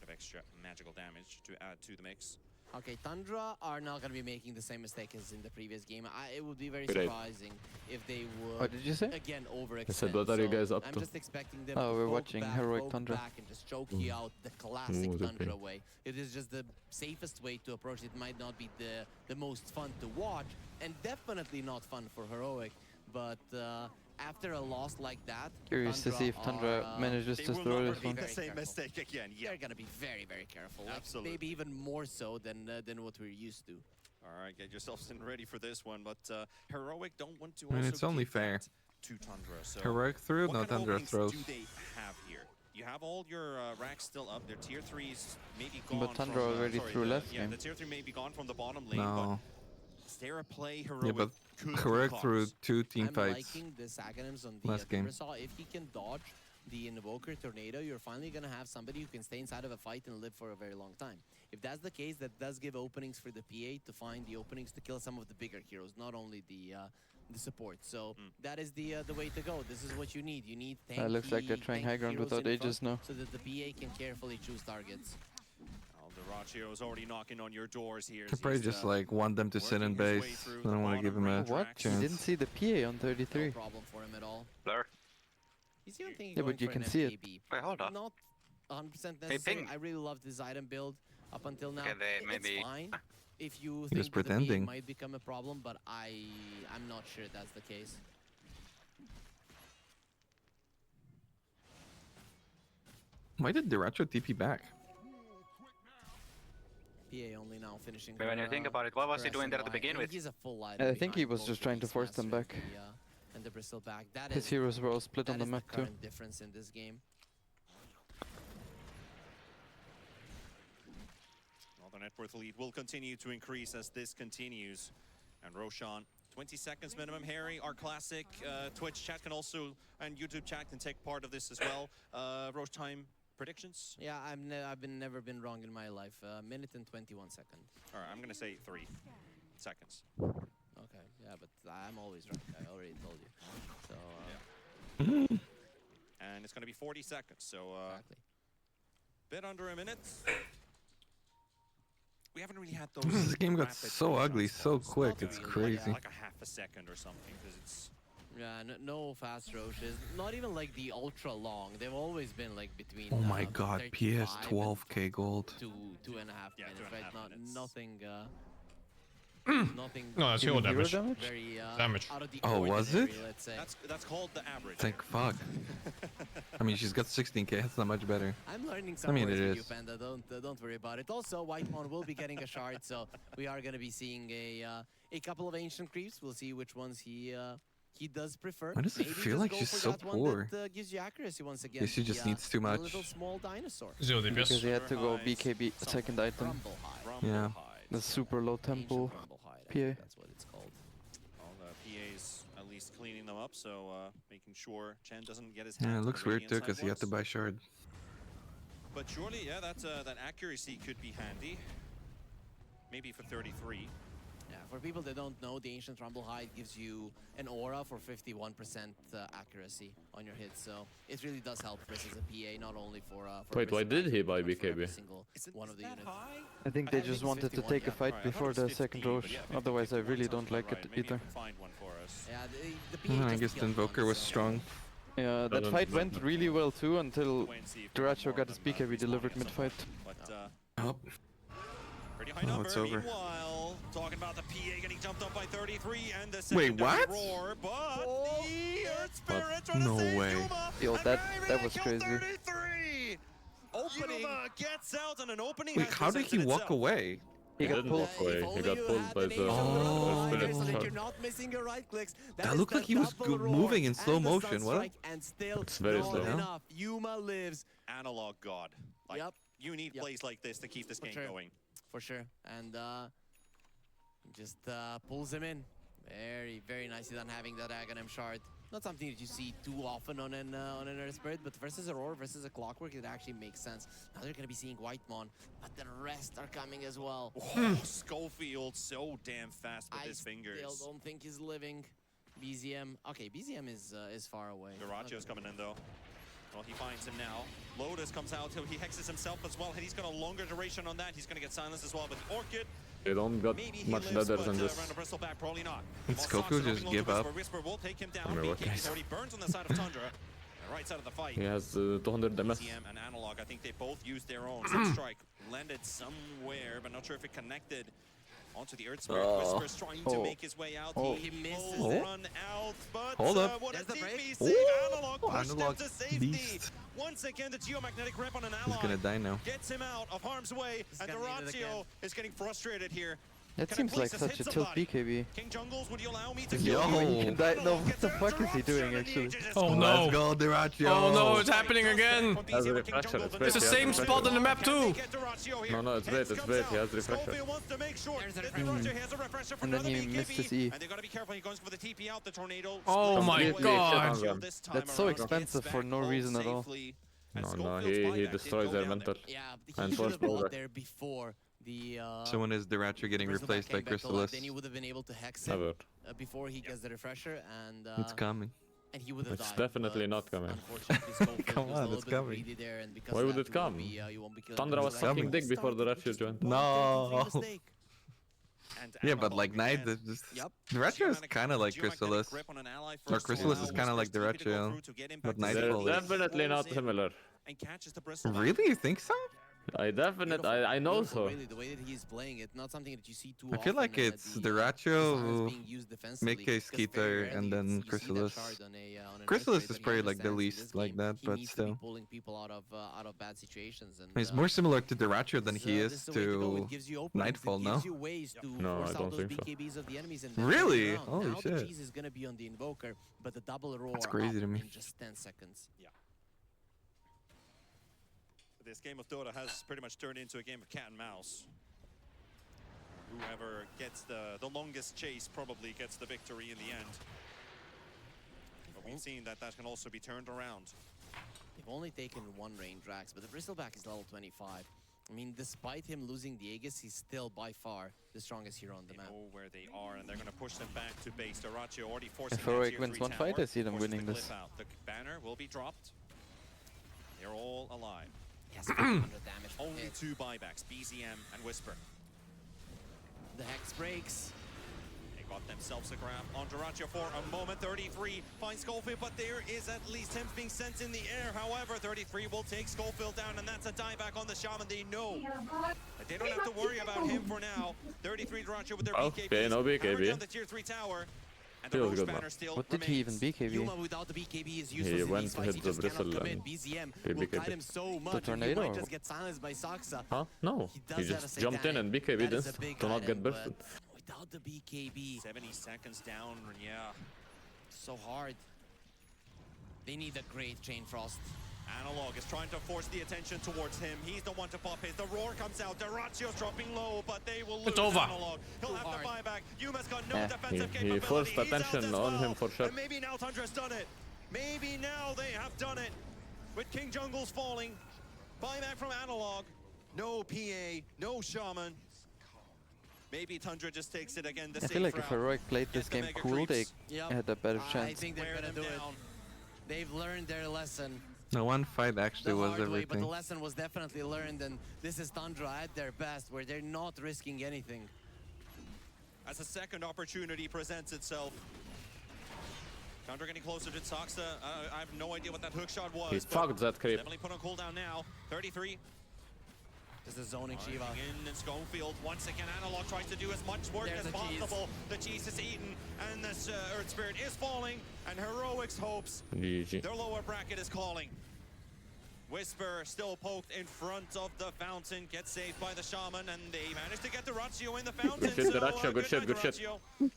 of extra magical damage to add to the mix. Okay, Tundra are not going to be making the same mistake as in the previous game. It would be very surprising if they would, what did you say? Again, overextend. I said, what are you guys up to? I'm just expecting them we're to watching back, Heroic Tundra. Back and just choke you out the classic Tundra way. It is just the safest way to approach it. It might not be the most fun to watch, and definitely not fun for Heroic, but after a loss like that, Curious to see if Tundra manages to throw this one. The same mistake again. Yeah, they're gonna be very, very careful. Absolutely. Maybe even more so than what we're used to. All right, get yourselves in ready for this one. But Heroic don't want to. I mean, it's only fair. To Tundra. So Heroic through, no Tundra throws. Do they have here? You have all your racks still up. Their tier 3s may be gone. But Tundra already threw left game. The tier 3 may be gone from the bottom lane. No. But is there a play Heroic? Yeah, but Heroic threw 2 team fights. I'm liking the Saghanim's on the Timbersaw. If he can dodge the Invoker Tornado, you're finally going to have somebody who can stay inside of a fight and live for a very long time. If that's the case, that does give openings for the PA to find the openings to kill some of the bigger heroes, not only the support. So that is the way to go. This is what you need. You need tanky, looks like they're trying high ground without Aegis now. So that the PA can carefully choose targets. Dyrachio is already knocking on your doors here. I probably just like want them to sit in base. I don't want to give him a chance. You didn't see the PA on 33. No problem for him at all. Blur. He's even thinking Yeah, but you can see it. Wait, hold on. Not 100% necessary. I really loved his item build up until now. It's fine. If you think that the PA might become a problem, but I'm not sure that's the case. Why did Dyrachio TP back? PA only now finishing. But when you think about it, what was he doing there to begin with? He's a full I think he was just trying to force them back. And the Bristol back. That His is, heroes were all split on the map the too. current difference in this game. Well, the net worth lead will continue to increase as this continues. And Roshan, 20 seconds minimum. Harry, our classic Twitch chat can also, and YouTube chat can take part of this as well. Rosh time predictions? Yeah, I've never been wrong in my life. Minute and 21 seconds. All right, I'm gonna say 3 seconds. Okay, yeah, but I'm always right. I already told you. So. And it's gonna be 40 seconds. So. Exactly. Bit under a minute. We haven't really had those. This game got so ugly so quick. It's crazy. Like a half a second or something, because it's. Yeah, no fast Roshes. Not even like the ultra long. They've always been like between. Oh my god, PS 12k gold. 2.5 minutes, right? Nothing. Nothing. No, that's your damage. Very, Damage. out of the Oh, was it? ordinary, let's say. That's called the average. Thank fuck. I mean, she's got 16k. That's not much better. I'm learning some I mean, words it with is. you, Panda. Don't worry about it. Also, Whitemon will be getting a shard, so we are gonna be seeing a couple of ancient creeps. We'll see which ones he does prefer. Why does it Maybe feel just like go she's for so that one poor? that, gives you accuracy once again. Guess she just needs too much. Little small dinosaur. Zero DPS. Because he had to go BKB second item. Yeah. The super low tempo PA. That's what it's called. All the PAs at least cleaning them up, so making sure Chen doesn't get his Yeah, hands it on looks the weird too Radiant because he had to sideboards. buy shard. But surely, yeah, that accuracy could be handy. Maybe for 33. Yeah, for people that don't know, the Ancient Rumble Hide gives you an aura for 51% accuracy on your hits, so it really does help versus a PA, not only for Wait, why did he buy BKB? One of the units. I think they just wanted to take a fight before the second Roche. Otherwise, I really don't like it either. Find one for us. Yeah, the PA I just guess the killed Invoker one, was so- strong. Yeah, that fight went really well too until Duracho got his BKB delivered mid-fight. Oh. Pretty high number. It's over. Meanwhile, talking about the PA getting jumped up by 33 and the Wait, secondary what? roar, but the Earth Spirit trying No to save way. Yuma, Yo, and that Mary was killed crazy. 33. Opening gets out on an opening. Wait, has how did he presented walk itself. away? He got pulled. He got pulled by the. Oh. So that you're not missing your right clicks. That is looked the like he was double roar moving in and slow the motion, what? sunstrike, and still It's very not slow. enough. Yuma lives. Analog God. Like, Yep. You need Yep. plays like this to keep this For game sure. going. For sure. And just pulls him in. Very nicely done having that Aghanim shard. Not something that you see too often on an Earth Spirit, but versus Aurora, versus a Clockwork, it actually makes sense. Now they're going to be seeing Whitemon, but the rest are coming as well. Oh, Schofield so damn fast with his fingers. I still don't think he's living. BZM. Okay, BZM is far away. Garacio's coming in though. Well, he finds him now. Lotus comes out, so he hexes himself as well, and he's got a longer duration on that. He's going to get silenced as well, but the Orchid, They don't got maybe he much lives, better but than this. Random Bristol back, probably not. Did While Schofield Sox are just looking give over up? Whisper will take him down. I mean, what BKB guys? already burns on the side of Tundra. Right side of the fight. He has 200 damage. BCM and Analog, I think they both used their own. Sunstrike landed somewhere, but not sure if it connected onto the Earth Spirit. Whisper's trying to make his way out. He misses the run out, but Hold up. what a There's the break. DP save. Analog pushed Analog him to safety. beast. Once again, the geomagnetic rep on an He's ally gonna die now. gets him out of harm's way, and gonna need it again. Duratio is getting frustrated here. That Can I seems please like just such hit a tilt somebody? BKB. King Jungles, would you allow me to Yo. kill you? You can die. No, Analog what the gets fuck is he interruption, doing and actually? just Oh goes no. Let's go, Duracho. Oh no, it's happening again. Has a refresher, it's It's the great. same spot on the map too. No, it's great, it's great. He has refresher. And then he missed his E. And they gotta be careful. He goes for the TP out. The tornado. Oh my Completely god. shit on them. That's so expensive for no reason at all. No, he destroys their mental. Yeah, And he should force have got progress. there before the. So when is Duracho getting Bristol replaced by came back to life, Chrysalis? Then he would have been able to hex him Never. before he gets the refresher, and It's coming. and he would have It's died. definitely but not coming. unfortunately, Schofield Come was a on, little it's bit coming. greedy there, and because Why of would that, it come? you won't be killing Tundra him. was So sucking like, dick before the Ratio joined. No. And Yeah, but Analog like Knight, again. just Yep. Duracho is Geomagnetic- kind of like geomagnetic Chrysalis. grip on an ally Or first to Chrysalis allow is kind of like Whisper's TP to go Duracho. through to get him But back to Nightfall They're is- definitely not Pulls in similar. And catches the Bristol back. Really? You think so? I know so. Really, the way that he's playing it, not something that you see too I feel like it's Duracho, Mickey, Skeeter, and then Chrysalis. Chrysalis is probably like the least like that, but still. Pulling people out of bad situations. And, He's more similar to Duracho than he is to Nightfall, no? No, I don't think so. Really? Holy now shit. The cheese is gonna be on the Invoker, but the double roar That's crazy to me. in just 10 seconds. Yeah. This game of Dota has pretty much turned into a game of cat and mouse. Whoever gets the longest chase probably gets the victory in the end. But we've seen that can also be turned around. They've only taken one range Drax, but the Bristleback is level 25. I mean, despite him losing the Aegis, he's still by far the strongest hero on the map. They know where they are, and they're going to push them back to base. Duracho already forcing If Heroic wins one fight, I see them winning this. The banner will be dropped. They're all alive. Yes, 500 damage. Only 2 buybacks, BZM and Whisper. The Hex breaks. They got themselves a grab on Duracho for a moment. 33 finds Schofield, but there is at least him being sent in the air. However, 33 will take Schofield down, and that's a dieback on the Shaman. They know that they don't have to worry about him for now. 33 Duracho with their BKB. Okay, no BKB. Down the tier 3 tower. And Feels the good, banner still what did he even BKB? Yuma without the BKB is useless. He in went these to fights. hit He the just bristle cannot and commit. BZM he will BKB. kite him so much. The tornado? He might just get silenced by Saksa. Huh? No. He does have just a jumped in and BKB'd That is this a big to not get item, bursted. but without the BKB, 70 seconds down, yeah. so hard. They need a great Chain Frost. Analog is trying to force the attention towards him. He's the one to pop his. The roar comes out. Duracho's dropping low, but they will lose. It's over. Analog. He'll have to buy back. Yuma's got no defensive He capability. forced He's out attention as on well. him for sure. And maybe now Tundra's done it. Maybe now they have done it. With King Jungle's falling. Buyback from Analog. No PA, no Shaman. Maybe Tundra just takes it again. I feel like if Heroic played this game cool, they had a better chance. I think they're gonna do it. They've learned their lesson. No, one fight actually the was hard way, everything. but the lesson was definitely learned, and this is Tundra at their best, where they're not risking anything. As a second opportunity presents itself. Tundra getting closer to Saksa. I have no idea what that hook shot was. He fucked that creep. Definitely put on cooldown now. 33. This is zoning Shiva. In and Schofield. Once again, Analog tries to do as much work There's as the cheese. possible. The cheese is eaten, and this Earth Spirit is falling, and Heroic's hopes. GG. Their lower bracket is calling. Whisper still poked in front of the fountain, gets saved by the Shaman, and they managed to get Duracho in the fountain. Good shit, Duracho, good shit, good shit.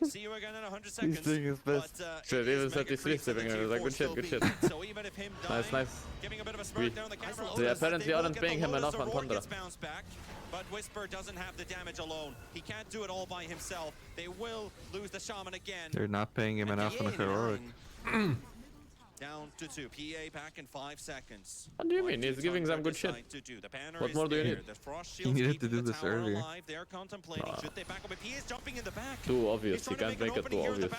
See you again in 100 seconds. He's doing his best. Shit, even 33 saving her. Like, good shit, good shit. So even if him dying, Nice. giving a bit of a smirk down the camera. They apparently aren't paying him enough on Tundra. Back, but Whisper doesn't have the damage alone. He can't do it all by himself. They will lose the Shaman again. They're not paying him enough on Heroic. Down to 2. PA back in 5 seconds. What do you mean? He's giving them good shit. What more do you need? He needed to do this earlier. They're contemplating. Should they back up? But he is jumping in the back. Too obvious. He can't make it too obvious.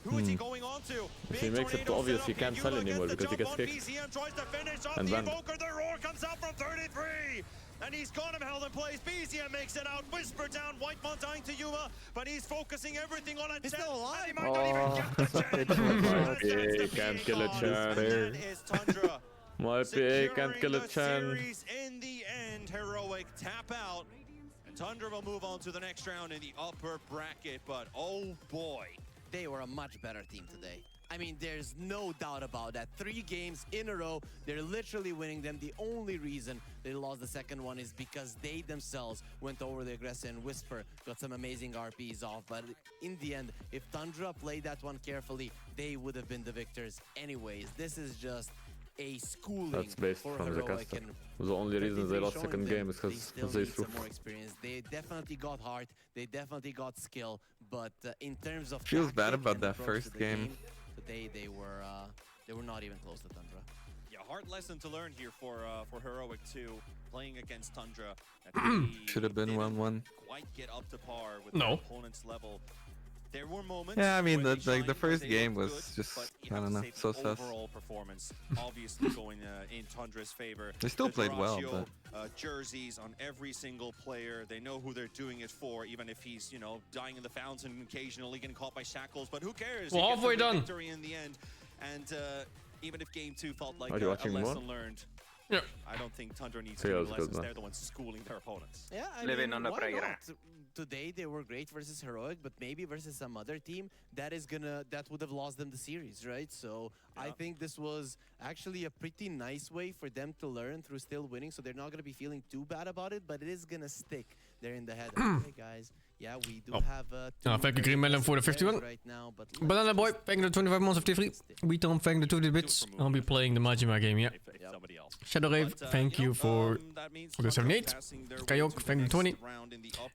Who is he going on to? If he makes it too obvious, he can't sell anymore because he gets kicked. And the banned. Invoker, the roar comes out from 33! And he's got him held in place. BZM makes it out. Whisper down. Whitemon dying to Yuma, but he's focusing everything on a He's still alive. He might not even get the My PA can't kill a Chan. That is Tundra. My PA can't kill a Chan. Series in the end, Heroic tap out. And Tundra will move on to the next round in the upper bracket, but oh boy. They were a much better team today. I mean, there's no doubt about that. 3 games in a row, they're literally winning them. The only reason they lost the second one is because they themselves went over the aggressor, and Whisper got some amazing RPs off. But in the end, if Tundra played that one carefully, they would have been the victors anyways. This is just a schooling. That's based for from the Heroic, caster. and The only reason they lost second game is they because still they need threw. some more experience. They definitely got heart, they definitely got skill, but in terms of Feels bad tactic about and that approach first to the game. today they were not even close to Tundra. Yeah, hard lesson to learn here for Heroic 2, playing against Tundra. Should have been 1-1. Quite get up to par with No. their opponent's level. There were moments. Yeah, I mean, where the they shined, the first they game looked was good, just, but you I have don't to know, say so the sus. overall performance obviously going in Tundra's favor. They still The played well, Duracho, jerseys on every single player. They know who they're doing it for, even if he's, you know, dying in the fountain occasionally, getting caught by shackles. But who cares? Well, He gets halfway the done. victory in the end. And even if game 2 felt like Are a you watching lesson more? learned, Yeah. I don't think Tundra needs Feels any good, lessons. man. They're the ones schooling their opponents. Yeah, I Living mean, on the why prayer. not? Today they were great versus Heroic, but maybe versus some other team that would have lost them the series, right? So I think this was actually a pretty nice way for them to learn through still winning. So they're not gonna be feeling too bad about it, but it is gonna stick there in the head. Hey guys, yeah, we do have. Thank you, Green Melon, for the 51. Right now, but Banana Boy, thank you the 25 months of T3. Tom, thank you the 20 bits. I'll be playing the Majima game, yeah. Shadow Rave, thank you for the 78. Kayok, thank you the 20.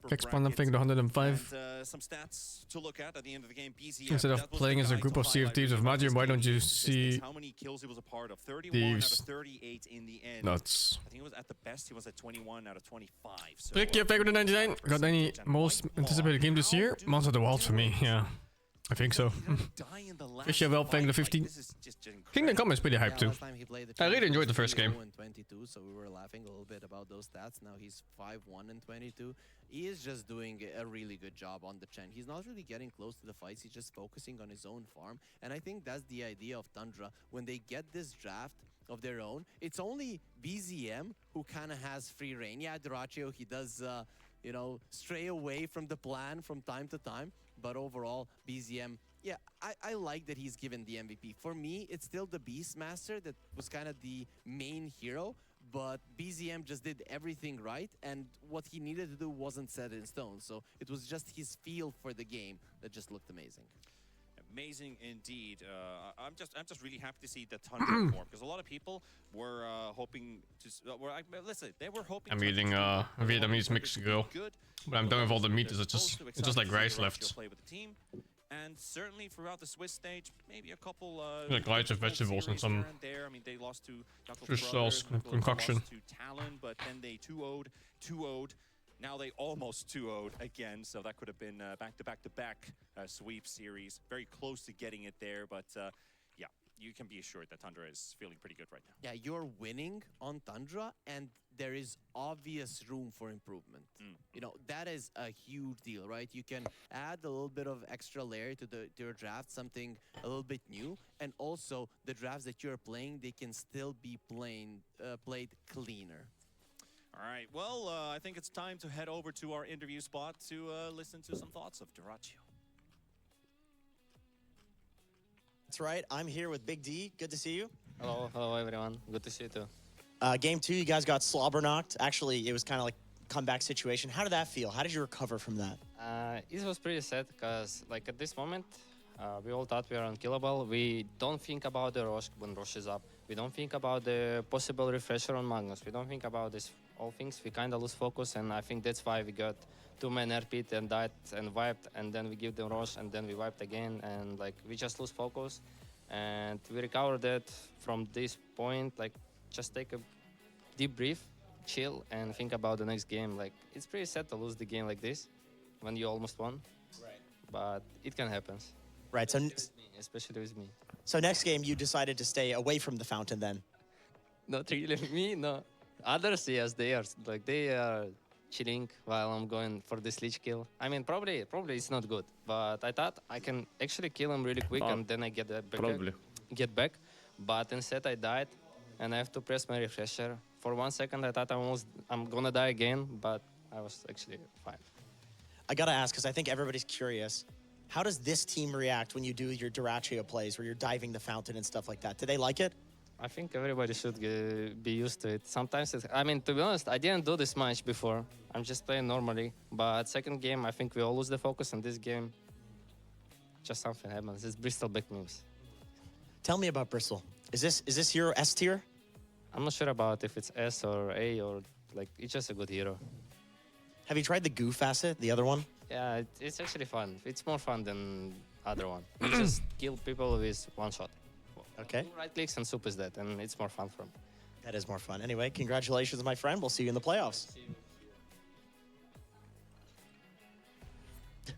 Kexpandam, thank you the 105. Some stats to look at the end of the game. BZF, Instead of playing as a group of CFTs of Majima, why don't you see how many kills he was a part of? 31 these out of 38 in the end. nuts? I think it was at the best, he was at 21 out of 25. So, Ricky, thank you the 99. Got any most anticipated game this year? Monster of the Wild for me, yeah. I think so. Fisher, well, thank you the 15. Kingdom Come is pretty hyped too. I really enjoyed the first game. 22, so we were laughing a little bit about those stats. Now he's 5-1 and 22. He is just doing a really good job on the Chen. He's not really getting close to the fights. He's just focusing on his own farm. And I think that's the idea of Tundra. When they get this draft of their own, it's only BZM who kind of has free reign. Yeah, Duraccio, he does, you know, stray away from the plan from time to time. But overall, BZM, yeah, I like that he's given the MVP. For me, it's still the Beastmaster that was kind of the main hero, but BZM just did everything right, and what he needed to do wasn't set in stone. So it was just his feel for the game that just looked amazing. Amazing indeed. I'm just really happy to see the Tundra form, because a lot of people were hoping to. Listen, they were hoping. I'm eating Vietnamese mixed grill, but I'm done with all the meat. It's just like rice left. Play with the team. And certainly throughout the Swiss stage, maybe a couple like rice of vegetables and some there. I mean, they lost to fish sauce concoction. To Talon, but then they 2-0'd. Now they almost 2-0'd again, so that could have been back-to-back sweep series. Very close to getting it there, but yeah, you can be assured that Tundra is feeling pretty good right now. Yeah, you're winning on Tundra, and there is obvious room for improvement. You know, that is a huge deal, right? You can add a little bit of extra layer to your draft, something a little bit new, and also the drafts that you're playing, they can still be played cleaner. All right, well, I think it's time to head over to our interview spot to listen to some thoughts of Duraccio. That's right, I'm here with Big D. Good to see you. Hello everyone. Good to see you too. Game 2, you guys got slobber knocked. Actually, it was kind of like a comeback situation. How did that feel? How did you recover from that? It was pretty sad because like at this moment, we all thought we were unkillable. We don't think about the Rosh when Rosh is up. We don't think about the possible refresher on Magnus. We don't think about this all things. We kind of lose focus, and I think that's why we got 2-man RP'd and died and wiped, and then we give them Rosh, and then we wiped again, and like we just lose focus. And we recovered that from this point, like just take a deep breath, chill, and think about the next game. Like it's pretty sad to lose the game like this when you almost won, right? But it can happen. Right, so especially with me. So next game, you decided to stay away from the fountain then? Not really me, no. Others, yes, they are chilling while I'm going for this leech kill. I mean, probably it's not good, but I thought I can actually kill him really quick and then I get back. But instead I died, and I have to press my refresher. For 1 second, I thought I'm gonna die again, but I was actually fine. I gotta ask, because I think everybody's curious. How does this team react when you do your Duraccio plays, where you're diving the fountain and stuff like that? Do they like it? I think everybody should be used to it. Sometimes, I mean, to be honest, I didn't do this much before. I'm just playing normally. But second game, I think we all lose the focus. In this game, just something happens. It's Bristol back memes. Tell me about Bristol. Is this hero S tier? I'm not sure about if it's S or A or like, it's just a good hero. Have you tried the Goo facet, the other one? Yeah, it's actually fun. It's more fun than other one. You just kill people with one shot. Okay. 2 right clicks and soup is dead, and it's more fun for me. That is more fun. Anyway, congratulations, my friend. We'll see you in the playoffs.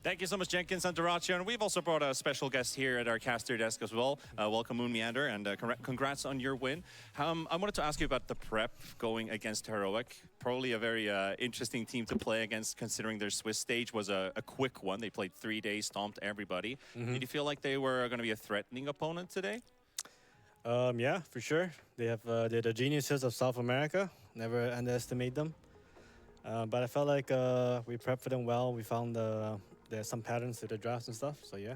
Thank you so much, Jenkins and Duraccio. And we've also brought a special guest here at our caster desk as well. Welcome, Moon Meander, and congrats on your win. I wanted to ask you about the prep going against Heroic. Probably a very interesting team to play against, considering their Swiss stage was a quick one. They played 3 days, stomped everybody. Did you feel like they were going to be a threatening opponent today? Yeah, for sure. They're the geniuses of South America. Never underestimate them. But I felt like we prepped for them well. We found there's some patterns to the drafts and stuff. So yeah.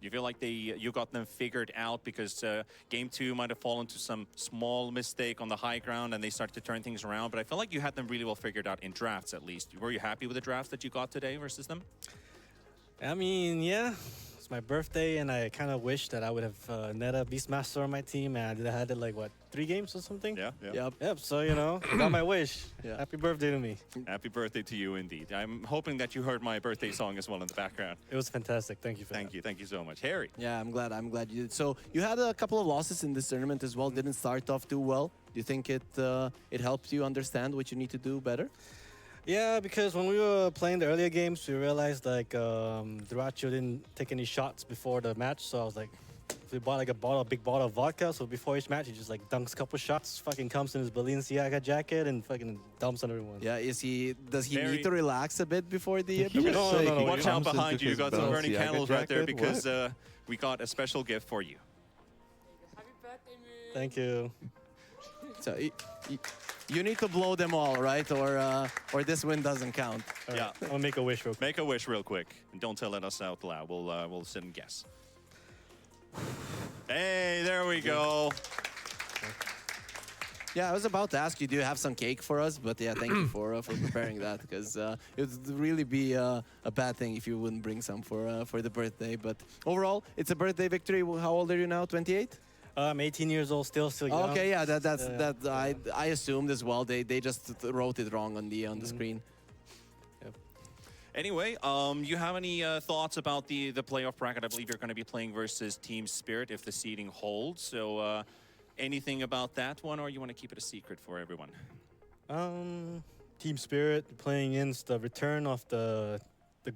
You feel like you got them figured out because game 2 might have fallen to some small mistake on the high ground and they started to turn things around. But I feel like you had them really well figured out in drafts at least. Were you happy with the drafts that you got today versus them? I mean, yeah. It's my birthday, and I kind of wish that I would have net a Beastmaster on my team, and I had it like, what, 3 games or something? Yeah. Yep, so, you know, got my wish. Yeah. Happy birthday to me. Happy birthday to you indeed. I'm hoping that you heard my birthday song as well in the background. It was fantastic. Thank you for that. Thank you so much. Harry. Yeah, I'm glad you did. So you had a couple of losses in this tournament as well. Didn't start off too well. Do you think it helped you understand what you need to do better? Yeah, because when we were playing the earlier games, we realized like Duracho didn't take any shots before the match. So I was like, we bought like a big bottle of vodka. So before each match, he just like dunks a couple shots, fucking comes in his Balenciaga jacket and fucking dumps on everyone. Yeah, does he need to relax a bit before the No. Watch out behind you. You got some burning candles right there because we got a special gift for you. Happy birthday, Moon. Thank you. So you need to blow them all, right? Or this win doesn't count. Yeah. I'll make a wish real quick. Make a wish real quick. And don't tell us out loud. We'll sit and guess. Hey, there we go. Yeah, I was about to ask you, do you have some cake for us? But yeah, thank you for preparing that, because it would really be a bad thing if you wouldn't bring some for the birthday. But overall, it's a birthday victory. How old are you now? 28? I'm 18 years old, still young. Okay, yeah, I assumed as well. They just wrote it wrong on the screen. Yep. Anyway, you have any thoughts about the playoff bracket? I believe you're going to be playing versus Team Spirit if the seeding holds. So anything about that one, or you want to keep it a secret for everyone? Team Spirit playing against the return of the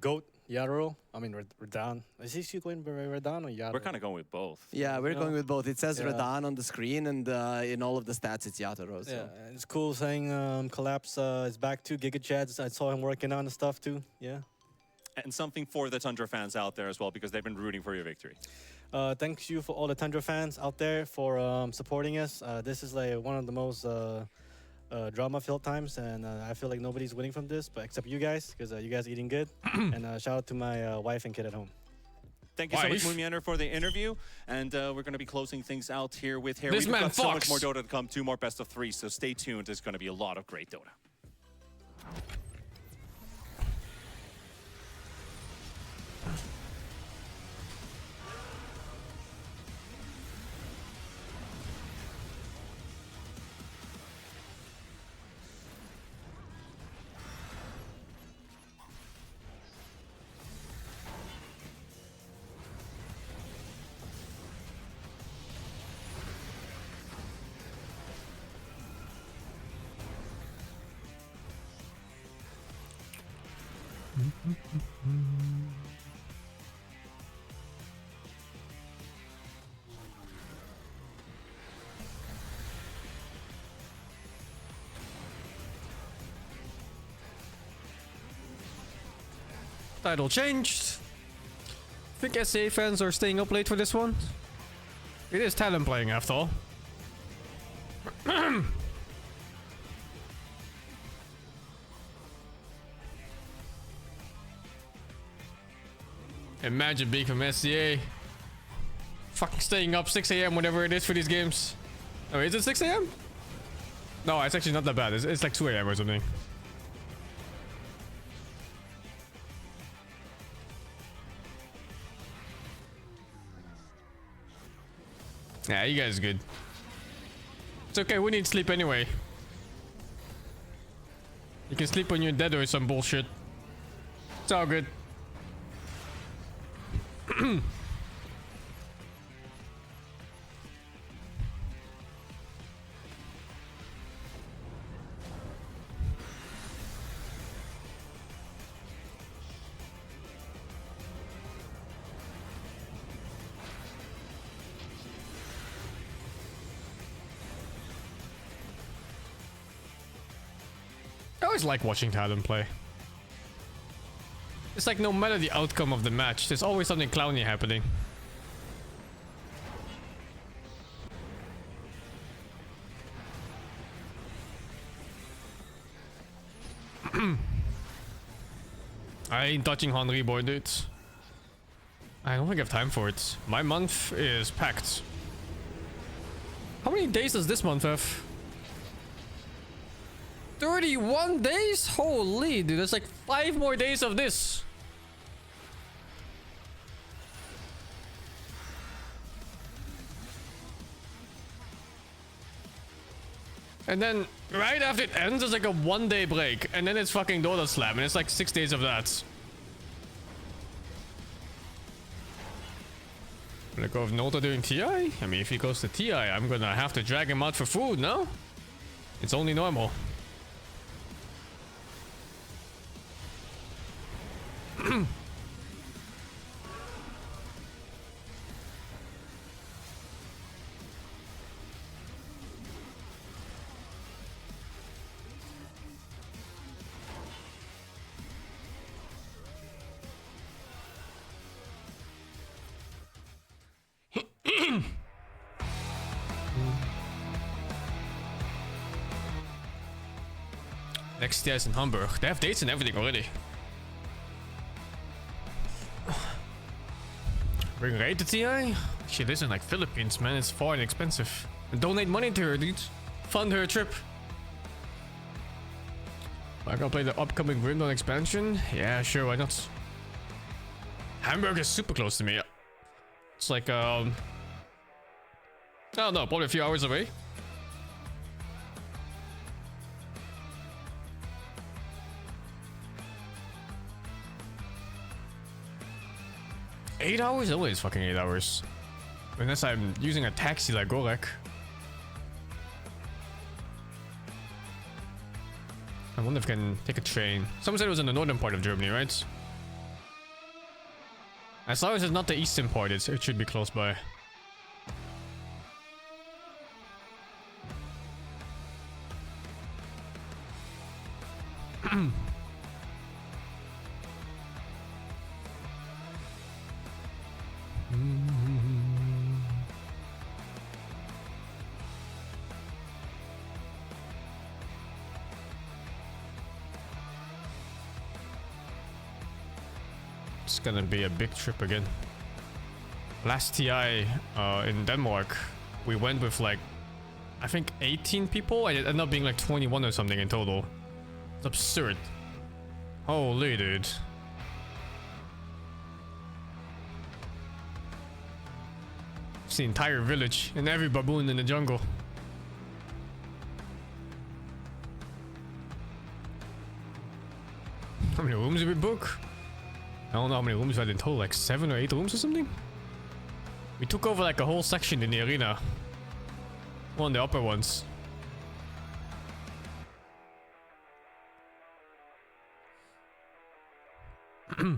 GOAT, Yadro. I mean, Radan. Is he going by Radan or Yadro? We're kind of going with both. Yeah, we're going with both. It says Radan on the screen, and in all of the stats, it's Yatoro. So. Yeah, it's cool saying Collapse is back too. Giga Chads, I saw him working on the stuff too. Yeah. And something for the Tundra fans out there as well, because they've been rooting for your victory. Thanks you for all the Tundra fans out there for supporting us. This is like one of the most drama-filled times, and I feel like nobody's winning from this, but except you guys, because you guys are eating good. And shout out to my wife and kid at home. Thank you so much, Moonmeander, for the interview. And we're going to be closing things out here with Harry. We've got so much more Dota to come, 2 more best of 3, so stay tuned. There's going to be a lot of great Dota. Title changed. I think SA fans are staying up late for this one. It is talent playing after all. Imagine being from SCA. Fucking staying up 6 AM, whatever it is for these games. Oh, is it 6 AM? No, it's actually not that bad. It's like 2 AM or something. Yeah, you guys are good. It's okay, we need sleep anyway. You can sleep when you're dead or some bullshit. It's all good. I always like watching Talon play. It's like no matter the outcome of the match, there's always something clowny happening. I ain't touching Henry, boy, dude. I don't think I have time for it. My month is packed. How many days does this month have? 31 days? Holy, dude, there's like 5 more days of this. And then right after it ends, there's like a 1-day break. And then it's fucking Dota Slam, and it's like 6 days of that. Will I go with Nota during TI? I mean, if he goes to TI, I'm gonna have to drag him out for food, no? It's only normal. Next TI is in Hamburg. They have dates and everything already. Bring Ray to TI? She lives in like Philippines, man. It's far and expensive. Donate money to her, dude. Fund her trip. I gotta play the upcoming Grimdawn expansion? Yeah, sure, why not? Hamburg is super close to me. It's like, I don't know, probably a few hours away. $8 hours? Always fucking 8 hours. Unless I'm using a taxi like Gorek. I wonder if I can take a train. Someone said it was in the northern part of Germany, right? As long as it's not the eastern part, it should be close by. It's gonna be a big trip again. Last TI in Denmark, we went with like, I think 18 people, and it ended up being like 21 or something in total. It's absurd. Holy dude. It's the entire village and every baboon in the jungle. How many rooms did we book? I don't know how many rooms we had in total, like 7 or 8 rooms or something? We took over like a whole section in the arena. One of the upper ones. Who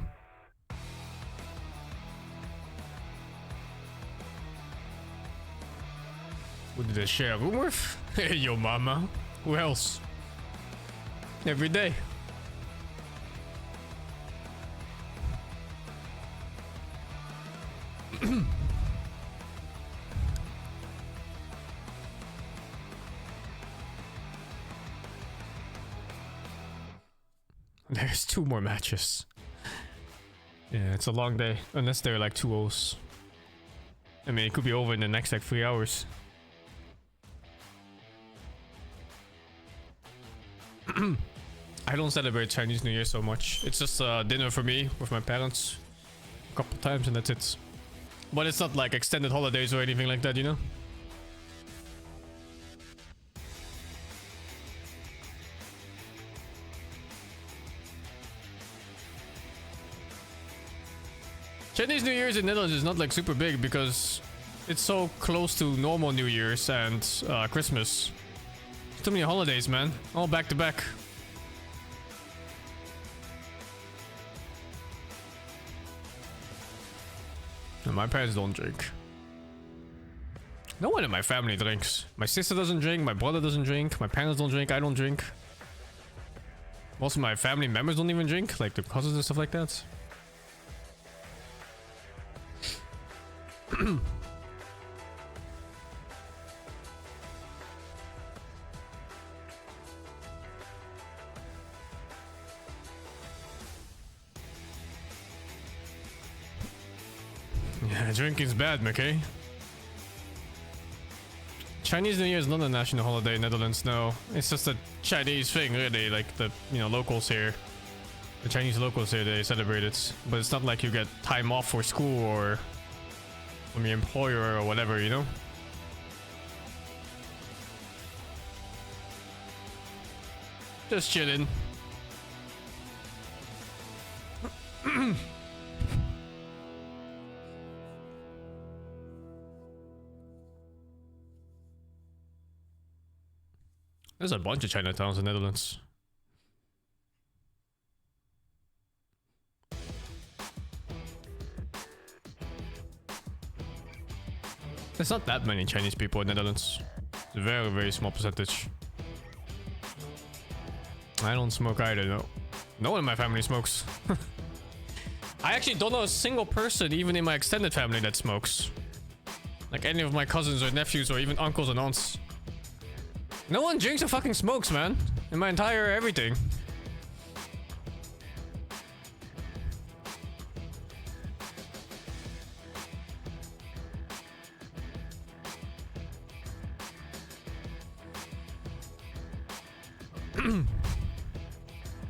did I share a room with? Yo mama. Who else? Every day. There's 2 more matches. Yeah, it's a long day. Unless they're like 2-0s. I mean, it could be over in the next like 3 hours. I don't celebrate Chinese New Year so much. It's just dinner for me with my parents a couple times and that's it. But it's not like extended holidays or anything like that, you know? Chinese New Year's in Netherlands is not like super big because it's so close to normal New Year's and Christmas. Too many holidays, man. All back to back. And my parents don't drink. No one in my family drinks. My sister doesn't drink, my brother doesn't drink, my parents don't drink, I don't drink. Most of my family members don't even drink, like the cousins and stuff like that. Drinking's bad, McKay. Chinese New Year is not a national holiday in Netherlands, no. It's just a Chinese thing, really. Like the, locals here. The Chinese locals here, they celebrate it. But it's not like you get time off for school or from your employer or whatever, you know? Just chilling. There's a bunch of Chinatowns in the Netherlands. There's not that many Chinese people in the Netherlands. It's a very, very small percentage. I don't smoke either, no. No one in my family smokes. I actually don't know a single person, even in my extended family, that smokes. Like any of my cousins or nephews or even uncles and aunts. No one drinks or fucking smokes, man. In my entire everything.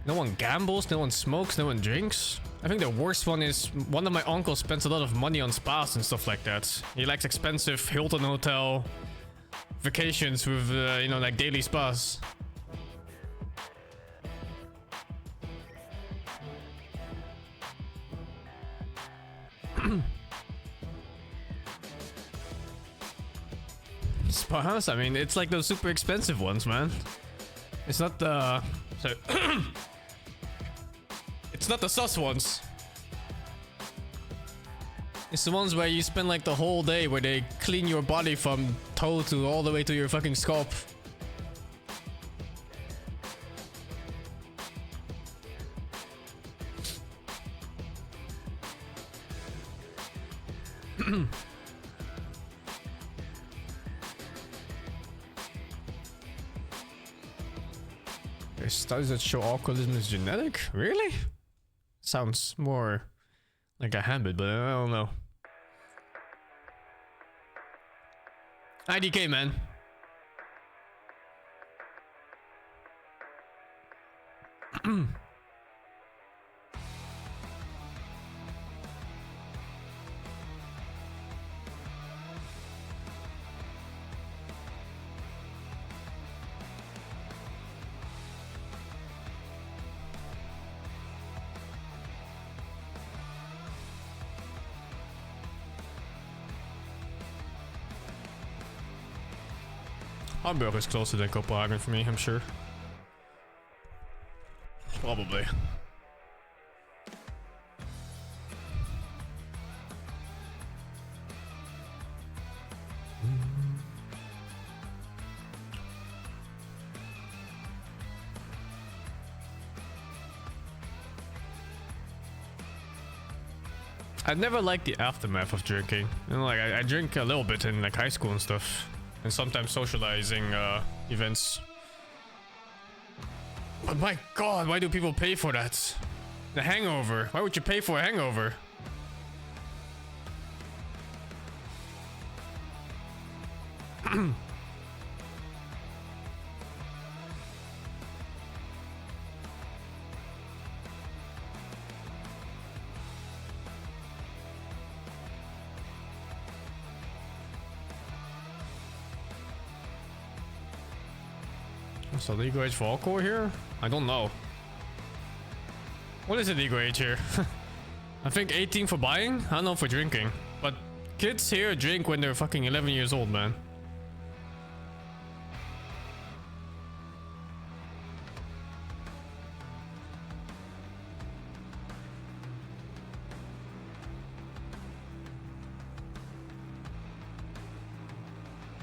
No one gambles, no one smokes, no one drinks. I think the worst one is one of my uncles spends a lot of money on spas and stuff like that. He likes expensive Hilton hotel vacations with, like daily spas. Spas? I mean, it's like those super expensive ones, man. It's not the... Sorry. It's not the sus ones. It's the ones where you spend like the whole day where they clean your body from toe to all the way to your fucking scalp. There's studies that show alcoholism is genetic? Really? Sounds more like a habit, but I don't know. IDK, man. Hamburg is closer than Copenhagen for me, I'm sure. Probably. I never liked the aftermath of drinking. Like I drink a little bit in like high school and stuff. And sometimes socializing events. But my god, why do people pay for that? The hangover. Why would you pay for a hangover? So legal age for alcohol here? I don't know. What is the legal age here? I think 18 for buying? I don't know for drinking. But kids here drink when they're fucking 11 years old, man.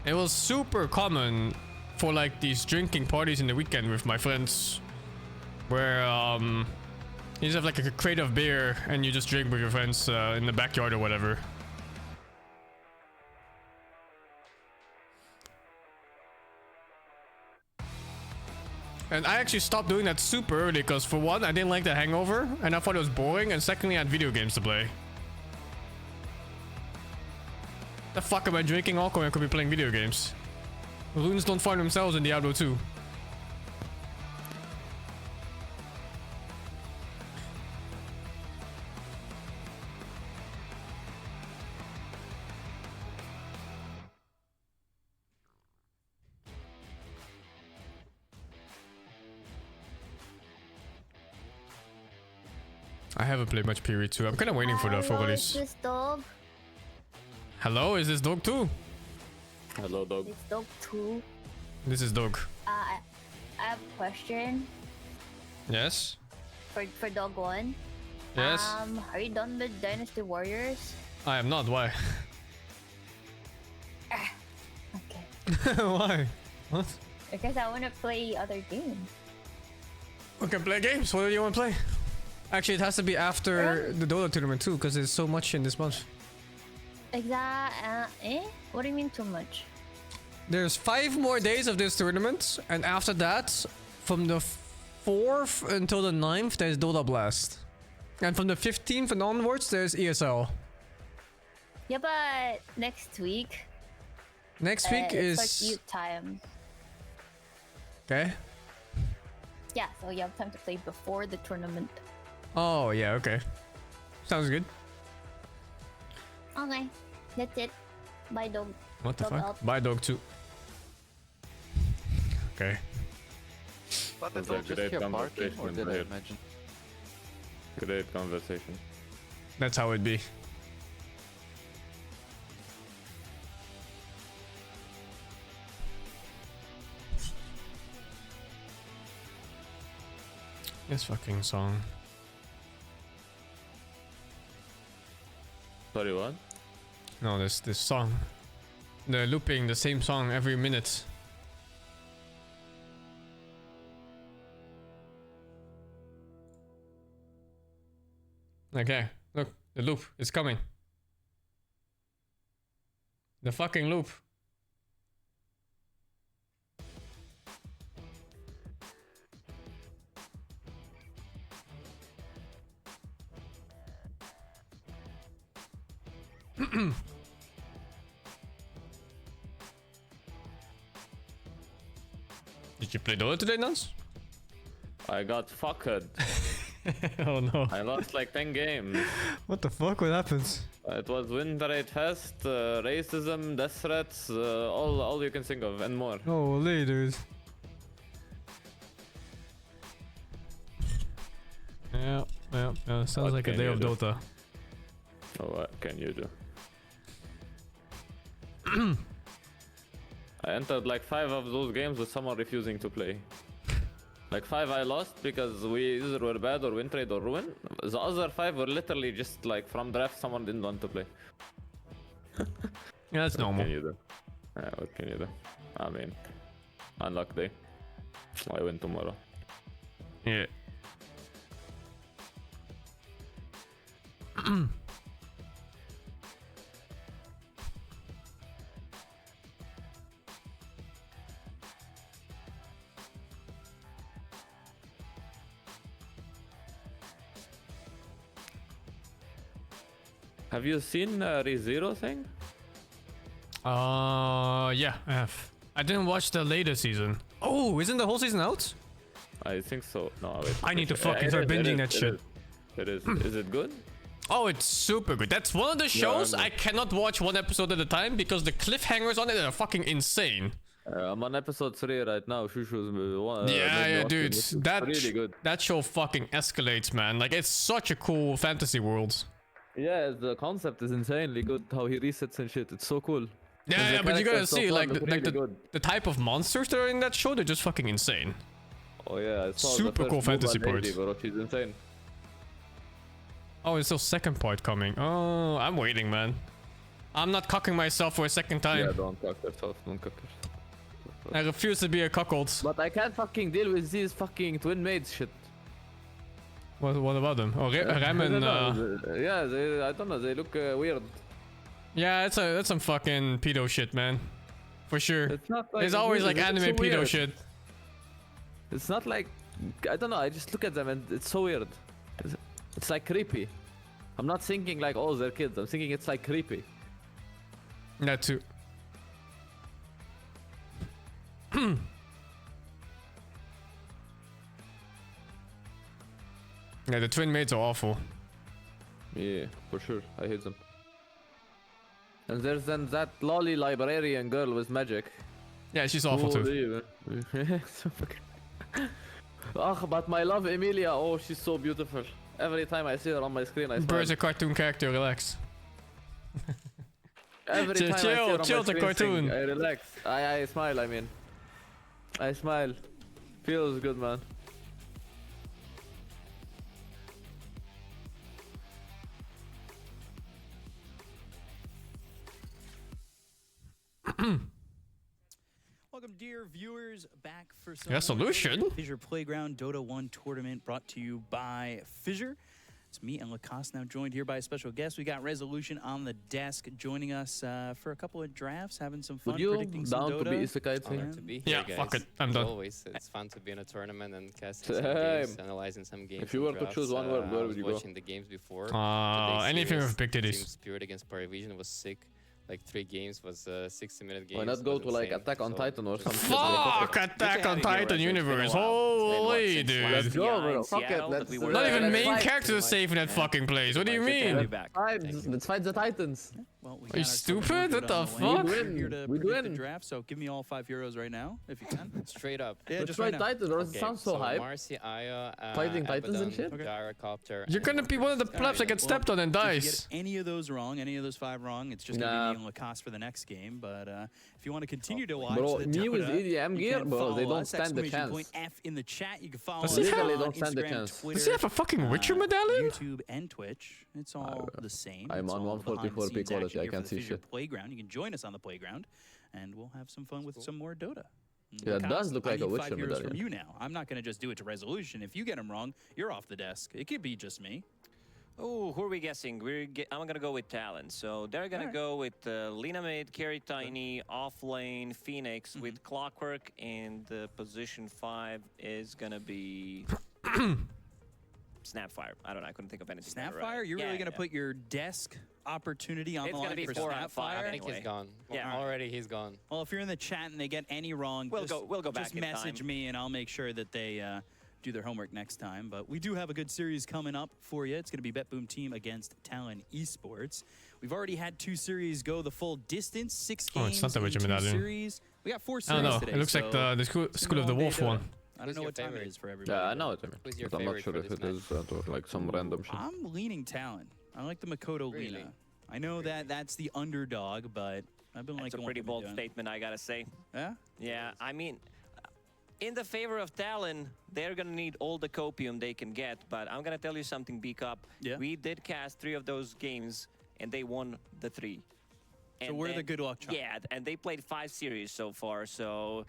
It was super common for like these drinking parties in the weekend with my friends, where you just have like a crate of beer and you just drink with your friends in the backyard or whatever. And I actually stopped doing that super early because for one, I didn't like the hangover and I thought it was boring, and secondly, I had video games to play. The fuck am I drinking alcohol? I could be playing video games. Runes don't find themselves in Diablo 2. I haven't played much Piri 2. I'm kind of waiting for the full release. Is this dog? Hello, is this dog 2? Hello, dog. It's dog 2. This is dog. I have a question. Yes? For dog 1. Yes? Are you done with Dynasty Warriors? I am not. Why? Okay. Why? What? Because I want to play other games. We can play games. What do you want to play? Actually, it has to be after the Dota tournament too, because there's so much in this month. What do you mean too much? There's 5 more days of this tournament, and after that, from the 4th until the 9th, there's Dota Blast. And from the 15th and onwards, there's ESL. Yeah, but next week. Next week it's is... like youth time. Okay. Yeah, so you have time to play before the tournament. Oh, yeah, okay. Sounds good. Okay, that's it. Bye, dog. What the Dog fuck? out. Bye, dog 2. Okay. But it's a great conversation. Did I imagine? Great conversation. That's how it be. This fucking song. Sorry, what? No, this song. They're looping the same song every minute. Okay, look, the loop is coming. The fucking loop. Did you play Dota today, Nance? I got fucked. Oh no. I lost like 10 games. What the fuck? What happens? It was win rate fest, racism, death threats, all you can think of and more. Oh, dude. Yeah. Sounds What like a can day you of do? Dota. So what can you do? I entered like 5 of those games with someone refusing to play. Like 5 I lost because we either were bad or win trade or ruin. The other 5 were literally just like from draft someone didn't want to play. Yeah, that's normal. What can you do? What can you do? I mean, unlucky day. I win tomorrow. Yeah. Have you seen ReZero thing? Yeah, I have. I didn't watch the later season. Oh, isn't the whole season out? I think so. No, wait. I need to fucking start binging that shit. It is. Is it good? Oh, it's super good. That's one of the shows I cannot watch one episode at a time because the cliffhangers on it are fucking insane. I'm on episode 3 right now. Yeah, dude. That really good. That show fucking escalates, man. Like, it's such a cool fantasy world. Yeah, the concept is insanely good. How he resets and shit. It's so cool. Yeah, but you gotta see, like, the type of monsters that are in that show, they're just fucking insane. Oh yeah, I saw super cool fantasy part. Bro, she's insane. Oh, it's still second part coming. Oh, I'm waiting, man. I'm not cocking myself for a second time. Yeah, don't cock yourself. Don't cock yourself. I refuse to be a cuckold. But I can't fucking deal with these fucking twin mates shit. What about them? Oh, Rem and yeah, I don't know. They look weird. Yeah, that's some fucking pedo shit, man. For sure. It's not like There's always like anime so pedo weird. shit. It's not like, I don't know. I just look at them and it's so weird. It's like creepy. I'm not thinking like, oh, they're kids. I'm thinking it's like creepy. That too. Yeah, the twin mates are awful. Yeah, for sure. I hate them. And there's then that lolly librarian girl with magic. Yeah, she's awful too. So fucking... Oh, but my love Emilia, oh, she's so beautiful. Every time I see her on my screen, I smile. Bird's a cartoon character, relax. Every time I see her on my chill the screen cartoon. I relax. I smile, I mean. I smile. Feels good, man. Welcome, dear viewers, back for some Resolution. FISSURE Playground Dota 1 tournament brought to you by FISSURE. It's me and Lacoste, now joined here by a special guest. We got Resolution on the desk, joining us for a couple of drafts, having some fun, predicting some Dota. To be Isekai thing? To be here, Yeah, guys. fuck it, I'm done. Always, it's fun to be in a tournament and casting some games, analyzing some games. If you were to choose one word, where would you go? Watching the games before. Anything with big titties. Team Spirit against parivision was sick. Like 3 games was 60-minute games. Why not go to like Attack on Titan or something? Fuck Attack on Titan universe. Holy dude. Let's go, bro. Fuck it. Let's Not even main characters are safe in that fucking place. What do you mean? Let's fight the Titans. Well, we Are you stupid? What the fuck? Here to predict the draft, so give me all 5 heroes right now, if you can. Straight up. Yeah, let's just try right now. Titans, or it sounds so hype. Marcy, Aya, Fighting Titans and Abaddon, shit? Gyrocopter, You're gonna be one of the plebs that get stepped on and If dies. you get any of those wrong, any of those 5 wrong, it's just gonna be me and Lacoste for the next game. But if you want to continue to watch Bro, the me with Dota, EDM you gear, can bro, they follow don't us, stand the exclamation chance. point F in the chat. You can follow Does us he have- on They don't stand the Instagram, chance. Twitter, Does he have a fucking Witcher medallion? YouTube and Twitch. It's all the same. I'm It's on all 144p behind-the-scenes quality, action I here can't for see the FISSURE shit. Playground. You can join us on the playground, and we'll have some fun with some more Dota. Yeah, it Lacoste, does look I like a need Witcher 5 heroes medallion. from you now. I'm not going to just do it to Resolution. If you get them wrong, you're off the desk. It could be just me. Oh, who are we guessing? I'm gonna go with Talon. So they're gonna go with Lina mid, Carry Tiny, off lane, Phoenix with Clockwork, and position 5 is gonna be Snapfire. I don't know. I couldn't think of anything. Snapfire? You're really gonna put your desk opportunity on the line be for 4 out of 5 Snapfire? I think he's gone. Yeah. Already he's gone. Well, if you're in the chat and they get any wrong, We'll go back just in message time. me and I'll make sure that they do their homework next time. But we do have a good series coming up for you. It's going to be BetBoom Team against Talon Esports. We've already had 2 series go the full distance, 6 games. Oh, it's not the in Witcher 2 medallion. series. We got 4 I series don't know. today. It looks like so the School of the Wolf one. I don't know what time it is for everybody. Yeah, I know what I mean. Who's your But I'm not favorite sure for if this it is that or like some random shit. I'm leaning Talon. I like the Makoto Really? Lina. I know that that's the underdog, but I've been That's liking a what pretty they've been bold doing. statement, I gotta say. Yeah? Yeah, I mean, in the favor of Talon, they're gonna need all the copium they can get, but I'm gonna tell you something, B-Cup. Yeah. We did cast 3 of those games, and they won the 3. So we're the good luck charm. Yeah, and they played 5 series so far, so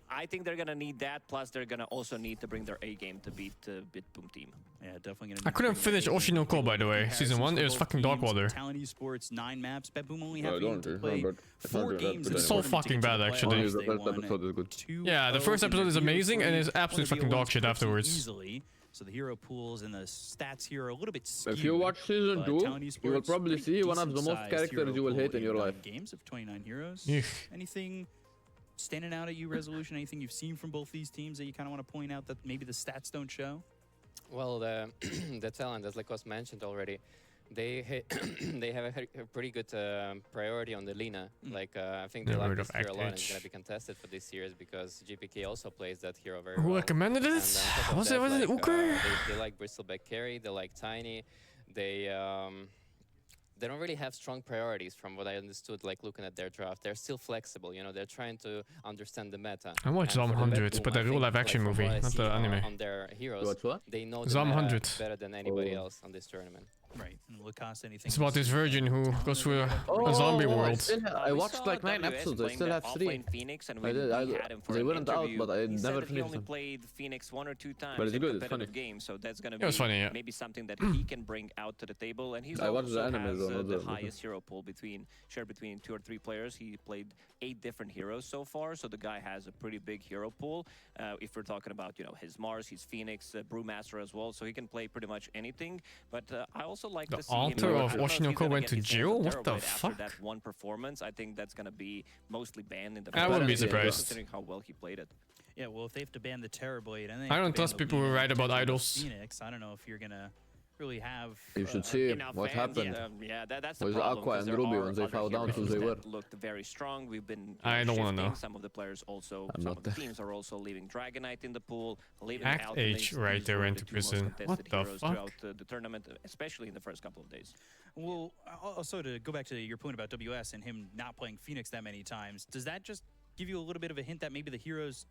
I think they're gonna need that, plus they're gonna also need to bring their A game to beat the BitBoom team. Yeah, definitely gonna. I couldn't finish Oshinoko, by the way. Season 1, it was fucking dog water. Talon Esports 9 maps. BetBoom only I having don't to do play but 4 games. It's so fucking bad, actually. Only the first episode is good. Yeah, the first episode is amazing, and it's absolute fucking dog shit afterwards. Easily. So the hero pools and the stats here are a little bit skewed. If you watch season but 2, Talon you will Esports, probably pretty see one of the most decent-sized characters hero you will hate pool in your 9 life. Games of 29 heroes. Eugh. Anything standing out at you, Resolution? Anything you've seen from both these teams that you kind of want to point out that maybe the stats don't show? Well, the Talon, as Lacoste mentioned already, they they have a pretty good priority on the Lina. Like I think they Get like rid this of hero a lot, and Act it's gonna H. be contested for this series because GPK also plays that hero very Who well. recommended And it? on top of Was that, it like, Uker? they like Bristleback Carry, they like Tiny, they don't really have strong priorities from what I understood, like looking at their draft. They're still flexible, you know, they're trying to understand the meta. I watched And Zom for the 100, BetBoom, but the I real think, live action like, from movie, what I not see the anime. on their heroes, watch what? they know the Zom meta 100. better than anybody Oh. else on this tournament. Right. And Lacoste, anything? It's about this virgin who goes through a zombie world. I watched like 9 episodes. I still have 3. Phoenix, and I did. had him for They an weren't out, interview. but I He said never that he finished only them. played Phoenix 1 or 2 times But it's in good, it's competitive funny. games, so that's gonna It was be funny, yeah. maybe something that he can bring out to the table. And he's I watched the also anime has though, not the the- highest hero pool shared between 2 or 3 players. He played 8 different heroes so far, so the guy has a pretty big hero pool. If we're talking about his Mars, his Phoenix, Brewmaster as well, so he can play pretty much anything. But I also also like The to see him. altar of Oshinoko went to jail? What the After fuck? that one performance, I think that's gonna be mostly banned in the. I wouldn't be surprised. Considering how well he played it. Yeah, well, if they have to ban the Terror Blade, and I don't trust people who write about idols. Phoenix, I don't know if you're gonna really have. You should see what happened. That's the with problem. Aqua and Ruby when they fell down, so they were. Looked very strong. We've been. I don't want to know. Some of the players also. I'm some not of the teams are also leaving Dragonite in the pool. Leaving Act H right there went to prison. What the fuck? Throughout the tournament, especially in the first couple of days. Well, also to go back to your point about WS and him not playing Phoenix that many times, does that just give you a little bit of a hint that maybe the hero's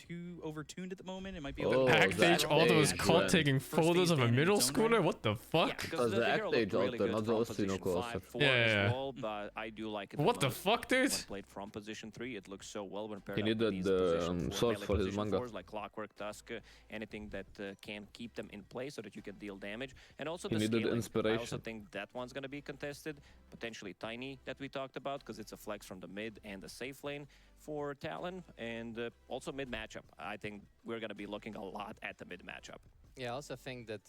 too overtuned at the moment? It might be a little Act H Alter was caught taking photos of a middle schooler? What the fuck? Because the Act H Alter, not the Oshinoko Alter. Yeah. But I do like it. What the fuck, dude? When played from position 3, it looks so well when paired He up with needed these source for his manga. like Clockwork, Tusk, anything that can keep them in play so that you can deal damage. And also He the needed scaling. inspiration. I also think that one's going to be contested. Potentially Tiny that we talked about because it's a flex from the mid and the safe lane for Talon. And also mid matchup. I think we're going to be looking a lot at the mid matchup. Yeah, I also think that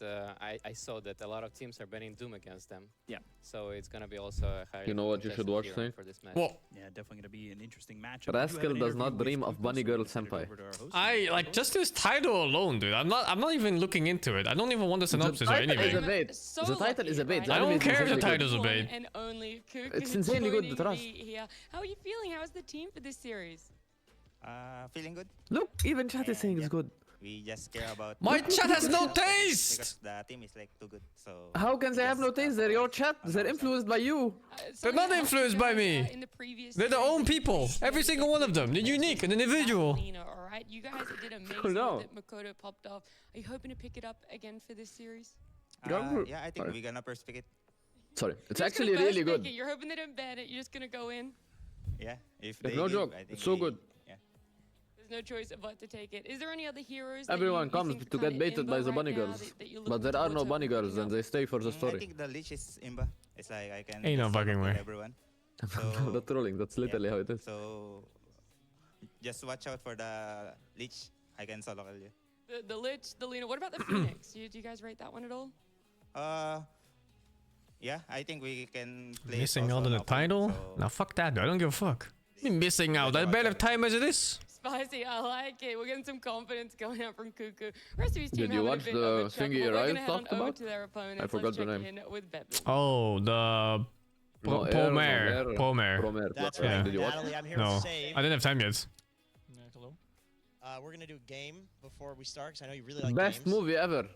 I saw that a lot of teams are banning Doom against them. Yeah. So it's going to be also a high. You know what you should watch, Sing? For this match. Well, yeah, definitely going to be an interesting matchup. Rascal does not dream of Bunny Girl Senpai. I like just this title alone, dude. I'm not even looking into it. I don't even want the synopsis or anything. The title is a bait. I don't care if the title's a bait. And only It's insanely good, the trust. Here. How are you feeling? How is the team for this series? Feeling good. Look, even chat is saying it's good. We just care about. My chat has no taste. Because the team is like too good. So. How can they have no taste? They're your chat. They're influenced by you. They're not influenced by me. They're their own people. Every single one of them. They're unique and individual. All right, you guys did amazing that Makoto popped off. Are you hoping to pick it up again for this series? Yeah, I think we're gonna first pick it. Sorry, it's actually really good. You're hoping they don't ban it. You're just gonna go in. Yeah, if It's they no give, joke. I think It's so good. There's no choice but to take it. Is there any other heroes? Everyone comes to get baited by the bunny girls, but there are no bunny girls, and they stay for the I story. think the leech is Imba. It's like I can. Ain't no just fucking way. Everyone. I'm not trolling. That's literally how it is. So just watch out for the leech. I can solo kill you. The Lich, the Luna. What about the Phoenix? Do you guys rate that one at all? Yeah, I think we can play. Missing out on the title? Now fuck that, dude. I don't give a fuck. Me missing out. I barely have time as it is. Spicy, I like it. We're getting some confidence going out from Cuckoo. Rest of his team Did you watch the thingy Rise talked about? I forgot the name. Oh, the Pomer. That's Yeah. right, Natalie. I'm here No, to save. I didn't have time yet. We're gonna do a game before we start because I know you really like Best games. movie ever.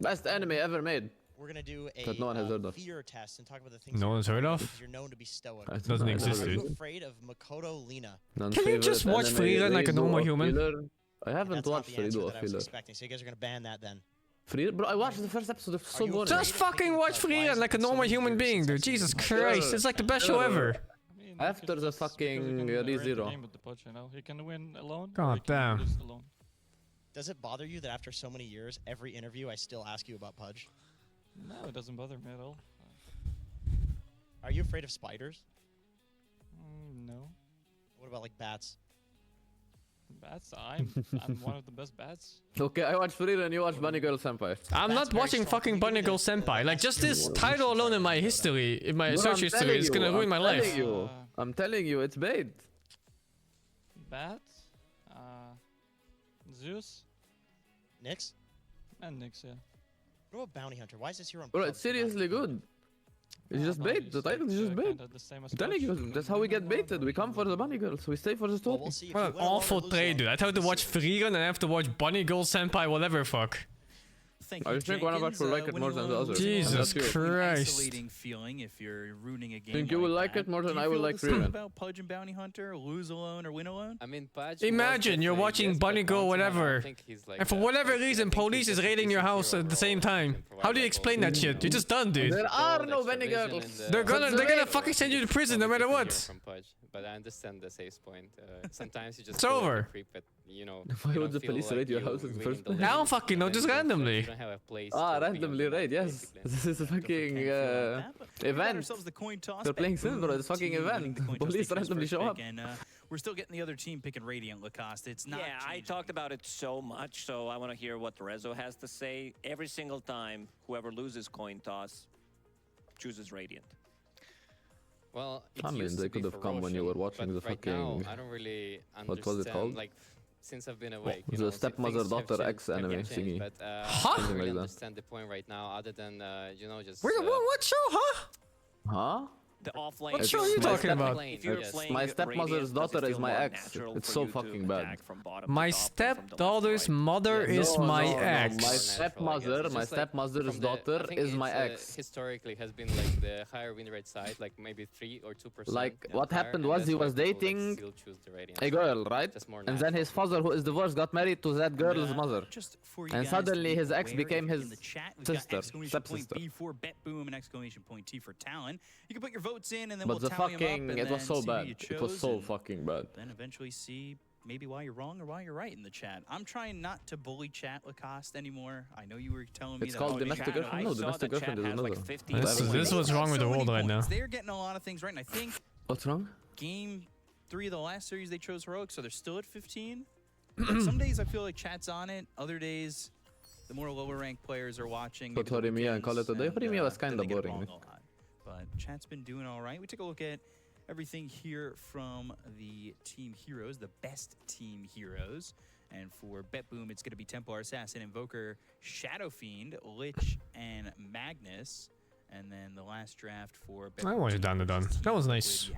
Best anime ever made. We're gonna do a that no one has heard of. fear test and talk about the things No one's heard of? you're known to be stoic. It doesn't exist, Are you dude. afraid of Makoto Lina? Can you just watch Frieren like a normal human? I haven't watched Frieren Frieren. expecting. So you guys are gonna ban that then. Frieren, bro, I watched the first episode. It's so boring. Just fucking watch Frieren like a normal human being, dude. Jesus Christ, it's like the best show ever. After the fucking ReZero. He can win alone. God damn. Does it bother you that after so many years, every interview I still ask you about Pudge? No, it doesn't bother me at all. Are you afraid of spiders? No. What about like bats? Bats? I'm one of the best bats. Okay, I watched Frieren and you watch Bunny Girl Senpai. I'm not watching fucking Bunny Girl Senpai. Like, just this title alone in my history, in my search history, is gonna ruin my life. I'm telling you, it's bait. Bat? Zeus? Nyx? And Nyx, yeah. What about Bounty Hunter? Why is this here on Bro, pub? it's seriously good. It's just bait. The title is just bait. I'm telling you, that's how we get baited. We come for the bunny girls. We stay for the story. What an awful trade, dude. I tried to watch Frieren and I have to watch Bunny Girl Senpai, whatever fuck. I think one of us will like it more than the other. Jesus Christ. Isolating feeling if you're ruining a game. Think you will like it more than I will like Frieren. About Pudge and Bounty Hunter, lose alone or win alone? I mean, Pudge. Imagine you're watching Bunny Girl, whatever, and for whatever reason, police is raiding your house at the same time. How do you explain that shit? You're just done, dude. There are no bunny girls. They're gonna fucking send you to prison no matter what. But I understand the safe point. Sometimes you just. It's over. Creep it, you know. Why would the police raid your house in the first place? I don't fucking know, just randomly. Randomly raid, yes. This is a fucking event. They're playing Silver, it's a fucking event. Police randomly show up. We're still getting the other team picking Radiant Lacoste. It's not. Yeah, I talked about it so much, so I want to hear what Rezo has to say. Every single time, whoever loses coin toss, chooses Radiant. Well, I mean, they could have come when you were watching the right fucking... now, I don't really understand, what was it called? like, since I've been awake, The stepmother daughter X anime thingy. But I Something don't really like that. understand the point right now, other than you know, just. What show, huh? Huh? The offlane. What show are you talking about? My stepmother's daughter is my ex. It's so fucking bad. My stepdaughter's mother is my ex. My stepmother's daughter is my ex. Historically has been like the higher win rate side, like maybe 3 or 2%. Like what happened was he was dating a girl, right? And then his father, who is divorced, got married to that girl's mother. And suddenly his ex became his sister, stepsister. B for BetBoom and exclamation point T for Talon. You can put your votes in and then But we'll the tally them up fucking, and it was then so see who bad. you It was chose so and fucking bad. then eventually see maybe why you're wrong or why you're right in the chat. I'm trying not to bully chat Lacoste anymore. I know you were telling me It's that. called domestic girlfriend. No, domestic girlfriend is another. This is what's wrong with the world right now. They're getting a lot of things right, and I think what's wrong? Game 3 of the last series they chose heroic, so they're still at 15. But some days I feel like chat's on it. Other days, the more lower ranked players are watching. Put Horimiya and call it a day. Horimiya was kind of boring. But chat's been doing all right. We take a look at everything here from the team heroes, the best team heroes. And for BetBoom, it's going to be Templar, Assassin, Invoker, Shadow Fiend, Lich, and Magnus. And then the last draft for BetBoom. I watched Dandadan. That was nice.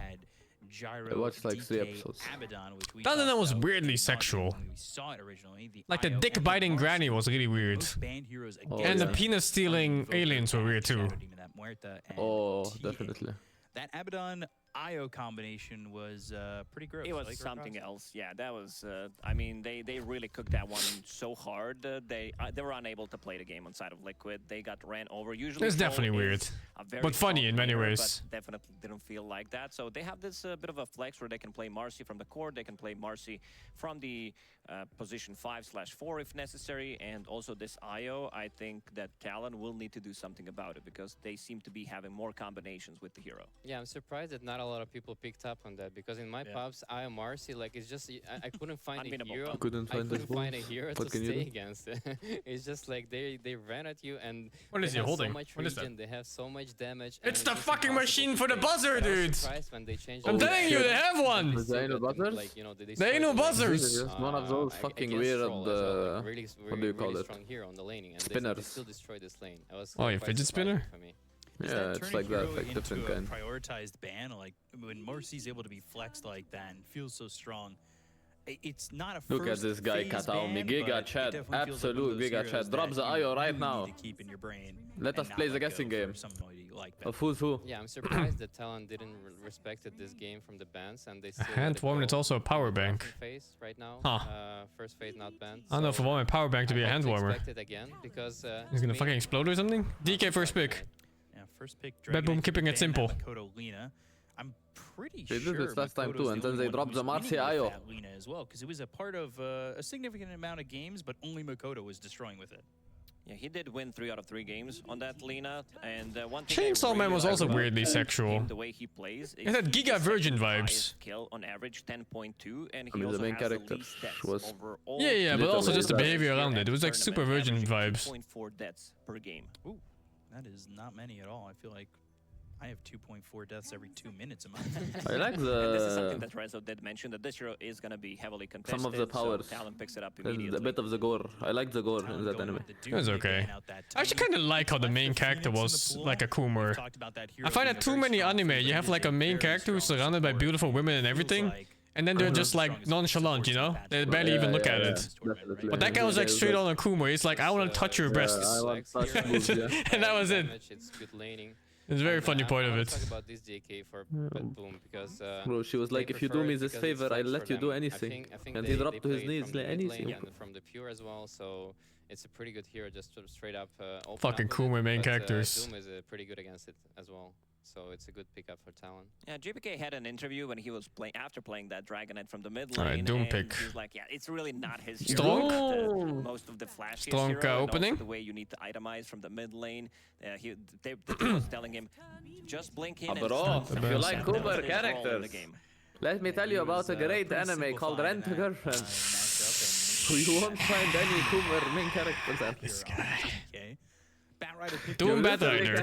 Gyro, I watched like 3 DK, episodes. Abaddon, which we Dandadan was weirdly sexual. we saw it originally. Like the dick biting granny was really weird. And the penis stealing aliens were weird too. Oh, definitely. That Abaddon IO combination was pretty gross. It was something else. Yeah, that was. I mean, they really cooked that one so hard. They were unable to play the game on side of Liquid. They got ran over. Usually, It's definitely weird, but funny in many ways. But definitely didn't feel like that. So they have this bit of a flex where they can play Marcy from the core. They can play Marcy from the position 5/4 if necessary, and also this IO. I think that Talon will need to do something about it because they seem to be having more combinations with the hero. Yeah, I'm surprised that not a lot of people picked up on that because in my pubs, I Marcy, like it's just I couldn't find a hero. I couldn't find a hero to stay against. It's just like they ran at you and what is he holding? So much what is that? They have so much damage. It's the fucking machine for the buzzer, dude! When they changed I'm telling you, they have one! There ain't no buzzers? Like, you know, there ain't no buzzers! One of those fucking weird, what do you call it? Strong hero on the laning, and spinners. They still destroyed this lane. Oh, your fidget spinner? For me. Yeah, it's like that, like different kind. Prioritized ban, like when Marcy's able to be flexed like that and feels so strong. It's not a first Look at this guy, Kataomi. Giga chat. Absolute Giga chat. Drop the IO right now. Keep in your brain. Let us play the guessing game of who's who. Yeah, I'm surprised that Talon didn't respected this game from the bans, and they still hand warm. It's also a power bank. Phase right now. Huh. First phase not banned. I don't know if I want my power bank to be a hand warmer. Again because he's gonna fucking explode or something. DK first pick. Yeah, first pick. BetBoom keeping it simple. I'm pretty sure they did this last time too, and then they dropped the Marcy IO. Lina as well, because it was a part of a significant amount of games, but only Makoto was destroying with it. Yeah, he did win 3 out of 3 games on that Lina, and one thing Chainsaw Man was also weirdly sexual. The way he plays, it had Giga Virgin vibes. Kill on average 10.2, and I mean, the main character was. Yeah, but also just the behavior around it. It was like super Virgin vibes. 2.4 deaths per game. Ooh, that is not many at all. I feel like I have 2.4 deaths every 2 minutes a month. I like the. And this is something that Rezo did mention, that this hero is going to be heavily contested. Some of the powers. So Talon picks it up immediately. A bit of the gore. I like the gore in that anime. It was okay. I actually kind of like how the main character was like a Kumar. I find that too many anime, you have like a main character who's surrounded by beautiful women and everything. And then they're just like nonchalant, you know? They barely even look at it. Definitely. But that guy was like straight on a Kuma. He's like, I want to touch your breasts. And that was it. It's good laning. It's a very funny point of it. Talk about this JK for BetBoom because bro, she was like, if you do me this favor, I'll let you do anything. And he dropped to his knees, like anything. And from the pure as well, so it's a pretty good hero, just sort of straight up. Fucking Kuma main characters. Doom is pretty good against it as well. So it's a good pickup for Talon. Yeah, JPK had an interview when he was after playing that Dragonite from the mid lane. Alright, Doom pick. He was like, yeah, it's really not his hero. Strong. Most of the flashiest Strong hero, opening. And also the way you need to itemize from the mid lane. The team was telling him, just blink in bro, if you like Cooper characters, let me tell you about a great anime called Rent a Girlfriend. You won't find any Cooper main characters. This guy. Okay. Batrider Doom Batrider.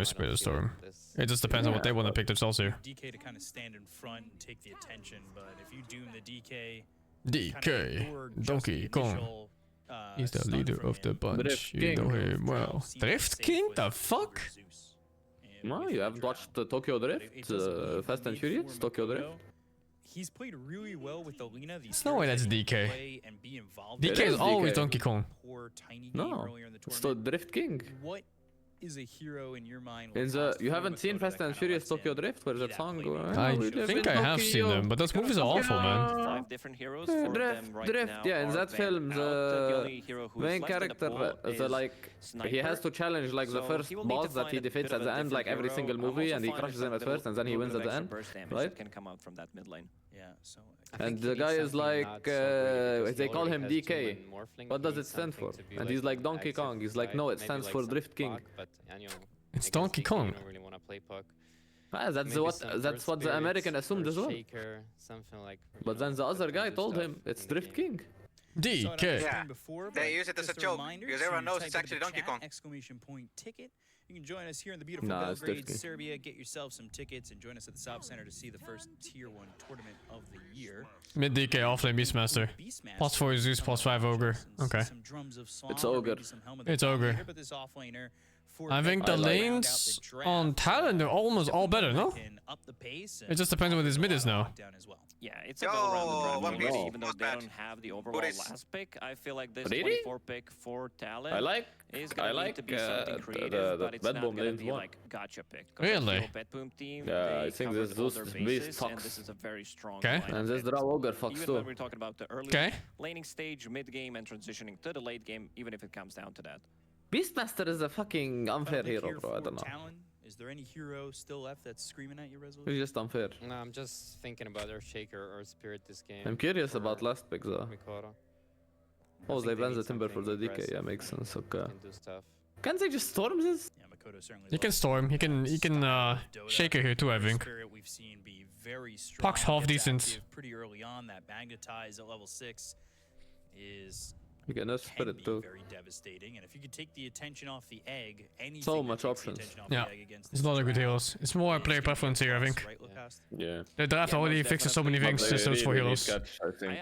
no Spirit of Storm. It just depends on what they want to pick themselves here. DK to kind of stand in front and take the attention, but if you doom the DK... DK, Donkey Kong. He's the leader of the bunch. You know him well. Drift King? The fuck? No, you haven't watched Tokyo Drift? Fast and Furious? Tokyo Drift? He's played really well with the Lina. There's no way that's DK. DK is always Donkey Kong. No, it's the Drift King. What is a hero in your mind? You haven't seen Fast and Furious Tokyo Drift? Where's that song? I think I have seen them, but those movies are awful, man. 5 different heroes. Drift, yeah, in that film, the main character, he has to challenge like the first boss that he defeats at the end, like every single movie, and he crushes him at first, and then he wins at the end, right? Can come out from that mid lane. Yeah, so and the guy is like, they call him DK. What does it stand for? And he's like Donkey Kong. He's like, no, it stands for Drift King. It's Donkey Kong. That's what the American assumed as well. But then the other guy told him it's Drift King. DK. Yeah, they use it as a joke because everyone knows it's actually Donkey Kong. !ticket. You can join us here in the beautiful Belgrade, Serbia. Get yourself some tickets and join us at the South Center to see the first Tier 1 tournament of the year. Mid DK, offlane Beastmaster. +4 Zeus, +5 Ogre. Okay. It's Ogre. It's Ogre. I think the lanes on Talon are almost all better, no? It just depends what his mid is now. Yeah, it's a go-round draft already, even though they don't have the overall last pick. I feel like this 24 pick for Talon is going to need to be something creative, but it's not going to be like gotcha pick. Really? Bedboom team, yeah, I think this beast fucks. And this is a very strong okay. And this draw Ogre fucks even too. when we're talking about the early laning stage, mid-game, and transitioning to the late game, even if it comes down to that. Beastmaster is a fucking unfair hero, bro. I don't know. Is there any hero still left that's screaming at you, Resolution? He's just unfair. No, I'm just thinking about Earthshaker or Spirit this game. I'm curious about last pick though. Oh, they banned the Timber for the DK. Yeah, makes sense. Okay. Can't they just storm this? Yeah, Makoto certainly. You can storm. He can Shaker here too, I think. We've seen be very strong. Puck's half decent. Pretty early on, that magnetize at level 6 is. You get no Spirit too. Very devastating, and if you could take the attention off the egg, anything so much options. Yeah, it's not a good heroes. It's more player preference here, I think. Yeah. The draft already fixes so many things just for heroes. I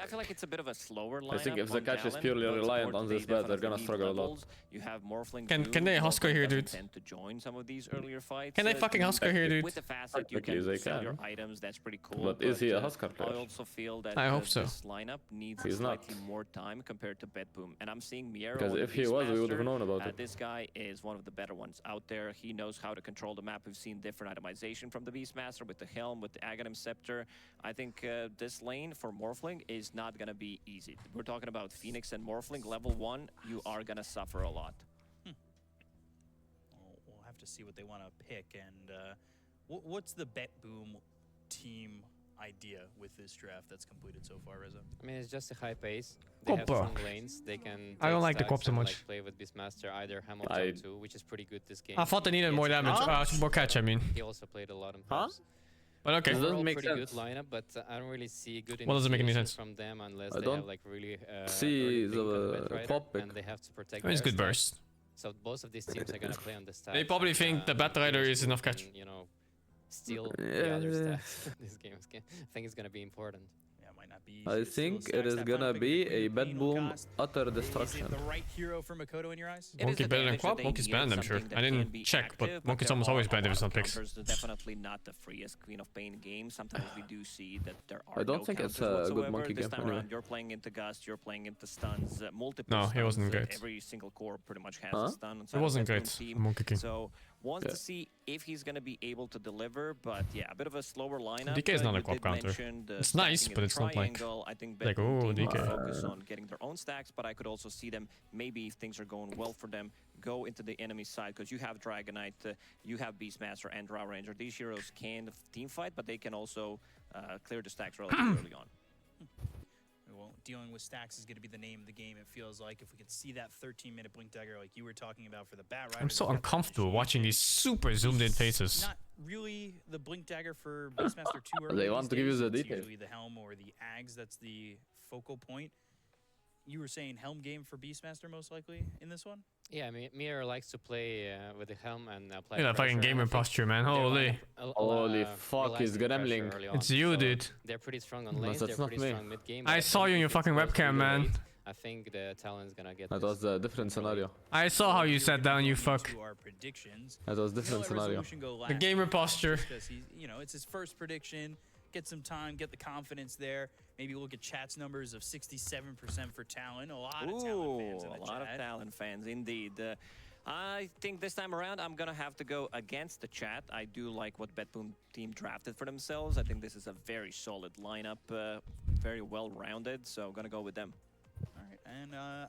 feel like it's a bit of a slower lineup. I think if the catch is purely reliant on this bet, they're gonna struggle a lot. You have Morphling. Can they Husker here, dude? To join some of these earlier fights. Can they fucking Husker here, dude? With the facet, you can sell your items. That's pretty cool. But is he a Husker player? I also feel that I hope so. This lineup needs slightly more time compared to Bedboom, and I'm seeing Miero. Because if he was, we would have known about it. This guy is one of the better ones out there. He knows how to control the map. We've seen different itemization from the Beastmaster with the Helm, with the Aghanim Scepter. I think this lane for Morphling is not going to be easy. We're talking about Phoenix and Morphling. Level 1, you are going to suffer a lot. Well, we'll have to see what they want to pick. And what's the Bedboom team idea with this draft that's completed so far, Reza? I mean, it's just a high pace. They have strong lanes. They can. I don't like the Cop so much. Like, play with Beastmaster either Hamilton too, which is pretty good this game. I thought they needed more damage, more catch. I mean. He also played a lot in pubs. But okay, it doesn't make sense. Good lineup, but I don't really see good. What doesn't make any sense from them unless they have like really. See the pop pick. And they have to protect. I mean, it's good burst. So both of these teams are gonna play on the stats. They probably think the Bat Rider is enough catch. You know. Steal the other stats. This game I think it's gonna be important. Yeah, it might not be. I think it is gonna be a Bedboom utter destruction. Is it the right hero for Makoto in your eyes? Monkey better than Quap? Monkey's banned, I'm sure. I didn't check, but Monkey's almost always banned if it's not picks. Definitely not the freest Queen of Pain game. Sometimes we do see that there are I don't think it's a good Monkey game. This time around, you're playing into Gust, you're playing into stuns, multiple stuns. No, it wasn't great. Every single core pretty much has a stun. It wasn't great, Monkey King. So, wants to see if he's going to be able to deliver, but yeah, a bit of a slower lineup. DK is not a Quap counter. It's nice, but it's not like, I think like, oh, DK. Focus on getting their own stacks, but I could also see them, maybe if things are going well for them, go into the enemy side, because you have Dragonite, you have Beastmaster and Drow Ranger. These heroes can team fight, but they can also clear the stacks relatively early on. Well, dealing with stacks is going to be the name of the game, it feels like. If we could see that 13-minute Blink Dagger like you were talking about for the Bat Rider. I'm so uncomfortable watching these super zoomed in faces. Not really the Blink Dagger for Beastmaster 2 early. They want to give you the detail. Usually the Helm or the Ags, that's the focal point. You were saying Helm game for Beastmaster most likely in this one? Yeah, I mean, Mir likes to play with the Helm and apply. Yeah, fucking gamer posture, man. Holy. Holy fuck, he's gremling. It's you, dude. They're pretty strong on lanes. They're pretty strong mid game. I saw you in your fucking webcam, man. I think the Talon's gonna get. That was a different scenario. I saw how you sat down, you fuck. That was a different scenario. The gamer posture. You know, it's his first prediction. Get some time, get the confidence there. Maybe look at chat's numbers of 67% for Talon. A lot of Talon fans in the chat. A lot of Talon fans, indeed. I think this time around, I'm gonna have to go against the chat. I do like what BetBoom team drafted for themselves. I think this is a very solid lineup, very well-rounded, so I'm gonna go with them. All right, and I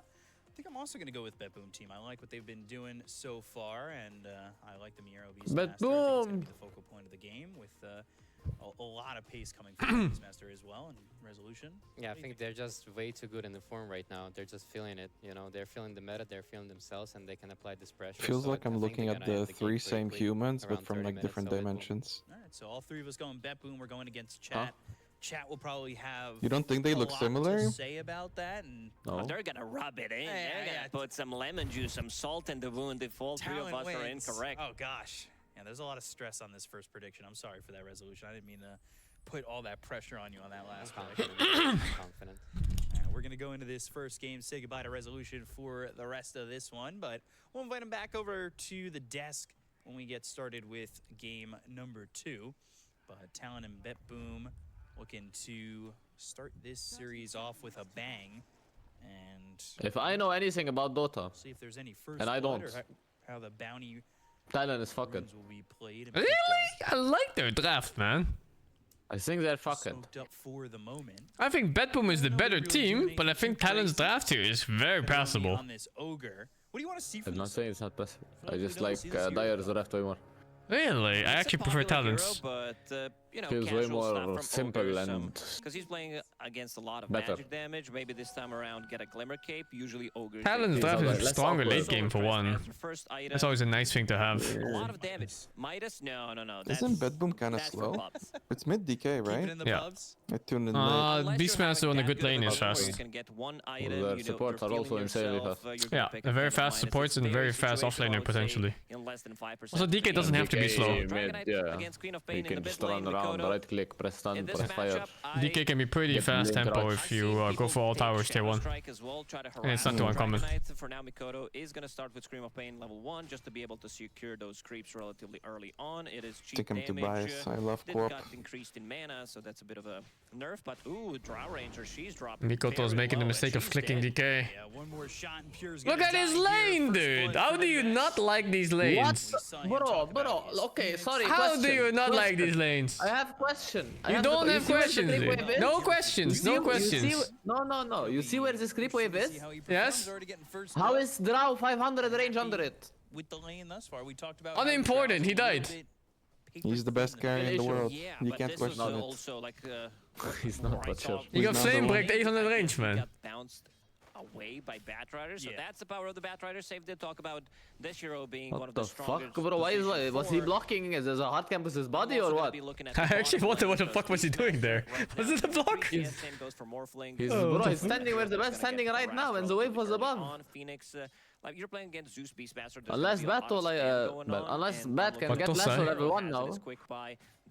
think I'm also gonna go with BetBoom team. I like what they've been doing so far, and I like the Miero Beastmaster. I think it's gonna be the focal point of the game with a lot of pace coming from Beastmaster as well, and resolution. Yeah, I think they're just way too good in the form right now. They're just feeling it, you know. They're feeling the meta, they're feeling themselves, and they can apply this pressure. Feels so like I'm looking at the 3 same humans, but from like different dimensions. All right, so all 3 of us going BetBoom. We're going against chat. Chat will probably have. You don't think they look similar? To say about that, and Oh, they're gonna rub it in. They're gonna put some lemon juice, some salt in the wound. If all 3 of us are incorrect. Oh gosh, yeah. There's a lot of stress on this first prediction. I'm sorry for that resolution. I didn't mean to put all that pressure on you on that last prediction. Confident. And we're gonna go into this first game. Say goodbye to resolution for the rest of this one, but we'll invite him back over to the desk when we get started with game number 2. But Talon and BetBoom looking to start this series off with a bang, and if I know anything about Dota, see if there's any first and I don't, or how the bounty Talon is fucking. will be played. Really? I like their draft, man. I think they're fucking. Soaked up for the moment. I think BetBoom is the better team, but I think Talon's draft here is very passable. On this ogre, what do you want to see from I'm not this? saying it's not possible. I just like Dyer's draft way more. Really? I actually prefer Talon's. But you know, Feels way casual stuff more from simple Ogre, and because he's playing against a lot of better. magic damage. Maybe this time around get a Glimmer Cape. Usually Ogres. Talon's draft is stronger late game for one. First item. That's always a nice thing to have. A lot of damage. Midas? No. Isn't BetBoom kind of slow? It's mid DK, right? Yeah. I tuned in late. Beastmaster on a good lane is fast. You can get one item. Well, their supports are also insanely fast. Yeah, a very fast supports and a very fast offlaner potentially. Also, DK doesn't have to be slow. Yeah, you can just run around, right click, press stun, press fire. DK can be pretty fast tempo if you go for all towers tier 1. And it's not too uncommon. For now, Mikoto is going to start with Scream of Pain level 1 just to be able to secure those creeps relatively early on. It is cheap Stick him to damage. bias. I love Did Corp. got increased in mana, so that's a bit of a nerf. But ooh, Drow Ranger, she's dropping. Mikoto is making the mistake of clicking DK. Yeah, one more shot and Pure's Look at his lane, dude! How do you not like these lanes? Bro, okay, sorry. How do you not like these lanes? I have question. You don't have questions, dude. No questions, no questions. No. You see where this creep wave is? Yes? How is Drow 500 range under it? With the lane thus far, we talked about unimportant, he died. He's the best guy in the world. Yeah, You but can't this question was it. also like He's not, but sure. You got flame break 800 range, man. Got bounced away by Batrider, so that's the power of the Batrider. Save did talk about this hero being one What of the the strongest. fuck, bro? Why is was he blocking? Is there a hard camp with his body or what? I actually wonder what the fuck was he doing there. Was it a block? Same goes for Morphling. Bro, he's standing where the best standing right now, and the wave was above. On Phoenix, like you're playing against Zeus Beastmaster. Unless Battle, unless Bat can get Lasso level 1 now.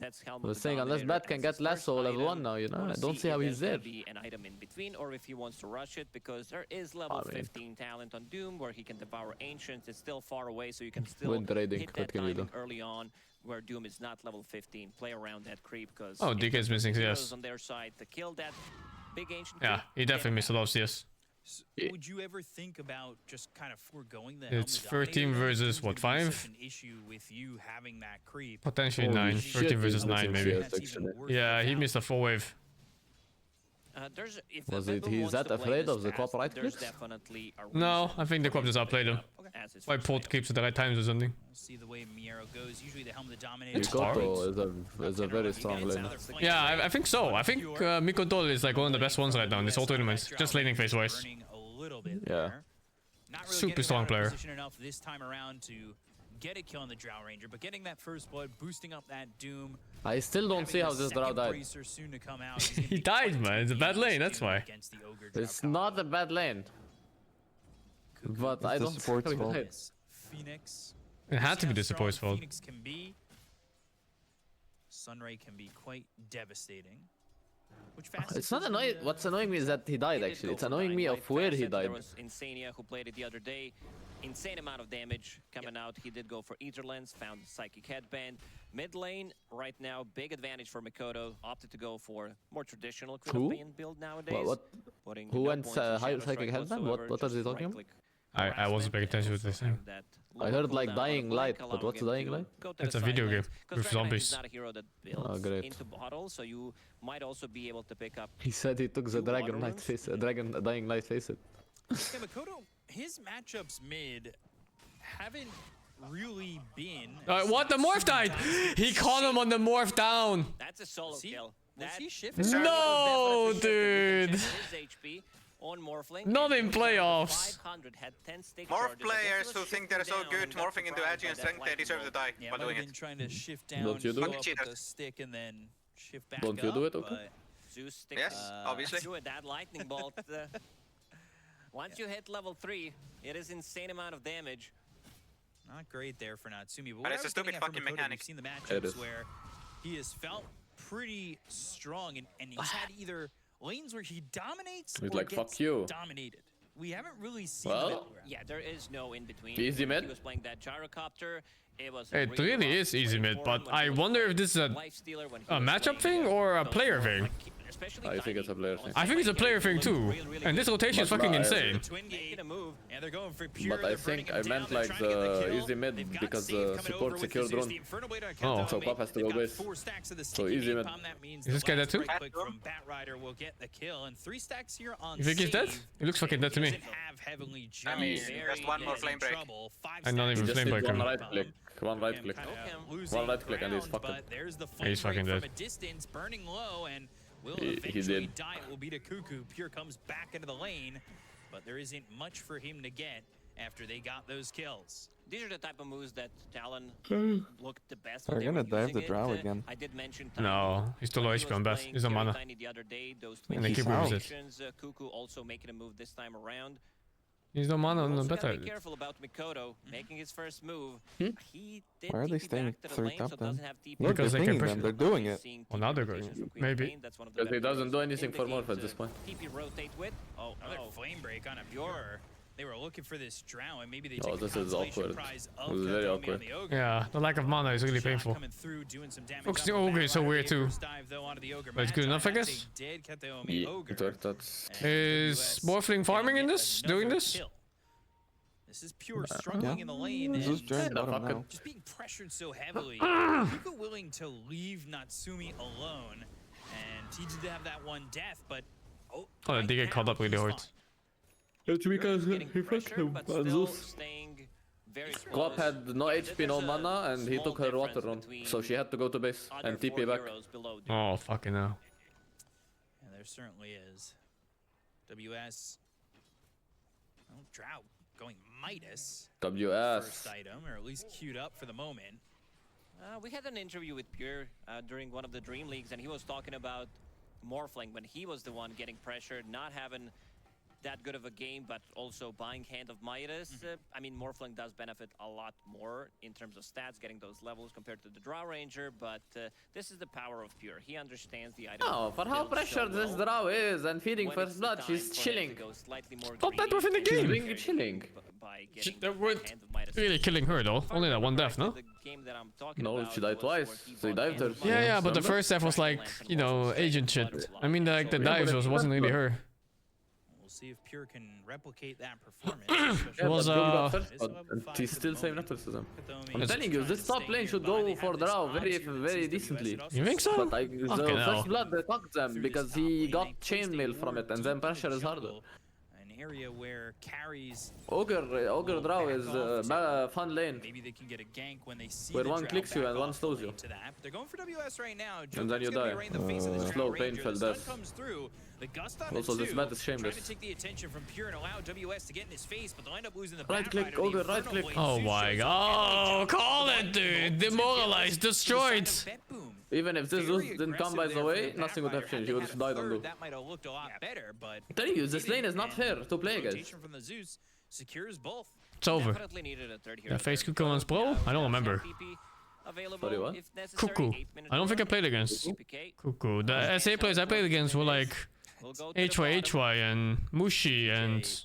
I was saying, unless Bat can get Lasso level 1 now, you know? I don't see how he's there. Be an item in between, or if he wants to rush it, because there is level 15 talent on Doom where he can devour Ancients. It's still far away, so you can still hit that timing early on, where Doom is not level 15. Play around that creep, because oh, DK is missing CS. On their side to kill that big Ancient. Yeah, he definitely missed a lot of CS. Would you ever think about just kind of foregoing the It's 13 versus what, 5? An issue with you having that creep. Potentially 9. 13 versus 9 maybe. Yeah, he missed a full wave. Was it he's that afraid of the co-op right clicks? No, I think the co-op just outplayed him. Why pulled keeps at the right times or something. See the way Miero goes. Usually the helm of the dominator. Mikoto is a very strong lane. Yeah, I think so. I think Mikoto is like one of the best ones right now in this whole tournament. Just laning phase wise. Yeah. Super strong player. Enough this time around to get a kill on the Drow Ranger, but getting that first blood, boosting up that Doom. I still don't see how this Drow died. He died, man. It's a bad lane, that's why. It's not a bad lane. But I don't see how he died. Phoenix. It had to be the support's fault. Phoenix can be. Sunray can be quite devastating. It's not annoying. What's annoying me is that he died, actually. It's annoying me of where he died. There was Insania who played it the other day. Insane amount of damage coming out. He did go for Ether Lens, found Psychic Headband. Mid lane, right now, big advantage for Mikoto. Opted to go for more traditional Crit of Pain build nowadays. Who went Psychic Headband? What are they talking about? I wasn't paying attention to this thing. I heard like Dying Light, but what's Dying Light? It's a video game with zombies. Oh, great. Into bottle, so you might also be able to pick up. He said he took the Dragon Light face, Dying Light face it. Yeah, Makoto, his matchups mid haven't really been. What? The morph died! He caught him on the morph down! That's a solo kill. No, dude! Not in playoffs. Morph players who think they're so good morphing into Agi and strength, they deserve to die by doing it. Trying to shift down, Don't you do it? the stick and then shift back Don't you do it, okay? Zeus sticks, yes, obviously. through that lightning bolt. Once you hit level 3, it is insane amount of damage. Not great there for Natsumi, but And it's a stupid fucking mechanic. We've seen the matchups where he has felt pretty strong, and he's had either lanes where he dominates He's or like, gets fuck you. dominated. We haven't really seen Well, yeah, there is no in between. Easy mid. He was playing that gyrocopter. It was It really is easy mid, but I wonder if this is a matchup thing or a player thing. I think it's a player thing. I think it's a player thing too. And this rotation is fucking insane. And they're going for pure, But I think I meant like the easy mid because the support secured drone. Oh. So Pop has to go base. So easy mid. Is this guy dead too? From Batrider will get the kill, and 3 stacks here on You think he's dead? He looks fucking dead to me. I mean, just one more flame break. I'm not even flame breaker. One right click. One right click. One right click and he's fucking. He's fucking dead. From a distance, burning low, and will He eventually did. die. It will be to Cuckoo. Pure comes back into the lane, but there isn't much for him to get after they got those kills. These are the type of moves that Talon looked the best. They're gonna dive the drow again. I did mention No, he's still low HP on best. He's on mana. And they keep moving it. Cuckoo also making a move this time around. He's no mana on the Also gotta better. be careful about Mikoto making his first move. He did Why are they TP staying back to the third lane, up so then? doesn't have TP. Look, Because they're they can pinging push them. it. They're doing it. Well, now they're going. Maybe. Because he doesn't do anything for Morph at this point. TP rotate with. Oh, Another flame break on a Pure. They were looking for this drow, and maybe they Oh, take this the is consolation awkward. prize It of was very Katomi awkward. on the Ogre. Yeah, the lack of mana is really painful. Coming through, doing some damage Focusing on the Ogre is so Batrider. weird too. First dive, though, onto the Ogre. But it's good enough, I Magi, guess. they did Katomi Yeah, Ogre. it worked. That's. Is Morphling farming in this? Doing Another this? kill. This is Pure struggling in the lane. This is and Jaren bottom now. just being pressured so heavily. People willing to leave Natsumi alone. And he did have that one death, but Oh, they did get caught up really hard. It's because he fucked him. but still staying very Guap close. had no HP, no mana, and he Small took her water difference run. So she had to go to base other and TP 4 back. heroes below. Oh, fucking hell. yeah, there certainly is. WS. Oh, Drought going Midas. WS. First item, or at least queued up for the moment. We had an interview with Pure during one of the Dream Leagues, and he was talking about Morphling when he was the one getting pressured, not having that good of a game, but also buying Hand of Midas. I mean, Morphling does benefit a lot more in terms of stats, getting those levels compared to the Drow Ranger, but this is the power of Pure. He understands the item. Oh, for how build so pressured this well. Drow is and feeding When first it's blood, time she's for him chilling. to go slightly more Stop that greedy, within the he's game. Being very chilling. by getting That would Hand of Midas. really killing her though. Only that one death, no? The game that I'm talking No, about she died was where twice. he They bought dived Hand her. of Yeah, Midas. yeah, but the Remember? first death was like, you know, agent shit. I mean, like the dives wasn't really her. We'll see if Pure can replicate that performance. It was, He's still same network I'm telling you, this top lane should go for Drow very decently. You think so? But like, the Fucking hell. first blood they fucked them because he got chainmail from it and then pressure is harder. An area where carries. Ogre Drow is fun lane. Maybe they can get a gank when they see Where the one Drow clicks you back and one off slows lane you. to that. But they're going for WS right now. And then you Joker's gonna be die. right in the face of this Slow, Drow Ranger. painful The stun death. comes through. The gust on Also, it this too. map is shameless. Trying to take the attention from Pure and allow WS to get in his face, but they'll end up losing the Right click, Batrider. The Ogre, right Inferno click. Blade Oh Zeus my shows up. god. Oh, call it, dude. Demoralized, destroyed. Even if this Zeus didn't come by the way, nothing would have changed. He would have died on Blue. That might have looked a lot better, but I'm telling you, this lane is not fair to play against. rotation from the Zeus secures both. It's over. Definitely needed a third hero Yeah, face there. Cuckoo on Pro? I don't remember. TP available Sorry, what? if necessary. Cuckoo. 8 minutes I don't think I more. played against TPK. Cuckoo. The SA players I played against were like We'll go to the bottom. HY and Mushi and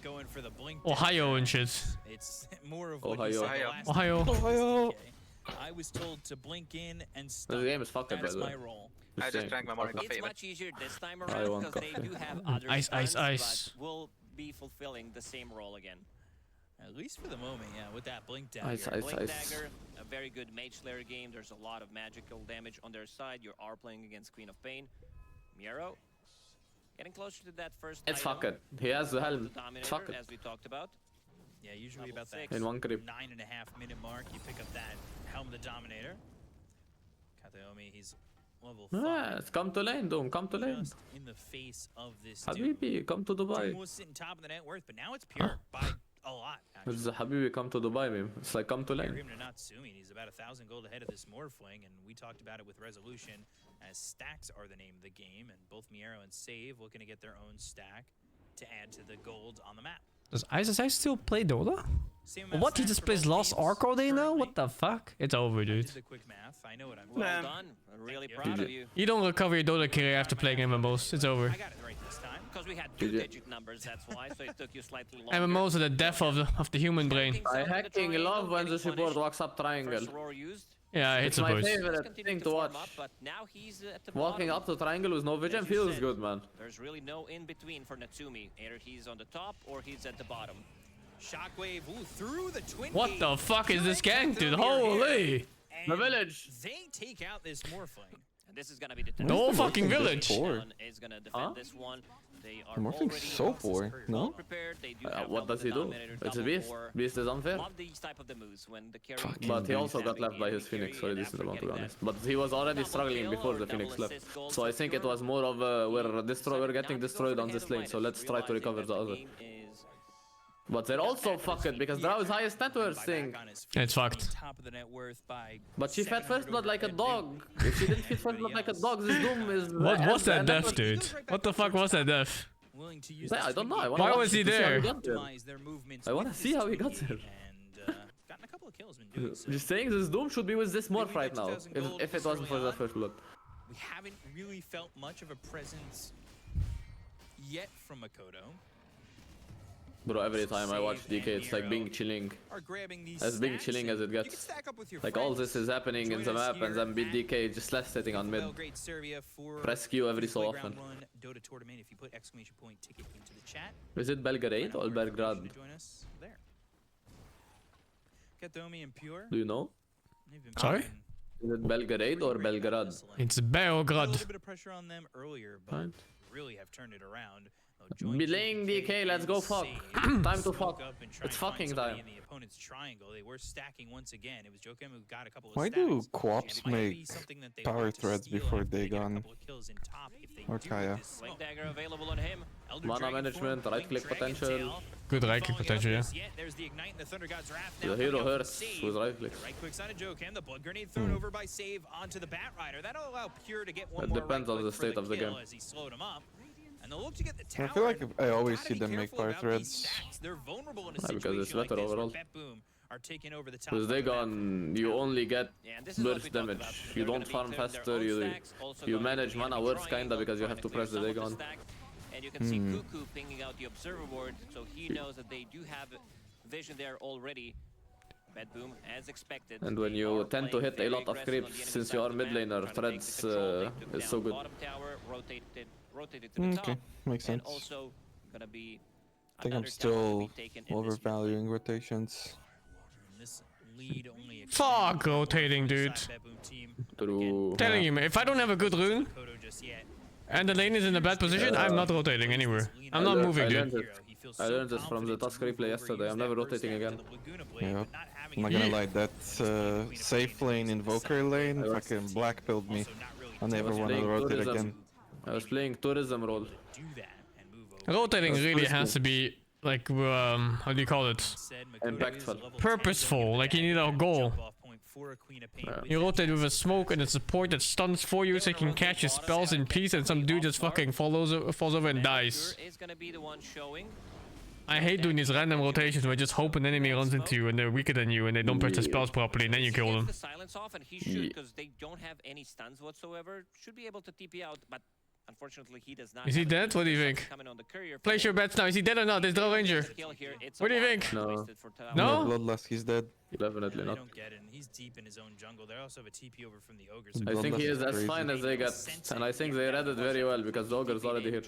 Going for the blink. Ohio and shit. It's more of what he Ohio. said the last Ohio. time. Ohio. I was told to blink in and The stun. game is fucked up, That by is the way. my role. I just drank my morning coffee. It's but- much easier this time I around want because they coffee. do have other Ice, ice, stuns, ice. but will be fulfilling the same role again. At least for the moment, yeah, with that Blink Dagger. Blink Dagger, a very good Mage Slayer game. There's a lot of magical damage on their side. You are playing against Queen of Pain. Miero, getting closer to that first It's fucking. He has the helm. It's fucking. As we talked about. Yeah, usually about that in 1 creep. 9.5-minute mark, you pick up that Helm of the Dominator. Kataomi, he's level 5. Yeah, come to lane, Doom. Come to lane. Just in the face of this Habibi, come to Dubai. Doom was sitting top of the net worth, but now it's Pure by a lot. It's the Habibi, come to Dubai, meme. It's like come to lane. Him to Natsumi, he's about 1,000 gold ahead of this Morphling, and we talked about it with Resolution, as stacks are the name of the game, and both Miero and Save looking to get their own stack to add to the gold on the map. Does ISS still play Dota? What? He just plays Lost Ark all day now? What the fuck? It's over, dude. The quick math. I know what I'm well done. I'm really proud of you. You don't recover your Dota career after playing MMOs. It's over. I got it right this time. Because we had 2-digit numbers, that's why, so it took you slightly longer. MMOs are the death of the human brain. I hacking love when the support walks up triangle. Yeah, it's my favorite thing to watch. Walking up to triangle with no vision feels good, man. There's really no in between for Natsumi. Either he's on the top or he's at the bottom. Shockwave through the twin. What the fuck is this gang, dude? Holy! The village. They take out this Morphling. And this is gonna be the whole fucking village. Is gonna defend this one. They are Morphling's so poor, no? What does he do? It's a beast. Beast is unfair. Love these type of the moves when the carry But he also got left by his Phoenix for a decent amount, to be honest. But he was already struggling before the Phoenix left. So I think it was more of we're getting destroyed on this lane, so let's try to recover the other. But they're also fucked because Drow is highest net worth thing. It's fucked. But she fed first blood like a dog. If she didn't feed first blood like a dog, this Doom is... What was that death, dude? What the fuck was that death? I don't know. Why was he there? I wanna see how he got there. Just saying this Doom should be with this Morph right now. If it wasn't for that first blood. We haven't really felt much of a presence yet from Makoto. Bro, every time I watch DK, it's like being chilling. As being chilling as it gets. Like all this is happening in the map and then beat DK just left sitting on mid. Press Q every so often. Is it Belgrade or Belgrade? Do you know? Sorry? Is it Belgrade or Belgrade? It's Belgrade. A little bit of pressure on them earlier, but really have turned it around. Belaying DK, let's go fuck. Time to fuck. It's fucking time. In the opponent's triangle, they were stacking once again. It was Jokem who got a couple of Why do co-ops make power threads before Dagon or Kaya? Dagger available on him. Mana management, right click potential. Good right click potential, yeah. There's the Ignite and the Thunder God's Wrath. The hero hurts with right clicks. Right clicks on a Jokem, the Blood Grenade thrown over by Save onto the Bat Rider. That'll allow Pure to get one It more depends on the state of the game. as he slowed him up. And they'll look to get the tower. I feel like I always see them make power threads. They're vulnerable in a Because situation it's better like this, overall. where Boom are taking over the top. With Dagon, you only get burst damage. You don't farm faster, you manage mana worse kinda because you have to press the Dagon. And you can see Cuckoo pinging out the observer board, so he knows that they do have vision there already. Bad Boom, as expected. And when you tend to hit a lot of creeps, since you are mid laner, threads is so good. Rotated to the top, makes sense. And also gonna be I think I'm still overvaluing rotations. Fuck rotating, dude. True. Telling you, man, if I don't have a good rune and the lane is in a bad position, I'm not rotating anywhere. I'm not moving, dude. I learned this from the Tusk replay yesterday. I'm never rotating again. Yeah, I'm not gonna lie, that safe lane, invoker lane, fucking blackpilled me. I never want to rotate again. I was playing tourism role. Rotating really has to be like, how do you call it? Impactful. Purposeful, like you need a goal. You rotate with a smoke and a support that stuns for you so you can catch your spells in peace and some dude just fucking falls over and dies. I hate doing these random rotations where I just hope an enemy runs into you and they're weaker than you and they don't press the spells properly and then you kill them. The silence off and he should, because they don't have any stuns whatsoever. Should be able to TP out, but Unfortunately, he does not. Is he dead? What do you think? Place your bets now. Is he dead or not? There's no ranger. What do you think? No. No? Bloodlust, he's dead. They Definitely not. don't get it. And he's deep in his own jungle. They also have a TP over from the ogre. I think he is as fine as they get, and I think they read it very well because the ogre is already here.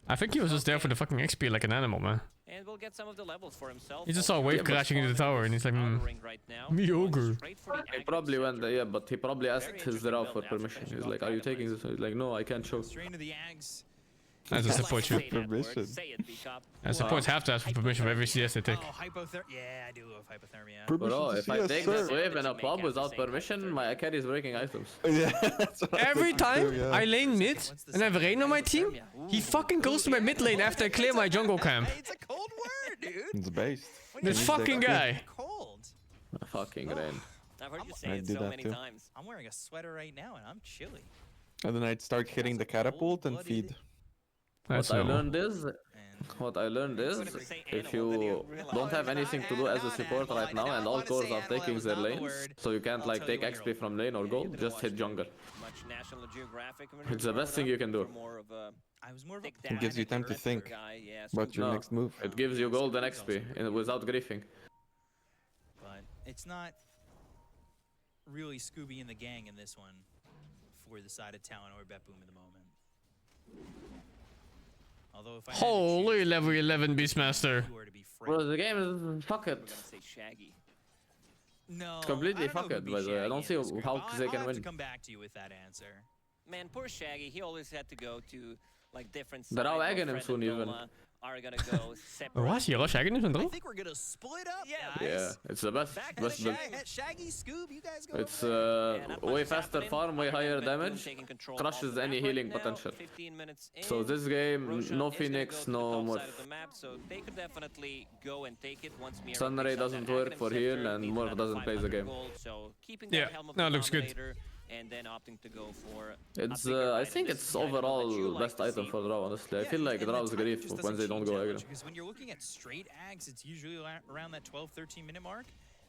I think he was just there for the fucking XP like an animal, man. And we'll get some of the levels for himself. He just saw a wave crashing into the tower and he's like, the ogre. He probably went, yeah, but he probably asked his draw for permission. He's like, are you taking this? He's like, no, I can't show. As a support should. Permission. As supports have to ask for permission for every CS they take. Yeah, I do love hypothermia. Bro, if I take this wave in a pub without permission, my carry is breaking items. Yeah, every time I lane mid and I have Rain on my team, he fucking goes to my mid lane after I clear my jungle camp. It's a cold word, dude. It's based. This fucking guy. Cold. Fucking Rain. I've heard you say it so many times. I'm wearing a sweater right now and I'm chilly. And then I'd start hitting the catapult and feed. What I learned is, if you don't have anything to do as a support right now and all cores are taking their lanes, so you can't like take XP from lane or gold, just hit jungle. It's the best thing you can do. It gives you time to think about your next move. It gives you gold and XP without griefing. But it's not really Scooby and the gang in this one for the side of Talon or Bet Boom at the moment. Although if I holy level 11 Beastmaster. Bro, the game is fuck it. No, it's completely fuck it, by the way. I don't see how they can win. I'll have to come back to you with that answer. Man, poor Shaggy. He always had to go to like different. They're all egging him soon even. Are gonna go separate. Was hier was Shaggy niet van I think we're gonna split up, guys. Yeah, it's the best. Best build. Shaggy, Scoob, you guys go. It's way faster farm, way higher damage, crushes any healing potential. So this game, no Phoenix, no Morph. So they could definitely go and take it once Sunray doesn't work for heal and Morph doesn't play the game. So keeping yeah, no, it looks good. And then opting to go for it's I think it's overall best item for draw, honestly. I feel like draw is grief when they don't go aggro. Because when you're looking at straight ags, it's usually around that 12-13 minute mark.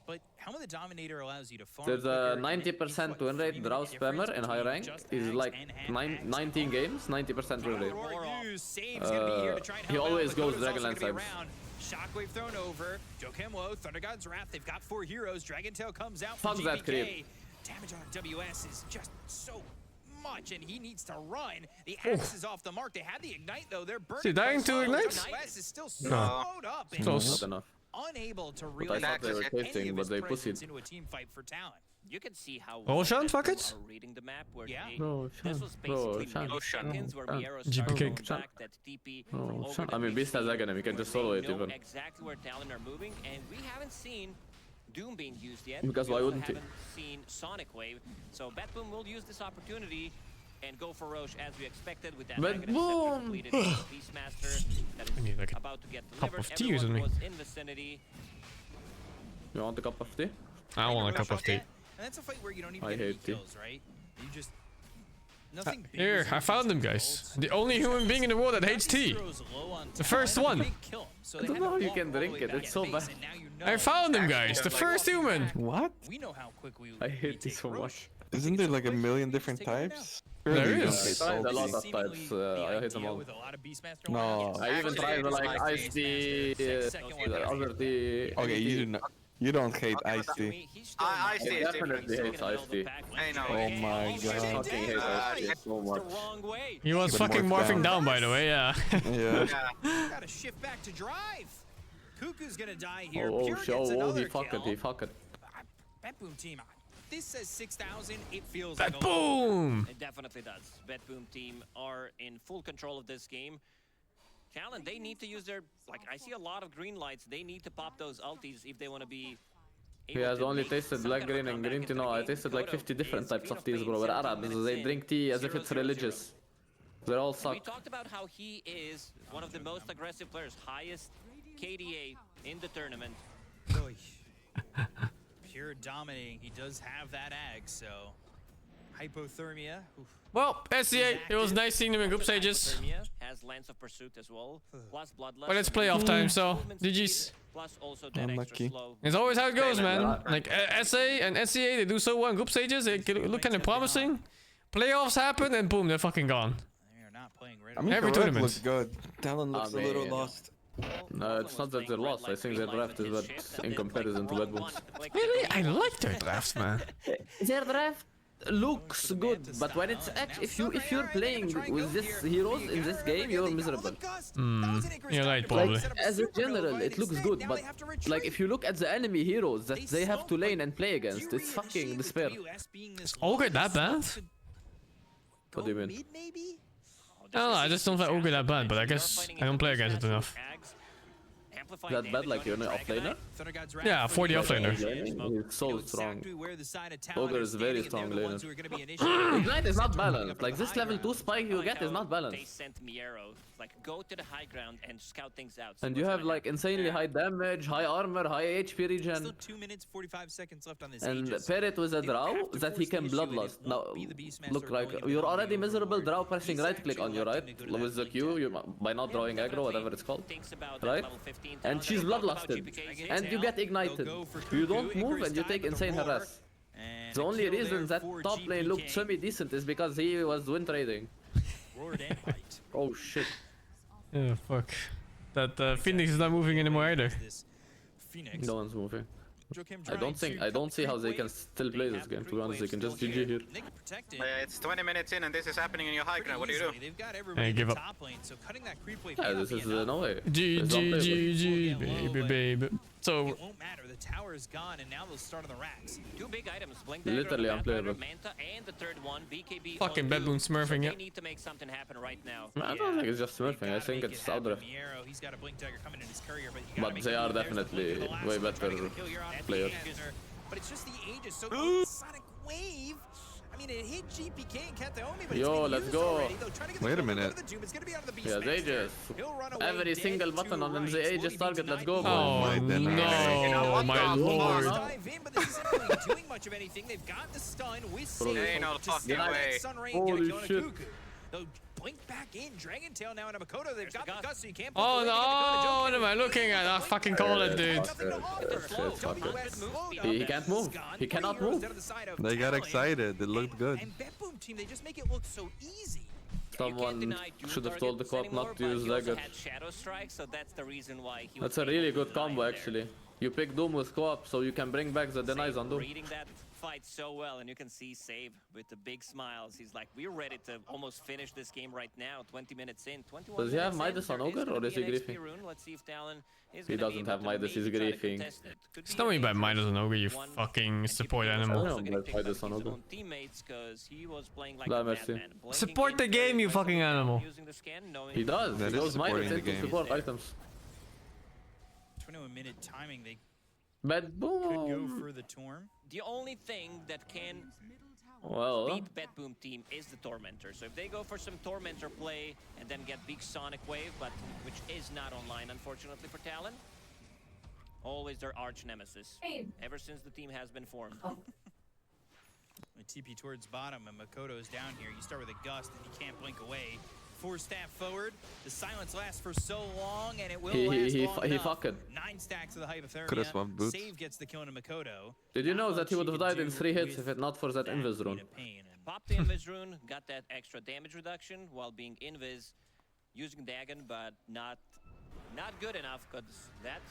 But Helm of the Dominator allows you to farm. There's a 90% win rate draw spammer in high rank. Is like 19 games, 90% win rate. He always goes Dragonlance types. Shockwave thrown over. Jokem low, Thunder God's Wrath. They've got 4 heroes. Dragon Tail comes out. Fuck that creep. Damage on WS is just so much, and he needs to run. The axe is off the mark. They had the ignite though. They're burning. Is he dying to ignite? WS is still slowed up. And close. Not enough. Unable to really but they pussied into a team fight for Talon. You can see how Roshan, fuck it. Reading the map where yeah. this was basically seconds where Miero GP back that TP. I mean, Beast has Aghanim, you can just solo it even. Exactly where Talon are moving, and we haven't seen Doom being used yet. Because why wouldn't he? Haven't seen Sonic Wave, so Bet Boom will use this opportunity and go for Roche as we expected with that. Bet Boom! Beastmaster that is like about to get cup delivered. of tea or something. Was in vicinity. You want a cup of tea? I want a cup of tea. And that's a fight where you don't even get kills, right? You just nothing. Here, I found them, guys. The only human being in the world that hates tea. The first one. I don't know how you can drink it. It's so bad. I found them, guys. The first human. What? We know how quick we I hate tea so much. Isn't there like a million different types? There is. I tried a lot of types. I hate them all. No. I even tried like iced tea, other tea. Okay, you don't hate iced tea. I definitely hate iced tea. Oh my god. I fucking hate iced tea so much. He was fucking morphing down, by the way, yeah. Yeah. Gotta shift back to drive. Cuckoo's gonna die here. Oh, Pure gets another he fucked it, he fucked it. Bet Boom team. This says 6,000. It feels Bet like Boom! It definitely does. Bet Boom team are in full control of this game. Talon, they need to use their, like, I see a lot of green lights. They need to pop those ultis if they want to be. He has only tasted black, green, and green tea. No, I tasted like 50 different types of teas, bro. We're Arabs. They drink tea as if it's religious. They all suck. We talked about how he is one of the most aggressive players, highest KDA in the tournament. Pure dominating. He does have that ag, so hypothermia. Oof. Well, SCA, it was nice seeing them in group stages. Has Lance of Pursuit as well, plus Bloodlust. But it's playoff time, so GG's. Plus also that extra slow. It's always how it goes, man. Like SA and SCA, they do so well in group stages. They look kind of promising. Playoffs happen, and boom, they're fucking gone. playing right I mean, Every the red tournament. looks good. Talon looks a little lost. No, it's not that they're lost. I think their draft is bad in comparison to Red Bulls. Really? I like their draft, man. Their draft looks good, but when it's actually if you're playing with this heroes in this game, you're miserable. You're right, probably. Like, as a general, it looks good, but like if you look at the enemy heroes that they have to lane and play against, it's fucking despair. Is Ogre that bad? What do you mean? I don't know, I just don't find Ogre that bad, but I guess I don't play against it enough. That bad, like you're an offlaner? Yeah, 40 offlaner. He's so strong. Ogre is very strong laner. Ignite is not balanced. Like this level 2 spike you get is not They balanced. sent Miero, like, go to the high ground and scout things out. And you have like insanely high damage, high armor, high HP regen. Still 2 minutes 45 seconds left on this. And Aegis. pair it with a draw that he can bloodlust. Now, look like you're already miserable draw pressing right click on you, right? With the Q, by not drawing aggro, whatever it's called. Right? And she's bloodlusted. And you get ignited. You don't move and you take insane harass. The only reason that top lane looked semi-decent is because he was win trading. Oh shit. Yeah, fuck. That Phoenix is not moving anymore either. No one's moving. I don't see how they can still play this game. To be honest, they can just GG here. It's 20 minutes in and this is happening in your high ground. What do you do? I give up. Yeah, this is no way. GG, baby, baby. So It won't matter. The tower is gone, and now they'll start on the racks. 2 big items. Blink Literally unplayable. Manta, and the third one, BKB. fucking bedroom smurfing, They yeah. need to make something happen right now. I don't think it's just smurfing. I think it's outdrift. Miero, he's got a blink dagger coming in his courier, but you gotta But they are definitely way better players. But it's just the Aegis, so Sonic Wave. I mean, it hit GPK and Kataomi, but Yo, let's go. Wait a minute. Yeah, the Aegis. Every single button on the Aegis target, let's go. Oh no, my lord. Doing much of anything. They've got the stun with Ain't no fucking way. Holy shit. They'll blink back in. Dragon Tail now in a Makoto. They've got the Gus, so you can't. Oh no, what am I looking at? I fucking call it, dude. He can't move. He cannot move. They got excited. It looked good. And Betboom team, they just make it look so easy. Someone should have told the co-op not to use dagger. Shadow Strike, so that's the reason why he That's a really good combo actually. You pick Doom with co-op so you can bring back the denies on Doom. reading that fight so well, and you can see Save with the big smiles. He's like, we're ready to almost finish this game right now. 20 minutes in. 21 Does he have minutes Midas on Ogre or is he griefing? Let's see if Talon is He doesn't have Midas, he's griefing. It's not me by Midas and Ogre, you fucking support animal. Midas on Ogre. Teammates because he was playing like La a merci. madman. Support the game, you fucking animal. He does. That He is goes Midas supporting the into game. support items. 21-minute timing. They Bad could go boom. for the Torm. The only thing that can Well, beat Betboom team is the Tormentor. So if they go for some Tormentor play and then get big Sonic Wave, but which is not online unfortunately for Talon, always their arch nemesis ever since the team has been formed. The TP towards bottom and Makoto's down here. You start with a gust and you can't blink away. 4 staff forward. The silence lasts for so long, and it will last long he enough. fucked. 9 stacks of the Coulda hypothermia. swapped boots. Save gets the kill into Makoto. Did you know that he would have died in 3 hits if it not for that Invis rune? Popped the Invis rune, got that extra damage reduction while being Invis, using Dagon, but not good enough because that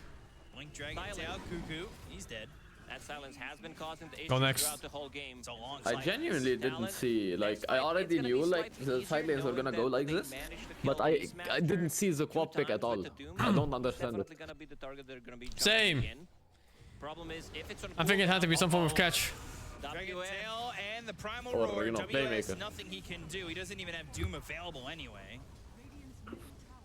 Blink Dragon Tail, Cuckoo, he's dead. That silence has been causing the Go issues next. throughout the whole game. It's a long I genuinely didn't see, like, I already knew, like, the side lanes were gonna go like this, but I didn't see the quad pick at all. I don't understand it. Same. Problem is, if it's on I think it had to be some form of catch. Dragon Tail and the Primal Or, Roar. you know, WS, Playmaker. nothing he can do. He doesn't even have Doom available anyway.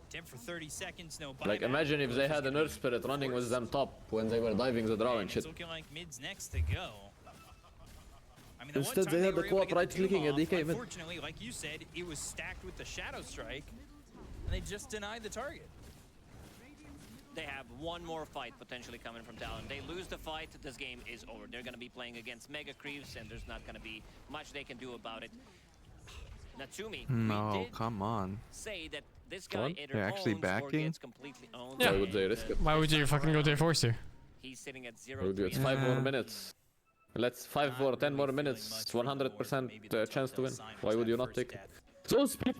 Attempt for 30 seconds, no buyback. Like, imagine if they had an Earth Spirit running with them top when they were diving the draw and shit. It's looking like mid's next to go. I mean, the one Instead, time they had were the able to co-op get right Doom clicking and off, DK mid. Unfortunately, like you said, it was stacked with the Shadow Strike, and they just denied the target. They have one more fight potentially coming from Talon. They lose the fight, this game is over. They're going to be playing against Mega Creeps, and there's not going to be much they can do about it. Natsumi, No, come on. say that this guy either They're actually owns or backing? gets completely owned. Yeah. Why would they risk it? Why would you fucking go there force to? He's sitting at 0 It's 5 more minutes. Let's 5 or 10 more minutes. It's 100% chance to win. Why would you not take it? So speed.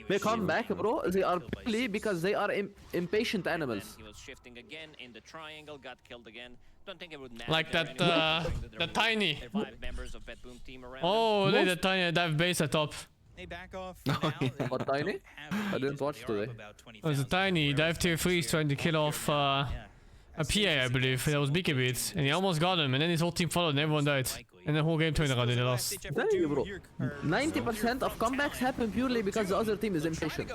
They come back, bro. They are play because they are impatient animals. He was shifting again in the triangle, got killed again. Don't think it would matter. Like that, the tiny. Oh, look at the tiny dive base at top. They back off. What tiny? I didn't watch today. It was a tiny dive tier 3. He's trying to kill off a PA, I believe. That was BK Beat, and he almost got him. And then his whole team followed, and everyone died. And the whole game turned around and they lost. Tell you, bro. 90% of comebacks happen purely because the other team is impatient.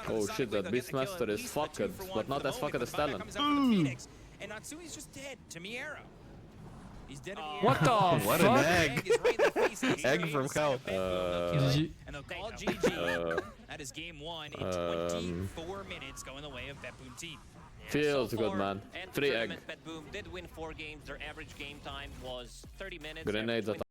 Oh shit, that Beastmaster is fucked, but not as fucked as Talon. And Natsumi's just dead to Miero. He's dead to What the fuck? What an egg! Egg from cow. And they'll call GG. That is game 1 in 24 minutes going the way of Betboom team. Feels good, man. 3 egg. Betboom did win 4 games. Their average game time was 30 minutes. Grenades at